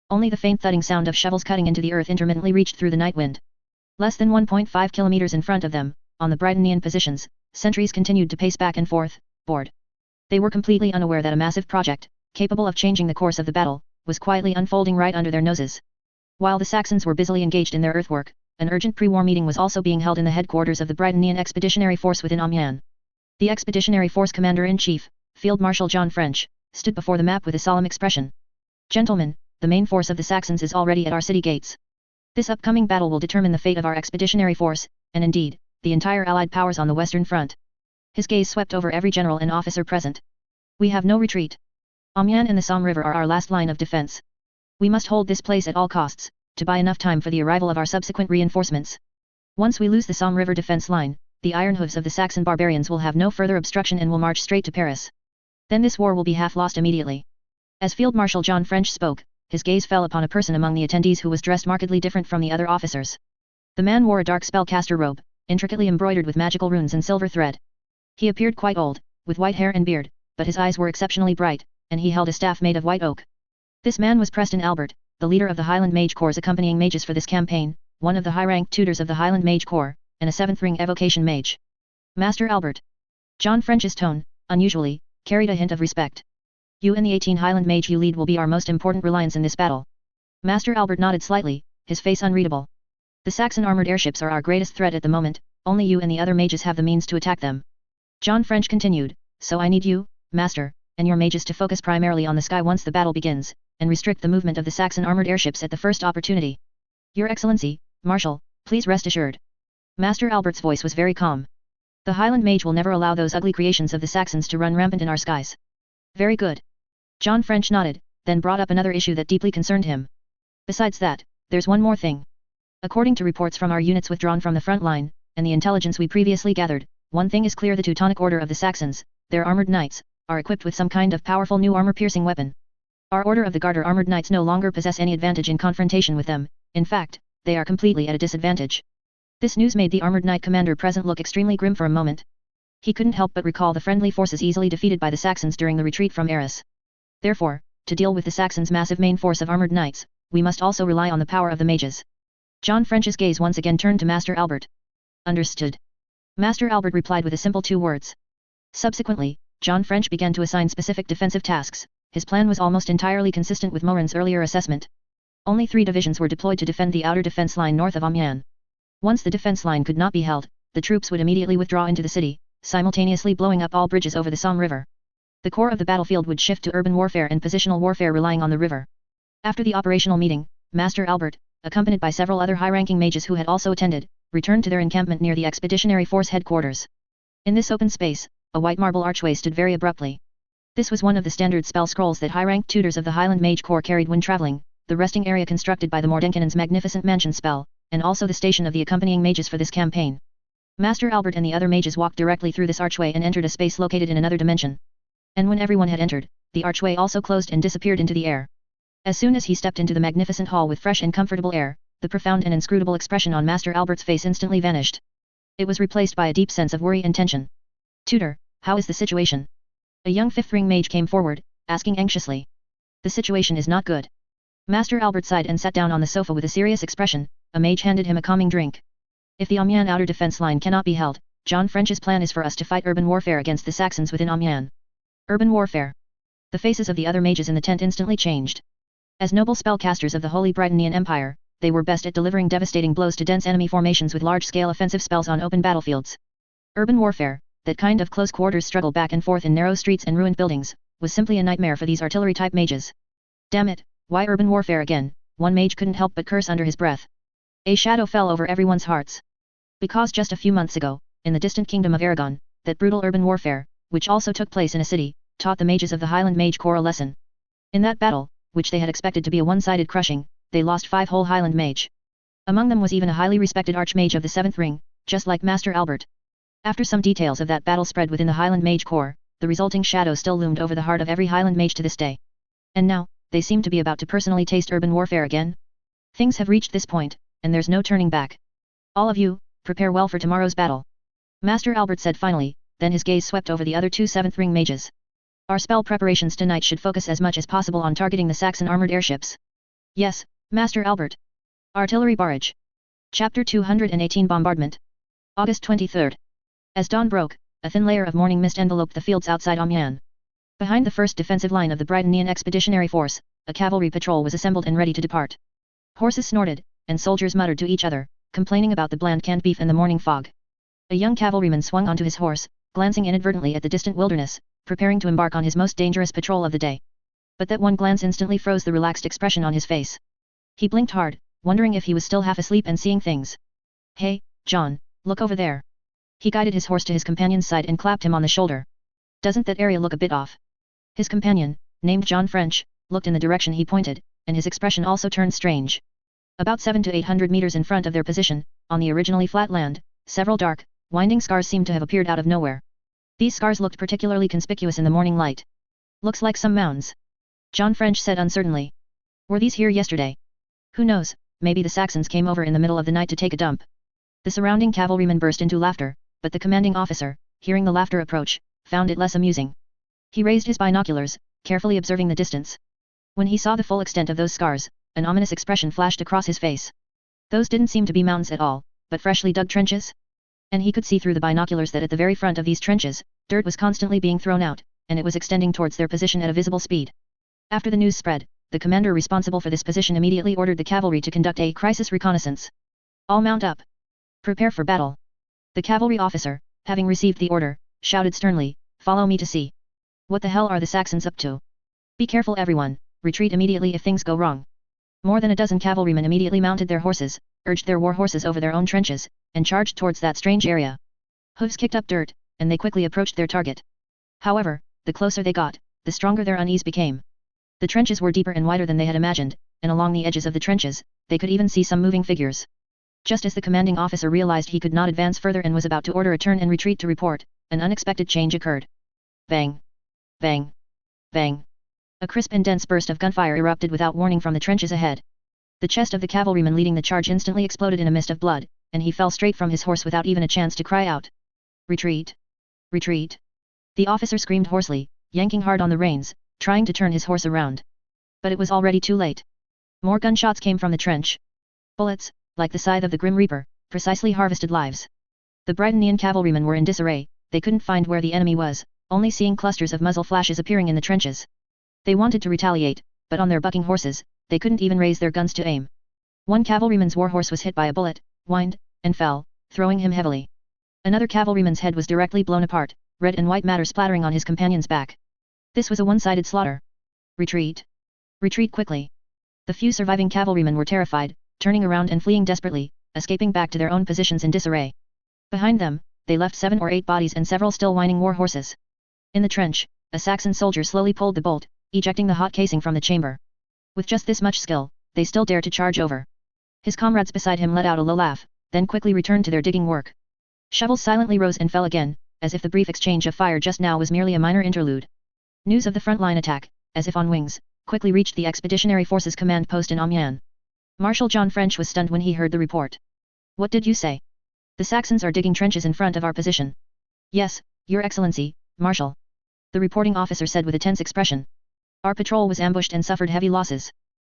Only the faint thudding sound of shovels cutting into the earth intermittently reached through the night wind. Less than 1.5 kilometers in front of them, on the Brightonian positions, sentries continued to pace back and forth, bored. They were completely unaware that a massive project, capable of changing the course of the battle, was quietly unfolding right under their noses. While the Saxons were busily engaged in their earthwork, an urgent pre-war meeting was also being held in the headquarters of the Brightonian Expeditionary Force within Amiens. The Expeditionary Force Commander-in-Chief, Field Marshal John French, stood before the map with a solemn expression. Gentlemen, the main force of the Saxons is already at our city gates. This upcoming battle will determine the fate of our expeditionary force, and indeed, the entire Allied powers on the Western Front. His gaze swept over every general and officer present. We have no retreat. Amiens and the Somme River are our last line of defense. We must hold this place at all costs, to buy enough time for the arrival of our subsequent reinforcements. Once we lose the Somme River defense line, the iron hooves of the Saxon barbarians will have no further obstruction and will march straight to Paris. Then this war will be half lost immediately. As Field Marshal John French spoke, his gaze fell upon a person among the attendees who was dressed markedly different from the other officers. The man wore a dark spellcaster robe, intricately embroidered with magical runes and silver thread. He appeared quite old, with white hair and beard, but his eyes were exceptionally bright, and he held a staff made of white oak. This man was Preston Albert, the leader of the Highland Mage Corps accompanying mages for this campaign, one of the high-ranked tutors of the Highland Mage Corps, and a 7th ring evocation mage. Master Albert. John French's tone, unusually, carried a hint of respect. You and the 18 Highland Mage you lead will be our most important reliance in this battle. Master Albert nodded slightly, his face unreadable. The Saxon armored airships are our greatest threat at the moment, only you and the other mages have the means to attack them. John French continued, so I need you, Master, and your mages to focus primarily on the sky once the battle begins, and restrict the movement of the Saxon armored airships at the first opportunity. Your Excellency, Marshal, please rest assured. Master Albert's voice was very calm. The Highland Mage will never allow those ugly creations of the Saxons to run rampant in our skies. Very good. John French nodded, then brought up another issue that deeply concerned him. Besides that, there's one more thing. According to reports from our units withdrawn from the front line, and the intelligence we previously gathered, one thing is clear: the Teutonic Order of the Saxons, their armored knights, are equipped with some kind of powerful new armor-piercing weapon. Our Order of the Garter armored knights no longer possess any advantage in confrontation with them, in fact, they are completely at a disadvantage. This news made the armored knight commander present look extremely grim for a moment. He couldn't help but recall the friendly forces easily defeated by the Saxons during the retreat from Arras. Therefore, to deal with the Saxons' massive main force of armored knights, we must also rely on the power of the mages. John French's gaze once again turned to Master Albert. Understood. Master Albert replied with a simple 2 words. Subsequently, John French began to assign specific defensive tasks. His plan was almost entirely consistent with Morin's earlier assessment. Only 3 divisions were deployed to defend the outer defense line north of Amiens. Once the defense line could not be held, the troops would immediately withdraw into the city, simultaneously blowing up all bridges over the Somme River. The core of the battlefield would shift to urban warfare and positional warfare relying on the river. After the operational meeting, Master Albert, accompanied by several other high-ranking mages who had also attended, returned to their encampment near the Expeditionary Force headquarters. In this open space, a white marble archway stood very abruptly. This was one of the standard spell scrolls that high-ranked tutors of the Highland Mage Corps carried when traveling, the resting area constructed by the Mordenkinen's magnificent mansion spell, and also the station of the accompanying mages for this campaign. Master Albert and the other mages walked directly through this archway and entered a space located in another dimension. And when everyone had entered, the archway also closed and disappeared into the air. As soon as he stepped into the magnificent hall with fresh and comfortable air, the profound and inscrutable expression on Master Albert's face instantly vanished. It was replaced by a deep sense of worry and tension. "Tutor, how is the situation?" A young 5th ring mage came forward, asking anxiously. "The situation is not good." Master Albert sighed and sat down on the sofa with a serious expression. A mage handed him a calming drink. "If the Amiens outer defense line cannot be held, John French's plan is for us to fight urban warfare against the Saxons within Amiens." Urban warfare. The faces of the other mages in the tent instantly changed. As noble spellcasters of the Holy Britannian Empire, they were best at delivering devastating blows to dense enemy formations with large-scale offensive spells on open battlefields. Urban warfare, that kind of close-quarters struggle back and forth in narrow streets and ruined buildings, was simply a nightmare for these artillery-type mages. Damn it, why urban warfare again? One mage couldn't help but curse under his breath. A shadow fell over everyone's hearts. Because just a few months ago, in the distant kingdom of Aragon, that brutal urban warfare, which also took place in a city, taught the mages of the Highland Mage Corps a lesson. In that battle, which they had expected to be a one-sided crushing, they lost 5 whole Highland mage. Among them was even a highly respected archmage of the 7th ring, just like Master Albert. After some details of that battle spread within the Highland Mage Corps, the resulting shadow still loomed over the heart of every Highland mage to this day. And now, they seem to be about to personally taste urban warfare again. Things have reached this point, and there's no turning back. All of you, prepare well for tomorrow's battle. Master Albert said finally, then his gaze swept over the other 2 7th ring mages. Our spell preparations tonight should focus as much as possible on targeting the Saxon armored airships. Yes, Master Albert. Artillery barrage. Chapter 218 Bombardment. August 23rd. As dawn broke, a thin layer of morning mist enveloped the fields outside Amiens. Behind the first defensive line of the Britannian Expeditionary Force, a cavalry patrol was assembled and ready to depart. Horses snorted, and soldiers muttered to each other, complaining about the bland canned beef and the morning fog. A young cavalryman swung onto his horse, glancing inadvertently at the distant wilderness, preparing to embark on his most dangerous patrol of the day. But that one glance instantly froze the relaxed expression on his face. He blinked hard, wondering if he was still half asleep and seeing things. "Hey, John, look over there." He guided his horse to his companion's side and clapped him on the shoulder. "Doesn't that area look a bit off?" His companion, named John French, looked in the direction he pointed, and his expression also turned strange. About 700 to 800 meters in front of their position, on the originally flat land, several dark, winding scars seemed to have appeared out of nowhere. These scars looked particularly conspicuous in the morning light. "Looks like some mounds," John French said uncertainly. "Were these here yesterday?" "Who knows, maybe the Saxons came over in the middle of the night to take a dump." The surrounding cavalrymen burst into laughter, but the commanding officer, hearing the laughter approach, found it less amusing. He raised his binoculars, carefully observing the distance. When he saw the full extent of those scars, an ominous expression flashed across his face. Those didn't seem to be mounds at all, but freshly dug trenches? And he could see through the binoculars that at the very front of these trenches, dirt was constantly being thrown out, and it was extending towards their position at a visible speed. After the news spread, the commander responsible for this position immediately ordered the cavalry to conduct a crisis reconnaissance. "All mount up. Prepare for battle." The cavalry officer, having received the order, shouted sternly, "Follow me to see. What the hell are the Saxons up to? Be careful everyone, retreat immediately if things go wrong." More than a dozen cavalrymen immediately mounted their horses, urged their war horses over their own trenches, and charged towards that strange area. Hooves kicked up dirt, and they quickly approached their target. However, the closer they got, the stronger their unease became. The trenches were deeper and wider than they had imagined, and along the edges of the trenches, they could even see some moving figures. Just as the commanding officer realized he could not advance further and was about to order a turn and retreat to report, an unexpected change occurred. Bang! Bang! Bang! A crisp and dense burst of gunfire erupted without warning from the trenches ahead. The chest of the cavalryman leading the charge instantly exploded in a mist of blood, and he fell straight from his horse without even a chance to cry out. Retreat! Retreat! The officer screamed hoarsely, yanking hard on the reins, trying to turn his horse around. But it was already too late. More gunshots came from the trench. Bullets, like the scythe of the Grim Reaper, precisely harvested lives. The Britannian cavalrymen were in disarray, they couldn't find where the enemy was, only seeing clusters of muzzle flashes appearing in the trenches. They wanted to retaliate, but on their bucking horses, they couldn't even raise their guns to aim. One cavalryman's warhorse was hit by a bullet, whined, and fell, throwing him heavily. Another cavalryman's head was directly blown apart, red and white matter splattering on his companion's back. This was a one-sided slaughter. Retreat! Retreat quickly! The few surviving cavalrymen were terrified, turning around and fleeing desperately, escaping back to their own positions in disarray. Behind them, they left 7 or 8 bodies and several still whining war horses. In the trench, a Saxon soldier slowly pulled the bolt, ejecting the hot casing from the chamber. With just this much skill, they still dared to charge over. His comrades beside him let out a low laugh, then quickly returned to their digging work. Shovels silently rose and fell again, as if the brief exchange of fire just now was merely a minor interlude. News of the front-line attack, as if on wings, quickly reached the Expeditionary Forces command post in Amiens. Marshal John French was stunned when he heard the report. What did you say? The Saxons are digging trenches in front of our position. Yes, Your Excellency, Marshal. The reporting officer said with a tense expression. Our patrol was ambushed and suffered heavy losses.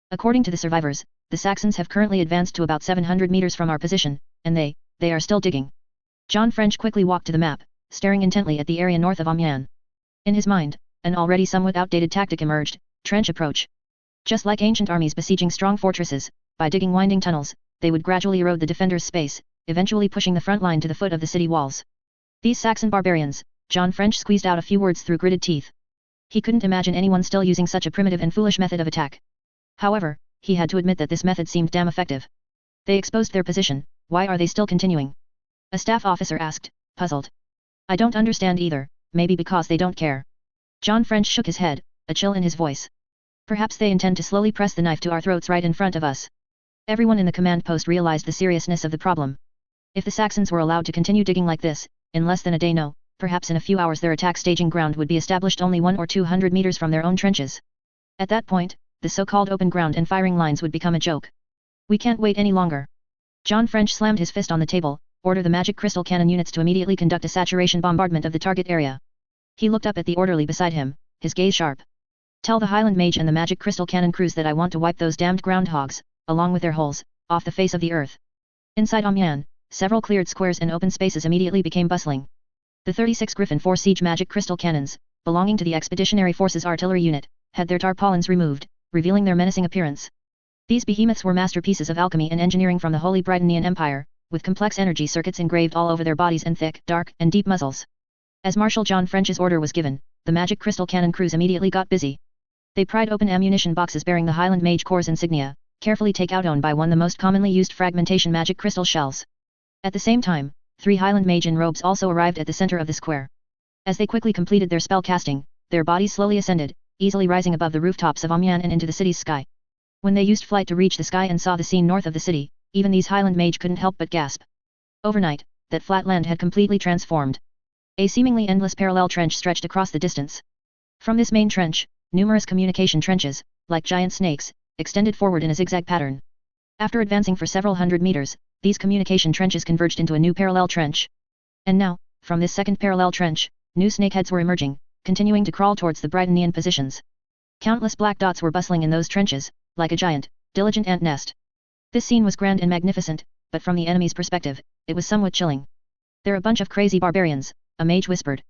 According to the survivors, the Saxons have currently advanced to about 700 meters from our position, and they are still digging. John French quickly walked to the map, staring intently at the area north of Amiens. In his mind, an already somewhat outdated tactic emerged, trench approach. Just like ancient armies besieging strong fortresses, by digging winding tunnels, they would gradually erode the defender's space, eventually pushing the front line to the foot of the city walls. These Saxon barbarians, John French squeezed out a few words through gritted teeth. He couldn't imagine anyone still using such a primitive and foolish method of attack. However, he had to admit that this method seemed damn effective. They exposed their position, why are they still continuing? A staff officer asked, puzzled. I don't understand either, maybe because they don't care. John French shook his head, a chill in his voice. Perhaps they intend to slowly press the knife to our throats right in front of us. Everyone in the command post realized the seriousness of the problem. If the Saxons were allowed to continue digging like this, in less than a day perhaps in a few hours their attack staging ground would be established only 100 or 200 meters from their own trenches. At that point, the so-called open ground and firing lines would become a joke. We can't wait any longer. John French slammed his fist on the table, ordered the magic crystal cannon units to immediately conduct a saturation bombardment of the target area. He looked up at the orderly beside him, his gaze sharp. Tell the Highland Mage and the magic crystal cannon crews that I want to wipe those damned groundhogs, along with their holes, off the face of the earth. Inside Amiens, several cleared squares and open spaces immediately became bustling. The 36 Griffin 4 siege magic crystal cannons, belonging to the Expeditionary Forces artillery unit, had their tarpaulins removed, revealing their menacing appearance. These behemoths were masterpieces of alchemy and engineering from the Holy Britannian Empire, with complex energy circuits engraved all over their bodies and thick, dark, and deep muzzles. As Marshal John French's order was given, the magic crystal cannon crews immediately got busy. They pried open ammunition boxes bearing the Highland Mage Corps insignia, carefully take out one by one the most commonly used fragmentation magic crystal shells. At the same time, 3 Highland Mage in robes also arrived at the center of the square. As they quickly completed their spell casting, their bodies slowly ascended, easily rising above the rooftops of Amiens and into the city's sky. When they used flight to reach the sky and saw the scene north of the city, even these Highland Mage couldn't help but gasp. Overnight, that flat land had completely transformed. A seemingly endless parallel trench stretched across the distance. From this main trench, numerous communication trenches, like giant snakes, extended forward in a zigzag pattern. After advancing for several hundred meters, these communication trenches converged into a new parallel trench. And now, from this second parallel trench, new snakeheads were emerging, continuing to crawl towards the Britannian positions. Countless black dots were bustling in those trenches, like a giant, diligent ant nest. This scene was grand and magnificent, but from the enemy's perspective, it was somewhat chilling. They're a bunch of crazy barbarians, a mage whispered.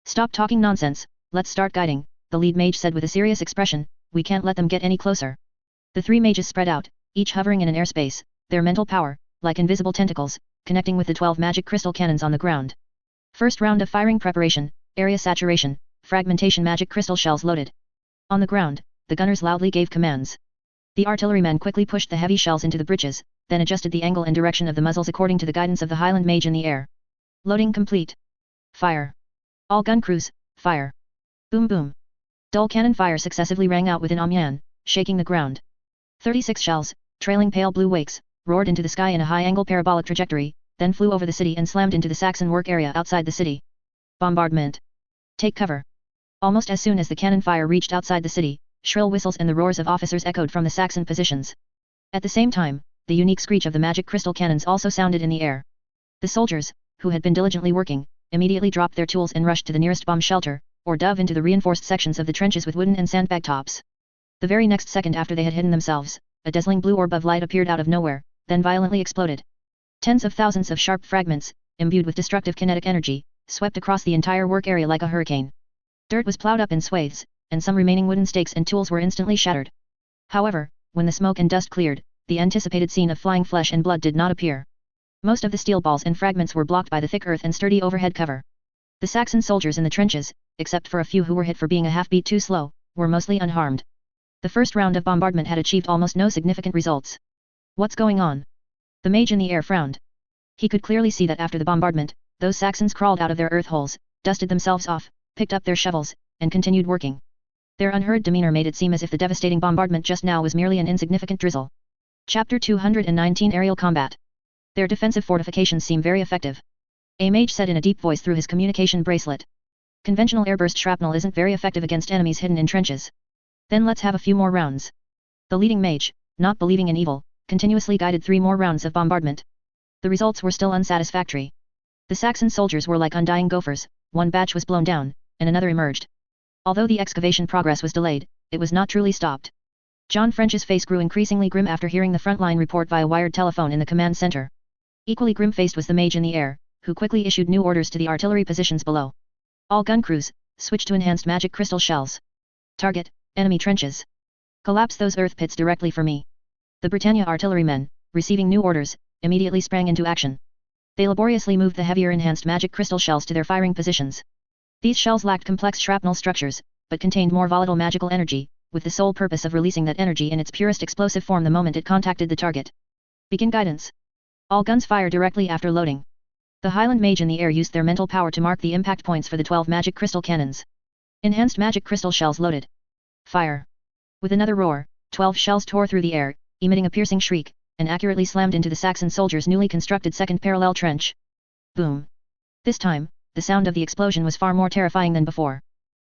Stop talking nonsense, let's start guiding, the lead mage said with a serious expression, we can't let them get any closer. The 3 mages spread out, each hovering in an airspace, their mental power, like invisible tentacles, connecting with the 12 magic crystal cannons on the ground. First round of firing preparation, area saturation, fragmentation magic crystal shells loaded. On the ground, the gunners loudly gave commands. The artillerymen quickly pushed the heavy shells into the breeches, then adjusted the angle and direction of the muzzles according to the guidance of the Highland Mage in the air. Loading complete. Fire. All gun crews, fire. Boom boom. Dull cannon fire successively rang out within Amiens, shaking the ground. 36 shells, trailing pale blue wakes, roared into the sky in a high-angle parabolic trajectory, then flew over the city and slammed into the Saxon work area outside the city. Bombardment! Take cover! Almost as soon as the cannon fire reached outside the city, shrill whistles and the roars of officers echoed from the Saxon positions. At the same time, the unique screech of the magic crystal cannons also sounded in the air. The soldiers, who had been diligently working, immediately dropped their tools and rushed to the nearest bomb shelter, or dove into the reinforced sections of the trenches with wooden and sandbag tops. The very next second after they had hidden themselves, a dazzling blue orb of light appeared out of nowhere, then violently exploded. Tens of thousands of sharp fragments, imbued with destructive kinetic energy, swept across the entire work area like a hurricane. Dirt was plowed up in swathes, and some remaining wooden stakes and tools were instantly shattered. However, when the smoke and dust cleared, the anticipated scene of flying flesh and blood did not appear. Most of the steel balls and fragments were blocked by the thick earth and sturdy overhead cover. The Saxon soldiers in the trenches, except for a few who were hit for being a half-beat too slow, were mostly unharmed. The first round of bombardment had achieved almost no significant results. What's going on? The mage in the air frowned. He could clearly see that after the bombardment, those Saxons crawled out of their earth holes, dusted themselves off, picked up their shovels, and continued working. Their unhurried demeanor made it seem as if the devastating bombardment just now was merely an insignificant drizzle. Chapter 219 Aerial Combat. Their defensive fortifications seem very effective. A mage said in a deep voice through his communication bracelet. Conventional airburst shrapnel isn't very effective against enemies hidden in trenches. Then let's have a few more rounds. The leading mage, not believing in evil, continuously guided 3 more rounds of bombardment. The results were still unsatisfactory. The Saxon soldiers were like undying gophers, one batch was blown down, and another emerged. Although the excavation progress was delayed, it was not truly stopped. John French's face grew increasingly grim after hearing the frontline report via wired telephone in the command center. Equally grim-faced was the mage in the air, who quickly issued new orders to the artillery positions below. All gun crews, switch to enhanced magic crystal shells. Target, enemy trenches. Collapse those earth pits directly for me. The Britannia artillerymen, receiving new orders, immediately sprang into action. They laboriously moved the heavier enhanced magic crystal shells to their firing positions. These shells lacked complex shrapnel structures, but contained more volatile magical energy, with the sole purpose of releasing that energy in its purest explosive form the moment it contacted the target. Begin guidance. All guns fire directly after loading. The Highland mage in the air used their mental power to mark the impact points for the 12 magic crystal cannons. Enhanced magic crystal shells loaded. Fire. With another roar, 12 shells tore through the air, emitting a piercing shriek, and accurately slammed into the Saxon soldiers' newly constructed second parallel trench. Boom. This time, the sound of the explosion was far more terrifying than before.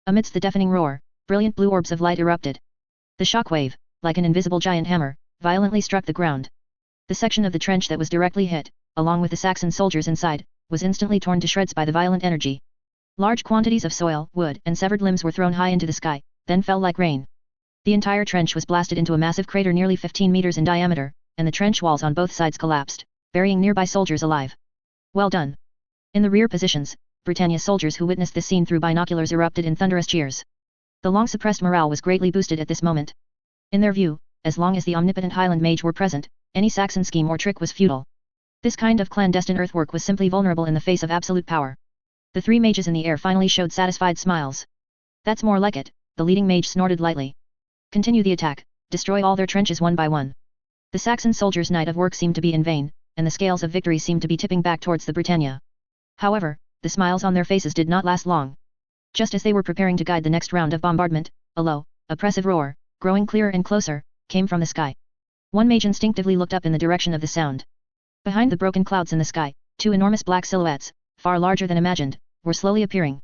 Amidst the deafening roar, brilliant blue orbs of light erupted. The shockwave, like an invisible giant hammer, violently struck the ground. The section of the trench that was directly hit, along with the Saxon soldiers inside, was instantly torn to shreds by the violent energy. Large quantities of soil, wood, and severed limbs were thrown high into the sky, then fell like rain. The entire trench was blasted into a massive crater nearly 15 meters in diameter, and the trench walls on both sides collapsed, burying nearby soldiers alive. Well done. In the rear positions, Britannia soldiers who witnessed this scene through binoculars erupted in thunderous cheers. The long-suppressed morale was greatly boosted at this moment. In their view, as long as the omnipotent Highland mage were present, any Saxon scheme or trick was futile. This kind of clandestine earthwork was simply vulnerable in the face of absolute power. The 3 mages in the air finally showed satisfied smiles. That's more like it, the leading mage snorted lightly. Continue the attack, destroy all their trenches one by one. The Saxon soldiers' night of work seemed to be in vain, and the scales of victory seemed to be tipping back towards the Britannia. However, the smiles on their faces did not last long. Just as they were preparing to guide the next round of bombardment, a low, oppressive roar, growing clearer and closer, came from the sky. One mage instinctively looked up in the direction of the sound. Behind the broken clouds in the sky, 2 enormous black silhouettes, far larger than imagined, were slowly appearing.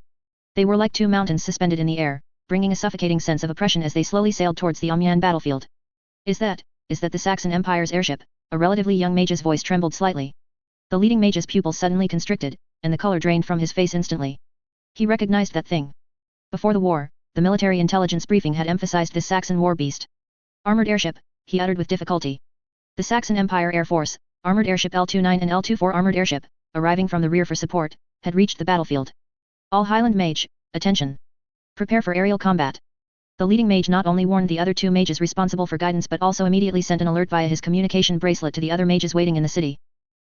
They were like 2 mountains suspended in the air, bringing a suffocating sense of oppression as they slowly sailed towards the Amiens battlefield. Is that the Saxon Empire's airship? A relatively young mage's voice trembled slightly. The leading mage's pupils suddenly constricted, and the color drained from his face instantly. He recognized that thing. Before the war, the military intelligence briefing had emphasized this Saxon war beast. Armored airship, he uttered with difficulty. The Saxon Empire Air Force, armored airship L-29 and L-24 armored airship, arriving from the rear for support, had reached the battlefield. All Highland mage, attention. Prepare for aerial combat. The leading mage not only warned the other 2 mages responsible for guidance but also immediately sent an alert via his communication bracelet to the other mages waiting in the city.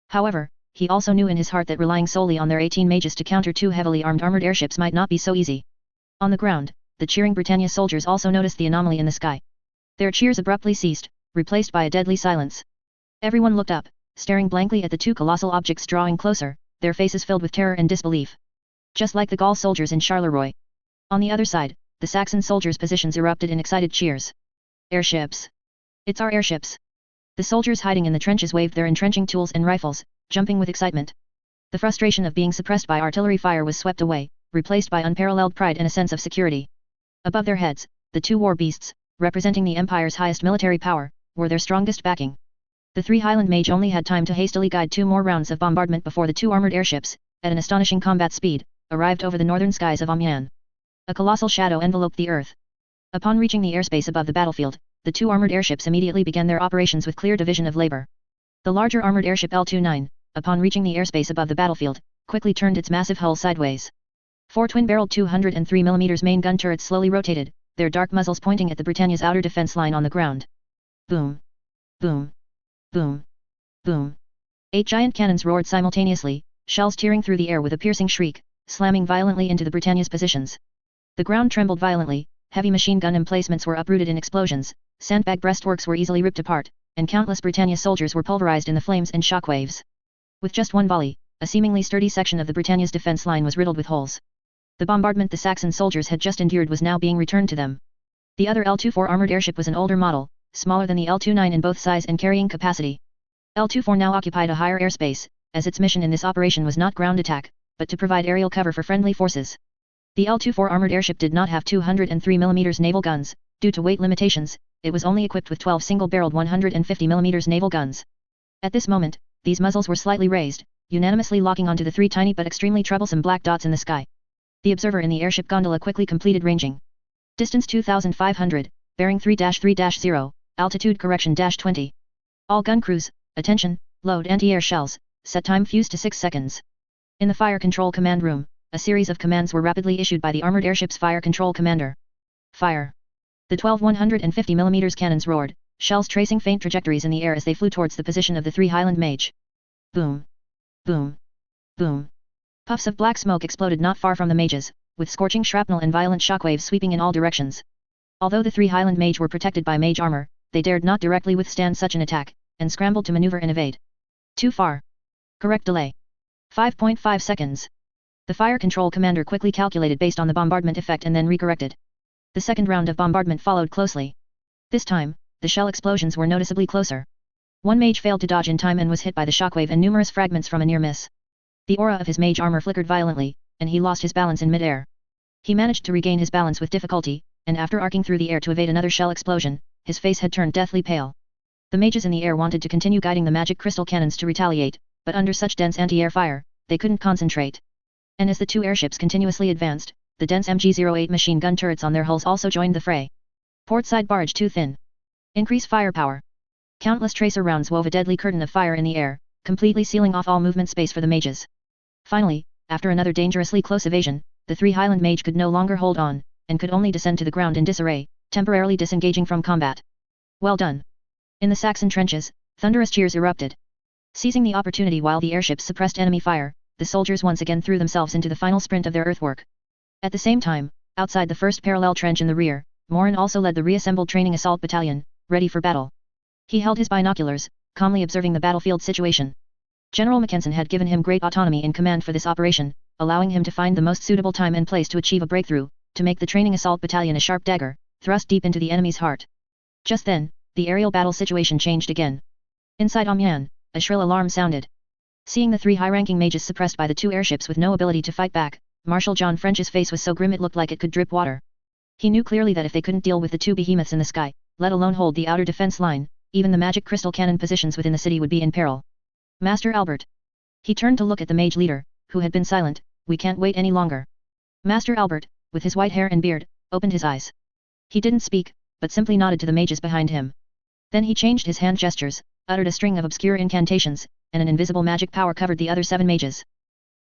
However, he also knew in his heart that relying solely on their 18 mages to counter 2 heavily armed armored airships might not be so easy. On the ground, the cheering Britannia soldiers also noticed the anomaly in the sky. Their cheers abruptly ceased, replaced by a deadly silence. Everyone looked up, staring blankly at the 2 colossal objects drawing closer, their faces filled with terror and disbelief. Just like the Gaul soldiers in Charleroi. On the other side, the Saxon soldiers' positions erupted in excited cheers. Airships! It's our airships! The soldiers hiding in the trenches waved their entrenching tools and rifles, jumping with excitement. The frustration of being suppressed by artillery fire was swept away, replaced by unparalleled pride and a sense of security. Above their heads, the two war beasts, representing the Empire's highest military power, were their strongest backing. The three Highland Mage only had time to hastily guide 2 more rounds of bombardment before the 2 armored airships, at an astonishing combat speed, arrived over the northern skies of Xian. A colossal shadow enveloped the earth. Upon reaching the airspace above the battlefield, the 2 armored airships immediately began their operations with clear division of labor. The larger armored airship L-29, upon reaching the airspace above the battlefield, quickly turned its massive hull sideways. 4 twin-barreled 203 mm main gun turrets slowly rotated, their dark muzzles pointing at the Britannia's outer defense line on the ground. Boom! Boom! Boom! Boom! 8 giant cannons roared simultaneously, shells tearing through the air with a piercing shriek, slamming violently into the Britannia's positions. The ground trembled violently, heavy machine gun emplacements were uprooted in explosions, sandbag breastworks were easily ripped apart, and countless Britannia soldiers were pulverized in the flames and shockwaves. With just one volley, a seemingly sturdy section of the Britannia's defense line was riddled with holes. The bombardment the Saxon soldiers had just endured was now being returned to them. The other L-24 armored airship was an older model, smaller than the L-29 in both size and carrying capacity. L-24 now occupied a higher airspace, as its mission in this operation was not ground attack, but to provide aerial cover for friendly forces. The L-24 armored airship did not have 203 mm naval guns, due to weight limitations, it was only equipped with 12 single-barreled 150 mm naval guns. At this moment, these muzzles were slightly raised, unanimously locking onto the 3 tiny but extremely troublesome black dots in the sky. The observer in the airship gondola quickly completed ranging. Distance 2,500, bearing 3-3-0, altitude correction -20. All gun crews, attention, load anti-air shells, set time fuse to 6 seconds. In the fire control command room, a series of commands were rapidly issued by the armored airship's fire control commander. Fire! The 12 150 mm cannons roared, shells tracing faint trajectories in the air as they flew towards the position of the 3 Highland Mage. Boom! Boom! Boom! Puffs of black smoke exploded not far from the mages, with scorching shrapnel and violent shockwaves sweeping in all directions. Although the 3 Highland Mage were protected by mage armor, they dared not directly withstand such an attack, and scrambled to maneuver and evade. Too far. Correct delay. 5.5 seconds. The fire control commander quickly calculated based on the bombardment effect and then recorrected. The second round of bombardment followed closely. This time, the shell explosions were noticeably closer. One mage failed to dodge in time and was hit by the shockwave and numerous fragments from a near miss. The aura of his mage armor flickered violently, and he lost his balance in mid-air. He managed to regain his balance with difficulty, and after arcing through the air to evade another shell explosion, his face had turned deathly pale. The mages in the air wanted to continue guiding the magic crystal cannons to retaliate, but under such dense anti-air fire, they couldn't concentrate. And as the 2 airships continuously advanced, the dense MG-08 machine gun turrets on their hulls also joined the fray. Port side barge too thin. Increase firepower. Countless tracer rounds wove a deadly curtain of fire in the air, completely sealing off all movement space for the mages. Finally, after another dangerously close evasion, the 3 Highland Mage could no longer hold on, and could only descend to the ground in disarray, temporarily disengaging from combat. Well done! In the Saxon trenches, thunderous cheers erupted. Seizing the opportunity while the airships suppressed enemy fire, the soldiers once again threw themselves into the final sprint of their earthwork. At the same time, outside the first parallel trench in the rear, Morin also led the reassembled training assault battalion, ready for battle. He held his binoculars, calmly observing the battlefield situation. General Mackensen had given him great autonomy in command for this operation, allowing him to find the most suitable time and place to achieve a breakthrough, to make the training assault battalion a sharp dagger, thrust deep into the enemy's heart. Just then, the aerial battle situation changed again. Inside Xian, a shrill alarm sounded. Seeing the 3 high-ranking mages suppressed by the 2 airships with no ability to fight back, Marshal John French's face was so grim it looked like it could drip water. He knew clearly that if they couldn't deal with the 2 behemoths in the sky, let alone hold the outer defense line, even the magic crystal cannon positions within the city would be in peril. Master Albert. He turned to look at the mage leader, who had been silent. We can't wait any longer. Master Albert, with his white hair and beard, opened his eyes. He didn't speak, but simply nodded to the mages behind him. Then he changed his hand gestures, uttered a string of obscure incantations, and an invisible magic power covered the other 7 mages.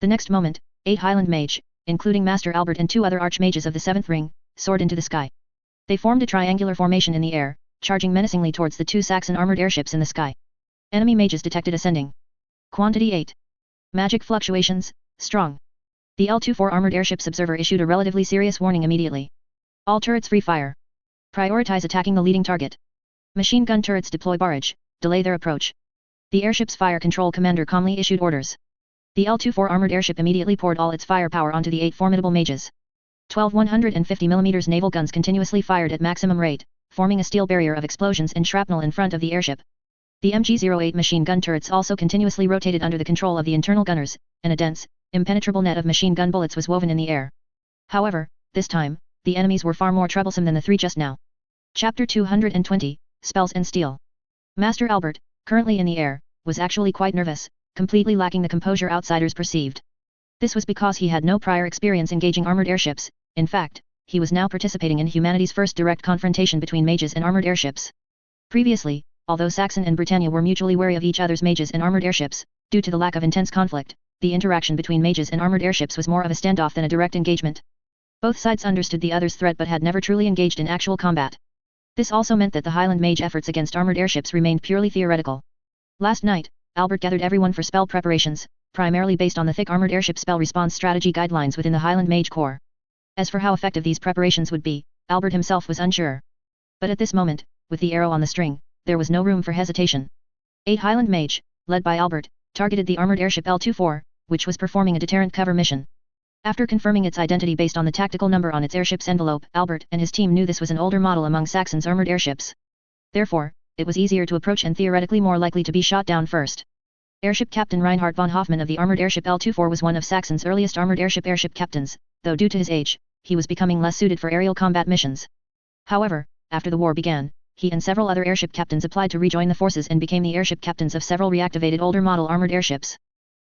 The next moment, 8 Highland Mage, including Master Albert and 2 other archmages of the 7th ring, soared into the sky. They formed a triangular formation in the air, charging menacingly towards the 2 Saxon armored airships in the sky. Enemy mages detected ascending. Quantity 8. Magic fluctuations, strong. The L-24 armored airships observer issued a relatively serious warning immediately. All turrets free fire. Prioritize attacking the leading target. Machine gun turrets deploy barrage, delay their approach. The airship's fire control commander calmly issued orders. The L-24 armored airship immediately poured all its firepower onto the 8 formidable mages. 12 150 mm naval guns continuously fired at maximum rate, forming a steel barrier of explosions and shrapnel in front of the airship. The MG-08 machine gun turrets also continuously rotated under the control of the internal gunners, and a dense, impenetrable net of machine gun bullets was woven in the air. However, this time, the enemies were far more troublesome than the three just now. Chapter 220, Spells and Steel. Master Albert, currently in the air, was actually quite nervous, completely lacking the composure outsiders perceived. This was because he had no prior experience engaging armored airships. In fact, he was now participating in humanity's first direct confrontation between mages and armored airships. Previously, although Saxon and Britannia were mutually wary of each other's mages and armored airships, due to the lack of intense conflict, the interaction between mages and armored airships was more of a standoff than a direct engagement. Both sides understood the other's threat but had never truly engaged in actual combat. This also meant that the Highland mage efforts against armored airships remained purely theoretical. Last night, Albert gathered everyone for spell preparations, primarily based on the thick armored airship spell response strategy guidelines within the Highland Mage Corps. As for how effective these preparations would be, Albert himself was unsure. But at this moment, with the arrow on the string, there was no room for hesitation. 8 Highland Mage, led by Albert, targeted the armored airship L-24, which was performing a deterrent cover mission. After confirming its identity based on the tactical number on its airship's envelope, Albert and his team knew this was an older model among Saxon's armored airships. Therefore, it was easier to approach and theoretically more likely to be shot down first. Airship Captain Reinhard von Hoffmann of the armored airship L-24 was one of Saxon's earliest armored airship captains, though due to his age, he was becoming less suited for aerial combat missions. However, after the war began, he and several other airship captains applied to rejoin the forces and became the airship captains of several reactivated older model armored airships.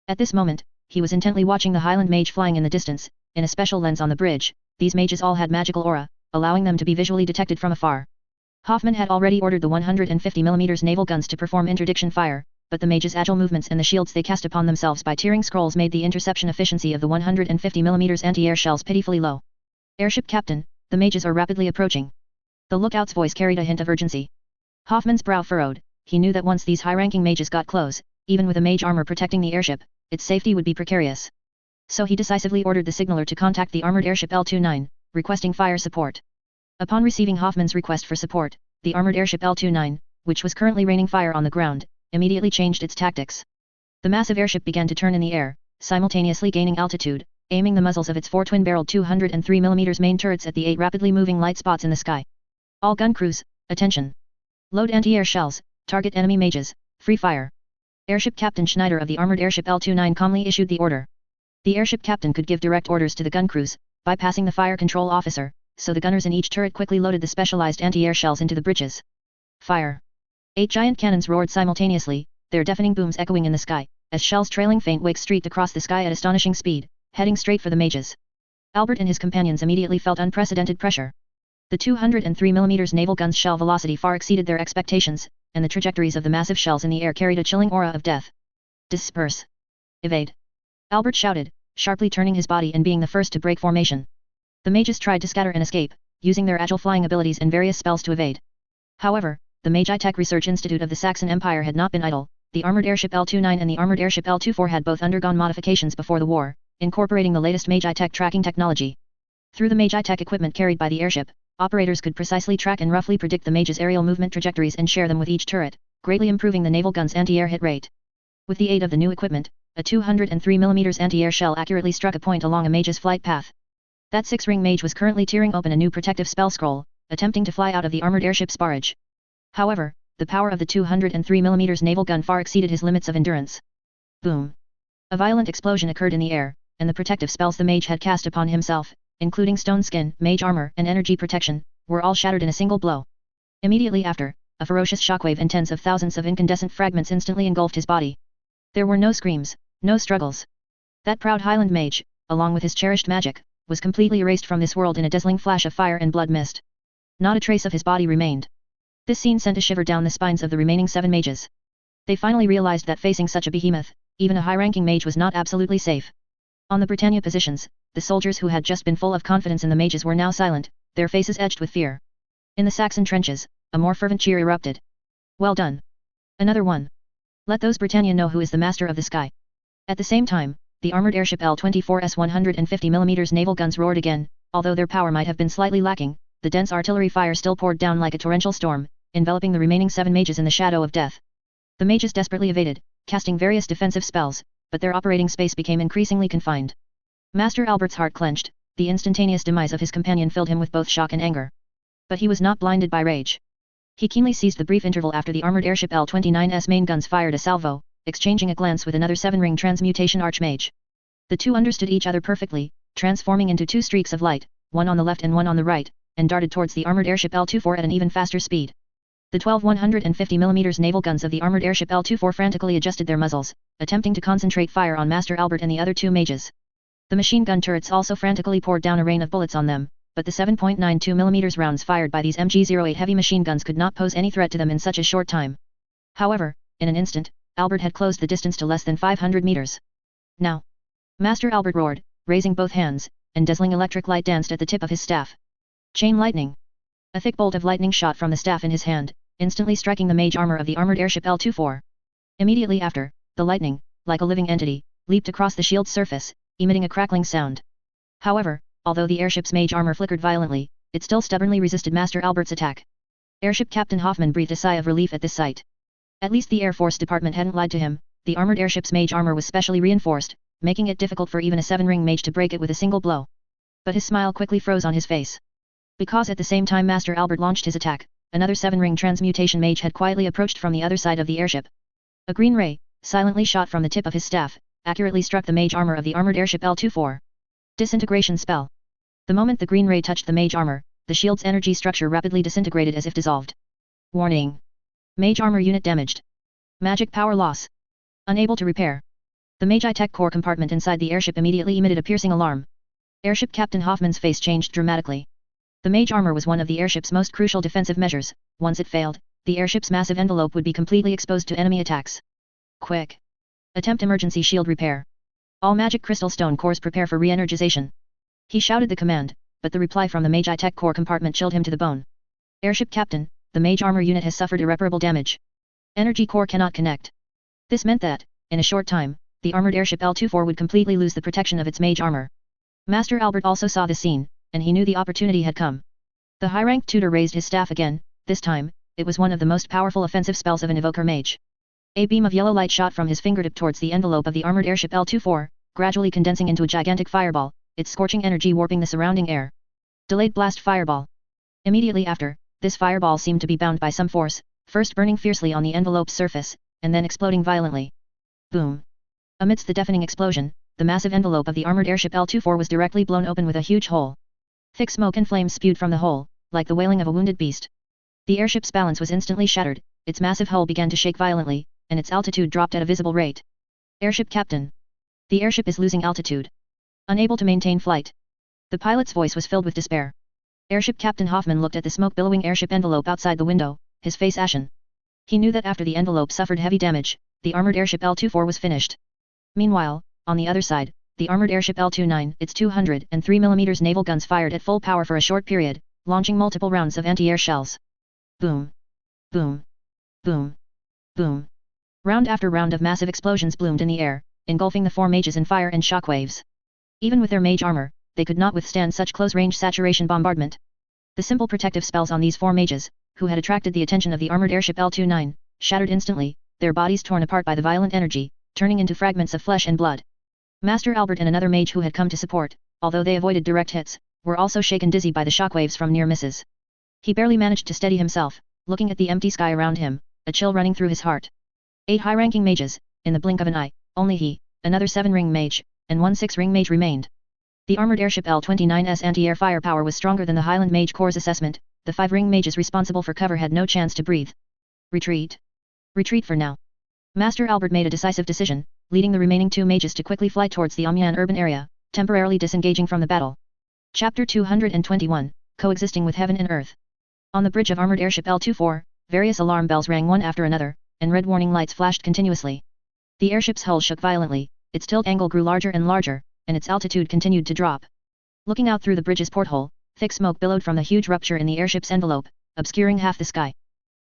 At this moment, he was intently watching the Highland Mage flying in the distance, in a special lens on the bridge. These mages all had magical aura, allowing them to be visually detected from afar. Hoffmann had already ordered the 150mm naval guns to perform interdiction fire, but the mages' agile movements and the shields they cast upon themselves by tearing scrolls made the interception efficiency of the 150mm anti-air shells pitifully low. Airship Captain, the mages are rapidly approaching. The lookout's voice carried a hint of urgency. Hoffmann's brow furrowed. He knew that once these high-ranking mages got close, even with a mage armor protecting the airship, its safety would be precarious. So he decisively ordered the signaller to contact the armored airship L-29, requesting fire support. Upon receiving Hoffmann's request for support, the armored airship L-29, which was currently raining fire on the ground, immediately changed its tactics. The massive airship began to turn in the air, simultaneously gaining altitude, aiming the muzzles of its 4 twin-barreled 203mm main turrets at the 8 rapidly moving light spots in the sky. All gun crews, attention! Load anti-air shells, target enemy mages, free fire. Airship Captain Schneider of the armored airship L-29 calmly issued the order. The airship captain could give direct orders to the gun crews, bypassing the fire control officer, so the gunners in each turret quickly loaded the specialized anti-air shells into the bridges. Fire! 8 giant cannons roared simultaneously, their deafening booms echoing in the sky, as shells trailing faint wakes streaked across the sky at astonishing speed, heading straight for the mages. Albert and his companions immediately felt unprecedented pressure. The 203mm naval gun's shell velocity far exceeded their expectations, and the trajectories of the massive shells in the air carried a chilling aura of death. Disperse! Evade! Albert shouted, sharply turning his body and being the first to break formation. The mages tried to scatter and escape, using their agile flying abilities and various spells to evade. However, the Magi-Tech Research Institute of the Saxon Empire had not been idle. The armored airship L-29 and the armored airship L-24 had both undergone modifications before the war, incorporating the latest Magi-Tech tracking technology. Through the Magi-Tech equipment carried by the airship, operators could precisely track and roughly predict the mages' aerial movement trajectories and share them with each turret, greatly improving the naval gun's anti-air hit rate. With the aid of the new equipment, a 203mm anti-air shell accurately struck a point along a mage's flight path. That 6-ring mage was currently tearing open a new protective spell scroll, attempting to fly out of the armored airship's barrage. However, the power of the 203mm naval gun far exceeded his limits of endurance. Boom! A violent explosion occurred in the air, and the protective spells the mage had cast upon himself, including stone skin, mage armor, and energy protection, were all shattered in a single blow. Immediately after, a ferocious shockwave and tens of thousands of incandescent fragments instantly engulfed his body. There were no screams, no struggles. That proud Highland mage, along with his cherished magic, was completely erased from this world in a dazzling flash of fire and blood mist. Not a trace of his body remained. This scene sent a shiver down the spines of the remaining 7 mages. They finally realized that facing such a behemoth, even a high-ranking mage was not absolutely safe. On the Britannia positions, the soldiers who had just been full of confidence in the mages were now silent, their faces edged with fear. In the Saxon trenches, a more fervent cheer erupted. Well done! Another one! Let those Britannia know who is the master of the sky. At the same time, the armored airship L-24's 150mm naval guns roared again. Although their power might have been slightly lacking, the dense artillery fire still poured down like a torrential storm, enveloping the remaining 7 mages in the shadow of death. The mages desperately evaded, casting various defensive spells, but their operating space became increasingly confined. Master Albert's heart clenched, the instantaneous demise of his companion filled him with both shock and anger. But he was not blinded by rage. He keenly seized the brief interval after the armored airship L-29's main guns fired a salvo, exchanging a glance with another 7-ring transmutation archmage. The two understood each other perfectly, transforming into two streaks of light, one on the left and one on the right, and darted towards the armored airship L-24 at an even faster speed. The 12 150mm naval guns of the armored airship L-24 frantically adjusted their muzzles, attempting to concentrate fire on Master Albert and the other two mages. The machine gun turrets also frantically poured down a rain of bullets on them, but the 7.92mm rounds fired by these MG-08 heavy machine guns could not pose any threat to them in such a short time. However, in an instant, Albert had closed the distance to less than 500 meters. Now! Master Albert roared, raising both hands, and dazzling electric light danced at the tip of his staff. Chain lightning! A thick bolt of lightning shot from the staff in his hand, instantly striking the mage armor of the armored airship L-24. Immediately after, the lightning, like a living entity, leaped across the shield's surface, emitting a crackling sound. However, although the airship's mage armor flickered violently, it still stubbornly resisted Master Albert's attack. Airship Captain Hoffman breathed a sigh of relief at this sight. At least the Air Force Department hadn't lied to him. The armored airship's mage armor was specially reinforced, making it difficult for even a 7-ring mage to break it with a single blow. But his smile quickly froze on his face. Because at the same time Master Albert launched his attack, another 7-ring transmutation mage had quietly approached from the other side of the airship. A green ray, silently shot from the tip of his staff, accurately struck the mage armor of the armored airship L-24. Disintegration spell. The moment the green ray touched the mage armor, the shield's energy structure rapidly disintegrated as if dissolved. Warning! Mage armor unit damaged. Magic power loss. Unable to repair. The Magi Tech core compartment inside the airship immediately emitted a piercing alarm. Airship Captain Hoffman's face changed dramatically. The mage armor was one of the airship's most crucial defensive measures. Once it failed, the airship's massive envelope would be completely exposed to enemy attacks. Quick! Attempt emergency shield repair. All magic crystal stone cores prepare for re-energization. He shouted the command, but the reply from the Magi Tech core compartment chilled him to the bone. Airship Captain, the mage armor unit has suffered irreparable damage. Energy core cannot connect. This meant that, in a short time, the armored airship L-24 would completely lose the protection of its mage armor. Master Albert also saw the scene, and he knew the opportunity had come. The high-ranked tutor raised his staff again. This time, it was one of the most powerful offensive spells of an evoker mage. A beam of yellow light shot from his fingertip towards the envelope of the armored airship L-24, gradually condensing into a gigantic fireball, its scorching energy warping the surrounding air. Delayed blast fireball. Immediately after, this fireball seemed to be bound by some force, first burning fiercely on the envelope's surface, and then exploding violently. Boom! Amidst the deafening explosion, the massive envelope of the armored airship L-24 was directly blown open with a huge hole. Thick smoke and flames spewed from the hole, like the wailing of a wounded beast. The airship's balance was instantly shattered, its massive hull began to shake violently, and its altitude dropped at a visible rate. Airship Captain! The airship is losing altitude. Unable to maintain flight. The pilot's voice was filled with despair. Airship Captain Hoffman looked at the smoke-billowing airship envelope outside the window, his face ashen. He knew that after the envelope suffered heavy damage, the armored airship L-24 was finished. Meanwhile, on the other side, the armored airship L-29, its 203mm naval guns fired at full power for a short period, launching multiple rounds of anti-air shells. Boom! Boom! Boom! Boom! Round after round of massive explosions bloomed in the air, engulfing the four mages in fire and shockwaves. Even with their mage armor, they could not withstand such close-range saturation bombardment. The simple protective spells on these four mages, who had attracted the attention of the armored airship L-29, shattered instantly, their bodies torn apart by the violent energy, turning into fragments of flesh and blood. Master Albert and another mage who had come to support, although they avoided direct hits, were also shaken dizzy by the shockwaves from near misses. He barely managed to steady himself, looking at the empty sky around him, a chill running through his heart. 8 high-ranking mages, in the blink of an eye, only he, another 7-ring mage, and 1 6-ring mage remained. The armored airship L-29's anti-air firepower was stronger than the Highland Mage Corps' assessment. The 5-ring mages responsible for cover had no chance to breathe. Retreat. Retreat for now. Master Albert made a decisive decision, leading the remaining 2 mages to quickly fly towards the Amiens urban area, temporarily disengaging from the battle. Chapter 221, Coexisting with Heaven and Earth. On the bridge of armored airship L-24, various alarm bells rang one after another, and red warning lights flashed continuously. The airship's hull shook violently, its tilt angle grew larger and larger, and its altitude continued to drop. Looking out through the bridge's porthole, thick smoke billowed from the huge rupture in the airship's envelope, obscuring half the sky.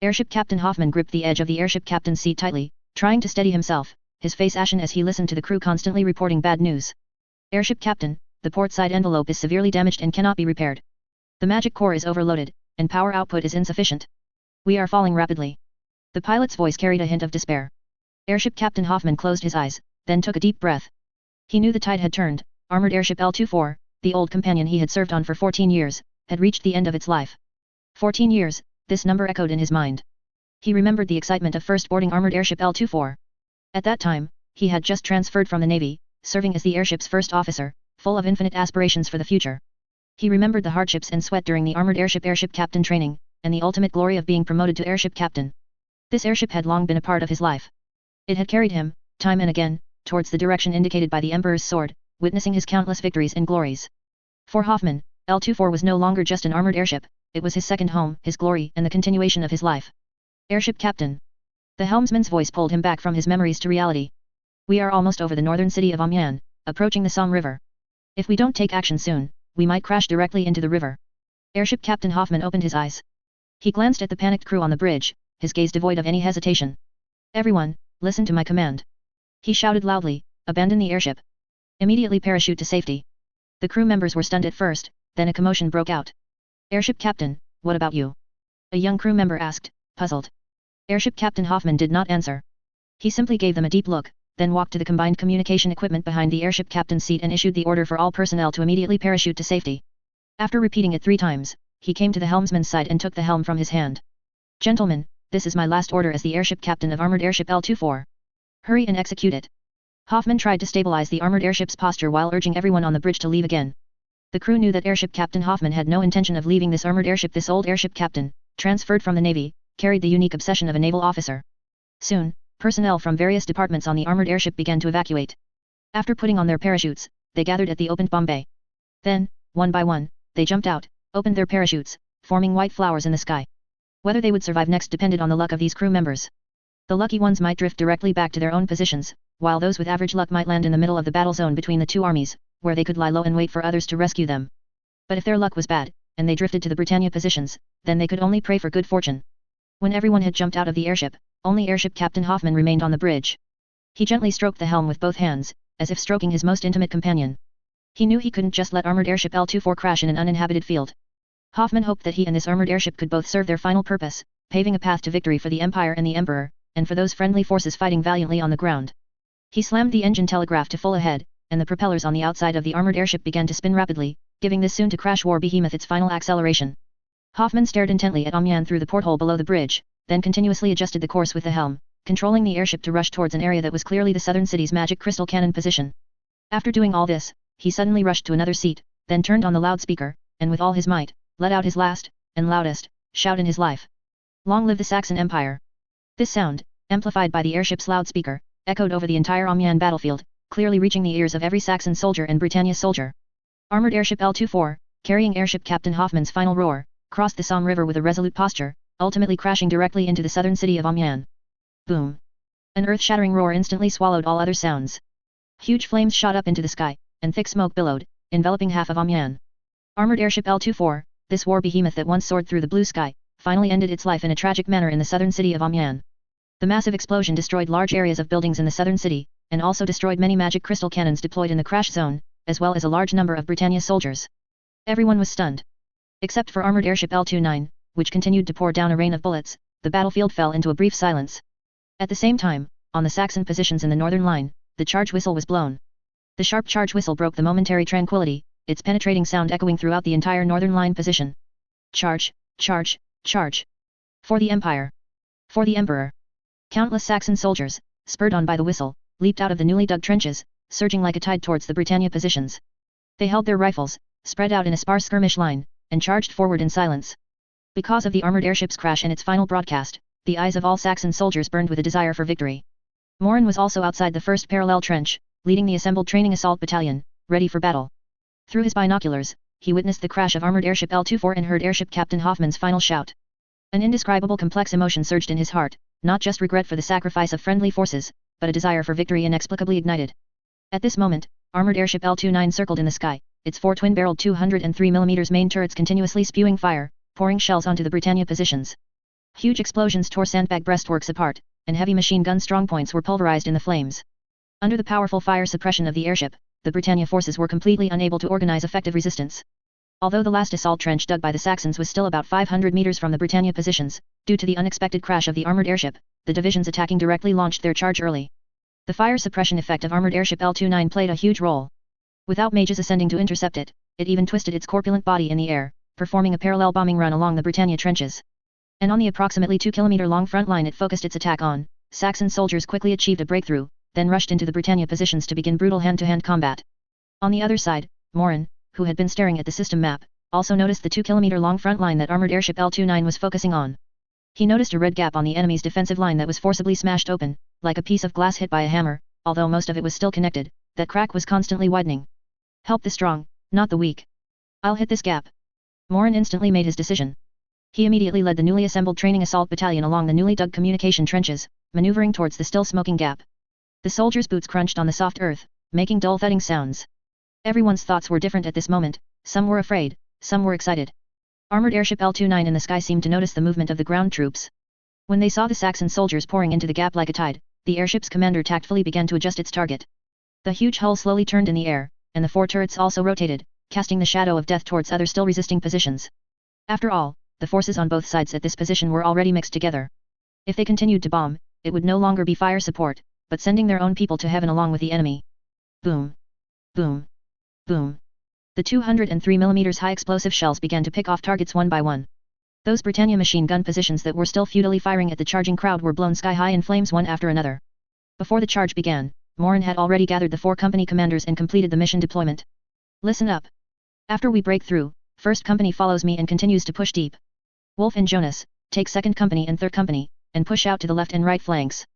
Airship Captain Hoffman gripped the edge of the airship captain's seat tightly, trying to steady himself, his face ashen as he listened to the crew constantly reporting bad news. Airship Captain, the port side envelope is severely damaged and cannot be repaired. The magic core is overloaded, and power output is insufficient. We are falling rapidly. The pilot's voice carried a hint of despair. Airship Captain Hoffman closed his eyes, then took a deep breath. He knew the tide had turned. Armored airship L-24, the old companion he had served on for 14 years, had reached the end of its life. 14 years, this number echoed in his mind. He remembered the excitement of first boarding armored airship L-24. At that time, he had just transferred from the Navy, serving as the airship's first officer, full of infinite aspirations for the future. He remembered the hardships and sweat during the armored airship captain training, and the ultimate glory of being promoted to airship captain. This airship had long been a part of his life. It had carried him, time and again, towards the direction indicated by the Emperor's sword, witnessing his countless victories and glories. For Hoffman, L-24 was no longer just an armored airship, it was his second home, his glory, and the continuation of his life. Airship captain. The helmsman's voice pulled him back from his memories to reality. We are almost over the northern city of Amiens, approaching the Somme River. If we don't take action soon, we might crash directly into the river. Airship Captain Hoffman opened his eyes. He glanced at the panicked crew on the bridge, his gaze devoid of any hesitation. Everyone, listen to my command. He shouted loudly, abandon the airship. Immediately parachute to safety. The crew members were stunned at first, then a commotion broke out. Airship Captain, what about you? A young crew member asked, puzzled. Airship Captain Hoffman did not answer. He simply gave them a deep look, then walked to the combined communication equipment behind the airship captain's seat and issued the order for all personnel to immediately parachute to safety. After repeating it 3 times, he came to the helmsman's side and took the helm from his hand. Gentlemen, this is my last order as the airship captain of armored airship L-24. Hurry and execute it. Hoffman tried to stabilize the armored airship's posture while urging everyone on the bridge to leave again. The crew knew that airship captain Hoffman had no intention of leaving this armored airship. This old airship captain, transferred from the Navy, carried the unique obsession of a naval officer. Soon, personnel from various departments on the armored airship began to evacuate. After putting on their parachutes, they gathered at the opened bomb bay. Then, one by one, they jumped out, opened their parachutes, forming white flowers in the sky. Whether they would survive next depended on the luck of these crew members. The lucky ones might drift directly back to their own positions, while those with average luck might land in the middle of the battle zone between the two armies, where they could lie low and wait for others to rescue them. But if their luck was bad, and they drifted to the Britannia positions, then they could only pray for good fortune. When everyone had jumped out of the airship, only airship Captain Hoffman remained on the bridge. He gently stroked the helm with both hands, as if stroking his most intimate companion. He knew he couldn't just let armored airship L-24 crash in an uninhabited field. Hoffman hoped that he and this armored airship could both serve their final purpose, paving a path to victory for the Empire and the Emperor, and for those friendly forces fighting valiantly on the ground. He slammed the engine telegraph to full ahead, and the propellers on the outside of the armored airship began to spin rapidly, giving this soon-to-crash war behemoth its final acceleration. Hoffman stared intently at Amiens through the porthole below the bridge, then continuously adjusted the course with the helm, controlling the airship to rush towards an area that was clearly the southern city's magic crystal cannon position. After doing all this, he suddenly rushed to another seat, then turned on the loudspeaker, and with all his might, let out his last, and loudest, shout in his life. Long live the Saxon Empire! This sound, amplified by the airship's loudspeaker, echoed over the entire Amiens battlefield, clearly reaching the ears of every Saxon soldier and Britannia soldier. Armored airship L-24, carrying airship Captain Hoffman's final roar, crossed the Somme River with a resolute posture, ultimately crashing directly into the southern city of Amiens. Boom! An earth-shattering roar instantly swallowed all other sounds. Huge flames shot up into the sky, and thick smoke billowed, enveloping half of Amiens. Armored airship L-24, this war behemoth that once soared through the blue sky, finally ended its life in a tragic manner in the southern city of Amiens. The massive explosion destroyed large areas of buildings in the southern city, and also destroyed many magic crystal cannons deployed in the crash zone, as well as a large number of Britannia soldiers. Everyone was stunned. Except for armored airship L-29, which continued to pour down a rain of bullets, the battlefield fell into a brief silence. At the same time, on the Saxon positions in the northern line, the charge whistle was blown. The sharp charge whistle broke the momentary tranquility, its penetrating sound echoing throughout the entire northern line position. Charge, charge, charge! For the Empire! For the Emperor! Countless Saxon soldiers, spurred on by the whistle, leaped out of the newly dug trenches, surging like a tide towards the Britannia positions. They held their rifles, spread out in a sparse skirmish line, and charged forward in silence. Because of the armored airship's crash and its final broadcast, the eyes of all Saxon soldiers burned with a desire for victory. Morin was also outside the first parallel trench, leading the assembled training assault battalion, ready for battle. Through his binoculars, he witnessed the crash of armored airship L-24 and heard airship Captain Hoffman's final shout. An indescribable complex emotion surged in his heart, not just regret for the sacrifice of friendly forces, but a desire for victory inexplicably ignited. At this moment, armored airship L-29 circled in the sky, its 4 twin-barreled 203mm main turrets continuously spewing fire, pouring shells onto the Britannia positions. Huge explosions tore sandbag breastworks apart, and heavy machine gun strongpoints were pulverized in the flames. Under the powerful fire suppression of the airship, the Britannia forces were completely unable to organize effective resistance. Although the last assault trench dug by the Saxons was still about 500 meters from the Britannia positions, due to the unexpected crash of the armored airship, the divisions attacking directly launched their charge early. The fire suppression effect of armored airship L-29 played a huge role. Without mages ascending to intercept it, it even twisted its corpulent body in the air, performing a parallel bombing run along the Britannia trenches. And on the approximately 2-kilometer-long front line it focused its attack on, Saxon soldiers quickly achieved a breakthrough, then rushed into the Britannia positions to begin brutal hand-to-hand combat. On the other side, Morin, who had been staring at the system map, also noticed the 2-kilometer-long front line that armored airship L-29 was focusing on. He noticed a red gap on the enemy's defensive line that was forcibly smashed open, like a piece of glass hit by a hammer, although most of it was still connected. That crack was constantly widening. Help the strong, not the weak. I'll hit this gap. Morin instantly made his decision. He immediately led the newly assembled training assault battalion along the newly dug communication trenches, maneuvering towards the still smoking gap. The soldiers' boots crunched on the soft earth, making dull thudding sounds. Everyone's thoughts were different at this moment, some were afraid, some were excited. Armored airship L-29 in the sky seemed to notice the movement of the ground troops. When they saw the Saxon soldiers pouring into the gap like a tide, the airship's commander tactfully began to adjust its target. The huge hull slowly turned in the air, and the 4 turrets also rotated, casting the shadow of death towards other still resisting positions. After all, the forces on both sides at this position were already mixed together. If they continued to bomb, it would no longer be fire support, but sending their own people to heaven along with the enemy. Boom! Boom! Boom! The 203mm high explosive shells began to pick off targets one by one. Those Britannia machine gun positions that were still futilely firing at the charging crowd were blown sky high in flames one after another. Before the charge began, Morin had already gathered the 4 company commanders and completed the mission deployment. Listen up. After we break through, 1st Company follows me and continues to push deep. Wolf and Jonas, take 2nd Company and 3rd Company, and push out to the left and right flanks.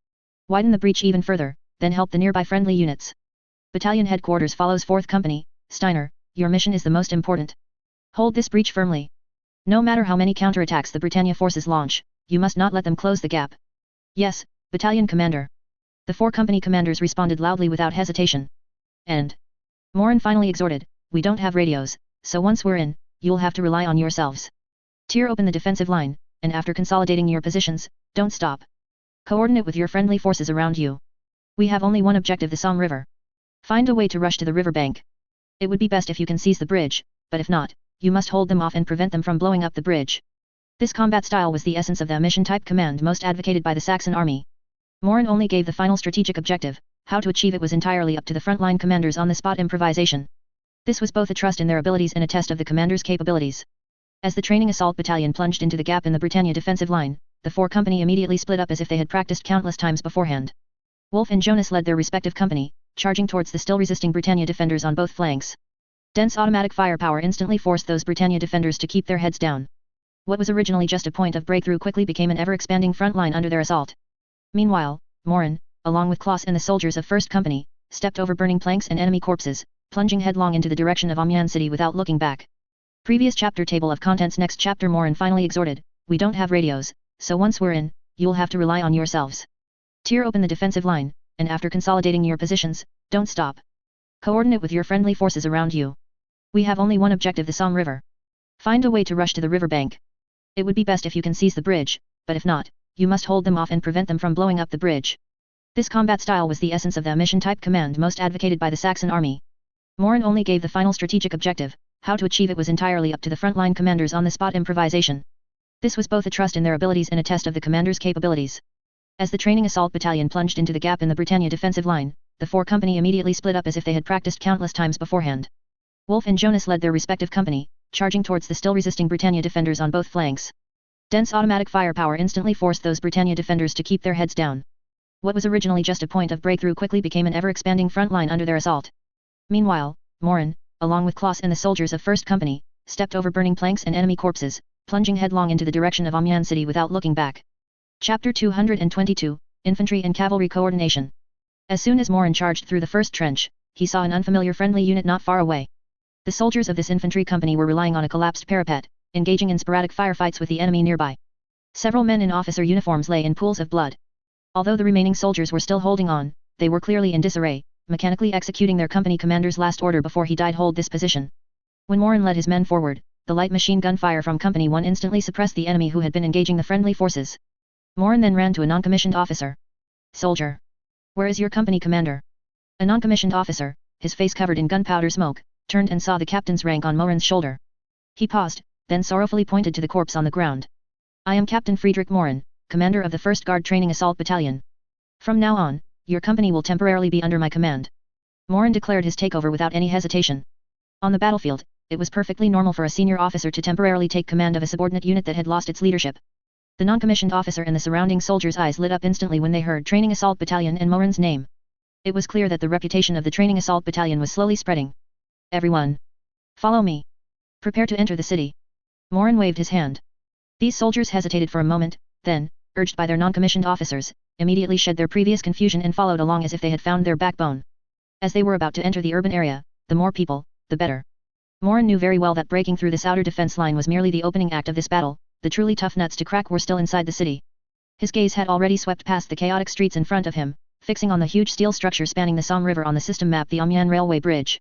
Widen the breach even further, then help the nearby friendly units. Battalion headquarters follows 4th Company. Steiner, your mission is the most important. Hold this breach firmly. No matter how many counterattacks the Britannia forces launch, you must not let them close the gap. Yes, Battalion Commander. The 4 company commanders responded loudly without hesitation. And Morin finally exhorted, we don't have radios, so once we're in, you'll have to rely on yourselves. Tear open the defensive line, and after consolidating your positions, don't stop. Coordinate with your friendly forces around you. We have only one objective, the Somme River. Find a way to rush to the river bank. It would be best if you can seize the bridge, but if not, you must hold them off and prevent them from blowing up the bridge. This combat style was the essence of the mission-type command most advocated by the Saxon army. Morin only gave the final strategic objective. How to achieve it was entirely up to the frontline commanders on the spot improvisation. This was both a trust in their abilities and a test of the commander's capabilities. As the training assault battalion plunged into the gap in the Britannia defensive line, the 4 company immediately split up as if they had practiced countless times beforehand. Wolf and Jonas led their respective company, charging towards the still resisting Britannia defenders on both flanks. Dense automatic firepower instantly forced those Britannia defenders to keep their heads down. What was originally just a point of breakthrough quickly became an ever-expanding front line under their assault. Meanwhile, Morin, along with Klaus and the soldiers of 1st Company, stepped over burning planks and enemy corpses, plunging headlong into the direction of Amiens city without looking back. Previous chapter table of contents. Next chapter. Morin finally exhorted, we don't have radios, so once we're in, you'll have to rely on yourselves. Tear open the defensive line, and after consolidating your positions, don't stop. Coordinate with your friendly forces around you. We have only one objective, the Somme River. Find a way to rush to the river bank. It would be best if you can seize the bridge, but if not, you must hold them off and prevent them from blowing up the bridge. This combat style was the essence of the mission-type command most advocated by the Saxon army. Morin only gave the final strategic objective. How to achieve it was entirely up to the frontline commanders on the spot improvisation. This was both a trust in their abilities and a test of the commander's capabilities. As the training assault battalion plunged into the gap in the Britannia defensive line, the 4 company immediately split up as if they had practiced countless times beforehand. Wolf and Jonas led their respective company, charging towards the still resisting Britannia defenders on both flanks. Dense automatic firepower instantly forced those Britannia defenders to keep their heads down. What was originally just a point of breakthrough quickly became an ever-expanding front line under their assault. Meanwhile, Morin, along with Klaus and the soldiers of 1st Company, stepped over burning planks and enemy corpses, plunging headlong into the direction of Amiens city without looking back. Chapter 222, Infantry and Cavalry Coordination. As soon as Morin charged through the first trench, he saw an unfamiliar friendly unit not far away. The soldiers of this infantry company were relying on a collapsed parapet, engaging in sporadic firefights with the enemy nearby. Several men in officer uniforms lay in pools of blood. Although the remaining soldiers were still holding on, they were clearly in disarray, mechanically executing their company commander's last order before he died. Hold this position. When Morin led his men forward, the light machine gun fire from Company 1 instantly suppressed the enemy who had been engaging the friendly forces. Morin then ran to a non-commissioned officer. Soldier. Where is your company commander? A non-commissioned officer, his face covered in gunpowder smoke, turned and saw the captain's rank on Morin's shoulder. He paused, then sorrowfully pointed to the corpse on the ground. I am Captain Friedrich Morin, commander of the 1st Guard Training Assault Battalion. From now on, your company will temporarily be under my command. Morin declared his takeover without any hesitation. On the battlefield, it was perfectly normal for a senior officer to temporarily take command of a subordinate unit that had lost its leadership. The non-commissioned officer and the surrounding soldiers' eyes lit up instantly when they heard Training Assault Battalion and Morin's name. It was clear that the reputation of the Training Assault Battalion was slowly spreading. Everyone! Follow me! Prepare to enter the city. Morin waved his hand. These soldiers hesitated for a moment, then, urged by their non-commissioned officers, immediately shed their previous confusion and followed along as if they had found their backbone. As they were about to enter the urban area, the more people, the better. Morin knew very well that breaking through this outer defense line was merely the opening act of this battle. The truly tough nuts to crack were still inside the city. His gaze had already swept past the chaotic streets in front of him, fixing on the huge steel structure spanning the Somme River on the system map, the Xian Railway Bridge.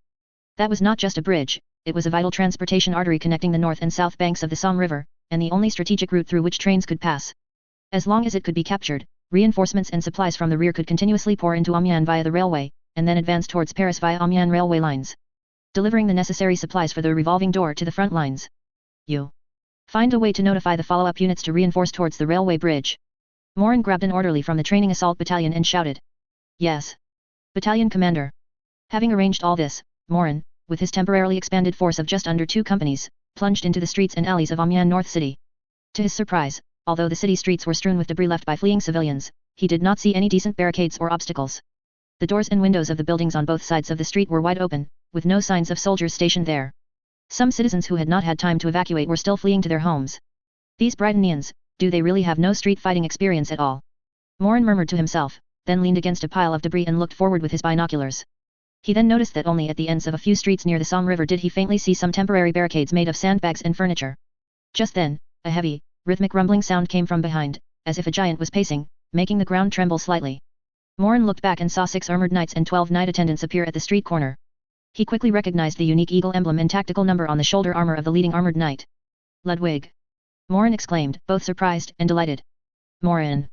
That was not just a bridge, it was a vital transportation artery connecting the north and south banks of the Somme River, and the only strategic route through which trains could pass. As long as it could be captured, reinforcements and supplies from the rear could continuously pour into Amiens via the railway, and then advance towards Paris via Amiens railway lines, delivering the necessary supplies for the revolving door to the front lines. You find a way to notify the follow-up units to reinforce towards the railway bridge. Morin grabbed an orderly from the Training Assault Battalion and shouted. Yes. Battalion Commander. Having arranged all this, Morin, with his temporarily expanded force of just under 2 companies, plunged into the streets and alleys of Amiens North City. To his surprise, although the city streets were strewn with debris left by fleeing civilians, he did not see any decent barricades or obstacles. The doors and windows of the buildings on both sides of the street were wide open, with no signs of soldiers stationed there. Some citizens who had not had time to evacuate were still fleeing to their homes. These Britonians, do they really have no street fighting experience at all? Morin murmured to himself, then leaned against a pile of debris and looked forward with his binoculars. He then noticed that only at the ends of a few streets near the Somme River did he faintly see some temporary barricades made of sandbags and furniture. Just then, a heavy, rhythmic rumbling sound came from behind, as if a giant was pacing, making the ground tremble slightly. Morin looked back and saw 6 armored knights and 12 knight attendants appear at the street corner. He quickly recognized the unique eagle emblem and tactical number on the shoulder armor of the leading armored knight. Ludwig! Morin exclaimed, both surprised and delighted. Morin!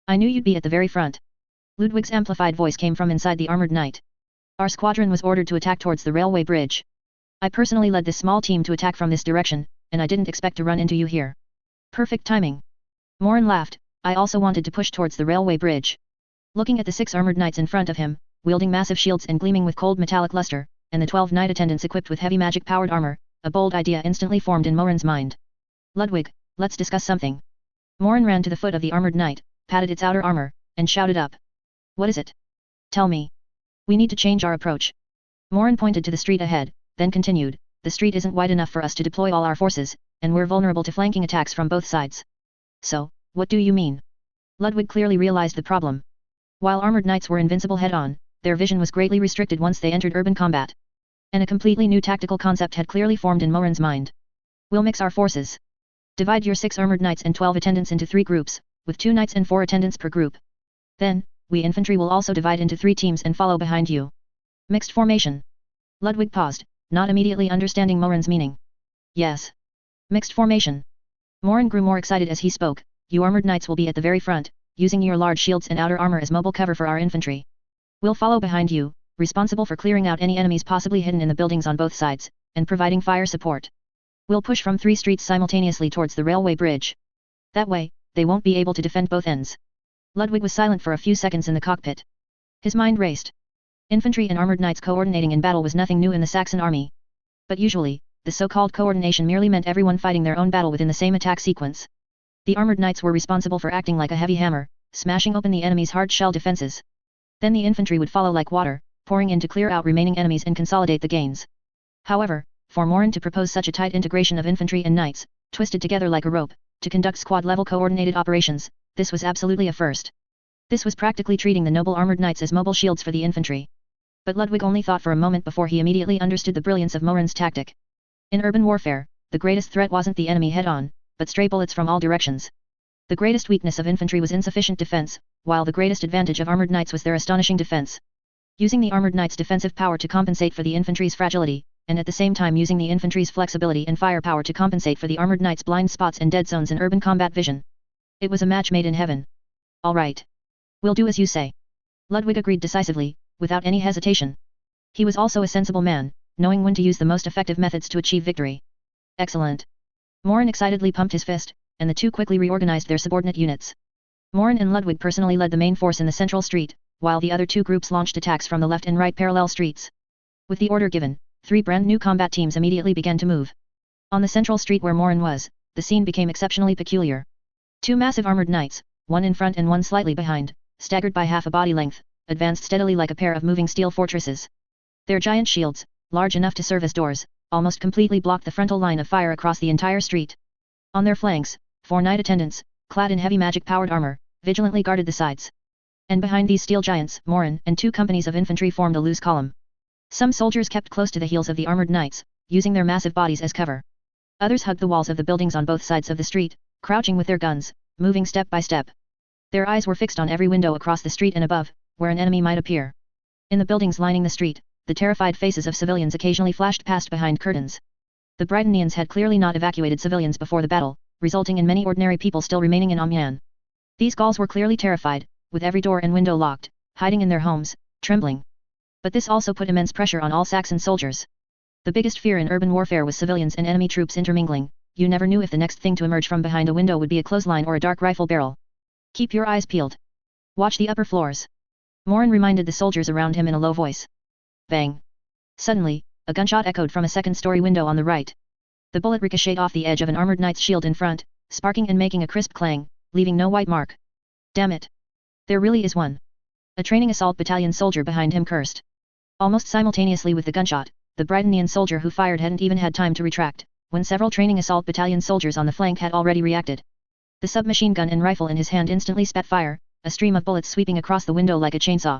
I knew you'd be at the very front. Ludwig's amplified voice came from inside the armored knight. Our squadron was ordered to attack towards the railway bridge. I personally led this small team to attack from this direction, and I didn't expect to run into you here. Perfect timing. Morin laughed. I also wanted to push towards the railway bridge. Looking at the 6 armored knights in front of him, wielding massive shields and gleaming with cold metallic luster, and the 12 knight attendants equipped with heavy magic-powered armor, a bold idea instantly formed in Morin's mind. Ludwig, let's discuss something. Morin ran to the foot of the armored knight, patted its outer armor, and shouted up. What is it? Tell me. We need to change our approach. Morin pointed to the street ahead, then continued, the street isn't wide enough for us to deploy all our forces, and we're vulnerable to flanking attacks from both sides. So, what do you mean? Ludwig clearly realized the problem. While armored knights were invincible head-on, their vision was greatly restricted once they entered urban combat. And a completely new tactical concept had clearly formed in Morin's mind. We'll mix our forces. Divide your 6 armored knights and 12 attendants into 3 groups, with 2 knights and 4 attendants per group. Then, we infantry will also divide into 3 teams and follow behind you. Mixed formation. Ludwig paused, not immediately understanding Morin's meaning. Yes. Mixed formation. Morin grew more excited as he spoke. You armored knights will be at the very front, using your large shields and outer armor as mobile cover for our infantry. We'll follow behind you, responsible for clearing out any enemies possibly hidden in the buildings on both sides, and providing fire support. We'll push from 3 streets simultaneously towards the railway bridge. That way, they won't be able to defend both ends. Ludwig was silent for a few seconds in the cockpit. His mind raced. Infantry and armored knights coordinating in battle was nothing new in the Saxon army. But usually, the so-called coordination merely meant everyone fighting their own battle within the same attack sequence. The armored knights were responsible for acting like a heavy hammer, smashing open the enemy's hard shell defenses. Then the infantry would follow like water, pouring in to clear out remaining enemies and consolidate the gains. However, for Morin to propose such a tight integration of infantry and knights, twisted together like a rope, to conduct squad-level coordinated operations, this was absolutely a first. This was practically treating the noble armored knights as mobile shields for the infantry. But Ludwig only thought for a moment before he immediately understood the brilliance of Morin's tactic. In urban warfare, the greatest threat wasn't the enemy head-on, but stray bullets from all directions. The greatest weakness of infantry was insufficient defense, while the greatest advantage of armored knights was their astonishing defense. Using the armored knights' defensive power to compensate for the infantry's fragility, and at the same time using the infantry's flexibility and firepower to compensate for the armored knights' blind spots and dead zones in urban combat vision. It was a match made in heaven. All right. We'll do as you say. Ludwig agreed decisively, without any hesitation. He was also a sensible man, knowing when to use the most effective methods to achieve victory. Excellent. Morin excitedly pumped his fist, and the two quickly reorganized their subordinate units. Morin and Ludwig personally led the main force in the central street, while the other 2 groups launched attacks from the left and right parallel streets. With the order given, 3 brand new combat teams immediately began to move. On the central street where Morin was, the scene became exceptionally peculiar. Two massive armored knights, one in front and one slightly behind, staggered by half a body length, advanced steadily like a pair of moving steel fortresses. Their giant shields, large enough to serve as doors, almost completely blocked the frontal line of fire across the entire street. On their flanks, 4 knight attendants, clad in heavy magic-powered armor, vigilantly guarded the sides. And behind these steel giants, Morin and 2 companies of infantry formed a loose column. Some soldiers kept close to the heels of the armored knights, using their massive bodies as cover. Others hugged the walls of the buildings on both sides of the street, crouching with their guns, moving step by step. Their eyes were fixed on every window across the street and above, where an enemy might appear. In the buildings lining the street, the terrified faces of civilians occasionally flashed past behind curtains. The Britonians had clearly not evacuated civilians before the battle, resulting in many ordinary people still remaining in Amiens. These Gauls were clearly terrified, with every door and window locked, hiding in their homes, trembling. But this also put immense pressure on all Saxon soldiers. The biggest fear in urban warfare was civilians and enemy troops intermingling. You never knew if the next thing to emerge from behind a window would be a clothesline or a dark rifle barrel. Keep your eyes peeled. Watch the upper floors. Morin reminded the soldiers around him in a low voice. Bang! Suddenly, a gunshot echoed from a second-story window on the right. The bullet ricocheted off the edge of an armored knight's shield in front, sparking and making a crisp clang, leaving no white mark. Damn it! There really is one. A training assault battalion soldier behind him cursed. Almost simultaneously with the gunshot, the Britonian soldier who fired hadn't even had time to retract, when several training assault battalion soldiers on the flank had already reacted. The submachine gun and rifle in his hand instantly spat fire, a stream of bullets sweeping across the window like a chainsaw.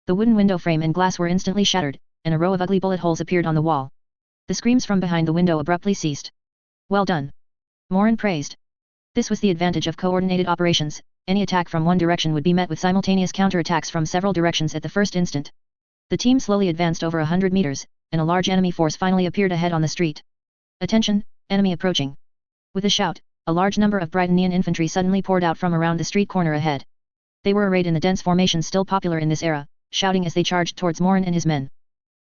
The wooden window frame and glass were instantly shattered, and a row of ugly bullet holes appeared on the wall. The screams from behind the window abruptly ceased. Well done! Morin praised. This was the advantage of coordinated operations. Any attack from one direction would be met with simultaneous counterattacks from several directions at the first instant. The team slowly advanced over 100 meters, and a large enemy force finally appeared ahead on the street. Attention, enemy approaching! With a shout, a large number of Britonian infantry suddenly poured out from around the street corner ahead. They were arrayed in the dense formation still popular in this era, shouting as they charged towards Morin and his men.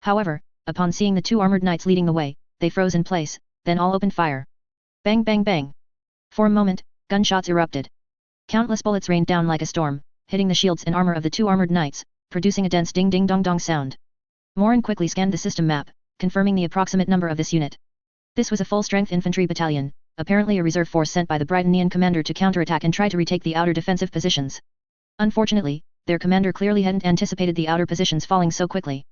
However, upon seeing the 2 armored knights leading the way, they froze in place, then all opened fire. Bang bang bang! For a moment, gunshots erupted. Countless bullets rained down like a storm, hitting the shields and armor of the 2 armored knights, producing a dense ding-ding-dong-dong sound. Morin quickly scanned the system map, confirming the approximate number of this unit. This was a full-strength infantry battalion, apparently a reserve force sent by the Britonian commander to counterattack and try to retake the outer defensive positions. Unfortunately, their commander clearly hadn't anticipated the outer positions falling so quickly.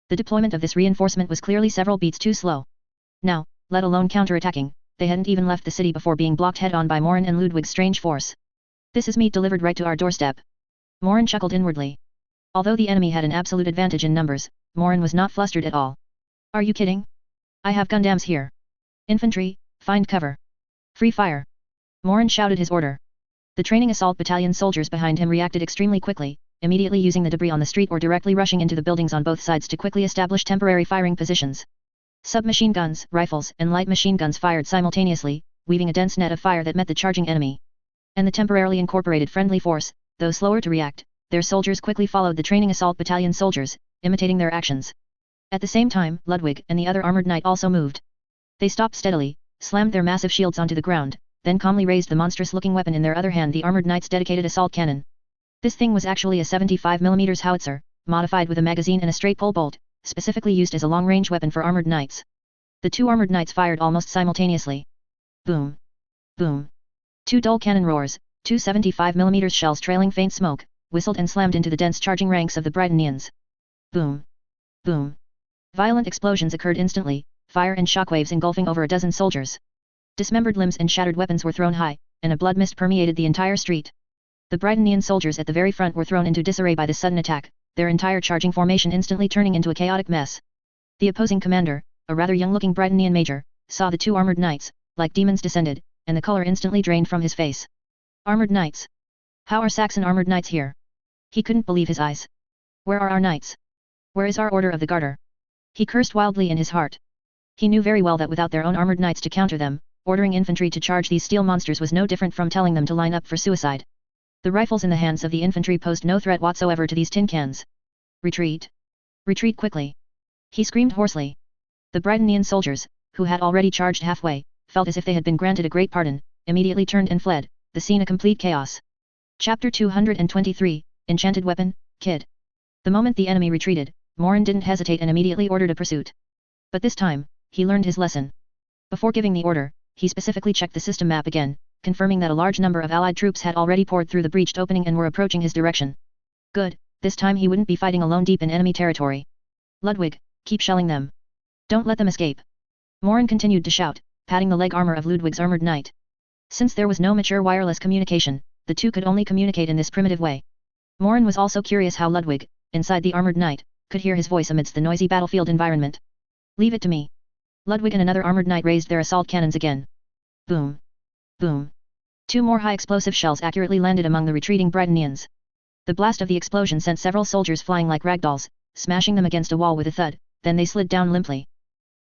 The deployment of this reinforcement was clearly several beats too slow. Now, let alone counterattacking, they hadn't even left the city before being blocked head-on by Morin and Ludwig's strange force. This is meat delivered right to our doorstep. Morin chuckled inwardly. Although the enemy had an absolute advantage in numbers, Morin was not flustered at all. Are you kidding? I have Gundams here. Infantry, find cover. Free fire. Morin shouted his order. The training assault battalion soldiers behind him reacted extremely quickly, immediately using the debris on the street or directly rushing into the buildings on both sides to quickly establish temporary firing positions. Submachine guns, rifles, and light machine guns fired simultaneously, weaving a dense net of fire that met the charging enemy. And the temporarily incorporated friendly force, though slower to react, their soldiers quickly followed the training assault battalion soldiers, imitating their actions. At the same time, Ludwig and the other armored knight also moved. They stopped steadily, slammed their massive shields onto the ground, then calmly raised the monstrous-looking weapon in their other hand, the armored knight's dedicated assault cannon. This thing was actually a 75mm howitzer, modified with a magazine and a straight pole bolt, specifically used as a long-range weapon for armored knights. The 2 armored knights fired almost simultaneously. Boom! Boom! 2 dull cannon roars, 2 75mm shells trailing faint smoke, whistled and slammed into the dense charging ranks of the Britonians. Boom! Boom! Violent explosions occurred instantly, fire and shockwaves engulfing over a dozen soldiers. Dismembered limbs and shattered weapons were thrown high, and a blood mist permeated the entire street. The Britonian soldiers at the very front were thrown into disarray by this sudden attack, their entire charging formation instantly turning into a chaotic mess. The opposing commander, a rather young-looking Britonian major, saw the 2 armored knights, like demons descended, and the color instantly drained from his face. Armored knights! How are Saxon armored knights here? He couldn't believe his eyes. Where are our knights? Where is our order of the Garter? He cursed wildly in his heart. He knew very well that without their own armored knights to counter them, ordering infantry to charge these steel monsters was no different from telling them to line up for suicide. The rifles in the hands of the infantry posed no threat whatsoever to these tin cans. Retreat! Retreat quickly! He screamed hoarsely. The Britonian soldiers, who had already charged halfway, felt as if they had been granted a great pardon, immediately turned and fled, the scene a complete chaos. Chapter 223, Enchanted Weapon, Kid. The moment the enemy retreated, Morin didn't hesitate and immediately ordered a pursuit. But this time, he learned his lesson. Before giving the order, he specifically checked the system map again, confirming that a large number of allied troops had already poured through the breached opening and were approaching his direction. Good, this time he wouldn't be fighting alone deep in enemy territory. Ludwig, keep shelling them. Don't let them escape. Morin continued to shout, patting the leg armor of Ludwig's armored knight. Since there was no mature wireless communication, the two could only communicate in this primitive way. Morin was also curious how Ludwig, inside the armored knight, could hear his voice amidst the noisy battlefield environment. Leave it to me. Ludwig and another armored knight raised their assault cannons again. Boom. Boom. 2 more high-explosive shells accurately landed among the retreating Britannians. The blast of the explosion sent several soldiers flying like ragdolls, smashing them against a wall with a thud, then they slid down limply.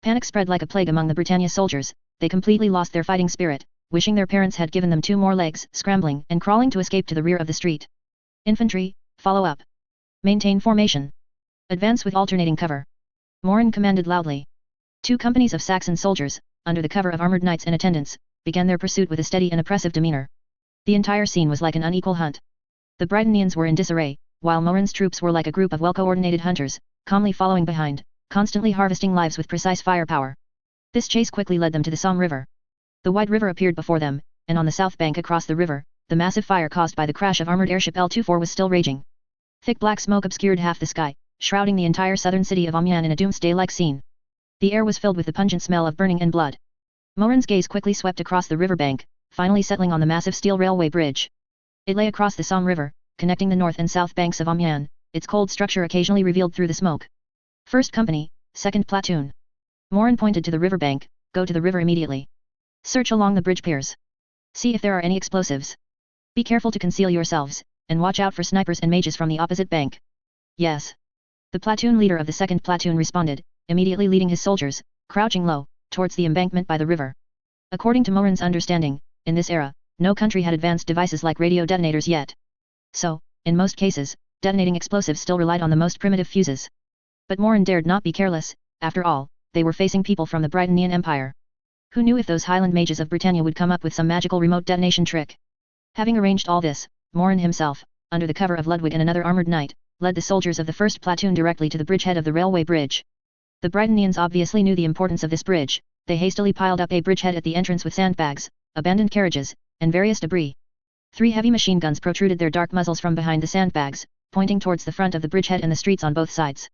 Panic spread like a plague among the Britannia soldiers, they completely lost their fighting spirit, wishing their parents had given them 2 more legs, scrambling and crawling to escape to the rear of the street. Infantry, follow up. Maintain formation. Advance with alternating cover. Morin commanded loudly. 2 companies of Saxon soldiers, under the cover of armored knights and attendants, began their pursuit with a steady and oppressive demeanor. The entire scene was like an unequal hunt. The Britannians were in disarray, while Morin's troops were like a group of well-coordinated hunters, calmly following behind, constantly harvesting lives with precise firepower. This chase quickly led them to the Somme River. The wide river appeared before them, and on the south bank across the river, the massive fire caused by the crash of armored airship L-24 was still raging. Thick black smoke obscured half the sky, shrouding the entire southern city of Amiens in a doomsday-like scene. The air was filled with the pungent smell of burning and blood. Morin's gaze quickly swept across the riverbank, finally settling on the massive steel railway bridge. It lay across the Somme River, connecting the north and south banks of Amiens, its cold structure occasionally revealed through the smoke. 1st Company, 2nd Platoon. Morin pointed to the riverbank, go to the river immediately. Search along the bridge piers. See if there are any explosives. Be careful to conceal yourselves, and watch out for snipers and mages from the opposite bank. Yes. The platoon leader of the 2nd Platoon responded, immediately leading his soldiers, crouching low, towards the embankment by the river. According to Morin's understanding, in this era, no country had advanced devices like radio detonators yet. So, in most cases, detonating explosives still relied on the most primitive fuses. But Morin dared not be careless, after all, they were facing people from the Britannian Empire. Who knew if those Highland mages of Britannia would come up with some magical remote detonation trick? Having arranged all this, Morin himself, under the cover of Ludwig and another armored knight, led the soldiers of the 1st Platoon directly to the bridgehead of the railway bridge. The Britannians obviously knew the importance of this bridge, they hastily piled up a bridgehead at the entrance with sandbags, abandoned carriages, and various debris. 3 heavy machine guns protruded their dark muzzles from behind the sandbags, pointing towards the front of the bridgehead and the streets on both sides.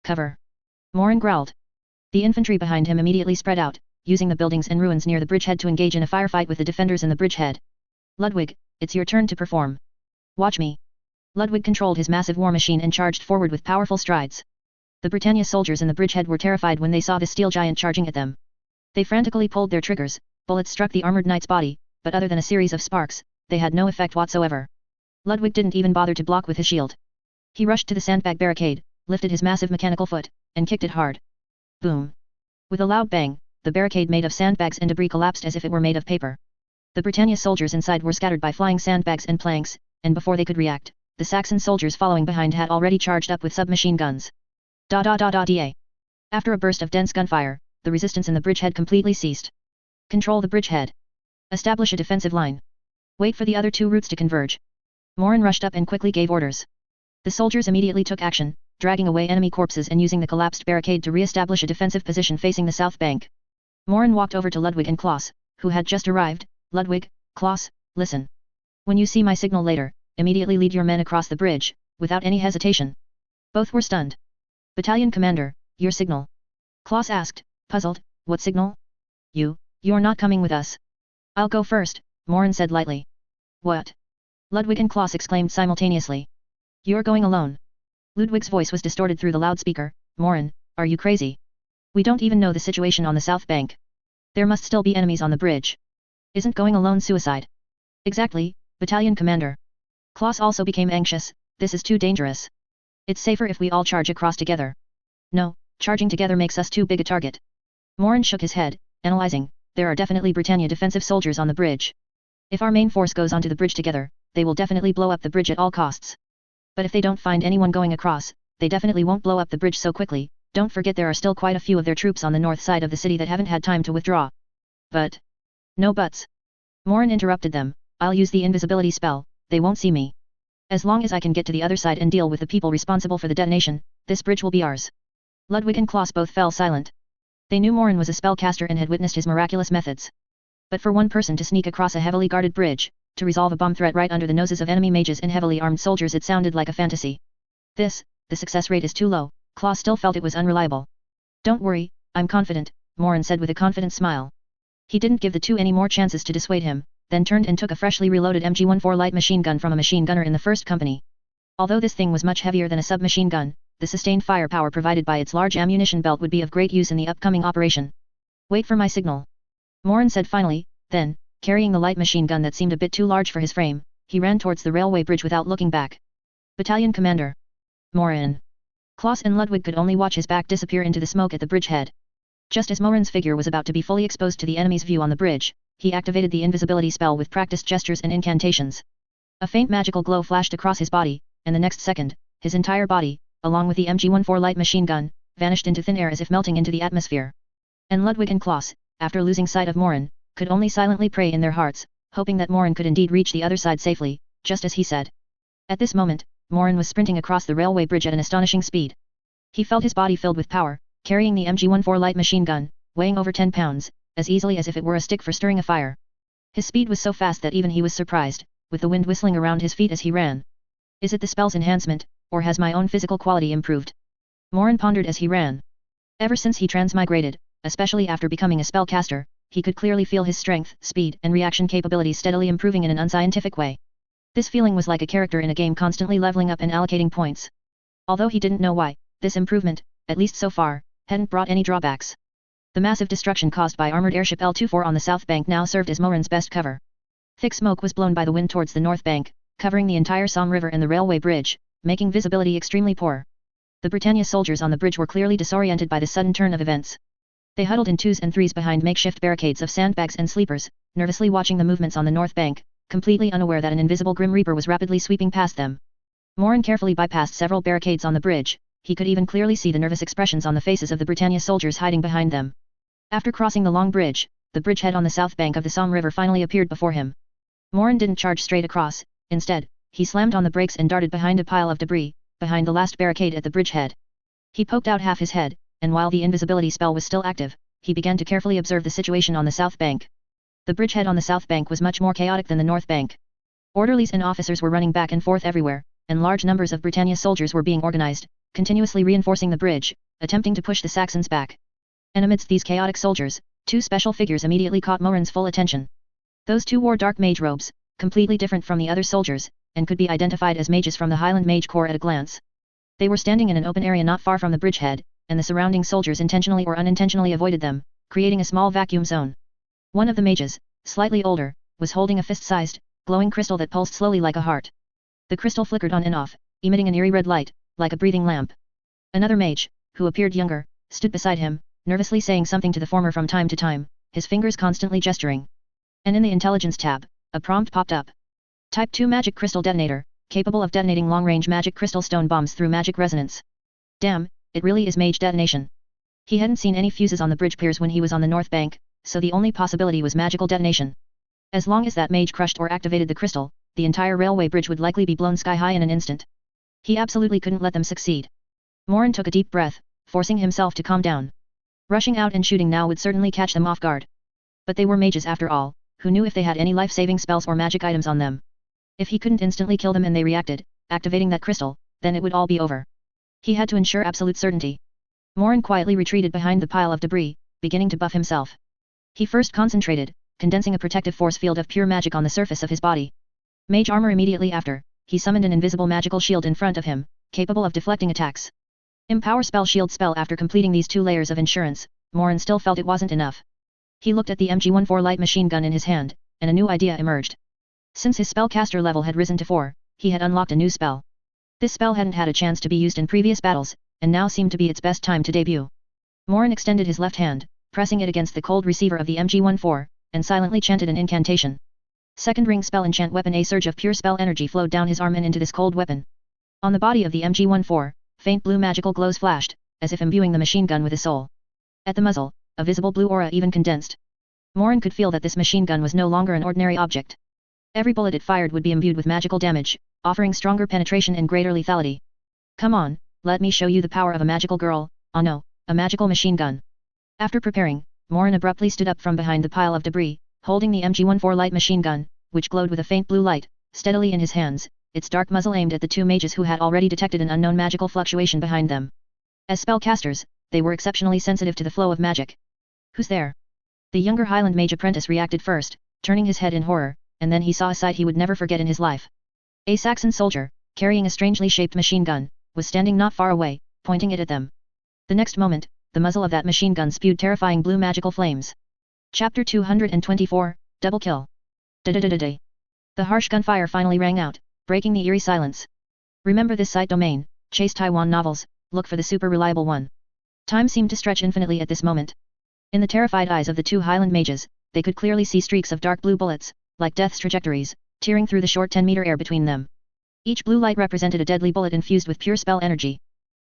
Cover. Morin growled. The infantry behind him immediately spread out, using the buildings and ruins near the bridgehead to engage in a firefight with the defenders in the bridgehead. Ludwig, it's your turn to perform. Watch me. Ludwig controlled his massive war machine and charged forward with powerful strides. The Britannia soldiers in the bridgehead were terrified when they saw the steel giant charging at them. They frantically pulled their triggers, bullets struck the armored knight's body, but other than a series of sparks, they had no effect whatsoever. Ludwig didn't even bother to block with his shield. He rushed to the sandbag barricade, lifted his massive mechanical foot, and kicked it hard. Boom. With a loud bang, the barricade made of sandbags and debris collapsed as if it were made of paper. The Britannia soldiers inside were scattered by flying sandbags and planks, and before they could react, the Saxon soldiers following behind had already charged up with submachine guns. Da. After a burst of dense gunfire, the resistance in the bridgehead completely ceased. Control the bridgehead. Establish a defensive line. Wait for the other 2 routes to converge. Morin rushed up and quickly gave orders. The soldiers immediately took action, dragging away enemy corpses and using the collapsed barricade to re-establish a defensive position facing the south bank. Morin walked over to Ludwig and Klaus, who had just arrived. Ludwig, Klaus, listen. When you see my signal later, immediately lead your men across the bridge, without any hesitation. Both were stunned. Battalion commander, your signal. Klaus asked, puzzled, what signal? You're not coming with us. I'll go first, Morin said lightly. What? Ludwig and Klaus exclaimed simultaneously. You're going alone. Ludwig's voice was distorted through the loudspeaker. Morin, are you crazy? We don't even know the situation on the south bank. There must still be enemies on the bridge. Isn't going alone suicide? Exactly, battalion commander. Klaus also became anxious, this is too dangerous. It's safer if we all charge across together. No, charging together makes us too big a target. Morin shook his head, analyzing, there are definitely Britannia defensive soldiers on the bridge. If our main force goes onto the bridge together, they will definitely blow up the bridge at all costs. But if they don't find anyone going across, they definitely won't blow up the bridge so quickly. Don't forget there are still quite a few of their troops on the north side of the city that haven't had time to withdraw. But. No buts. Morin interrupted them, I'll use the invisibility spell, they won't see me. As long as I can get to the other side and deal with the people responsible for the detonation, this bridge will be ours. Ludwig and Klaus both fell silent. They knew Morin was a spellcaster and had witnessed his miraculous methods. But for one person to sneak across a heavily guarded bridge, to resolve a bomb threat right under the noses of enemy mages and heavily armed soldiers, it sounded like a fantasy. The success rate is too low. Claw still felt it was unreliable. Don't worry, I'm confident, Morin said with a confident smile. He didn't give the two any more chances to dissuade him, then turned and took a freshly reloaded MG-14 light machine gun from a machine gunner in the first company. Although this thing was much heavier than a submachine gun, the sustained firepower provided by its large ammunition belt would be of great use in the upcoming operation. Wait for my signal, Morin said finally. Then, carrying the light machine gun that seemed a bit too large for his frame, he ran towards the railway bridge without looking back. Battalion Commander Morin. Klaus and Ludwig could only watch his back disappear into the smoke at the bridgehead. Just as Morin's figure was about to be fully exposed to the enemy's view on the bridge, he activated the invisibility spell with practiced gestures and incantations. A faint magical glow flashed across his body, and the next second, his entire body, along with the MG-14 light machine gun, vanished into thin air as if melting into the atmosphere. And Ludwig and Klaus, after losing sight of Morin, could only silently pray in their hearts, hoping that Morin could indeed reach the other side safely, just as he said. At this moment, Morin was sprinting across the railway bridge at an astonishing speed. He felt his body filled with power, carrying the MG-14 light machine gun, weighing over 10 pounds, as easily as if it were a stick for stirring a fire. His speed was so fast that even he was surprised, with the wind whistling around his feet as he ran. Is it the spell's enhancement, or has my own physical quality improved? Morin pondered as he ran. Ever since he transmigrated, especially after becoming a spellcaster, he could clearly feel his strength, speed, and reaction capabilities steadily improving in an unscientific way. This feeling was like a character in a game constantly leveling up and allocating points. Although he didn't know why, this improvement, at least so far, hadn't brought any drawbacks. The massive destruction caused by armored airship L-24 on the south bank now served as Morin's best cover. Thick smoke was blown by the wind towards the north bank, covering the entire Somme River and the railway bridge, making visibility extremely poor. The Britannia soldiers on the bridge were clearly disoriented by the sudden turn of events. They huddled in twos and threes behind makeshift barricades of sandbags and sleepers, nervously watching the movements on the north bank, completely unaware that an invisible Grim Reaper was rapidly sweeping past them. Morin carefully bypassed several barricades on the bridge. He could even clearly see the nervous expressions on the faces of the Britannia soldiers hiding behind them. After crossing the long bridge, the bridgehead on the south bank of the Somme River finally appeared before him. Morin didn't charge straight across. Instead, he slammed on the brakes and darted behind a pile of debris, behind the last barricade at the bridgehead. He poked out half his head, and while the invisibility spell was still active, he began to carefully observe the situation on the south bank. The bridgehead on the south bank was much more chaotic than the north bank. Orderlies and officers were running back and forth everywhere, and large numbers of Britannia soldiers were being organized, continuously reinforcing the bridge, attempting to push the Saxons back. And amidst these chaotic soldiers, two special figures immediately caught Morin's full attention. Those two wore dark mage robes, completely different from the other soldiers, and could be identified as mages from the Highland Mage Corps at a glance. They were standing in an open area not far from the bridgehead, and the surrounding soldiers intentionally or unintentionally avoided them, creating a small vacuum zone. One of the mages, slightly older, was holding a fist-sized, glowing crystal that pulsed slowly like a heart. The crystal flickered on and off, emitting an eerie red light, like a breathing lamp. Another mage, who appeared younger, stood beside him, nervously saying something to the former from time to time, his fingers constantly gesturing. And in the intelligence tab, a prompt popped up. Type 2 magic crystal detonator, capable of detonating long-range magic crystal stone bombs through magic resonance. Damn, it really is mage detonation. He hadn't seen any fuses on the bridge piers when he was on the north bank, so the only possibility was magical detonation. As long as that mage crushed or activated the crystal, the entire railway bridge would likely be blown sky-high in an instant. He absolutely couldn't let them succeed. Morin took a deep breath, forcing himself to calm down. Rushing out and shooting now would certainly catch them off guard. But they were mages after all, who knew if they had any life-saving spells or magic items on them. If he couldn't instantly kill them and they reacted, activating that crystal, then it would all be over. He had to ensure absolute certainty. Morin quietly retreated behind the pile of debris, beginning to buff himself. He first concentrated, condensing a protective force field of pure magic on the surface of his body. Mage armor immediately after, he summoned an invisible magical shield in front of him, capable of deflecting attacks. Empower spell shield spell. After completing these two layers of insurance, Morin still felt it wasn't enough. He looked at the MG-14 light machine gun in his hand, and a new idea emerged. Since his spellcaster level had risen to 4, he had unlocked a new spell. This spell hadn't had a chance to be used in previous battles, and now seemed to be its best time to debut. Morin extended his left hand, pressing it against the cold receiver of the MG-14, and silently chanted an incantation. Second ring spell enchant weapon. A surge of pure spell energy flowed down his arm and into this cold weapon. On the body of the MG-14, faint blue magical glows flashed, as if imbuing the machine gun with a soul. At the muzzle, a visible blue aura even condensed. Morin could feel that this machine gun was no longer an ordinary object. Every bullet it fired would be imbued with magical damage, offering stronger penetration and greater lethality. Come on, let me show you the power of a magical girl. Oh no, a magical machine gun. After preparing, Morin abruptly stood up from behind the pile of debris, holding the MG-14 light machine gun, which glowed with a faint blue light, steadily in his hands, its dark muzzle aimed at the two mages who had already detected an unknown magical fluctuation behind them. As spellcasters, they were exceptionally sensitive to the flow of magic. Who's there? The younger Highland mage apprentice reacted first, turning his head in horror, and then he saw a sight he would never forget in his life. A Saxon soldier, carrying a strangely shaped machine gun, was standing not far away, pointing it at them. The next moment, the muzzle of that machine gun spewed terrifying blue magical flames. Chapter 224, Double Kill. Da-da-da-da-da. The harsh gunfire finally rang out, breaking the eerie silence. Remember this site domain, chase Taiwan novels, look for the super reliable one. Time seemed to stretch infinitely at this moment. In the terrified eyes of the two Highland mages, they could clearly see streaks of dark blue bullets, like death's trajectories, tearing through the short 10-meter air between them. Each blue light represented a deadly bullet infused with pure spell energy.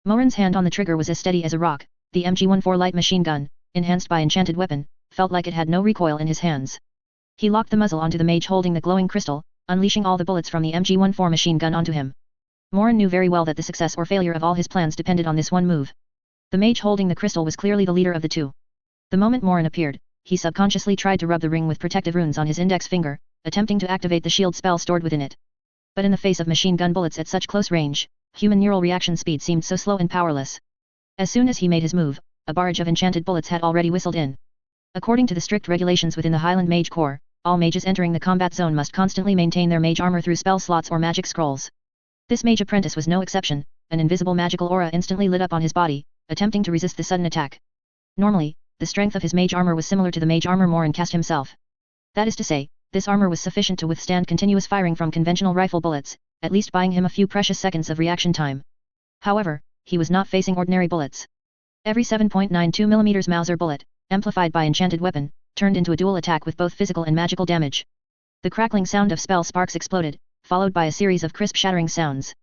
Morin's hand on the trigger was as steady as a rock. The MG-14 light machine gun, enhanced by enchanted weapon, felt like it had no recoil in his hands. He locked the muzzle onto the mage holding the glowing crystal, unleashing all the bullets from the MG-14 machine gun onto him. Morin knew very well that the success or failure of all his plans depended on this one move. The mage holding the crystal was clearly the leader of the two. The moment Morin appeared, he subconsciously tried to rub the ring with protective runes on his index finger, attempting to activate the shield spell stored within it. But in the face of machine gun bullets at such close range, human neural reaction speed seemed so slow and powerless. As soon as he made his move, a barrage of enchanted bullets had already whistled in. According to the strict regulations within the Highland Mage Corps, all mages entering the combat zone must constantly maintain their mage armor through spell slots or magic scrolls. This mage apprentice was no exception. An invisible magical aura instantly lit up on his body, attempting to resist the sudden attack. Normally, the strength of his mage armor was similar to the mage armor Morin cast himself. That is to say, this armor was sufficient to withstand continuous firing from conventional rifle bullets, at least buying him a few precious seconds of reaction time. However, he was not facing ordinary bullets. Every 7.92mm Mauser bullet, amplified by enchanted weapon, turned into a dual attack with both physical and magical damage. The crackling sound of spell sparks exploded, followed by a series of crisp shattering sounds.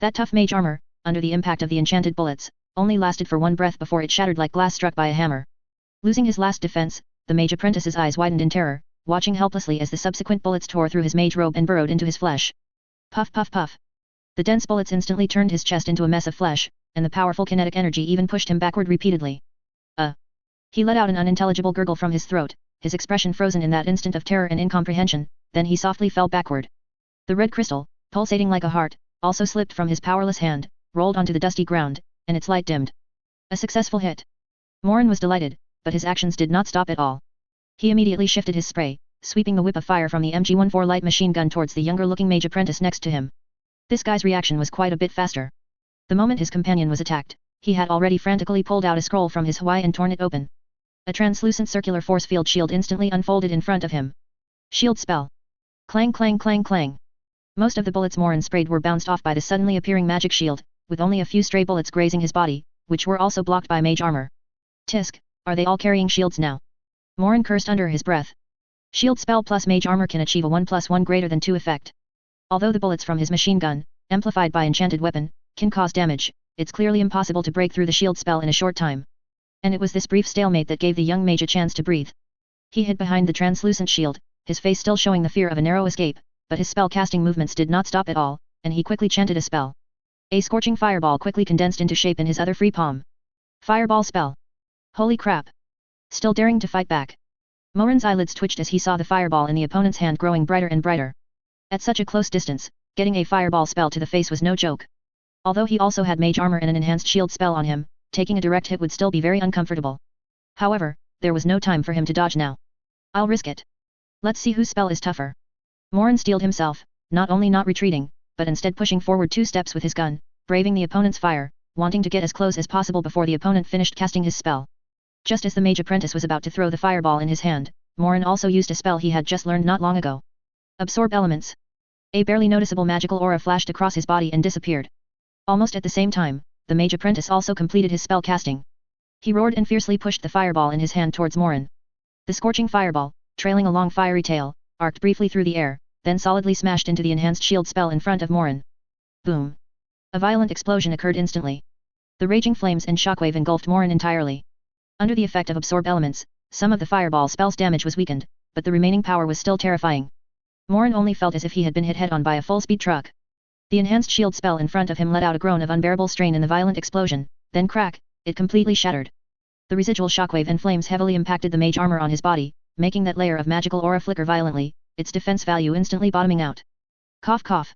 That tough mage armor, under the impact of the enchanted bullets, only lasted for one breath before it shattered like glass struck by a hammer. Losing his last defense, the mage apprentice's eyes widened in terror, watching helplessly as the subsequent bullets tore through his mage robe and burrowed into his flesh. Puff puff puff. The dense bullets instantly turned his chest into a mess of flesh, and the powerful kinetic energy even pushed him backward repeatedly. He let out an unintelligible gurgle from his throat, his expression frozen in that instant of terror and incomprehension, then he softly fell backward. The red crystal, pulsating like a heart, also slipped from his powerless hand, rolled onto the dusty ground, and its light dimmed. A successful hit. Morin was delighted, but his actions did not stop at all. He immediately shifted his spray, sweeping the whip of fire from the MG-14 light machine gun towards the younger-looking mage apprentice next to him. This guy's reaction was quite a bit faster. The moment his companion was attacked, he had already frantically pulled out a scroll from his Hawaii and torn it open. A translucent circular force field shield instantly unfolded in front of him. Shield spell. Clang clang clang clang. Most of the bullets Morin sprayed were bounced off by the suddenly appearing magic shield, with only a few stray bullets grazing his body, which were also blocked by mage armor. Tisk, are they all carrying shields now? Morin cursed under his breath. Shield spell plus mage armor can achieve a 1+1 greater than 2 effect. Although the bullets from his machine gun, amplified by enchanted weapon, can cause damage, it's clearly impossible to break through the shield spell in a short time. And it was this brief stalemate that gave the young mage a chance to breathe. He hid behind the translucent shield, his face still showing the fear of a narrow escape, but his spell-casting movements did not stop at all, and he quickly chanted a spell. A scorching fireball quickly condensed into shape in his other free palm. Fireball spell. Holy crap! Still daring to fight back. Morin's eyelids twitched as he saw the fireball in the opponent's hand growing brighter and brighter. At such a close distance, getting a fireball spell to the face was no joke. Although he also had mage armor and an enhanced shield spell on him, taking a direct hit would still be very uncomfortable. However, there was no time for him to dodge now. I'll risk it. Let's see whose spell is tougher. Morin steeled himself, not only not retreating, but instead pushing forward 2 steps with his gun, braving the opponent's fire, wanting to get as close as possible before the opponent finished casting his spell. Just as the mage apprentice was about to throw the fireball in his hand, Morin also used a spell he had just learned not long ago. Absorb elements. A barely noticeable magical aura flashed across his body and disappeared. Almost at the same time, the mage apprentice also completed his spell casting. He roared and fiercely pushed the fireball in his hand towards Morin. The scorching fireball, trailing a long fiery tail, arced briefly through the air, then solidly smashed into the enhanced shield spell in front of Morin. Boom! A violent explosion occurred instantly. The raging flames and shockwave engulfed Morin entirely. Under the effect of absorb elements, some of the fireball spell's damage was weakened, but the remaining power was still terrifying. Morin only felt as if he had been hit head-on by a full-speed truck. The enhanced shield spell in front of him let out a groan of unbearable strain in the violent explosion, then crack, it completely shattered. The residual shockwave and flames heavily impacted the mage armor on his body, making that layer of magical aura flicker violently, its defense value instantly bottoming out. Cough cough.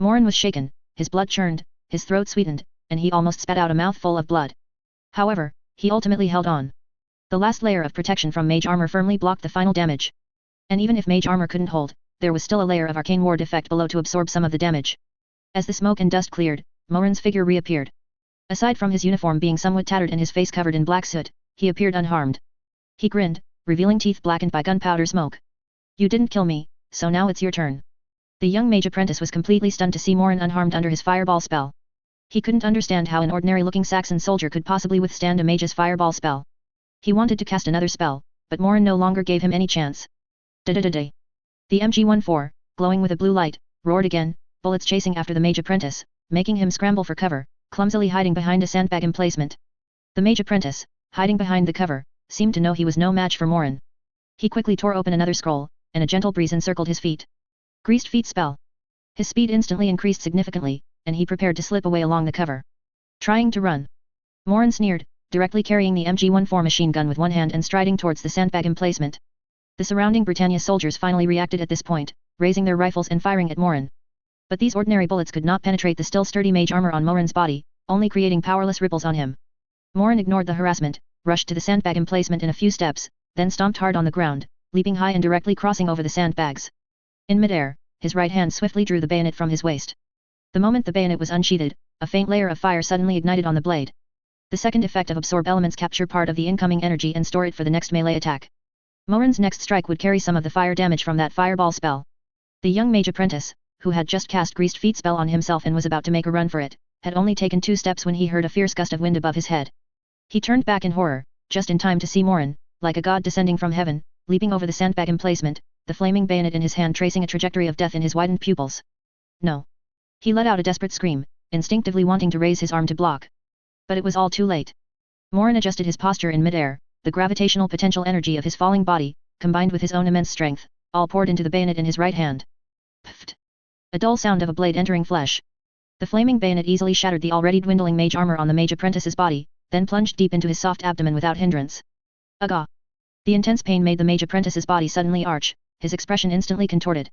Morin was shaken, his blood churned, his throat sweetened, and he almost spat out a mouthful of blood. However, he ultimately held on. The last layer of protection from mage armor firmly blocked the final damage. And even if mage armor couldn't hold, there was still a layer of arcane ward effect below to absorb some of the damage. As the smoke and dust cleared, Morin's figure reappeared. Aside from his uniform being somewhat tattered and his face covered in black soot, he appeared unharmed. He grinned, revealing teeth blackened by gunpowder smoke. You didn't kill me, so now it's your turn. The young mage apprentice was completely stunned to see Morin unharmed under his fireball spell. He couldn't understand how an ordinary-looking Saxon soldier could possibly withstand a mage's fireball spell. He wanted to cast another spell, but Morin no longer gave him any chance. Da-da-da-da. The MG-14, glowing with a blue light, roared again, bullets chasing after the mage apprentice, making him scramble for cover, clumsily hiding behind a sandbag emplacement. The mage apprentice, hiding behind the cover, seemed to know he was no match for Morin. He quickly tore open another scroll, and a gentle breeze encircled his feet. Greased feet spell. His speed instantly increased significantly, and he prepared to slip away along the cover. Trying to run. Morin sneered, directly carrying the MG-14 machine gun with one hand and striding towards the sandbag emplacement. The surrounding Britannia soldiers finally reacted at this point, raising their rifles and firing at Morin. But these ordinary bullets could not penetrate the still sturdy mage armor on Morin's body, only creating powerless ripples on him. Morin ignored the harassment, rushed to the sandbag emplacement in a few steps, then stomped hard on the ground, leaping high and directly crossing over the sandbags. In midair, his right hand swiftly drew the bayonet from his waist. The moment the bayonet was unsheathed, a faint layer of fire suddenly ignited on the blade. The second effect of absorb elements capture part of the incoming energy and store it for the next melee attack. Morin's next strike would carry some of the fire damage from that fireball spell. The young mage apprentice, who had just cast Greased Feet spell on himself and was about to make a run for it, had only taken 2 steps when he heard a fierce gust of wind above his head. He turned back in horror, just in time to see Morin, like a god descending from heaven, leaping over the sandbag emplacement, the flaming bayonet in his hand tracing a trajectory of death in his widened pupils. No. He let out a desperate scream, instinctively wanting to raise his arm to block. But it was all too late. Morin adjusted his posture in midair, the gravitational potential energy of his falling body, combined with his own immense strength, all poured into the bayonet in his right hand. Pfft! A dull sound of a blade entering flesh. The flaming bayonet easily shattered the already dwindling mage armor on the mage apprentice's body, then plunged deep into his soft abdomen without hindrance. Aga! The intense pain made the mage apprentice's body suddenly arch, his expression instantly contorted.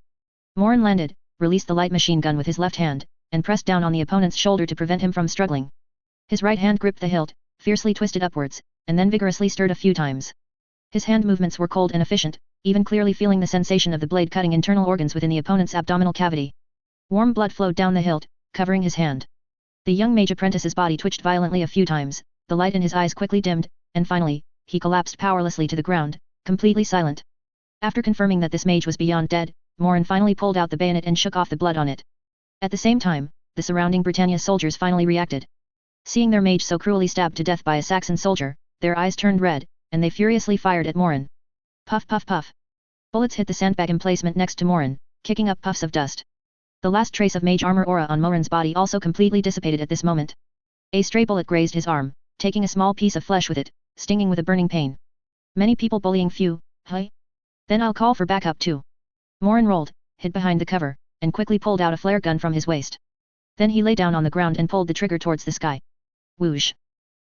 Morin landed, released the light machine gun with his left hand, and pressed down on the opponent's shoulder to prevent him from struggling. His right hand gripped the hilt, fiercely twisted upwards, and then vigorously stirred a few times. His hand movements were cold and efficient, even clearly feeling the sensation of the blade cutting internal organs within the opponent's abdominal cavity. Warm blood flowed down the hilt, covering his hand. The young mage apprentice's body twitched violently a few times, the light in his eyes quickly dimmed, and finally, he collapsed powerlessly to the ground, completely silent. After confirming that this mage was beyond dead, Morin finally pulled out the bayonet and shook off the blood on it. At the same time, the surrounding Britannia soldiers finally reacted. Seeing their mage so cruelly stabbed to death by a Saxon soldier, their eyes turned red, and they furiously fired at Morin. Puff puff puff. Bullets hit the sandbag emplacement next to Morin, kicking up puffs of dust. The last trace of mage armor aura on Morin's body also completely dissipated at this moment. A stray bullet grazed his arm, taking a small piece of flesh with it, stinging with a burning pain. Many people bullying few, huh? Then I'll call for backup too. Morin rolled, hid behind the cover, and quickly pulled out a flare gun from his waist. Then he lay down on the ground and pulled the trigger towards the sky. Whoosh!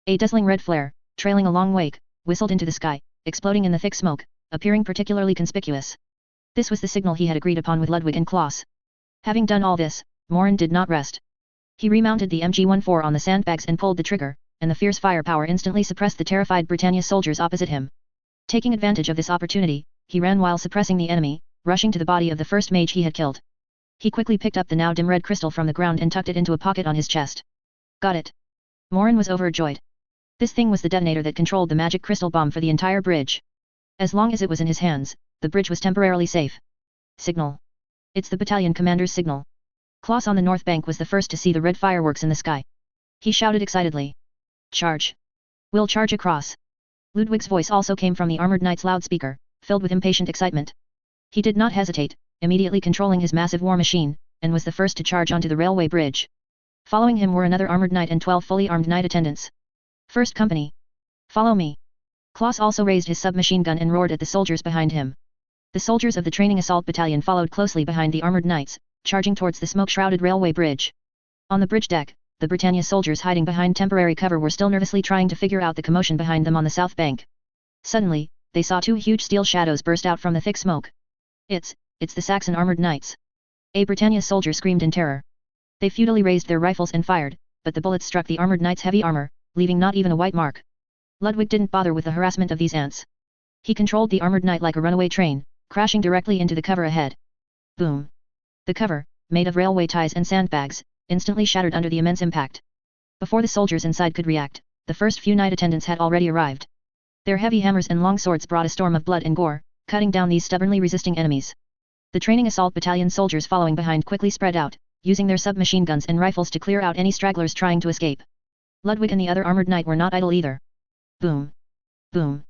A dazzling red flare, trailing a long wake, whistled into the sky, exploding in the thick smoke, appearing particularly conspicuous. This was the signal he had agreed upon with Ludwig and Klaus. Having done all this, Morin did not rest. He remounted the MG-14 on the sandbags and pulled the trigger, and the fierce firepower instantly suppressed the terrified Britannia soldiers opposite him. Taking advantage of this opportunity, he ran while suppressing the enemy, rushing to the body of the first mage he had killed. He quickly picked up the now dim red crystal from the ground and tucked it into a pocket on his chest. Got it. Morin was overjoyed. This thing was the detonator that controlled the magic crystal bomb for the entire bridge. As long as it was in his hands, the bridge was temporarily safe. Signal. It's the battalion commander's signal. Klaus on the north bank was the first to see the red fireworks in the sky. He shouted excitedly. Charge. We'll charge across. Ludwig's voice also came from the armored knight's loudspeaker, filled with impatient excitement. He did not hesitate, immediately controlling his massive war machine, and was the first to charge onto the railway bridge. Following him were another armored knight and 12 fully armed knight attendants. First company. Follow me. Klaus also raised his submachine gun and roared at the soldiers behind him. The soldiers of the training assault battalion followed closely behind the armored knights, charging towards the smoke-shrouded railway bridge. On the bridge deck, the Britannia soldiers hiding behind temporary cover were still nervously trying to figure out the commotion behind them on the south bank. Suddenly, they saw two huge steel shadows burst out from the thick smoke. It's the Saxon armored knights. A Britannia soldier screamed in terror. They futilely raised their rifles and fired, but the bullets struck the armored knight's heavy armor, leaving not even a white mark. Ludwig didn't bother with the harassment of these ants. He controlled the armored knight like a runaway train, crashing directly into the cover ahead. Boom! The cover, made of railway ties and sandbags, instantly shattered under the immense impact. Before the soldiers inside could react, the first few knight attendants had already arrived. Their heavy hammers and long swords brought a storm of blood and gore, cutting down these stubbornly resisting enemies. The training assault battalion soldiers following behind quickly spread out, using their submachine guns and rifles to clear out any stragglers trying to escape. Ludwig and the other armored knight were not idle either. Boom! Boom!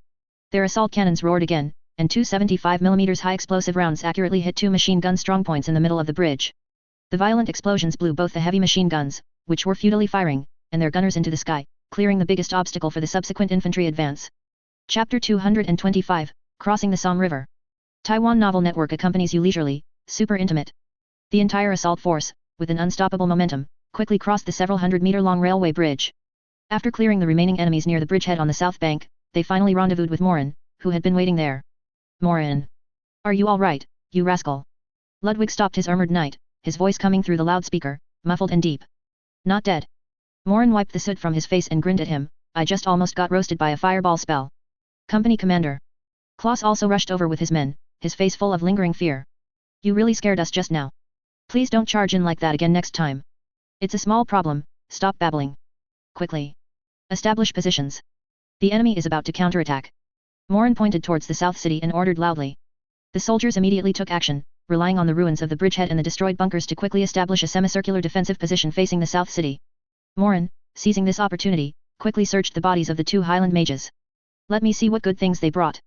Their assault cannons roared again, and two 75mm high explosive rounds accurately hit two machine gun strongpoints in the middle of the bridge. The violent explosions blew both the heavy machine guns, which were futilely firing, and their gunners into the sky, clearing the biggest obstacle for the subsequent infantry advance. Chapter 225, Crossing the Somme River. Taiwan Novel Network accompanies you leisurely, super intimate. The entire assault force, with an unstoppable momentum, quickly crossed the several hundred-meter-long railway bridge. After clearing the remaining enemies near the bridgehead on the south bank, they finally rendezvoused with Morin, who had been waiting there. Morin! Are you all right, you rascal? Ludwig stopped his armored knight, his voice coming through the loudspeaker, muffled and deep. Not dead. Morin wiped the soot from his face and grinned at him. I just almost got roasted by a fireball spell. Company commander. Klaus also rushed over with his men, his face full of lingering fear. You really scared us just now. Please don't charge in like that again next time. It's a small problem, stop babbling. Quickly. Establish positions. The enemy is about to counterattack. Morin pointed towards the south city and ordered loudly. The soldiers immediately took action, relying on the ruins of the bridgehead and the destroyed bunkers to quickly establish a semicircular defensive position facing the south city. Morin, seizing this opportunity, quickly searched the bodies of the two Highland mages. Let me see what good things they brought.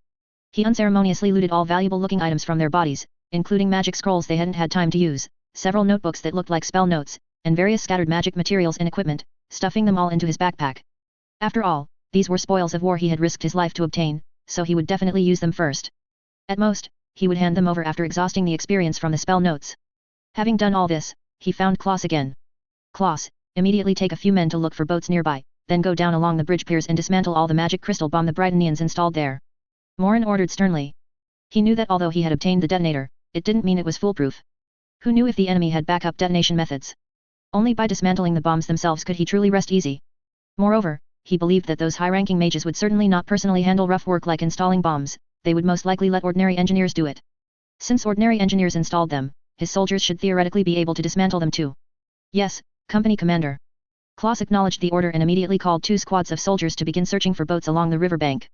He unceremoniously looted all valuable-looking items from their bodies, including magic scrolls they hadn't had time to use, several notebooks that looked like spell notes, and various scattered magic materials and equipment, stuffing them all into his backpack. After all, these were spoils of war he had risked his life to obtain, so he would definitely use them first. At most, he would hand them over after exhausting the experience from the spell notes. Having done all this, he found Klaus again. Klaus, immediately take a few men to look for boats nearby, then go down along the bridge piers and dismantle all the magic crystal bomb the Britannians installed there. Morin ordered sternly. He knew that although he had obtained the detonator, it didn't mean it was foolproof. Who knew if the enemy had backup detonation methods? Only by dismantling the bombs themselves could he truly rest easy. Moreover, he believed that those high-ranking mages would certainly not personally handle rough work like installing bombs, they would most likely let ordinary engineers do it. Since ordinary engineers installed them, his soldiers should theoretically be able to dismantle them too. Yes, company commander. Klaus acknowledged the order and immediately called two squads of soldiers to begin searching for boats along the river bank.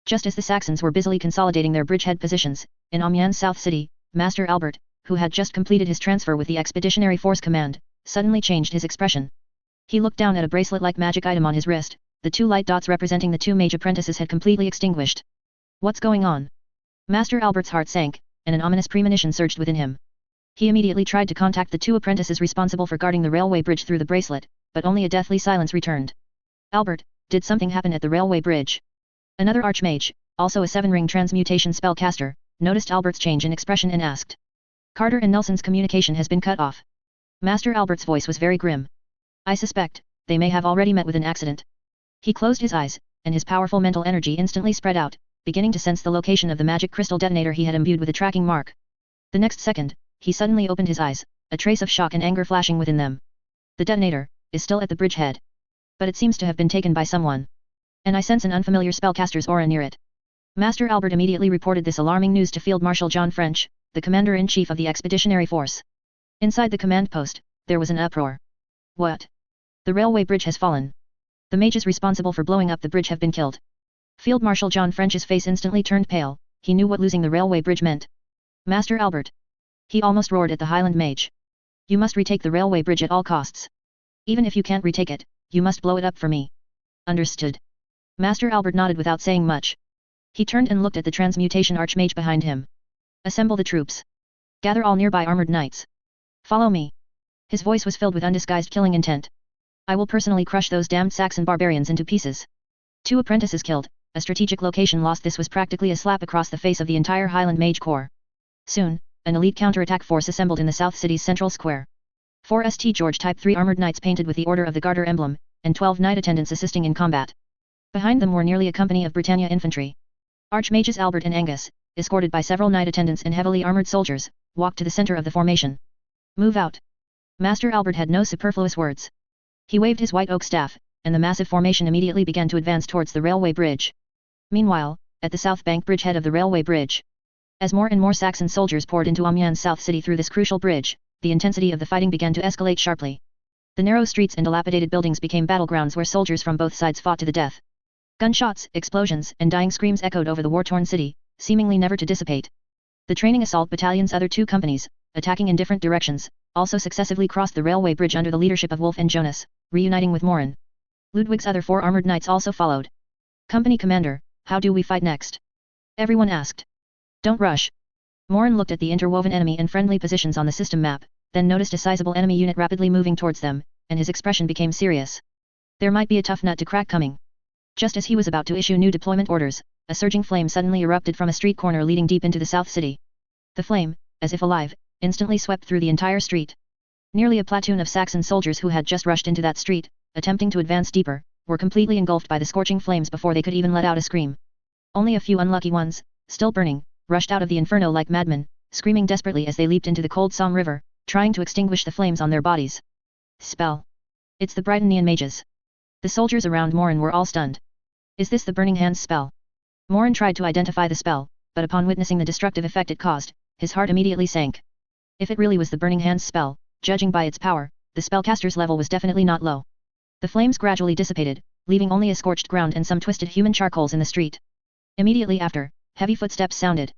Just as the Saxons were busily consolidating their bridgehead positions, in Amiens South City, Master Albert, who had just completed his transfer with the Expeditionary Force Command, suddenly changed his expression. He looked down at a bracelet-like magic item on his wrist. The two light dots representing the two mage apprentices had completely extinguished. What's going on? Master Albert's heart sank, and an ominous premonition surged within him. He immediately tried to contact the two apprentices responsible for guarding the railway bridge through the bracelet, but only a deathly silence returned. Albert, did something happen at the railway bridge? Another archmage, also a 7-ring transmutation spellcaster, noticed Albert's change in expression and asked. Carter and Nelson's communication has been cut off. Master Albert's voice was very grim. I suspect, they may have already met with an accident. He closed his eyes, and his powerful mental energy instantly spread out, beginning to sense the location of the magic crystal detonator he had imbued with a tracking mark. The next second, he suddenly opened his eyes, a trace of shock and anger flashing within them. The detonator is still at the bridgehead. But it seems to have been taken by someone. And I sense an unfamiliar spellcaster's aura near it. Master Albert immediately reported this alarming news to Field Marshal John French, the Commander-in-Chief of the Expeditionary Force. Inside the command post, there was an uproar. What? The railway bridge has fallen. The mages responsible for blowing up the bridge have been killed. Field Marshal John French's face instantly turned pale, he knew what losing the railway bridge meant. Master Albert. He almost roared at the Highland mage. You must retake the railway bridge at all costs. Even if you can't retake it, you must blow it up for me. Understood. Master Albert nodded without saying much. He turned and looked at the transmutation archmage behind him. Assemble the troops. Gather all nearby armored knights. Follow me. His voice was filled with undisguised killing intent. I will personally crush those damned Saxon barbarians into pieces. 2 apprentices killed, a strategic location lost. This was practically a slap across the face of the entire Highland Mage Corps. Soon, an elite counterattack force assembled in the South City's central square. 4 St. George Type 3 armored knights painted with the Order of the Garter emblem, and 12 knight attendants assisting in combat. Behind them were nearly a company of Britannia infantry. Archmages Albert and Angus, escorted by several knight attendants and heavily armored soldiers, walked to the center of the formation. Move out. Master Albert had no superfluous words. He waved his white oak staff, and the massive formation immediately began to advance towards the railway bridge. Meanwhile, at the South Bank bridgehead of the railway bridge, as more and more Saxon soldiers poured into Amiens South City through this crucial bridge, the intensity of the fighting began to escalate sharply. The narrow streets and dilapidated buildings became battlegrounds where soldiers from both sides fought to the death. Gunshots, explosions, and dying screams echoed over the war-torn city, seemingly never to dissipate. The training assault battalion's other two companies, attacking in different directions, also successively crossed the railway bridge under the leadership of Wolf and Jonas, reuniting with Morin. Ludwig's other 4 armored knights also followed. Company commander, how do we fight next? Everyone asked. Don't rush. Morin looked at the interwoven enemy and friendly positions on the system map, then noticed a sizable enemy unit rapidly moving towards them, and his expression became serious. There might be a tough nut to crack coming. Just as he was about to issue new deployment orders, a surging flame suddenly erupted from a street corner leading deep into the South City. The flame, as if alive, instantly swept through the entire street. Nearly a platoon of Saxon soldiers who had just rushed into that street, attempting to advance deeper, were completely engulfed by the scorching flames before they could even let out a scream. Only a few unlucky ones, still burning, rushed out of the inferno like madmen, screaming desperately as they leaped into the cold Somme River, trying to extinguish the flames on their bodies. Spell. It's the Britannian mages. The soldiers around Morin were all stunned. Is this the Burning Hands spell? Morin tried to identify the spell, but upon witnessing the destructive effect it caused, his heart immediately sank. If it really was the Burning Hands spell, judging by its power, the spellcaster's level was definitely not low. The flames gradually dissipated, leaving only a scorched ground and some twisted human charcoals in the street. Immediately after, heavy footsteps sounded.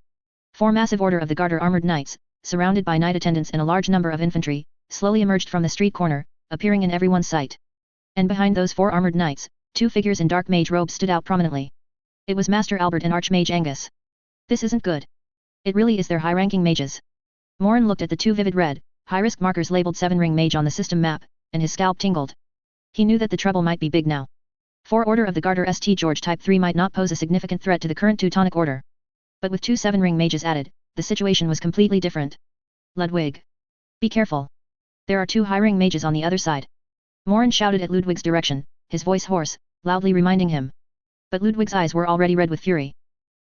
4 massive Order of the Garter armored knights, surrounded by knight attendants and a large number of infantry, slowly emerged from the street corner, appearing in everyone's sight. And behind those 4 armored knights, 2 figures in dark mage robes stood out prominently. It was Master Albert and Archmage Angus. This isn't good. It really is their high-ranking mages. Morin looked at the 2 vivid red, high-risk markers labeled 7-ring mage on the system map, and his scalp tingled. He knew that the trouble might be big now. 4 Order of the Garter St. George Type 3 might not pose a significant threat to the current Teutonic Order. But with 2 7-ring mages added, the situation was completely different. Ludwig. Be careful. There are 2 high-ring mages on the other side. Morin shouted at Ludwig's direction, his voice hoarse, loudly reminding him. But Ludwig's eyes were already red with fury.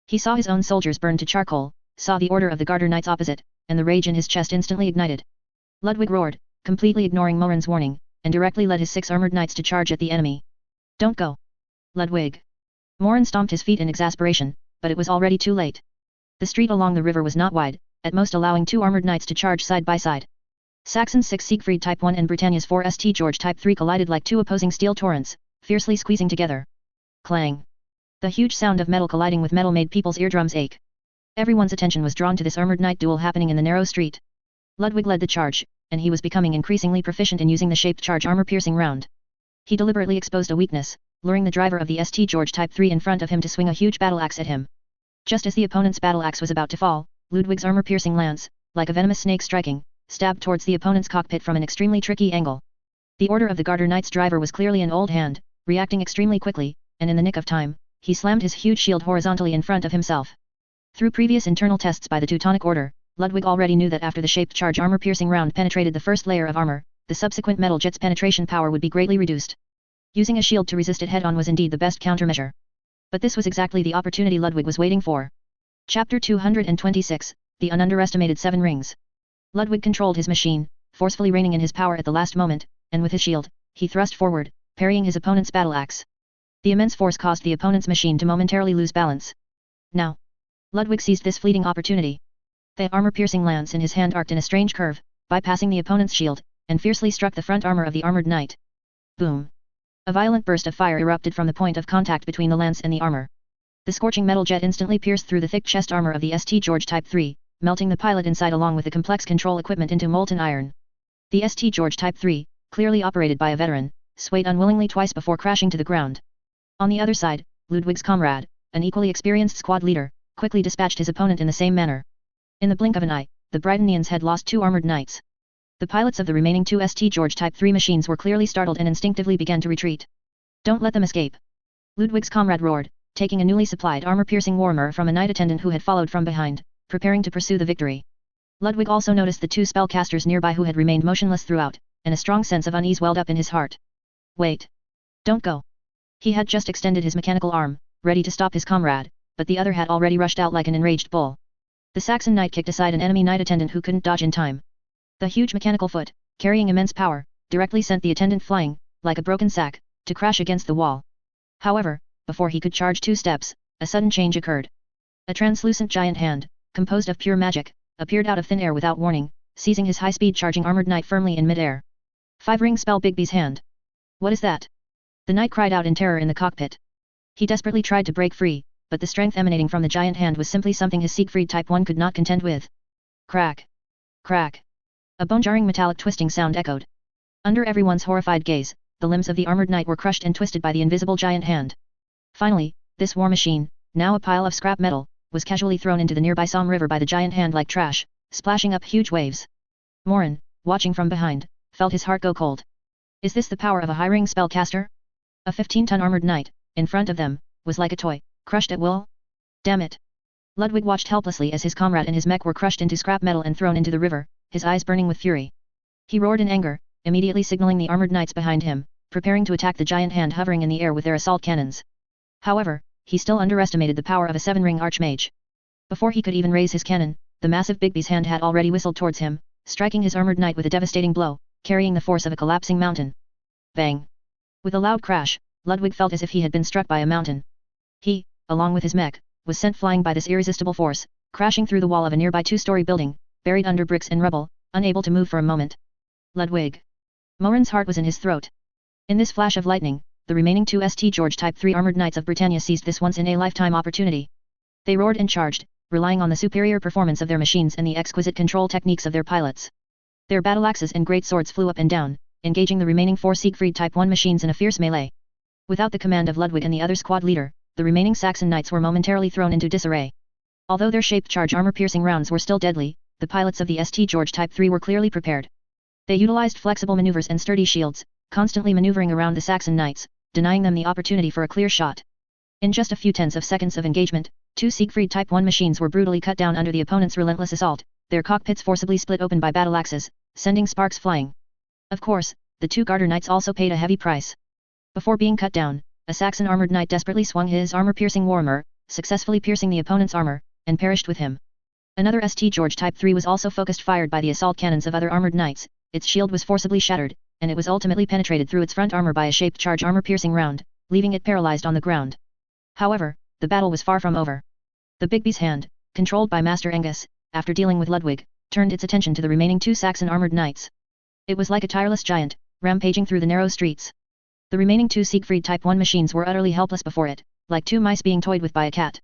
He saw his own soldiers burned to charcoal, saw the Order of the Garter Knights opposite, and the rage in his chest instantly ignited. Ludwig roared, completely ignoring Morin's warning, and directly led his 6 armored knights to charge at the enemy. Don't go. Ludwig. Morin stomped his feet in exasperation, but it was already too late. The street along the river was not wide, at most allowing 2 armored knights to charge side by side. Saxon's 6 Siegfried Type 1 and Britannia's 4 St. George Type 3 collided like 2 opposing steel torrents, fiercely squeezing together. Clang. The huge sound of metal colliding with metal made people's eardrums ache. Everyone's attention was drawn to this armored knight duel happening in the narrow street. Ludwig led the charge, and he was becoming increasingly proficient in using the shaped charge armor-piercing round. He deliberately exposed a weakness, luring the driver of the St. George Type 3 in front of him to swing a huge battle axe at him. Just as the opponent's battle axe was about to fall, Ludwig's armor-piercing lance, like a venomous snake striking, stabbed towards the opponent's cockpit from an extremely tricky angle. The Order of the Garter Knight's driver was clearly an old hand, reacting extremely quickly, and in the nick of time, he slammed his huge shield horizontally in front of himself. Through previous internal tests by the Teutonic Order, Ludwig already knew that after the shaped charge armor-piercing round penetrated the first layer of armor, the subsequent metal jet's penetration power would be greatly reduced. Using a shield to resist it head-on was indeed the best countermeasure. But this was exactly the opportunity Ludwig was waiting for. Chapter 226, The Ununderestimated 7 Rings. Ludwig controlled his machine, forcefully reining in his power at the last moment, and with his shield, he thrust forward, parrying his opponent's battle axe. The immense force caused the opponent's machine to momentarily lose balance. Now, Ludwig seized this fleeting opportunity. The armor-piercing lance in his hand arced in a strange curve, bypassing the opponent's shield, and fiercely struck the front armor of the armored knight. Boom! A violent burst of fire erupted from the point of contact between the lance and the armor. The scorching metal jet instantly pierced through the thick chest armor of the St. George Type 3, melting the pilot inside along with the complex control equipment into molten iron. The St. George Type 3, clearly operated by a veteran, swayed unwillingly twice before crashing to the ground. On the other side, Ludwig's comrade, an equally experienced squad leader, quickly dispatched his opponent in the same manner. In the blink of an eye, the Britannians had lost 2 armored knights. The pilots of the remaining 2 St. George Type 3 machines were clearly startled and instinctively began to retreat. Don't let them escape. Ludwig's comrade roared, taking a newly supplied armor-piercing warhammer from a knight attendant who had followed from behind, preparing to pursue the victory. Ludwig also noticed the 2 spellcasters nearby who had remained motionless throughout, and a strong sense of unease welled up in his heart. Wait. Don't go. He had just extended his mechanical arm, ready to stop his comrade, but the other had already rushed out like an enraged bull. The Saxon knight kicked aside an enemy knight attendant who couldn't dodge in time. The huge mechanical foot, carrying immense power, directly sent the attendant flying, like a broken sack, to crash against the wall. However, before he could charge 2 steps, a sudden change occurred. A translucent giant hand, composed of pure magic, appeared out of thin air without warning, seizing his high-speed charging armored knight firmly in mid-air. 5-ring spell Bigby's hand. What is that? The knight cried out in terror in the cockpit. He desperately tried to break free, but the strength emanating from the giant hand was simply something his Siegfried Type 1 could not contend with. Crack! Crack! A bone-jarring metallic twisting sound echoed. Under everyone's horrified gaze, the limbs of the armored knight were crushed and twisted by the invisible giant hand. Finally, this war machine, now a pile of scrap metal, was casually thrown into the nearby Somme River by the giant hand like trash, splashing up huge waves. Morin, watching from behind, felt his heart go cold. Is this the power of a high-ring spellcaster? A 15-ton armored knight, in front of them, was like a toy, crushed at will? Damn it! Ludwig watched helplessly as his comrade and his mech were crushed into scrap metal and thrown into the river, his eyes burning with fury. He roared in anger, immediately signaling the armored knights behind him, preparing to attack the giant hand hovering in the air with their assault cannons. However, he still underestimated the power of a 7-ring archmage. Before he could even raise his cannon, the massive Bigby's hand had already whistled towards him, striking his armored knight with a devastating blow, carrying the force of a collapsing mountain. Bang! With a loud crash, Ludwig felt as if he had been struck by a mountain. He, along with his mech, was sent flying by this irresistible force, crashing through the wall of a nearby 2-story building, buried under bricks and rubble, unable to move for a moment. Ludwig. Morin's heart was in his throat. In this flash of lightning, the remaining 2 St. George Type 3 armored knights of Britannia seized this once-in-a-lifetime opportunity. They roared and charged, relying on the superior performance of their machines and the exquisite control techniques of their pilots. Their battle axes and great swords flew up and down, engaging the remaining 4 Siegfried Type 1 machines in a fierce melee. Without the command of Ludwig and the other squad leader, the remaining Saxon knights were momentarily thrown into disarray. Although their shaped charge armor-piercing rounds were still deadly, the pilots of the St. George Type 3 were clearly prepared. They utilized flexible maneuvers and sturdy shields, constantly maneuvering around the Saxon knights, denying them the opportunity for a clear shot. In just a few tenths of seconds of engagement, 2 Siegfried Type 1 machines were brutally cut down under the opponent's relentless assault, their cockpits forcibly split open by battle axes, sending sparks flying. Of course, the 2 Garter knights also paid a heavy price. Before being cut down, a Saxon armored knight desperately swung his armor-piercing warhammer, successfully piercing the opponent's armor, and perished with him. Another St. George Type 3 was also focused fired by the assault cannons of other armored knights, its shield was forcibly shattered, and it was ultimately penetrated through its front armor by a shaped charge armor-piercing round, leaving it paralyzed on the ground. However, the battle was far from over. The Bigby's hand, controlled by Master Angus, after dealing with Ludwig, turned its attention to the remaining 2 Saxon armored knights. It was like a tireless giant, rampaging through the narrow streets. The remaining 2 Siegfried Type 1 machines were utterly helpless before it, like 2 mice being toyed with by a cat.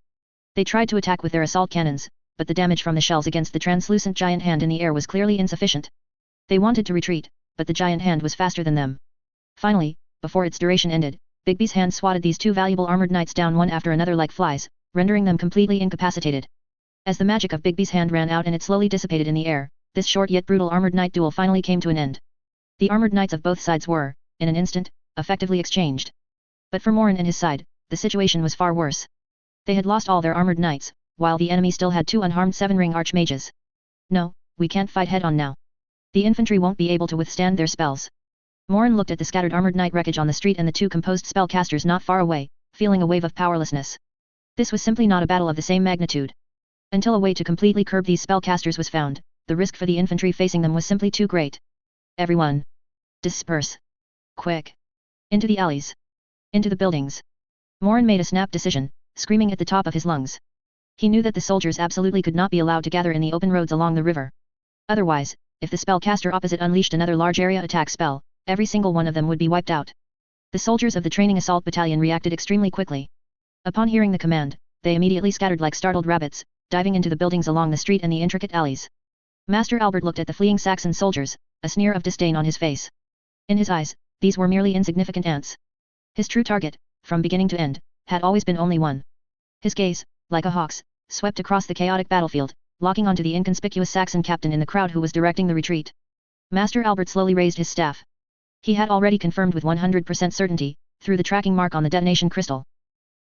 They tried to attack with their assault cannons, but the damage from the shells against the translucent giant hand in the air was clearly insufficient. They wanted to retreat, but the giant hand was faster than them. Finally, before its duration ended, Bigby's hand swatted these 2 valuable armored knights down one after another like flies, rendering them completely incapacitated. As the magic of Bigby's hand ran out and it slowly dissipated in the air, this short yet brutal armored knight duel finally came to an end. The armored knights of both sides were, in an instant, effectively exchanged. But for Morin and his side, the situation was far worse. They had lost all their armored knights, while the enemy still had 2 unharmed 7-ring archmages. No, we can't fight head-on now. The infantry won't be able to withstand their spells. Morin looked at the scattered armored knight wreckage on the street and the 2 composed spellcasters not far away, feeling a wave of powerlessness. This was simply not a battle of the same magnitude. Until a way to completely curb these spellcasters was found, the risk for the infantry facing them was simply too great. Everyone! Disperse! Quick! Into the alleys! Into the buildings! Morin made a snap decision, screaming at the top of his lungs. He knew that the soldiers absolutely could not be allowed to gather in the open roads along the river. Otherwise, if the spellcaster opposite unleashed another large area attack spell, every single one of them would be wiped out. The soldiers of the training assault battalion reacted extremely quickly. Upon hearing the command, they immediately scattered like startled rabbits, diving into the buildings along the street and the intricate alleys. Master Albert looked at the fleeing Saxon soldiers, a sneer of disdain on his face. In his eyes, these were merely insignificant ants. His true target, from beginning to end, had always been only one. His gaze, like a hawk's, swept across the chaotic battlefield, locking onto the inconspicuous Saxon captain in the crowd who was directing the retreat. Master Albert slowly raised his staff. He had already confirmed with 100% certainty, through the tracking mark on the detonation crystal.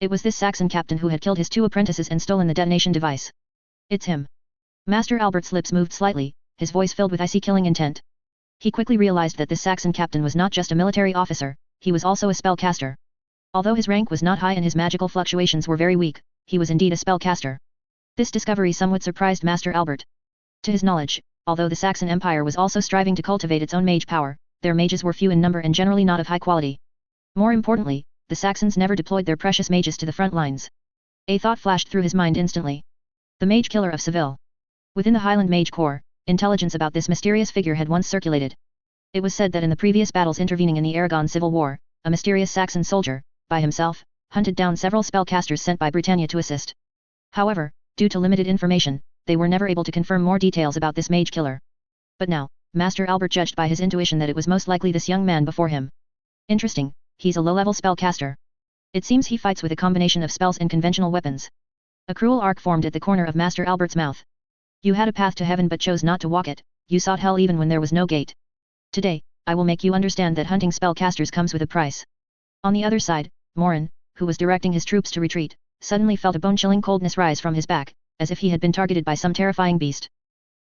It was this Saxon captain who had killed his 2 apprentices and stolen the detonation device. It's him. Master Albert's lips moved slightly, his voice filled with icy killing intent. He quickly realized that this Saxon captain was not just a military officer, he was also a spellcaster. Although his rank was not high and his magical fluctuations were very weak, he was indeed a spellcaster. This discovery somewhat surprised Master Albert. To his knowledge, although the Saxon Empire was also striving to cultivate its own mage power, their mages were few in number and generally not of high quality. More importantly, the Saxons never deployed their precious mages to the front lines. A thought flashed through his mind instantly. The Mage Killer of Seville. Within the Highland Mage Corps, intelligence about this mysterious figure had once circulated. It was said that in the previous battles intervening in the Aragon Civil War, a mysterious Saxon soldier, by himself, hunted down several spellcasters sent by Britannia to assist. However, due to limited information, they were never able to confirm more details about this Mage Killer. But now, Master Albert judged by his intuition that it was most likely this young man before him. Interesting, he's a low-level spellcaster. It seems he fights with a combination of spells and conventional weapons. A cruel arc formed at the corner of Master Albert's mouth. You had a path to heaven but chose not to walk it, you sought hell even when there was no gate. Today, I will make you understand that hunting spellcasters comes with a price. On the other side, Morin, who was directing his troops to retreat, suddenly felt a bone-chilling coldness rise from his back, as if he had been targeted by some terrifying beast.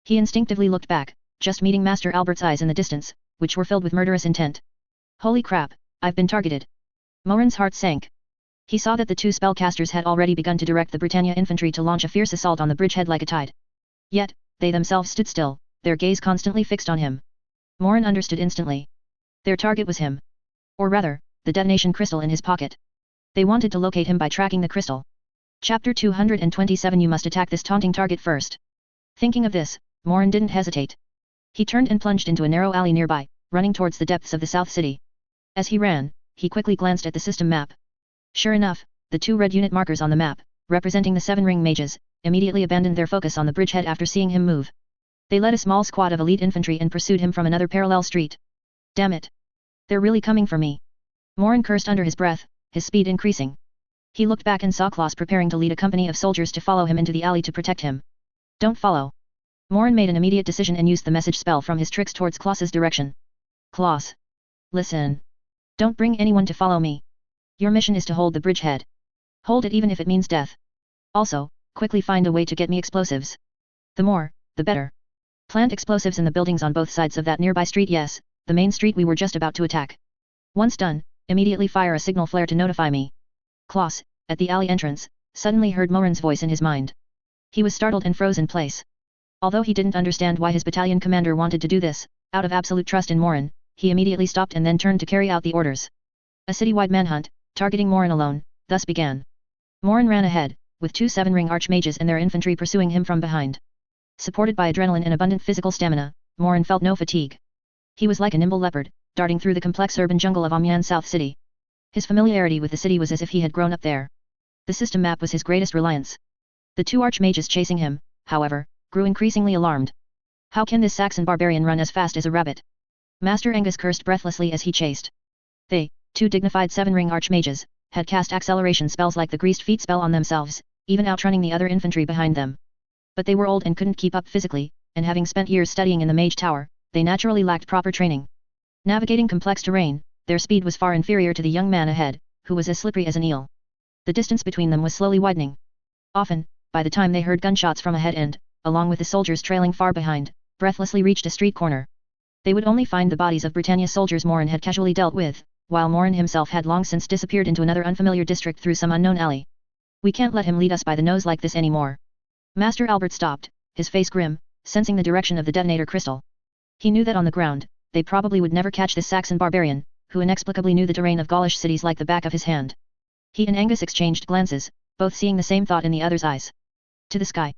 He instinctively looked back, just meeting Master Albert's eyes in the distance, which were filled with murderous intent. Holy crap, I've been targeted. Morin's heart sank. He saw that the two spellcasters had already begun to direct the Britannia infantry to launch a fierce assault on the bridgehead like a tide. Yet, they themselves stood still, their gaze constantly fixed on him. Morin understood instantly. Their target was him. Or rather, the detonation crystal in his pocket. They wanted to locate him by tracking the crystal. Chapter 227 You must attack this taunting target first. Thinking of this, Morin didn't hesitate. He turned and plunged into a narrow alley nearby, running towards the depths of the South City. As he ran, he quickly glanced at the system map. Sure enough, the two red unit markers on the map, representing the 7 ring mages, immediately abandoned their focus on the bridgehead after seeing him move. They led a small squad of elite infantry and pursued him from another parallel street. Damn it! They're really coming for me. Morin cursed under his breath, his speed increasing. He looked back and saw Klaus preparing to lead a company of soldiers to follow him into the alley to protect him. Don't follow. Morin made an immediate decision and used the message spell from his tricks towards Klaus's direction. Klaus. Listen. Don't bring anyone to follow me. Your mission is to hold the bridgehead. Hold it even if it means death. Also, quickly find a way to get me explosives. The more, the better. Plant explosives in the buildings on both sides of that nearby street. Yes, the main street we were just about to attack. Once done, immediately fire a signal flare to notify me. Klaus, at the alley entrance, suddenly heard Morin's voice in his mind. He was startled and froze in place. Although he didn't understand why his battalion commander wanted to do this, out of absolute trust in Morin, he immediately stopped and then turned to carry out the orders. A citywide manhunt, targeting Morin alone, thus began. Morin ran ahead, with 2 7-ring archmages and their infantry pursuing him from behind. Supported by adrenaline and abundant physical stamina, Morin felt no fatigue. He was like a nimble leopard, darting through the complex urban jungle of Amiens South City. His familiarity with the city was as if he had grown up there. The system map was his greatest reliance. The 2 archmages chasing him, however, grew increasingly alarmed. How can this Saxon barbarian run as fast as a rabbit? Master Angus cursed breathlessly as he chased. They, 2 dignified 7-ring archmages, had cast acceleration spells like the greased feet spell on themselves, even outrunning the other infantry behind them. But they were old and couldn't keep up physically, and having spent years studying in the Mage Tower, they naturally lacked proper training. Navigating complex terrain, their speed was far inferior to the young man ahead, who was as slippery as an eel. The distance between them was slowly widening. Often, by the time they heard gunshots from ahead and, along with the soldiers trailing far behind, breathlessly reached a street corner, they would only find the bodies of Britannia soldiers Morin had casually dealt with, while Morin himself had long since disappeared into another unfamiliar district through some unknown alley. We can't let him lead us by the nose like this anymore. Master Albert stopped, his face grim, sensing the direction of the detonator crystal. He knew that on the ground, they probably would never catch this Saxon barbarian, who inexplicably knew the terrain of Gaulish cities like the back of his hand. He and Angus exchanged glances, both seeing the same thought in the other's eyes. To the sky.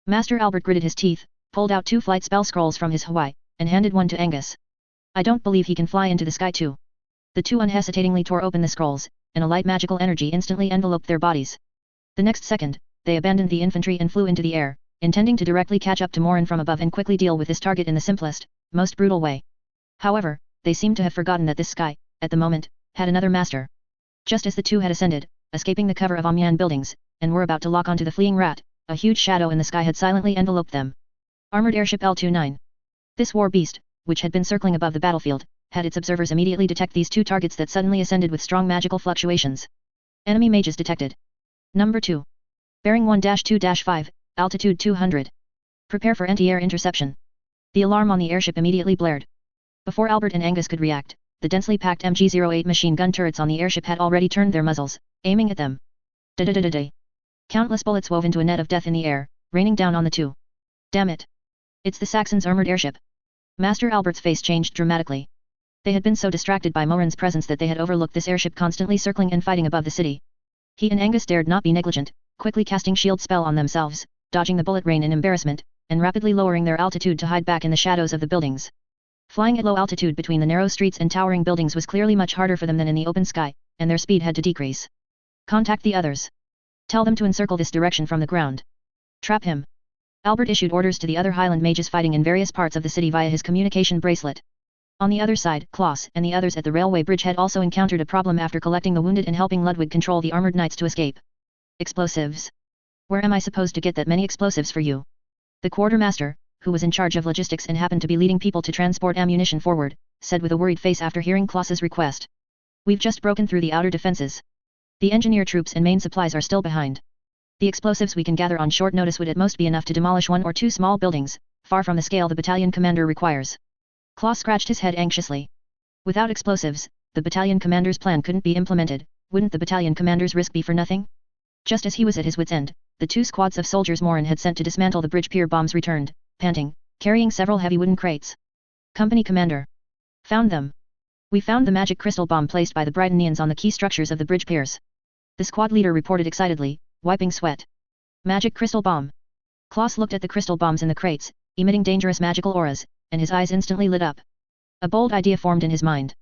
Master Albert gritted his teeth, pulled out 2 flight spell scrolls from his Hawaii, and handed one to Angus. I don't believe he can fly into the sky too. The 2 unhesitatingly tore open the scrolls, and a light magical energy instantly enveloped their bodies. The next second, they abandoned the infantry and flew into the air, intending to directly catch up to Morin from above and quickly deal with his target in the simplest, most brutal way. However, they seemed to have forgotten that this sky, at the moment, had another master. Just as the 2 had ascended, escaping the cover of Amiens buildings, and were about to lock onto the fleeing rat, a huge shadow in the sky had silently enveloped them. Armored airship L-29. This war beast, which had been circling above the battlefield, had its observers immediately detect these 2 targets that suddenly ascended with strong magical fluctuations. Enemy mages detected. Number 2. Bearing 1-2-5, altitude 200. Prepare for anti-air interception. The alarm on the airship immediately blared. Before Albert and Angus could react, the densely packed MG-08 machine gun turrets on the airship had already turned their muzzles, aiming at them. Da-da-da-da-da. Countless bullets wove into a net of death in the air, raining down on the two. Damn it! It's the Saxons' armored airship. Master Albert's face changed dramatically. They had been so distracted by Morin's presence that they had overlooked this airship constantly circling and fighting above the city. He and Angus dared not be negligent, quickly casting shield spell on themselves, dodging the bullet rain in embarrassment, and rapidly lowering their altitude to hide back in the shadows of the buildings. Flying at low altitude between the narrow streets and towering buildings was clearly much harder for them than in the open sky, and their speed had to decrease. Contact the others. Tell them to encircle this direction from the ground. Trap him. Albert issued orders to the other Highland mages fighting in various parts of the city via his communication bracelet. On the other side, Klaus and the others at the railway bridge had also encountered a problem after collecting the wounded and helping Ludwig control the armored knights to escape. Explosives. Where am I supposed to get that many explosives for you? The quartermaster, who was in charge of logistics and happened to be leading people to transport ammunition forward, said with a worried face after hearing Klaus's request. We've just broken through the outer defenses. The engineer troops and main supplies are still behind. The explosives we can gather on short notice would at most be enough to demolish one or two small buildings, far from the scale the battalion commander requires. Klaus scratched his head anxiously. Without explosives, the battalion commander's plan couldn't be implemented. Wouldn't the battalion commander's risk be for nothing? Just as he was at his wit's end, the two squads of soldiers Morin had sent to dismantle the bridge pier bombs returned, panting, carrying several heavy wooden crates. Company commander. Found them. We found the magic crystal bomb placed by the Brightonnians on the key structures of the bridge piers. The squad leader reported excitedly, wiping sweat. Magic crystal bomb. Klaus looked at the crystal bombs in the crates, emitting dangerous magical auras, and his eyes instantly lit up. A bold idea formed in his mind.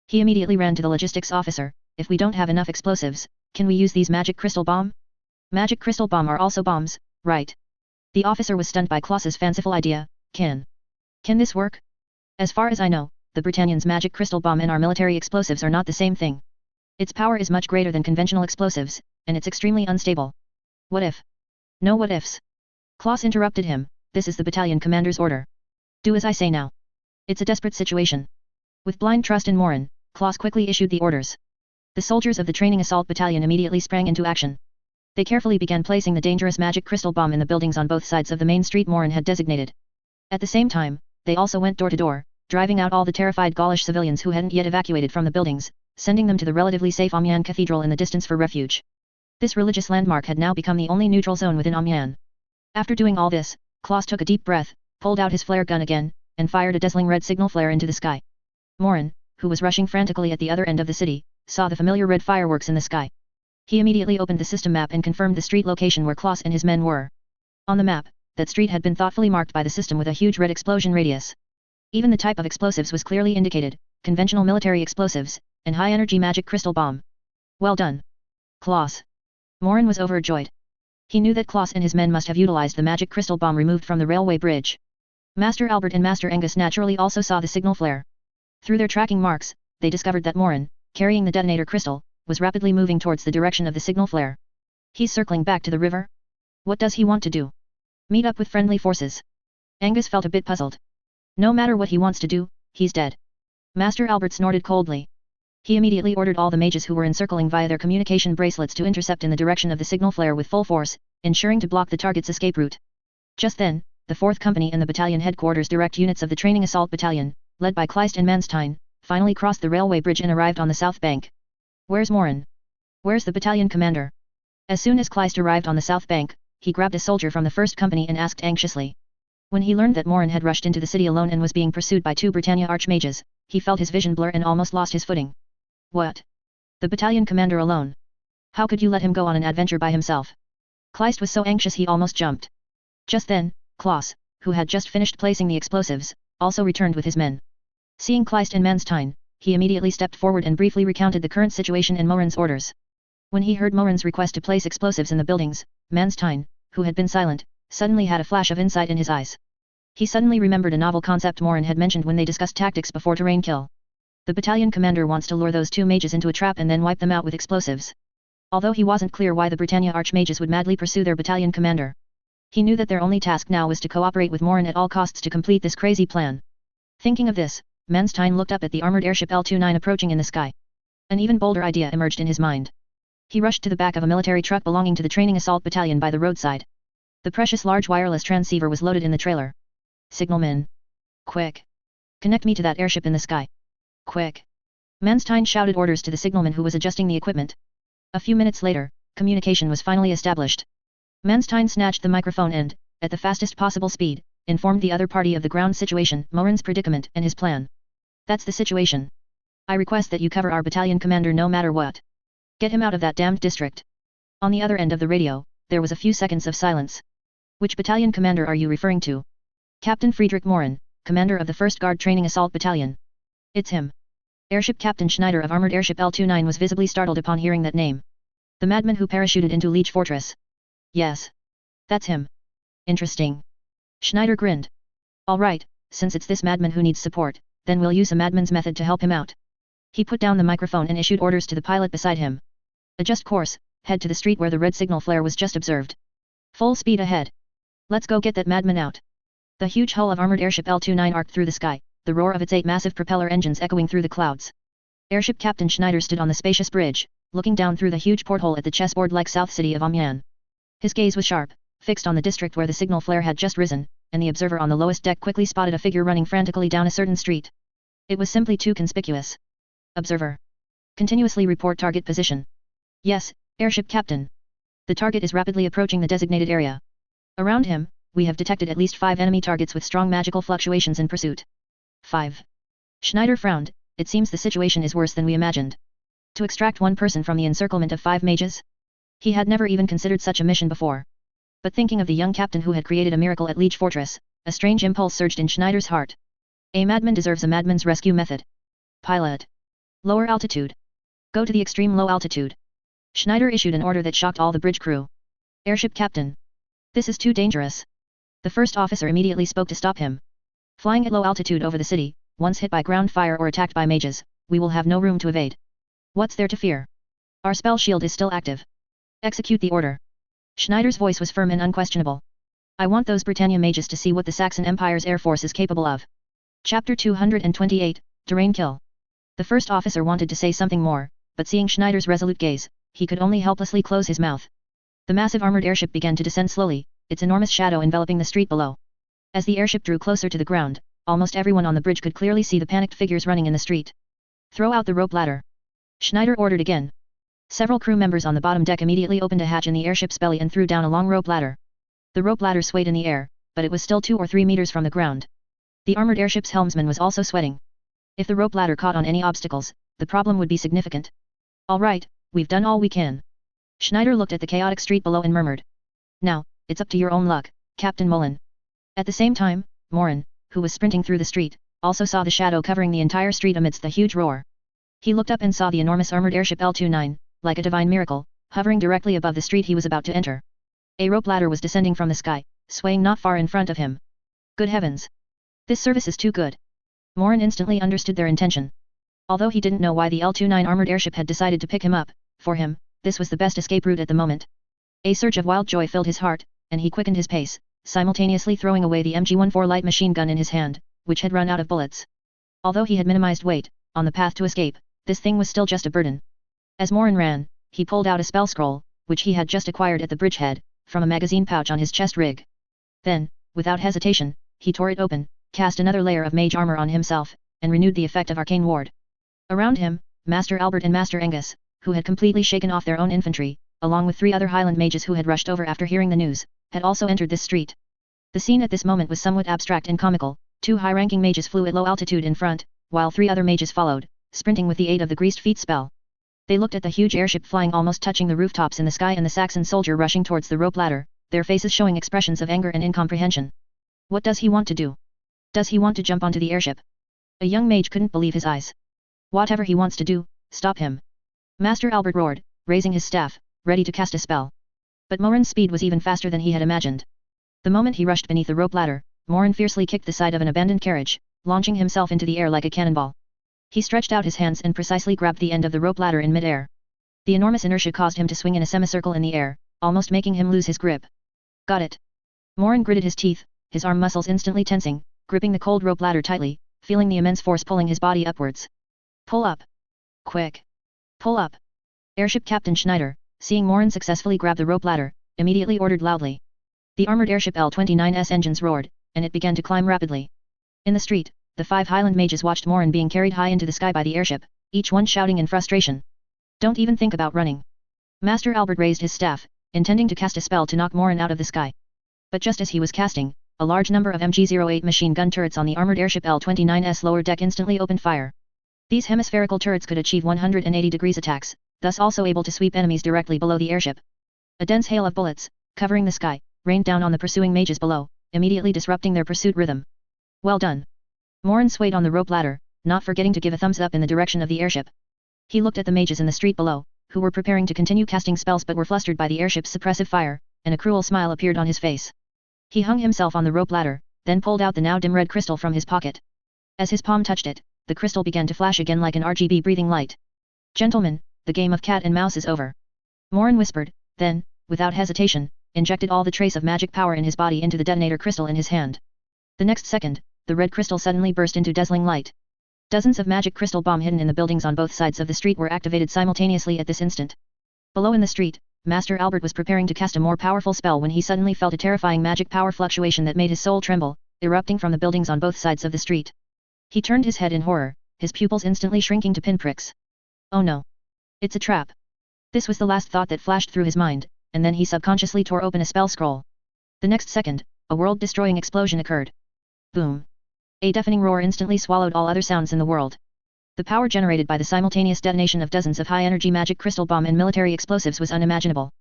He immediately ran to the logistics officer. If we don't have enough explosives, can we use these magic crystal bomb? Magic crystal bomb are also bombs, right? The officer was stunned by Klaus's fanciful idea. Can this work? As far as I know, the Britannians' magic crystal bomb and our military explosives are not the same thing. Its power is much greater than conventional explosives, and it's extremely unstable. What if? No what ifs. Klaus interrupted him. This is the battalion commander's order. Do as I say now. It's a desperate situation. With blind trust in Morin, Klaus quickly issued the orders. The soldiers of the training assault battalion immediately sprang into action. They carefully began placing the dangerous magic crystal bomb in the buildings on both sides of the main street Morin had designated. At the same time, they also went door to door, driving out all the terrified Gaulish civilians who hadn't yet evacuated from the buildings, sending them to the relatively safe Amiens Cathedral in the distance for refuge. This religious landmark had now become the only neutral zone within Amiens. After doing all this, Klaus took a deep breath, pulled out his flare gun again, and fired a dazzling red signal flare into the sky. Morin, who was rushing frantically at the other end of the city, saw the familiar red fireworks in the sky. He immediately opened the system map and confirmed the street location where Klaus and his men were. On the map, that street had been thoughtfully marked by the system with a huge red explosion radius. Even the type of explosives was clearly indicated: conventional military explosives, and high-energy magic crystal bomb. Well done, Klaus. Morin was overjoyed. He knew that Klaus and his men must have utilized the magic crystal bomb removed from the railway bridge. Master Albert and Master Angus naturally also saw the signal flare. Through their tracking marks, they discovered that Morin, carrying the detonator crystal, was rapidly moving towards the direction of the signal flare. He's circling back to the river? What does he want to do? Meet up with friendly forces? Angus felt a bit puzzled. No matter what he wants to do, he's dead. Master Albert snorted coldly. He immediately ordered all the mages who were encircling via their communication bracelets to intercept in the direction of the signal flare with full force, ensuring to block the target's escape route. Just then, the 4th Company and the battalion headquarters direct units of the training assault battalion, led by Kleist and Manstein, finally crossed the railway bridge and arrived on the south bank. Where's Morin? Where's the battalion commander? As soon as Kleist arrived on the south bank, he grabbed a soldier from the 1st Company and asked anxiously. When he learned that Morin had rushed into the city alone and was being pursued by 2 Britannia archmages, he felt his vision blur and almost lost his footing. What? The battalion commander alone? How could you let him go on an adventure by himself? Kleist was so anxious he almost jumped. Just then, Klaus, who had just finished placing the explosives, also returned with his men. Seeing Kleist and Manstein, he immediately stepped forward and briefly recounted the current situation and Morin's orders. When he heard Morin's request to place explosives in the buildings, Manstein, who had been silent, suddenly had a flash of insight in his eyes. He suddenly remembered a novel concept Morin had mentioned when they discussed tactics before terrain kill. The battalion commander wants to lure those 2 mages into a trap and then wipe them out with explosives. Although he wasn't clear why the Britannia archmages would madly pursue their battalion commander, he knew that their only task now was to cooperate with Morin at all costs to complete this crazy plan. Thinking of this, Manstein looked up at the armored airship L-29 approaching in the sky. An even bolder idea emerged in his mind. He rushed to the back of a military truck belonging to the training assault battalion by the roadside. The precious large wireless transceiver was loaded in the trailer. Signalman. Quick. Connect me to that airship in the sky. Quick. Manstein shouted orders to the signalman who was adjusting the equipment. A few minutes later, Communication was finally established. Manstein snatched the microphone and, at the fastest possible speed, informed the other party of the ground situation, Morin's predicament and his plan. That's the situation. I request that you cover our battalion commander no matter what. Get him out of that damned district. On the other end of the radio, there was a few seconds of silence. Which battalion commander are you referring to? Captain Friedrich Morin, commander of the 1st Guard Training Assault Battalion. It's him. Airship Captain Schneider of Armored Airship L-29 was visibly startled upon hearing that name. The madman who parachuted into Liege Fortress. Yes. That's him. Interesting. Schneider grinned. All right, since it's this madman who needs support, then we'll use a madman's method to help him out. He put down the microphone and issued orders to the pilot beside him. Adjust course, head to the street where the red signal flare was just observed. Full speed ahead. Let's go get that madman out. The huge hull of Armored Airship L-29 arced through the sky, the roar of its 8 massive propeller engines echoing through the clouds. Airship Captain Schneider stood on the spacious bridge, looking down through the huge porthole at the chessboard-like south city of Amiens. His gaze was sharp, fixed on the district where the signal flare had just risen, and the observer on the lowest deck quickly spotted a figure running frantically down a certain street. It was simply too conspicuous. Observer. Continuously report target position. Yes, Airship Captain. The target is rapidly approaching the designated area. Around him, we have detected at least 5 enemy targets with strong magical fluctuations in pursuit. 5. Schneider frowned. It seems the situation is worse than we imagined. To extract one person from the encirclement of 5 mages? He had never even considered such a mission before. But thinking of the young captain who had created a miracle at Liege Fortress, a strange impulse surged in Schneider's heart. A madman deserves a madman's rescue method. Pilot. Lower altitude. Go to the extreme low altitude. Schneider issued an order that shocked all the bridge crew. Airship Captain. This is too dangerous. The first officer immediately spoke to stop him. Flying at low altitude over the city, once hit by ground fire or attacked by mages, we will have no room to evade. What's there to fear? Our spell shield is still active. Execute the order. Schneider's voice was firm and unquestionable. I want those Britannia mages to see what the Saxon Empire's air force is capable of. Chapter 228, Terrain Kill. The first officer wanted to say something more, but seeing Schneider's resolute gaze, he could only helplessly close his mouth. The massive armored airship began to descend slowly, its enormous shadow enveloping the street below. As the airship drew closer to the ground, almost everyone on the bridge could clearly see the panicked figures running in the street. Throw out the rope ladder. Schneider ordered again. Several crew members on the bottom deck immediately opened a hatch in the airship's belly and threw down a long rope ladder. The rope ladder swayed in the air, but it was still 2 or 3 meters from the ground. The armored airship's helmsman was also sweating. If the rope ladder caught on any obstacles, the problem would be significant. All right, we've done all we can. Schneider looked at the chaotic street below and murmured. Now, it's up to your own luck, Captain Mullen. At the same time, Morin, who was sprinting through the street, also saw the shadow covering the entire street amidst the huge roar. He looked up and saw the enormous armored airship L-29, like a divine miracle, hovering directly above the street he was about to enter. A rope ladder was descending from the sky, swaying not far in front of him. Good heavens! This service is too good. Morin instantly understood their intention. Although he didn't know why the L-29 armored airship had decided to pick him up, for him, this was the best escape route at the moment. A surge of wild joy filled his heart, and he quickened his pace, simultaneously throwing away the MG-14 light machine gun in his hand, which had run out of bullets. Although he had minimized weight, on the path to escape, this thing was still just a burden. As Morin ran, he pulled out a spell scroll, which he had just acquired at the bridgehead, from a magazine pouch on his chest rig. Then, without hesitation, he tore it open, cast another layer of mage armor on himself, and renewed the effect of arcane ward. Around him, Master Albert and Master Angus, who had completely shaken off their own infantry, along with 3 other Highland mages who had rushed over after hearing the news, had also entered this street. The scene at this moment was somewhat abstract and comical. 2 high-ranking mages flew at low altitude in front, while 3 other mages followed, sprinting with the aid of the greased feet spell. They looked at the huge airship flying almost touching the rooftops in the sky and the Saxon soldier rushing towards the rope ladder, their faces showing expressions of anger and incomprehension. What does he want to do? Does he want to jump onto the airship? A young mage couldn't believe his eyes. Whatever he wants to do, stop him. Master Albert roared, raising his staff, ready to cast a spell. But Morin's speed was even faster than he had imagined. The moment he rushed beneath the rope ladder, Morin fiercely kicked the side of an abandoned carriage, launching himself into the air like a cannonball. He stretched out his hands and precisely grabbed the end of the rope ladder in mid-air. The enormous inertia caused him to swing in a semicircle in the air, almost making him lose his grip. Got it. Morin gritted his teeth, his arm muscles instantly tensing, gripping the cold rope ladder tightly, feeling the immense force pulling his body upwards. Pull up. Quick. Pull up. Airship Captain Schneider, seeing Morin successfully grab the rope ladder, immediately ordered loudly. The armored airship L-29's engines roared, and it began to climb rapidly. In the street, the 5 Highland mages watched Morin being carried high into the sky by the airship, each one shouting in frustration. Don't even think about running. Master Albert raised his staff, intending to cast a spell to knock Morin out of the sky. But just as he was casting, a large number of MG-08 machine gun turrets on the armored airship L-29's lower deck instantly opened fire. These hemispherical turrets could achieve 180 degrees attacks, thus also able to sweep enemies directly below the airship. A dense hail of bullets, covering the sky, rained down on the pursuing mages below, immediately disrupting their pursuit rhythm. Well done. Morin swayed on the rope ladder, not forgetting to give a thumbs up in the direction of the airship. He looked at the mages in the street below, who were preparing to continue casting spells but were flustered by the airship's suppressive fire, and a cruel smile appeared on his face. He hung himself on the rope ladder, then pulled out the now dim red crystal from his pocket. As his palm touched it, the crystal began to flash again like an RGB breathing light. Gentlemen, the game of cat and mouse is over. Morin whispered, then, without hesitation, injected all the trace of magic power in his body into the detonator crystal in his hand. The next second, the red crystal suddenly burst into dazzling light. Dozens of magic crystal bomb hidden in the buildings on both sides of the street were activated simultaneously at this instant. Below in the street, Master Albert was preparing to cast a more powerful spell when he suddenly felt a terrifying magic power fluctuation that made his soul tremble, erupting from the buildings on both sides of the street. He turned his head in horror, his pupils instantly shrinking to pinpricks. Oh no! It's a trap! This was the last thought that flashed through his mind, and then he subconsciously tore open a spell scroll. The next second, a world-destroying explosion occurred. Boom! A deafening roar instantly swallowed all other sounds in the world. The power generated by the simultaneous detonation of dozens of high-energy magic crystal bomb and military explosives was unimaginable.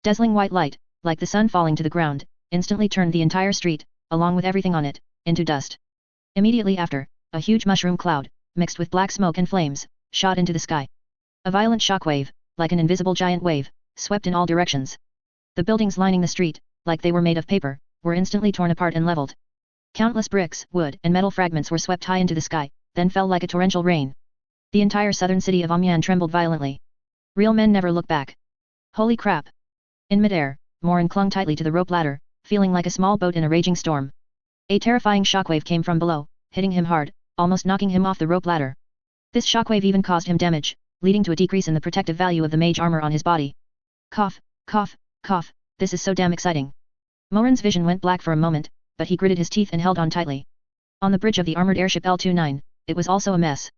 Dazzling white light, like the sun falling to the ground, instantly turned the entire street, along with everything on it, into dust. Immediately after, a huge mushroom cloud, mixed with black smoke and flames, shot into the sky. A violent shockwave, like an invisible giant wave, swept in all directions. The buildings lining the street, like they were made of paper, were instantly torn apart and leveled. Countless bricks, wood, and metal fragments were swept high into the sky, then fell like a torrential rain. The entire southern city of Amiens trembled violently. Real men never look back. Holy crap! In midair, Morin clung tightly to the rope ladder, feeling like a small boat in a raging storm. A terrifying shockwave came from below, hitting him hard, almost knocking him off the rope ladder. This shockwave even caused him damage, leading to a decrease in the protective value of the mage armor on his body. Cough, cough, cough, this is so damn exciting. Morin's vision went black for a moment, but he gritted his teeth and held on tightly. On the bridge of the armored airship L-29, it was also a mess.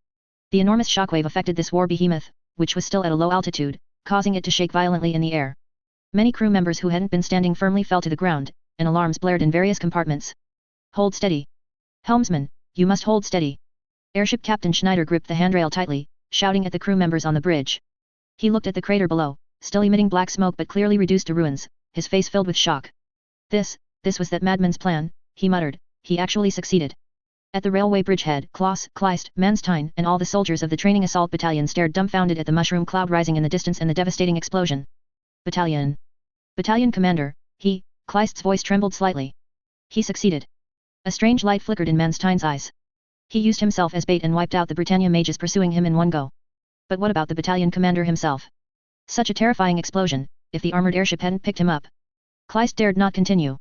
The enormous shockwave affected this war behemoth, which was still at a low altitude, causing it to shake violently in the air. Many crew members who hadn't been standing firmly fell to the ground, and alarms blared in various compartments. Hold steady. Helmsman, you must hold steady. Airship Captain Schneider gripped the handrail tightly, shouting at the crew members on the bridge. He looked at the crater below, still emitting black smoke but clearly reduced to ruins, his face filled with shock. This was that madman's plan, he muttered, he actually succeeded. At the railway bridgehead, Klaus, Kleist, Manstein, and all the soldiers of the training assault battalion stared dumbfounded at the mushroom cloud rising in the distance and the devastating explosion. Battalion commander, Kleist's voice trembled slightly. He succeeded. A strange light flickered in Manstein's eyes. He used himself as bait and wiped out the Britannia mages pursuing him in one go. But what about the battalion commander himself? Such a terrifying explosion, if the armored airship hadn't picked him up. Kleist dared not continue.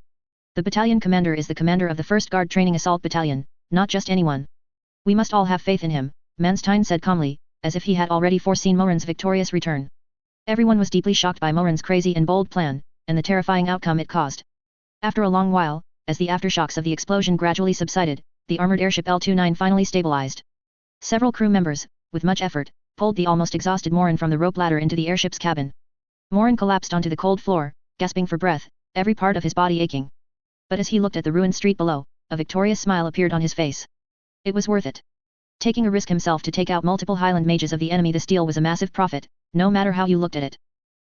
The battalion commander is the commander of the 1st Guard Training Assault Battalion, not just anyone. We must all have faith in him, Manstein said calmly, as if he had already foreseen Morin's victorious return. Everyone was deeply shocked by Morin's crazy and bold plan, and the terrifying outcome it caused. After a long while, as the aftershocks of the explosion gradually subsided, the armored airship L-29 finally stabilized. Several crew members, with much effort, pulled the almost exhausted Morin from the rope ladder into the airship's cabin. Morin collapsed onto the cold floor, gasping for breath, every part of his body aching. But as he looked at the ruined street below, a victorious smile appeared on his face. It was worth it. Taking a risk himself to take out multiple Highland mages of the enemy, this deal was a massive profit, no matter how you looked at it.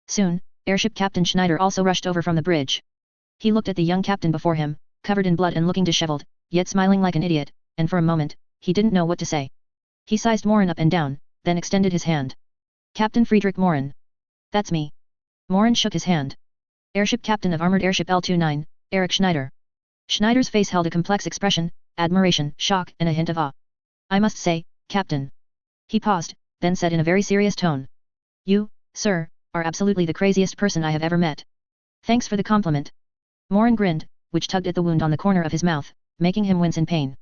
Soon, airship Captain Schneider also rushed over from the bridge. He looked at the young captain before him, covered in blood and looking disheveled, yet smiling like an idiot, and for a moment, he didn't know what to say. He sized Morin up and down, then extended his hand. Captain Friedrich Morin. That's me. Morin shook his hand. Airship captain of armored airship L-29, Erich Schneider. Schneider's face held a complex expression, admiration, shock, and a hint of awe. I must say, Captain. He paused, then said in a very serious tone. You, sir, are absolutely the craziest person I have ever met. Thanks for the compliment. Morin grinned, which tugged at the wound on the corner of his mouth, making him wince in pain.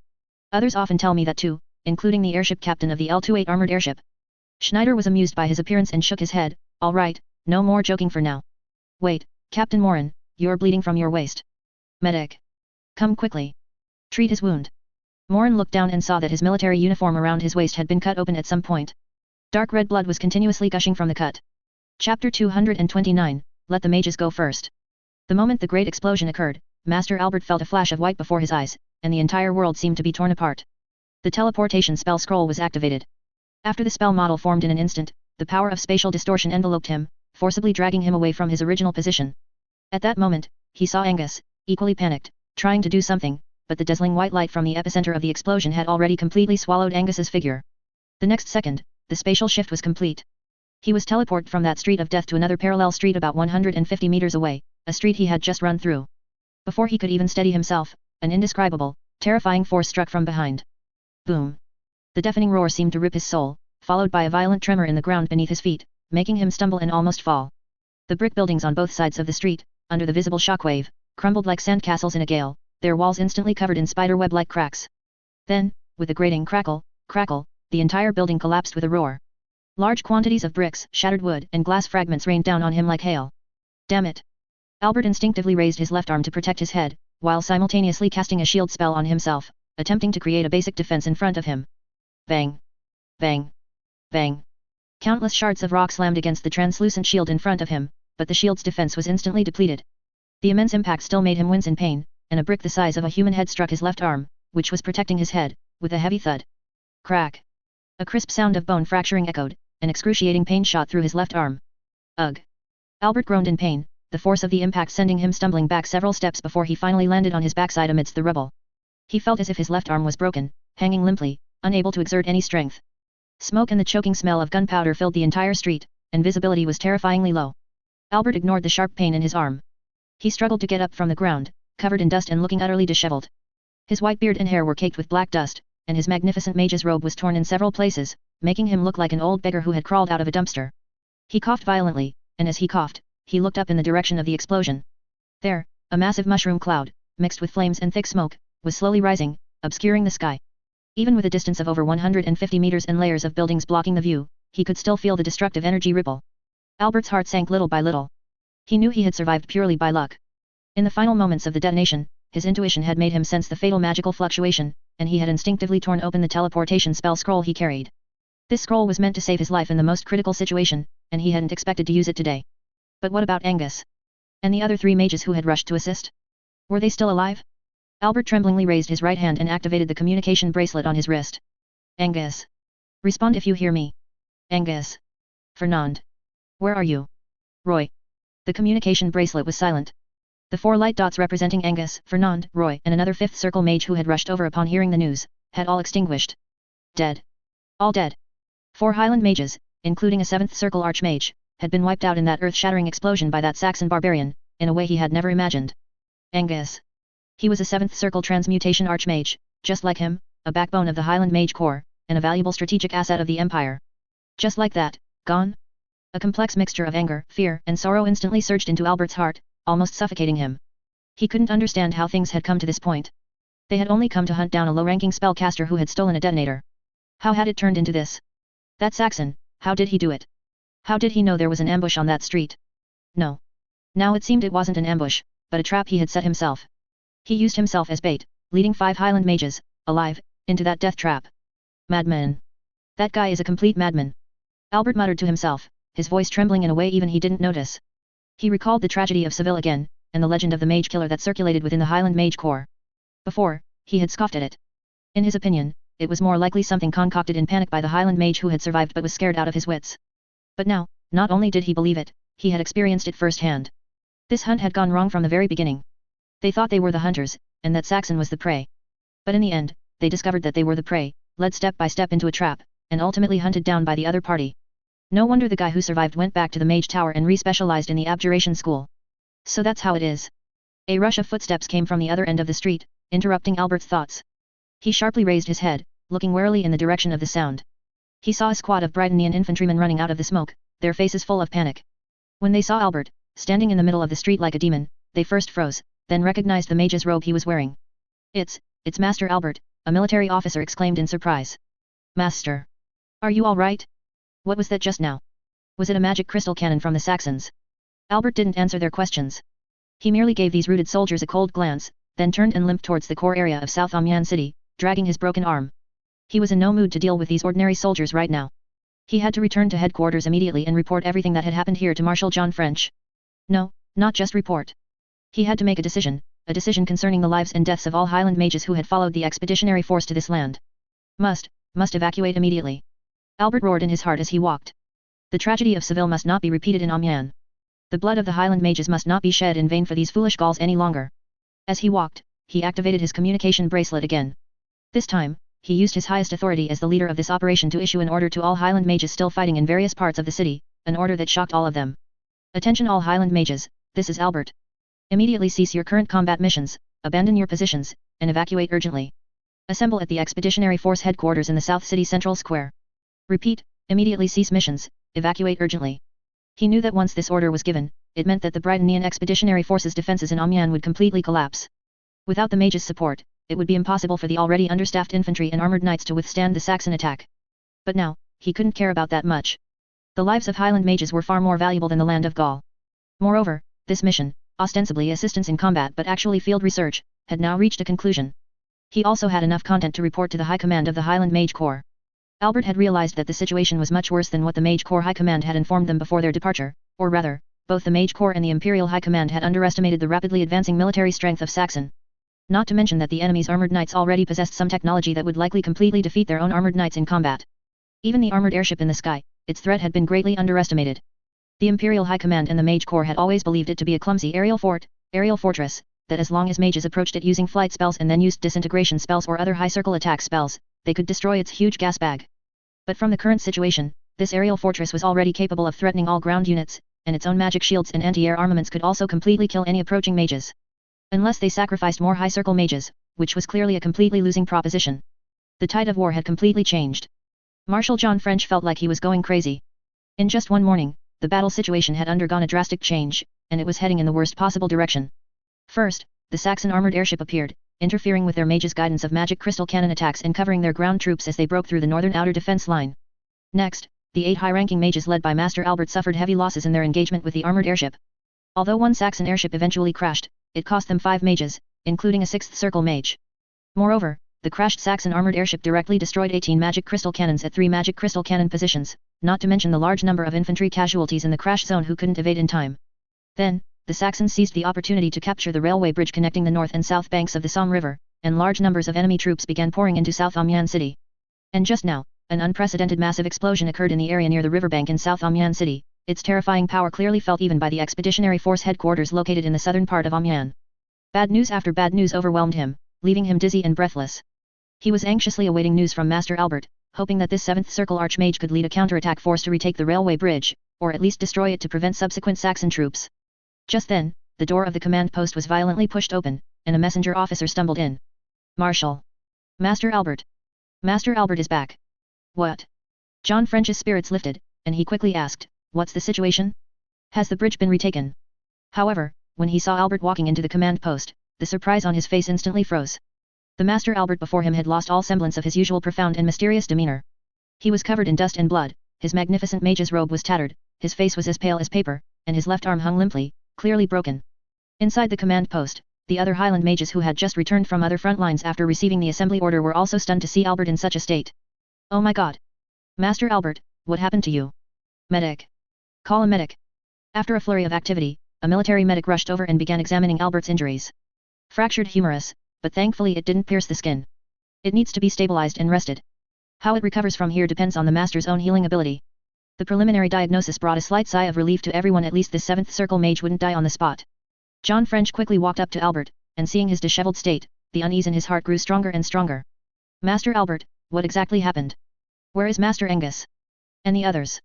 Others often tell me that too, including the airship captain of the L-28 armored airship. Schneider was amused by his appearance and shook his head. All right, no more joking for now. Wait, Captain Morin, you're bleeding from your waist. Medic. Come quickly. Treat his wound. Morin looked down and saw that his military uniform around his waist had been cut open at some point. Dark red blood was continuously gushing from the cut. Chapter 229, Let the Mages Go First. The moment the great explosion occurred, Master Albert felt a flash of white before his eyes, and the entire world seemed to be torn apart. The teleportation spell scroll was activated. After the spell model formed in an instant, the power of spatial distortion enveloped him, forcibly dragging him away from his original position. At that moment, he saw Angus, equally panicked, trying to do something, but the dazzling white light from the epicenter of the explosion had already completely swallowed Angus's figure. The next second, the spatial shift was complete. He was teleported from that street of death to another parallel street about 150 meters away, a street he had just run through. Before he could even steady himself, an indescribable, terrifying force struck from behind. Boom! The deafening roar seemed to rip his soul, followed by a violent tremor in the ground beneath his feet, making him stumble and almost fall. The brick buildings on both sides of the street, under the visible shockwave, crumbled like sandcastles in a gale, their walls instantly covered in spiderweb-like cracks. Then, with a grating crackle, the entire building collapsed with a roar. Large quantities of bricks, shattered wood, and glass fragments rained down on him like hail. Damn it! Albert instinctively raised his left arm to protect his head, while simultaneously casting a shield spell on himself, attempting to create a basic defense in front of him. Bang! Bang! Bang! Countless shards of rock slammed against the translucent shield in front of him, but the shield's defense was instantly depleted. The immense impact still made him wince in pain, and a brick the size of a human head struck his left arm, which was protecting his head, with a heavy thud. Crack! A crisp sound of bone fracturing echoed, and excruciating pain shot through his left arm. Ugh! Albert groaned in pain, the force of the impact sending him stumbling back several steps before he finally landed on his backside amidst the rubble. He felt as if his left arm was broken, hanging limply, unable to exert any strength. Smoke and the choking smell of gunpowder filled the entire street, and visibility was terrifyingly low. Albert ignored the sharp pain in his arm. He struggled to get up from the ground, covered in dust and looking utterly disheveled. His white beard and hair were caked with black dust, and his magnificent mage's robe was torn in several places, making him look like an old beggar who had crawled out of a dumpster. He coughed violently, and as he coughed, he looked up in the direction of the explosion. There, a massive mushroom cloud, mixed with flames and thick smoke, was slowly rising, obscuring the sky. Even with a distance of over 150 meters and layers of buildings blocking the view, he could still feel the destructive energy ripple. Albert's heart sank little by little. He knew he had survived purely by luck. In the final moments of the detonation, his intuition had made him sense the fatal magical fluctuation, and he had instinctively torn open the teleportation spell scroll he carried. This scroll was meant to save his life in the most critical situation, and he hadn't expected to use it today. But what about Angus? And the other 3 mages who had rushed to assist? Were they still alive? Albert tremblingly raised his right hand and activated the communication bracelet on his wrist. Angus! Respond if you hear me. Angus! Fernand! Where are you? Roy! The communication bracelet was silent. The 4 light dots representing Angus, Fernand, Roy, and another 5th circle mage who had rushed over upon hearing the news, had all extinguished. Dead. All dead. 4 Highland mages, including a 7th circle archmage, had been wiped out in that earth-shattering explosion by that Saxon barbarian, in a way he had never imagined. Angus. He was a 7th circle transmutation archmage, just like him, a backbone of the Highland Mage Corps, and a valuable strategic asset of the Empire. Just like that, gone? A complex mixture of anger, fear, and sorrow instantly surged into Albert's heart, almost suffocating him. He couldn't understand how things had come to this point. They had only come to hunt down a low-ranking spellcaster who had stolen a detonator. How had it turned into this? That Saxon, how did he do it? How did he know there was an ambush on that street? No. Now it seemed it wasn't an ambush, but a trap he had set himself. He used himself as bait, leading 5 Highland mages, alive, into that death trap. Madman. That guy is a complete madman. Albert muttered to himself, his voice trembling in a way even he didn't notice. He recalled the tragedy of Seville again, and the legend of the mage killer that circulated within the Highland Mage Corps. Before, he had scoffed at it. In his opinion, it was more likely something concocted in panic by the Highland mage who had survived but was scared out of his wits. But now, not only did he believe it, he had experienced it firsthand. This hunt had gone wrong from the very beginning. They thought they were the hunters, and that Saxon was the prey. But in the end, they discovered that they were the prey, led step by step into a trap, and ultimately hunted down by the other party. No wonder the guy who survived went back to the Mage Tower and re-specialized in the abjuration school. So that's how it is. A rush of footsteps came from the other end of the street, interrupting Albert's thoughts. He sharply raised his head, looking warily in the direction of the sound. He saw a squad of Britonian infantrymen running out of the smoke, their faces full of panic. When they saw Albert, standing in the middle of the street like a demon, they first froze, then recognized the mage's robe he was wearing. It's Master Albert, a military officer exclaimed in surprise. Master! Are you all right? What was that just now? Was it a magic crystal cannon from the Saxons? Albert didn't answer their questions. He merely gave these rooted soldiers a cold glance, then turned and limped towards the core area of South Amiens City, dragging his broken arm. He was in no mood to deal with these ordinary soldiers right now. He had to return to headquarters immediately and report everything that had happened here to Marshal John French. No, not just report. He had to make a decision concerning the lives and deaths of all Highland mages who had followed the expeditionary force to this land. Must evacuate immediately. Albert roared in his heart as he walked. The tragedy of Seville must not be repeated in Amiens. The blood of the Highland mages must not be shed in vain for these foolish Gauls any longer. As he walked, he activated his communication bracelet again. This time, he used his highest authority as the leader of this operation to issue an order to all Highland mages still fighting in various parts of the city, an order that shocked all of them. Attention all Highland mages, this is Albert. Immediately cease your current combat missions, abandon your positions, and evacuate urgently. Assemble at the Expeditionary Force headquarters in the South City Central Square. Repeat, immediately cease missions, evacuate urgently. He knew that once this order was given, it meant that the Britannian Expeditionary Force's defenses in Amiens would completely collapse. Without the mages' support, it would be impossible for the already understaffed infantry and armored knights to withstand the Saxon attack. But now, he couldn't care about that much. The lives of Highland mages were far more valuable than the land of Gaul. Moreover, this mission, ostensibly assistance in combat but actually field research, had now reached a conclusion. He also had enough content to report to the High Command of the Highland Mage Corps. Albert had realized that the situation was much worse than what the Mage Corps High Command had informed them before their departure, or rather, both the Mage Corps and the Imperial High Command had underestimated the rapidly advancing military strength of Saxon. Not to mention that the enemy's armored knights already possessed some technology that would likely completely defeat their own armored knights in combat. Even the armored airship in the sky, its threat had been greatly underestimated. The Imperial High Command and the Mage Corps had always believed it to be a clumsy aerial fortress, that as long as mages approached it using flight spells and then used disintegration spells or other high circle attack spells, they could destroy its huge gas bag. But from the current situation, this aerial fortress was already capable of threatening all ground units, and its own magic shields and anti-air armaments could also completely kill any approaching mages. Unless they sacrificed more high circle mages, which was clearly a completely losing proposition. The tide of war had completely changed. Marshal John French felt like he was going crazy. In just one morning, the battle situation had undergone a drastic change, and it was heading in the worst possible direction. First, the Saxon armored airship appeared, interfering with their mages' guidance of magic crystal cannon attacks and covering their ground troops as they broke through the northern outer defense line. Next, the 8 high-ranking mages led by Master Albert suffered heavy losses in their engagement with the armored airship. Although one Saxon airship eventually crashed, it cost them 5 mages, including a 6th circle mage. Moreover, the crashed Saxon armored airship directly destroyed 18 magic crystal cannons at 3 magic crystal cannon positions, not to mention the large number of infantry casualties in the crash zone who couldn't evade in time. Then, the Saxons seized the opportunity to capture the railway bridge connecting the north and south banks of the Somme River, and large numbers of enemy troops began pouring into South Amiens City. And just now, an unprecedented massive explosion occurred in the area near the riverbank in South Amiens City, its terrifying power clearly felt even by the Expeditionary Force headquarters located in the southern part of Amiens. Bad news after bad news overwhelmed him, leaving him dizzy and breathless. He was anxiously awaiting news from Master Albert, hoping that this 7th Circle Archmage could lead a counterattack force to retake the railway bridge, or at least destroy it to prevent subsequent Saxon troops. Just then, the door of the command post was violently pushed open, and a messenger officer stumbled in. Marshal. Master Albert. Master Albert is back. What? John French's spirits lifted, and he quickly asked, what's the situation? Has the bridge been retaken? However, when he saw Albert walking into the command post, the surprise on his face instantly froze. The Master Albert before him had lost all semblance of his usual profound and mysterious demeanor. He was covered in dust and blood, his magnificent mage's robe was tattered, his face was as pale as paper, and his left arm hung limply, clearly broken. Inside the command post, the other Highland mages who had just returned from other front lines after receiving the assembly order were also stunned to see Albert in such a state. Oh my god! Master Albert, what happened to you? Medic! Call a medic! After a flurry of activity, a military medic rushed over and began examining Albert's injuries. Fractured humerus, but thankfully it didn't pierce the skin. It needs to be stabilized and rested. How it recovers from here depends on the master's own healing ability. The preliminary diagnosis brought a slight sigh of relief to everyone. At least this 7th Circle mage wouldn't die on the spot. John French quickly walked up to Albert, and seeing his disheveled state, the unease in his heart grew stronger and stronger. Master Albert, what exactly happened? Where is Master Angus? And the others?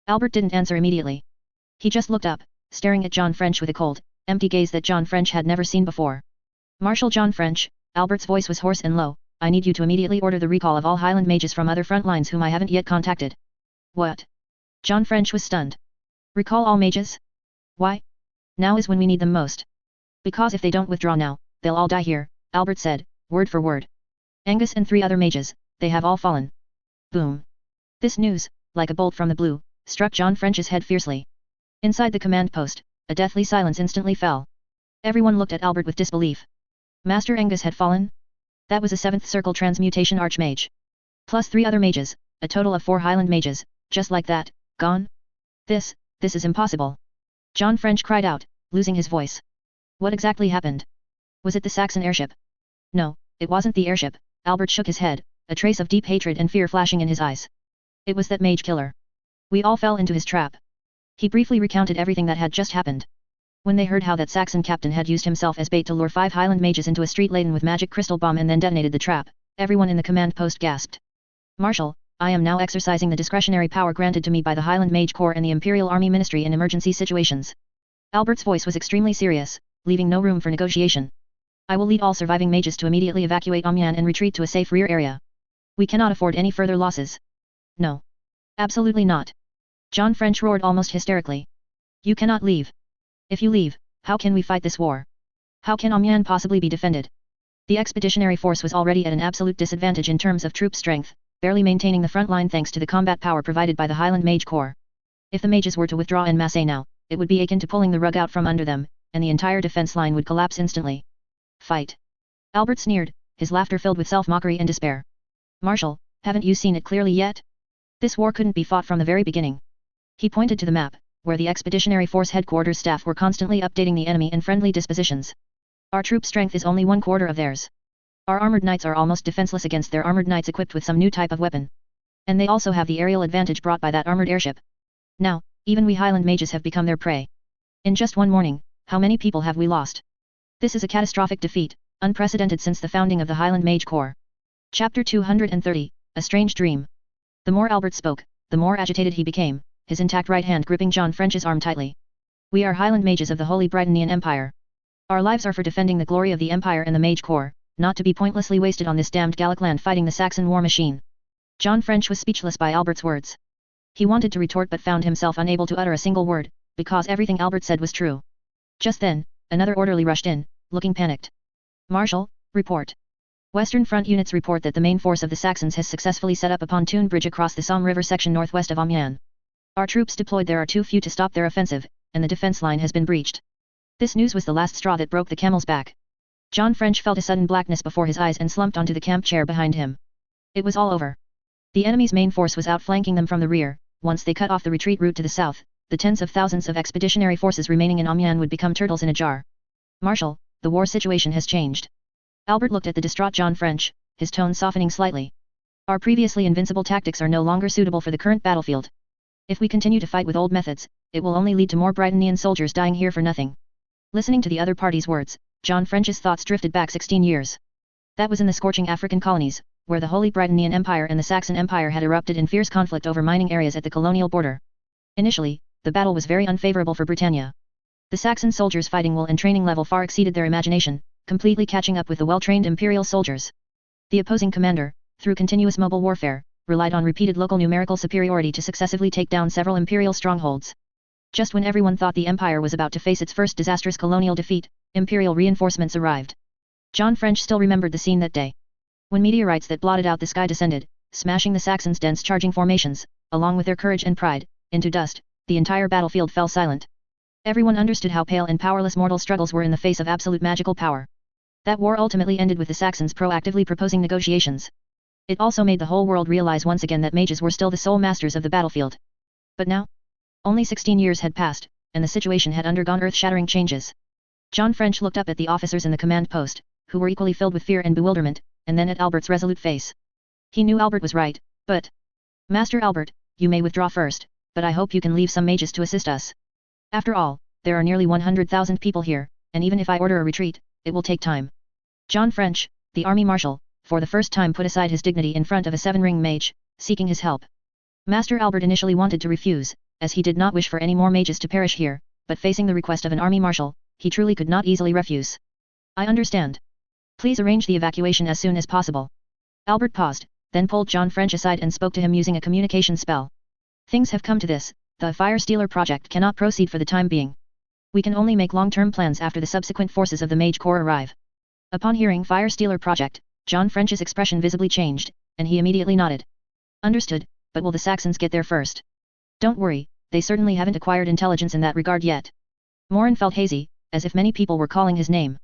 Albert didn't answer immediately. He just looked up, staring at John French with a cold, empty gaze that John French had never seen before. Marshal John French, Albert's voice was hoarse and low, I need you to immediately order the recall of all Highland mages from other front lines whom I haven't yet contacted. What? John French was stunned. Recall all mages? Why? Now is when we need them most. Because if they don't withdraw now, they'll all die here, Albert said, word for word. Angus and 3 other mages, they have all fallen. Boom. This news, like a bolt from the blue, struck John French's head fiercely. Inside the command post, a deathly silence instantly fell. Everyone looked at Albert with disbelief. Master Angus had fallen? That was a 7th Circle Transmutation Archmage. Plus 3 other mages, a total of 4 Highland mages, Just like that, gone? This is impossible. John French cried out, losing his voice. What exactly happened? Was it the Saxon airship? No, it wasn't the airship. Albert shook his head, a trace of deep hatred and fear flashing in his eyes. It was that mage killer. We all fell into his trap. He briefly recounted everything that had just happened. When they heard how that Saxon captain had used himself as bait to lure 5 Highland mages into a street laden with magic crystal bomb and then detonated the trap, everyone in the command post gasped. Marshal, I am now exercising the discretionary power granted to me by the Highland Mage Corps and the Imperial Army Ministry in emergency situations. Albert's voice was extremely serious, leaving no room for negotiation. I will lead all surviving mages to immediately evacuate Amiens and retreat to a safe rear area. We cannot afford any further losses. No. Absolutely not. John French roared almost hysterically. You cannot leave. If you leave, how can we fight this war? How can Amiens possibly be defended? The expeditionary force was already at an absolute disadvantage in terms of troop strength, barely maintaining the front line thanks to the combat power provided by the Highland Mage Corps. If the mages were to withdraw en masse now, it would be akin to pulling the rug out from under them, and the entire defense line would collapse instantly. Fight. Albert sneered, his laughter filled with self-mockery and despair. Marshal, haven't you seen it clearly yet? This war couldn't be fought from the very beginning. He pointed to the map, where the Expeditionary Force headquarters staff were constantly updating the enemy in friendly dispositions. Our troop strength is only 1/4 of theirs. Our armored knights are almost defenseless against their armored knights equipped with some new type of weapon. And they also have the aerial advantage brought by that armored airship. Now, even we Highland mages have become their prey. In just one morning, how many people have we lost? This is a catastrophic defeat, unprecedented since the founding of the Highland Mage Corps. Chapter 230, A Strange Dream. The more Albert spoke, the more agitated he became, his intact right hand gripping John French's arm tightly. We are Highland mages of the Holy Britannian Empire. Our lives are for defending the glory of the Empire and the Mage Corps, not to be pointlessly wasted on this damned Gallic land fighting the Saxon war machine. John French was speechless by Albert's words. He wanted to retort but found himself unable to utter a single word, because everything Albert said was true. Just then, another orderly rushed in, looking panicked. Marshal, report. Western Front units report that the main force of the Saxons has successfully set up a pontoon bridge across the Somme River section northwest of Amiens. Our troops deployed there are too few to stop their offensive, and the defense line has been breached. This news was the last straw that broke the camel's back. John French felt a sudden blackness before his eyes and slumped onto the camp chair behind him. It was all over. The enemy's main force was outflanking them from the rear. Once they cut off the retreat route to the south, the tens of thousands of expeditionary forces remaining in Amiens would become turtles in a jar. Marshal, the war situation has changed. Albert looked at the distraught John French, his tone softening slightly. Our previously invincible tactics are no longer suitable for the current battlefield. If we continue to fight with old methods, it will only lead to more Britannian soldiers dying here for nothing. Listening to the other party's words, John French's thoughts drifted back 16 years. That was in the scorching African colonies, where the Holy Britannian Empire and the Saxon Empire had erupted in fierce conflict over mining areas at the colonial border. Initially, the battle was very unfavorable for Britannia. The Saxon soldiers' fighting will and training level far exceeded their imagination, completely catching up with the well-trained imperial soldiers. The opposing commander, through continuous mobile warfare, relied on repeated local numerical superiority to successively take down several imperial strongholds. Just when everyone thought the empire was about to face its first disastrous colonial defeat, imperial reinforcements arrived. John French still remembered the scene that day. When meteorites that blotted out the sky descended, smashing the Saxons' dense charging formations, along with their courage and pride, into dust, the entire battlefield fell silent. Everyone understood how pale and powerless mortal struggles were in the face of absolute magical power. That war ultimately ended with the Saxons proactively proposing negotiations. It also made the whole world realize once again that mages were still the sole masters of the battlefield. But now? Only 16 years had passed, and the situation had undergone earth-shattering changes. John French looked up at the officers in the command post, who were equally filled with fear and bewilderment, and then at Albert's resolute face. He knew Albert was right, but... Master Albert, you may withdraw first, but I hope you can leave some mages to assist us. After all, there are nearly 100,000 people here, and even if I order a retreat, it will take time. John French, the army marshal, for the first time put aside his dignity in front of a seven-ring mage, seeking his help. Master Albert initially wanted to refuse, as he did not wish for any more mages to perish here, but facing the request of an army marshal, he truly could not easily refuse. I understand. Please arrange the evacuation as soon as possible. Albert paused, then pulled John French aside and spoke to him using a communication spell. Things have come to this, the Fire Stealer project cannot proceed for the time being. We can only make long-term plans after the subsequent forces of the Mage Corps arrive. Upon hearing Fire Stealer project, John French's expression visibly changed, and he immediately nodded. Understood, but will the Saxons get there first? Don't worry, they certainly haven't acquired intelligence in that regard yet. Morin felt hazy, as if many people were calling his name.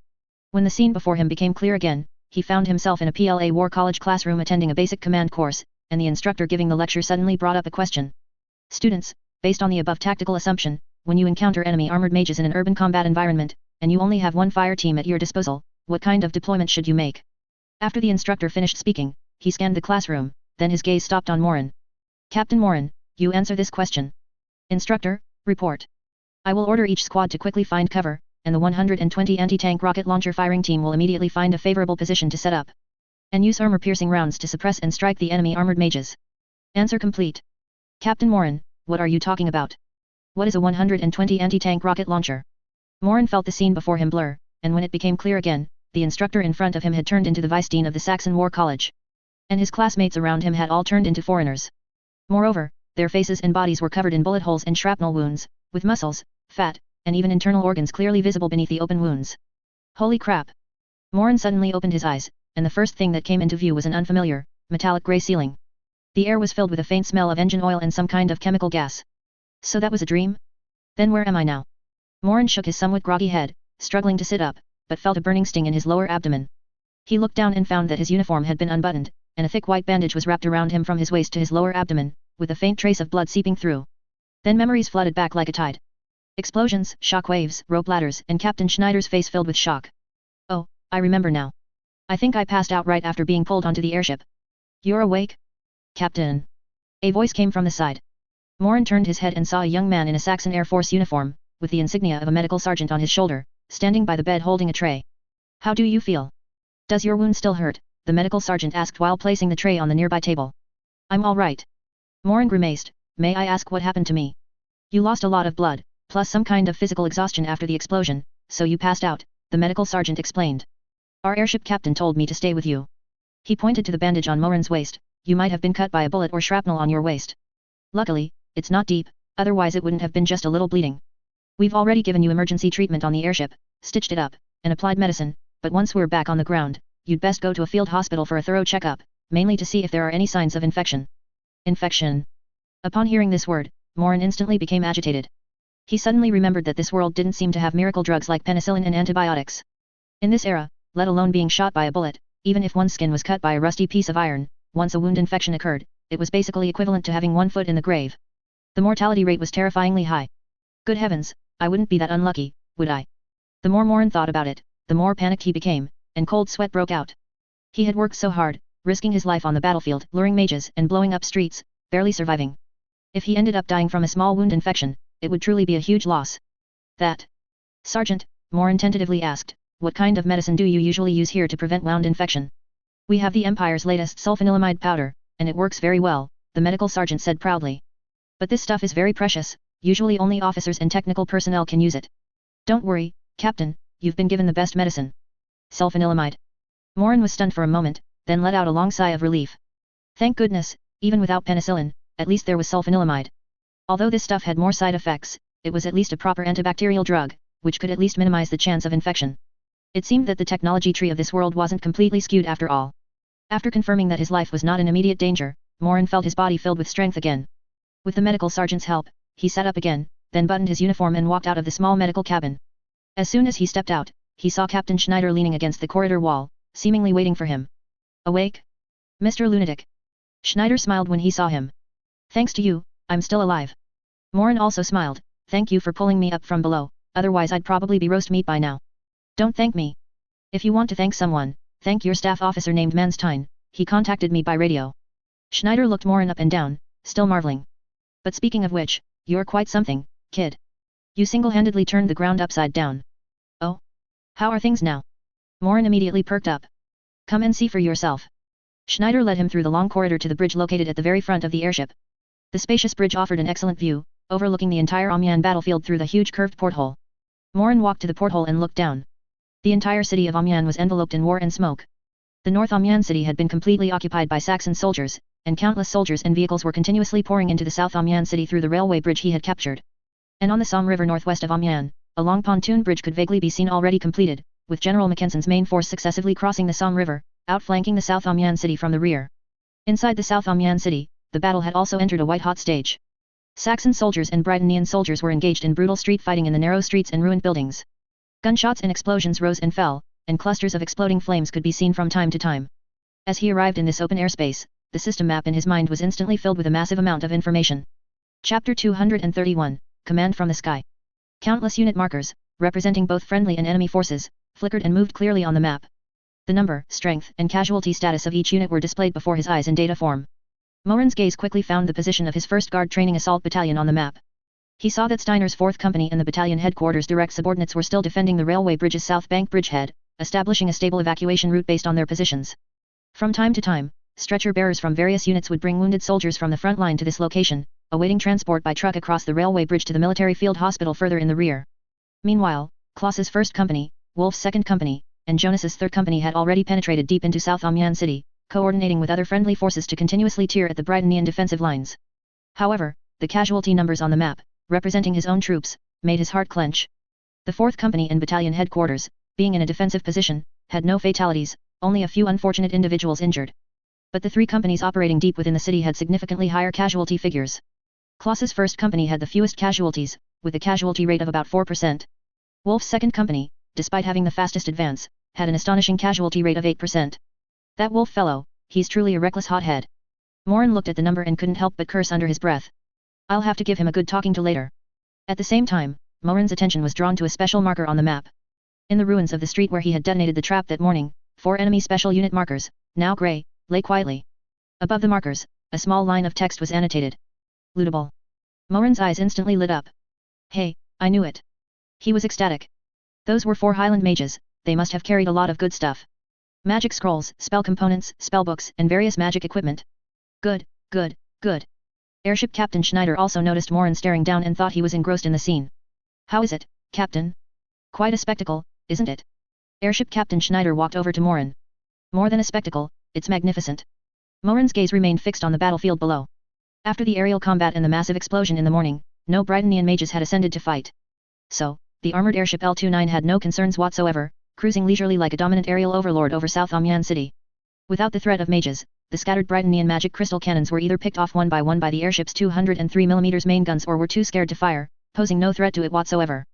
When the scene before him became clear again, he found himself in a PLA War College classroom attending a basic command course, and the instructor giving the lecture suddenly brought up a question. Students, based on the above tactical assumption, when you encounter enemy armored mages in an urban combat environment, and you only have one fire team at your disposal, what kind of deployment should you make? After the instructor finished speaking, he scanned the classroom, then his gaze stopped on Morin. Captain Morin, you answer this question. Instructor, report. I will order each squad to quickly find cover, and the 120 anti-tank rocket launcher firing team will immediately find a favorable position to set up. And use armor-piercing rounds to suppress and strike the enemy armored mages. Answer complete. Captain Morin, what are you talking about? What is a 120 anti-tank rocket launcher? Morin felt the scene before him blur, and when it became clear again, the instructor in front of him had turned into the vice dean of the Saxon War College. And his classmates around him had all turned into foreigners. Moreover, their faces and bodies were covered in bullet holes and shrapnel wounds, with muscles, fat, and even internal organs clearly visible beneath the open wounds. Holy crap! Morin suddenly opened his eyes, and the first thing that came into view was an unfamiliar, metallic grey ceiling. The air was filled with a faint smell of engine oil and some kind of chemical gas. So that was a dream? Then where am I now? Morin shook his somewhat groggy head, struggling to sit up, but felt a burning sting in his lower abdomen. He looked down and found that his uniform had been unbuttoned, and a thick white bandage was wrapped around him from his waist to his lower abdomen, with a faint trace of blood seeping through. Then memories flooded back like a tide. Explosions, shock waves, rope ladders, and Captain Schneider's face filled with shock. Oh, I remember now. I think I passed out right after being pulled onto the airship. You're awake? Captain. A voice came from the side. Morin turned his head and saw a young man in a Saxon Air Force uniform, with the insignia of a medical sergeant on his shoulder, standing by the bed holding a tray. How do you feel? Does your wound still hurt? The medical sergeant asked while placing the tray on the nearby table. I'm all right. Morin grimaced. May I ask what happened to me? You lost a lot of blood, plus some kind of physical exhaustion after the explosion, so you passed out, the medical sergeant explained. Our airship captain told me to stay with you. He pointed to the bandage on Morin's waist. You might have been cut by a bullet or shrapnel on your waist. Luckily, it's not deep, otherwise it wouldn't have been just a little bleeding. We've already given you emergency treatment on the airship, stitched it up, and applied medicine, but once we're back on the ground, you'd best go to a field hospital for a thorough checkup, mainly to see if there are any signs of infection. Infection. Upon hearing this word, Morin instantly became agitated. He suddenly remembered that this world didn't seem to have miracle drugs like penicillin and antibiotics. In this era, let alone being shot by a bullet, even if one's skin was cut by a rusty piece of iron, once a wound infection occurred, it was basically equivalent to having one foot in the grave. The mortality rate was terrifyingly high. Good heavens, I wouldn't be that unlucky, would I? The more Morin thought about it, the more panicked he became, and cold sweat broke out. He had worked so hard, risking his life on the battlefield, luring mages and blowing up streets, barely surviving. If he ended up dying from a small wound infection, it would truly be a huge loss. That. Sergeant, Morin tentatively asked, what kind of medicine do you usually use here to prevent wound infection? We have the Empire's latest sulfanilamide powder, and it works very well, the medical sergeant said proudly. But this stuff is very precious, usually only officers and technical personnel can use it. Don't worry, Captain, you've been given the best medicine. Sulfanilamide. Morin was stunned for a moment, then let out a long sigh of relief. Thank goodness, even without penicillin, at least there was sulfanilamide. Although this stuff had more side effects, it was at least a proper antibacterial drug, which could at least minimize the chance of infection. It seemed that the technology tree of this world wasn't completely skewed after all. After confirming that his life was not in immediate danger, Morin felt his body filled with strength again. With the medical sergeant's help, he sat up again, then buttoned his uniform and walked out of the small medical cabin. As soon as he stepped out, he saw Captain Schneider leaning against the corridor wall, seemingly waiting for him. Awake? Mr. Lunatic. Schneider smiled when he saw him. Thanks to you, I'm still alive. Morin also smiled. Thank you for pulling me up from below, otherwise I'd probably be roast meat by now. Don't thank me. If you want to thank someone, thank your staff officer named Manstein. He contacted me by radio. Schneider looked Morin up and down, still marveling. But speaking of which, you're quite something, kid. You single-handedly turned the ground upside down. Oh? How are things now? Morin immediately perked up. Come and see for yourself. Schneider led him through the long corridor to the bridge located at the very front of the airship. The spacious bridge offered an excellent view, overlooking the entire Amiens battlefield through the huge curved porthole. Morin walked to the porthole and looked down. The entire city of Amiens was enveloped in war and smoke. The North Amiens city had been completely occupied by Saxon soldiers, and countless soldiers and vehicles were continuously pouring into the South Amiens city through the railway bridge he had captured. And on the Somme River northwest of Amiens, a long pontoon bridge could vaguely be seen already completed, with General Mackenson's main force successively crossing the Somme River, outflanking the South Amiens city from the rear. Inside the South Amiens city, the battle had also entered a white-hot stage. Saxon soldiers and Britonian soldiers were engaged in brutal street fighting in the narrow streets and ruined buildings. Gunshots and explosions rose and fell, and clusters of exploding flames could be seen from time to time. As he arrived in this open airspace, the system map in his mind was instantly filled with a massive amount of information. Chapter 231, Command from the Sky. Countless unit markers, representing both friendly and enemy forces, flickered and moved clearly on the map. The number, strength, and casualty status of each unit were displayed before his eyes in data form. Morin's gaze quickly found the position of his 1st Guard Training Assault Battalion on the map. He saw that Steiner's 4th Company and the battalion headquarters' direct subordinates were still defending the railway bridge's South Bank bridgehead, establishing a stable evacuation route based on their positions. From time to time, stretcher bearers from various units would bring wounded soldiers from the front line to this location, awaiting transport by truck across the railway bridge to the military field hospital further in the rear. Meanwhile, Klaus's 1st Company, Wolf's 2nd Company, and Jonas's 3rd Company had already penetrated deep into South Amiens City, coordinating with other friendly forces to continuously tear at the Britonian defensive lines. However, the casualty numbers on the map, representing his own troops, made his heart clench. The 4th Company and battalion headquarters, being in a defensive position, had no fatalities, only a few unfortunate individuals injured. But the 3 companies operating deep within the city had significantly higher casualty figures. Klaus's 1st Company had the fewest casualties, with a casualty rate of about 4%. Wolf's 2nd Company, despite having the fastest advance, had an astonishing casualty rate of 8%. That Wolf fellow, he's truly a reckless hothead. Morin looked at the number and couldn't help but curse under his breath. I'll have to give him a good talking to later. At the same time, Morin's attention was drawn to a special marker on the map. In the ruins of the street where he had detonated the trap that morning, 4 enemy special unit markers, now grey, lay quietly. Above the markers, a small line of text was annotated. Lootable. Morin's eyes instantly lit up. Hey, I knew it. He was ecstatic. Those were 4 Highland mages, they must have carried a lot of good stuff. Magic scrolls, spell components, spellbooks, and various magic equipment. Good, good, good. Airship Captain Schneider also noticed Morin staring down and thought he was engrossed in the scene. How is it, Captain? Quite a spectacle, isn't it? Airship Captain Schneider walked over to Morin. More than a spectacle, it's magnificent. Morin's gaze remained fixed on the battlefield below. After the aerial combat and the massive explosion in the morning, no Britonian mages had ascended to fight. So, the armored airship L-29 had no concerns whatsoever, cruising leisurely like a dominant aerial overlord over South Amiens City. Without the threat of mages, the scattered Britonian magic crystal cannons were either picked off one by one by the airship's 203mm main guns or were too scared to fire, posing no threat to it whatsoever.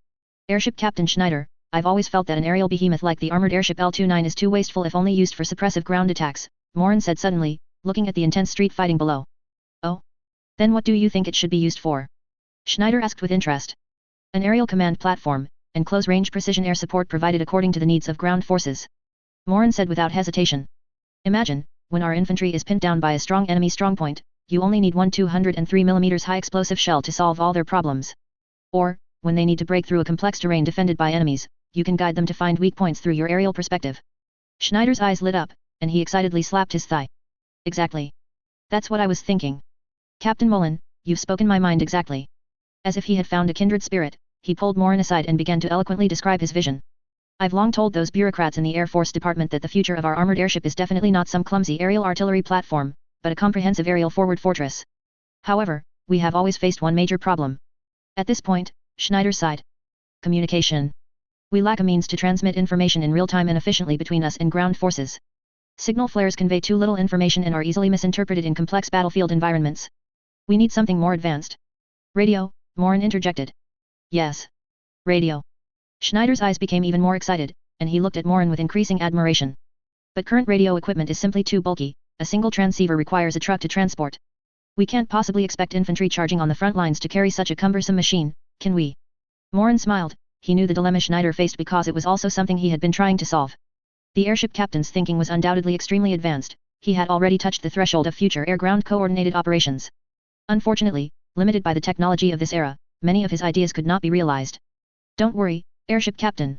Airship Captain Schneider, I've always felt that an aerial behemoth like the armored airship L-29 is too wasteful if only used for suppressive ground attacks, Morin said suddenly, looking at the intense street fighting below. Oh? Then what do you think it should be used for? Schneider asked with interest. An aerial command platform, and close-range precision air support provided according to the needs of ground forces. Morin said without hesitation. Imagine, when our infantry is pinned down by a strong enemy strongpoint, you only need one 203mm high explosive shell to solve all their problems. Or, when they need to break through a complex terrain defended by enemies, you can guide them to find weak points through your aerial perspective. Schneider's eyes lit up, and he excitedly slapped his thigh. Exactly. That's what I was thinking. Captain Mullen, you've spoken my mind exactly. As if he had found a kindred spirit, he pulled Morin aside and began to eloquently describe his vision. I've long told those bureaucrats in the Air Force Department that the future of our armored airship is definitely not some clumsy aerial artillery platform, but a comprehensive aerial forward fortress. However, we have always faced one major problem. At this point, Schneider sighed. Communication. We lack a means to transmit information in real time and efficiently between us and ground forces. Signal flares convey too little information and are easily misinterpreted in complex battlefield environments. We need something more advanced. Radio, Morin interjected. Yes. Radio. Schneider's eyes became even more excited, and he looked at Morin with increasing admiration. But current radio equipment is simply too bulky, a single transceiver requires a truck to transport. We can't possibly expect infantry charging on the front lines to carry such a cumbersome machine, can we? Morin smiled, he knew the dilemma Schneider faced because it was also something he had been trying to solve. The airship captain's thinking was undoubtedly extremely advanced, he had already touched the threshold of future air-ground coordinated operations. Unfortunately, limited by the technology of this era, many of his ideas could not be realized. Don't worry, airship captain.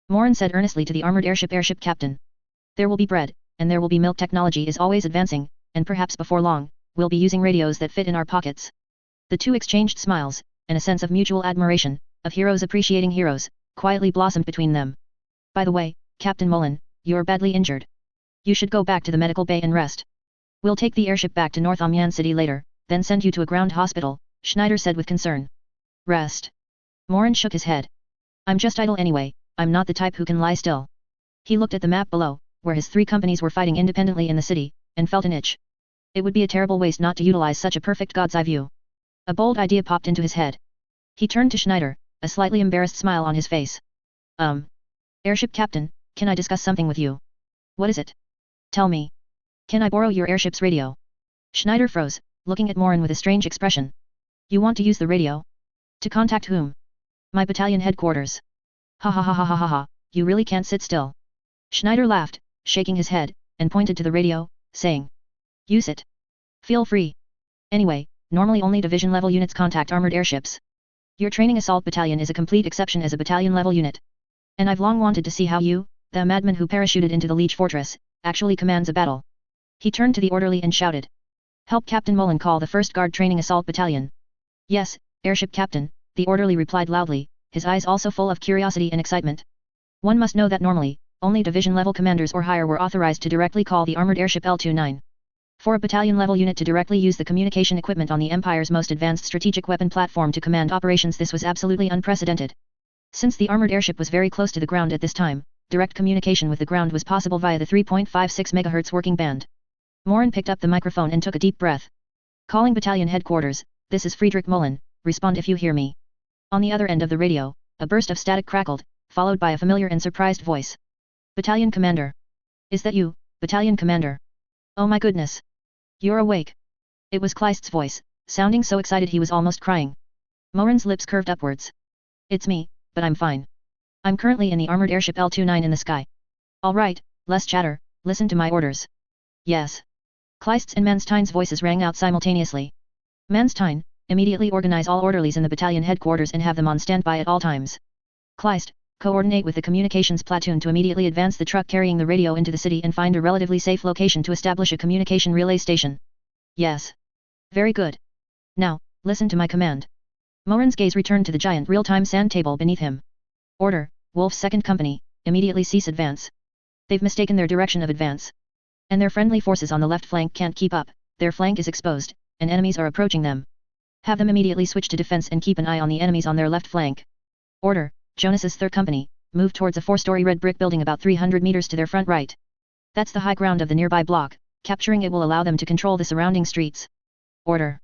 Morin said earnestly to the armored airship captain. There will be bread, and there will be milk. Technology is always advancing, and perhaps before long, we'll be using radios that fit in our pockets. The two exchanged smiles, and a sense of mutual admiration, of heroes appreciating heroes, quietly blossomed between them. By the way, Captain Mullen, you're badly injured. You should go back to the medical bay and rest. We'll take the airship back to North Amiens City later, then send you to a ground hospital, Schneider said with concern. Rest. Morin shook his head. I'm just idle anyway, I'm not the type who can lie still. He looked at the map below, where his 3 companies were fighting independently in the city, and felt an itch. It would be a terrible waste not to utilize such a perfect god's eye view. A bold idea popped into his head. He turned to Schneider, a slightly embarrassed smile on his face. Airship captain, can I discuss something with you? What is it? Tell me. Can I borrow your airship's radio? Schneider froze, looking at Morin with a strange expression. You want to use the radio? To contact whom? My battalion headquarters. Ha ha ha ha ha ha ha, you really can't sit still. Schneider laughed, shaking his head, and pointed to the radio, saying. Use it. Feel free. Anyway, normally only division-level units contact armored airships. Your training assault battalion is a complete exception as a battalion-level unit. And I've long wanted to see how you, the madman who parachuted into the Liege fortress, actually commands a battle. He turned to the orderly and shouted. Help Captain Mullen call the 1st Guard Training Assault Battalion. Yes, Airship Captain, the orderly replied loudly, his eyes also full of curiosity and excitement. One must know that normally, only division-level commanders or higher were authorized to directly call the armored airship L-29. For a battalion-level unit to directly use the communication equipment on the Empire's most advanced strategic weapon platform to command operations, this was absolutely unprecedented. Since the armored airship was very close to the ground at this time, direct communication with the ground was possible via the 3.56 MHz working band. Morin picked up the microphone and took a deep breath. Calling battalion headquarters, this is Friedrich Mullen, respond if you hear me. On the other end of the radio, a burst of static crackled, followed by a familiar and surprised voice. Battalion Commander. Is that you, Battalion Commander? Oh my goodness. You're awake. It was Kleist's voice, sounding so excited he was almost crying. Morin's lips curved upwards. It's me, but I'm fine. I'm currently in the armored airship L-29 in the sky. Alright, less chatter, listen to my orders. Yes. Kleist's and Manstein's voices rang out simultaneously. Manstein, immediately organize all orderlies in the battalion headquarters and have them on standby at all times. Kleist, coordinate with the communications platoon to immediately advance the truck carrying the radio into the city and find a relatively safe location to establish a communication relay station. Yes. Very good. Now, listen to my command. Morin's gaze returned to the giant real-time sand table beneath him. Order, Wolf's 2nd Company, immediately cease advance. They've mistaken their direction of advance. And their friendly forces on the left flank can't keep up, their flank is exposed, and enemies are approaching them. Have them immediately switch to defense and keep an eye on the enemies on their left flank. Order, Jonas's 3rd Company, move towards a 4-story red brick building about 300 meters to their front right. That's the high ground of the nearby block, capturing it will allow them to control the surrounding streets. Order.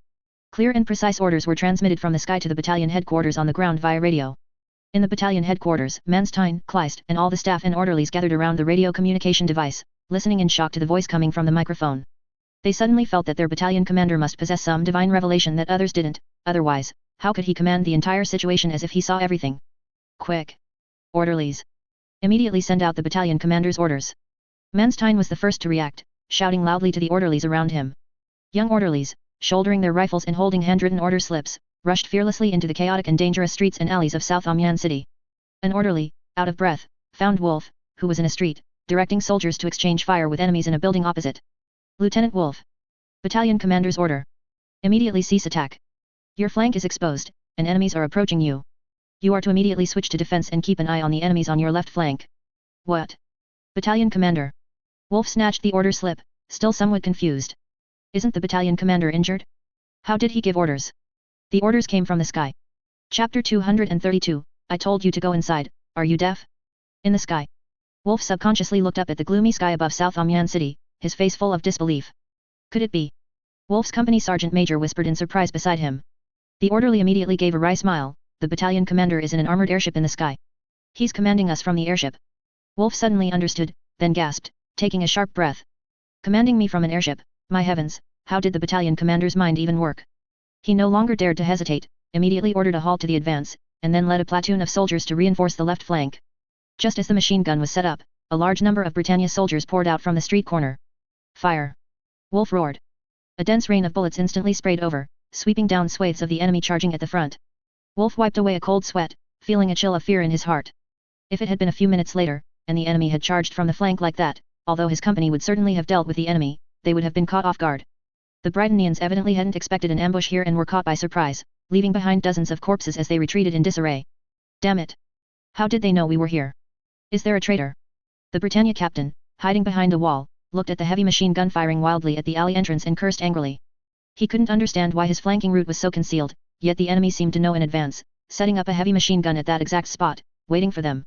Clear and precise orders were transmitted from the sky to the battalion headquarters on the ground via radio. In the battalion headquarters, Manstein, Kleist, and all the staff and orderlies gathered around the radio communication device, listening in shock to the voice coming from the microphone. They suddenly felt that their battalion commander must possess some divine revelation that others didn't, otherwise, how could he command the entire situation as if he saw everything? Quick! Orderlies! Immediately send out the battalion commander's orders. Manstein was the first to react, shouting loudly to the orderlies around him. Young orderlies, shouldering their rifles and holding handwritten order slips, rushed fearlessly into the chaotic and dangerous streets and alleys of South Amiens City. An orderly, out of breath, found Wolf, who was in a street, directing soldiers to exchange fire with enemies in a building opposite. Lieutenant Wolf. Battalion commander's order. Immediately cease attack. Your flank is exposed, and enemies are approaching you. You are to immediately switch to defense and keep an eye on the enemies on your left flank. What? Battalion commander. Wolf snatched the order slip, still somewhat confused. Isn't the battalion commander injured? How did he give orders? The orders came from the sky. Chapter 232, I told you to go inside, are you deaf? In the sky. Wolf subconsciously looked up at the gloomy sky above South Amiens City, his face full of disbelief. Could it be? Wolf's company sergeant major whispered in surprise beside him. The orderly immediately gave a wry smile, the battalion commander is in an armored airship in the sky. He's commanding us from the airship. Wolf suddenly understood, then gasped, taking a sharp breath. Commanding me from an airship, my heavens, how did the battalion commander's mind even work? He no longer dared to hesitate, immediately ordered a halt to the advance, and then led a platoon of soldiers to reinforce the left flank. Just as the machine gun was set up, a large number of Britannia soldiers poured out from the street corner. Fire! Wolf roared. A dense rain of bullets instantly sprayed over, sweeping down swathes of the enemy charging at the front. Wolf wiped away a cold sweat, feeling a chill of fear in his heart. If it had been a few minutes later, and the enemy had charged from the flank like that, although his company would certainly have dealt with the enemy, they would have been caught off guard. The Britannians evidently hadn't expected an ambush here and were caught by surprise, leaving behind dozens of corpses as they retreated in disarray. Damn it! How did they know we were here? Is there a traitor? The Britannia captain, hiding behind a wall, looked at the heavy machine gun firing wildly at the alley entrance and cursed angrily. He couldn't understand why his flanking route was so concealed, yet the enemy seemed to know in advance, setting up a heavy machine gun at that exact spot, waiting for them.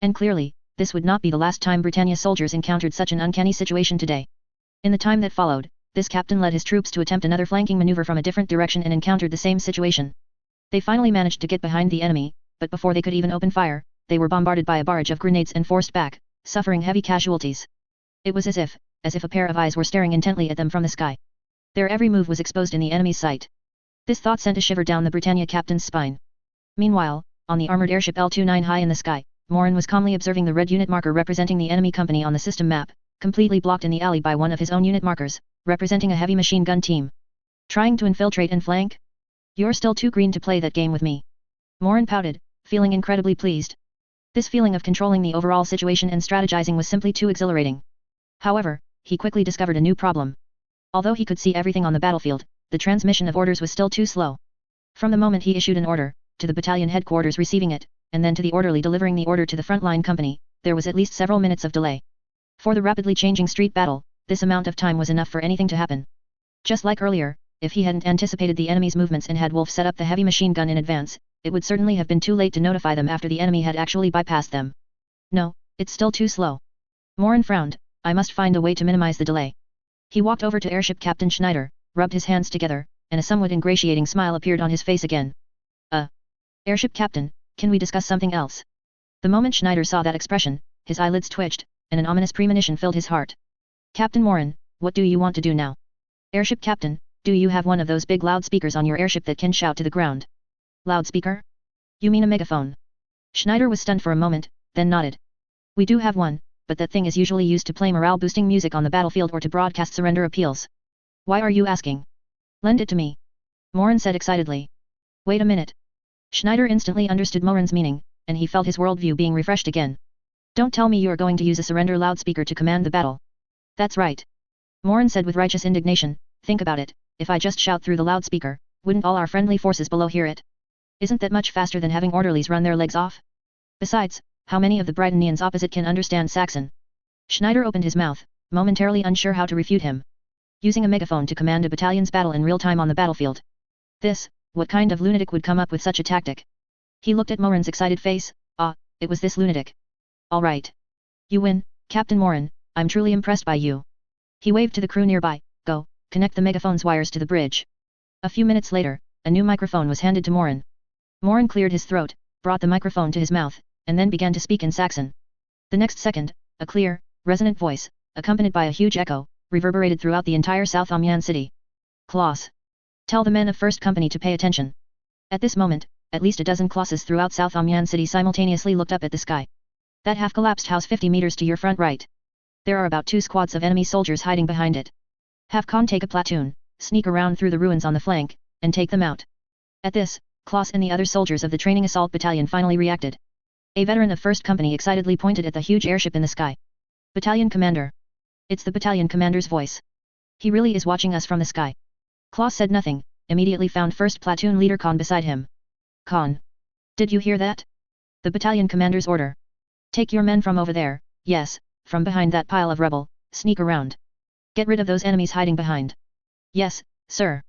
And clearly, this would not be the last time Britannia soldiers encountered such an uncanny situation today. In the time that followed, this captain led his troops to attempt another flanking maneuver from a different direction and encountered the same situation. They finally managed to get behind the enemy, but before they could even open fire, they were bombarded by a barrage of grenades and forced back, suffering heavy casualties. It was as if a pair of eyes were staring intently at them from the sky. Their every move was exposed in the enemy's sight. This thought sent a shiver down the Britannia captain's spine. Meanwhile, on the armored airship L-29 high in the sky, Morin was calmly observing the red unit marker representing the enemy company on the system map, completely blocked in the alley by one of his own unit markers, representing a heavy machine gun team. Trying to infiltrate and flank? You're still too green to play that game with me. Morin pouted, feeling incredibly pleased. This feeling of controlling the overall situation and strategizing was simply too exhilarating. However, he quickly discovered a new problem. Although he could see everything on the battlefield, the transmission of orders was still too slow. From the moment he issued an order, to the battalion headquarters receiving it, and then to the orderly delivering the order to the frontline company, there was at least several minutes of delay. For the rapidly changing street battle, this amount of time was enough for anything to happen. Just like earlier, if he hadn't anticipated the enemy's movements and had Wolf set up the heavy machine gun in advance, it would certainly have been too late to notify them after the enemy had actually bypassed them. No, it's still too slow. Morin frowned. I must find a way to minimize the delay. He walked over to Airship Captain Schneider, rubbed his hands together, and a somewhat ingratiating smile appeared on his face again. Airship Captain, can we discuss something else? The moment Schneider saw that expression, his eyelids twitched, and an ominous premonition filled his heart. Captain Morin, what do you want to do now? Airship Captain, do you have one of those big loudspeakers on your airship that can shout to the ground? Loudspeaker? You mean a megaphone? Schneider was stunned for a moment, then nodded. We do have one, but that thing is usually used to play morale-boosting music on the battlefield or to broadcast surrender appeals. Why are you asking? Lend it to me. Morin said excitedly. Wait a minute. Schneider instantly understood Morin's meaning, and he felt his worldview being refreshed again. Don't tell me you are going to use a surrender loudspeaker to command the battle. That's right. Morin said with righteous indignation, think about it, if I just shout through the loudspeaker, wouldn't all our friendly forces below hear it? Isn't that much faster than having orderlies run their legs off? Besides, how many of the Britanians opposite can understand Saxon? Schneider opened his mouth, momentarily unsure how to refute him. Using a megaphone to command a battalion's battle in real time on the battlefield. What kind of lunatic would come up with such a tactic? He looked at Morin's excited face. It was this lunatic. All right. You win, Captain Morin, I'm truly impressed by you. He waved to the crew nearby. Go, connect the megaphone's wires to the bridge. A few minutes later, a new microphone was handed to Morin. Morin cleared his throat, brought the microphone to his mouth, and then began to speak in Saxon. The next second, a clear, resonant voice, accompanied by a huge echo, reverberated throughout the entire South Amiens city. Klaus. Tell the men of First Company to pay attention. At this moment, at least a dozen Klauses throughout South Amiens city simultaneously looked up at the sky. That half-collapsed house 50 meters to your front right. There are about 2 squads of enemy soldiers hiding behind it. Have Khan take a platoon, sneak around through the ruins on the flank, and take them out. At this, Klaus and the other soldiers of the training assault battalion finally reacted. A veteran of First Company excitedly pointed at the huge airship in the sky. Battalion Commander. It's the battalion commander's voice. He really is watching us from the sky. Klaus said nothing, immediately found first platoon leader Khan beside him. Khan. Did you hear that? The battalion commander's order. Take your men from over there, yes, from behind that pile of rubble, sneak around. Get rid of those enemies hiding behind. Yes, sir.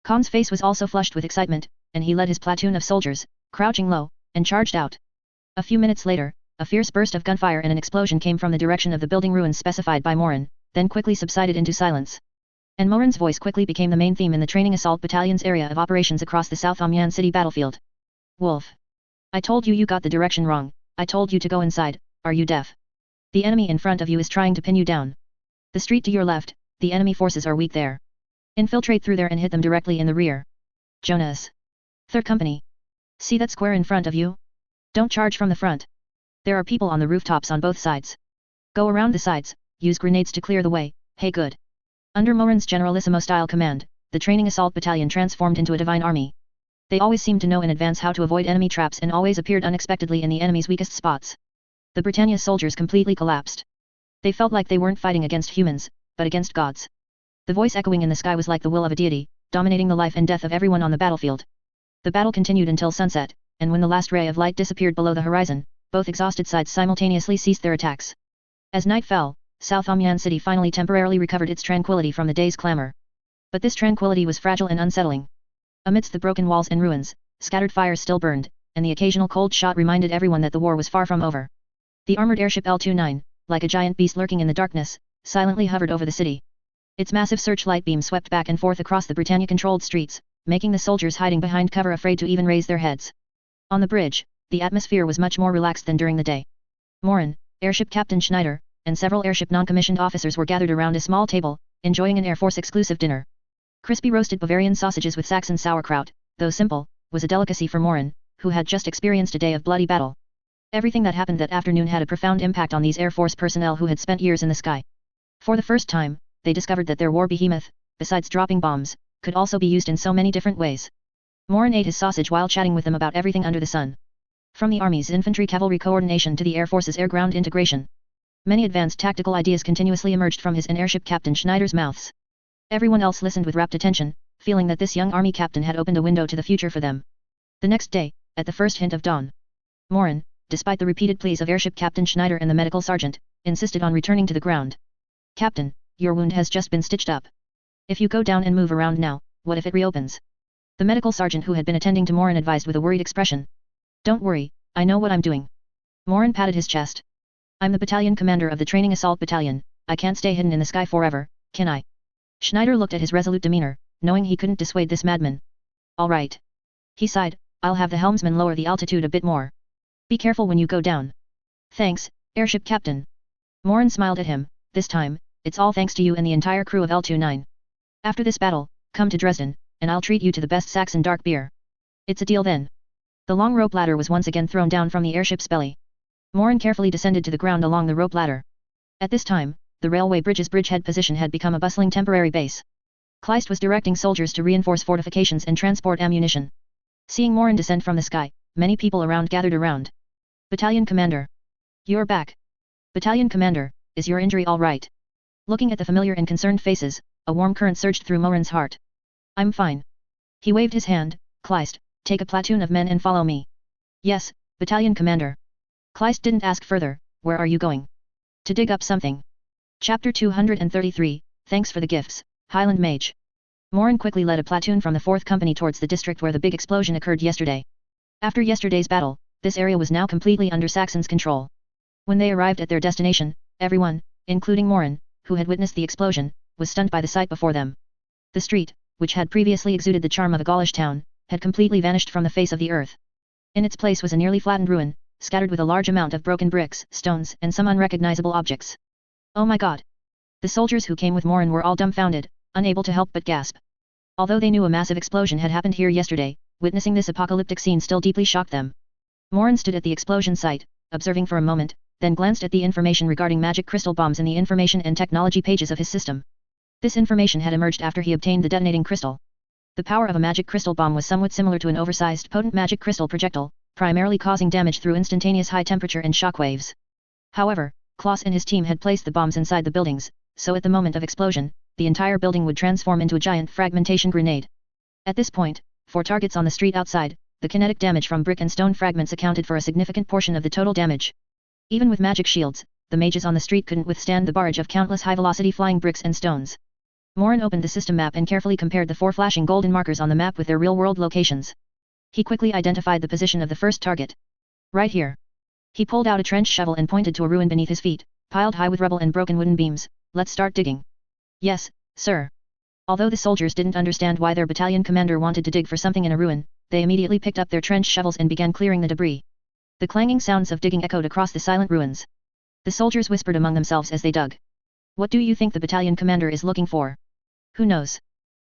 Khan's face was also flushed with excitement, and he led his platoon of soldiers, crouching low, and charged out. A few minutes later, a fierce burst of gunfire and an explosion came from the direction of the building ruins specified by Morin, then quickly subsided into silence. And Morin's voice quickly became the main theme in the training assault battalion's area of operations across the South Amiens city battlefield. Wolf. I told you got the direction wrong, I told you to go inside, are you deaf? The enemy in front of you is trying to pin you down. The street to your left, the enemy forces are weak there. Infiltrate through there and hit them directly in the rear. Jonas. Third Company. See that square in front of you? Don't charge from the front. There are people on the rooftops on both sides. Go around the sides, use grenades to clear the way, hey good. Under Morin's generalissimo-style command, the training assault battalion transformed into a divine army. They always seemed to know in advance how to avoid enemy traps and always appeared unexpectedly in the enemy's weakest spots. The Britannia soldiers completely collapsed. They felt like they weren't fighting against humans, but against gods. The voice echoing in the sky was like the will of a deity, dominating the life and death of everyone on the battlefield. The battle continued until sunset, and when the last ray of light disappeared below the horizon, both exhausted sides simultaneously ceased their attacks. As night fell, South Amiens city finally temporarily recovered its tranquility from the day's clamor. But this tranquility was fragile and unsettling. Amidst the broken walls and ruins, scattered fires still burned, and the occasional cold shot reminded everyone that the war was far from over. The armored airship L-29, like a giant beast lurking in the darkness, silently hovered over the city. Its massive searchlight beam swept back and forth across the Britannia-controlled streets, making the soldiers hiding behind cover afraid to even raise their heads. On the bridge, the atmosphere was much more relaxed than during the day. Morin, airship captain Schneider, and several airship non-commissioned officers were gathered around a small table, enjoying an Air Force exclusive dinner. Crispy roasted Bavarian sausages with Saxon sauerkraut, though simple, was a delicacy for Morin, who had just experienced a day of bloody battle. Everything that happened that afternoon had a profound impact on these Air Force personnel who had spent years in the sky. For the first time, they discovered that their war behemoth, besides dropping bombs, could also be used in so many different ways. Morin ate his sausage while chatting with them about everything under the sun. From the Army's infantry-cavalry coordination to the Air Force's air-ground integration. Many advanced tactical ideas continuously emerged from his and airship captain Schneider's mouths. Everyone else listened with rapt attention, feeling that this young army captain had opened a window to the future for them. The next day, at the first hint of dawn, Morin, despite the repeated pleas of airship captain Schneider and the medical sergeant, insisted on returning to the ground. "Captain, your wound has just been stitched up. If you go down and move around now, what if it reopens?" The medical sergeant who had been attending to Morin advised with a worried expression. "Don't worry, I know what I'm doing." Morin patted his chest. "I'm the battalion commander of the training assault battalion, I can't stay hidden in the sky forever, can I?" Schneider looked at his resolute demeanor, knowing he couldn't dissuade this madman. "All right." He sighed, "I'll have the helmsman lower the altitude a bit more. Be careful when you go down." "Thanks, airship captain." Morin smiled at him, "This time, it's all thanks to you and the entire crew of L-29. After this battle, come to Dresden, and I'll treat you to the best Saxon dark beer. It's a deal then." The long rope ladder was once again thrown down from the airship's belly. Morin carefully descended to the ground along the rope ladder. At this time, the railway bridge's bridgehead position had become a bustling temporary base. Kleist was directing soldiers to reinforce fortifications and transport ammunition. Seeing Morin descend from the sky, many people around gathered around. "Battalion commander. You're back. Battalion commander, is your injury all right?" Looking at the familiar and concerned faces, a warm current surged through Morin's heart. "I'm fine." He waved his hand. "Kleist, take a platoon of men and follow me." "Yes, battalion commander." Kleist didn't ask further, "Where are you going?" "To dig up something." Chapter 233, Thanks for the gifts, Highland Mage. Morin quickly led a platoon from the 4th Company towards the district where the big explosion occurred yesterday. After yesterday's battle, this area was now completely under Saxon's control. When they arrived at their destination, everyone, including Morin, who had witnessed the explosion, was stunned by the sight before them. The street, which had previously exuded the charm of a Gaulish town, had completely vanished from the face of the earth. In its place was a nearly flattened ruin, scattered with a large amount of broken bricks, stones, and some unrecognizable objects. "Oh my god!" The soldiers who came with Morin were all dumbfounded, unable to help but gasp. Although they knew a massive explosion had happened here yesterday, witnessing this apocalyptic scene still deeply shocked them. Morin stood at the explosion site, observing for a moment, then glanced at the information regarding magic crystal bombs in the information and technology pages of his system. This information had emerged after he obtained the detonating crystal. The power of a magic crystal bomb was somewhat similar to an oversized potent magic crystal projectile, primarily causing damage through instantaneous high temperature and shock waves. However, Klaus and his team had placed the bombs inside the buildings, so at the moment of explosion, the entire building would transform into a giant fragmentation grenade. At this point, for targets on the street outside, the kinetic damage from brick and stone fragments accounted for a significant portion of the total damage. Even with magic shields, the mages on the street couldn't withstand the barrage of countless high-velocity flying bricks and stones. Morin opened the system map and carefully compared the 4 flashing golden markers on the map with their real-world locations. He quickly identified the position of the first target. "Right here." He pulled out a trench shovel and pointed to a ruin beneath his feet, piled high with rubble and broken wooden beams. "Let's start digging." "Yes, sir." Although the soldiers didn't understand why their battalion commander wanted to dig for something in a ruin, they immediately picked up their trench shovels and began clearing the debris. The clanging sounds of digging echoed across the silent ruins. The soldiers whispered among themselves as they dug. "What do you think the battalion commander is looking for?" "Who knows?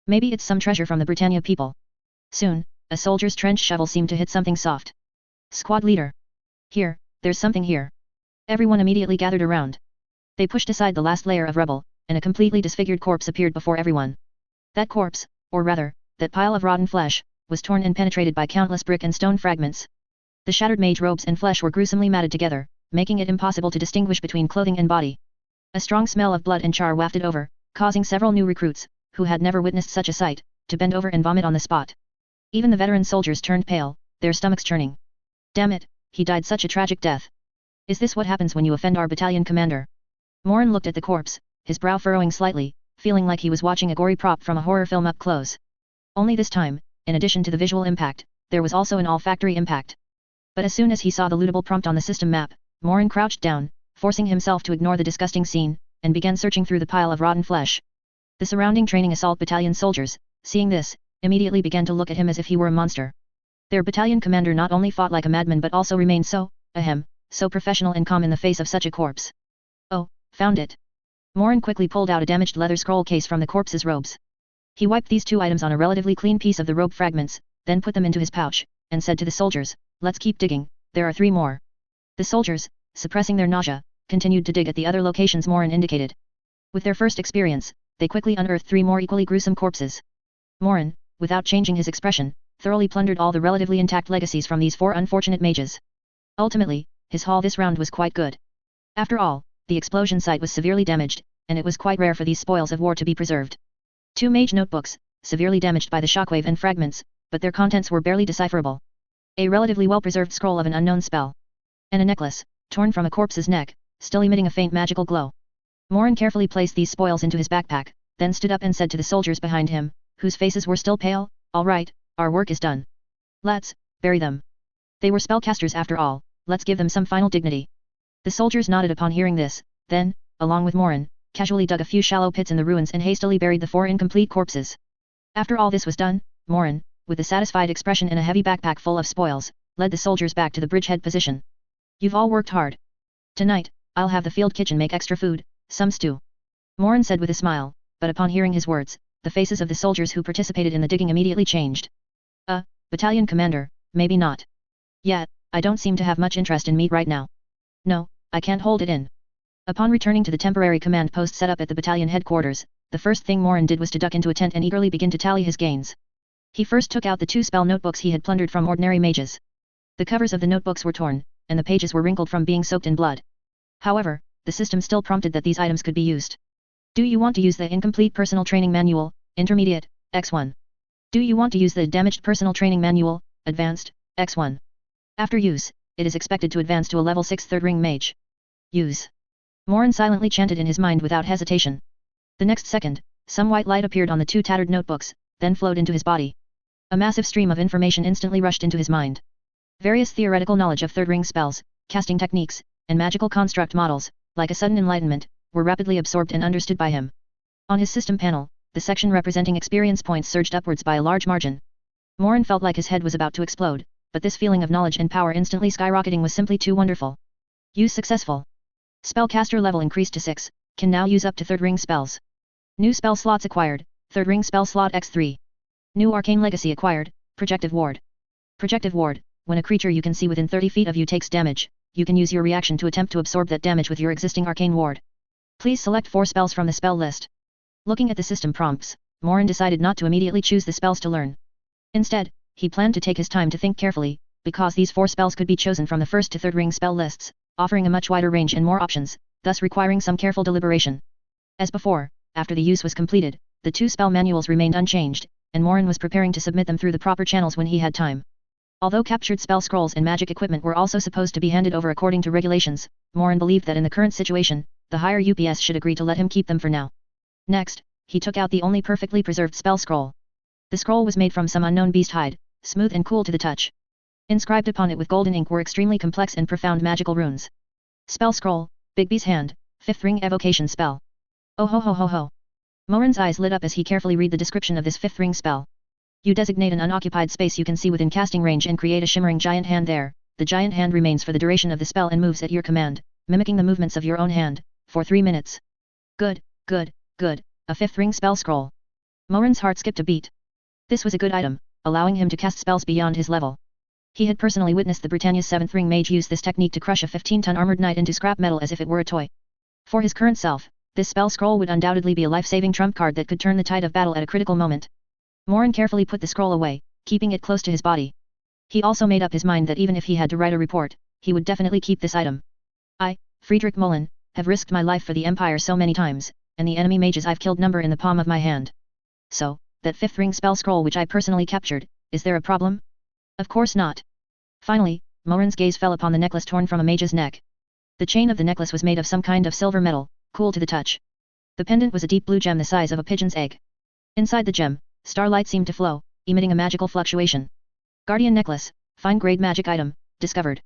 Maybe it's some treasure from the Britannia people." Soon, a soldier's trench shovel seemed to hit something soft. "Squad leader. Here, there's something here." Everyone immediately gathered around. They pushed aside the last layer of rubble, and a completely disfigured corpse appeared before everyone. That corpse, or rather, that pile of rotten flesh, was torn and penetrated by countless brick and stone fragments. The shattered mage robes and flesh were gruesomely matted together, making it impossible to distinguish between clothing and body. A strong smell of blood and char wafted over, causing several new recruits, who had never witnessed such a sight, to bend over and vomit on the spot. Even the veteran soldiers turned pale, their stomachs churning. "Damn it, he died such a tragic death. Is this what happens when you offend our battalion commander?" Morin looked at the corpse, his brow furrowing slightly, feeling like he was watching a gory prop from a horror film up close. Only this time, in addition to the visual impact, there was also an olfactory impact. But as soon as he saw the lootable prompt on the system map, Morin crouched down, forcing himself to ignore the disgusting scene, and began searching through the pile of rotten flesh. The surrounding training assault battalion soldiers, seeing this, immediately began to look at him as if he were a monster. Their battalion commander not only fought like a madman but also remained so professional and calm in the face of such a corpse. "Oh, found it." Morin quickly pulled out a damaged leather scroll case from the corpse's robes. He wiped these 2 items on a relatively clean piece of the robe fragments, then put them into his pouch, and said to the soldiers, "Let's keep digging, there are 3 more." The soldiers, suppressing their nausea, continued to dig at the other locations Morin indicated. With their first experience, they quickly unearthed 3 more equally gruesome corpses. Morin, without changing his expression, thoroughly plundered all the relatively intact legacies from these 4 unfortunate mages. Ultimately, his haul this round was quite good. After all, the explosion site was severely damaged, and it was quite rare for these spoils of war to be preserved. 2 mage notebooks, severely damaged by the shockwave and fragments, but their contents were barely decipherable. A relatively well-preserved scroll of an unknown spell. And a necklace, torn from a corpse's neck, still emitting a faint magical glow. Morin carefully placed these spoils into his backpack, then stood up and said to the soldiers behind him, whose faces were still pale, "All right, our work is done. Let's bury them. They were spellcasters after all, let's give them some final dignity." The soldiers nodded upon hearing this, then, along with Morin, casually dug a few shallow pits in the ruins and hastily buried the 4 incomplete corpses. After all this was done, Morin, with a satisfied expression and a heavy backpack full of spoils, led the soldiers back to the bridgehead position. "You've all worked hard. Tonight, I'll have the field kitchen make extra food, some stew," Morin said with a smile, but upon hearing his words, the faces of the soldiers who participated in the digging immediately changed. Battalion commander, maybe not. Yet, I don't seem to have much interest in meat right now. No, I can't hold it in." Upon returning to the temporary command post set up at the battalion headquarters, the first thing Morin did was to duck into a tent and eagerly begin to tally his gains. He first took out the 2 spell notebooks he had plundered from ordinary mages. The covers of the notebooks were torn, and the pages were wrinkled from being soaked in blood. However, the system still prompted that these items could be used. "Do you want to use the incomplete personal training manual, Intermediate, X1? Do you want to use the damaged personal training manual, Advanced, X1? After use, it is expected to advance to a level 6 third ring mage. Use." Morin silently chanted in his mind without hesitation. The next second, some white light appeared on the 2 tattered notebooks, then flowed into his body. A massive stream of information instantly rushed into his mind. Various theoretical knowledge of third ring spells, casting techniques, and magical construct models, like a sudden enlightenment, were rapidly absorbed and understood by him. On his system panel, the section representing experience points surged upwards by a large margin. Morin felt like his head was about to explode, but this feeling of knowledge and power instantly skyrocketing was simply too wonderful. Use successful. Spellcaster level increased to 6, can now use up to third ring spells. New spell slots acquired, third ring spell slot X3. New arcane legacy acquired, Projective Ward. Projective Ward, when a creature you can see within 30 feet of you takes damage, you can use your reaction to attempt to absorb that damage with your existing arcane ward. Please select 4 spells from the spell list. Looking at the system prompts, Morin decided not to immediately choose the spells to learn. Instead, he planned to take his time to think carefully, because these 4 spells could be chosen from the first to third ring spell lists, offering a much wider range and more options, thus requiring some careful deliberation. As before, after the use was completed, the 2 spell manuals remained unchanged, and Morin was preparing to submit them through the proper channels when he had time. Although captured spell scrolls and magic equipment were also supposed to be handed over according to regulations, Morin believed that in the current situation, the higher UPS should agree to let him keep them for now. Next, he took out the only perfectly preserved spell scroll. The scroll was made from some unknown beast hide, smooth and cool to the touch. Inscribed upon it with golden ink were extremely complex and profound magical runes. Spell scroll, Bigby's hand, 5th ring evocation spell. Oh ho ho ho ho. Morin's eyes lit up as he carefully read the description of this 5th ring spell. You designate an unoccupied space you can see within casting range and create a shimmering giant hand there. The giant hand remains for the duration of the spell and moves at your command, mimicking the movements of your own hand, for 3 minutes. Good, good, good, a 5th ring spell scroll. Morin's heart skipped a beat. This was a good item, allowing him to cast spells beyond his level. He had personally witnessed the Britannia's 7th ring mage use this technique to crush a 15-ton armored knight into scrap metal as if it were a toy. For his current self, this spell scroll would undoubtedly be a life-saving trump card that could turn the tide of battle at a critical moment. Morin carefully put the scroll away, keeping it close to his body. He also made up his mind that even if he had to write a report, he would definitely keep this item. I, Friedrich Mullen, have risked my life for the Empire so many times, and the enemy mages I've killed number in the palm of my hand. So, that 5th ring spell scroll which I personally captured, is there a problem? Of course not. Finally, Morin's gaze fell upon the necklace torn from a mage's neck. The chain of the necklace was made of some kind of silver metal, cool to the touch. The pendant was a deep blue gem the size of a pigeon's egg. Inside the gem, starlight seemed to flow, emitting a magical fluctuation. Guardian necklace, fine grade magic item, discovered.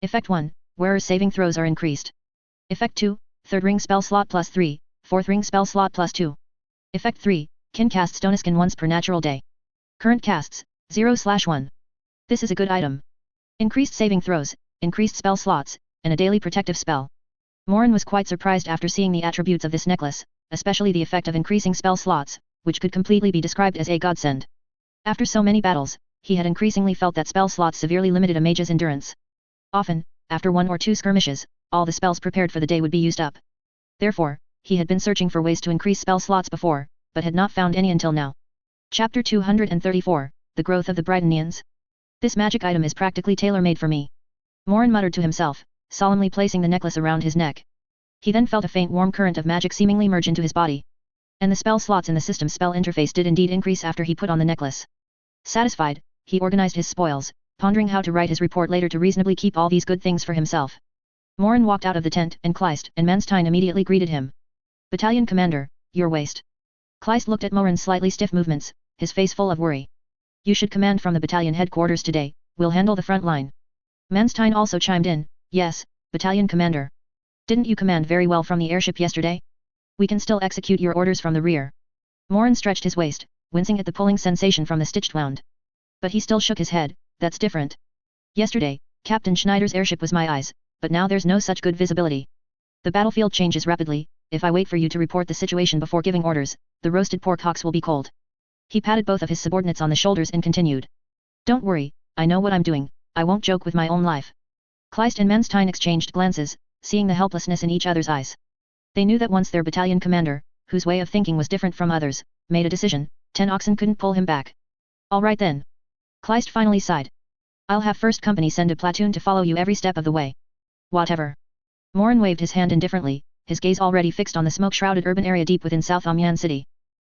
Effect 1, wearer's saving throws are increased. Effect 2, 3rd ring spell slot plus 3, 4th ring spell slot plus 2. Effect 3, can cast stone skin once per natural day. Current casts, 0/1. This is a good item. Increased saving throws, increased spell slots, and a daily protective spell. Morin was quite surprised after seeing the attributes of this necklace, especially the effect of increasing spell slots, which could completely be described as a godsend. After so many battles, he had increasingly felt that spell slots severely limited a mage's endurance. Often, after 1 or 2 skirmishes, all the spells prepared for the day would be used up. Therefore, he had been searching for ways to increase spell slots before, but had not found any until now. Chapter 234, The Growth of the Britonians. This magic item is practically tailor-made for me. Morin muttered to himself, solemnly placing the necklace around his neck. He then felt a faint warm current of magic seemingly merge into his body. And the spell slots in the system's spell interface did indeed increase after he put on the necklace. Satisfied, he organized his spoils, pondering how to write his report later to reasonably keep all these good things for himself. Morin walked out of the tent, and Kleist and Manstein immediately greeted him. Battalion Commander, your waist. Kleist looked at Morin's slightly stiff movements, his face full of worry. You should command from the battalion headquarters today, we'll handle the front line. Manstein also chimed in, yes, Battalion Commander. Didn't you command very well from the airship yesterday? We can still execute your orders from the rear. Morin stretched his waist, wincing at the pulling sensation from the stitched wound. But he still shook his head, that's different. Yesterday, Captain Schneider's airship was my eyes, but now there's no such good visibility. The battlefield changes rapidly, if I wait for you to report the situation before giving orders, the roasted pork hocks will be cold. He patted both of his subordinates on the shoulders and continued. Don't worry, I know what I'm doing, I won't joke with my own life. Kleist and Manstein exchanged glances, seeing the helplessness in each other's eyes. They knew that once their battalion commander, whose way of thinking was different from others, made a decision, 10 oxen couldn't pull him back. All right then. Kleist finally sighed. I'll have first company send a platoon to follow you every step of the way. Whatever. Morin waved his hand indifferently, his gaze already fixed on the smoke-shrouded urban area deep within South Amiens City.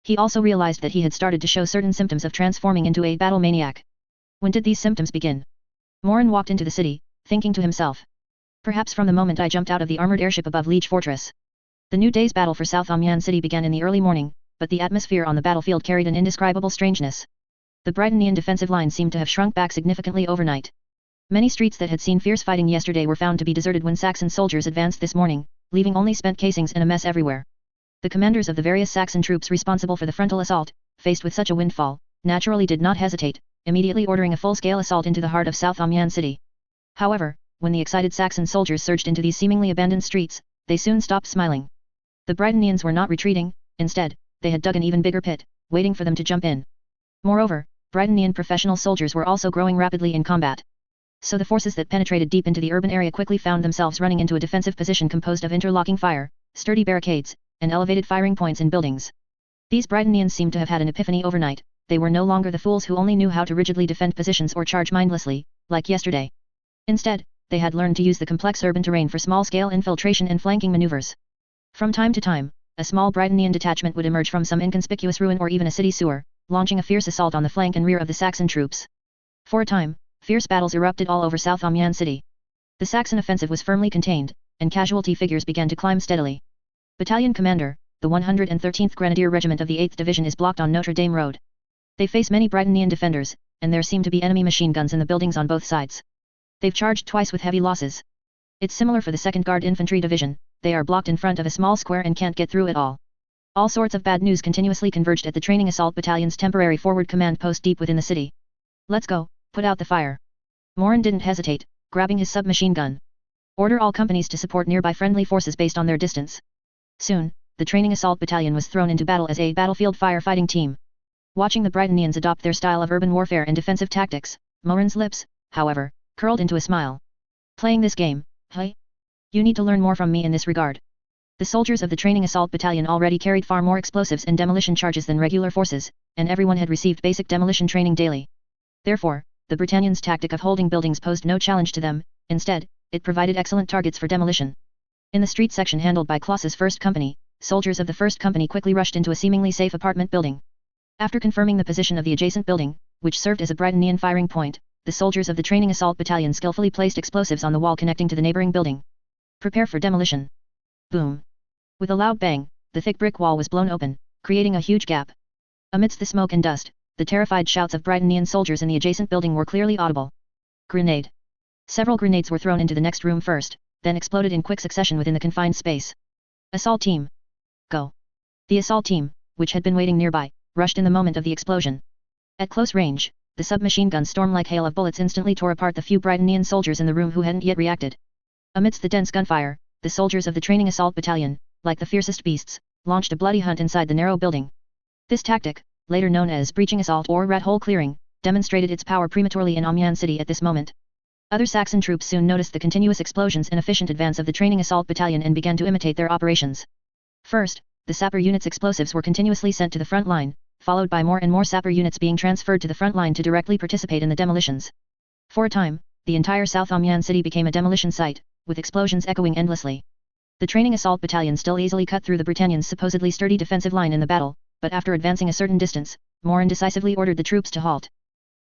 He also realized that he had started to show certain symptoms of transforming into a battle maniac. When did these symptoms begin? Morin walked into the city, thinking to himself. Perhaps from the moment I jumped out of the armored airship above Liege Fortress. The new day's battle for South Amiens City began in the early morning, but the atmosphere on the battlefield carried an indescribable strangeness. The Britonian defensive line seemed to have shrunk back significantly overnight. Many streets that had seen fierce fighting yesterday were found to be deserted when Saxon soldiers advanced this morning, leaving only spent casings and a mess everywhere. The commanders of the various Saxon troops responsible for the frontal assault, faced with such a windfall, naturally did not hesitate, immediately ordering a full-scale assault into the heart of South Amiens City. However, when the excited Saxon soldiers surged into these seemingly abandoned streets, they soon stopped smiling. The Britonians were not retreating, instead, they had dug an even bigger pit, waiting for them to jump in. Moreover, Britonian professional soldiers were also growing rapidly in combat. So the forces that penetrated deep into the urban area quickly found themselves running into a defensive position composed of interlocking fire, sturdy barricades, and elevated firing points in buildings. These Britonians seemed to have had an epiphany overnight, they were no longer the fools who only knew how to rigidly defend positions or charge mindlessly, like yesterday. Instead, they had learned to use the complex urban terrain for small-scale infiltration and flanking maneuvers. From time to time, a small Britonian detachment would emerge from some inconspicuous ruin or even a city sewer, launching a fierce assault on the flank and rear of the Saxon troops. For a time, fierce battles erupted all over South Amiens City. The Saxon offensive was firmly contained, and casualty figures began to climb steadily. Battalion Commander, the 113th Grenadier Regiment of the 8th Division is blocked on Notre Dame Road. They face many Britonian defenders, and there seem to be enemy machine guns in the buildings on both sides. They've charged twice with heavy losses. It's similar for the 2nd Guard Infantry Division, they are blocked in front of a small square and can't get through at all. All sorts of bad news continuously converged at the Training Assault Battalion's temporary forward command post deep within the city. Let's go, put out the fire. Morin didn't hesitate, grabbing his submachine gun. Order all companies to support nearby friendly forces based on their distance. Soon, the Training Assault Battalion was thrown into battle as a battlefield firefighting team. Watching the Britonians adopt their style of urban warfare and defensive tactics, Morin's lips, however, curled into a smile. Playing this game, hey? You need to learn more from me in this regard. The soldiers of the Training Assault Battalion already carried far more explosives and demolition charges than regular forces, and everyone had received basic demolition training daily. Therefore, the Britannians' tactic of holding buildings posed no challenge to them, instead, it provided excellent targets for demolition. In the street section handled by Klaus's 1st Company, soldiers of the 1st Company quickly rushed into a seemingly safe apartment building. After confirming the position of the adjacent building, which served as a Britonian firing point, the soldiers of the Training Assault Battalion skillfully placed explosives on the wall connecting to the neighboring building. Prepare for demolition. Boom. With a loud bang, the thick brick wall was blown open, creating a huge gap. Amidst the smoke and dust, the terrified shouts of Britonian soldiers in the adjacent building were clearly audible. Grenade. Several grenades were thrown into the next room first, then exploded in quick succession within the confined space. Assault team. Go. The assault team, which had been waiting nearby, rushed in the moment of the explosion. At close range, the submachine gun storm like hail of bullets instantly tore apart the few Britonian soldiers in the room who hadn't yet reacted. Amidst the dense gunfire, the soldiers of the Training Assault Battalion, like the fiercest beasts, launched a bloody hunt inside the narrow building. This tactic, later known as breaching assault or rat hole clearing, demonstrated its power prematurely in Amiens City at this moment. Other Saxon troops soon noticed the continuous explosions and efficient advance of the training assault battalion and began to imitate their operations. First, the sapper unit's explosives were continuously sent to the front line, followed by more and more sapper units being transferred to the front line to directly participate in the demolitions. For a time, the entire South Amiens City became a demolition site, with explosions echoing endlessly. The training assault battalion still easily cut through the Britannians' supposedly sturdy defensive line in the battle, but after advancing a certain distance, Morin decisively ordered the troops to halt.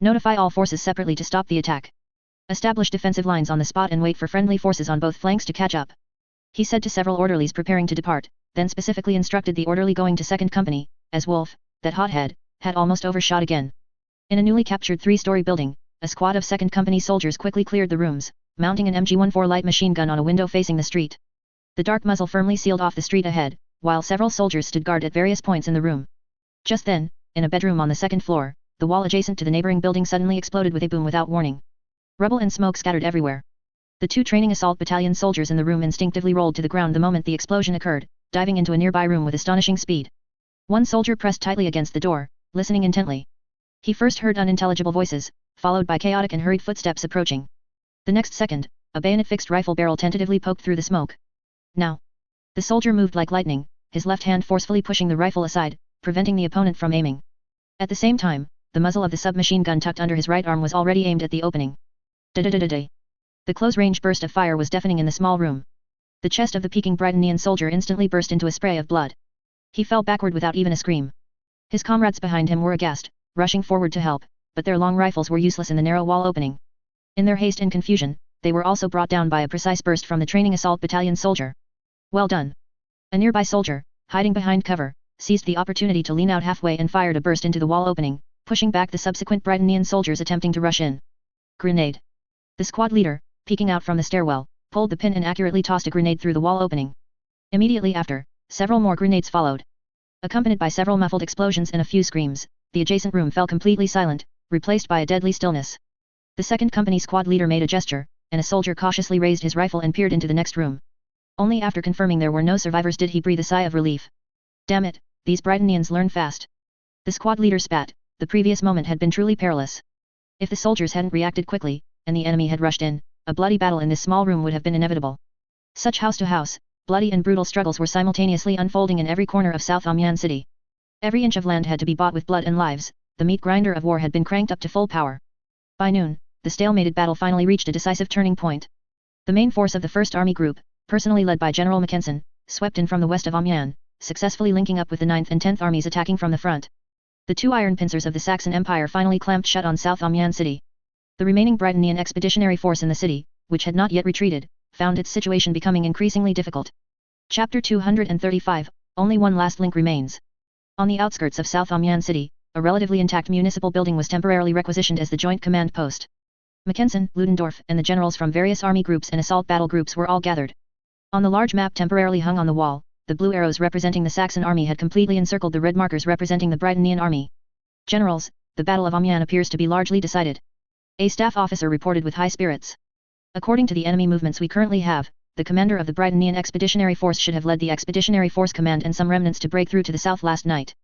Notify all forces separately to stop the attack. Establish defensive lines on the spot and wait for friendly forces on both flanks to catch up. He said to several orderlies preparing to depart, then specifically instructed the orderly going to 2nd Company, as Wolf, that hothead, had almost overshot again. In a newly captured 3-story building, a squad of 2nd Company soldiers quickly cleared the rooms, mounting an MG-14 light machine gun on a window facing the street. The dark muzzle firmly sealed off the street ahead, while several soldiers stood guard at various points in the room. Just then, in a bedroom on the 2nd floor, the wall adjacent to the neighboring building suddenly exploded with a boom without warning. Rubble and smoke scattered everywhere. The 2 training assault battalion soldiers in the room instinctively rolled to the ground the moment the explosion occurred, diving into a nearby room with astonishing speed. One soldier pressed tightly against the door, listening intently. He first heard unintelligible voices, followed by chaotic and hurried footsteps approaching. The next second, a bayonet-fixed rifle barrel tentatively poked through the smoke. Now! The soldier moved like lightning, his left hand forcefully pushing the rifle aside, preventing the opponent from aiming. At the same time, the muzzle of the submachine gun tucked under his right arm was already aimed at the opening. Da-da-da-da-da. The close-range burst of fire was deafening in the small room. The chest of the peeking Britannian soldier instantly burst into a spray of blood. He fell backward without even a scream. His comrades behind him were aghast, rushing forward to help, but their long rifles were useless in the narrow wall opening. In their haste and confusion, they were also brought down by a precise burst from the training assault battalion soldier. Well done! A nearby soldier, hiding behind cover, seized the opportunity to lean out halfway and fired a burst into the wall opening, pushing back the subsequent Britannian soldiers attempting to rush in. Grenade! The squad leader, peeking out from the stairwell, pulled the pin and accurately tossed a grenade through the wall opening. Immediately after, several more grenades followed. Accompanied by several muffled explosions and a few screams, the adjacent room fell completely silent, replaced by a deadly stillness. The 2nd Company squad leader made a gesture, and a soldier cautiously raised his rifle and peered into the next room. Only after confirming there were no survivors did he breathe a sigh of relief. Damn it, these Britannians learn fast. The squad leader spat, the previous moment had been truly perilous. If the soldiers hadn't reacted quickly, and the enemy had rushed in, a bloody battle in this small room would have been inevitable. Such house-to-house, bloody and brutal struggles were simultaneously unfolding in every corner of South Amiens City. Every inch of land had to be bought with blood and lives, the meat grinder of war had been cranked up to full power. By noon, the stalemated battle finally reached a decisive turning point. The main force of the 1st Army Group, personally led by General Mackensen, swept in from the west of Amiens, successfully linking up with the 9th and 10th Armies attacking from the front. The 2 iron pincers of the Saxon Empire finally clamped shut on South Amiens City. The remaining Britannian expeditionary force in the city, which had not yet retreated, found its situation becoming increasingly difficult. Chapter 235, Only one last link remains. On the outskirts of South Amiens City, a relatively intact municipal building was temporarily requisitioned as the joint command post. Mackensen, Ludendorff, and the generals from various army groups and assault battle groups were all gathered. On the large map temporarily hung on the wall, the blue arrows representing the Saxon army had completely encircled the red markers representing the Britannian army. Generals, the Battle of Amiens appears to be largely decided. A staff officer reported with high spirits. According to the enemy movements we currently have, the commander of the Britannian Expeditionary Force should have led the Expeditionary Force Command and some remnants to break through to the south last night.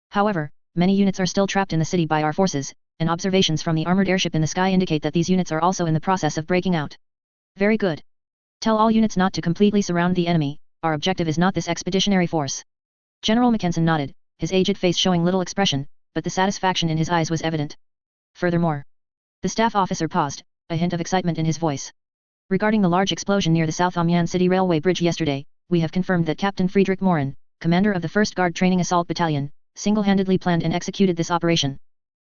However, many units are still trapped in the city by our forces, and observations from the armored airship in the sky indicate that these units are also in the process of breaking out. Very good. Tell all units not to completely surround the enemy, our objective is not this expeditionary force. General Mackensen nodded, his aged face showing little expression, but the satisfaction in his eyes was evident. Furthermore, the staff officer paused, a hint of excitement in his voice. Regarding the large explosion near the South Amiens City Railway Bridge yesterday, we have confirmed that Captain Friedrich Morin, commander of the 1st Guard Training Assault Battalion, single-handedly planned and executed this operation.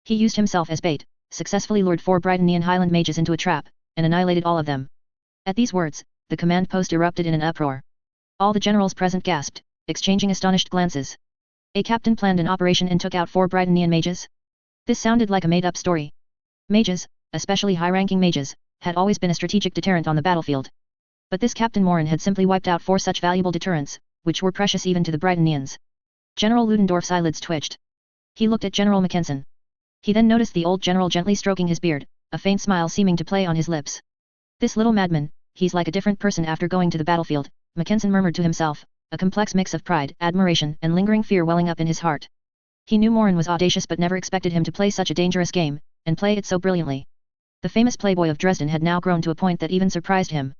He used himself as bait, successfully lured 4 Britannian Highland mages into a trap, and annihilated all of them. At these words, the command post erupted in an uproar. All the generals present gasped, exchanging astonished glances. A captain planned an operation and took out 4 Britannian mages? This sounded like a made-up story. Mages, especially high-ranking mages, had always been a strategic deterrent on the battlefield. But this Captain Morin had simply wiped out 4 such valuable deterrents, which were precious even to the Britannians. General Ludendorff's eyelids twitched. He looked at General Mackensen. He then noticed the old general gently stroking his beard, a faint smile seeming to play on his lips. This little madman, he's like a different person after going to the battlefield, Mackensen murmured to himself, a complex mix of pride, admiration, and lingering fear welling up in his heart. He knew Morin was audacious but never expected him to play such a dangerous game, and play it so brilliantly. The famous playboy of Dresden had now grown to a point that even surprised him.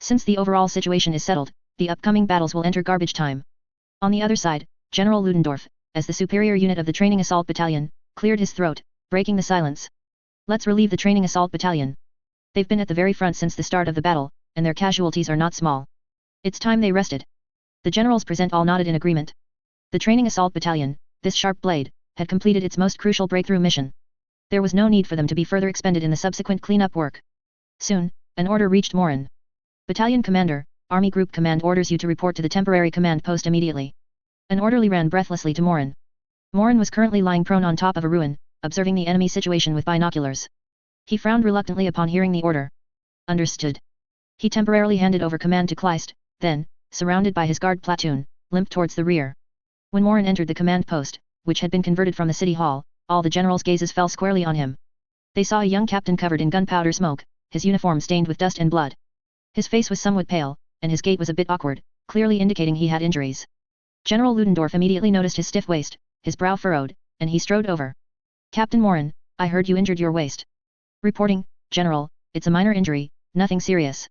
Since the overall situation is settled, the upcoming battles will enter garbage time. On the other side, General Ludendorff, as the superior unit of the Training Assault Battalion, cleared his throat, breaking the silence. Let's relieve the Training Assault Battalion. They've been at the very front since the start of the battle, and their casualties are not small. It's time they rested. The generals present all nodded in agreement. The Training Assault Battalion, this sharp blade, had completed its most crucial breakthrough mission. There was no need for them to be further expended in the subsequent cleanup work. Soon, an order reached Morin. Battalion Commander, Army Group Command orders you to report to the temporary command post immediately. An orderly ran breathlessly to Morin. Morin was currently lying prone on top of a ruin, observing the enemy situation with binoculars. He frowned reluctantly upon hearing the order. Understood. He temporarily handed over command to Kleist, then, surrounded by his guard platoon, limped towards the rear. When Morin entered the command post, which had been converted from the city hall, all the generals' gazes fell squarely on him. They saw a young captain covered in gunpowder smoke, his uniform stained with dust and blood. His face was somewhat pale, and his gait was a bit awkward, clearly indicating he had injuries. General Ludendorff immediately noticed his stiff waist, his brow furrowed, and he strode over. Captain Morin, I heard you injured your waist. Reporting, General, it's a minor injury, nothing serious.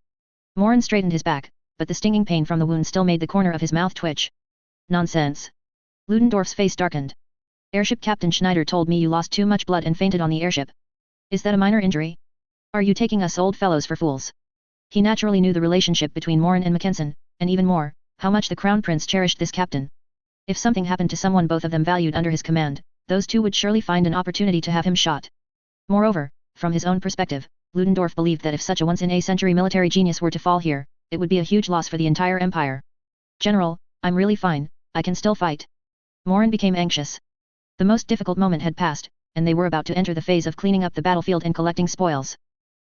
Morin straightened his back, but the stinging pain from the wound still made the corner of his mouth twitch. Nonsense. Ludendorff's face darkened. Airship Captain Schneider told me you lost too much blood and fainted on the airship. Is that a minor injury? Are you taking us old fellows for fools? He naturally knew the relationship between Morin and Mackensen, and even more, how much the Crown Prince cherished this captain. If something happened to someone both of them valued under his command, those two would surely find an opportunity to have him shot. Moreover, from his own perspective, Ludendorff believed that if such a once-in-a-century military genius were to fall here, it would be a huge loss for the entire empire. General, I'm really fine, I can still fight. Morin became anxious. The most difficult moment had passed, and they were about to enter the phase of cleaning up the battlefield and collecting spoils.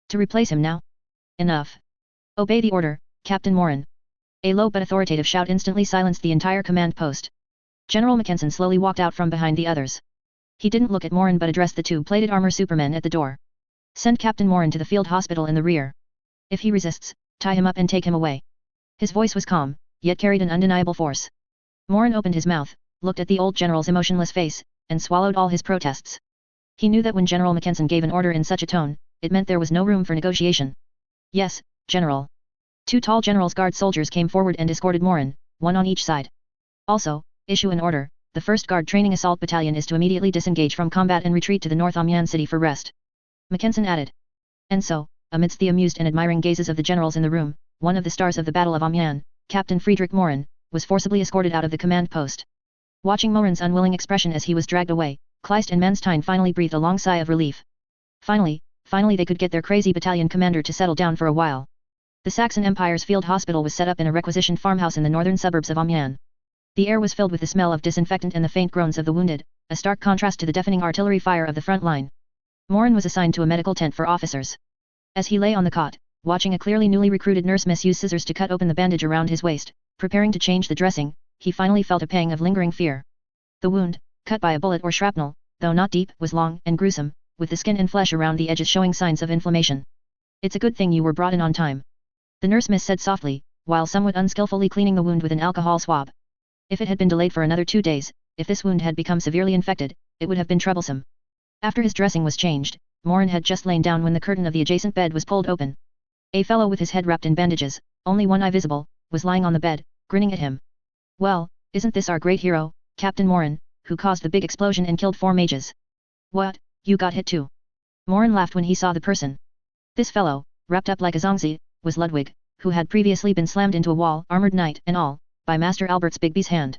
To replace him now? Enough. Obey the order, Captain Morin. A low but authoritative shout instantly silenced the entire command post. General Mackensen slowly walked out from behind the others. He didn't look at Morin but addressed the two plated armor supermen at the door. Send Captain Morin to the field hospital in the rear. If he resists, tie him up and take him away. His voice was calm, yet carried an undeniable force. Morin opened his mouth, looked at the old general's emotionless face, and swallowed all his protests. He knew that when General Mackensen gave an order in such a tone, it meant there was no room for negotiation. Yes, General. Two tall general's guard soldiers came forward and escorted Morin, one on each side. Also, issue an order, the 1st Guard Training Assault Battalion is to immediately disengage from combat and retreat to the North Amiens city for rest. Mackensen added. And so, amidst the amused and admiring gazes of the generals in the room, one of the stars of the Battle of Amiens, Captain Friedrich Morin, was forcibly escorted out of the command post. Watching Morin's unwilling expression as he was dragged away, Kleist and Manstein finally breathed a long sigh of relief. Finally they could get their crazy battalion commander to settle down for a while. The Saxon Empire's field hospital was set up in a requisitioned farmhouse in the northern suburbs of Amiens. The air was filled with the smell of disinfectant and the faint groans of the wounded, a stark contrast to the deafening artillery fire of the front line. Morin was assigned to a medical tent for officers. As he lay on the cot, watching a clearly newly recruited nurse misuse scissors to cut open the bandage around his waist, preparing to change the dressing, he finally felt a pang of lingering fear. The wound, cut by a bullet or shrapnel, though not deep, was long and gruesome, with the skin and flesh around the edges showing signs of inflammation. It's a good thing you were brought in on time. The nurse miss said softly, while somewhat unskillfully cleaning the wound with an alcohol swab. If it had been delayed for another 2 days, if this wound had become severely infected, it would have been troublesome. After his dressing was changed, Morin had just lain down when the curtain of the adjacent bed was pulled open. A fellow with his head wrapped in bandages, only one eye visible, was lying on the bed, grinning at him. Well, isn't this our great hero, Captain Morin, who caused the big explosion and killed 4 mages? What, you got hit too? Morin laughed when he saw the person. This fellow, wrapped up like a zongzi, was Ludwig, who had previously been slammed into a wall, armored knight and all, by Master Albert's Bigby's hand.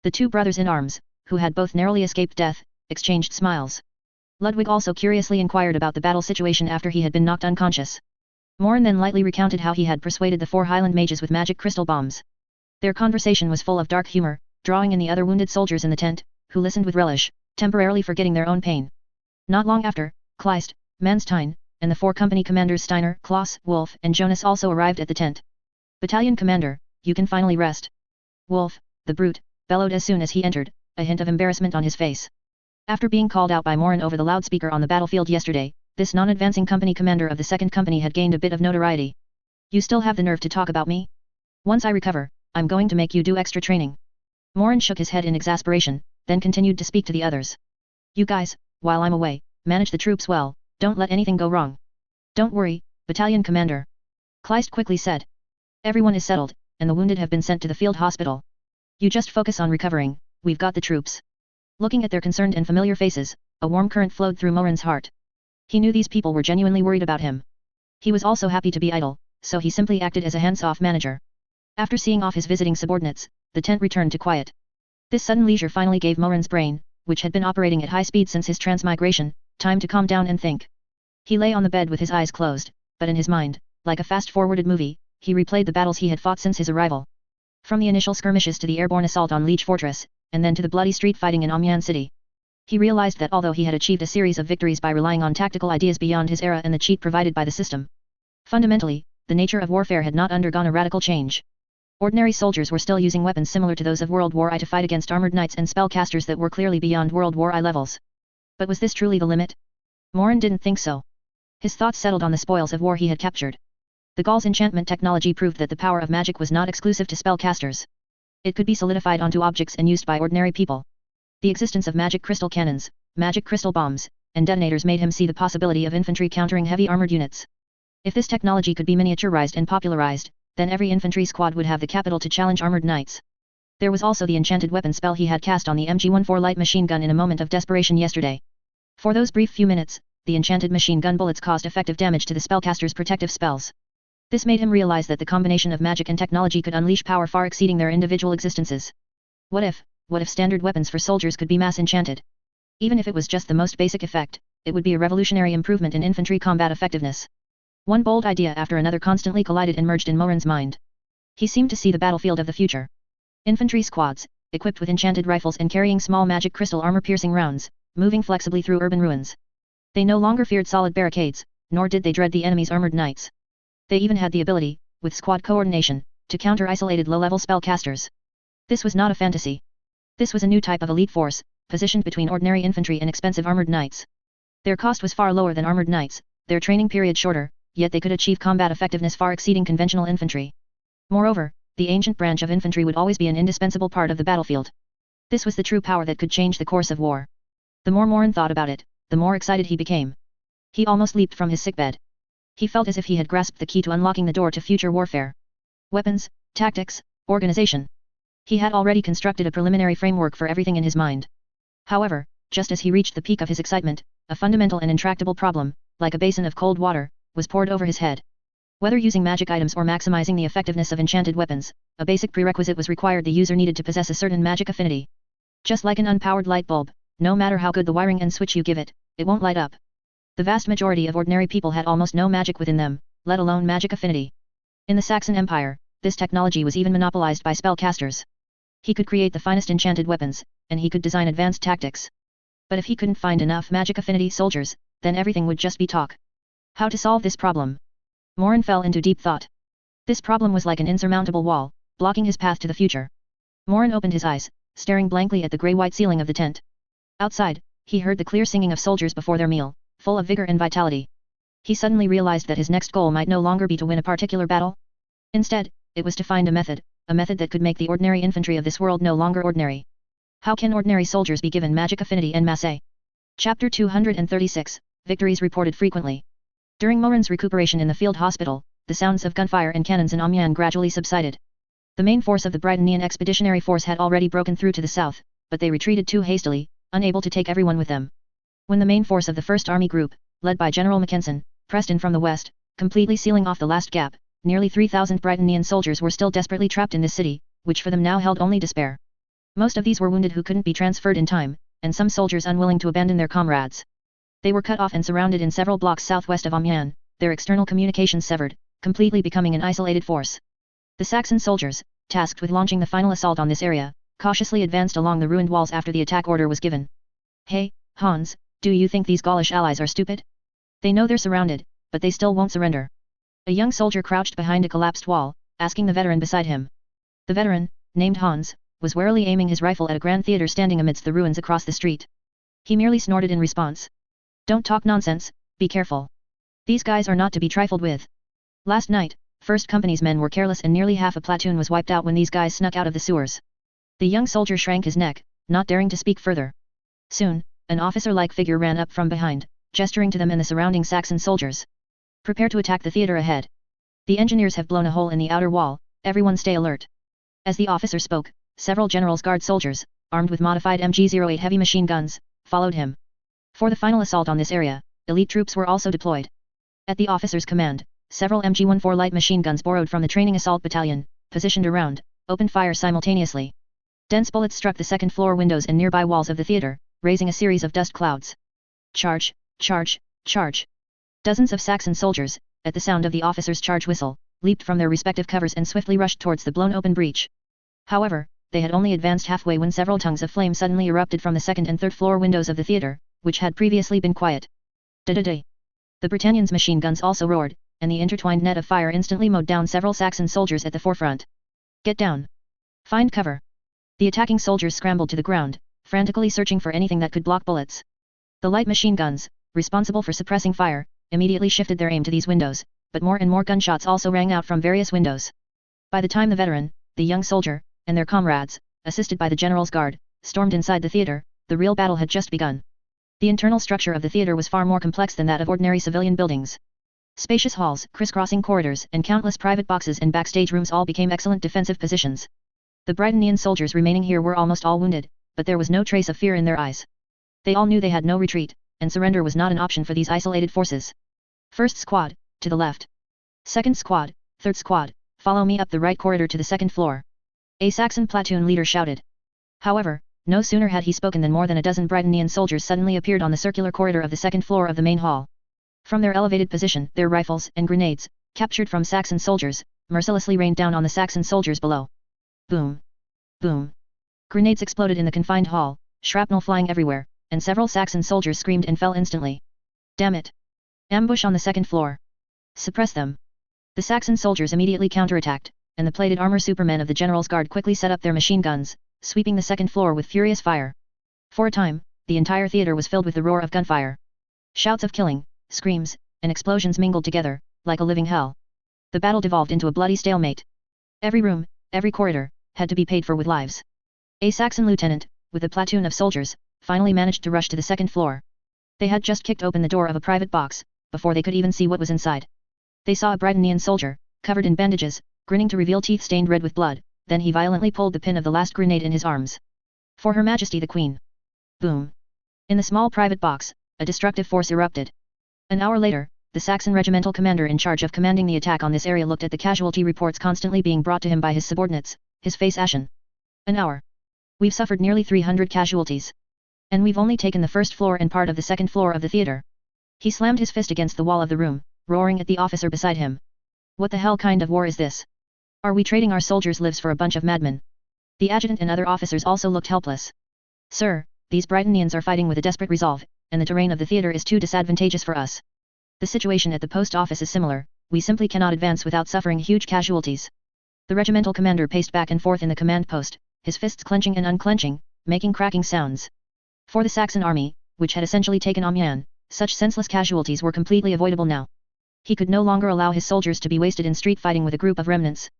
The two brothers in arms, who had both narrowly escaped death, exchanged smiles. Ludwig also curiously inquired about the battle situation after he had been knocked unconscious. Morin then lightly recounted how he had persuaded the 4 Highland mages with magic crystal bombs. Their conversation was full of dark humor, drawing in the other wounded soldiers in the tent, who listened with relish, temporarily forgetting their own pain. Not long after, Kleist, Manstein, and the 4 company commanders Steiner, Klaus, Wolf, and Jonas also arrived at the tent. Battalion commander, you can finally rest. Wolf, the brute, bellowed as soon as he entered, a hint of embarrassment on his face. After being called out by Morin over the loudspeaker on the battlefield yesterday, this non-advancing company commander of the 2nd Company had gained a bit of notoriety. You still have the nerve to talk about me? Once I recover, I'm going to make you do extra training. Morin shook his head in exasperation, then continued to speak to the others. You guys, while I'm away, manage the troops well, don't let anything go wrong. Don't worry, battalion commander. Kleist quickly said. Everyone is settled, and the wounded have been sent to the field hospital. You just focus on recovering, we've got the troops. Looking at their concerned and familiar faces, a warm current flowed through Morin's heart. He knew these people were genuinely worried about him. He was also happy to be idle, so he simply acted as a hands-off manager. After seeing off his visiting subordinates, the tent returned to quiet. This sudden leisure finally gave Morin's brain, which had been operating at high speed since his transmigration, time to calm down and think. He lay on the bed with his eyes closed, but in his mind, like a fast-forwarded movie, he replayed the battles he had fought since his arrival. From the initial skirmishes to the airborne assault on Liege Fortress, and then to the bloody street fighting in Amiens City. He realized that although he had achieved a series of victories by relying on tactical ideas beyond his era and the cheat provided by the system, fundamentally, the nature of warfare had not undergone a radical change. Ordinary soldiers were still using weapons similar to those of World War I to fight against armored knights and spellcasters that were clearly beyond World War I levels. But was this truly the limit? Morin didn't think so. His thoughts settled on the spoils of war he had captured. The Gaul's enchantment technology proved that the power of magic was not exclusive to spellcasters. It could be solidified onto objects and used by ordinary people. The existence of magic crystal cannons, magic crystal bombs, and detonators made him see the possibility of infantry countering heavy armored units. If this technology could be miniaturized and popularized, then every infantry squad would have the capital to challenge armored knights. There was also the enchanted weapon spell he had cast on the MG-14 light machine gun in a moment of desperation yesterday. For those brief few minutes, the enchanted machine gun bullets caused effective damage to the spellcaster's protective spells. This made him realize that the combination of magic and technology could unleash power far exceeding their individual existences. What if standard weapons for soldiers could be mass enchanted? Even if it was just the most basic effect, it would be a revolutionary improvement in infantry combat effectiveness. One bold idea after another constantly collided and merged in Morin's mind. He seemed to see the battlefield of the future. Infantry squads, equipped with enchanted rifles and carrying small magic crystal armor-piercing rounds, moving flexibly through urban ruins. They no longer feared solid barricades, nor did they dread the enemy's armored knights. They even had the ability, with squad coordination, to counter isolated low-level spellcasters. This was not a fantasy. This was a new type of elite force, positioned between ordinary infantry and expensive armored knights. Their cost was far lower than armored knights, their training period shorter, yet they could achieve combat effectiveness far exceeding conventional infantry. Moreover, the ancient branch of infantry would always be an indispensable part of the battlefield. This was the true power that could change the course of war. The more Morin thought about it, the more excited he became. He almost leaped from his sickbed. He felt as if he had grasped the key to unlocking the door to future warfare. Weapons, tactics, organization. He had already constructed a preliminary framework for everything in his mind. However, just as he reached the peak of his excitement, a fundamental and intractable problem, like a basin of cold water, was poured over his head. Whether using magic items or maximizing the effectiveness of enchanted weapons, a basic prerequisite was required: the user needed to possess a certain magic affinity. Just like an unpowered light bulb, no matter how good the wiring and switch you give it, it won't light up. The vast majority of ordinary people had almost no magic within them, let alone magic affinity. In the Saxon Empire, this technology was even monopolized by spellcasters. He could create the finest enchanted weapons, and he could design advanced tactics. But if he couldn't find enough magic affinity soldiers, then everything would just be talk. How to solve this problem? Morin fell into deep thought. This problem was like an insurmountable wall, blocking his path to the future. Morin opened his eyes, staring blankly at the grey-white ceiling of the tent. Outside, he heard the clear singing of soldiers before their meal, full of vigor and vitality. He suddenly realized that his next goal might no longer be to win a particular battle. Instead, it was to find a method that could make the ordinary infantry of this world no longer ordinary. How can ordinary soldiers be given magic affinity en masse? Chapter 236, Victories reported frequently. During Morin's recuperation in the field hospital, the sounds of gunfire and cannons in Amiens gradually subsided. The main force of the Britannian Expeditionary Force had already broken through to the south, but they retreated too hastily, unable to take everyone with them. When the main force of the 1st Army Group, led by General Mackensen, pressed in from the west, completely sealing off the last gap, nearly 3,000 Britannian soldiers were still desperately trapped in this city, which for them now held only despair. Most of these were wounded who couldn't be transferred in time, and some soldiers unwilling to abandon their comrades. They were cut off and surrounded in several blocks southwest of Amiens, their external communications severed, completely becoming an isolated force. The Saxon soldiers, tasked with launching the final assault on this area, cautiously advanced along the ruined walls after the attack order was given. Hey, Hans, do you think these Gaulish allies are stupid? They know they're surrounded, but they still won't surrender. A young soldier crouched behind a collapsed wall, asking the veteran beside him. The veteran, named Hans, was warily aiming his rifle at a grand theater standing amidst the ruins across the street. He merely snorted in response. Don't talk nonsense, be careful. These guys are not to be trifled with. Last night, 1st Company's men were careless and nearly half a platoon was wiped out when these guys snuck out of the sewers. The young soldier shrank his neck, not daring to speak further. Soon, an officer-like figure ran up from behind, gesturing to them and the surrounding Saxon soldiers. Prepare to attack the theater ahead. The engineers have blown a hole in the outer wall, everyone stay alert. As the officer spoke, several General's Guard soldiers, armed with modified MG-08 heavy machine guns, followed him. For the final assault on this area, elite troops were also deployed. At the officer's command, several MG-14 light machine guns borrowed from the training assault battalion, positioned around, opened fire simultaneously. Dense bullets struck the second-floor windows and nearby walls of the theater, raising a series of dust clouds. Charge, charge, charge. Dozens of Saxon soldiers, at the sound of the officer's charge whistle, leaped from their respective covers and swiftly rushed towards the blown-open breach. However, they had only advanced halfway when several tongues of flame suddenly erupted from the second and third floor windows of the theater, which had previously been quiet. Da-da-da. The Britannians' machine guns also roared, and the intertwined net of fire instantly mowed down several Saxon soldiers at the forefront. Get down. Find cover. The attacking soldiers scrambled to the ground, frantically searching for anything that could block bullets. The light machine guns, responsible for suppressing fire, immediately shifted their aim to these windows, but more and more gunshots also rang out from various windows. By the time the veteran, the young soldier, and their comrades, assisted by the General's Guard, stormed inside the theater, the real battle had just begun. The internal structure of the theater was far more complex than that of ordinary civilian buildings. Spacious halls, crisscrossing corridors, and countless private boxes and backstage rooms all became excellent defensive positions. The Britannian soldiers remaining here were almost all wounded, but there was no trace of fear in their eyes. They all knew they had no retreat, and surrender was not an option for these isolated forces. First squad, to the left. Second squad, third squad, follow me up the right corridor to the second floor. A Saxon platoon leader shouted. However, no sooner had he spoken than more than a dozen Britannian soldiers suddenly appeared on the circular corridor of the second floor of the main hall. From their elevated position, their rifles and grenades, captured from Saxon soldiers, mercilessly rained down on the Saxon soldiers below. Boom! Boom! Grenades exploded in the confined hall, shrapnel flying everywhere, and several Saxon soldiers screamed and fell instantly. Damn it! Ambush on the second floor. Suppress them. The Saxon soldiers immediately counterattacked, and the plated armor supermen of the General's Guard quickly set up their machine guns, sweeping the second floor with furious fire. For a time, the entire theater was filled with the roar of gunfire. Shouts of killing, screams, and explosions mingled together, like a living hell. The battle devolved into a bloody stalemate. Every room, every corridor, had to be paid for with lives. A Saxon lieutenant, with a platoon of soldiers, finally managed to rush to the second floor. They had just kicked open the door of a private box, before they could even see what was inside. They saw a Britannian soldier, covered in bandages, grinning to reveal teeth stained red with blood, then he violently pulled the pin of the last grenade in his arms. For Her Majesty the Queen. Boom. In the small private box, a destructive force erupted. An hour later, the Saxon regimental commander in charge of commanding the attack on this area looked at the casualty reports constantly being brought to him by his subordinates, his face ashen. An hour. We've suffered nearly 300 casualties. And we've only taken the first floor and part of the second floor of the theater. He slammed his fist against the wall of the room, roaring at the officer beside him. What the hell kind of war is this? Are we trading our soldiers' lives for a bunch of madmen? The adjutant and other officers also looked helpless. Sir, these Britannians are fighting with a desperate resolve, and the terrain of the theater is too disadvantageous for us. The situation at the post office is similar, we simply cannot advance without suffering huge casualties. The regimental commander paced back and forth in the command post, his fists clenching and unclenching, making cracking sounds. For the Saxon army, which had essentially taken Amiens, such senseless casualties were completely avoidable now. He could no longer allow his soldiers to be wasted in street fighting with a group of remnants.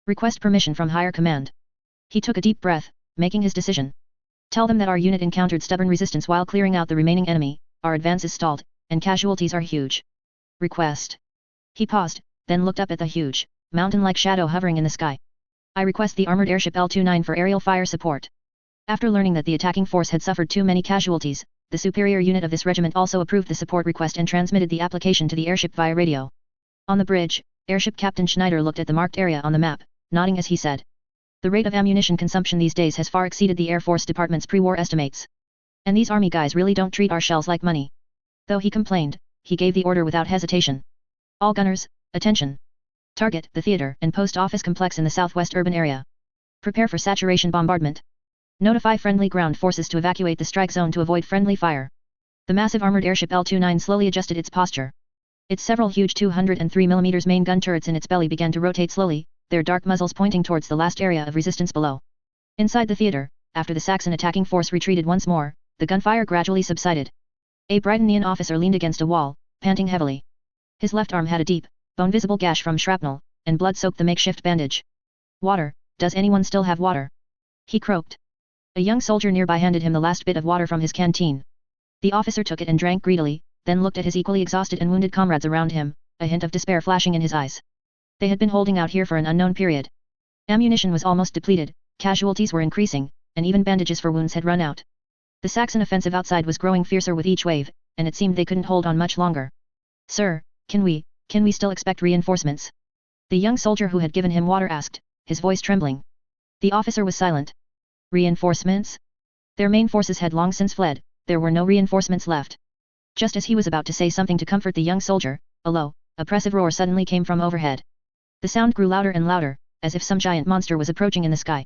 Request permission from higher command. He took a deep breath, making his decision. Tell them that our unit encountered stubborn resistance while clearing out the remaining enemy, our advance is stalled, and casualties are huge. Request. He paused, then looked up at the huge, mountain-like shadow hovering in the sky. I request the armored airship L-29 for aerial fire support. After learning that the attacking force had suffered too many casualties, the superior unit of this regiment also approved the support request and transmitted the application to the airship via radio. On the bridge, Airship Captain Schneider looked at the marked area on the map, nodding as he said. The rate of ammunition consumption these days has far exceeded the Air Force Department's pre-war estimates. And these army guys really don't treat our shells like money. Though he complained, he gave the order without hesitation. All gunners, attention. Target the theater and post office complex in the southwest urban area. Prepare for saturation bombardment. Notify friendly ground forces to evacuate the strike zone to avoid friendly fire. The massive armored airship L-29 slowly adjusted its posture. Its several huge 203mm main gun turrets in its belly began to rotate slowly, their dark muzzles pointing towards the last area of resistance below. Inside the theater, after the Saxon attacking force retreated once more, the gunfire gradually subsided. A Britannian officer leaned against a wall, panting heavily. His left arm had a deep, bone-visible gash from shrapnel, and blood soaked the makeshift bandage. Water, does anyone still have water? He croaked. A young soldier nearby handed him the last bit of water from his canteen. The officer took it and drank greedily, then looked at his equally exhausted and wounded comrades around him, a hint of despair flashing in his eyes. They had been holding out here for an unknown period. Ammunition was almost depleted, casualties were increasing, and even bandages for wounds had run out. The Saxon offensive outside was growing fiercer with each wave, and it seemed they couldn't hold on much longer. Sir, can we still expect reinforcements? The young soldier who had given him water asked, his voice trembling. The officer was silent. Reinforcements? Their main forces had long since fled, there were no reinforcements left. Just as he was about to say something to comfort the young soldier, a low, oppressive roar suddenly came from overhead. The sound grew louder and louder, as if some giant monster was approaching in the sky.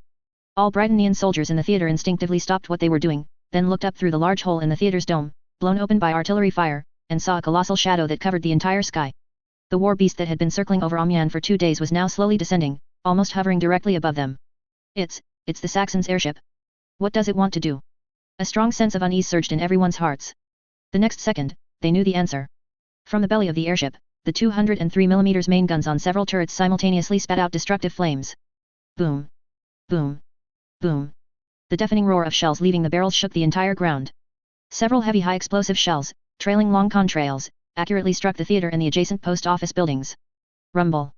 All Britannian soldiers in the theatre instinctively stopped what they were doing, then looked up through the large hole in the theatre's dome, blown open by artillery fire, and saw a colossal shadow that covered the entire sky. The war beast that had been circling over Amiens for 2 days was now slowly descending, almost hovering directly above them. It's the Saxons' airship. What does it want to do? A strong sense of unease surged in everyone's hearts. The next second, they knew the answer. From the belly of the airship, the 203mm main guns on several turrets simultaneously spat out destructive flames. Boom! Boom! Boom! The deafening roar of shells leaving the barrels shook the entire ground. Several heavy high-explosive shells, trailing long contrails, accurately struck the theatre and the adjacent post office buildings. Rumble!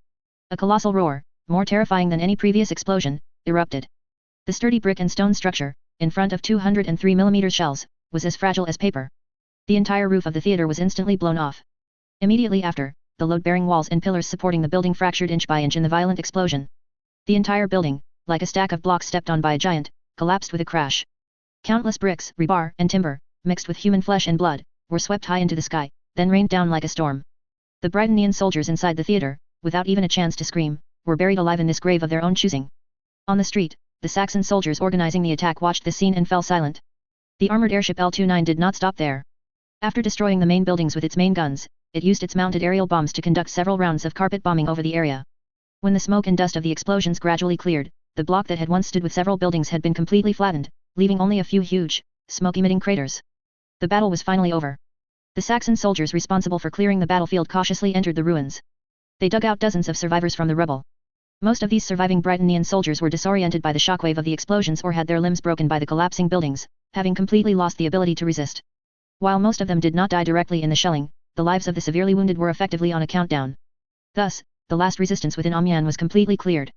A colossal roar, more terrifying than any previous explosion, erupted. The sturdy brick and stone structure, in front of 203mm shells, was as fragile as paper. The entire roof of the theatre was instantly blown off. Immediately after, the load-bearing walls and pillars supporting the building fractured inch by inch in the violent explosion. The entire building, like a stack of blocks stepped on by a giant, collapsed with a crash. Countless bricks, rebar, and timber, mixed with human flesh and blood, were swept high into the sky, then rained down like a storm. The Britannian soldiers inside the theatre, without even a chance to scream, were buried alive in this grave of their own choosing. On the street, the Saxon soldiers organizing the attack watched the scene and fell silent. The armored airship L-29 did not stop there. After destroying the main buildings with its main guns, it used its mounted aerial bombs to conduct several rounds of carpet bombing over the area. When the smoke and dust of the explosions gradually cleared, the block that had once stood with several buildings had been completely flattened, leaving only a few huge, smoke-emitting craters. The battle was finally over. The Saxon soldiers responsible for clearing the battlefield cautiously entered the ruins. They dug out dozens of survivors from the rubble. Most of these surviving Britannian soldiers were disoriented by the shockwave of the explosions or had their limbs broken by the collapsing buildings, having completely lost the ability to resist. While most of them did not die directly in the shelling, the lives of the severely wounded were effectively on a countdown. Thus, the last resistance within Amiens was completely cleared.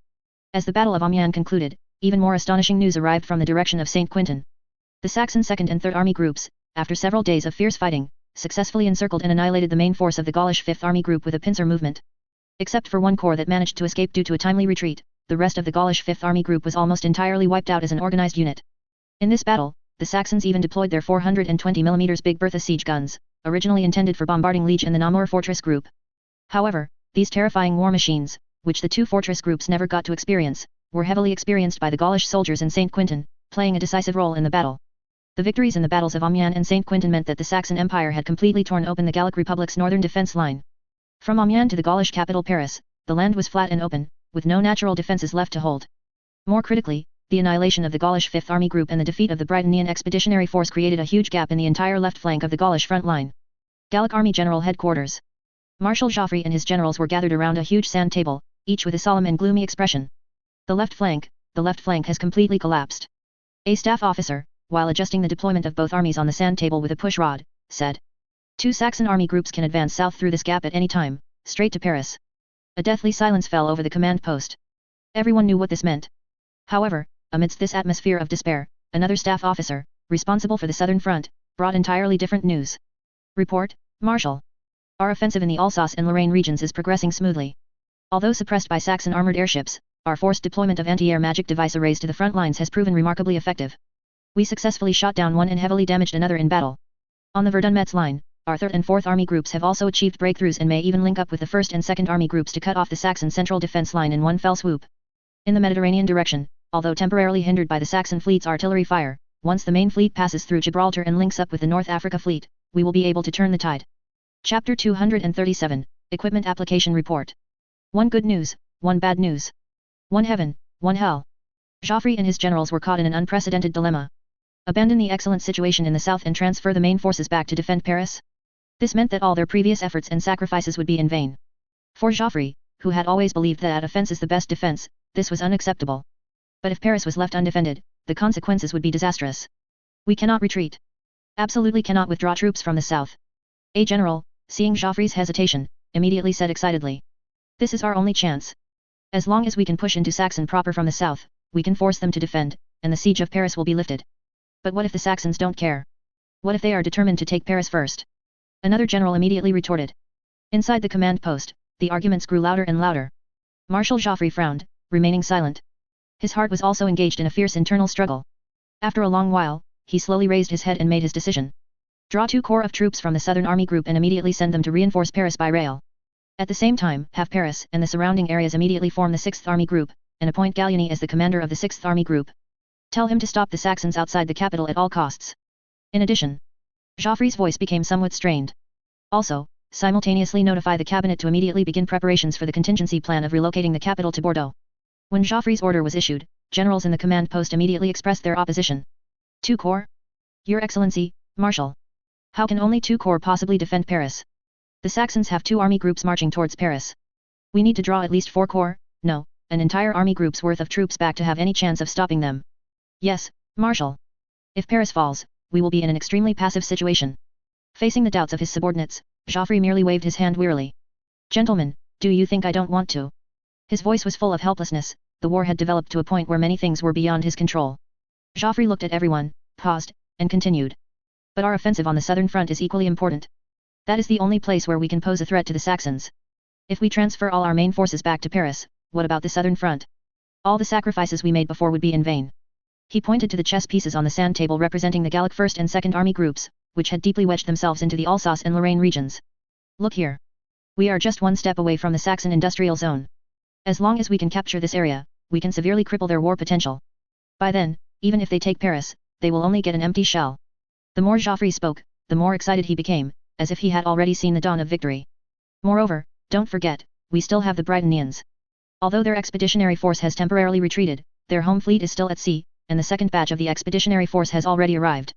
As the Battle of Amiens concluded, even more astonishing news arrived from the direction of St. Quentin. The Saxon 2nd and 3rd Army groups, after several days of fierce fighting, successfully encircled and annihilated the main force of the Gaulish 5th Army group with a pincer movement. Except for one corps that managed to escape due to a timely retreat, the rest of the Gaulish 5th Army group was almost entirely wiped out as an organized unit. In this battle, the Saxons even deployed their 420mm Big Bertha siege guns, originally intended for bombarding Liege and the Namur fortress group. However, these terrifying war machines, which the two fortress groups never got to experience, were heavily experienced by the Gaulish soldiers in St. Quentin, playing a decisive role in the battle. The victories in the battles of Amiens and St. Quentin meant that the Saxon Empire had completely torn open the Gallic Republic's northern defense line. From Amiens to the Gaulish capital Paris, the land was flat and open, with no natural defenses left to hold. More critically, the annihilation of the Gaulish 5th Army group and the defeat of the Britannian expeditionary force created a huge gap in the entire left flank of the Gaulish front line. Gallic Army General Headquarters. Marshal Joffre and his generals were gathered around a huge sand table, each with a solemn and gloomy expression. The left flank has completely collapsed. A staff officer, while adjusting the deployment of both armies on the sand table with a push rod, said, "Two Saxon army groups can advance south through this gap at any time, straight to Paris." A deathly silence fell over the command post. Everyone knew what this meant. However, amidst this atmosphere of despair, another staff officer, responsible for the southern front, brought entirely different news. "Report, Marshal. Our offensive in the Alsace and Lorraine regions is progressing smoothly. Although suppressed by Saxon armored airships, our forced deployment of anti-air magic device arrays to the front lines has proven remarkably effective. We successfully shot down one and heavily damaged another in battle. On the Verdun-Metz line, our 3rd and 4th Army groups have also achieved breakthroughs and may even link up with the 1st and 2nd Army groups to cut off the Saxon central defense line in one fell swoop. In the Mediterranean direction, although temporarily hindered by the Saxon fleet's artillery fire, once the main fleet passes through Gibraltar and links up with the North Africa fleet, we will be able to turn the tide." Chapter 237, Equipment Application Report. One good news, one bad news. One heaven, one hell. Joffre and his generals were caught in an unprecedented dilemma. Abandon the excellent situation in the south and transfer the main forces back to defend Paris? This meant that all their previous efforts and sacrifices would be in vain. For Joffre, who had always believed that offense is the best defense, this was unacceptable. But if Paris was left undefended, the consequences would be disastrous. We cannot retreat. Absolutely cannot withdraw troops from the south. A general, seeing Joffrey's hesitation, immediately said excitedly. This is our only chance. As long as we can push into Saxon proper from the south, we can force them to defend, and the siege of Paris will be lifted. But what if the Saxons don't care? What if they are determined to take Paris first? Another general immediately retorted. Inside the command post, the arguments grew louder and louder. Marshal Joffrey frowned, remaining silent. His heart was also engaged in a fierce internal struggle. After a long while, he slowly raised his head and made his decision. Draw 2 corps of troops from the Southern Army Group and immediately send them to reinforce Paris by rail. At the same time, have Paris and the surrounding areas immediately form the 6th Army Group, and appoint Gallieni as the commander of the 6th Army Group. Tell him to stop the Saxons outside the capital at all costs. In addition, Joffrey's voice became somewhat strained. Also, simultaneously notify the cabinet to immediately begin preparations for the contingency plan of relocating the capital to Bordeaux. When Joffrey's order was issued, generals in the command post immediately expressed their opposition. 2 corps? Your Excellency, Marshal. How can only 2 corps possibly defend Paris? The Saxons have 2 army groups marching towards Paris. We need to draw at least 4 corps, no, an entire army group's worth of troops back to have any chance of stopping them. Yes, Marshal. If Paris falls, we will be in an extremely passive situation. Facing the doubts of his subordinates, Joffrey merely waved his hand wearily. Gentlemen, do you think I don't want to? His voice was full of helplessness. The war had developed to a point where many things were beyond his control. Joffrey looked at everyone, paused, and continued. But our offensive on the southern front is equally important. That is the only place where we can pose a threat to the Saxons. If we transfer all our main forces back to Paris, what about the southern front? All the sacrifices we made before would be in vain. He pointed to the chess pieces on the sand table representing the Gallic 1st and 2nd Army groups, which had deeply wedged themselves into the Alsace and Lorraine regions. Look here. We are just one step away from the Saxon industrial zone. As long as we can capture this area, we can severely cripple their war potential. By then, even if they take Paris, they will only get an empty shell. The more Joffrey spoke, the more excited he became, as if he had already seen the dawn of victory. Moreover, don't forget, we still have the Britonians. Although their expeditionary force has temporarily retreated, their home fleet is still at sea, and the second batch of the expeditionary force has already arrived.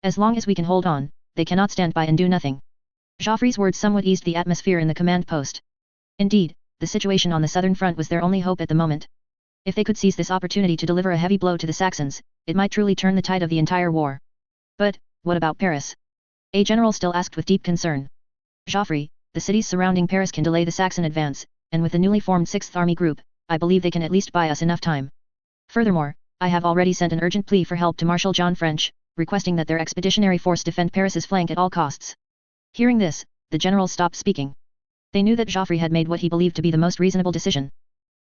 As long as we can hold on, they cannot stand by and do nothing. Joffrey's words somewhat eased the atmosphere in the command post. Indeed, the situation on the southern front was their only hope at the moment. If they could seize this opportunity to deliver a heavy blow to the Saxons, it might truly turn the tide of the entire war. But, what about Paris? A general still asked with deep concern. Joffrey, the cities surrounding Paris can delay the Saxon advance, and with the newly formed 6th Army Group, I believe they can at least buy us enough time. Furthermore, I have already sent an urgent plea for help to Marshal John French, requesting that their expeditionary force defend Paris's flank at all costs. Hearing this, the generals stopped speaking. They knew that Joffrey had made what he believed to be the most reasonable decision.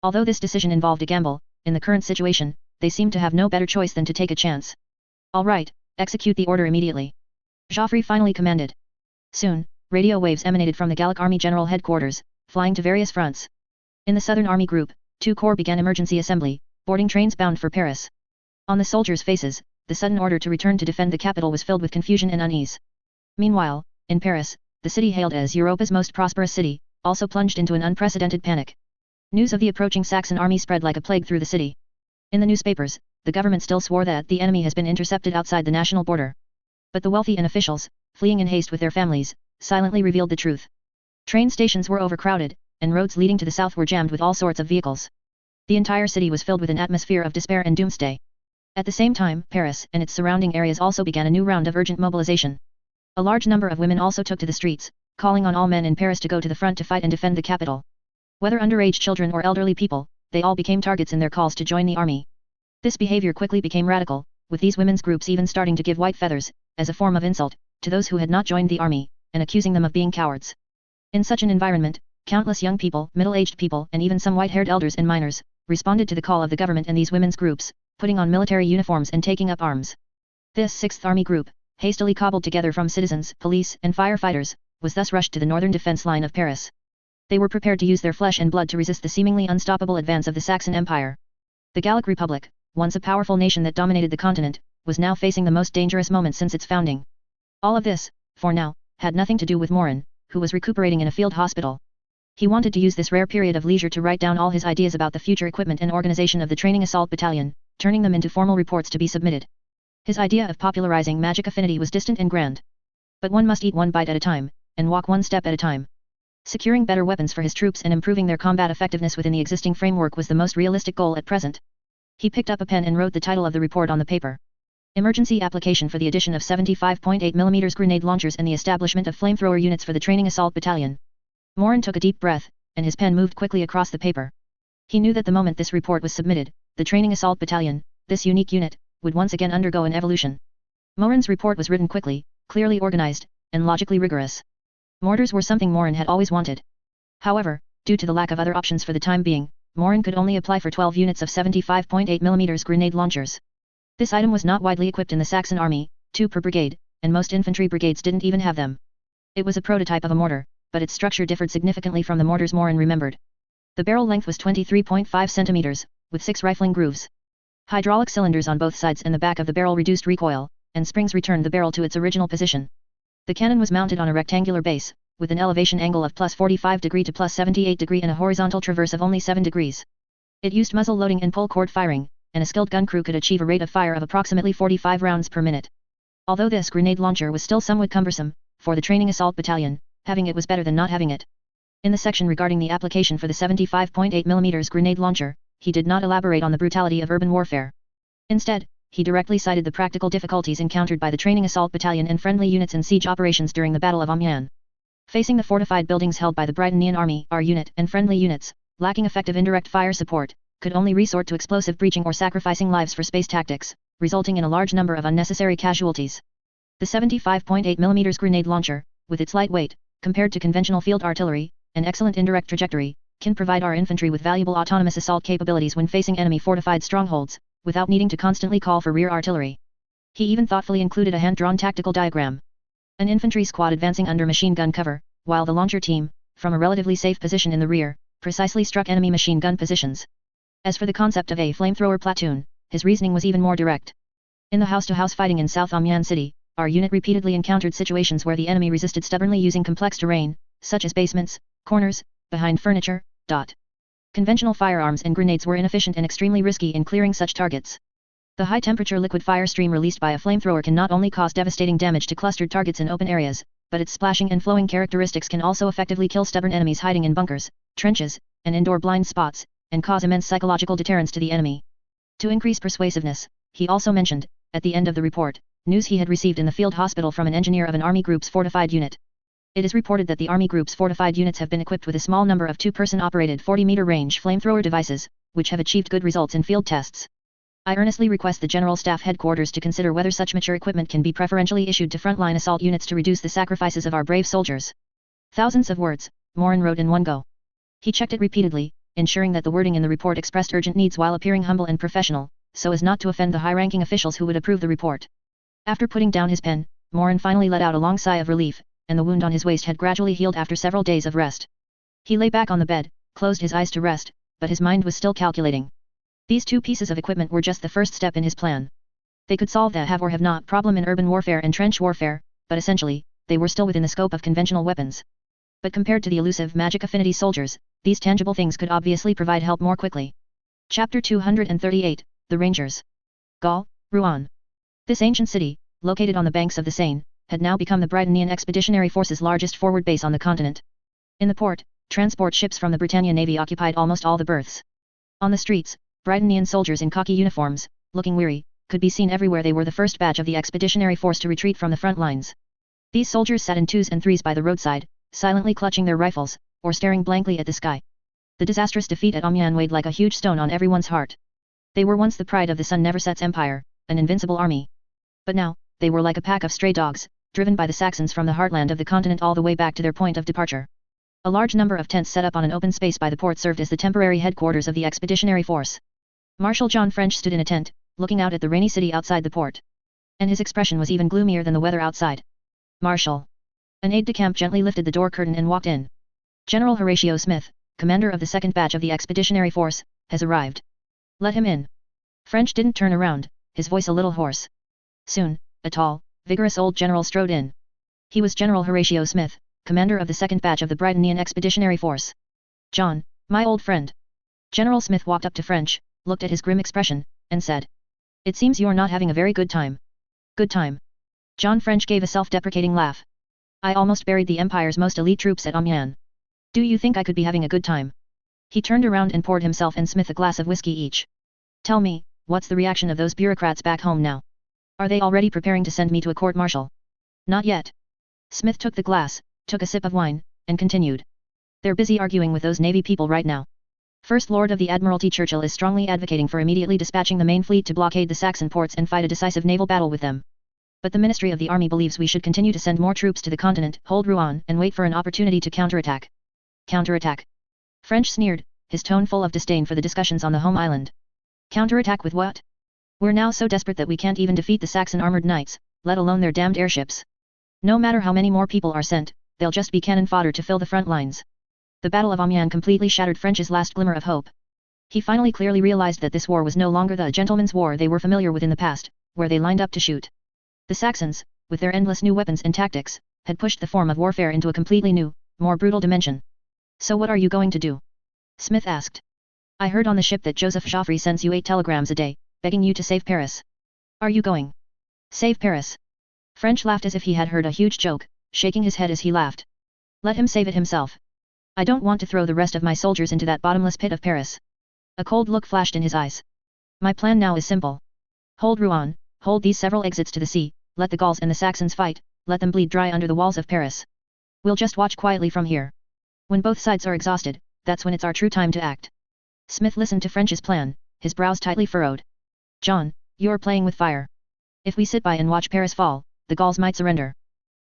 Although this decision involved a gamble, in the current situation, they seemed to have no better choice than to take a chance. All right, execute the order immediately. Joffrey finally commanded. Soon, radio waves emanated from the Gallic Army General Headquarters, flying to various fronts. In the Southern Army Group, 2 corps began emergency assembly, boarding trains bound for Paris. On the soldiers' faces, the sudden order to return to defend the capital was filled with confusion and unease. Meanwhile, in Paris, the city hailed as Europa's most prosperous city, also plunged into an unprecedented panic. News of the approaching Saxon army spread like a plague through the city. In the newspapers, the government still swore that the enemy has been intercepted outside the national border. But the wealthy and officials, fleeing in haste with their families, silently revealed the truth. Train stations were overcrowded, and roads leading to the south were jammed with all sorts of vehicles. The entire city was filled with an atmosphere of despair and doomsday. At the same time, Paris and its surrounding areas also began a new round of urgent mobilization. A large number of women also took to the streets, calling on all men in Paris to go to the front to fight and defend the capital. Whether underage children or elderly people, they all became targets in their calls to join the army. This behavior quickly became radical, with these women's groups even starting to give white feathers, as a form of insult, to those who had not joined the army, and accusing them of being cowards. In such an environment, countless young people, middle-aged people and even some white-haired elders and minors, responded to the call of the government and these women's groups, putting on military uniforms and taking up arms. This 6th Army Group, hastily cobbled together from citizens, police and firefighters, was thus rushed to the northern defense line of Paris. They were prepared to use their flesh and blood to resist the seemingly unstoppable advance of the Saxon Empire. The Gallic Republic, once a powerful nation that dominated the continent, was now facing the most dangerous moment since its founding. All of this, for now, had nothing to do with Morin, who was recuperating in a field hospital. He wanted to use this rare period of leisure to write down all his ideas about the future equipment and organization of the training assault battalion, turning them into formal reports to be submitted. His idea of popularizing magic affinity was distant and grand. But one must eat one bite at a time, and walk one step at a time. Securing better weapons for his troops and improving their combat effectiveness within the existing framework was the most realistic goal at present. He picked up a pen and wrote the title of the report on the paper. Emergency application for the addition of 75.8 mm grenade launchers and the establishment of flamethrower units for the training assault battalion. Morin took a deep breath, and his pen moved quickly across the paper. He knew that the moment this report was submitted, the training assault battalion, this unique unit, would once again undergo an evolution. Morin's report was written quickly, clearly organized, and logically rigorous. Mortars were something Morin had always wanted. However, due to the lack of other options for the time being, Morin could only apply for 12 units of 75.8 mm grenade launchers. This item was not widely equipped in the Saxon army, 2 per brigade, and most infantry brigades didn't even have them. It was a prototype of a mortar, but its structure differed significantly from the mortars Morin remembered. The barrel length was 23.5 centimeters, with 6 rifling grooves. Hydraulic cylinders on both sides and the back of the barrel reduced recoil, and springs returned the barrel to its original position. The cannon was mounted on a rectangular base, with an elevation angle of +45° to +78° and a horizontal traverse of only 7 degrees. It used muzzle loading and pull cord firing, and a skilled gun crew could achieve a rate of fire of approximately 45 rounds per minute. Although this grenade launcher was still somewhat cumbersome, for the training assault battalion, having it was better than not having it. In the section regarding the application for the 75.8 mm grenade launcher, he did not elaborate on the brutality of urban warfare. Instead, he directly cited the practical difficulties encountered by the training assault battalion and friendly units in siege operations during the Battle of Amiens. Facing the fortified buildings held by the Britannian Army, our unit and friendly units, lacking effective indirect fire support, could only resort to explosive breaching or sacrificing lives for space tactics, resulting in a large number of unnecessary casualties. The 75.8 mm grenade launcher, with its light weight, compared to conventional field artillery, and excellent indirect trajectory, can provide our infantry with valuable autonomous assault capabilities when facing enemy fortified strongholds, without needing to constantly call for rear artillery. He even thoughtfully included a hand-drawn tactical diagram. An infantry squad advancing under machine gun cover, while the launcher team, from a relatively safe position in the rear, precisely struck enemy machine gun positions. As for the concept of a flamethrower platoon, his reasoning was even more direct. In the house-to-house fighting in South Amiens City, our unit repeatedly encountered situations where the enemy resisted stubbornly using complex terrain, such as basements, corners, behind furniture. Conventional firearms and grenades were inefficient and extremely risky in clearing such targets. The high-temperature liquid fire stream released by a flamethrower can not only cause devastating damage to clustered targets in open areas, but its splashing and flowing characteristics can also effectively kill stubborn enemies hiding in bunkers, trenches, and indoor blind spots, and cause immense psychological deterrence to the enemy. To increase persuasiveness, he also mentioned, at the end of the report, news he had received in the field hospital from an engineer of an Army Group's fortified unit. It is reported that the Army Group's fortified units have been equipped with a small number of 2-person operated 40-meter range flamethrower devices, which have achieved good results in field tests. I earnestly request the General Staff Headquarters to consider whether such mature equipment can be preferentially issued to frontline assault units to reduce the sacrifices of our brave soldiers. Thousands of words, Morin wrote in one go. He checked it repeatedly, ensuring that the wording in the report expressed urgent needs while appearing humble and professional, so as not to offend the high-ranking officials who would approve the report. After putting down his pen, Morin finally let out a long sigh of relief, and the wound on his waist had gradually healed after several days of rest. He lay back on the bed, closed his eyes to rest, but his mind was still calculating. These 2 pieces of equipment were just the first step in his plan. They could solve the have or have not problem in urban warfare and trench warfare, but essentially, they were still within the scope of conventional weapons. But compared to the elusive magic affinity soldiers, these tangible things could obviously provide help more quickly. Chapter 238, The Rangers. Gaul, Rouen. This ancient city, located on the banks of the Seine, had now become the Britannian Expeditionary Force's largest forward base on the continent. In the port, transport ships from the Britannia Navy occupied almost all the berths. On the streets, Britannian soldiers in khaki uniforms, looking weary, could be seen everywhere. They were the first batch of the Expeditionary Force to retreat from the front lines. These soldiers sat in 2s and 3s by the roadside, silently clutching their rifles, or staring blankly at the sky. The disastrous defeat at Amiens weighed like a huge stone on everyone's heart. They were once the pride of the sun never sets empire, an invincible army. But now, they were like a pack of stray dogs, driven by the Saxons from the heartland of the continent all the way back to their point of departure. A large number of tents set up on an open space by the port served as the temporary headquarters of the Expeditionary Force. Marshal John French stood in a tent, looking out at the rainy city outside the port. And his expression was even gloomier than the weather outside. Marshal. An aide-de-camp gently lifted the door curtain and walked in. General Horatio Smith, commander of the 2nd batch of the Expeditionary Force, has arrived. Let him in. French didn't turn around, his voice a little hoarse. Soon, a tall, vigorous old general strode in. He was General Horatio Smith, commander of the 2nd batch of the Britannian Expeditionary Force. John, my old friend. General Smith walked up to French, looked at his grim expression, and said. It seems you're not having a very good time. Good time. John French gave a self-deprecating laugh. I almost buried the Empire's most elite troops at Amiens. Do you think I could be having a good time? He turned around and poured himself and Smith a glass of whiskey each. Tell me, what's the reaction of those bureaucrats back home now? Are they already preparing to send me to a court-martial? Not yet. Smith took the glass, took a sip of wine, and continued. They're busy arguing with those Navy people right now. First Lord of the Admiralty Churchill is strongly advocating for immediately dispatching the main fleet to blockade the Saxon ports and fight a decisive naval battle with them. But the Ministry of the Army believes we should continue to send more troops to the continent, hold Rouen, and wait for an opportunity to counterattack. Counterattack? French sneered, his tone full of disdain for the discussions on the home island. Counterattack with what? We're now so desperate that we can't even defeat the Saxon armored knights, let alone their damned airships. No matter how many more people are sent, they'll just be cannon fodder to fill the front lines. The Battle of Amiens completely shattered French's last glimmer of hope. He finally clearly realized that this war was no longer the gentleman's war they were familiar with in the past, where they lined up to shoot. The Saxons, with their endless new weapons and tactics, had pushed the form of warfare into a completely new, more brutal dimension. So what are you going to do? Smith asked. I heard on the ship that Joseph Joffre sends you 8 telegrams a day, begging you to save Paris. Are you going? Save Paris? French laughed as if he had heard a huge joke, shaking his head as he laughed. Let him save it himself. I don't want to throw the rest of my soldiers into that bottomless pit of Paris. A cold look flashed in his eyes. My plan now is simple. Hold Rouen, hold these several exits to the sea, let the Gauls and the Saxons fight, let them bleed dry under the walls of Paris. We'll just watch quietly from here. When both sides are exhausted, that's when it's our true time to act. Smith listened to French's plan, his brows tightly furrowed. John, you're playing with fire. If we sit by and watch Paris fall, the Gauls might surrender.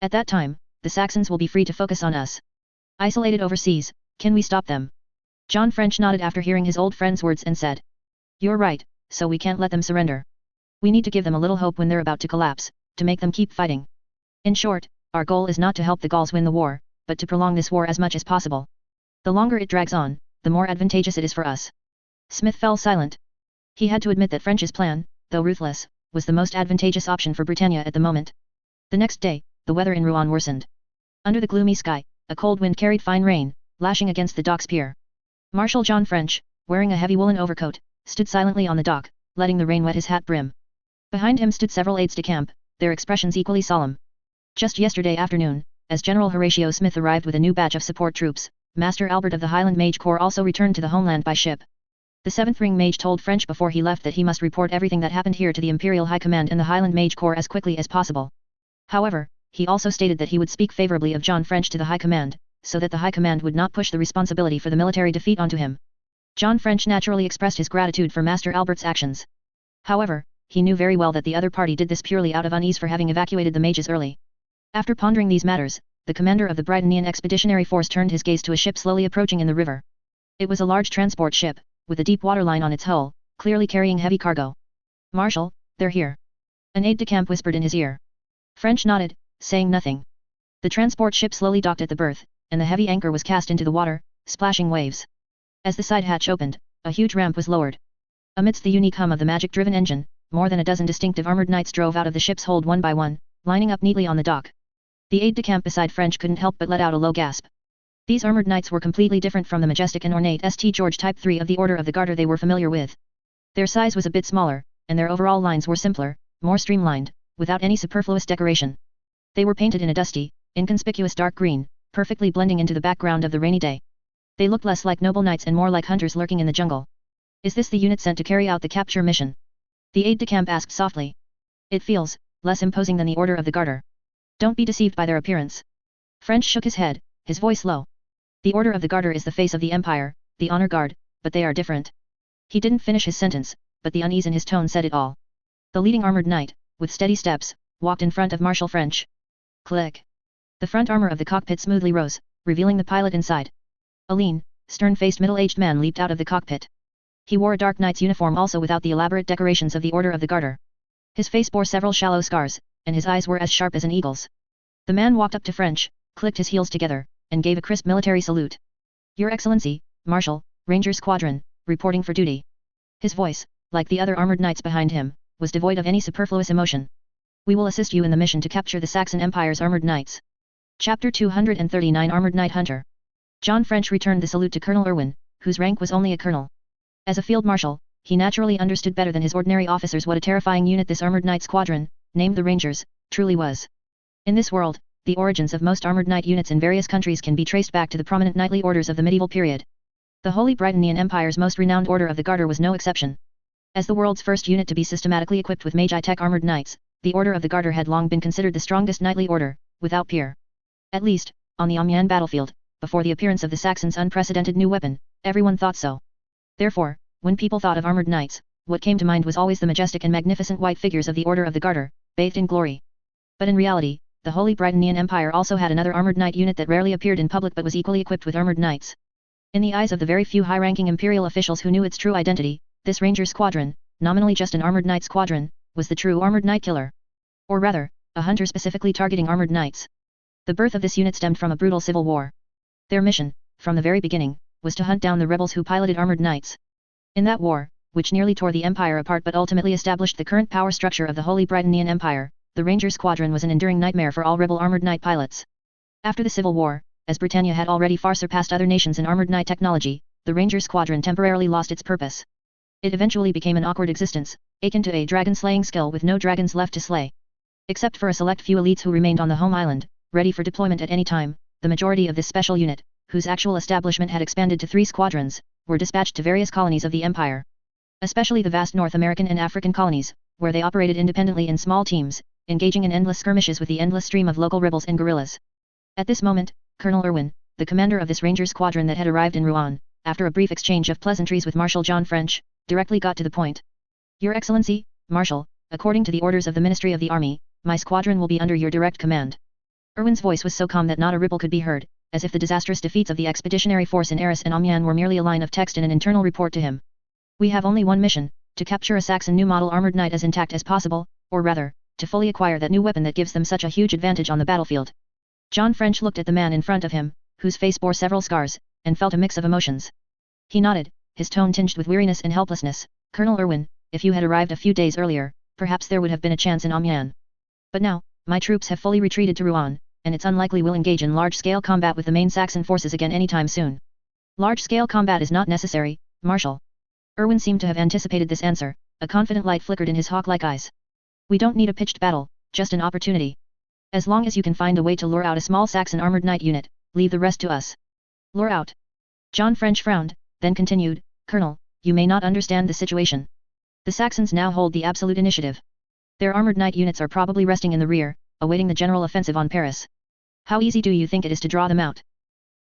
At that time, the Saxons will be free to focus on us. Isolated overseas, can we stop them? John French nodded after hearing his old friend's words and said. You're right, so we can't let them surrender. We need to give them a little hope when they're about to collapse, to make them keep fighting. In short, our goal is not to help the Gauls win the war, but to prolong this war as much as possible. The longer it drags on, the more advantageous it is for us. Smith fell silent. He had to admit that French's plan, though ruthless, was the most advantageous option for Britannia at the moment. The next day, the weather in Rouen worsened. Under the gloomy sky, a cold wind carried fine rain, lashing against the dock's pier. Marshal John French, wearing a heavy woolen overcoat, stood silently on the dock, letting the rain wet his hat brim. Behind him stood several aides-de-camp, their expressions equally solemn. Just yesterday afternoon, as General Horatio Smith arrived with a new batch of support troops, Master Albert of the Highland Mage Corps also returned to the homeland by ship. The 7th Ring Mage told French before he left that he must report everything that happened here to the Imperial High Command and the Highland Mage Corps as quickly as possible. However, he also stated that he would speak favorably of John French to the High Command, so that the High Command would not push the responsibility for the military defeat onto him. John French naturally expressed his gratitude for Master Albert's actions. However, he knew very well that the other party did this purely out of unease for having evacuated the mages early. After pondering these matters, the commander of the Britannian Expeditionary Force turned his gaze to a ship slowly approaching in the river. It was a large transport ship, with a deep water line on its hull, clearly carrying heavy cargo. Marshal, they're here. An aide-de-camp whispered in his ear. French nodded, saying nothing. The transport ship slowly docked at the berth, and the heavy anchor was cast into the water, splashing waves. As the side hatch opened, a huge ramp was lowered. Amidst the unique hum of the magic-driven engine, more than a dozen distinctive armored knights drove out of the ship's hold one by one, lining up neatly on the dock. The aide-de-camp beside French couldn't help but let out a low gasp. These armored knights were completely different from the majestic and ornate St. George Type 3 of the Order of the Garter they were familiar with. Their size was a bit smaller, and their overall lines were simpler, more streamlined, without any superfluous decoration. They were painted in a dusty, inconspicuous dark green, perfectly blending into the background of the rainy day. They looked less like noble knights and more like hunters lurking in the jungle. Is this the unit sent to carry out the capture mission? The aide-de-camp asked softly. It feels less imposing than the Order of the Garter. Don't be deceived by their appearance. French shook his head, his voice low. The Order of the Garter is the face of the Empire, the honor guard, but they are different. He didn't finish his sentence, but the unease in his tone said it all. The leading armored knight, with steady steps, walked in front of Marshal French. Click. The front armor of the cockpit smoothly rose, revealing the pilot inside. A lean, stern-faced middle-aged man leaped out of the cockpit. He wore a dark knight's uniform also without the elaborate decorations of the Order of the Garter. His face bore several shallow scars, and his eyes were as sharp as an eagle's. The man walked up to French, clicked his heels together, and gave a crisp military salute. Your Excellency, Marshal, Ranger Squadron, reporting for duty. His voice, like the other armored knights behind him, was devoid of any superfluous emotion. We will assist you in the mission to capture the Saxon Empire's armored knights. Chapter 239 Armored Knight Hunter. John French returned the salute to Colonel Irwin, whose rank was only a colonel. As a field marshal, he naturally understood better than his ordinary officers what a terrifying unit this armored knight squadron, named the Rangers, truly was. In this world, the origins of most armored knight units in various countries can be traced back to the prominent knightly orders of the medieval period. The Holy Britannian Empire's most renowned Order of the Garter was no exception. As the world's first unit to be systematically equipped with Magi-Tech armored knights, the Order of the Garter had long been considered the strongest knightly order, without peer. At least, on the Amiens battlefield, before the appearance of the Saxons' unprecedented new weapon, everyone thought so. Therefore, when people thought of armored knights, what came to mind was always the majestic and magnificent white figures of the Order of the Garter, bathed in glory. But in reality, the Holy Britannian Empire also had another armored knight unit that rarely appeared in public but was equally equipped with armored knights. In the eyes of the very few high-ranking imperial officials who knew its true identity, this Ranger Squadron, nominally just an armored knight squadron, was the true armored knight killer. Or rather, a hunter specifically targeting armored knights. The birth of this unit stemmed from a brutal civil war. Their mission, from the very beginning, was to hunt down the rebels who piloted armored knights. In that war, which nearly tore the empire apart but ultimately established the current power structure of the Holy Britannian Empire, the Ranger Squadron was an enduring nightmare for all rebel armored knight pilots. After the Civil War, as Britannia had already far surpassed other nations in armored knight technology, the Ranger Squadron temporarily lost its purpose. It eventually became an awkward existence, akin to a dragon-slaying skill with no dragons left to slay. Except for a select few elites who remained on the home island, ready for deployment at any time, the majority of this special unit, whose actual establishment had expanded to 3 squadrons, were dispatched to various colonies of the Empire. Especially the vast North American and African colonies, where they operated independently in small teams, engaging in endless skirmishes with the endless stream of local rebels and guerrillas. At this moment, Colonel Irwin, the commander of this Ranger Squadron that had arrived in Rouen, after a brief exchange of pleasantries with Marshal John French, directly got to the point. Your Excellency, Marshal, according to the orders of the Ministry of the Army, my squadron will be under your direct command. Irwin's voice was so calm that not a ripple could be heard, as if the disastrous defeats of the expeditionary force in Arras and Amiens were merely a line of text in an internal report to him. We have only one mission, to capture a Saxon new model armored knight as intact as possible, or rather, to fully acquire that new weapon that gives them such a huge advantage on the battlefield. John French looked at the man in front of him, whose face bore several scars, and felt a mix of emotions. He nodded, his tone tinged with weariness and helplessness. Colonel Irwin, if you had arrived a few days earlier, perhaps there would have been a chance in Amiens. But now, my troops have fully retreated to Rouen, and it's unlikely we'll engage in large-scale combat with the main Saxon forces again anytime soon. Large-scale combat is not necessary, Marshal. Irwin seemed to have anticipated this answer, a confident light flickered in his hawk-like eyes. We don't need a pitched battle, just an opportunity. As long as you can find a way to lure out a small Saxon armored knight unit, leave the rest to us. Lure out. John French frowned, then continued, Colonel, you may not understand the situation. The Saxons now hold the absolute initiative. Their armored knight units are probably resting in the rear, awaiting the general offensive on Paris. How easy do you think it is to draw them out?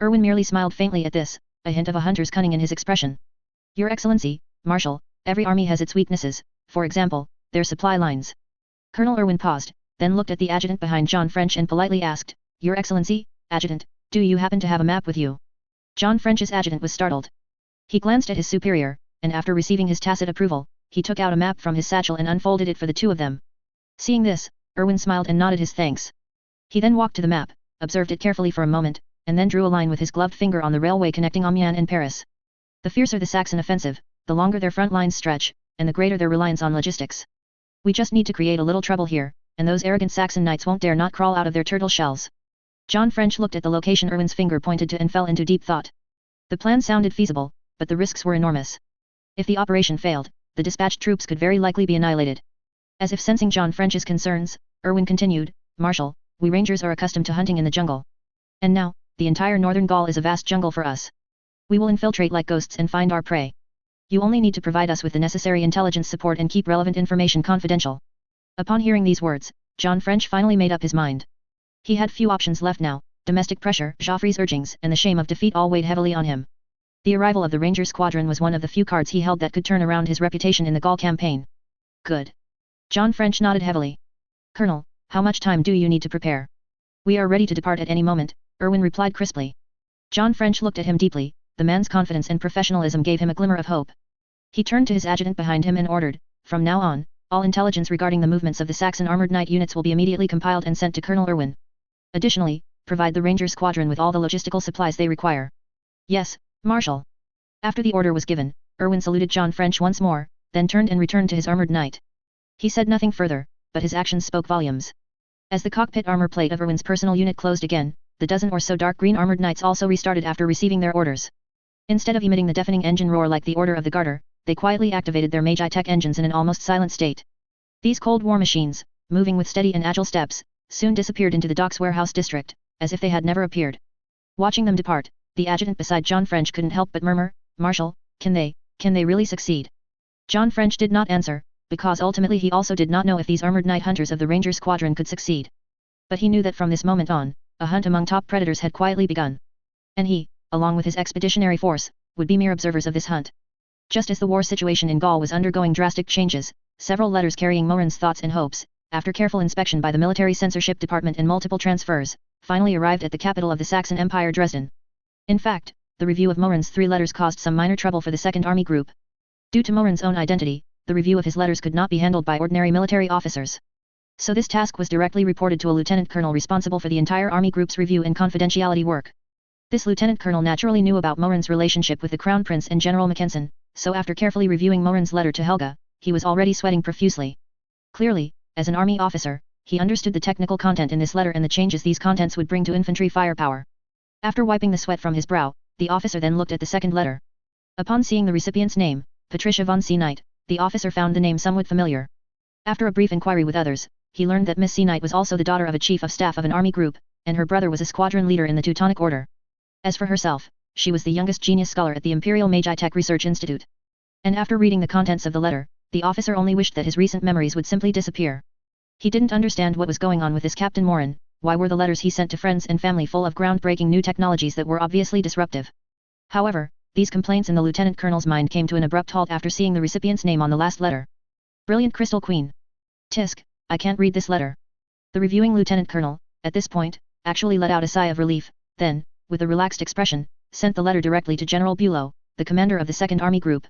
Irwin merely smiled faintly at this, a hint of a hunter's cunning in his expression. Your Excellency, Marshal, every army has its weaknesses, for example, their supply lines. Colonel Irwin paused, then looked at the adjutant behind John French and politely asked, Your Excellency, Adjutant, do you happen to have a map with you? John French's adjutant was startled. He glanced at his superior, and after receiving his tacit approval, he took out a map from his satchel and unfolded it for the two of them. Seeing this, Irwin smiled and nodded his thanks. He then walked to the map, observed it carefully for a moment, and then drew a line with his gloved finger on the railway connecting Amiens and Paris. The fiercer the Saxon offensive, the longer their front lines stretch, and the greater their reliance on logistics. We just need to create a little trouble here, and those arrogant Saxon knights won't dare not crawl out of their turtle shells. John French looked at the location Irwin's finger pointed to and fell into deep thought. The plan sounded feasible, but the risks were enormous. If the operation failed, the dispatched troops could very likely be annihilated. As if sensing John French's concerns, Irwin continued, Marshal, we Rangers are accustomed to hunting in the jungle. And now, the entire northern Gaul is a vast jungle for us. We will infiltrate like ghosts and find our prey. You only need to provide us with the necessary intelligence support and keep relevant information confidential. Upon hearing these words, John French finally made up his mind. He had few options left now, domestic pressure, Joffrey's urgings and the shame of defeat all weighed heavily on him. The arrival of the Ranger Squadron was one of the few cards he held that could turn around his reputation in the Gaul campaign. Good. John French nodded heavily. Colonel, how much time do you need to prepare? We are ready to depart at any moment, Irwin replied crisply. John French looked at him deeply, the man's confidence and professionalism gave him a glimmer of hope. He turned to his adjutant behind him and ordered, from now on, all intelligence regarding the movements of the Saxon armored knight units will be immediately compiled and sent to Colonel Irwin. Additionally, provide the Ranger Squadron with all the logistical supplies they require. Yes, Marshal. After the order was given, Irwin saluted John French once more, then turned and returned to his armored knight. He said nothing further, but his actions spoke volumes. As the cockpit armor plate of Irwin's personal unit closed again, the dozen or so dark green armored knights also restarted after receiving their orders. Instead of emitting the deafening engine roar like the Order of the Garter, they quietly activated their Magi-Tech engines in an almost silent state. These Cold War machines, moving with steady and agile steps, soon disappeared into the docks warehouse district, as if they had never appeared. Watching them depart, the adjutant beside John French couldn't help but murmur, Marshal, can they really succeed? John French did not answer, because ultimately he also did not know if these armored night hunters of the Ranger Squadron could succeed. But he knew that from this moment on, a hunt among top predators had quietly begun. And he, along with his expeditionary force, would be mere observers of this hunt. Just as the war situation in Gaul was undergoing drastic changes, several letters carrying Morin's thoughts and hopes, after careful inspection by the military censorship department and multiple transfers, finally arrived at the capital of the Saxon Empire, Dresden. In fact, the review of Morin's 3 letters caused some minor trouble for the Second Army Group. Due to Morin's own identity, the review of his letters could not be handled by ordinary military officers. So this task was directly reported to a lieutenant colonel responsible for the entire army group's review and confidentiality work. This lieutenant colonel naturally knew about Morin's relationship with the Crown Prince and General Mackensen, so after carefully reviewing Morin's letter to Helga, he was already sweating profusely. Clearly, as an army officer, he understood the technical content in this letter and the changes these contents would bring to infantry firepower. After wiping the sweat from his brow, the officer then looked at the second letter. Upon seeing the recipient's name, Patricia von C. Knight, the officer found the name somewhat familiar. After a brief inquiry with others, he learned that Miss C. Knight was also the daughter of a chief of staff of an army group, and her brother was a squadron leader in the Teutonic Order. As for herself, she was the youngest genius scholar at the Imperial Magitech Research Institute. And after reading the contents of the letter, the officer only wished that his recent memories would simply disappear. He didn't understand what was going on with this Captain Morin. Why were the letters he sent to friends and family full of groundbreaking new technologies that were obviously disruptive? However, these complaints in the lieutenant colonel's mind came to an abrupt halt after seeing the recipient's name on the last letter. Brilliant Crystal Queen. Tisk, I can't read this letter. The reviewing lieutenant colonel, at this point, actually let out a sigh of relief, then, with a relaxed expression, sent the letter directly to General Bülow, the commander of the Second Army Group.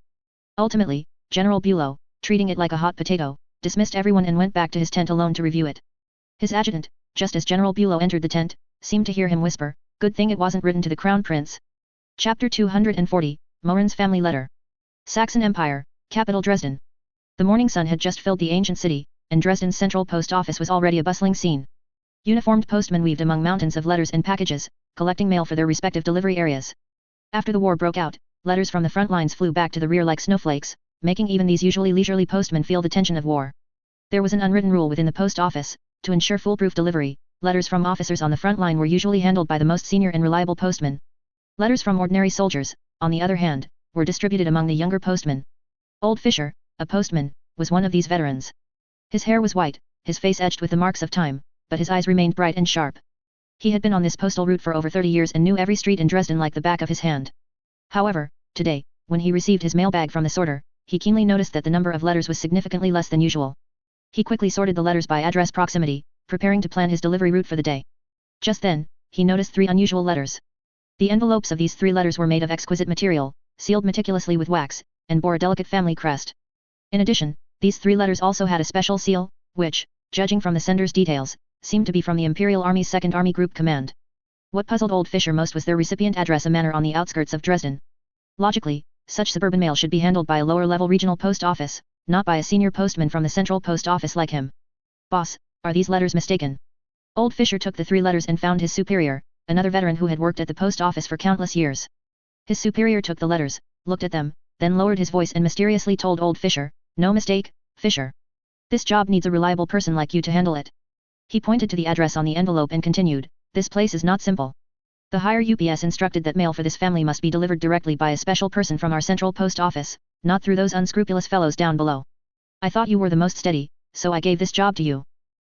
Ultimately, General Bülow, treating it like a hot potato, dismissed everyone and went back to his tent alone to review it. His adjutant, just as General Bülow entered the tent, seemed to hear him whisper, "Good thing it wasn't written to the Crown Prince." Chapter 240, Morin's Family Letter. Saxon Empire, capital Dresden. The morning sun had just filled the ancient city, and Dresden's central post office was already a bustling scene. Uniformed postmen weaved among mountains of letters and packages, collecting mail for their respective delivery areas. After the war broke out, letters from the front lines flew back to the rear like snowflakes, making even these usually leisurely postmen feel the tension of war. There was an unwritten rule within the post office: to ensure foolproof delivery, letters from officers on the front line were usually handled by the most senior and reliable postmen. Letters from ordinary soldiers, on the other hand, were distributed among the younger postmen. Old Fisher, a postman, was one of these veterans. His hair was white, his face edged with the marks of time, but his eyes remained bright and sharp. He had been on this postal route for over 30 years and knew every street in Dresden like the back of his hand. However, today, when he received his mailbag from the sorter, he keenly noticed that the number of letters was significantly less than usual. He quickly sorted the letters by address proximity, preparing to plan his delivery route for the day. Just then, he noticed 3 unusual letters. The envelopes of these 3 letters were made of exquisite material, sealed meticulously with wax, and bore a delicate family crest. In addition, these 3 letters also had a special seal, which, judging from the sender's details, seemed to be from the Imperial Army's Second Army Group Command. What puzzled Old Fisher most was their recipient address, a manor on the outskirts of Dresden. Logically, such suburban mail should be handled by a lower-level regional post office, not by a senior postman from the central post office like him. "Boss, are these letters mistaken?" Old Fisher took the 3 letters and found his superior, another veteran who had worked at the post office for countless years. His superior took the letters, looked at them, then lowered his voice and mysteriously told Old Fisher, "No mistake, Fisher. This job needs a reliable person like you to handle it." He pointed to the address on the envelope and continued, "This place is not simple. The higher UPS instructed that mail for this family must be delivered directly by a special person from our central post office, not through those unscrupulous fellows down below. I thought you were the most steady, so I gave this job to you.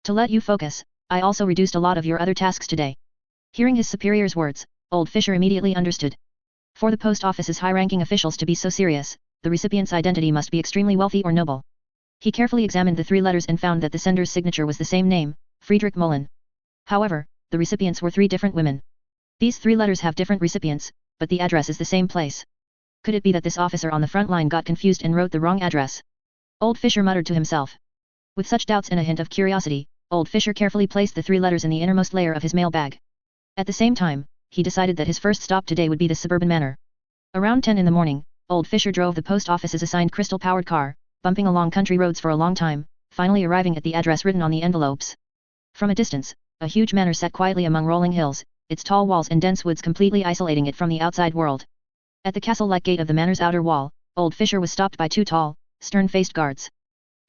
To let you focus, I also reduced a lot of your other tasks today." Hearing his superior's words, Old Fisher immediately understood. For the post office's high-ranking officials to be so serious, the recipient's identity must be extremely wealthy or noble. He carefully examined the 3 letters and found that the sender's signature was the same name, Friedrich Mullen. However, the recipients were 3 different women. These 3 letters have different recipients, but the address is the same place. Could it be that this officer on the front line got confused and wrote the wrong address? Old Fisher muttered to himself. With such doubts and a hint of curiosity, Old Fisher carefully placed the 3 letters in the innermost layer of his mailbag. At the same time, he decided that his first stop today would be the suburban manor. Around 10 in the morning, Old Fisher drove the post office's assigned crystal-powered car, bumping along country roads for a long time, finally arriving at the address written on the envelopes. From a distance, a huge manor sat quietly among rolling hills, its tall walls and dense woods completely isolating it from the outside world. At the castle-like gate of the manor's outer wall, Old Fisher was stopped by 2 tall, stern-faced guards.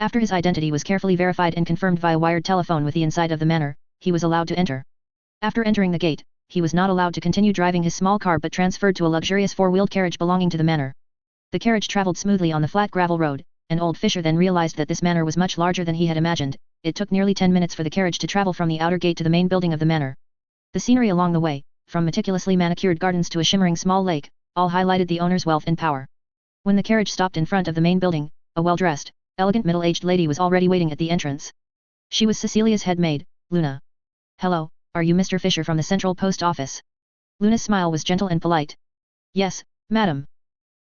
After his identity was carefully verified and confirmed via wired telephone with the inside of the manor, he was allowed to enter. After entering the gate, he was not allowed to continue driving his small car but transferred to a luxurious 4-wheeled carriage belonging to the manor. The carriage traveled smoothly on the flat gravel road, and old Fisher then realized that this manor was much larger than he had imagined. It took nearly 10 minutes for the carriage to travel from the outer gate to the main building of the manor. The scenery along the way, from meticulously manicured gardens to a shimmering small lake, all highlighted the owner's wealth and power. When the carriage stopped in front of the main building, a well-dressed, elegant middle-aged lady was already waiting at the entrance. She was Cecilia's head maid, Luna. "Hello, are you Mr. Fisher from the Central Post Office?" Luna's smile was gentle and polite. "Yes, madam."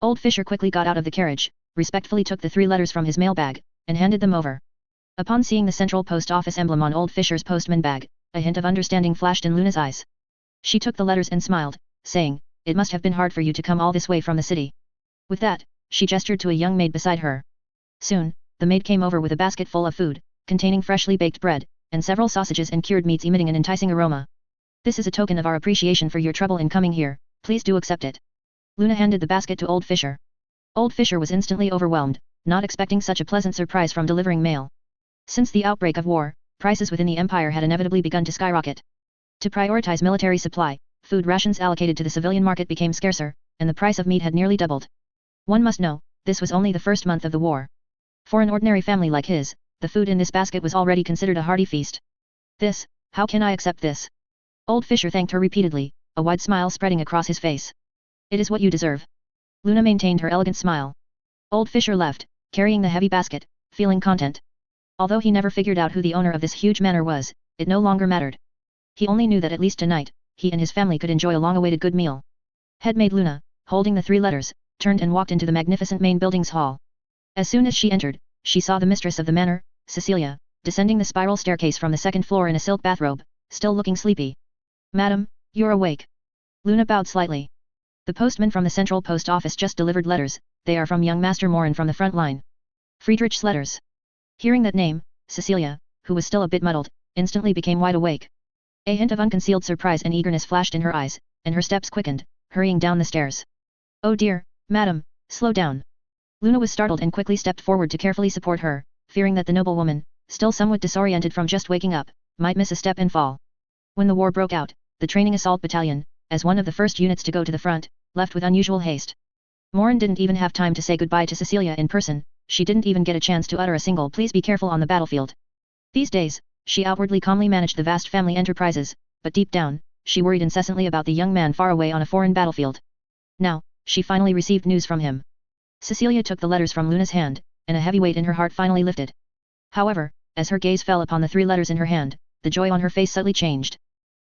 Old Fisher quickly got out of the carriage, respectfully took the 3 letters from his mailbag, and handed them over. Upon seeing the Central Post Office emblem on old Fisher's postman bag, a hint of understanding flashed in Luna's eyes. She took the letters and smiled, saying, "It must have been hard for you to come all this way from the city." With that, she gestured to a young maid beside her. Soon, the maid came over with a basket full of food, containing freshly baked bread, and several sausages and cured meats emitting an enticing aroma. "This is a token of our appreciation for your trouble in coming here, please do accept it." Luna handed the basket to old Fisher. Old Fisher was instantly overwhelmed, not expecting such a pleasant surprise from delivering mail. Since the outbreak of war, prices within the empire had inevitably begun to skyrocket. To prioritize military supply, food rations allocated to the civilian market became scarcer, and the price of meat had nearly doubled. One must know, this was only the first month of the war. For an ordinary family like his, the food in this basket was already considered a hearty feast. "This, how can I accept this?" Old Fisher thanked her repeatedly, a wide smile spreading across his face. "It is what you deserve." Luna maintained her elegant smile. Old Fisher left, carrying the heavy basket, feeling content. Although he never figured out who the owner of this huge manor was, it no longer mattered. He only knew that at least tonight, he and his family could enjoy a long-awaited good meal. Headmaid Luna, holding the 3 letters, turned and walked into the magnificent main building's hall. As soon as she entered, she saw the mistress of the manor, Cecilia, descending the spiral staircase from the 2nd floor in a silk bathrobe, still looking sleepy. "Madam, you're awake." Luna bowed slightly. "The postman from the Central Post Office just delivered letters, they are from young Master Morin from the front line. Friedrich's letters." Hearing that name, Cecilia, who was still a bit muddled, instantly became wide awake. A hint of unconcealed surprise and eagerness flashed in her eyes, and her steps quickened, hurrying down the stairs. "Oh dear, madam, slow down." Luna was startled and quickly stepped forward to carefully support her, fearing that the noble woman, still somewhat disoriented from just waking up, might miss a step and fall. When the war broke out, the training assault battalion, as one of the first units to go to the front, left with unusual haste. Morin didn't even have time to say goodbye to Cecilia in person, she didn't even get a chance to utter a single "please be careful" on the battlefield. These days, she outwardly calmly managed the vast family enterprises, but deep down, she worried incessantly about the young man far away on a foreign battlefield. Now, she finally received news from him. Cecilia took the letters from Luna's hand, and a heavy weight in her heart finally lifted. However, as her gaze fell upon the 3 letters in her hand, the joy on her face suddenly changed.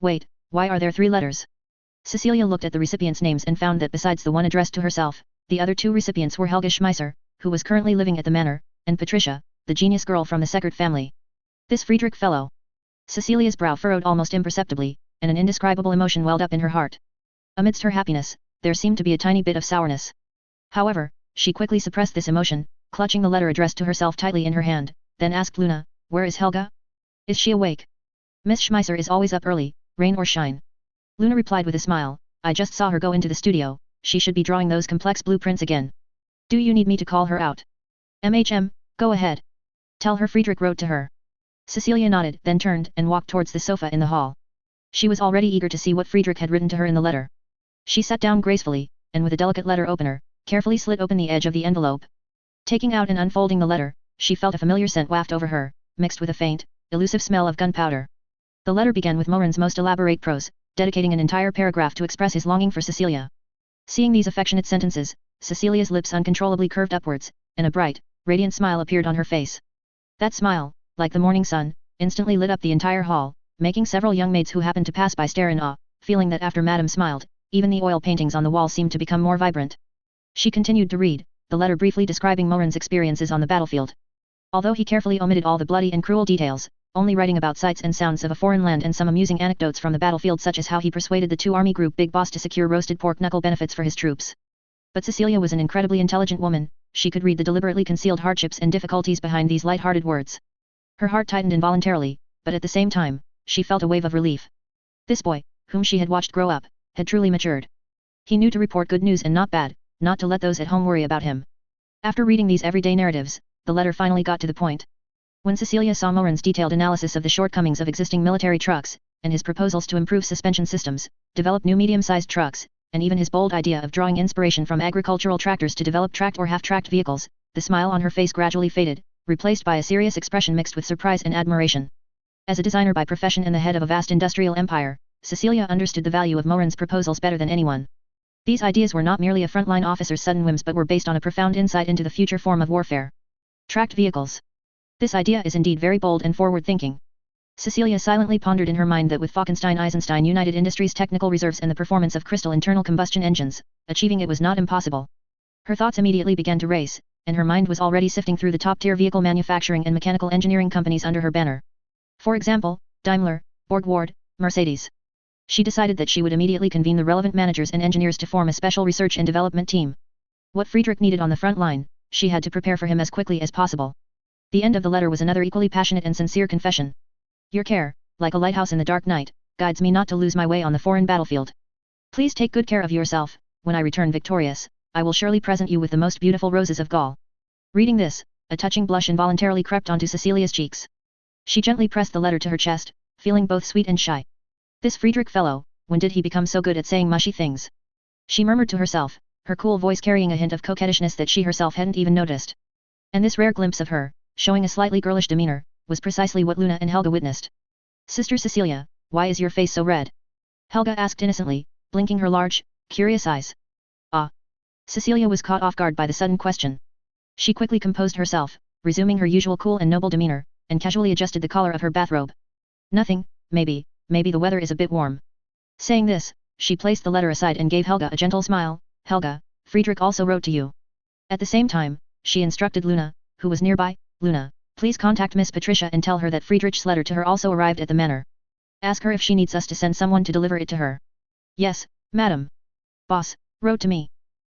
"Wait, why are there 3 letters?" Cecilia looked at the recipients' names and found that besides the one addressed to herself, the other 2 recipients were Helga Schmeisser, who was currently living at the manor, and Patricia, the genius girl from the Seckert family. This Friedrich fellow. Cecilia's brow furrowed almost imperceptibly, and an indescribable emotion welled up in her heart. Amidst her happiness, there seemed to be a tiny bit of sourness. However, she quickly suppressed this emotion, clutching the letter addressed to herself tightly in her hand, then asked Luna, "Where is Helga? Is she awake?" "Miss Schmeisser is always up early, rain or shine." Luna replied with a smile, "I just saw her go into the studio, she should be drawing those complex blueprints again. Do you need me to call her out?" Go ahead. Tell her Friedrich wrote to her." Cecilia nodded, then turned and walked towards the sofa in the hall. She was already eager to see what Friedrich had written to her in the letter. She sat down gracefully, and with a delicate letter opener, carefully slit open the edge of the envelope. Taking out and unfolding the letter, she felt a familiar scent waft over her, mixed with a faint, elusive smell of gunpowder. The letter began with Morin's most elaborate prose, dedicating an entire paragraph to express his longing for Cecilia. Seeing these affectionate sentences, Cecilia's lips uncontrollably curved upwards, and a bright, radiant smile appeared on her face. That smile, like the morning sun, instantly lit up the entire hall, making several young maids who happened to pass by stare in awe, feeling that after Madame smiled, even the oil paintings on the wall seemed to become more vibrant. She continued to read, the letter briefly describing Morin's experiences on the battlefield. Although he carefully omitted all the bloody and cruel details, only writing about sights and sounds of a foreign land and some amusing anecdotes from the battlefield, such as how he persuaded the 2 army group big boss to secure roasted pork knuckle benefits for his troops. But Cecilia was an incredibly intelligent woman, she could read the deliberately concealed hardships and difficulties behind these light-hearted words. Her heart tightened involuntarily, but at the same time, she felt a wave of relief. This boy, whom she had watched grow up, had truly matured. He knew to report good news and not bad, not to let those at home worry about him. After reading these everyday narratives, the letter finally got to the point. When Cecilia saw Morin's detailed analysis of the shortcomings of existing military trucks, and his proposals to improve suspension systems, develop new medium-sized trucks, and even his bold idea of drawing inspiration from agricultural tractors to develop tracked or half-tracked vehicles, the smile on her face gradually faded, replaced by a serious expression mixed with surprise and admiration. As a designer by profession and the head of a vast industrial empire, Cecilia understood the value of Morin's proposals better than anyone. These ideas were not merely a frontline officer's sudden whims but were based on a profound insight into the future form of warfare. Tracked vehicles. This idea is indeed very bold and forward-thinking. Cecilia silently pondered in her mind that with Falkenstein-Eisenstein United Industries' technical reserves and the performance of crystal internal combustion engines, achieving it was not impossible. Her thoughts immediately began to race, and her mind was already sifting through the top-tier vehicle manufacturing and mechanical engineering companies under her banner. For example, Daimler, Borgward, Mercedes. She decided that she would immediately convene the relevant managers and engineers to form a special research and development team. What Friedrich needed on the front line, she had to prepare for him as quickly as possible. The end of the letter was another equally passionate and sincere confession. Your care, like a lighthouse in the dark night, guides me not to lose my way on the foreign battlefield. Please take good care of yourself. When I return victorious, I will surely present you with the most beautiful roses of Gaul. Reading this, a touching blush involuntarily crept onto Cecilia's cheeks. She gently pressed the letter to her chest, feeling both sweet and shy. This Friedrich fellow, when did he become so good at saying mushy things? She murmured to herself, her cool voice carrying a hint of coquettishness that she herself hadn't even noticed. And this rare glimpse of her, showing a slightly girlish demeanor, was precisely what Luna and Helga witnessed. Sister Cecilia, why is your face so red? Helga asked innocently, blinking her large, curious eyes. Ah! Cecilia was caught off guard by the sudden question. She quickly composed herself, resuming her usual cool and noble demeanor, and casually adjusted the collar of her bathrobe. Nothing, maybe the weather is a bit warm. Saying this, she placed the letter aside and gave Helga a gentle smile. Helga, Friedrich also wrote to you. At the same time, she instructed Luna, who was nearby, Luna, please contact Miss Patricia and tell her that Friedrich's letter to her also arrived at the manor. Ask her if she needs us to send someone to deliver it to her. Yes, madam. Boss, wrote to me.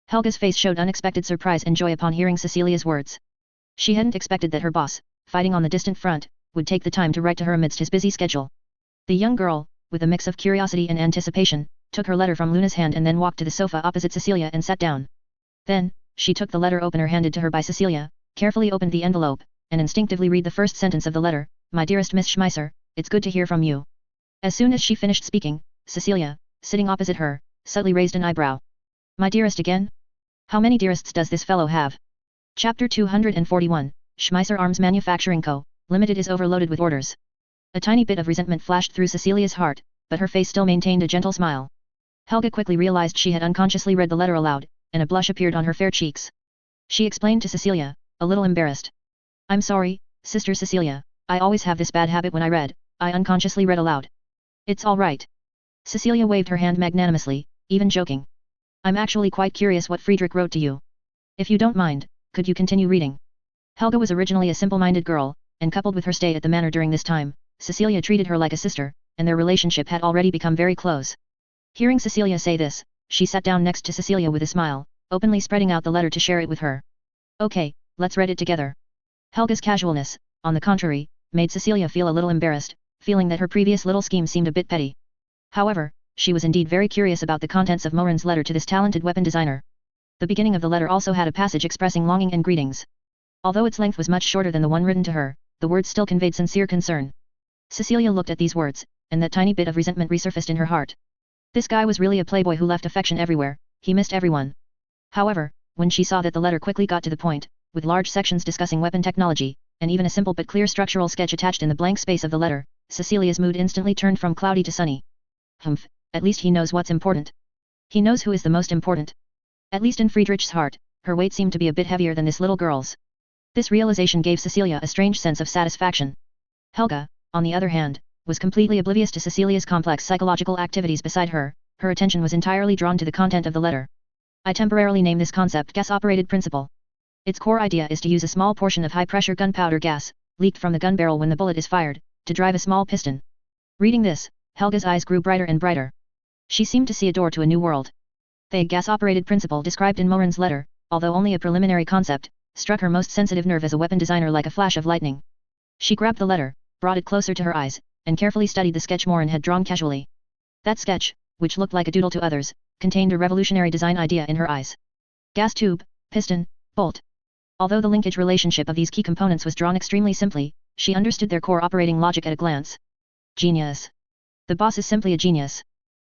Helga's face showed unexpected surprise and joy upon hearing Cecilia's words. She hadn't expected that her boss, fighting on the distant front, would take the time to write to her amidst his busy schedule. The young girl, with a mix of curiosity and anticipation, took her letter from Luna's hand and then walked to the sofa opposite Cecilia and sat down. Then, she took the letter opener handed to her by Cecilia, carefully opened the envelope, and instinctively read the first sentence of the letter. My dearest Miss Schmeisser, it's good to hear from you. As soon as she finished speaking, Cecilia, sitting opposite her, subtly raised an eyebrow. My dearest again? How many dearests does this fellow have? Chapter 241, Schmeisser Arms Manufacturing Co., Limited is overloaded with orders. A tiny bit of resentment flashed through Cecilia's heart, but her face still maintained a gentle smile. Helga quickly realized she had unconsciously read the letter aloud, and a blush appeared on her fair cheeks. She explained to Cecilia, a little embarrassed. I'm sorry, Sister Cecilia, I always have this bad habit when I read, I unconsciously read aloud. It's all right. Cecilia waved her hand magnanimously, even joking. I'm actually quite curious what Friedrich wrote to you. If you don't mind, could you continue reading? Helga was originally a simple-minded girl, and coupled with her stay at the manor during this time, Cecilia treated her like a sister, and their relationship had already become very close. Hearing Cecilia say this, she sat down next to Cecilia with a smile, openly spreading out the letter to share it with her. Okay, let's read it together. Helga's casualness, on the contrary, made Cecilia feel a little embarrassed, feeling that her previous little scheme seemed a bit petty. However, she was indeed very curious about the contents of Morin's letter to this talented weapon designer. The beginning of the letter also had a passage expressing longing and greetings. Although its length was much shorter than the one written to her, the words still conveyed sincere concern. Cecilia looked at these words, and that tiny bit of resentment resurfaced in her heart. This guy was really a playboy who left affection everywhere, he missed everyone. However, when she saw that the letter quickly got to the point, with large sections discussing weapon technology, and even a simple but clear structural sketch attached in the blank space of the letter, Cecilia's mood instantly turned from cloudy to sunny. Humph, at least he knows what's important. He knows who is the most important. At least in Friedrich's heart, her weight seemed to be a bit heavier than this little girl's. This realization gave Cecilia a strange sense of satisfaction. Helga, on the other hand, was completely oblivious to Cecilia's complex psychological activities beside her. Her attention was entirely drawn to the content of the letter. I temporarily name this concept gas-operated principle. Its core idea is to use a small portion of high-pressure gunpowder gas, leaked from the gun barrel when the bullet is fired, to drive a small piston. Reading this, Helga's eyes grew brighter and brighter. She seemed to see a door to a new world. The gas-operated principle described in Morin's letter, although only a preliminary concept, struck her most sensitive nerve as a weapon designer like a flash of lightning. She grabbed the letter, brought it closer to her eyes, and carefully studied the sketch Morin had drawn casually. That sketch, which looked like a doodle to others, contained a revolutionary design idea in her eyes. Gas tube, piston, bolt. Although the linkage relationship of these key components was drawn extremely simply, she understood their core operating logic at a glance. Genius. The boss is simply a genius.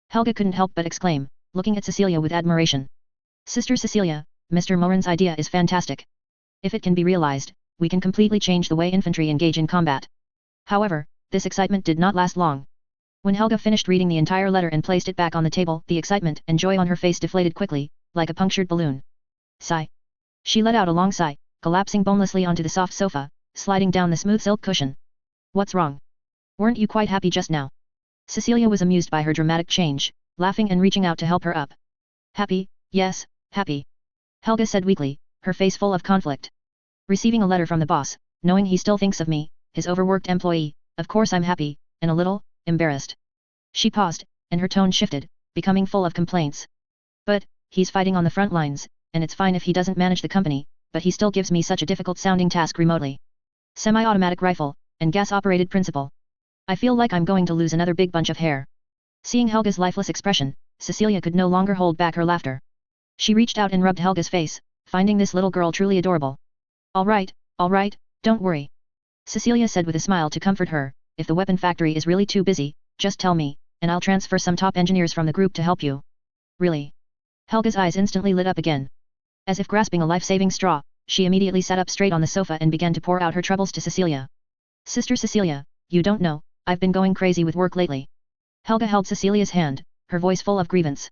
Helga couldn't help but exclaim, looking at Cecilia with admiration. Sister Cecilia, Mr. Morin's idea is fantastic. If it can be realized, we can completely change the way infantry engage in combat. However, this excitement did not last long. When Helga finished reading the entire letter and placed it back on the table, the excitement and joy on her face deflated quickly, like a punctured balloon. Sigh. She let out a long sigh, collapsing bonelessly onto the soft sofa, sliding down the smooth silk cushion. What's wrong? Weren't you quite happy just now? Cecilia was amused by her dramatic change, laughing and reaching out to help her up. Happy, yes, happy. Helga said weakly, her face full of conflict. Receiving a letter from the boss, knowing he still thinks of me, his overworked employee, of course I'm happy, and a little embarrassed. She paused, and her tone shifted, becoming full of complaints. But, he's fighting on the front lines, and it's fine if he doesn't manage the company, but he still gives me such a difficult-sounding task remotely. Semi-automatic rifle, and gas-operated principle. I feel like I'm going to lose another big bunch of hair. Seeing Helga's lifeless expression, Cecilia could no longer hold back her laughter. She reached out and rubbed Helga's face, finding this little girl truly adorable. All right, don't worry. Cecilia said with a smile to comfort her, if the weapon factory is really too busy, just tell me, and I'll transfer some top engineers from the group to help you. Really? Helga's eyes instantly lit up again. As if grasping a life-saving straw, she immediately sat up straight on the sofa and began to pour out her troubles to Cecilia. Sister Cecilia, you don't know, I've been going crazy with work lately. Helga held Cecilia's hand, her voice full of grievance.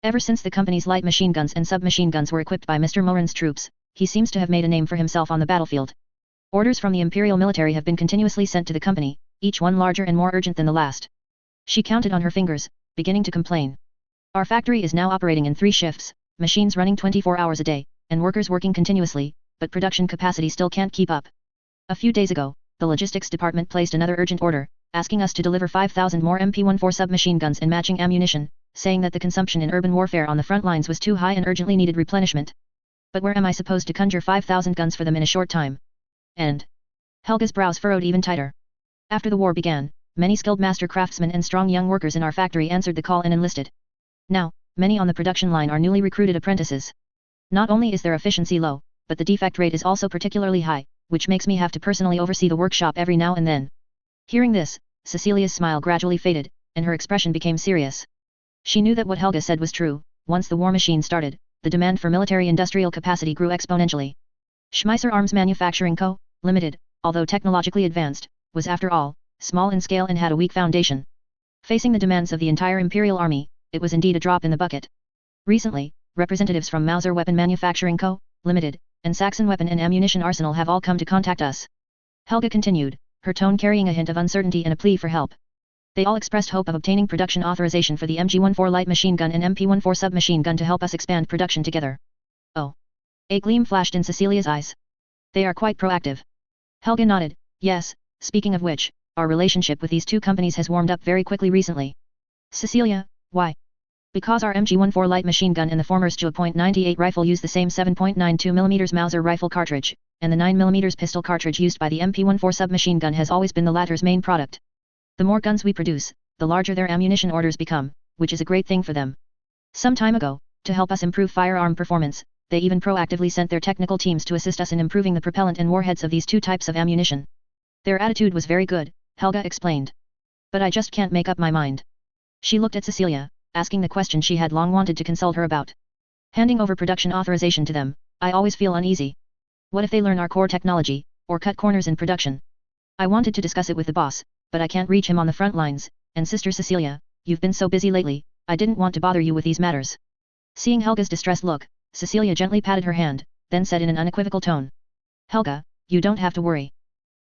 Ever since the company's light machine guns and submachine guns were equipped by Mr. Morin's troops, he seems to have made a name for himself on the battlefield. Orders from the Imperial military have been continuously sent to the company, each one larger and more urgent than the last. She counted on her fingers, beginning to complain. Our factory is now operating in 3 shifts, machines running 24 hours a day, and workers working continuously, but production capacity still can't keep up. A few days ago, the logistics department placed another urgent order, asking us to deliver 5,000 more MP-14 submachine guns and matching ammunition, saying that the consumption in urban warfare on the front lines was too high and urgently needed replenishment. But where am I supposed to conjure 5,000 guns for them in a short time? And Helga's brows furrowed even tighter. After the war began, many skilled master craftsmen and strong young workers in our factory answered the call and enlisted. Now, many on the production line are newly recruited apprentices. Not only is their efficiency low, but the defect rate is also particularly high, which makes me have to personally oversee the workshop every now and then. Hearing this, Cecilia's smile gradually faded, and her expression became serious. She knew that what Helga said was true. Once the war machine started, the demand for military industrial capacity grew exponentially. Schmeisser Arms Manufacturing Co., Limited, although technologically advanced, was after all, small in scale and had a weak foundation. Facing the demands of the entire Imperial Army, it was indeed a drop in the bucket. Recently, representatives from Mauser Weapon Manufacturing Co., Limited, and Saxon Weapon and Ammunition Arsenal have all come to contact us. Helga continued, her tone carrying a hint of uncertainty and a plea for help. They all expressed hope of obtaining production authorization for the MG-14 light machine gun and MP-14 submachine gun to help us expand production together. Oh. A gleam flashed in Cecilia's eyes. They are quite proactive. Helga nodded, yes, speaking of which, our relationship with these two companies has warmed up very quickly recently. Cecilia, why? Because our MG-14 light machine gun and the former's .98 rifle use the same 7.92mm Mauser rifle cartridge, and the 9mm pistol cartridge used by the MP-14 submachine gun has always been the latter's main product. The more guns we produce, the larger their ammunition orders become, which is a great thing for them. Some time ago, to help us improve firearm performance, they even proactively sent their technical teams to assist us in improving the propellant and warheads of these two types of ammunition. Their attitude was very good, Helga explained. But I just can't make up my mind. She looked at Cecilia, asking the question she had long wanted to consult her about. Handing over production authorization to them, I always feel uneasy. What if they learn our core technology, or cut corners in production? I wanted to discuss it with the boss, but I can't reach him on the front lines, and Sister Cecilia, you've been so busy lately, I didn't want to bother you with these matters. Seeing Helga's distressed look, Cecilia gently patted her hand, then said in an unequivocal tone. Helga, you don't have to worry.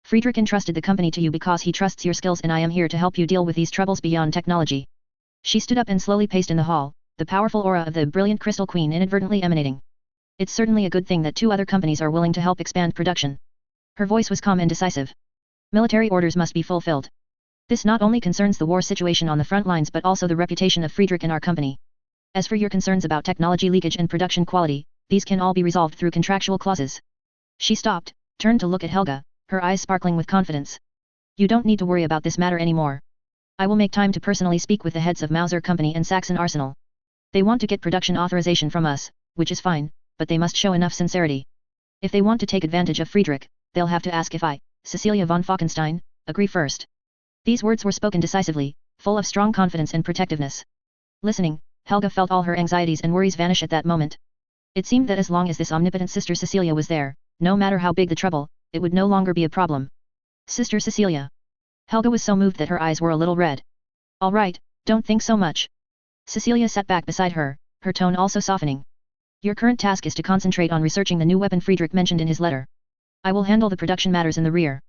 Friedrich entrusted the company to you because he trusts your skills and I am here to help you deal with these troubles beyond technology. She stood up and slowly paced in the hall, the powerful aura of the brilliant Crystal Queen inadvertently emanating. It's certainly a good thing that 2 other companies are willing to help expand production. Her voice was calm and decisive. Military orders must be fulfilled. This not only concerns the war situation on the front lines but also the reputation of Friedrich and our company. As for your concerns about technology leakage and production quality, these can all be resolved through contractual clauses. She stopped, turned to look at Helga, her eyes sparkling with confidence. You don't need to worry about this matter anymore. I will make time to personally speak with the heads of Mauser Company and Saxon Arsenal. They want to get production authorization from us, which is fine, but they must show enough sincerity. If they want to take advantage of Friedrich, they'll have to ask if I, Cecilia von Falkenstein, agree first. These words were spoken decisively, full of strong confidence and protectiveness. Listening, Helga felt all her anxieties and worries vanish at that moment. It seemed that as long as this omnipotent Sister Cecilia was there, No matter how big the trouble, it would no longer be a problem. Sister Cecilia. Helga was so moved that her eyes were a little red. All right, don't think so much. Cecilia sat back beside her, her tone also softening. Your current task is to concentrate on researching the new weapon Friedrich mentioned in his letter. I will handle the production matters in the rear.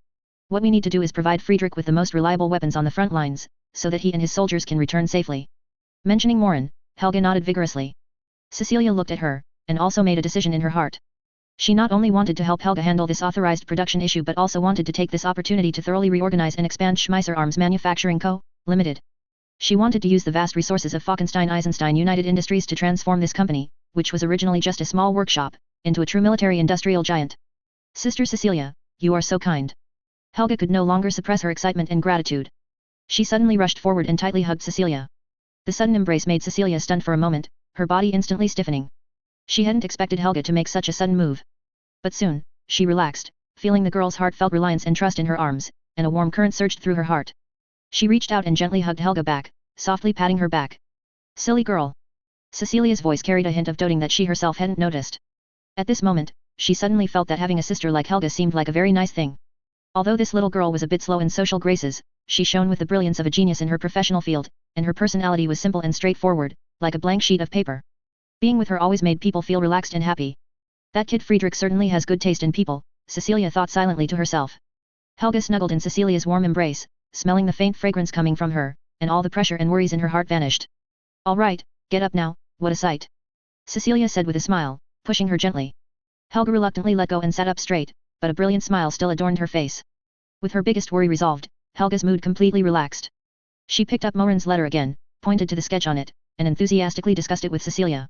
What we need to do is provide Friedrich with the most reliable weapons on the front lines, so that he and his soldiers can return safely. Mentioning Morin, Helga nodded vigorously. Cecilia looked at her, and also made a decision in her heart. She not only wanted to help Helga handle this authorized production issue but also wanted to take this opportunity to thoroughly reorganize and expand Schmeisser Arms Manufacturing Co., Ltd. She wanted to use the vast resources of Falkenstein-Eisenstein United Industries to transform this company, which was originally just a small workshop, into a true military industrial giant. Sister Cecilia, you are so kind. Helga could no longer suppress her excitement and gratitude. She suddenly rushed forward and tightly hugged Cecilia. The sudden embrace made Cecilia stunned for a moment, her body instantly stiffening. She hadn't expected Helga to make such a sudden move. But soon, she relaxed, feeling the girl's heartfelt reliance and trust in her arms, and a warm current surged through her heart. She reached out and gently hugged Helga back, softly patting her back. Silly girl. Cecilia's voice carried a hint of doting that she herself hadn't noticed. At this moment, she suddenly felt that having a sister like Helga seemed like a very nice thing. Although this little girl was a bit slow in social graces, she shone with the brilliance of a genius in her professional field, and her personality was simple and straightforward, like a blank sheet of paper. Being with her always made people feel relaxed and happy. That kid Friedrich certainly has good taste in people, Cecilia thought silently to herself. Helga snuggled in Cecilia's warm embrace, smelling the faint fragrance coming from her, and all the pressure and worries in her heart vanished. All right, get up now, what a sight. Cecilia said with a smile, pushing her gently. Helga reluctantly let go and sat up straight, but a brilliant smile still adorned her face. With her biggest worry resolved, Helga's mood completely relaxed. She picked up Morin's letter again, pointed to the sketch on it, and enthusiastically discussed it with Cecilia.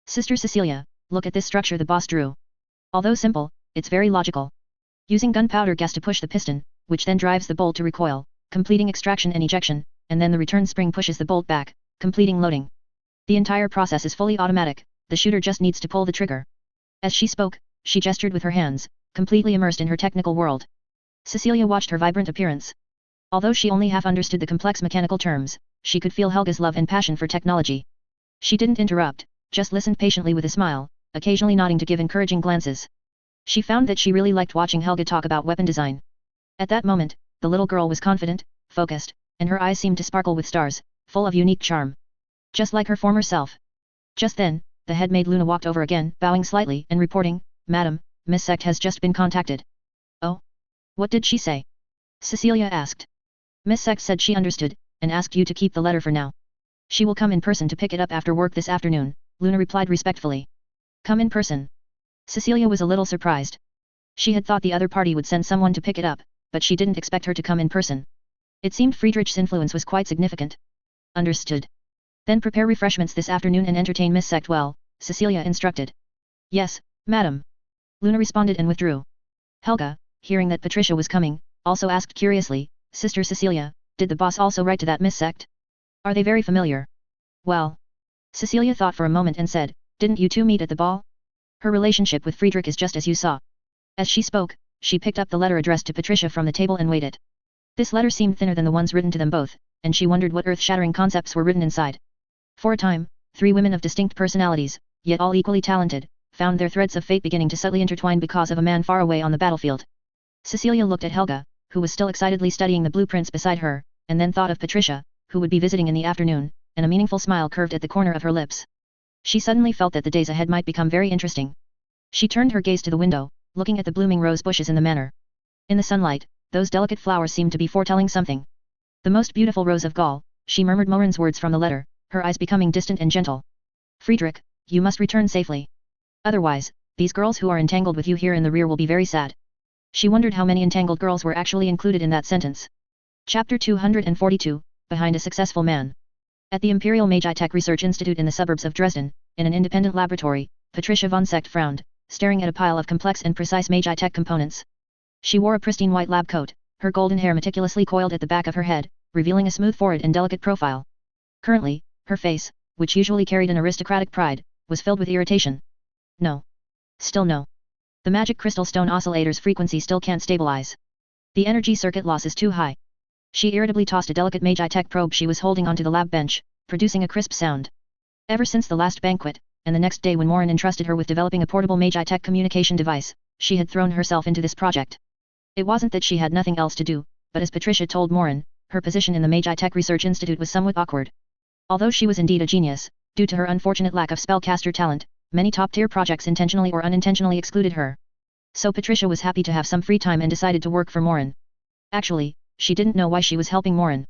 Sister Cecilia, look at this structure the boss drew. Although simple, it's very logical. Using gunpowder gas to push the piston, which then drives the bolt to recoil, completing extraction and ejection, and then the return spring pushes the bolt back, completing loading. The entire process is fully automatic, the shooter just needs to pull the trigger. As she spoke, she gestured with her hands, completely immersed in her technical world. Cecilia watched her vibrant appearance. Although she only half understood the complex mechanical terms, she could feel Helga's love and passion for technology. She didn't interrupt, just listened patiently with a smile, occasionally nodding to give encouraging glances. She found that she really liked watching Helga talk about weapon design. At that moment, the little girl was confident, focused, and her eyes seemed to sparkle with stars, full of unique charm. Just like her former self. Just then, the head maid Luna walked over again, bowing slightly and reporting, Madam, Miss Sect has just been contacted. Oh? What did she say? Cecilia asked. Miss Sect said she understood, and asked you to keep the letter for now. She will come in person to pick it up after work this afternoon, Luna replied respectfully. Come in person. Cecilia was a little surprised. She had thought the other party would send someone to pick it up, but she didn't expect her to come in person. It seemed Friedrich's influence was quite significant. Understood. Then prepare refreshments this afternoon and entertain Miss Sect well, Cecilia instructed. Yes, madam. Luna responded and withdrew. Helga, hearing that Patricia was coming, also asked curiously, Sister Cecilia, did the boss also write to that Miss Sect? Are they very familiar? Well. Cecilia thought for a moment and said, didn't you two meet at the ball? Her relationship with Friedrich is just as you saw. As she spoke, she picked up the letter addressed to Patricia from the table and weighed it. This letter seemed thinner than the ones written to them both, and she wondered what earth-shattering concepts were written inside. For a time, three women of distinct personalities, yet all equally talented, found their threads of fate beginning to subtly intertwine because of a man far away on the battlefield. Cecilia looked at Helga, who was still excitedly studying the blueprints beside her, and then thought of Patricia, who would be visiting in the afternoon, and a meaningful smile curved at the corner of her lips. She suddenly felt that the days ahead might become very interesting. She turned her gaze to the window, looking at the blooming rose bushes in the manor. In the sunlight, those delicate flowers seemed to be foretelling something. The most beautiful rose of Gaul, she murmured Morin's words from the letter, her eyes becoming distant and gentle. Friedrich, you must return safely. Otherwise, these girls who are entangled with you here in the rear will be very sad. She wondered how many entangled girls were actually included in that sentence. Chapter 242, Behind a Successful Man. At the Imperial Magitech Research Institute in the suburbs of Dresden, in an independent laboratory, Patricia von Secht frowned, staring at a pile of complex and precise Magitech components. She wore a pristine white lab coat, her golden hair meticulously coiled at the back of her head, revealing a smooth forehead and delicate profile. Currently, her face, which usually carried an aristocratic pride, was filled with irritation. No. Still no. The magic crystal stone oscillator's frequency still can't stabilize. The energy circuit loss is too high. She irritably tossed a delicate Magitech probe she was holding onto the lab bench, producing a crisp sound. Ever since the last banquet, and the next day when Morin entrusted her with developing a portable Magitech communication device, she had thrown herself into this project. It wasn't that she had nothing else to do, but as Patricia told Morin, her position in the Magi Tech Research Institute was somewhat awkward. Although she was indeed a genius, due to her unfortunate lack of spellcaster talent, many top-tier projects intentionally or unintentionally excluded her. So Patricia was happy to have some free time and decided to work for Morin. Actually, she didn't know why she was helping Morin.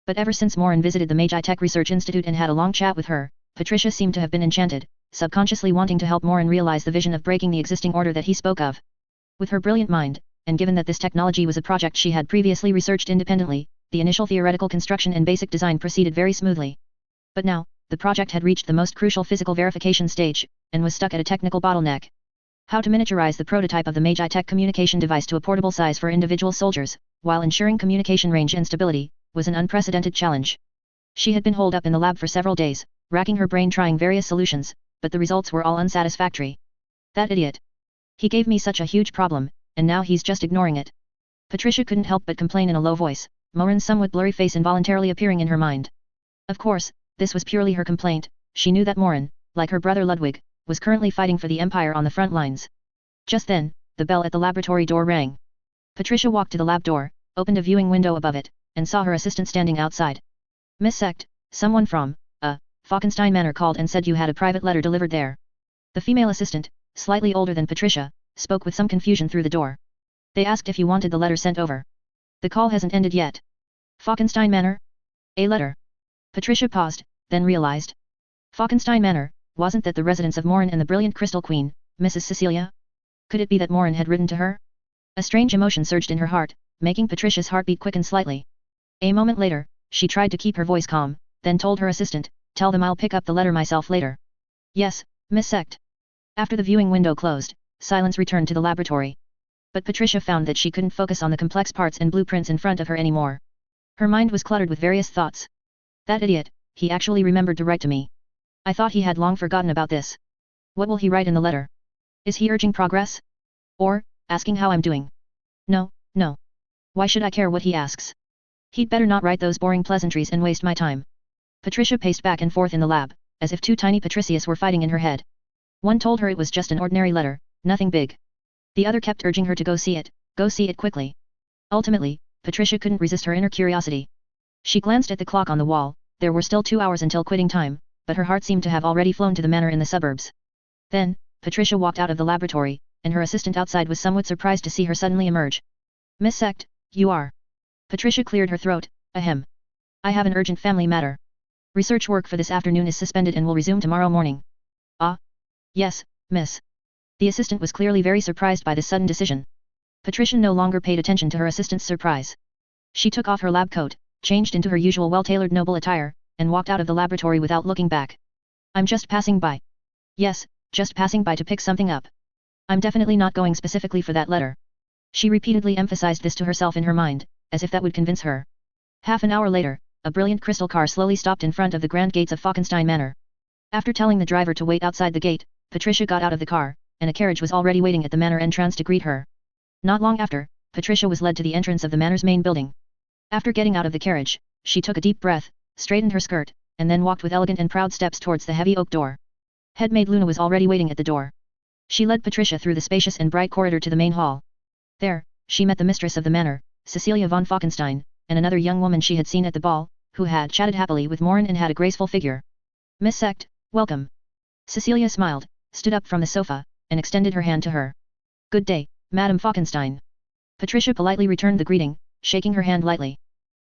But ever since Morin visited the Magi Tech Research Institute and had a long chat with her, Patricia seemed to have been enchanted, subconsciously wanting to help Morin realize the vision of breaking the existing order that he spoke of. With her brilliant mind, and given that this technology was a project she had previously researched independently, the initial theoretical construction and basic design proceeded very smoothly. But now, the project had reached the most crucial physical verification stage, and was stuck at a technical bottleneck. How to miniaturize the prototype of the Magi Tech communication device to a portable size for individual soldiers, while ensuring communication range and stability, was an unprecedented challenge. She had been holed up in the lab for several days, racking her brain trying various solutions, but the results were all unsatisfactory. That idiot. He gave me such a huge problem, and now he's just ignoring it. Patricia couldn't help but complain in a low voice, Morin's somewhat blurry face involuntarily appearing in her mind. Of course, this was purely her complaint. She knew that Morin, like her brother Ludwig, was currently fighting for the Empire on the front lines. Just then, the bell at the laboratory door rang. Patricia walked to the lab door, opened a viewing window above it, and saw her assistant standing outside. Miss Sect, someone from, Falkenstein Manor called and said you had a private letter delivered there. The female assistant, slightly older than Patricia, spoke with some confusion through the door. They asked if you wanted the letter sent over. The call hasn't ended yet. Falkenstein Manor? A letter. Patricia paused, then realized. Falkenstein Manor, wasn't that the residence of Morin and the brilliant Crystal Queen, Mrs. Cecilia? Could it be that Morin had written to her? A strange emotion surged in her heart, making Patricia's heartbeat quicken slightly. A moment later, she tried to keep her voice calm, then told her assistant, tell them I'll pick up the letter myself later. Yes, Miss Sect. After the viewing window closed, silence returned to the laboratory. But Patricia found that she couldn't focus on the complex parts and blueprints in front of her anymore. Her mind was cluttered with various thoughts. That idiot, he actually remembered to write to me. I thought he had long forgotten about this. What will he write in the letter? Is he urging progress? Or, asking how I'm doing? No. Why should I care what he asks? He'd better not write those boring pleasantries and waste my time. Patricia paced back and forth in the lab, as if two tiny Patricias were fighting in her head. One told her it was just an ordinary letter, nothing big. The other kept urging her to go see it quickly. Ultimately, Patricia couldn't resist her inner curiosity. She glanced at the clock on the wall. There were still 2 hours until quitting time, but her heart seemed to have already flown to the manor in the suburbs. Then, Patricia walked out of the laboratory, and her assistant outside was somewhat surprised to see her suddenly emerge. Miss Sect, you are. Patricia cleared her throat, ahem. I have an urgent family matter. Research work for this afternoon is suspended and will resume tomorrow morning. Ah? Yes, miss. The assistant was clearly very surprised by this sudden decision. Patricia no longer paid attention to her assistant's surprise. She took off her lab coat, changed into her usual well-tailored noble attire, and walked out of the laboratory without looking back. I'm just passing by. Yes, just passing by to pick something up. I'm definitely not going specifically for that letter. She repeatedly emphasized this to herself in her mind, as if that would convince her. Half an hour later, a brilliant crystal car slowly stopped in front of the grand gates of Falkenstein Manor. After telling the driver to wait outside the gate, Patricia got out of the car, and a carriage was already waiting at the manor entrance to greet her. Not long after, Patricia was led to the entrance of the manor's main building. After getting out of the carriage, she took a deep breath, straightened her skirt, and then walked with elegant and proud steps towards the heavy oak door. Headmaid Luna was already waiting at the door. She led Patricia through the spacious and bright corridor to the main hall. There, she met the mistress of the manor, Cecilia von Falkenstein, and another young woman she had seen at the ball, who had chatted happily with Morin and had a graceful figure. Miss Sect, welcome. Cecilia smiled, stood up from the sofa, and extended her hand to her. Good day, Madame Falkenstein. Patricia politely returned the greeting, shaking her hand lightly.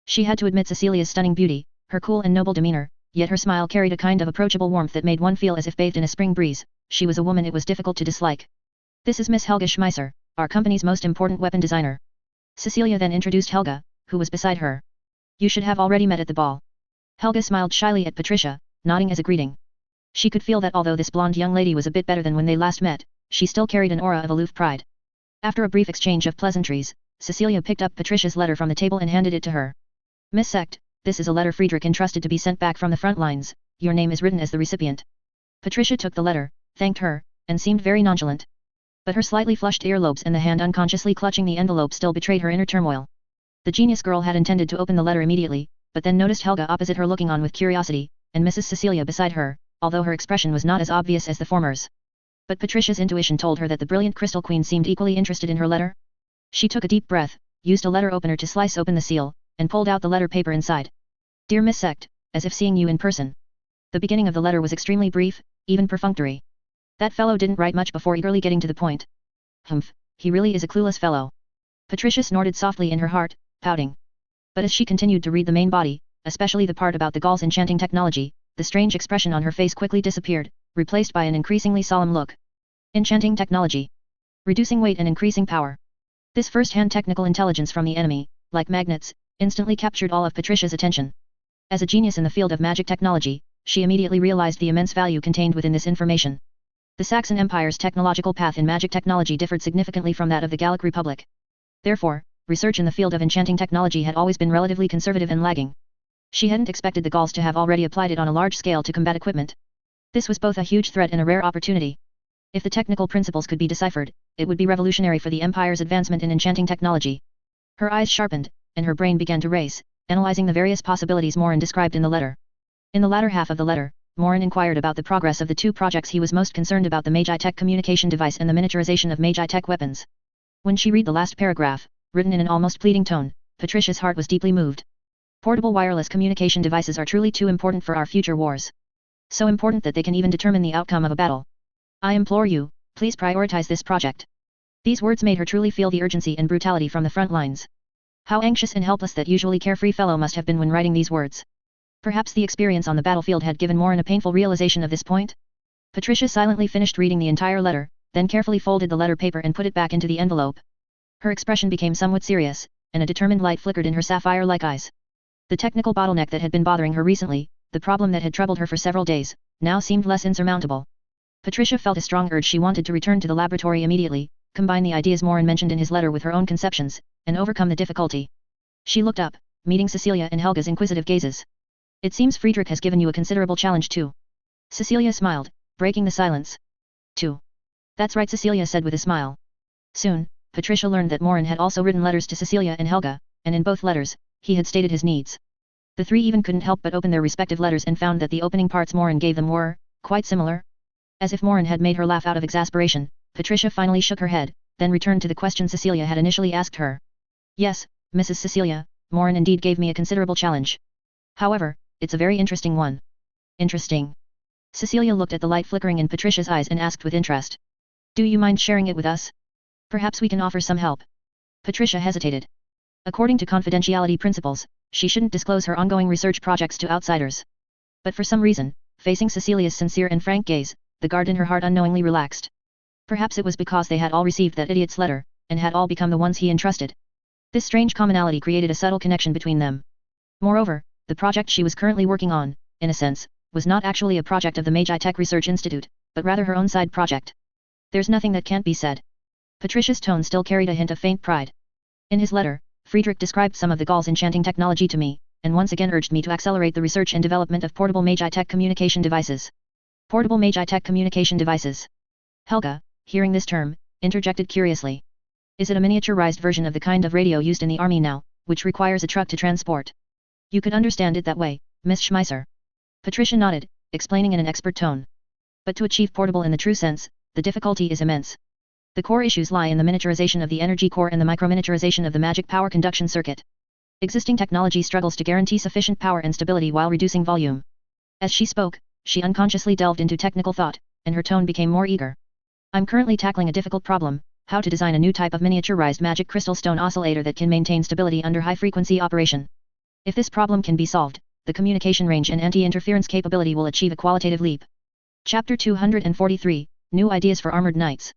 She had to admit Cecilia's stunning beauty, her cool and noble demeanor, yet her smile carried a kind of approachable warmth that made one feel as if bathed in a spring breeze. She was a woman it was difficult to dislike. This is Miss Helga Schmeisser, our company's most important weapon designer. Cecilia then introduced Helga, who was beside her. You should have already met at the ball. Helga smiled shyly at Patricia, nodding as a greeting. She could feel that although this blonde young lady was a bit better than when they last met, she still carried an aura of aloof pride. After a brief exchange of pleasantries, Cecilia picked up Patricia's letter from the table and handed it to her. Miss Sect, this is a letter Friedrich entrusted to be sent back from the front lines. Your name is written as the recipient. Patricia took the letter, thanked her, and seemed very nonchalant. But her slightly flushed earlobes and the hand unconsciously clutching the envelope still betrayed her inner turmoil. The genius girl had intended to open the letter immediately, but then noticed Helga opposite her looking on with curiosity, and Mrs. Cecilia beside her, although her expression was not as obvious as the former's. But Patricia's intuition told her that the brilliant Crystal Queen seemed equally interested in her letter. She took a deep breath, used a letter opener to slice open the seal, and pulled out the letter paper inside. Dear Miss Sect, as if seeing you in person. The beginning of the letter was extremely brief, even perfunctory. That fellow didn't write much before eagerly getting to the point. Humph, he really is a clueless fellow. Patricia snorted softly in her heart, pouting. But as she continued to read the main body, especially the part about the Gaul's enchanting technology, the strange expression on her face quickly disappeared, replaced by an increasingly solemn look. Enchanting technology. Reducing weight and increasing power. This first-hand technical intelligence from the enemy, like magnets, instantly captured all of Patricia's attention. As a genius in the field of magic technology, she immediately realized the immense value contained within this information. The Saxon Empire's technological path in magic technology differed significantly from that of the Gallic Republic. Therefore, research in the field of enchanting technology had always been relatively conservative and lagging. She hadn't expected the Gauls to have already applied it on a large scale to combat equipment. This was both a huge threat and a rare opportunity. If the technical principles could be deciphered, it would be revolutionary for the Empire's advancement in enchanting technology. Her eyes sharpened, and her brain began to race, analyzing the various possibilities Morin described in the letter. In the latter half of the letter, Morin inquired about the progress of the two projects he was most concerned about: the Magi-Tech communication device and the miniaturization of Magi-Tech weapons. When she read the last paragraph, written in an almost pleading tone, Patricia's heart was deeply moved. Portable wireless communication devices are truly too important for our future wars. So important that they can even determine the outcome of a battle. I implore you, please prioritize this project. These words made her truly feel the urgency and brutality from the front lines. How anxious and helpless that usually carefree fellow must have been when writing these words. Perhaps the experience on the battlefield had given Morin a painful realization of this point? Patricia silently finished reading the entire letter, then carefully folded the letter paper and put it back into the envelope. Her expression became somewhat serious, and a determined light flickered in her sapphire-like eyes. The technical bottleneck that had been bothering her recently, the problem that had troubled her for several days, now seemed less insurmountable. Patricia felt a strong urge. She wanted to return to the laboratory immediately, combine the ideas Morin mentioned in his letter with her own conceptions, and overcome the difficulty. She looked up, meeting Cecilia and Helga's inquisitive gazes. It seems Friedrich has given you a considerable challenge too. Cecilia smiled, breaking the silence. Two. That's right, Cecilia said with a smile. Soon, Patricia learned that Morin had also written letters to Cecilia and Helga, and in both letters, he had stated his needs. The three even couldn't help but open their respective letters and found that the opening parts Morin gave them were, quite similar. As if Morin had made her laugh out of exasperation, Patricia finally shook her head, then returned to the question Cecilia had initially asked her. Yes, Mrs. Cecilia, Morin indeed gave me a considerable challenge. However, it's a very interesting one. Interesting. Cecilia looked at the light flickering in Patricia's eyes and asked with interest. Do you mind sharing it with us? Perhaps we can offer some help. Patricia hesitated. According to confidentiality principles, she shouldn't disclose her ongoing research projects to outsiders. But for some reason, facing Cecilia's sincere and frank gaze, the guard in her heart unknowingly relaxed. Perhaps it was because they had all received that idiot's letter, and had all become the ones he entrusted. This strange commonality created a subtle connection between them. Moreover, the project she was currently working on, in a sense, was not actually a project of the Magi-Tech Research Institute, but rather her own side project. There's nothing that can't be said. Patricia's tone still carried a hint of faint pride. In his letter, Friedrich described some of the Gauls' enchanting technology to me, and once again urged me to accelerate the research and development of portable Magi-Tech communication devices. Portable Magi-Tech communication devices. Helga, hearing this term, interjected curiously. Is it a miniaturized version of the kind of radio used in the army now, which requires a truck to transport? You could understand it that way, Miss Schmeisser. Patricia nodded, explaining in an expert tone. But to achieve portable in the true sense, the difficulty is immense. The core issues lie in the miniaturization of the energy core and the microminiaturization of the magic power conduction circuit. Existing technology struggles to guarantee sufficient power and stability while reducing volume. As she spoke, she unconsciously delved into technical thought, and her tone became more eager. I'm currently tackling a difficult problem: how to design a new type of miniaturized magic crystal stone oscillator that can maintain stability under high-frequency operation. If this problem can be solved, the communication range and anti-interference capability will achieve a qualitative leap. Chapter 243, New Ideas for Armored Knights.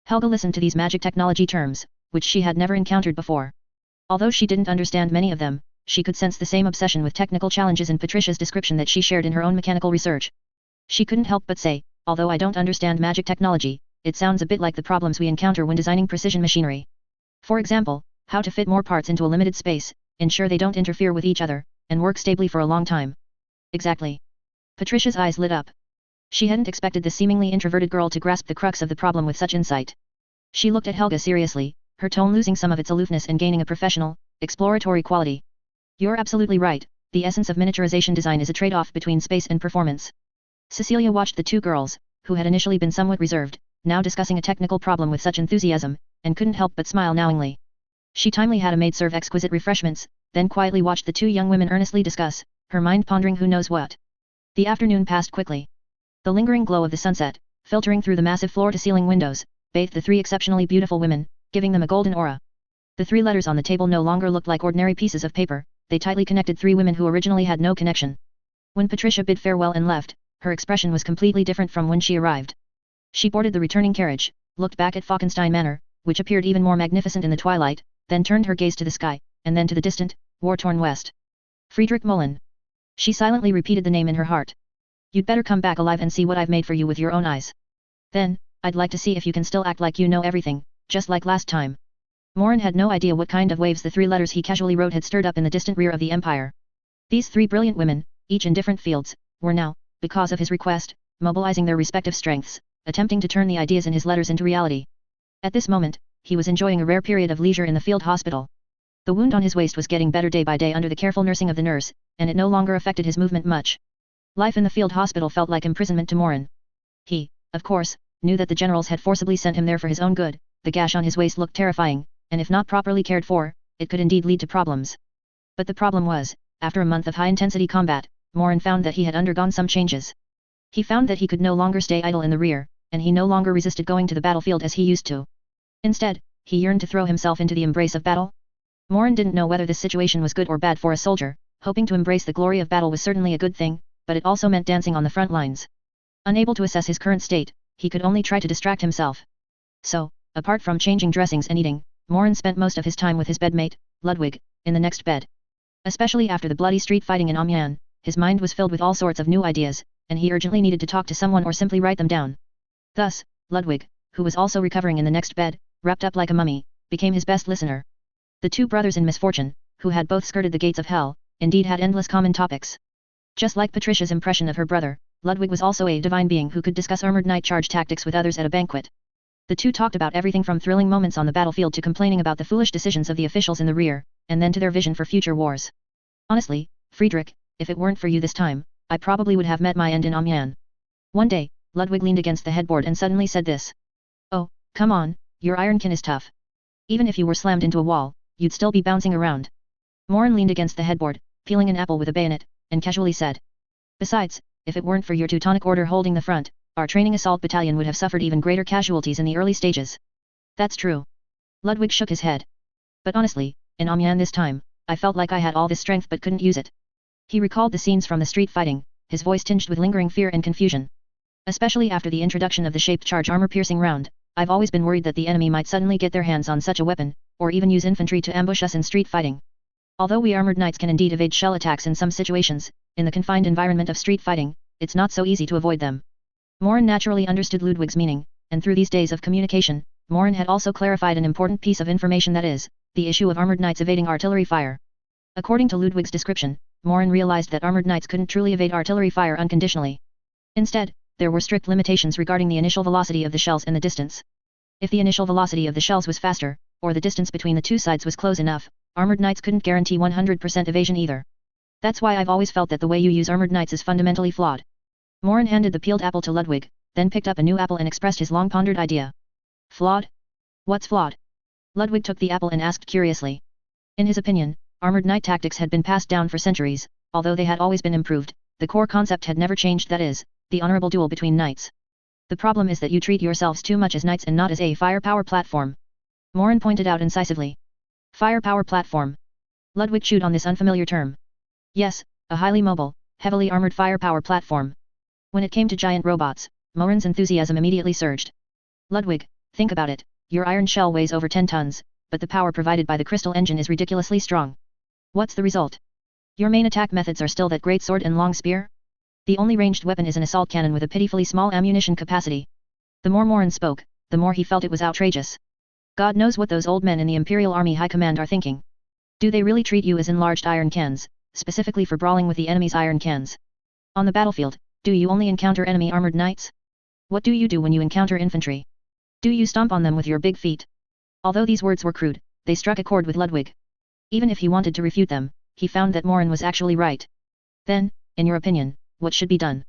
Helga listened to these magic technology terms, which she had never encountered before. Although she didn't understand many of them, she could sense the same obsession with technical challenges in Patricia's description that she shared in her own mechanical research. She couldn't help but say, although I don't understand magic technology, it sounds a bit like the problems we encounter when designing precision machinery. For example, how to fit more parts into a limited space, ensure they don't interfere with each other, and work stably for a long time. Exactly. Patricia's eyes lit up. She hadn't expected the seemingly introverted girl to grasp the crux of the problem with such insight. She looked at Helga seriously, her tone losing some of its aloofness and gaining a professional, exploratory quality. You're absolutely right, the essence of miniaturization design is a trade-off between space and performance. Cecilia watched the two girls, who had initially been somewhat reserved, now discussing a technical problem with such enthusiasm, and couldn't help but smile knowingly. She timely had a maid serve exquisite refreshments, then quietly watched the two young women earnestly discuss, her mind pondering who knows what. The afternoon passed quickly. The lingering glow of the sunset, filtering through the massive floor-to-ceiling windows, bathed the three exceptionally beautiful women, giving them a golden aura. The three letters on the table no longer looked like ordinary pieces of paper, they tightly connected three women who originally had no connection. When Patricia bid farewell and left, her expression was completely different from when she arrived. She boarded the returning carriage, looked back at Falkenstein Manor, which appeared even more magnificent in the twilight, then turned her gaze to the sky, and then to the distant, war-torn west. Friedrich Mullen. She silently repeated the name in her heart. You'd better come back alive and see what I've made for you with your own eyes. Then, I'd like to see if you can still act like you know everything, just like last time. Morin had no idea what kind of waves the three letters he casually wrote had stirred up in the distant rear of the Empire. These three brilliant women, each in different fields, were now, because of his request, mobilizing their respective strengths, attempting to turn the ideas in his letters into reality. At this moment, he was enjoying a rare period of leisure in the field hospital. The wound on his waist was getting better day by day under the careful nursing of the nurse, and it no longer affected his movement much. Life in the field hospital felt like imprisonment to Morin. He, of course, knew that the generals had forcibly sent him there for his own good. The gash on his waist looked terrifying, and if not properly cared for, it could indeed lead to problems. But the problem was, after a month of high-intensity combat, Morin found that he had undergone some changes. He found that he could no longer stay idle in the rear, and he no longer resisted going to the battlefield as he used to. Instead, he yearned to throw himself into the embrace of battle. Morin didn't know whether this situation was good or bad for a soldier. Hoping to embrace the glory of battle was certainly a good thing, but it also meant dancing on the front lines. Unable to assess his current state, he could only try to distract himself. So, apart from changing dressings and eating, Morin spent most of his time with his bedmate, Ludwig, in the next bed. Especially after the bloody street fighting in Amiens, his mind was filled with all sorts of new ideas, and he urgently needed to talk to someone or simply write them down. Thus, Ludwig, who was also recovering in the next bed, wrapped up like a mummy, became his best listener. The two brothers in misfortune, who had both skirted the gates of hell, indeed had endless common topics. Just like Patricia's impression of her brother, Ludwig was also a divine being who could discuss armored knight charge tactics with others at a banquet. The two talked about everything from thrilling moments on the battlefield to complaining about the foolish decisions of the officials in the rear, and then to their vision for future wars. Honestly, Friedrich, if it weren't for you this time, I probably would have met my end in Amiens. One day, Ludwig leaned against the headboard and suddenly said this. Oh, come on, your ironkin is tough. Even if you were slammed into a wall, you'd still be bouncing around. Morin leaned against the headboard, peeling an apple with a bayonet, and casually said. Besides, if it weren't for your Teutonic Order holding the front, our training assault battalion would have suffered even greater casualties in the early stages. That's true. Ludwig shook his head. But honestly, in Amiens this time, I felt like I had all this strength but couldn't use it. He recalled the scenes from the street fighting, his voice tinged with lingering fear and confusion. Especially after the introduction of the shaped charge armor-piercing round, I've always been worried that the enemy might suddenly get their hands on such a weapon, or even use infantry to ambush us in street fighting. Although we armored knights can indeed evade shell attacks in some situations, in the confined environment of street fighting, it's not so easy to avoid them. Morin naturally understood Ludwig's meaning, and through these days of communication, Morin had also clarified an important piece of information, that is, the issue of armored knights evading artillery fire. According to Ludwig's description, Morin realized that armored knights couldn't truly evade artillery fire unconditionally. Instead, there were strict limitations regarding the initial velocity of the shells and the distance. If the initial velocity of the shells was faster, or the distance between the two sides was close enough, armored knights couldn't guarantee 100% evasion either. That's why I've always felt that the way you use armored knights is fundamentally flawed. Morin handed the peeled apple to Ludwig, then picked up a new apple and expressed his long-pondered idea. Flawed? What's flawed? Ludwig took the apple and asked curiously. In his opinion, armored knight tactics had been passed down for centuries, although they had always been improved, the core concept had never changed, that is, the honorable duel between knights. The problem is that you treat yourselves too much as knights and not as a firepower platform. Morin pointed out incisively. Firepower platform. Ludwig chewed on this unfamiliar term. Yes, a highly mobile, heavily armored firepower platform. When it came to giant robots, Morin's enthusiasm immediately surged. Ludwig, think about it, your iron shell weighs over 10 tons, but the power provided by the crystal engine is ridiculously strong. What's the result? Your main attack methods are still that great sword and long spear? The only ranged weapon is an assault cannon with a pitifully small ammunition capacity. The more Morin spoke, the more he felt it was outrageous. God knows what those old men in the Imperial Army High Command are thinking. Do they really treat you as enlarged iron cans, specifically for brawling with the enemy's iron cans? On the battlefield, do you only encounter enemy armored knights? What do you do when you encounter infantry? Do you stomp on them with your big feet? Although these words were crude, they struck a chord with Ludwig. Even if he wanted to refute them, he found that Morin was actually right. Then, in your opinion, what should be done?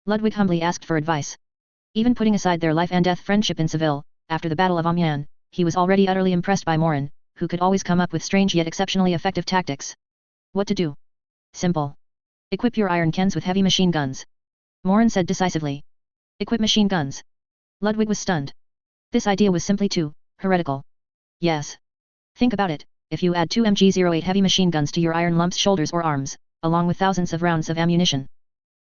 Ludwig humbly asked for advice. Even putting aside their life and death friendship in Seville, after the Battle of Amiens, he was already utterly impressed by Morin, who could always come up with strange yet exceptionally effective tactics. What to do? Simple. Equip your iron cans with heavy machine guns. Morin said decisively. Equip machine guns. Ludwig was stunned. This idea was simply too heretical. Yes. Think about it, if you add 2 MG08 heavy machine guns to your iron lumps shoulders or arms, along with thousands of rounds of ammunition.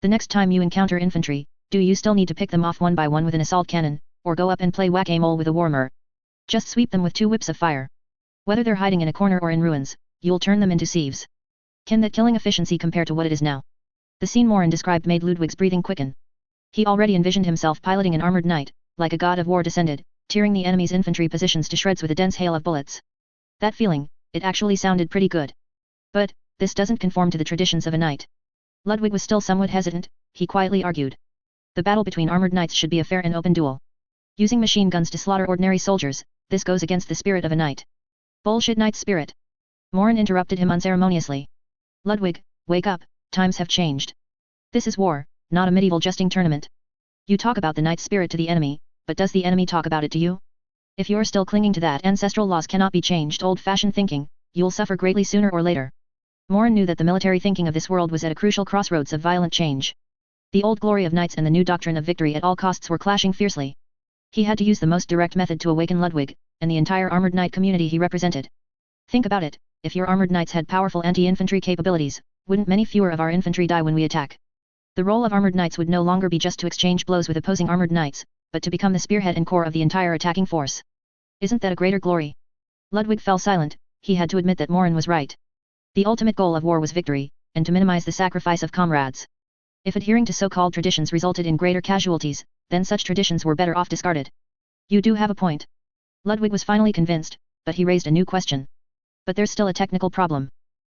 The next time you encounter infantry, do you still need to pick them off one by one with an assault cannon, or go up and play whack-a-mole with a warmer? Just sweep them with 2 whips of fire. Whether they're hiding in a corner or in ruins, you'll turn them into sieves. Can that killing efficiency compare to what it is now? The scene Morin described made Ludwig's breathing quicken. He already envisioned himself piloting an armored knight, like a god of war descended, tearing the enemy's infantry positions to shreds with a dense hail of bullets. That feeling, it actually sounded pretty good. But, this doesn't conform to the traditions of a knight. Ludwig was still somewhat hesitant, he quietly argued. The battle between armored knights should be a fair and open duel. Using machine guns to slaughter ordinary soldiers, this goes against the spirit of a knight. Bullshit knight spirit. Morin interrupted him unceremoniously. Ludwig, wake up, times have changed. This is war, not a medieval justing tournament. You talk about the knight spirit to the enemy, but does the enemy talk about it to you? If you're still clinging to that ancestral laws cannot be changed old-fashioned thinking, you'll suffer greatly sooner or later. Morin knew that the military thinking of this world was at a crucial crossroads of violent change. The old glory of knights and the new doctrine of victory at all costs were clashing fiercely. He had to use the most direct method to awaken Ludwig, and the entire armored knight community he represented. Think about it, if your armored knights had powerful anti-infantry capabilities, wouldn't many fewer of our infantry die when we attack? The role of armored knights would no longer be just to exchange blows with opposing armored knights, but to become the spearhead and core of the entire attacking force. Isn't that a greater glory? Ludwig fell silent, he had to admit that Morin was right. The ultimate goal of war was victory, and to minimize the sacrifice of comrades. If adhering to so-called traditions resulted in greater casualties, then such traditions were better off discarded. You do have a point. Ludwig was finally convinced, but he raised a new question. But there's still a technical problem.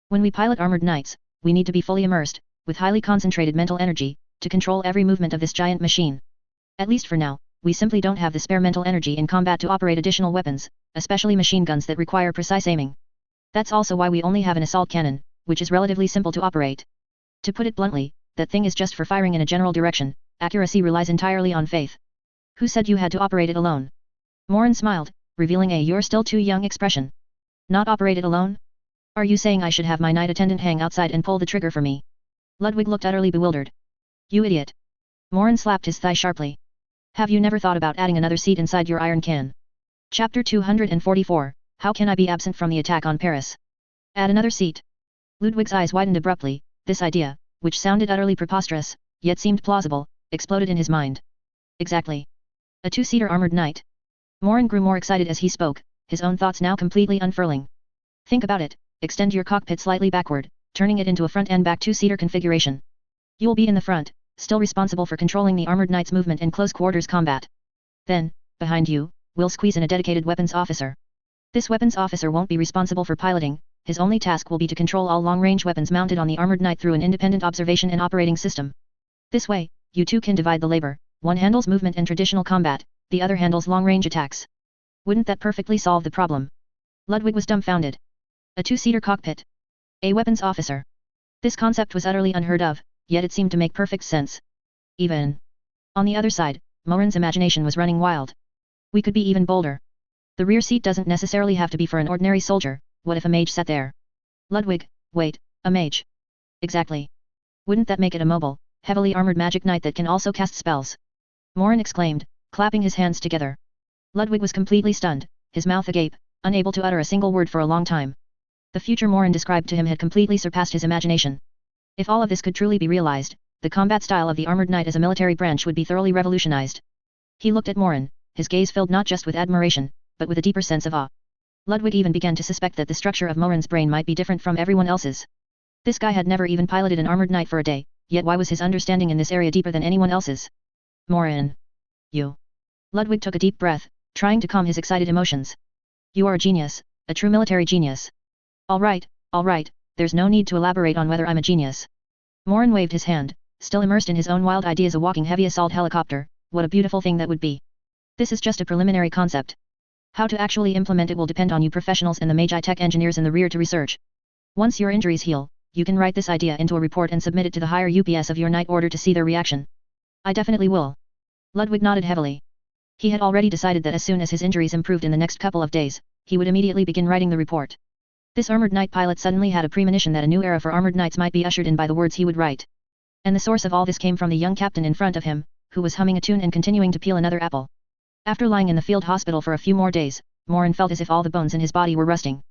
When we pilot armored knights, we need to be fully immersed, with highly concentrated mental energy, to control every movement of this giant machine. At least for now, we simply don't have the spare mental energy in combat to operate additional weapons, especially machine guns that require precise aiming. That's also why we only have an assault cannon, which is relatively simple to operate. To put it bluntly, that thing is just for firing in a general direction, accuracy relies entirely on faith. Who said you had to operate it alone? Morin smiled, revealing a "you're still too young" expression. Not operate it alone? Are you saying I should have my knight attendant hang outside and pull the trigger for me? Ludwig looked utterly bewildered. You idiot. Morin slapped his thigh sharply. Have you never thought about adding another seat inside your iron can? Chapter 244, How can I be absent from the attack on Paris? Add another seat. Ludwig's eyes widened abruptly, this idea, which sounded utterly preposterous, yet seemed plausible, exploded in his mind. Exactly. A 2-seater armored knight. Morin grew more excited as he spoke, his own thoughts now completely unfurling. Think about it, extend your cockpit slightly backward, turning it into a front and back 2-seater configuration. You'll be in the front, still responsible for controlling the armored knight's movement in close quarters combat. Then, behind you, we'll squeeze in a dedicated weapons officer. This weapons officer won't be responsible for piloting, his only task will be to control all long-range weapons mounted on the armored knight through an independent observation and operating system. This way, you two can divide the labor, one handles movement and traditional combat, the other handles long-range attacks. Wouldn't that perfectly solve the problem? Ludwig was dumbfounded. A 2-seater cockpit. A weapons officer. This concept was utterly unheard of, yet it seemed to make perfect sense. Even. On the other side, Morin's imagination was running wild. We could be even bolder. The rear seat doesn't necessarily have to be for an ordinary soldier, what if a mage sat there? Ludwig, wait, a mage. Exactly. Wouldn't that make it a mobile, heavily armored magic knight that can also cast spells? Morin exclaimed, clapping his hands together. Ludwig was completely stunned, his mouth agape, unable to utter a single word for a long time. The future Morin described to him had completely surpassed his imagination. If all of this could truly be realized, the combat style of the armored knight as a military branch would be thoroughly revolutionized. He looked at Morin, his gaze filled not just with admiration, but with a deeper sense of awe. Ludwig even began to suspect that the structure of Morin's brain might be different from everyone else's. This guy had never even piloted an armored knight for a day, yet why was his understanding in this area deeper than anyone else's? Morin. You. Ludwig took a deep breath, trying to calm his excited emotions. You are a genius, a true military genius. All right, there's no need to elaborate on whether I'm a genius. Morin waved his hand, still immersed in his own wild ideas. A walking heavy assault helicopter, what a beautiful thing that would be. This is just a preliminary concept. How to actually implement it will depend on you professionals and the Magi Tech engineers in the rear to research. Once your injuries heal, you can write this idea into a report and submit it to the higher UPS of your knight order to see their reaction. I definitely will. Ludwig nodded heavily. He had already decided that as soon as his injuries improved in the next couple of days, he would immediately begin writing the report. This armored knight pilot suddenly had a premonition that a new era for armored knights might be ushered in by the words he would write. And the source of all this came from the young captain in front of him, who was humming a tune and continuing to peel another apple. After lying in the field hospital for a few more days, Morin felt as if all the bones in his body were rusting.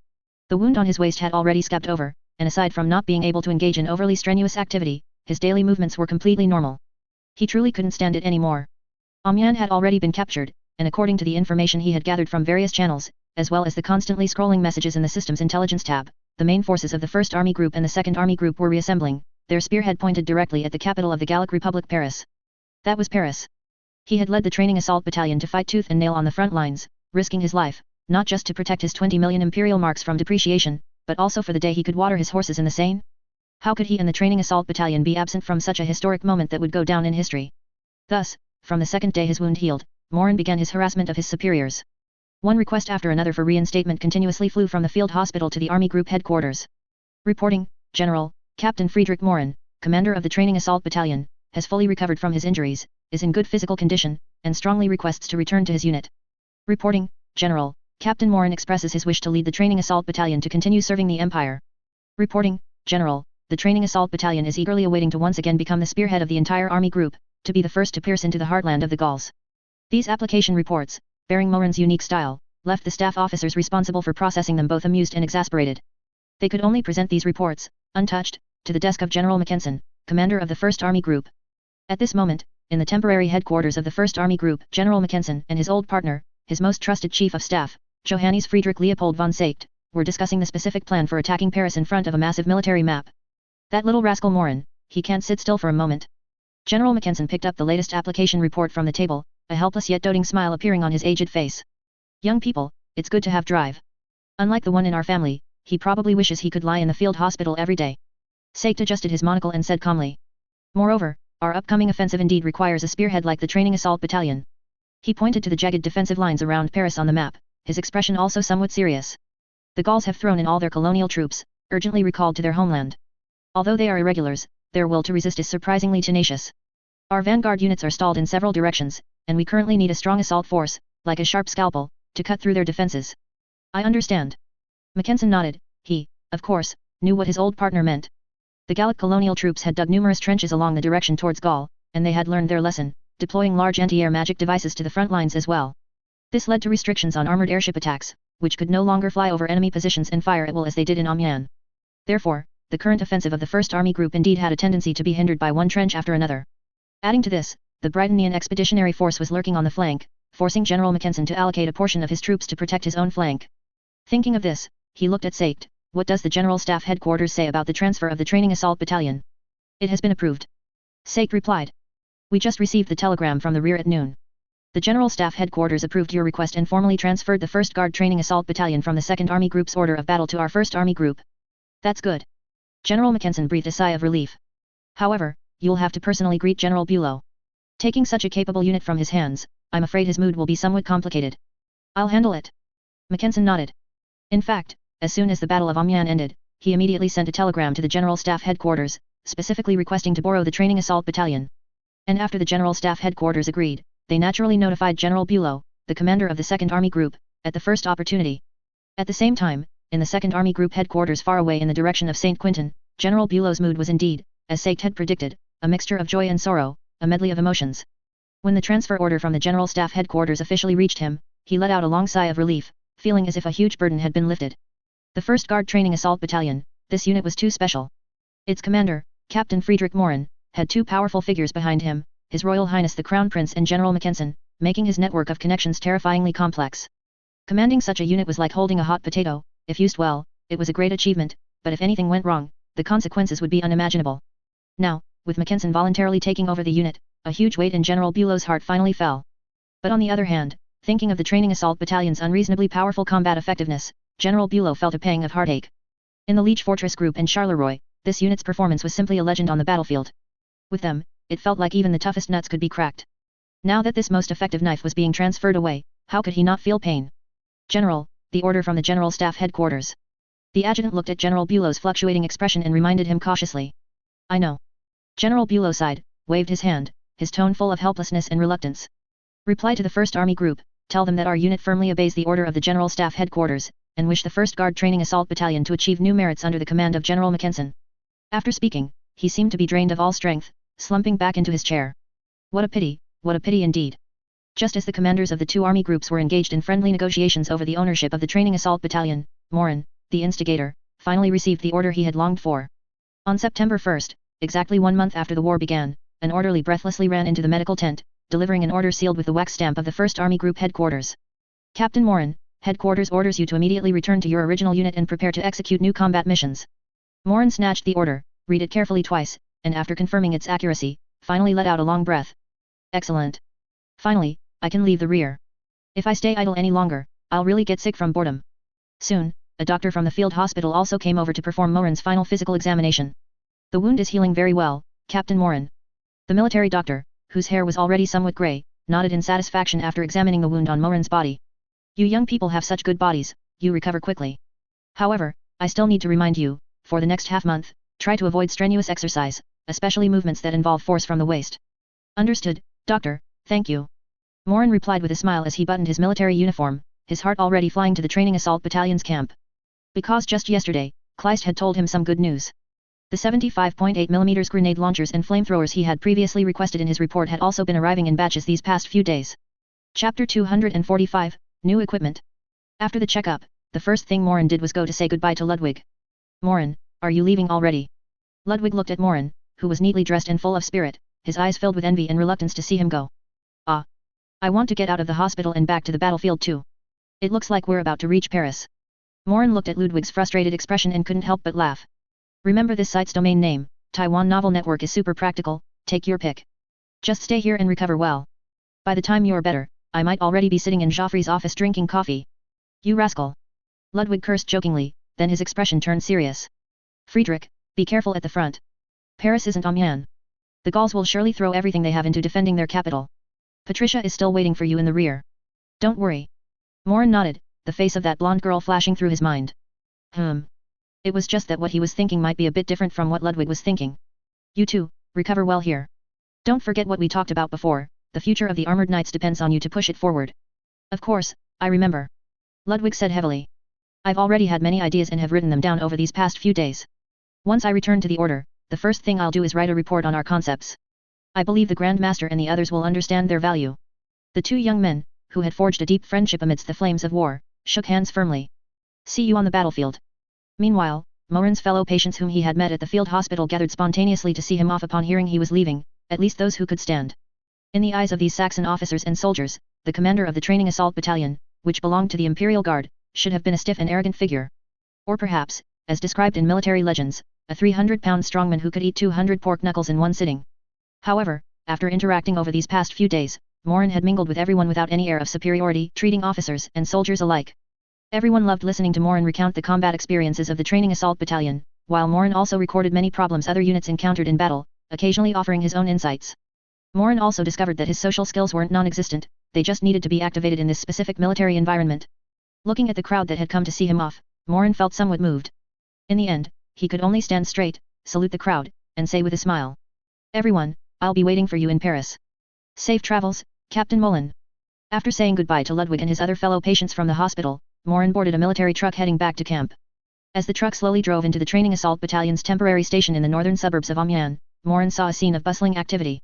The wound on his waist had already scabbed over, and aside from not being able to engage in overly strenuous activity, his daily movements were completely normal. He truly couldn't stand it anymore. Xian had already been captured, and according to the information he had gathered from various channels, as well as the constantly scrolling messages in the system's intelligence tab, the main forces of the 1st Army Group and the 2nd Army Group were reassembling, their spearhead pointed directly at the capital of the Gallic Republic, Paris. That was Paris. He had led the training assault battalion to fight tooth and nail on the front lines, risking his life, not just to protect his 20 million imperial marks from depreciation, but also for the day he could water his horses in the Seine. How could he and the training assault battalion be absent from such a historic moment that would go down in history? Thus, from the second day his wound healed, Morin began his harassment of his superiors. One request after another for reinstatement continuously flew from the field hospital to the Army Group headquarters. Reporting, General, Captain Friedrich Morin, commander of the training assault battalion, has fully recovered from his injuries, is in good physical condition, and strongly requests to return to his unit. Reporting, General, Captain Morin expresses his wish to lead the training assault battalion to continue serving the Empire. Reporting, General, the training assault battalion is eagerly awaiting to once again become the spearhead of the entire army group, to be the first to pierce into the heartland of the Gauls. These application reports, bearing Morin's unique style, left the staff officers responsible for processing them both amused and exasperated. They could only present these reports, untouched, to the desk of General Mackensen, commander of the 1st Army Group. At this moment, in the temporary headquarters of the 1st Army Group, General Mackensen and his old partner, his most trusted chief of staff, Johannes Friedrich Leopold von Seykt, were discussing the specific plan for attacking Paris in front of a massive military map. That little rascal Morin, he can't sit still for a moment. General Mackensen picked up the latest application report from the table, a helpless yet doting smile appearing on his aged face. Young people, it's good to have drive. Unlike the one in our family, he probably wishes he could lie in the field hospital every day. Seykt adjusted his monocle and said calmly. Moreover, our upcoming offensive indeed requires a spearhead like the training assault battalion. He pointed to the jagged defensive lines around Paris on the map, his expression also somewhat serious. The Gauls have thrown in all their colonial troops, urgently recalled to their homeland. Although they are irregulars, their will to resist is surprisingly tenacious. Our vanguard units are stalled in several directions, and we currently need a strong assault force, like a sharp scalpel, to cut through their defenses. I understand. Mackensen nodded. He, of course, knew what his old partner meant. The Gallic colonial troops had dug numerous trenches along the direction towards Gaul, and they had learned their lesson, deploying large anti-air magic devices to the front lines as well. This led to restrictions on armored airship attacks, which could no longer fly over enemy positions and fire at will as they did in Amiens. Therefore, the current offensive of the 1st Army Group indeed had a tendency to be hindered by one trench after another. Adding to this, the Britonian Expeditionary Force was lurking on the flank, forcing General Mackensen to allocate a portion of his troops to protect his own flank. Thinking of this, he looked at Seykt. What does the General Staff Headquarters say about the transfer of the Training Assault Battalion? It has been approved. Seykt replied. We just received the telegram from the rear at noon. The General Staff Headquarters approved your request and formally transferred the 1st Guard Training Assault Battalion from the 2nd Army Group's order of battle to our 1st Army Group. That's good. General Mackensen breathed a sigh of relief. However, you'll have to personally greet General Bülow. Taking such a capable unit from his hands, I'm afraid his mood will be somewhat complicated. I'll handle it. Mackensen nodded. In fact, as soon as the Battle of Amiens ended, he immediately sent a telegram to the General Staff Headquarters, specifically requesting to borrow the Training Assault Battalion. And after the General Staff Headquarters agreed, they naturally notified General Bülow, the commander of the 2nd Army Group, at the first opportunity. At the same time, in the 2nd Army Group headquarters far away in the direction of St. Quentin, General Bülow's mood was indeed, as Seykt had predicted, a mixture of joy and sorrow, a medley of emotions. When the transfer order from the General Staff Headquarters officially reached him, he let out a long sigh of relief, feeling as if a huge burden had been lifted. The 1st Guard Training Assault Battalion, this unit was too special. Its commander, Captain Friedrich Morin, had two powerful figures behind him, His Royal Highness the Crown Prince and General Mackensen, making his network of connections terrifyingly complex. Commanding such a unit was like holding a hot potato. If used well, it was a great achievement, but if anything went wrong, the consequences would be unimaginable. Now, with Mackensen voluntarily taking over the unit, a huge weight in General Bülow's heart finally fell. But on the other hand, thinking of the Training Assault Battalion's unreasonably powerful combat effectiveness, General Bülow felt a pang of heartache. In the Liege Fortress Group and Charleroi, this unit's performance was simply a legend on the battlefield. With them, it felt like even the toughest nuts could be cracked. Now that this most effective knife was being transferred away, how could he not feel pain? General, the order from the General Staff Headquarters. The adjutant looked at General Bülow's fluctuating expression and reminded him cautiously. I know. General Bülow sighed, waved his hand, his tone full of helplessness and reluctance. Reply to the 1st Army Group, tell them that our unit firmly obeys the order of the General Staff Headquarters, and wish the 1st Guard Training Assault Battalion to achieve new merits under the command of General Mackensen. After speaking, he seemed to be drained of all strength, slumping back into his chair. What a pity indeed. Just as the commanders of the 2 army groups were engaged in friendly negotiations over the ownership of the Training Assault Battalion, Morin, the instigator, finally received the order he had longed for. On September 1st, exactly 1 month after the war began, an orderly breathlessly ran into the medical tent, delivering an order sealed with the wax stamp of the 1st Army Group Headquarters. Captain Morin, Headquarters orders you to immediately return to your original unit and prepare to execute new combat missions. Morin snatched the order, read it carefully twice, and after confirming its accuracy, finally let out a long breath. Excellent. Finally, I can leave the rear. If I stay idle any longer, I'll really get sick from boredom. Soon, a doctor from the field hospital also came over to perform Morin's final physical examination. The wound is healing very well, Captain Morin. The military doctor, whose hair was already somewhat grey, nodded in satisfaction after examining the wound on Morin's body. You young people have such good bodies, you recover quickly. However, I still need to remind you, for the next half-month, try to avoid strenuous exercise, especially movements that involve force from the waist. Understood, doctor, thank you. Morin replied with a smile as he buttoned his military uniform, his heart already flying to the Training Assault Battalion's camp. Because just yesterday, Kleist had told him some good news. The 75.8mm grenade launchers and flamethrowers he had previously requested in his report had also been arriving in batches these past few days. Chapter 245, New Equipment. After the checkup, the first thing Morin did was go to say goodbye to Ludwig. Morin, are you leaving already? Ludwig looked at Morin, who was neatly dressed and full of spirit, his eyes filled with envy and reluctance to see him go. Ah. I want to get out of the hospital and back to the battlefield too. It looks like we're about to reach Paris. Morin looked at Ludwig's frustrated expression and couldn't help but laugh. Remember this site's domain name, Taiwan Novel Network is super practical, take your pick. Just stay here and recover well. By the time you're better, I might already be sitting in Joffrey's office drinking coffee. You rascal. Ludwig cursed jokingly, then his expression turned serious. Friedrich, be careful at the front. Paris isn't Amiens. The Gauls will surely throw everything they have into defending their capital. Patricia is still waiting for you in the rear. Don't worry. Morin nodded, the face of that blonde girl flashing through his mind. It was just that what he was thinking might be a bit different from what Ludwig was thinking. You too, recover well here. Don't forget what we talked about before, the future of the Armored Knights depends on you to push it forward. Of course, I remember. Ludwig said heavily. I've already had many ideas and have written them down over these past few days. Once I return to the order, the first thing I'll do is write a report on our concepts. I believe the Grand Master and the others will understand their value. The 2 young men, who had forged a deep friendship amidst the flames of war, shook hands firmly. See you on the battlefield. Meanwhile, Morin's fellow patients whom he had met at the field hospital gathered spontaneously to see him off upon hearing he was leaving, at least those who could stand. In the eyes of these Saxon officers and soldiers, the commander of the Training Assault Battalion, which belonged to the Imperial Guard, should have been a stiff and arrogant figure. Or perhaps, as described in military legends, a 300-pound strongman who could eat 200 pork knuckles in one sitting. However, after interacting over these past few days, Morin had mingled with everyone without any air of superiority, treating officers and soldiers alike. Everyone loved listening to Morin recount the combat experiences of the Training Assault Battalion, while Morin also recorded many problems other units encountered in battle, occasionally offering his own insights. Morin also discovered that his social skills weren't non-existent, they just needed to be activated in this specific military environment. Looking at the crowd that had come to see him off, Morin felt somewhat moved. In the end, he could only stand straight, salute the crowd, and say with a smile. Everyone, I'll be waiting for you in Paris. Safe travels, Captain Mullen. After saying goodbye to Ludwig and his other fellow patients from the hospital, Morin boarded a military truck heading back to camp. As the truck slowly drove into the Training Assault Battalion's temporary station in the northern suburbs of Amiens, Morin saw a scene of bustling activity.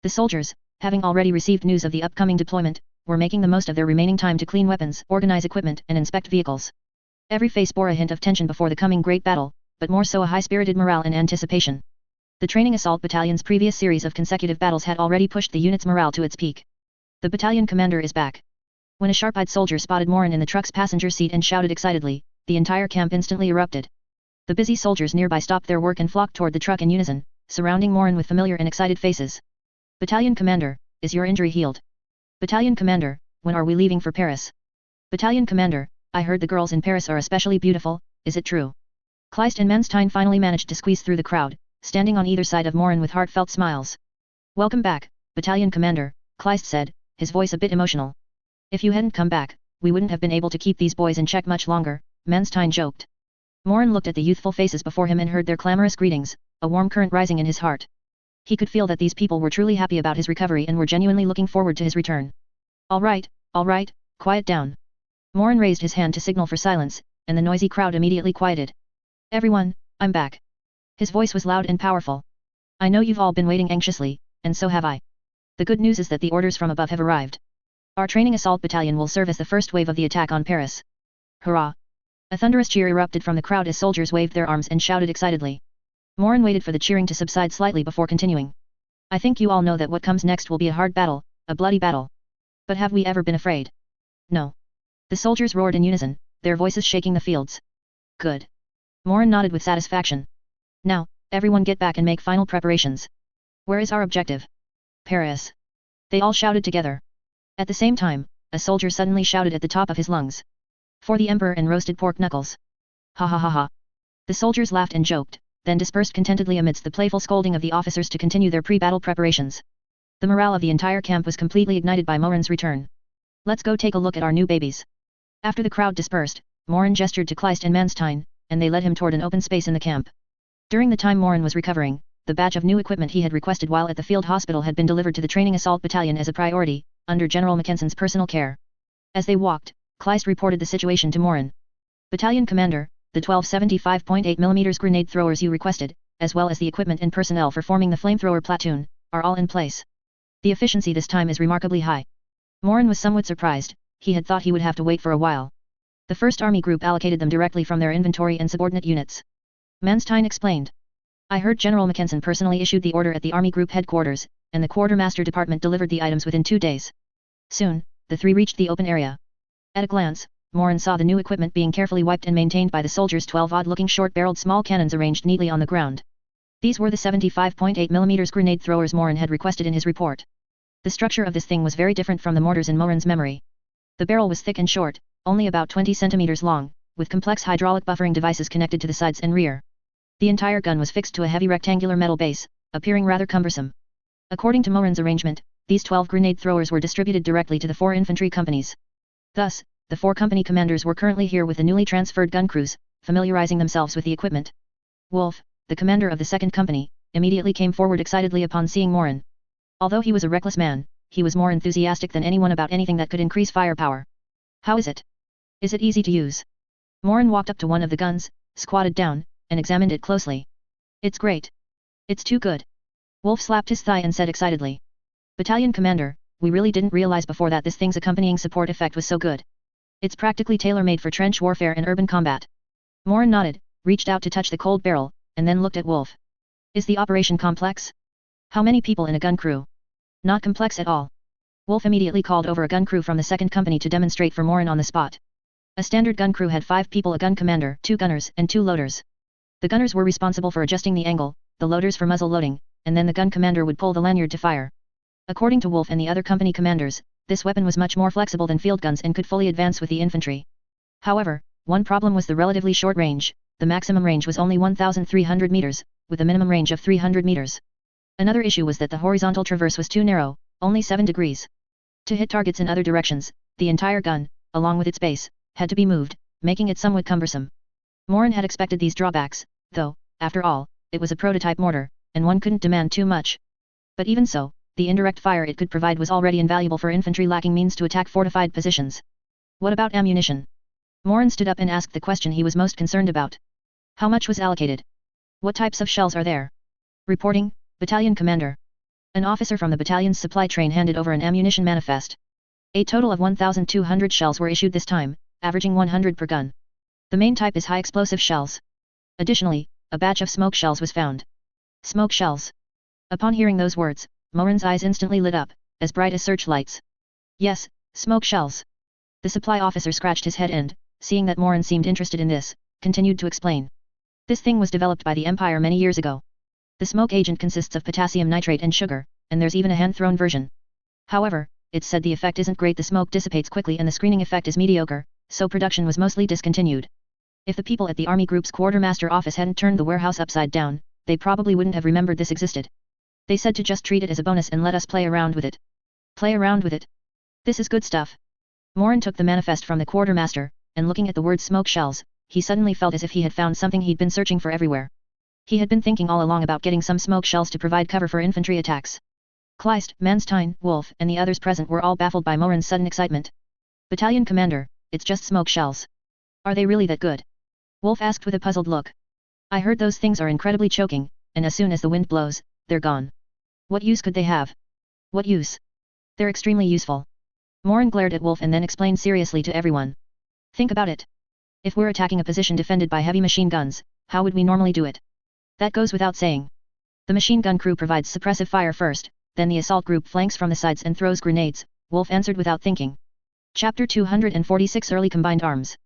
The soldiers, having already received news of the upcoming deployment, were making the most of their remaining time to clean weapons, organize equipment and inspect vehicles. Every face bore a hint of tension before the coming great battle, but more so a high-spirited morale and anticipation. The Training Assault Battalion's previous series of consecutive battles had already pushed the unit's morale to its peak. The battalion commander is back. When a sharp-eyed soldier spotted Morin in the truck's passenger seat and shouted excitedly, the entire camp instantly erupted. The busy soldiers nearby stopped their work and flocked toward the truck in unison, surrounding Morin with familiar and excited faces. Battalion commander, is your injury healed? Battalion commander, when are we leaving for Paris? Battalion commander, I heard the girls in Paris are especially beautiful, is it true? Kleist and Manstein finally managed to squeeze through the crowd, standing on either side of Morin with heartfelt smiles. Welcome back, Battalion commander, Kleist said, his voice a bit emotional. If you hadn't come back, we wouldn't have been able to keep these boys in check much longer, Manstein joked. Morin looked at the youthful faces before him and heard their clamorous greetings, a warm current rising in his heart. He could feel that these people were truly happy about his recovery and were genuinely looking forward to his return. All right, quiet down. Morin raised his hand to signal for silence, and the noisy crowd immediately quieted. Everyone, I'm back. His voice was loud and powerful. I know you've all been waiting anxiously, and so have I. The good news is that the orders from above have arrived. Our training assault battalion will serve as the first wave of the attack on Paris. Hurrah! A thunderous cheer erupted from the crowd as soldiers waved their arms and shouted excitedly. Morin waited for the cheering to subside slightly before continuing. I think you all know that what comes next will be a hard battle, a bloody battle. But have we ever been afraid? No. The soldiers roared in unison, their voices shaking the fields. Good. Morin nodded with satisfaction. Now, everyone get back and make final preparations. Where is our objective? Paris. They all shouted together. At the same time, a soldier suddenly shouted at the top of his lungs. For the emperor and roasted pork knuckles. Ha ha ha ha. The soldiers laughed and joked, then dispersed contentedly amidst the playful scolding of the officers to continue their pre-battle preparations. The morale of the entire camp was completely ignited by Morin's return. Let's go take a look at our new babies. After the crowd dispersed, Morin gestured to Kleist and Manstein, and they led him toward an open space in the camp. During the time Morin was recovering, the batch of new equipment he had requested while at the field hospital had been delivered to the training assault battalion as a priority, under General Mackenson's personal care. As they walked, Kleist reported the situation to Morin. Battalion Commander, the 12 75.8 mm grenade throwers you requested, as well as the equipment and personnel for forming the flamethrower platoon, are all in place. The efficiency this time is remarkably high. Morin was somewhat surprised, he had thought he would have to wait for a while. The 1st Army Group allocated them directly from their inventory and subordinate units. Manstein explained. I heard General Mackenson personally issued the order at the Army Group headquarters, and the Quartermaster Department delivered the items within 2 days. Soon, the three reached the open area. At a glance, Morin saw the new equipment being carefully wiped and maintained by the soldiers. 12 odd-looking short-barreled small cannons arranged neatly on the ground. These were the 75.8 mm grenade throwers Morin had requested in his report. The structure of this thing was very different from the mortars in Morin's memory. The barrel was thick and short, only about 20 centimeters long, with complex hydraulic buffering devices connected to the sides and rear. The entire gun was fixed to a heavy rectangular metal base, appearing rather cumbersome. According to Morin's arrangement, these 12 grenade throwers were distributed directly to the 4 infantry companies. Thus, the 4 company commanders were currently here with the newly transferred gun crews, familiarizing themselves with the equipment. Wolf, the commander of the 2nd company, immediately came forward excitedly upon seeing Morin. Although he was a reckless man, he was more enthusiastic than anyone about anything that could increase firepower. How is it? Is it easy to use? Morin walked up to one of the guns, squatted down, and examined it closely. It's great. It's too good. Wolf slapped his thigh and said excitedly. Battalion Commander, we really didn't realize before that this thing's accompanying support effect was so good. It's practically tailor-made for trench warfare and urban combat. Morin nodded, reached out to touch the cold barrel, and then looked at Wolf. Is the operation complex? How many people in a gun crew? Not complex at all. Wolf immediately called over a gun crew from the 2nd company to demonstrate for Morin on the spot. A standard gun crew had 5 people, a gun commander, 2 gunners, and 2 loaders. The gunners were responsible for adjusting the angle, the loaders for muzzle loading, and then the gun commander would pull the lanyard to fire. According to Wolf and the other company commanders, this weapon was much more flexible than field guns and could fully advance with the infantry. However, one problem was the relatively short range. The maximum range was only 1,300 meters, with a minimum range of 300 meters. Another issue was that the horizontal traverse was too narrow, only 7 degrees. To hit targets in other directions, the entire gun, along with its base, had to be moved, making it somewhat cumbersome. Morin had expected these drawbacks, though, after all, it was a prototype mortar, and one couldn't demand too much. But even so, the indirect fire it could provide was already invaluable for infantry lacking means to attack fortified positions. What about ammunition? Morin stood up and asked the question he was most concerned about. How much was allocated? What types of shells are there? Reporting, Battalion Commander. An officer from the battalion's supply train handed over an ammunition manifest. A total of 1,200 shells were issued this time, averaging 100 per gun. The main type is high explosive shells. Additionally, a batch of smoke shells was found. Smoke shells. Upon hearing those words, Morin's eyes instantly lit up, as bright as searchlights. Yes, smoke shells. The supply officer scratched his head and, seeing that Morin seemed interested in this, continued to explain. This thing was developed by the Empire many years ago. The smoke agent consists of potassium nitrate and sugar, and there's even a hand-thrown version. However, it's said the effect isn't great, the smoke dissipates quickly and the screening effect is mediocre, so production was mostly discontinued. If the people at the Army Group's quartermaster office hadn't turned the warehouse upside down, they probably wouldn't have remembered this existed. They said to just treat it as a bonus and let us play around with it. Play around with it? This is good stuff. Morin took the manifest from the quartermaster, and looking at the word smoke shells, he suddenly felt as if he had found something he'd been searching for everywhere. He had been thinking all along about getting some smoke shells to provide cover for infantry attacks. Kleist, Manstein, Wolf, and the others present were all baffled by Morin's sudden excitement. Battalion commander, it's just smoke shells. Are they really that good? Wolf asked with a puzzled look. I heard those things are incredibly choking, and as soon as the wind blows, they're gone. What use could they have? What use? They're extremely useful. Morin glared at Wolf and then explained seriously to everyone. Think about it. If we're attacking a position defended by heavy machine guns, how would we normally do it? That goes without saying. The machine gun crew provides suppressive fire first, then the assault group flanks from the sides and throws grenades, Wolf answered without thinking. Chapter 246 Early Combined Arms.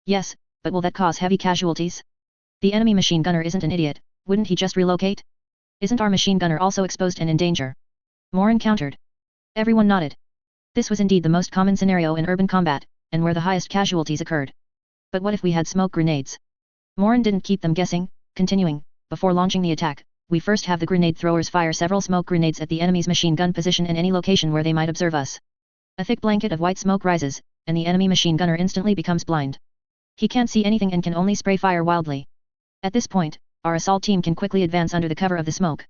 Yes, but will that cause heavy casualties? The enemy machine gunner isn't an idiot, wouldn't he just relocate? Isn't our machine gunner also exposed and in danger? Morin countered. Everyone nodded. This was indeed the most common scenario in urban combat, and where the highest casualties occurred. But what if we had smoke grenades? Morin didn't keep them guessing, continuing, before launching the attack, we first have the grenade throwers fire several smoke grenades at the enemy's machine gun position in any location where they might observe us. A thick blanket of white smoke rises, and the enemy machine gunner instantly becomes blind. He can't see anything and can only spray fire wildly. At this point, our assault team can quickly advance under the cover of the smoke.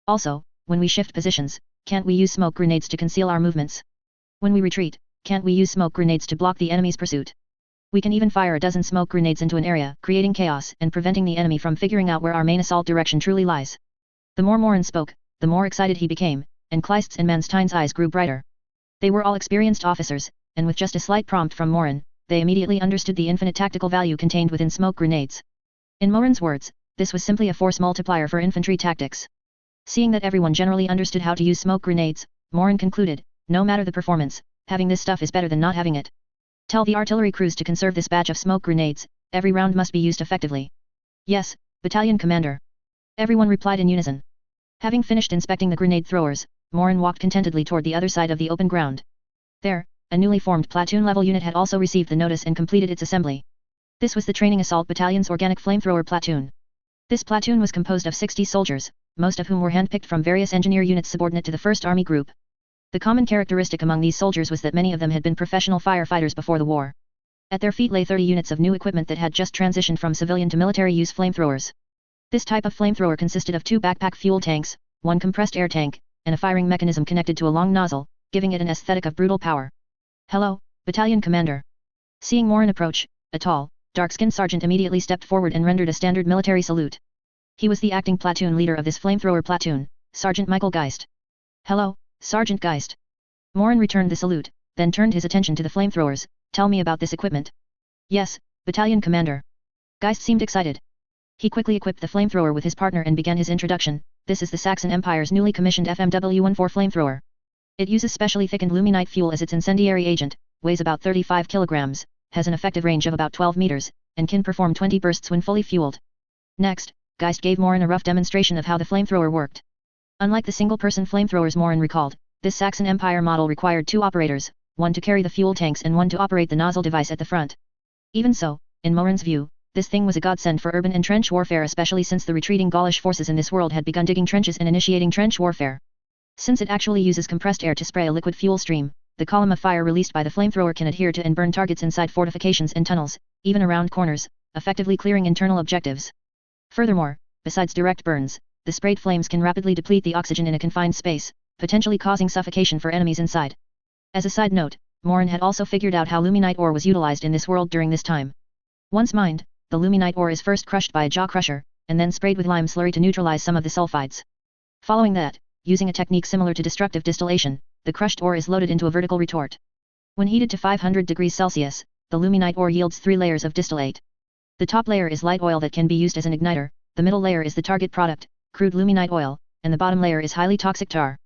Also, when we shift positions, can't we use smoke grenades to conceal our movements? When we retreat, can't we use smoke grenades to block the enemy's pursuit? We can even fire a dozen smoke grenades into an area, creating chaos and preventing the enemy from figuring out where our main assault direction truly lies. The more Morin spoke, the more excited he became, and Kleist's and Manstein's eyes grew brighter. They were all experienced officers, and with just a slight prompt from Morin, they immediately understood the infinite tactical value contained within smoke grenades. In Morin's words, this was simply a force multiplier for infantry tactics. Seeing that everyone generally understood how to use smoke grenades, Morin concluded, no matter the performance, having this stuff is better than not having it. Tell the artillery crews to conserve this batch of smoke grenades, every round must be used effectively. Yes, battalion commander. Everyone replied in unison. Having finished inspecting the grenade throwers, Morin walked contentedly toward the other side of the open ground. There, a newly formed platoon-level unit had also received the notice and completed its assembly. This was the Training Assault Battalion's Organic Flamethrower Platoon. This platoon was composed of 60 soldiers, most of whom were handpicked from various engineer units subordinate to the 1st Army Group. The common characteristic among these soldiers was that many of them had been professional firefighters before the war. At their feet lay 30 units of new equipment that had just transitioned from civilian to military use flamethrowers. This type of flamethrower consisted of 2 backpack fuel tanks, 1 compressed air tank, and a firing mechanism connected to a long nozzle, giving it an aesthetic of brutal power. Hello, battalion commander. Seeing Morin approach, a tall, dark-skinned sergeant immediately stepped forward and rendered a standard military salute. He was the acting platoon leader of this flamethrower platoon, Sergeant Michael Geist. Hello, Sergeant Geist. Morin returned the salute, then turned his attention to the flamethrowers. Tell me about this equipment. Yes, battalion commander. Geist seemed excited. He quickly equipped the flamethrower with his partner and began his introduction. This is the Saxon Empire's newly commissioned FMW-14 flamethrower. It uses specially thickened luminite fuel as its incendiary agent, weighs about 35 kilograms, has an effective range of about 12 meters, and can perform 20 bursts when fully fueled. Next, Geist gave Morin a rough demonstration of how the flamethrower worked. Unlike the single-person flamethrowers Morin recalled, this Saxon Empire model required 2 operators, one to carry the fuel tanks and one to operate the nozzle device at the front. Even so, in Morin's view, this thing was a godsend for urban and trench warfare, especially since the retreating Gaulish forces in this world had begun digging trenches and initiating trench warfare. Since it actually uses compressed air to spray a liquid fuel stream, the column of fire released by the flamethrower can adhere to and burn targets inside fortifications and tunnels, even around corners, effectively clearing internal objectives. Furthermore, besides direct burns, the sprayed flames can rapidly deplete the oxygen in a confined space, potentially causing suffocation for enemies inside. As a side note, Morin had also figured out how luminite ore was utilized in this world during this time. Once mined, the luminite ore is first crushed by a jaw crusher, and then sprayed with lime slurry to neutralize some of the sulfides. Following that, using a technique similar to destructive distillation, the crushed ore is loaded into a vertical retort. When heated to 500 degrees Celsius, the luminite ore yields 3 layers of distillate. The top layer is light oil that can be used as an igniter, the middle layer is the target product, crude luminite oil, and the bottom layer is highly toxic tar.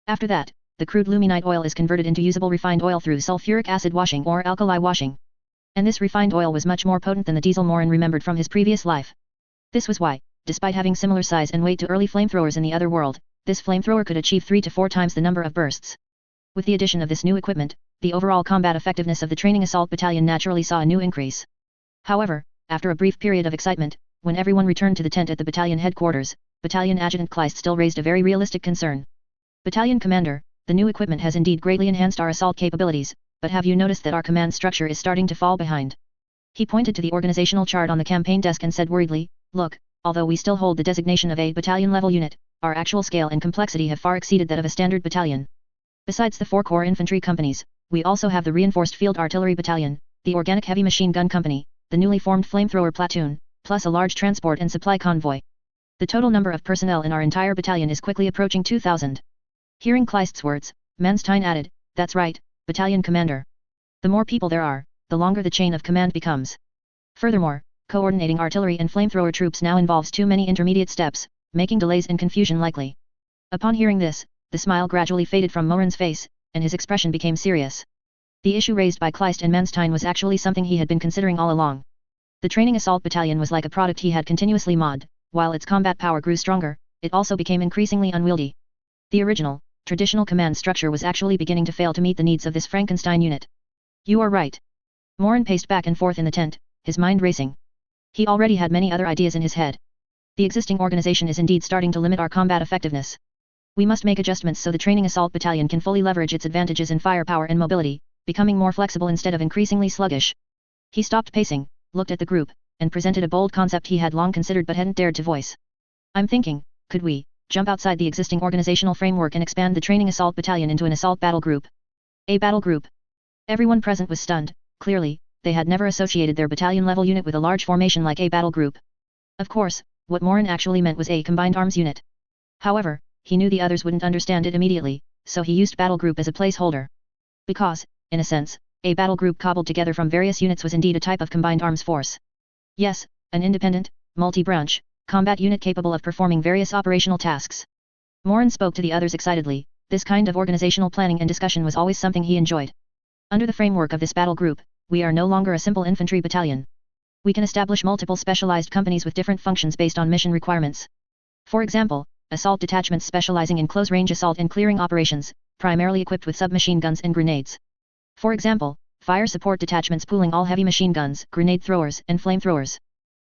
After that, the crude luminite oil is converted into usable refined oil through sulfuric acid washing or alkali washing. And this refined oil was much more potent than the diesel Morin remembered from his previous life. This was why, despite having similar size and weight to early flamethrowers in the other world, this flamethrower could achieve 3 to 4 times the number of bursts. With the addition of this new equipment, the overall combat effectiveness of the Training Assault Battalion naturally saw a new increase. However, after a brief period of excitement, when everyone returned to the tent at the battalion headquarters, Battalion Adjutant Kleist still raised a very realistic concern. Battalion Commander, the new equipment has indeed greatly enhanced our assault capabilities, but have you noticed that our command structure is starting to fall behind? He pointed to the organizational chart on the campaign desk and said worriedly, look, although we still hold the designation of a battalion-level unit, our actual scale and complexity have far exceeded that of a standard battalion. Besides the 4 core infantry companies, we also have the reinforced field artillery battalion, the organic heavy machine gun company, the newly formed flamethrower platoon, plus a large transport and supply convoy. The total number of personnel in our entire battalion is quickly approaching 2,000. Hearing Kleist's words, Manstein added, "That's right, battalion commander. The more people there are, the longer the chain of command becomes. Furthermore, coordinating artillery and flamethrower troops now involves too many intermediate steps, making delays and confusion likely." Upon hearing this, the smile gradually faded from Morin's face, and his expression became serious. The issue raised by Kleist and Manstein was actually something he had been considering all along. The training assault battalion was like a product he had continuously modded. While its combat power grew stronger, it also became increasingly unwieldy. The original, traditional command structure was actually beginning to fail to meet the needs of this Frankenstein unit. "You are right." Morin paced back and forth in the tent, his mind racing. He already had many other ideas in his head. The existing organization is indeed starting to limit our combat effectiveness. We must make adjustments so the training assault battalion can fully leverage its advantages in firepower and mobility, becoming more flexible instead of increasingly sluggish. He stopped pacing, looked at the group, and presented a bold concept he had long considered but hadn't dared to voice. "I'm thinking, could we jump outside the existing organizational framework and expand the training assault battalion into an assault battle group?" A battle group? Everyone present was stunned. Clearly, they had never associated their battalion-level unit with a large formation like a battle group. Of course, what Morin actually meant was a combined arms unit. However, he knew the others wouldn't understand it immediately, so he used battle group as a placeholder. Because, in a sense, a battle group cobbled together from various units was indeed a type of combined arms force. Yes, an independent, multi-branch, combat unit capable of performing various operational tasks. Morin spoke to the others excitedly. This kind of organizational planning and discussion was always something he enjoyed. Under the framework of this battle group, we are no longer a simple infantry battalion. We can establish multiple specialized companies with different functions based on mission requirements. For example, assault detachments specializing in close-range assault and clearing operations, primarily equipped with submachine guns and grenades. For example, fire support detachments pooling all heavy machine guns, grenade throwers, and flamethrowers.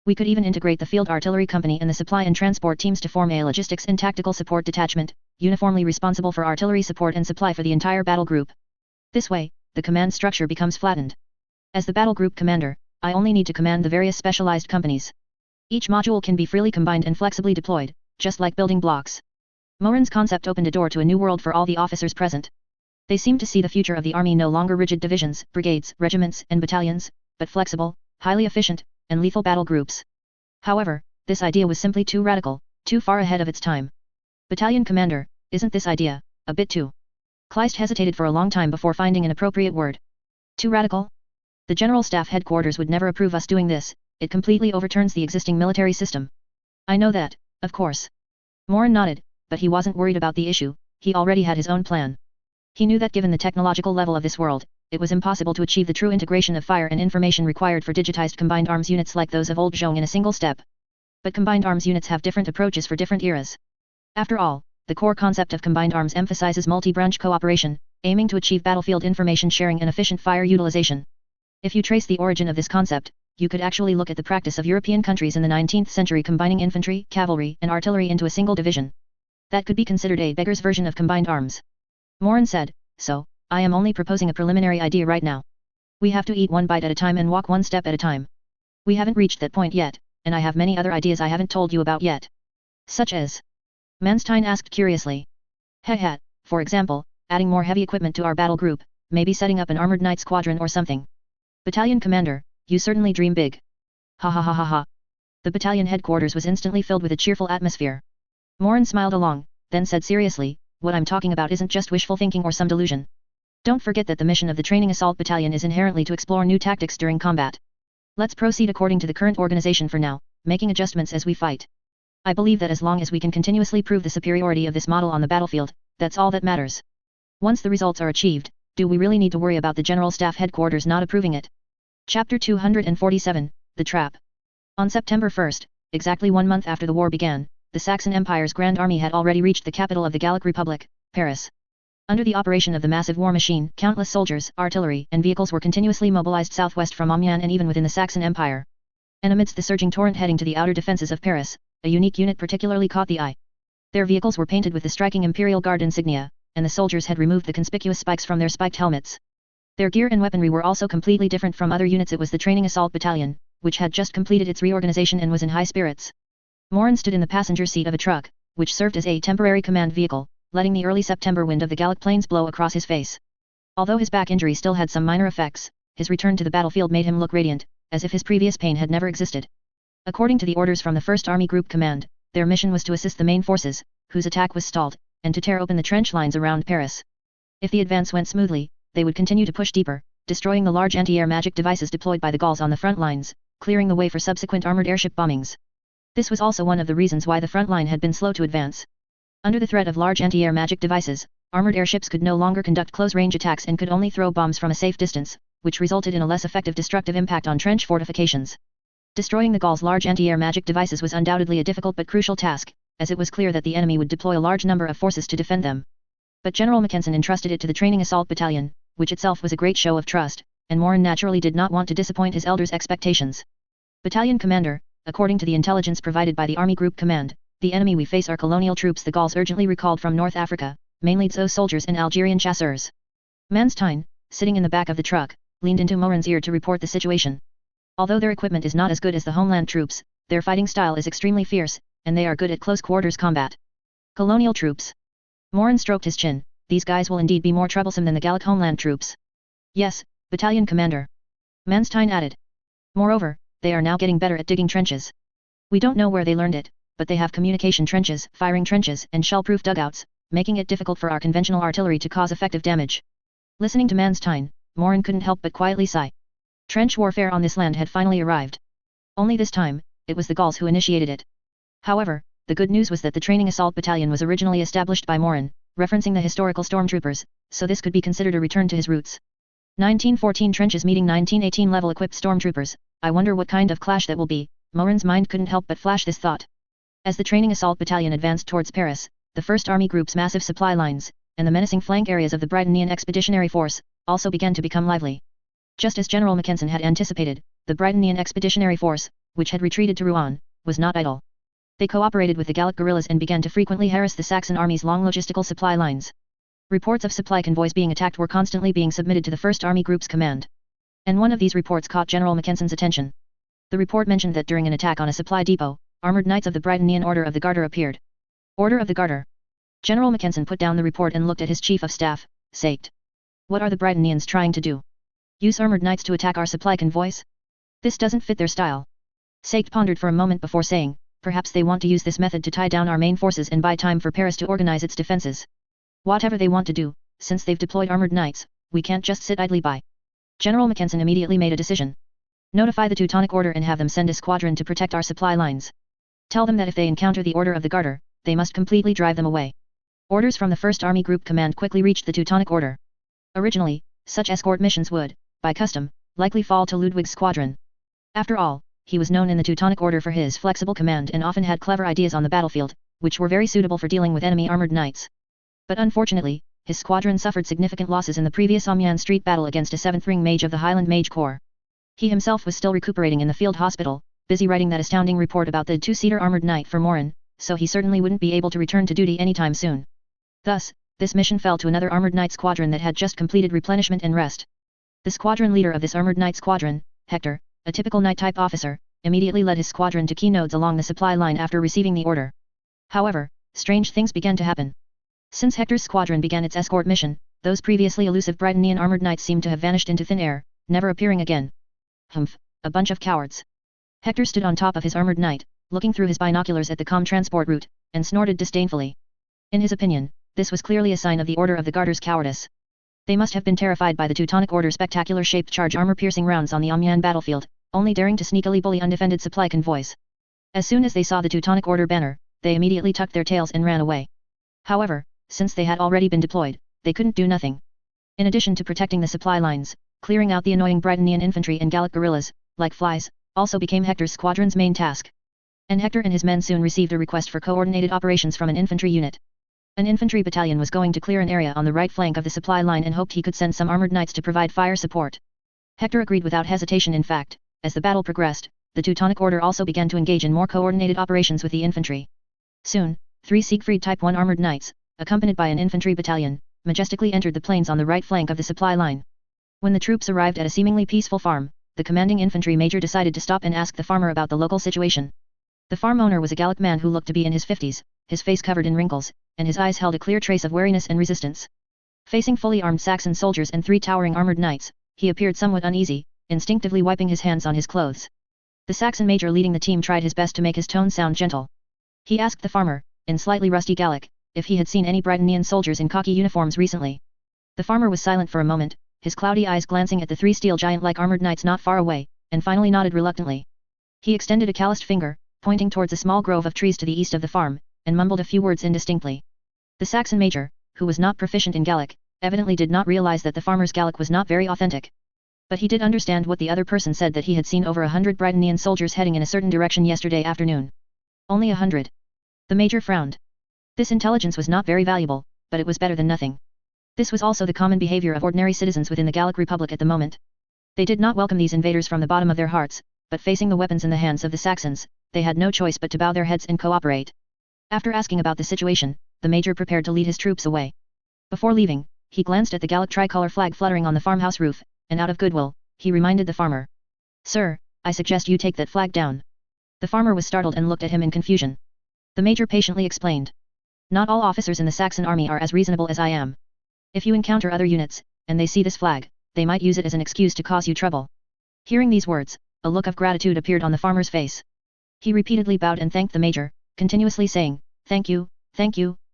We could even integrate the field artillery company and the supply and transport teams to form a logistics and tactical support detachment, uniformly responsible for artillery support and supply for the entire battle group. This way, the command structure becomes flattened. As the battle group commander, I only need to command the various specialized companies. Each module can be freely combined and flexibly deployed, just like building blocks. Morin's concept opened a door to a new world for all the officers present. They seemed to see the future of the army no longer rigid divisions, brigades, regiments, and battalions, but flexible, highly efficient, and lethal battle groups. However, this idea was simply too radical, too far ahead of its time. "Battalion commander, isn't this idea a bit too?" Kleist hesitated for a long time before finding an appropriate word. "Too radical? The General Staff Headquarters would never approve us doing this. It completely overturns the existing military system." "I know that, of course." Morin nodded, but he wasn't worried about the issue. He already had his own plan. He knew that given the technological level of this world, it was impossible to achieve the true integration of fire and information required for digitized combined arms units like those of old Zhong in a single step. But combined arms units have different approaches for different eras. After all, the core concept of combined arms emphasizes multi-branch cooperation, aiming to achieve battlefield information sharing and efficient fire utilization. If you trace the origin of this concept, you could actually look at the practice of European countries in the 19th century combining infantry, cavalry, and artillery into a single division. That could be considered a beggar's version of combined arms. Morin said, "So, I am only proposing a preliminary idea right now. We have to eat one bite at a time and walk one step at a time. We haven't reached that point yet, and I have many other ideas I haven't told you about yet." "Such as?" Manstein asked curiously. "Heh, for example, adding more heavy equipment to our battle group, maybe setting up an armored knight squadron or something." "Battalion commander, you certainly dream big." Ha ha ha ha ha. The battalion headquarters was instantly filled with a cheerful atmosphere. Morin smiled along, then said seriously, "What I'm talking about isn't just wishful thinking or some delusion. Don't forget that the mission of the training assault battalion is inherently to explore new tactics during combat. Let's proceed according to the current organization for now, making adjustments as we fight. I believe that as long as we can continuously prove the superiority of this model on the battlefield, that's all that matters. Once the results are achieved, do we really need to worry about the General Staff Headquarters not approving it?" Chapter 247, The Trap. On September 1st, exactly 1 month after the war began, the Saxon Empire's Grand Army had already reached the capital of the Gallic Republic, Paris. Under the operation of the massive war machine, countless soldiers, artillery, and vehicles were continuously mobilized southwest from Amiens and even within the Saxon Empire. And amidst the surging torrent heading to the outer defences of Paris, a unique unit particularly caught the eye. Their vehicles were painted with the striking Imperial Guard insignia, and the soldiers had removed the conspicuous spikes from their spiked helmets. Their gear and weaponry were also completely different from other units. It was the Training Assault Battalion, which had just completed its reorganization and was in high spirits. Morin stood in the passenger seat of a truck, which served as a temporary command vehicle, letting the early September wind of the Gallic plains blow across his face. Although his back injury still had some minor effects, his return to the battlefield made him look radiant, as if his previous pain had never existed. According to the orders from the 1st Army Group Command, their mission was to assist the main forces, whose attack was stalled, and to tear open the trench lines around Paris. If the advance went smoothly, they would continue to push deeper, destroying the large anti-air magic devices deployed by the Gauls on the front lines, clearing the way for subsequent armored airship bombings. This was also one of the reasons why the front line had been slow to advance. Under the threat of large anti-air magic devices, armored airships could no longer conduct close-range attacks and could only throw bombs from a safe distance, which resulted in a less effective destructive impact on trench fortifications. Destroying the Gauls' large anti-air magic devices was undoubtedly a difficult but crucial task, as it was clear that the enemy would deploy a large number of forces to defend them. But General Mackensen entrusted it to the Training Assault Battalion, which itself was a great show of trust, and Morin naturally did not want to disappoint his elders' expectations. Battalion Commander, according to the intelligence provided by the Army Group Command, the enemy we face are colonial troops the Gauls urgently recalled from North Africa, mainly Dzo soldiers and Algerian chasseurs. Manstein, sitting in the back of the truck, leaned into Morin's ear to report the situation. Although their equipment is not as good as the homeland troops, their fighting style is extremely fierce, and they are good at close-quarters combat. Colonial troops. Morin stroked his chin. These guys will indeed be more troublesome than the Gallic homeland troops. Yes, Battalion Commander. Manstein added. Moreover, they are now getting better at digging trenches. We don't know where they learned it, but they have communication trenches, firing trenches, and shell-proof dugouts, making it difficult for our conventional artillery to cause effective damage. Listening to Manstein, Morin couldn't help but quietly sigh. Trench warfare on this land had finally arrived. Only this time, it was the Gauls who initiated it. However, the good news was that the Training Assault Battalion was originally established by Morin, referencing the historical stormtroopers, so this could be considered a return to his roots. 1914 trenches meeting 1918 level-equipped stormtroopers, I wonder what kind of clash that will be. Morin's mind couldn't help but flash this thought. As the Training Assault Battalion advanced towards Paris, the 1st Army Group's massive supply lines, and the menacing flank areas of the Britannian Expeditionary Force, also began to become lively. Just as General Mackensen had anticipated, the Britannian Expeditionary Force, which had retreated to Rouen, was not idle. They cooperated with the Gallic guerrillas and began to frequently harass the Saxon army's long logistical supply lines. Reports of supply convoys being attacked were constantly being submitted to the 1st Army Group's command. And one of these reports caught General Mackensen's attention. The report mentioned that during an attack on a supply depot, armored knights of the Britannian Order of the Garter appeared. Order of the Garter. General Mackensen put down the report and looked at his chief of staff, Seicht. What are the Britannians trying to do? Use armored knights to attack our supply convoys? This doesn't fit their style. Seicht pondered for a moment before saying, perhaps they want to use this method to tie down our main forces and buy time for Paris to organize its defenses. Whatever they want to do, since they've deployed armored knights, we can't just sit idly by. General Mackensen immediately made a decision. Notify the Teutonic Order and have them send a squadron to protect our supply lines. Tell them that if they encounter the Order of the Garter, they must completely drive them away. Orders from the 1st Army Group Command quickly reached the Teutonic Order. Originally, such escort missions would, by custom, likely fall to Ludwig's squadron. After all, he was known in the Teutonic Order for his flexible command and often had clever ideas on the battlefield, which were very suitable for dealing with enemy armored knights. But unfortunately, his squadron suffered significant losses in the previous Amiens Street battle against a 7th Ring Mage of the Highland Mage Corps. He himself was still recuperating in the field hospital, busy writing that astounding report about the 2-seater armored knight for Morin, so he certainly wouldn't be able to return to duty anytime soon. Thus, this mission fell to another armored knight squadron that had just completed replenishment and rest. The squadron leader of this armored knight squadron, Hector, a typical knight-type officer, immediately led his squadron to key nodes along the supply line after receiving the order. However, strange things began to happen. Since Hector's squadron began its escort mission, those previously elusive Britannian armored knights seemed to have vanished into thin air, never appearing again. Humph, a bunch of cowards. Hector stood on top of his armored knight, looking through his binoculars at the transport route, and snorted disdainfully. In his opinion, this was clearly a sign of the Order of the Garter's cowardice. They must have been terrified by the Teutonic Order's spectacular-shaped charge armor-piercing rounds on the Amiens battlefield, only daring to sneakily bully undefended supply convoys. As soon as they saw the Teutonic Order banner, they immediately tucked their tails and ran away. However, since they had already been deployed, they couldn't do nothing. In addition to protecting the supply lines, clearing out the annoying Britannian infantry and Gallic guerrillas, like flies, also became Hector's squadron's main task. And Hector and his men soon received a request for coordinated operations from an infantry unit. An infantry battalion was going to clear an area on the right flank of the supply line and hoped he could send some armored knights to provide fire support. Hector agreed without hesitation. In fact, as the battle progressed, the Teutonic Order also began to engage in more coordinated operations with the infantry. Soon, 3 Siegfried Type 1 armored knights, accompanied by an infantry battalion, majestically entered the plains on the right flank of the supply line. When the troops arrived at a seemingly peaceful farm, the commanding infantry major decided to stop and ask the farmer about the local situation. The farm owner was a Gallic man who looked to be in his 50s, his face covered in wrinkles, and his eyes held a clear trace of wariness and resistance. Facing fully armed Saxon soldiers and 3 towering armored knights, he appeared somewhat uneasy, instinctively wiping his hands on his clothes. The Saxon major leading the team tried his best to make his tone sound gentle. He asked the farmer, in slightly rusty Gallic, if he had seen any Britannian soldiers in khaki uniforms recently. The farmer was silent for a moment, his cloudy eyes glancing at the 3 steel giant-like armored knights not far away, and finally nodded reluctantly. He extended a calloused finger, pointing towards a small grove of trees to the east of the farm, and mumbled a few words indistinctly. The Saxon major, who was not proficient in Gallic, evidently did not realize that the farmer's Gallic was not very authentic. But he did understand what the other person said, that he had seen over 100 Britannian soldiers heading in a certain direction yesterday afternoon. Only 100. The major frowned. This intelligence was not very valuable, but it was better than nothing. This was also the common behavior of ordinary citizens within the Gallic Republic at the moment. They did not welcome these invaders from the bottom of their hearts, but facing the weapons in the hands of the Saxons, they had no choice but to bow their heads and cooperate. After asking about the situation, the major prepared to lead his troops away. Before leaving, he glanced at the Gallic tricolor flag fluttering on the farmhouse roof, and out of goodwill, he reminded the farmer. "Sir, I suggest you take that flag down." The farmer was startled and looked at him in confusion. The major patiently explained. "Not all officers in the Saxon army are as reasonable as I am. If you encounter other units, and they see this flag, they might use it as an excuse to cause you trouble." Hearing these words, a look of gratitude appeared on the farmer's face. He repeatedly bowed and thanked the major, continuously saying, thank you,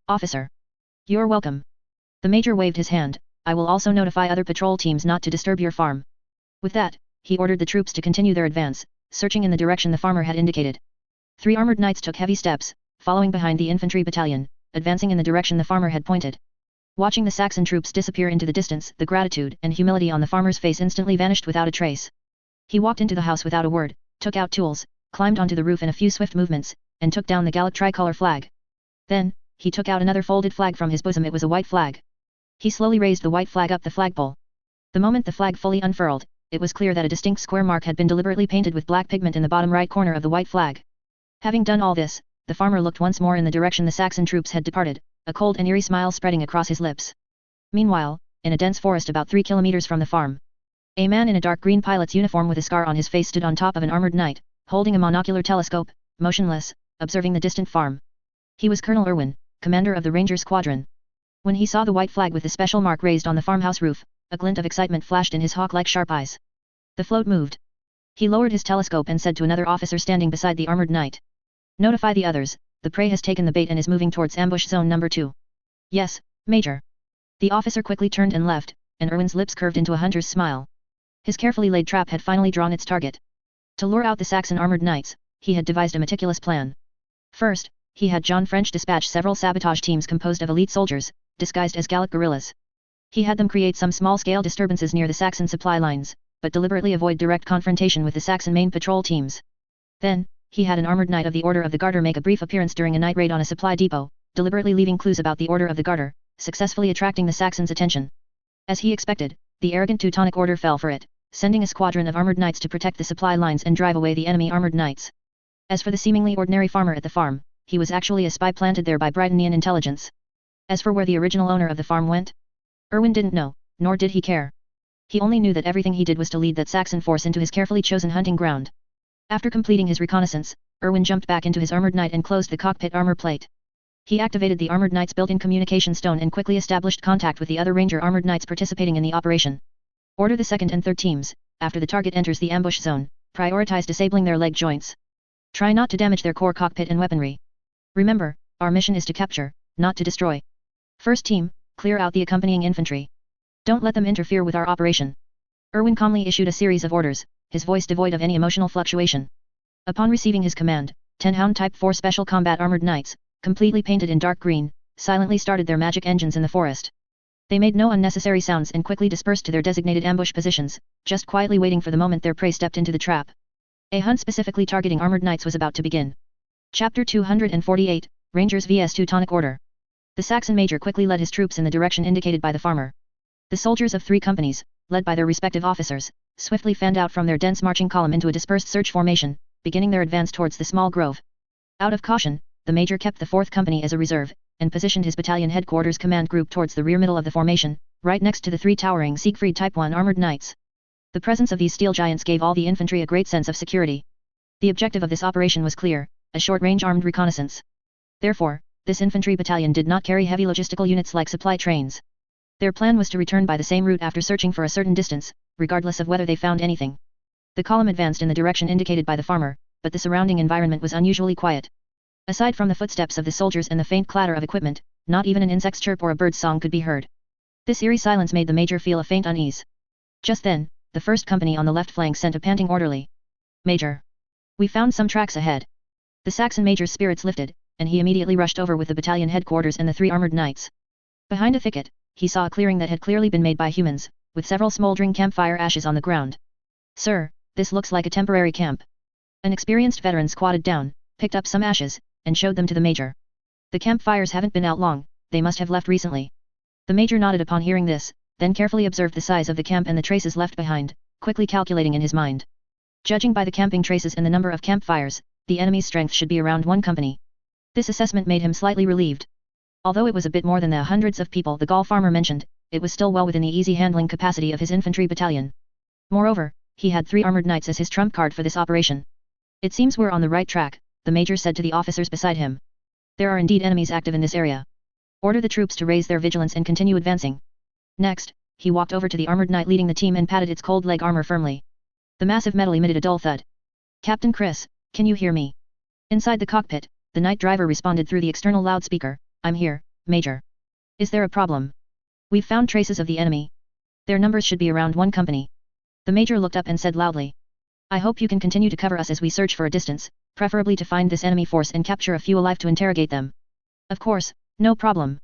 officer. You're welcome." The major waved his hand. "I will also notify other patrol teams not to disturb your farm." With that, he ordered the troops to continue their advance, searching in the direction the farmer had indicated. 3 armored knights took heavy steps, following behind the infantry battalion, advancing in the direction the farmer had pointed. Watching the Saxon troops disappear into the distance, the gratitude and humility on the farmer's face instantly vanished without a trace. He walked into the house without a word, took out tools, climbed onto the roof in a few swift movements, and took down the Gallic tricolor flag. Then, he took out another folded flag from his bosom. It was a white flag. He slowly raised the white flag up the flagpole. The moment the flag fully unfurled, it was clear that a distinct square mark had been deliberately painted with black pigment in the bottom right corner of the white flag. Having done all this, the farmer looked once more in the direction the Saxon troops had departed, a cold and eerie smile spreading across his lips. Meanwhile, in a dense forest about 3 kilometers from the farm, a man in a dark green pilot's uniform with a scar on his face stood on top of an armored knight, holding a monocular telescope, motionless, observing the distant farm. He was Colonel Irwin, commander of the Ranger Squadron. When he saw the white flag with the special mark raised on the farmhouse roof, a glint of excitement flashed in his hawk-like sharp eyes. The float moved. He lowered his telescope and said to another officer standing beside the armored knight, "Notify the others, the prey has taken the bait and is moving towards ambush zone number 2. "Yes, Major." The officer quickly turned and left, and Irwin's lips curved into a hunter's smile. His carefully laid trap had finally drawn its target. To lure out the Saxon armored knights, he had devised a meticulous plan. First, he had John French dispatch several sabotage teams composed of elite soldiers, disguised as Gallic guerrillas. He had them create some small-scale disturbances near the Saxon supply lines, but deliberately avoid direct confrontation with the Saxon main patrol teams. Then, he had an armored knight of the Order of the Garter make a brief appearance during a night raid on a supply depot, deliberately leaving clues about the Order of the Garter, successfully attracting the Saxons' attention. As he expected, the arrogant Teutonic Order fell for it, sending a squadron of armored knights to protect the supply lines and drive away the enemy armored knights. As for the seemingly ordinary farmer at the farm, he was actually a spy planted there by Britannian intelligence. As for where the original owner of the farm went, Irwin didn't know, nor did he care. He only knew that everything he did was to lead that Saxon force into his carefully chosen hunting ground. After completing his reconnaissance, Irwin jumped back into his armored knight and closed the cockpit armor plate. He activated the armored knight's built-in communication stone and quickly established contact with the other Ranger armored knights participating in the operation. Order the 2nd and 3rd teams, after the target enters the ambush zone, prioritize disabling their leg joints. Try not to damage their core cockpit and weaponry. Remember, our mission is to capture, not to destroy. First team, clear out the accompanying infantry. Don't let them interfere with our operation. Irwin calmly issued a series of orders, his voice devoid of any emotional fluctuation. Upon receiving his command, 10 Hound Type 4 Special Combat Armored Knights, completely painted in dark green, silently started their magic engines in the forest. They made no unnecessary sounds and quickly dispersed to their designated ambush positions, just quietly waiting for the moment their prey stepped into the trap. A hunt specifically targeting armored knights was about to begin. Chapter 248, Rangers vs Teutonic Order. The Saxon major quickly led his troops in the direction indicated by the farmer. The soldiers of 3 companies, led by their respective officers, swiftly fanned out from their dense marching column into a dispersed search formation, beginning their advance towards the small grove. Out of caution, the major kept the 4th company as a reserve, and positioned his battalion headquarters command group towards the rear middle of the formation, right next to the 3 towering Siegfried Type 1 armored knights. The presence of these steel giants gave all the infantry a great sense of security. The objective of this operation was clear, a short-range armed reconnaissance. Therefore, this infantry battalion did not carry heavy logistical units like supply trains. Their plan was to return by the same route after searching for a certain distance, regardless of whether they found anything. The column advanced in the direction indicated by the farmer, but the surrounding environment was unusually quiet. Aside from the footsteps of the soldiers and the faint clatter of equipment, not even an insect's chirp or a bird's song could be heard. This eerie silence made the major feel a faint unease. Just then, the first company on the left flank sent a panting orderly. "Major! We found some tracks ahead." The Saxon major's spirits lifted, and he immediately rushed over with the battalion headquarters and the 3 armored knights. Behind a thicket, he saw a clearing that had clearly been made by humans, with several smoldering campfire ashes on the ground. "Sir, this looks like a temporary camp." An experienced veteran squatted down, picked up some ashes, and showed them to the major. "The campfires haven't been out long, they must have left recently." The major nodded upon hearing this, then carefully observed the size of the camp and the traces left behind, quickly calculating in his mind. Judging by the camping traces and the number of campfires, the enemy's strength should be around 1 company. This assessment made him slightly relieved. Although it was a bit more than the hundreds of people the Gaul farmer mentioned, it was still well within the easy handling capacity of his infantry battalion. Moreover, he had 3 armored knights as his trump card for this operation. "It seems we're on the right track," the major said to the officers beside him. "There are indeed enemies active in this area. Order the troops to raise their vigilance and continue advancing." Next, he walked over to the armored knight leading the team and patted its cold leg armor firmly. The massive metal emitted a dull thud. "Captain Chris, can you hear me?" Inside the cockpit, the night driver responded through the external loudspeaker, "I'm here, Major. Is there a problem?" "We've found traces of the enemy. Their numbers should be around 1 company." The major looked up and said loudly. "I hope you can continue to cover us as we search for a distance, preferably to find this enemy force and capture a few alive to interrogate them." "Of course, no problem."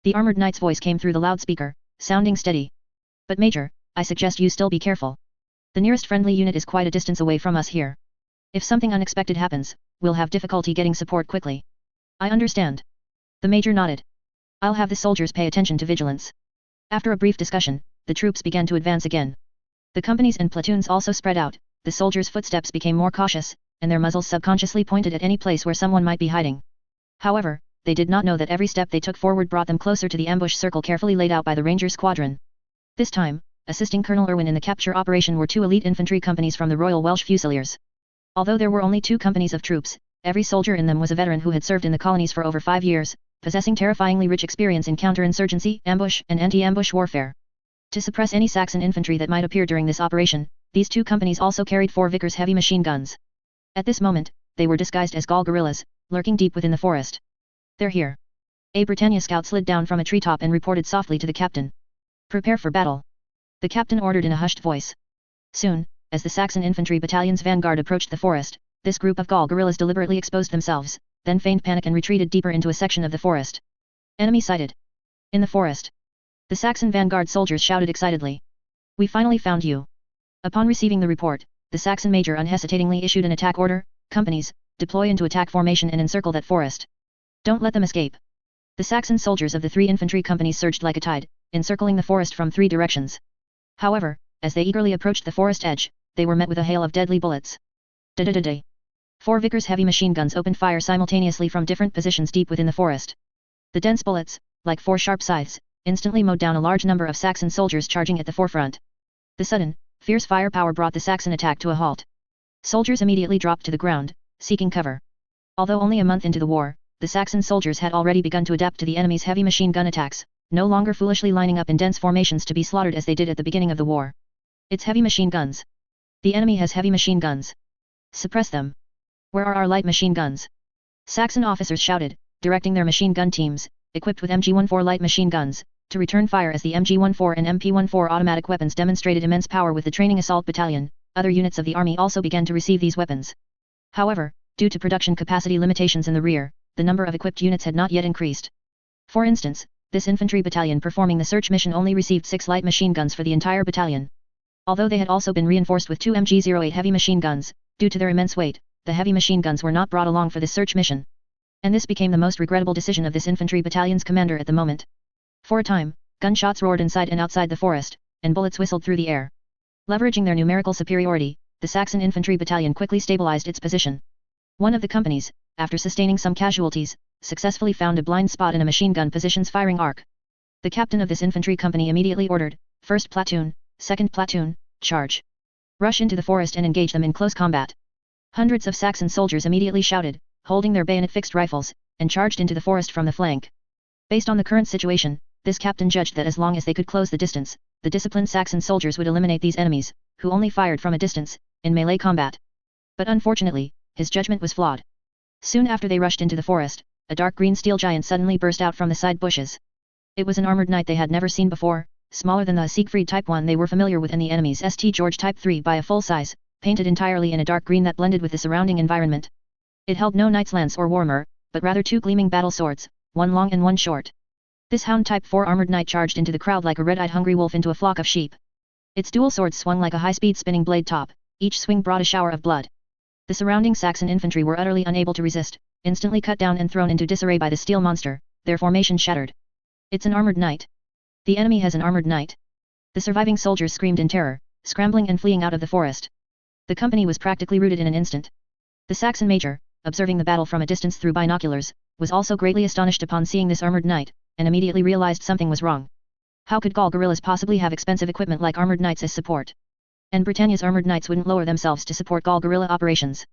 The armored knight's voice came through the loudspeaker, sounding steady. "But Major, I suggest you still be careful. The nearest friendly unit is quite a distance away from us here. If something unexpected happens, we'll have difficulty getting support quickly." "I understand." The major nodded. "I'll have the soldiers pay attention to vigilance." After a brief discussion, the troops began to advance again. The companies and platoons also spread out, the soldiers' footsteps became more cautious, and their muzzles subconsciously pointed at any place where someone might be hiding. However, they did not know that every step they took forward brought them closer to the ambush circle carefully laid out by the Ranger Squadron. This time, assisting Colonel Irwin in the capture operation were 2 elite infantry companies from the Royal Welsh Fusiliers. Although there were only 2 companies of troops, every soldier in them was a veteran who had served in the colonies for over 5 years, possessing terrifyingly rich experience in counterinsurgency, ambush, and anti-ambush warfare. To suppress any Saxon infantry that might appear during this operation, these 2 companies also carried 4 Vickers heavy machine guns. At this moment, they were disguised as Gaul guerrillas, lurking deep within the forest. "They're here." A Britannia scout slid down from a treetop and reported softly to the captain. "Prepare for battle," the captain ordered in a hushed voice. Soon, as the Saxon infantry battalion's vanguard approached the forest, this group of Gaul guerrillas deliberately exposed themselves, then feigned panic and retreated deeper into a section of the forest. "Enemy sighted." In the forest. The Saxon vanguard soldiers shouted excitedly. "We finally found you." Upon receiving the report, the Saxon major unhesitatingly issued an attack order: "Companies, deploy into attack formation and encircle that forest. Don't let them escape." The Saxon soldiers of the 3 infantry companies surged like a tide, encircling the forest from 3 directions. However, as they eagerly approached the forest edge, they were met with a hail of deadly bullets. Da-da-da-da. 4 Vickers heavy machine guns opened fire simultaneously from different positions deep within the forest. The dense bullets, like 4 sharp scythes, instantly mowed down a large number of Saxon soldiers charging at the forefront. The sudden, fierce firepower brought the Saxon attack to a halt. Soldiers immediately dropped to the ground, seeking cover. Although only a month into the war, the Saxon soldiers had already begun to adapt to the enemy's heavy machine gun attacks, no longer foolishly lining up in dense formations to be slaughtered as they did at the beginning of the war. "It's heavy machine guns. The enemy has heavy machine guns. Suppress them. Where are our light machine guns?" Saxon officers shouted, directing their machine gun teams, equipped with MG-14 light machine guns, to return fire as the MG-14 and MP-14 automatic weapons demonstrated immense power with the training assault battalion. Other units of the army also began to receive these weapons. However, due to production capacity limitations in the rear, the number of equipped units had not yet increased. For instance, this infantry battalion performing the search mission only received 6 light machine guns for the entire battalion. Although they had also been reinforced with 2 MG-08 heavy machine guns, due to their immense weight, the heavy machine guns were not brought along for this search mission. And this became the most regrettable decision of this infantry battalion's commander at the moment. For a time, gunshots roared inside and outside the forest, and bullets whistled through the air. Leveraging their numerical superiority, the Saxon infantry battalion quickly stabilized its position. One of the companies, after sustaining some casualties, successfully found a blind spot in a machine gun position's firing arc. The captain of this infantry company immediately ordered, "First platoon, second platoon, charge. Rush into the forest and engage them in close combat." Hundreds of Saxon soldiers immediately shouted, holding their bayonet-fixed rifles, and charged into the forest from the flank. Based on the current situation, this captain judged that as long as they could close the distance, the disciplined Saxon soldiers would eliminate these enemies, who only fired from a distance, in melee combat. But unfortunately, his judgment was flawed. Soon after they rushed into the forest, a dark green steel giant suddenly burst out from the side bushes. It was an armored knight they had never seen before, smaller than the Siegfried Type 1 they were familiar with and the enemy's St. George Type 3 by a full size, painted entirely in a dark green that blended with the surrounding environment. It held no knight's lance or warmer, but rather two gleaming battle swords, one long and one short. This Hound Type 4 armored knight charged into the crowd like a red-eyed hungry wolf into a flock of sheep. Its dual swords swung like a high-speed spinning blade top, each swing brought a shower of blood. The surrounding Saxon infantry were utterly unable to resist, instantly cut down and thrown into disarray by the steel monster, their formation shattered. It's an armored knight. The enemy has an armored knight. The surviving soldiers screamed in terror, scrambling and fleeing out of the forest. The company was practically routed in an instant. The Saxon major, observing the battle from a distance through binoculars, was also greatly astonished upon seeing this armored knight, and immediately realized something was wrong. How could Gaul guerrillas possibly have expensive equipment like armored knights as support? And Britannia's armored knights wouldn't lower themselves to support Gaul guerrilla operations.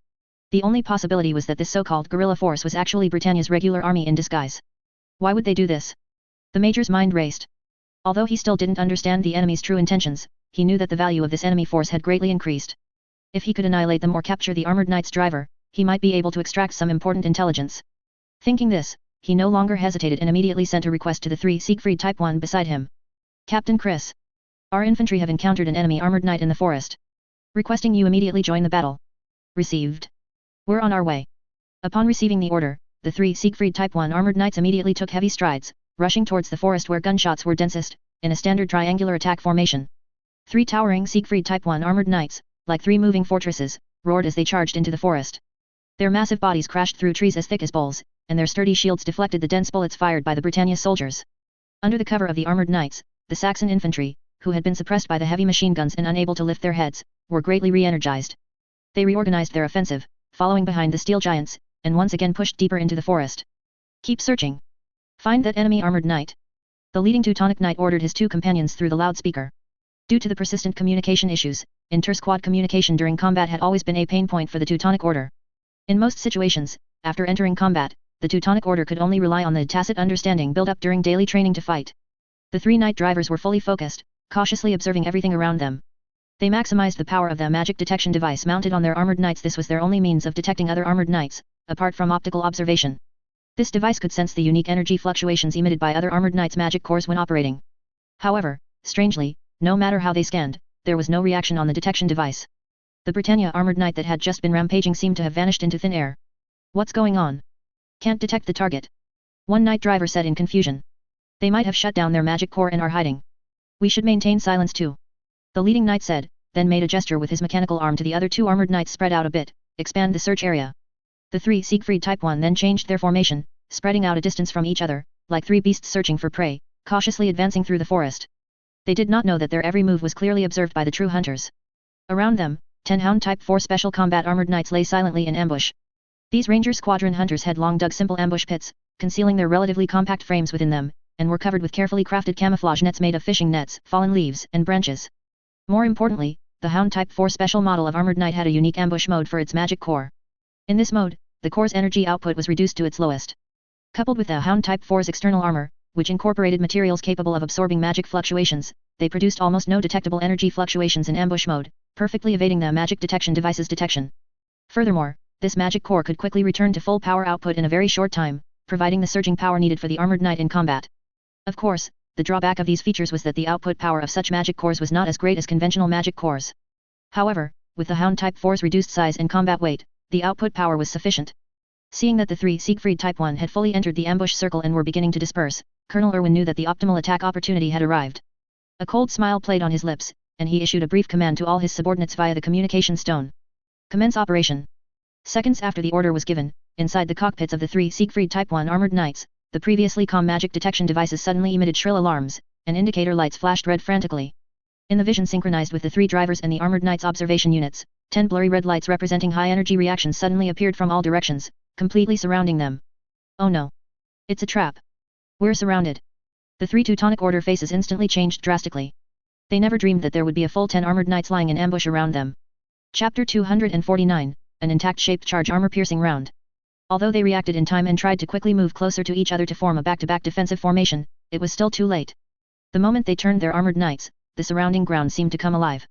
The only possibility was that this so-called guerrilla force was actually Britannia's regular army in disguise. Why would they do this? The major's mind raced. Although he still didn't understand the enemy's true intentions, he knew that the value of this enemy force had greatly increased. If he could annihilate them or capture the armored knight's driver, he might be able to extract some important intelligence. Thinking this, he no longer hesitated and immediately sent a request to the 3 Siegfried Type 1 beside him. Captain Chris. Our infantry have encountered an enemy armored knight in the forest. Requesting you immediately join the battle. Received. We're on our way. Upon receiving the order, the 3 Siegfried Type 1 armored knights immediately took heavy strides, rushing towards the forest where gunshots were densest, in a standard triangular attack formation. 3 towering Siegfried Type 1 armored knights, like 3 moving fortresses, roared as they charged into the forest. Their massive bodies crashed through trees as thick as bowls, and their sturdy shields deflected the dense bullets fired by the Britannia soldiers. Under the cover of the armored knights, the Saxon infantry, who had been suppressed by the heavy machine guns and unable to lift their heads, were greatly re-energized. They reorganized their offensive, following behind the steel giants, and once again pushed deeper into the forest. Keep searching. Find that enemy armored knight. The leading Teutonic knight ordered his 2 companions through the loudspeaker. Due to the persistent communication issues, inter-squad communication during combat had always been a pain point for the Teutonic Order. In most situations, after entering combat, the Teutonic Order could only rely on the tacit understanding built up during daily training to fight. The 3 knight drivers were fully focused, cautiously observing everything around them. They maximized the power of the magic detection device mounted on their armored knights. This was their only means of detecting other armored knights, apart from optical observation. This device could sense the unique energy fluctuations emitted by other armored knights' magic cores when operating. However, strangely, no matter how they scanned, there was no reaction on the detection device. The Britannia armored knight that had just been rampaging seemed to have vanished into thin air. What's going on? Can't detect the target. One knight driver said in confusion. They might have shut down their magic core and are hiding. We should maintain silence too. The leading knight said, then made a gesture with his mechanical arm to the other 2 armored knights spread out a bit, expand the search area. The 3 Siegfried Type 1 then changed their formation, spreading out a distance from each other, like 3 beasts searching for prey, cautiously advancing through the forest. They did not know that their every move was clearly observed by the true hunters. Around them, 10 Hound Type 4 special combat armored knights lay silently in ambush. These Ranger Squadron hunters had long dug simple ambush pits, concealing their relatively compact frames within them, and were covered with carefully crafted camouflage nets made of fishing nets, fallen leaves, and branches. More importantly, the Hound Type 4 special model of armored knight had a unique ambush mode for its magic core. In this mode, the core's energy output was reduced to its lowest. Coupled with the Hound Type 4's external armor, which incorporated materials capable of absorbing magic fluctuations, they produced almost no detectable energy fluctuations in ambush mode, perfectly evading the magic detection device's detection. Furthermore, this magic core could quickly return to full power output in a very short time, providing the surging power needed for the armored knight in combat. Of course, the drawback of these features was that the output power of such magic cores was not as great as conventional magic cores. However, with the Hound Type 4's reduced size and combat weight, the output power was sufficient. Seeing that the 3 Siegfried Type 1 had fully entered the ambush circle and were beginning to disperse, Colonel Irwin knew that the optimal attack opportunity had arrived. A cold smile played on his lips, and he issued a brief command to all his subordinates via the communication stone. Commence operation. Seconds after the order was given, inside the cockpits of the 3 Siegfried Type 1 armored knights, the previously calm magic detection devices suddenly emitted shrill alarms, and indicator lights flashed red frantically. In the vision synchronized with the 3 drivers and the armored knights' observation units, 10 blurry red lights representing high-energy reactions suddenly appeared from all directions, completely surrounding them. Oh no! It's a trap! We're surrounded! The 3 Teutonic Order faces instantly changed drastically. They never dreamed that there would be a full 10 armored knights lying in ambush around them. Chapter 249, an intact shaped charge armor-piercing round. Although they reacted in time and tried to quickly move closer to each other to form a back-to-back defensive formation, it was still too late. The moment they turned their armored knights, the surrounding ground seemed to come alive.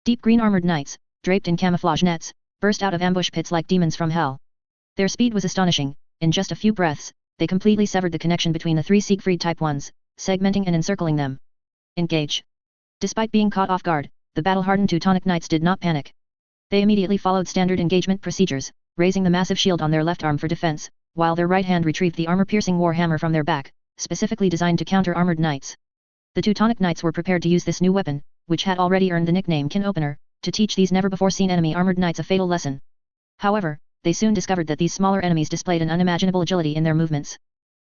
Deep green armored knights, draped in camouflage nets, burst out of ambush pits like demons from hell. Their speed was astonishing. In just a few breaths, they completely severed the connection between the three Siegfried Type 1s, segmenting and encircling them. Engage. Despite being caught off guard, the battle-hardened Teutonic Knights did not panic. They immediately followed standard engagement procedures, raising the massive shield on their left arm for defense, while their right hand retrieved the armor-piercing warhammer from their back, specifically designed to counter armored knights. The Teutonic Knights were prepared to use this new weapon, which had already earned the nickname Can Opener, to teach these never-before-seen enemy armored knights a fatal lesson. However, they soon discovered that these smaller enemies displayed an unimaginable agility in their movements.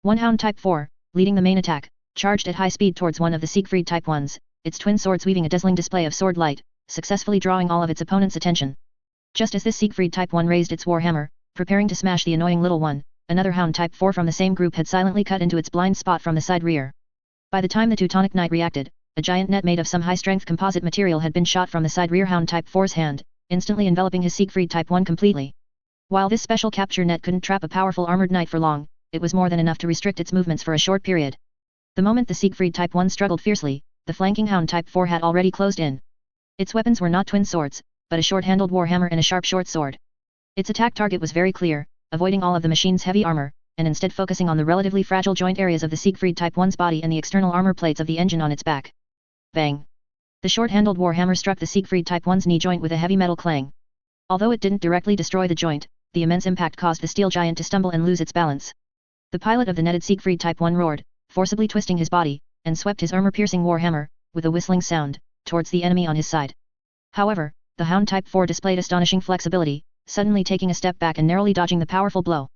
One Hound Type 4, leading the main attack, charged at high speed towards one of the Siegfried Type 1s, its twin swords weaving a dazzling display of sword light, successfully drawing all of its opponent's attention. Just as this Siegfried Type 1 raised its warhammer, preparing to smash the annoying little one, another Hound Type 4 from the same group had silently cut into its blind spot from the side rear. By the time the Teutonic Knight reacted, a giant net made of some high-strength composite material had been shot from the side rear Hound Type 4's hand, instantly enveloping his Siegfried Type 1 completely. While this special capture net couldn't trap a powerful armored knight for long, it was more than enough to restrict its movements for a short period. The moment the Siegfried Type 1 struggled fiercely, the flanking Hound Type 4 had already closed in. Its weapons were not twin swords, but a short-handled warhammer and a sharp short sword. Its attack target was very clear, avoiding all of the machine's heavy armor, and instead focusing on the relatively fragile joint areas of the Siegfried Type 1's body and the external armor plates of the engine on its back. Bang! The short-handled warhammer struck the Siegfried Type 1's knee joint with a heavy metal clang. Although it didn't directly destroy the joint, the immense impact caused the steel giant to stumble and lose its balance. The pilot of the netted Siegfried Type 1 roared, forcibly twisting his body, and swept his armor-piercing warhammer, with a whistling sound, towards the enemy on his side. However, the Hound Type 4 displayed astonishing flexibility, suddenly taking a step back and narrowly dodging the powerful blow.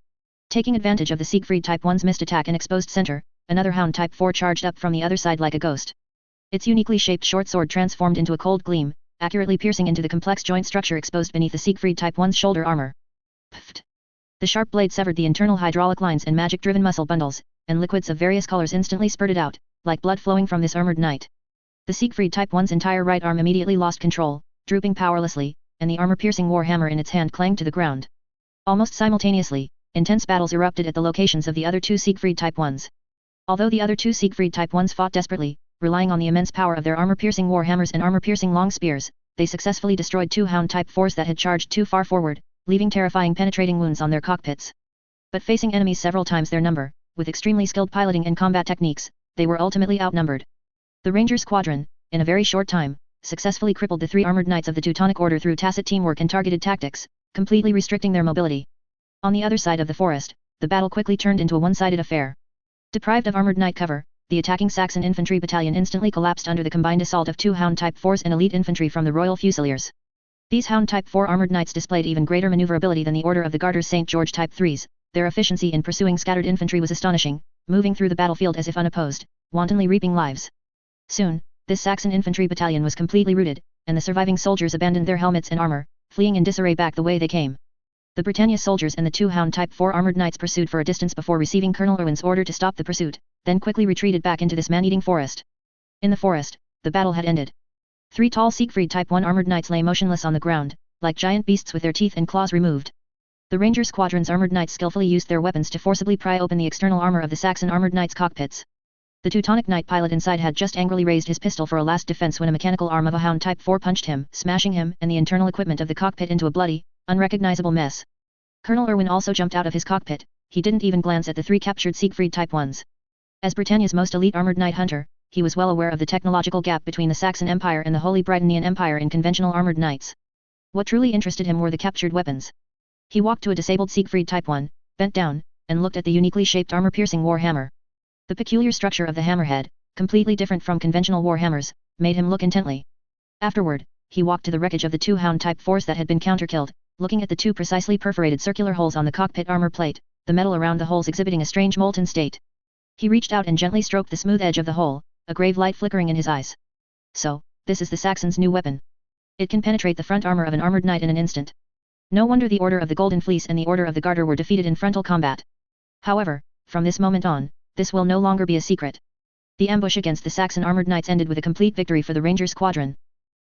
Taking advantage of the Siegfried Type 1's missed attack and exposed center, another Hound Type 4 charged up from the other side like a ghost. Its uniquely shaped short sword transformed into a cold gleam, accurately piercing into the complex joint structure exposed beneath the Siegfried Type 1's shoulder armor. Pfft! The sharp blade severed the internal hydraulic lines and magic-driven muscle bundles, and liquids of various colors instantly spurted out, like blood flowing from this armored knight. The Siegfried Type 1's entire right arm immediately lost control, drooping powerlessly, and the armor-piercing warhammer in its hand clanged to the ground. Almost simultaneously, intense battles erupted at the locations of the other two Siegfried Type 1s. Although the other two Siegfried Type 1s fought desperately, relying on the immense power of their armor-piercing warhammers and armor-piercing long spears, they successfully destroyed two Hound Type 4s that had charged too far forward, leaving terrifying penetrating wounds on their cockpits. But facing enemies several times their number, with extremely skilled piloting and combat techniques, they were ultimately outnumbered. The Ranger Squadron, in a very short time, successfully crippled the three armored knights of the Teutonic Order through tacit teamwork and targeted tactics, completely restricting their mobility. On the other side of the forest, the battle quickly turned into a one-sided affair. Deprived of armored knight cover, the attacking Saxon infantry battalion instantly collapsed under the combined assault of two Hound Type 4s and elite infantry from the Royal Fusiliers. These Hound Type 4 armored knights displayed even greater maneuverability than the Order of the Garters St. George Type 3s, their efficiency in pursuing scattered infantry was astonishing, moving through the battlefield as if unopposed, wantonly reaping lives. Soon, this Saxon infantry battalion was completely routed, and the surviving soldiers abandoned their helmets and armor, fleeing in disarray back the way they came. The Britannia soldiers and the two Hound Type 4 armored knights pursued for a distance before receiving Colonel Irwin's order to stop the pursuit, then quickly retreated back into this man-eating forest. In the forest, the battle had ended. Three tall Siegfried Type 1 armored knights lay motionless on the ground, like giant beasts with their teeth and claws removed. The Ranger Squadron's armored knights skillfully used their weapons to forcibly pry open the external armor of the Saxon armored knights' cockpits. The Teutonic Knight pilot inside had just angrily raised his pistol for a last defense when a mechanical arm of a Hound Type 4 punched him, smashing him and the internal equipment of the cockpit into a bloody, unrecognizable mess. Colonel Irwin also jumped out of his cockpit. He didn't even glance at the three captured Siegfried Type 1s. As Britannia's most elite armored knight hunter, he was well aware of the technological gap between the Saxon Empire and the Holy Britannian Empire in conventional armored knights. What truly interested him were the captured weapons. He walked to a disabled Siegfried Type 1, bent down, and looked at the uniquely shaped armor-piercing warhammer. The peculiar structure of the hammerhead, completely different from conventional warhammers, made him look intently. Afterward, he walked to the wreckage of the two Hound Type 4s that had been counter-killed, looking at the two precisely perforated circular holes on the cockpit armor plate, the metal around the holes exhibiting a strange molten state. He reached out and gently stroked the smooth edge of the hole, a grave light flickering in his eyes. So, this is the Saxon's new weapon. It can penetrate the front armor of an armored knight in an instant. No wonder the Order of the Golden Fleece and the Order of the Garter were defeated in frontal combat. However, from this moment on, this will no longer be a secret. The ambush against the Saxon armored knights ended with a complete victory for the Ranger Squadron.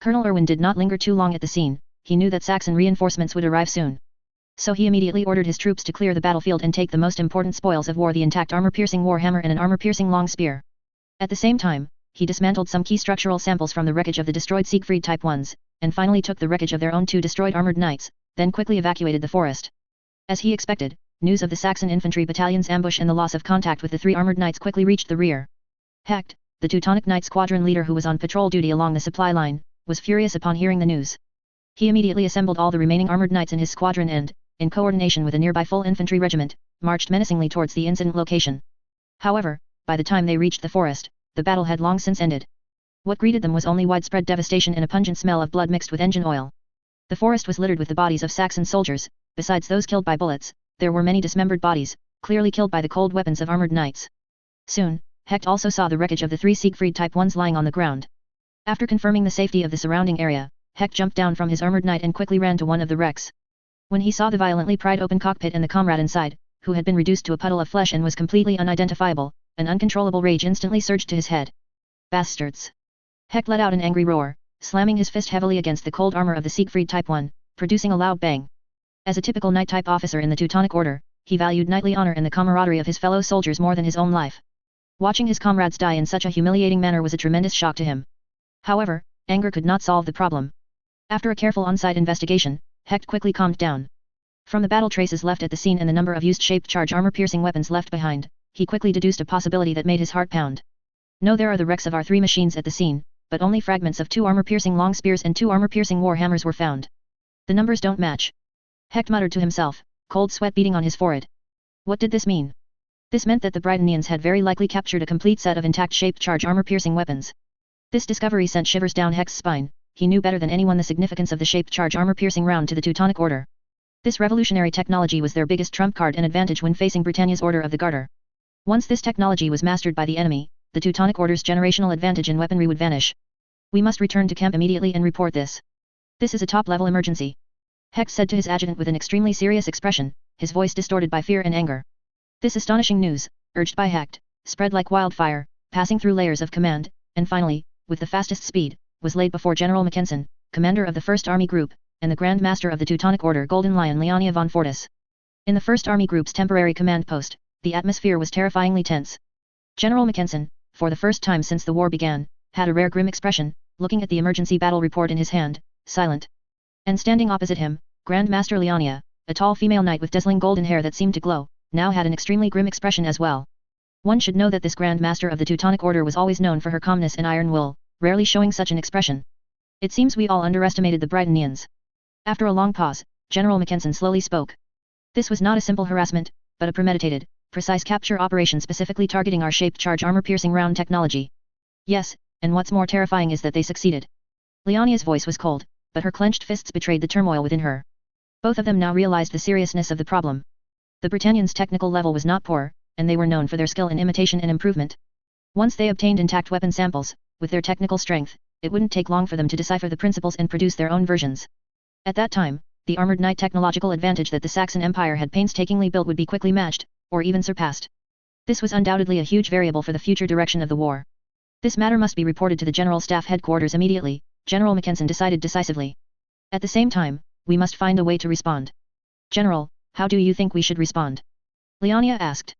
Colonel Irwin did not linger too long at the scene. He knew that Saxon reinforcements would arrive soon. So he immediately ordered his troops to clear the battlefield and take the most important spoils of war, the intact armor-piercing warhammer and an armor-piercing long spear. At the same time, he dismantled some key structural samples from the wreckage of the destroyed Siegfried Type 1s, and finally took the wreckage of their own 2 destroyed armored knights, then quickly evacuated the forest. As he expected, news of the Saxon infantry battalion's ambush and the loss of contact with the 3 armored knights quickly reached the rear. Hecht, the Teutonic Knight squadron leader who was on patrol duty along the supply line, was furious upon hearing the news. He immediately assembled all the remaining armored knights in his squadron and, in coordination with a nearby full infantry regiment, marched menacingly towards the incident location. However, by the time they reached the forest, the battle had long since ended. What greeted them was only widespread devastation and a pungent smell of blood mixed with engine oil. The forest was littered with the bodies of Saxon soldiers. Besides those killed by bullets, there were many dismembered bodies, clearly killed by the cold weapons of armored knights. Soon, Hecht also saw the wreckage of the 3 Siegfried Type 1s lying on the ground. After confirming the safety of the surrounding area, Hecht jumped down from his armored knight and quickly ran to one of the wrecks. When he saw the violently pried open cockpit and the comrade inside, who had been reduced to a puddle of flesh and was completely unidentifiable, an uncontrollable rage instantly surged to his head. Bastards! Hecht let out an angry roar, slamming his fist heavily against the cold armor of the Siegfried Type 1, producing a loud bang. As a typical knight-type officer in the Teutonic Order, he valued knightly honor and the camaraderie of his fellow soldiers more than his own life. Watching his comrades die in such a humiliating manner was a tremendous shock to him. However, anger could not solve the problem. After a careful on-site investigation, Hecht quickly calmed down. From the battle traces left at the scene and the number of used shaped charge armor-piercing weapons left behind, he quickly deduced a possibility that made his heart pound. No, there are the wrecks of our 3 machines at the scene, but only fragments of 2 armor-piercing long spears and 2 armor-piercing war hammers were found. The numbers don't match. Hecht muttered to himself, cold sweat beading on his forehead. What did this mean? This meant that the Brytonians had very likely captured a complete set of intact shaped charge armor-piercing weapons. This discovery sent shivers down Hecht's spine. He knew better than anyone the significance of the shaped charge armor-piercing round to the Teutonic Order. This revolutionary technology was their biggest trump card and advantage when facing Britannia's Order of the Garter. Once this technology was mastered by the enemy, the Teutonic Order's generational advantage in weaponry would vanish. We must return to camp immediately and report this. This is a top-level emergency. Hecht said to his adjutant with an extremely serious expression, his voice distorted by fear and anger. This astonishing news, urged by Hecht, spread like wildfire, passing through layers of command, and finally, with the fastest speed, was laid before General Mackensen, commander of the 1st Army Group, and the Grand Master of the Teutonic Order Golden Lion Leonia von Fortis. In the 1st Army Group's temporary command post, the atmosphere was terrifyingly tense. General Mackensen, for the first time since the war began, had a rare grim expression, looking at the emergency battle report in his hand, silent. And standing opposite him, Grand Master Leonia, a tall female knight with dazzling golden hair that seemed to glow, now had an extremely grim expression as well. One should know that this Grand Master of the Teutonic Order was always known for her calmness and iron will, rarely showing such an expression. It seems we all underestimated the Brytonians. After a long pause, General Mackensen slowly spoke. This was not a simple harassment, but a premeditated, precise capture operation specifically targeting our shaped charge armor-piercing round technology. Yes, and what's more terrifying is that they succeeded. Leonia's voice was cold, but her clenched fists betrayed the turmoil within her. Both of them now realized the seriousness of the problem. The Britannians' technical level was not poor, and they were known for their skill in imitation and improvement. Once they obtained intact weapon samples, with their technical strength, it wouldn't take long for them to decipher the principles and produce their own versions. At that time, the armored knight technological advantage that the Saxon Empire had painstakingly built would be quickly matched, or even surpassed. This was undoubtedly a huge variable for the future direction of the war. This matter must be reported to the General Staff Headquarters immediately, General Mackensen decided decisively. At the same time, we must find a way to respond. General, how do you think we should respond? Leonia asked.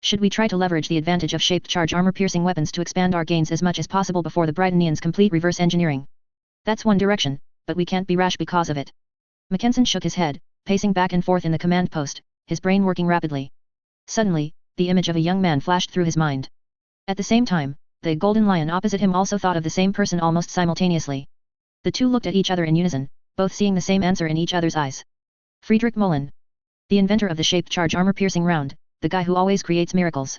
Should we try to leverage the advantage of shaped charge armor-piercing weapons to expand our gains as much as possible before the Brytonians complete reverse engineering? That's one direction, but we can't be rash because of it. Mackensen shook his head, pacing back and forth in the command post, his brain working rapidly. Suddenly, the image of a young man flashed through his mind. At the same time, the Golden Lion opposite him also thought of the same person almost simultaneously. The two looked at each other in unison, both seeing the same answer in each other's eyes. Friedrich Mullen. The inventor of the shaped charge armor-piercing round, the guy who always creates miracles.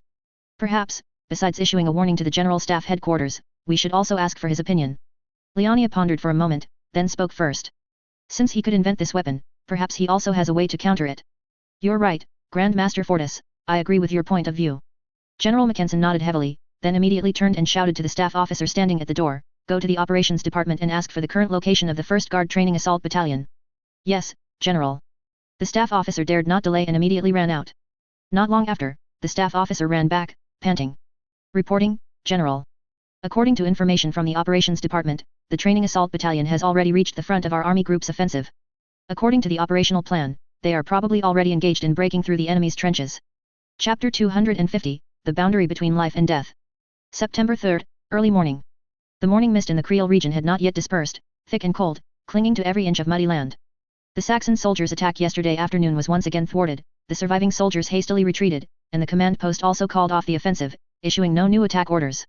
Perhaps, besides issuing a warning to the General Staff Headquarters, we should also ask for his opinion. Leonia pondered for a moment, then spoke first. Since he could invent this weapon, perhaps he also has a way to counter it. You're right, Grand Master Fortis, I agree with your point of view. General Mackensen nodded heavily, then immediately turned and shouted to the staff officer standing at the door, go to the operations department and ask for the current location of the 1st Guard Training Assault Battalion. Yes, General. The staff officer dared not delay and immediately ran out. Not long after, the staff officer ran back, panting. Reporting, General. According to information from the operations department, the Training Assault Battalion has already reached the front of our Army Group's offensive. According to the operational plan, they are probably already engaged in breaking through the enemy's trenches. Chapter 250, The Boundary Between Life and Death. September 3rd, early morning. The morning mist in the Creole region had not yet dispersed, thick and cold, clinging to every inch of muddy land. The Saxon soldiers' attack yesterday afternoon was once again thwarted, the surviving soldiers hastily retreated, and the command post also called off the offensive, issuing no new attack orders.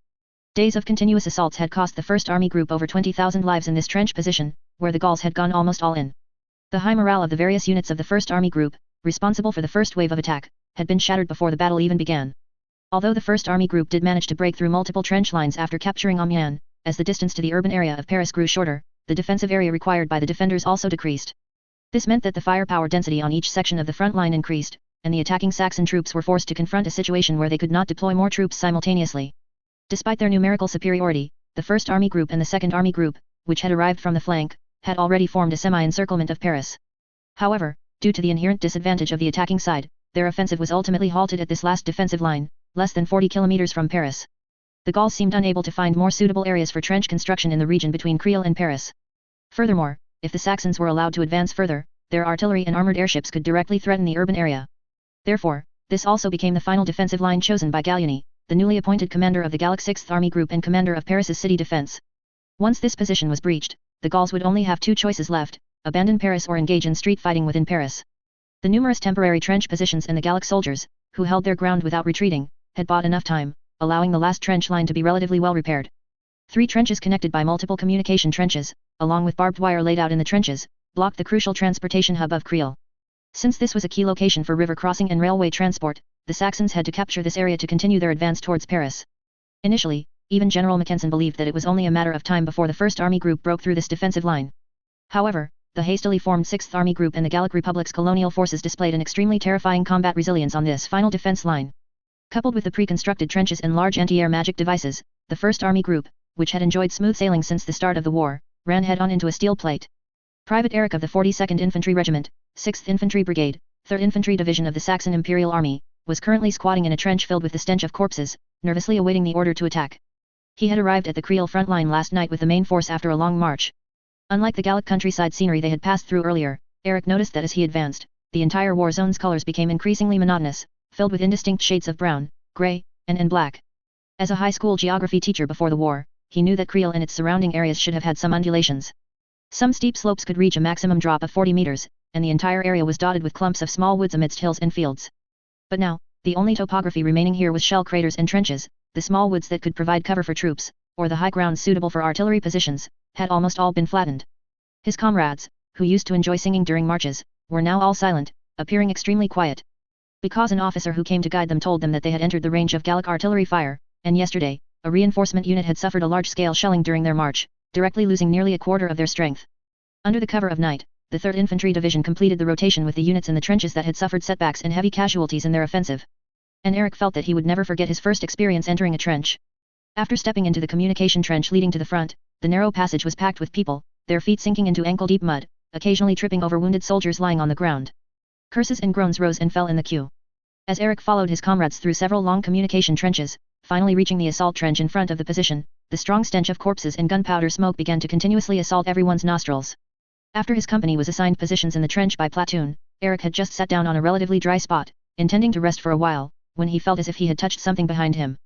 Days of continuous assaults had cost the First Army Group over 20,000 lives in this trench position, where the Gauls had gone almost all in. The high morale of the various units of the First Army Group, responsible for the first wave of attack, had been shattered before the battle even began. Although the First Army Group did manage to break through multiple trench lines after capturing Amiens, as the distance to the urban area of Paris grew shorter, the defensive area required by the defenders also decreased. This meant that the firepower density on each section of the front line increased, and the attacking Saxon troops were forced to confront a situation where they could not deploy more troops simultaneously. Despite their numerical superiority, the First Army Group and the Second Army Group, which had arrived from the flank, had already formed a semi-encirclement of Paris. However, due to the inherent disadvantage of the attacking side, their offensive was ultimately halted at this last defensive line, less than 40 kilometers from Paris. The Gauls seemed unable to find more suitable areas for trench construction in the region between Creil and Paris. Furthermore, if the Saxons were allowed to advance further, their artillery and armored airships could directly threaten the urban area. Therefore, this also became the final defensive line chosen by Gallieni, the newly appointed commander of the Gallic 6th Army Group and commander of Paris's city defense. Once this position was breached, the Gauls would only have two choices left: abandon Paris or engage in street fighting within Paris. The numerous temporary trench positions and the Gallic soldiers, who held their ground without retreating, had bought enough time, allowing the last trench line to be relatively well repaired. 3 trenches connected by multiple communication trenches, along with barbed wire laid out in the trenches, blocked the crucial transportation hub of Creil. Since this was a key location for river crossing and railway transport, the Saxons had to capture this area to continue their advance towards Paris. Initially, even General Mackensen believed that it was only a matter of time before the First Army Group broke through this defensive line. However, the hastily formed 6th Army Group and the Gallic Republic's colonial forces displayed an extremely terrifying combat resilience on this final defense line. Coupled with the pre-constructed trenches and large anti-air magic devices, the First Army Group, which had enjoyed smooth sailing since the start of the war, ran head-on into a steel plate. Private Eric of the 42nd Infantry Regiment, 6th Infantry Brigade, 3rd Infantry Division of the Saxon Imperial Army, was currently squatting in a trench filled with the stench of corpses, nervously awaiting the order to attack. He had arrived at the Creil front line last night with the main force after a long march. Unlike the Gallic countryside scenery they had passed through earlier, Eric noticed that as he advanced, the entire war zone's colors became increasingly monotonous, filled with indistinct shades of brown, grey, and black. As a high school geography teacher before the war, he knew that Creil and its surrounding areas should have had some undulations. Some steep slopes could reach a maximum drop of 40 meters, and the entire area was dotted with clumps of small woods amidst hills and fields. But now, the only topography remaining here was shell craters and trenches. The small woods that could provide cover for troops, or the high grounds suitable for artillery positions, had almost all been flattened. His comrades, who used to enjoy singing during marches, were now all silent, appearing extremely quiet. Because an officer who came to guide them told them that they had entered the range of Gallic artillery fire, and yesterday, a reinforcement unit had suffered a large-scale shelling during their march, directly losing nearly a quarter of their strength. Under the cover of night, the 3rd Infantry Division completed the rotation with the units in the trenches that had suffered setbacks and heavy casualties in their offensive. And Eric felt that he would never forget his first experience entering a trench. After stepping into the communication trench leading to the front, the narrow passage was packed with people, their feet sinking into ankle-deep mud, occasionally tripping over wounded soldiers lying on the ground. Curses and groans rose and fell in the queue. As Eric followed his comrades through several long communication trenches, finally reaching the assault trench in front of the position, the strong stench of corpses and gunpowder smoke began to continuously assault everyone's nostrils. After his company was assigned positions in the trench by platoon, Eric had just sat down on a relatively dry spot, intending to rest for a while, when he felt as if he had touched something behind him.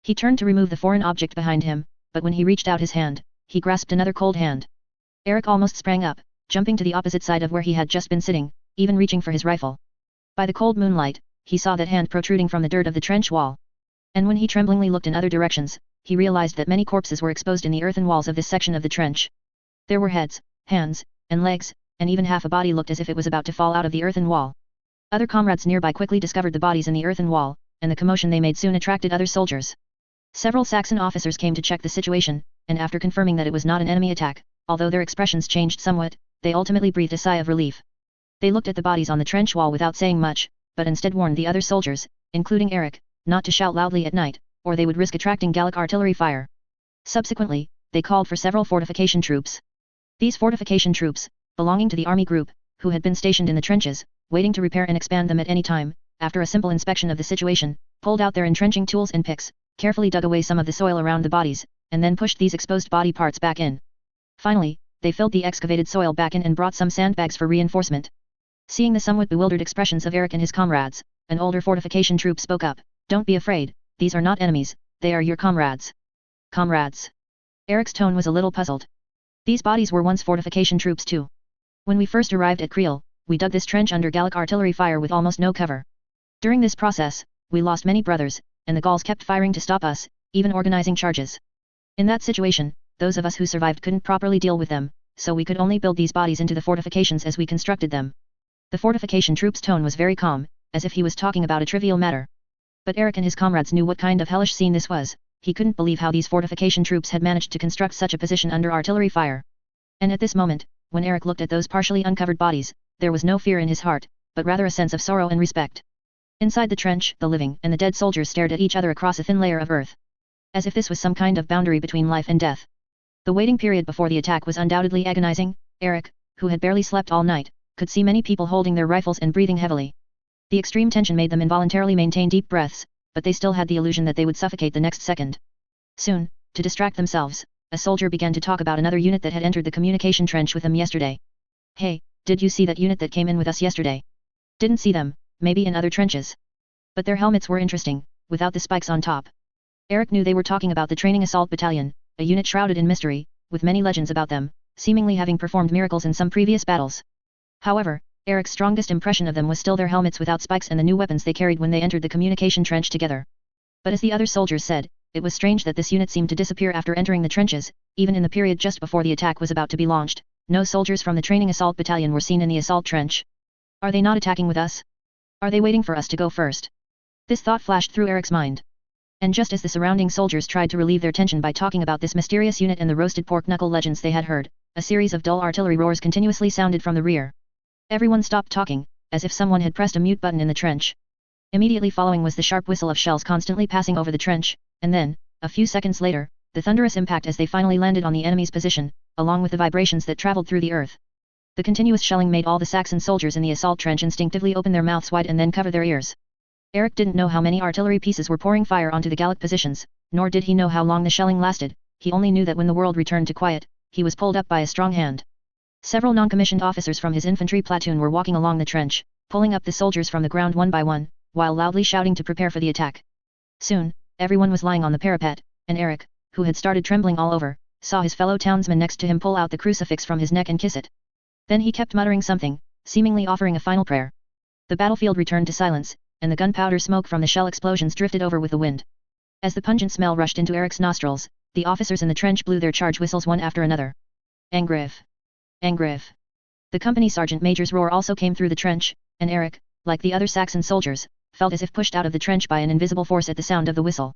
He turned to remove the foreign object behind him, but when he reached out his hand, he grasped another cold hand. Eric almost sprang up, jumping to the opposite side of where he had just been sitting, even reaching for his rifle. By the cold moonlight, he saw that hand protruding from the dirt of the trench wall. And when he tremblingly looked in other directions, he realized that many corpses were exposed in the earthen walls of this section of the trench. There were heads, hands, and legs, and even half a body looked as if it was about to fall out of the earthen wall. Other comrades nearby quickly discovered the bodies in the earthen wall, and the commotion they made soon attracted other soldiers. Several Saxon officers came to check the situation, and after confirming that it was not an enemy attack, although their expressions changed somewhat, they ultimately breathed a sigh of relief. They looked at the bodies on the trench wall without saying much, but instead warned the other soldiers, including Eric, not to shout loudly at night, or they would risk attracting Gallic artillery fire. Subsequently, they called for several fortification troops. These fortification troops, belonging to the army group, who had been stationed in the trenches, waiting to repair and expand them at any time, after a simple inspection of the situation, pulled out their entrenching tools and picks, carefully dug away some of the soil around the bodies, and then pushed these exposed body parts back in. Finally, they filled the excavated soil back in and brought some sandbags for reinforcement. Seeing the somewhat bewildered expressions of Eric and his comrades, an older fortification troop spoke up, "Don't be afraid, these are not enemies, they are your comrades." Comrades. Eric's tone was a little puzzled. These bodies were once fortification troops too. When we first arrived at Creel, we dug this trench under Gallic artillery fire with almost no cover. During this process, we lost many brothers, and the Gauls kept firing to stop us, even organizing charges. In that situation, those of us who survived couldn't properly deal with them, so we could only build these bodies into the fortifications as we constructed them. The fortification troop's tone was very calm, as if he was talking about a trivial matter. But Eric and his comrades knew what kind of hellish scene this was. He couldn't believe how these fortification troops had managed to construct such a position under artillery fire. And at this moment, when Eric looked at those partially uncovered bodies, there was no fear in his heart, but rather a sense of sorrow and respect. Inside the trench, the living and the dead soldiers stared at each other across a thin layer of earth. As if this was some kind of boundary between life and death. The waiting period before the attack was undoubtedly agonizing. Eric, who had barely slept all night, could see many people holding their rifles and breathing heavily. The extreme tension made them involuntarily maintain deep breaths, but they still had the illusion that they would suffocate the next second. Soon, to distract themselves, a soldier began to talk about another unit that had entered the communication trench with them yesterday. "Hey, did you see that unit that came in with us yesterday?" "Didn't see them, maybe in other trenches. But their helmets were interesting, without the spikes on top." Eric knew they were talking about the Training Assault Battalion, a unit shrouded in mystery, with many legends about them, seemingly having performed miracles in some previous battles. However, Eric's strongest impression of them was still their helmets without spikes and the new weapons they carried when they entered the communication trench together. But as the other soldiers said, it was strange that this unit seemed to disappear after entering the trenches, even in the period just before the attack was about to be launched. No soldiers from the Training Assault Battalion were seen in the assault trench. Are they not attacking with us? Are they waiting for us to go first? This thought flashed through Eric's mind. And just as the surrounding soldiers tried to relieve their tension by talking about this mysterious unit and the roasted pork knuckle legends they had heard, a series of dull artillery roars continuously sounded from the rear. Everyone stopped talking, as if someone had pressed a mute button in the trench. Immediately following was the sharp whistle of shells constantly passing over the trench, and then, a few seconds later, the thunderous impact as they finally landed on the enemy's position, along with the vibrations that traveled through the earth. The continuous shelling made all the Saxon soldiers in the assault trench instinctively open their mouths wide and then cover their ears. Eric didn't know how many artillery pieces were pouring fire onto the Gallic positions, nor did he know how long the shelling lasted. He only knew that when the world returned to quiet, he was pulled up by a strong hand. Several non-commissioned officers from his infantry platoon were walking along the trench, pulling up the soldiers from the ground one by one, while loudly shouting to prepare for the attack. Soon, everyone was lying on the parapet, and Eric, who had started trembling all over, saw his fellow townsman next to him pull out the crucifix from his neck and kiss it. Then he kept muttering something, seemingly offering a final prayer. The battlefield returned to silence, and the gunpowder smoke from the shell explosions drifted over with the wind. As the pungent smell rushed into Eric's nostrils, the officers in the trench blew their charge whistles one after another. Angriff! Angriff! The company sergeant major's roar also came through the trench, and Eric, like the other Saxon soldiers, felt as if pushed out of the trench by an invisible force at the sound of the whistle.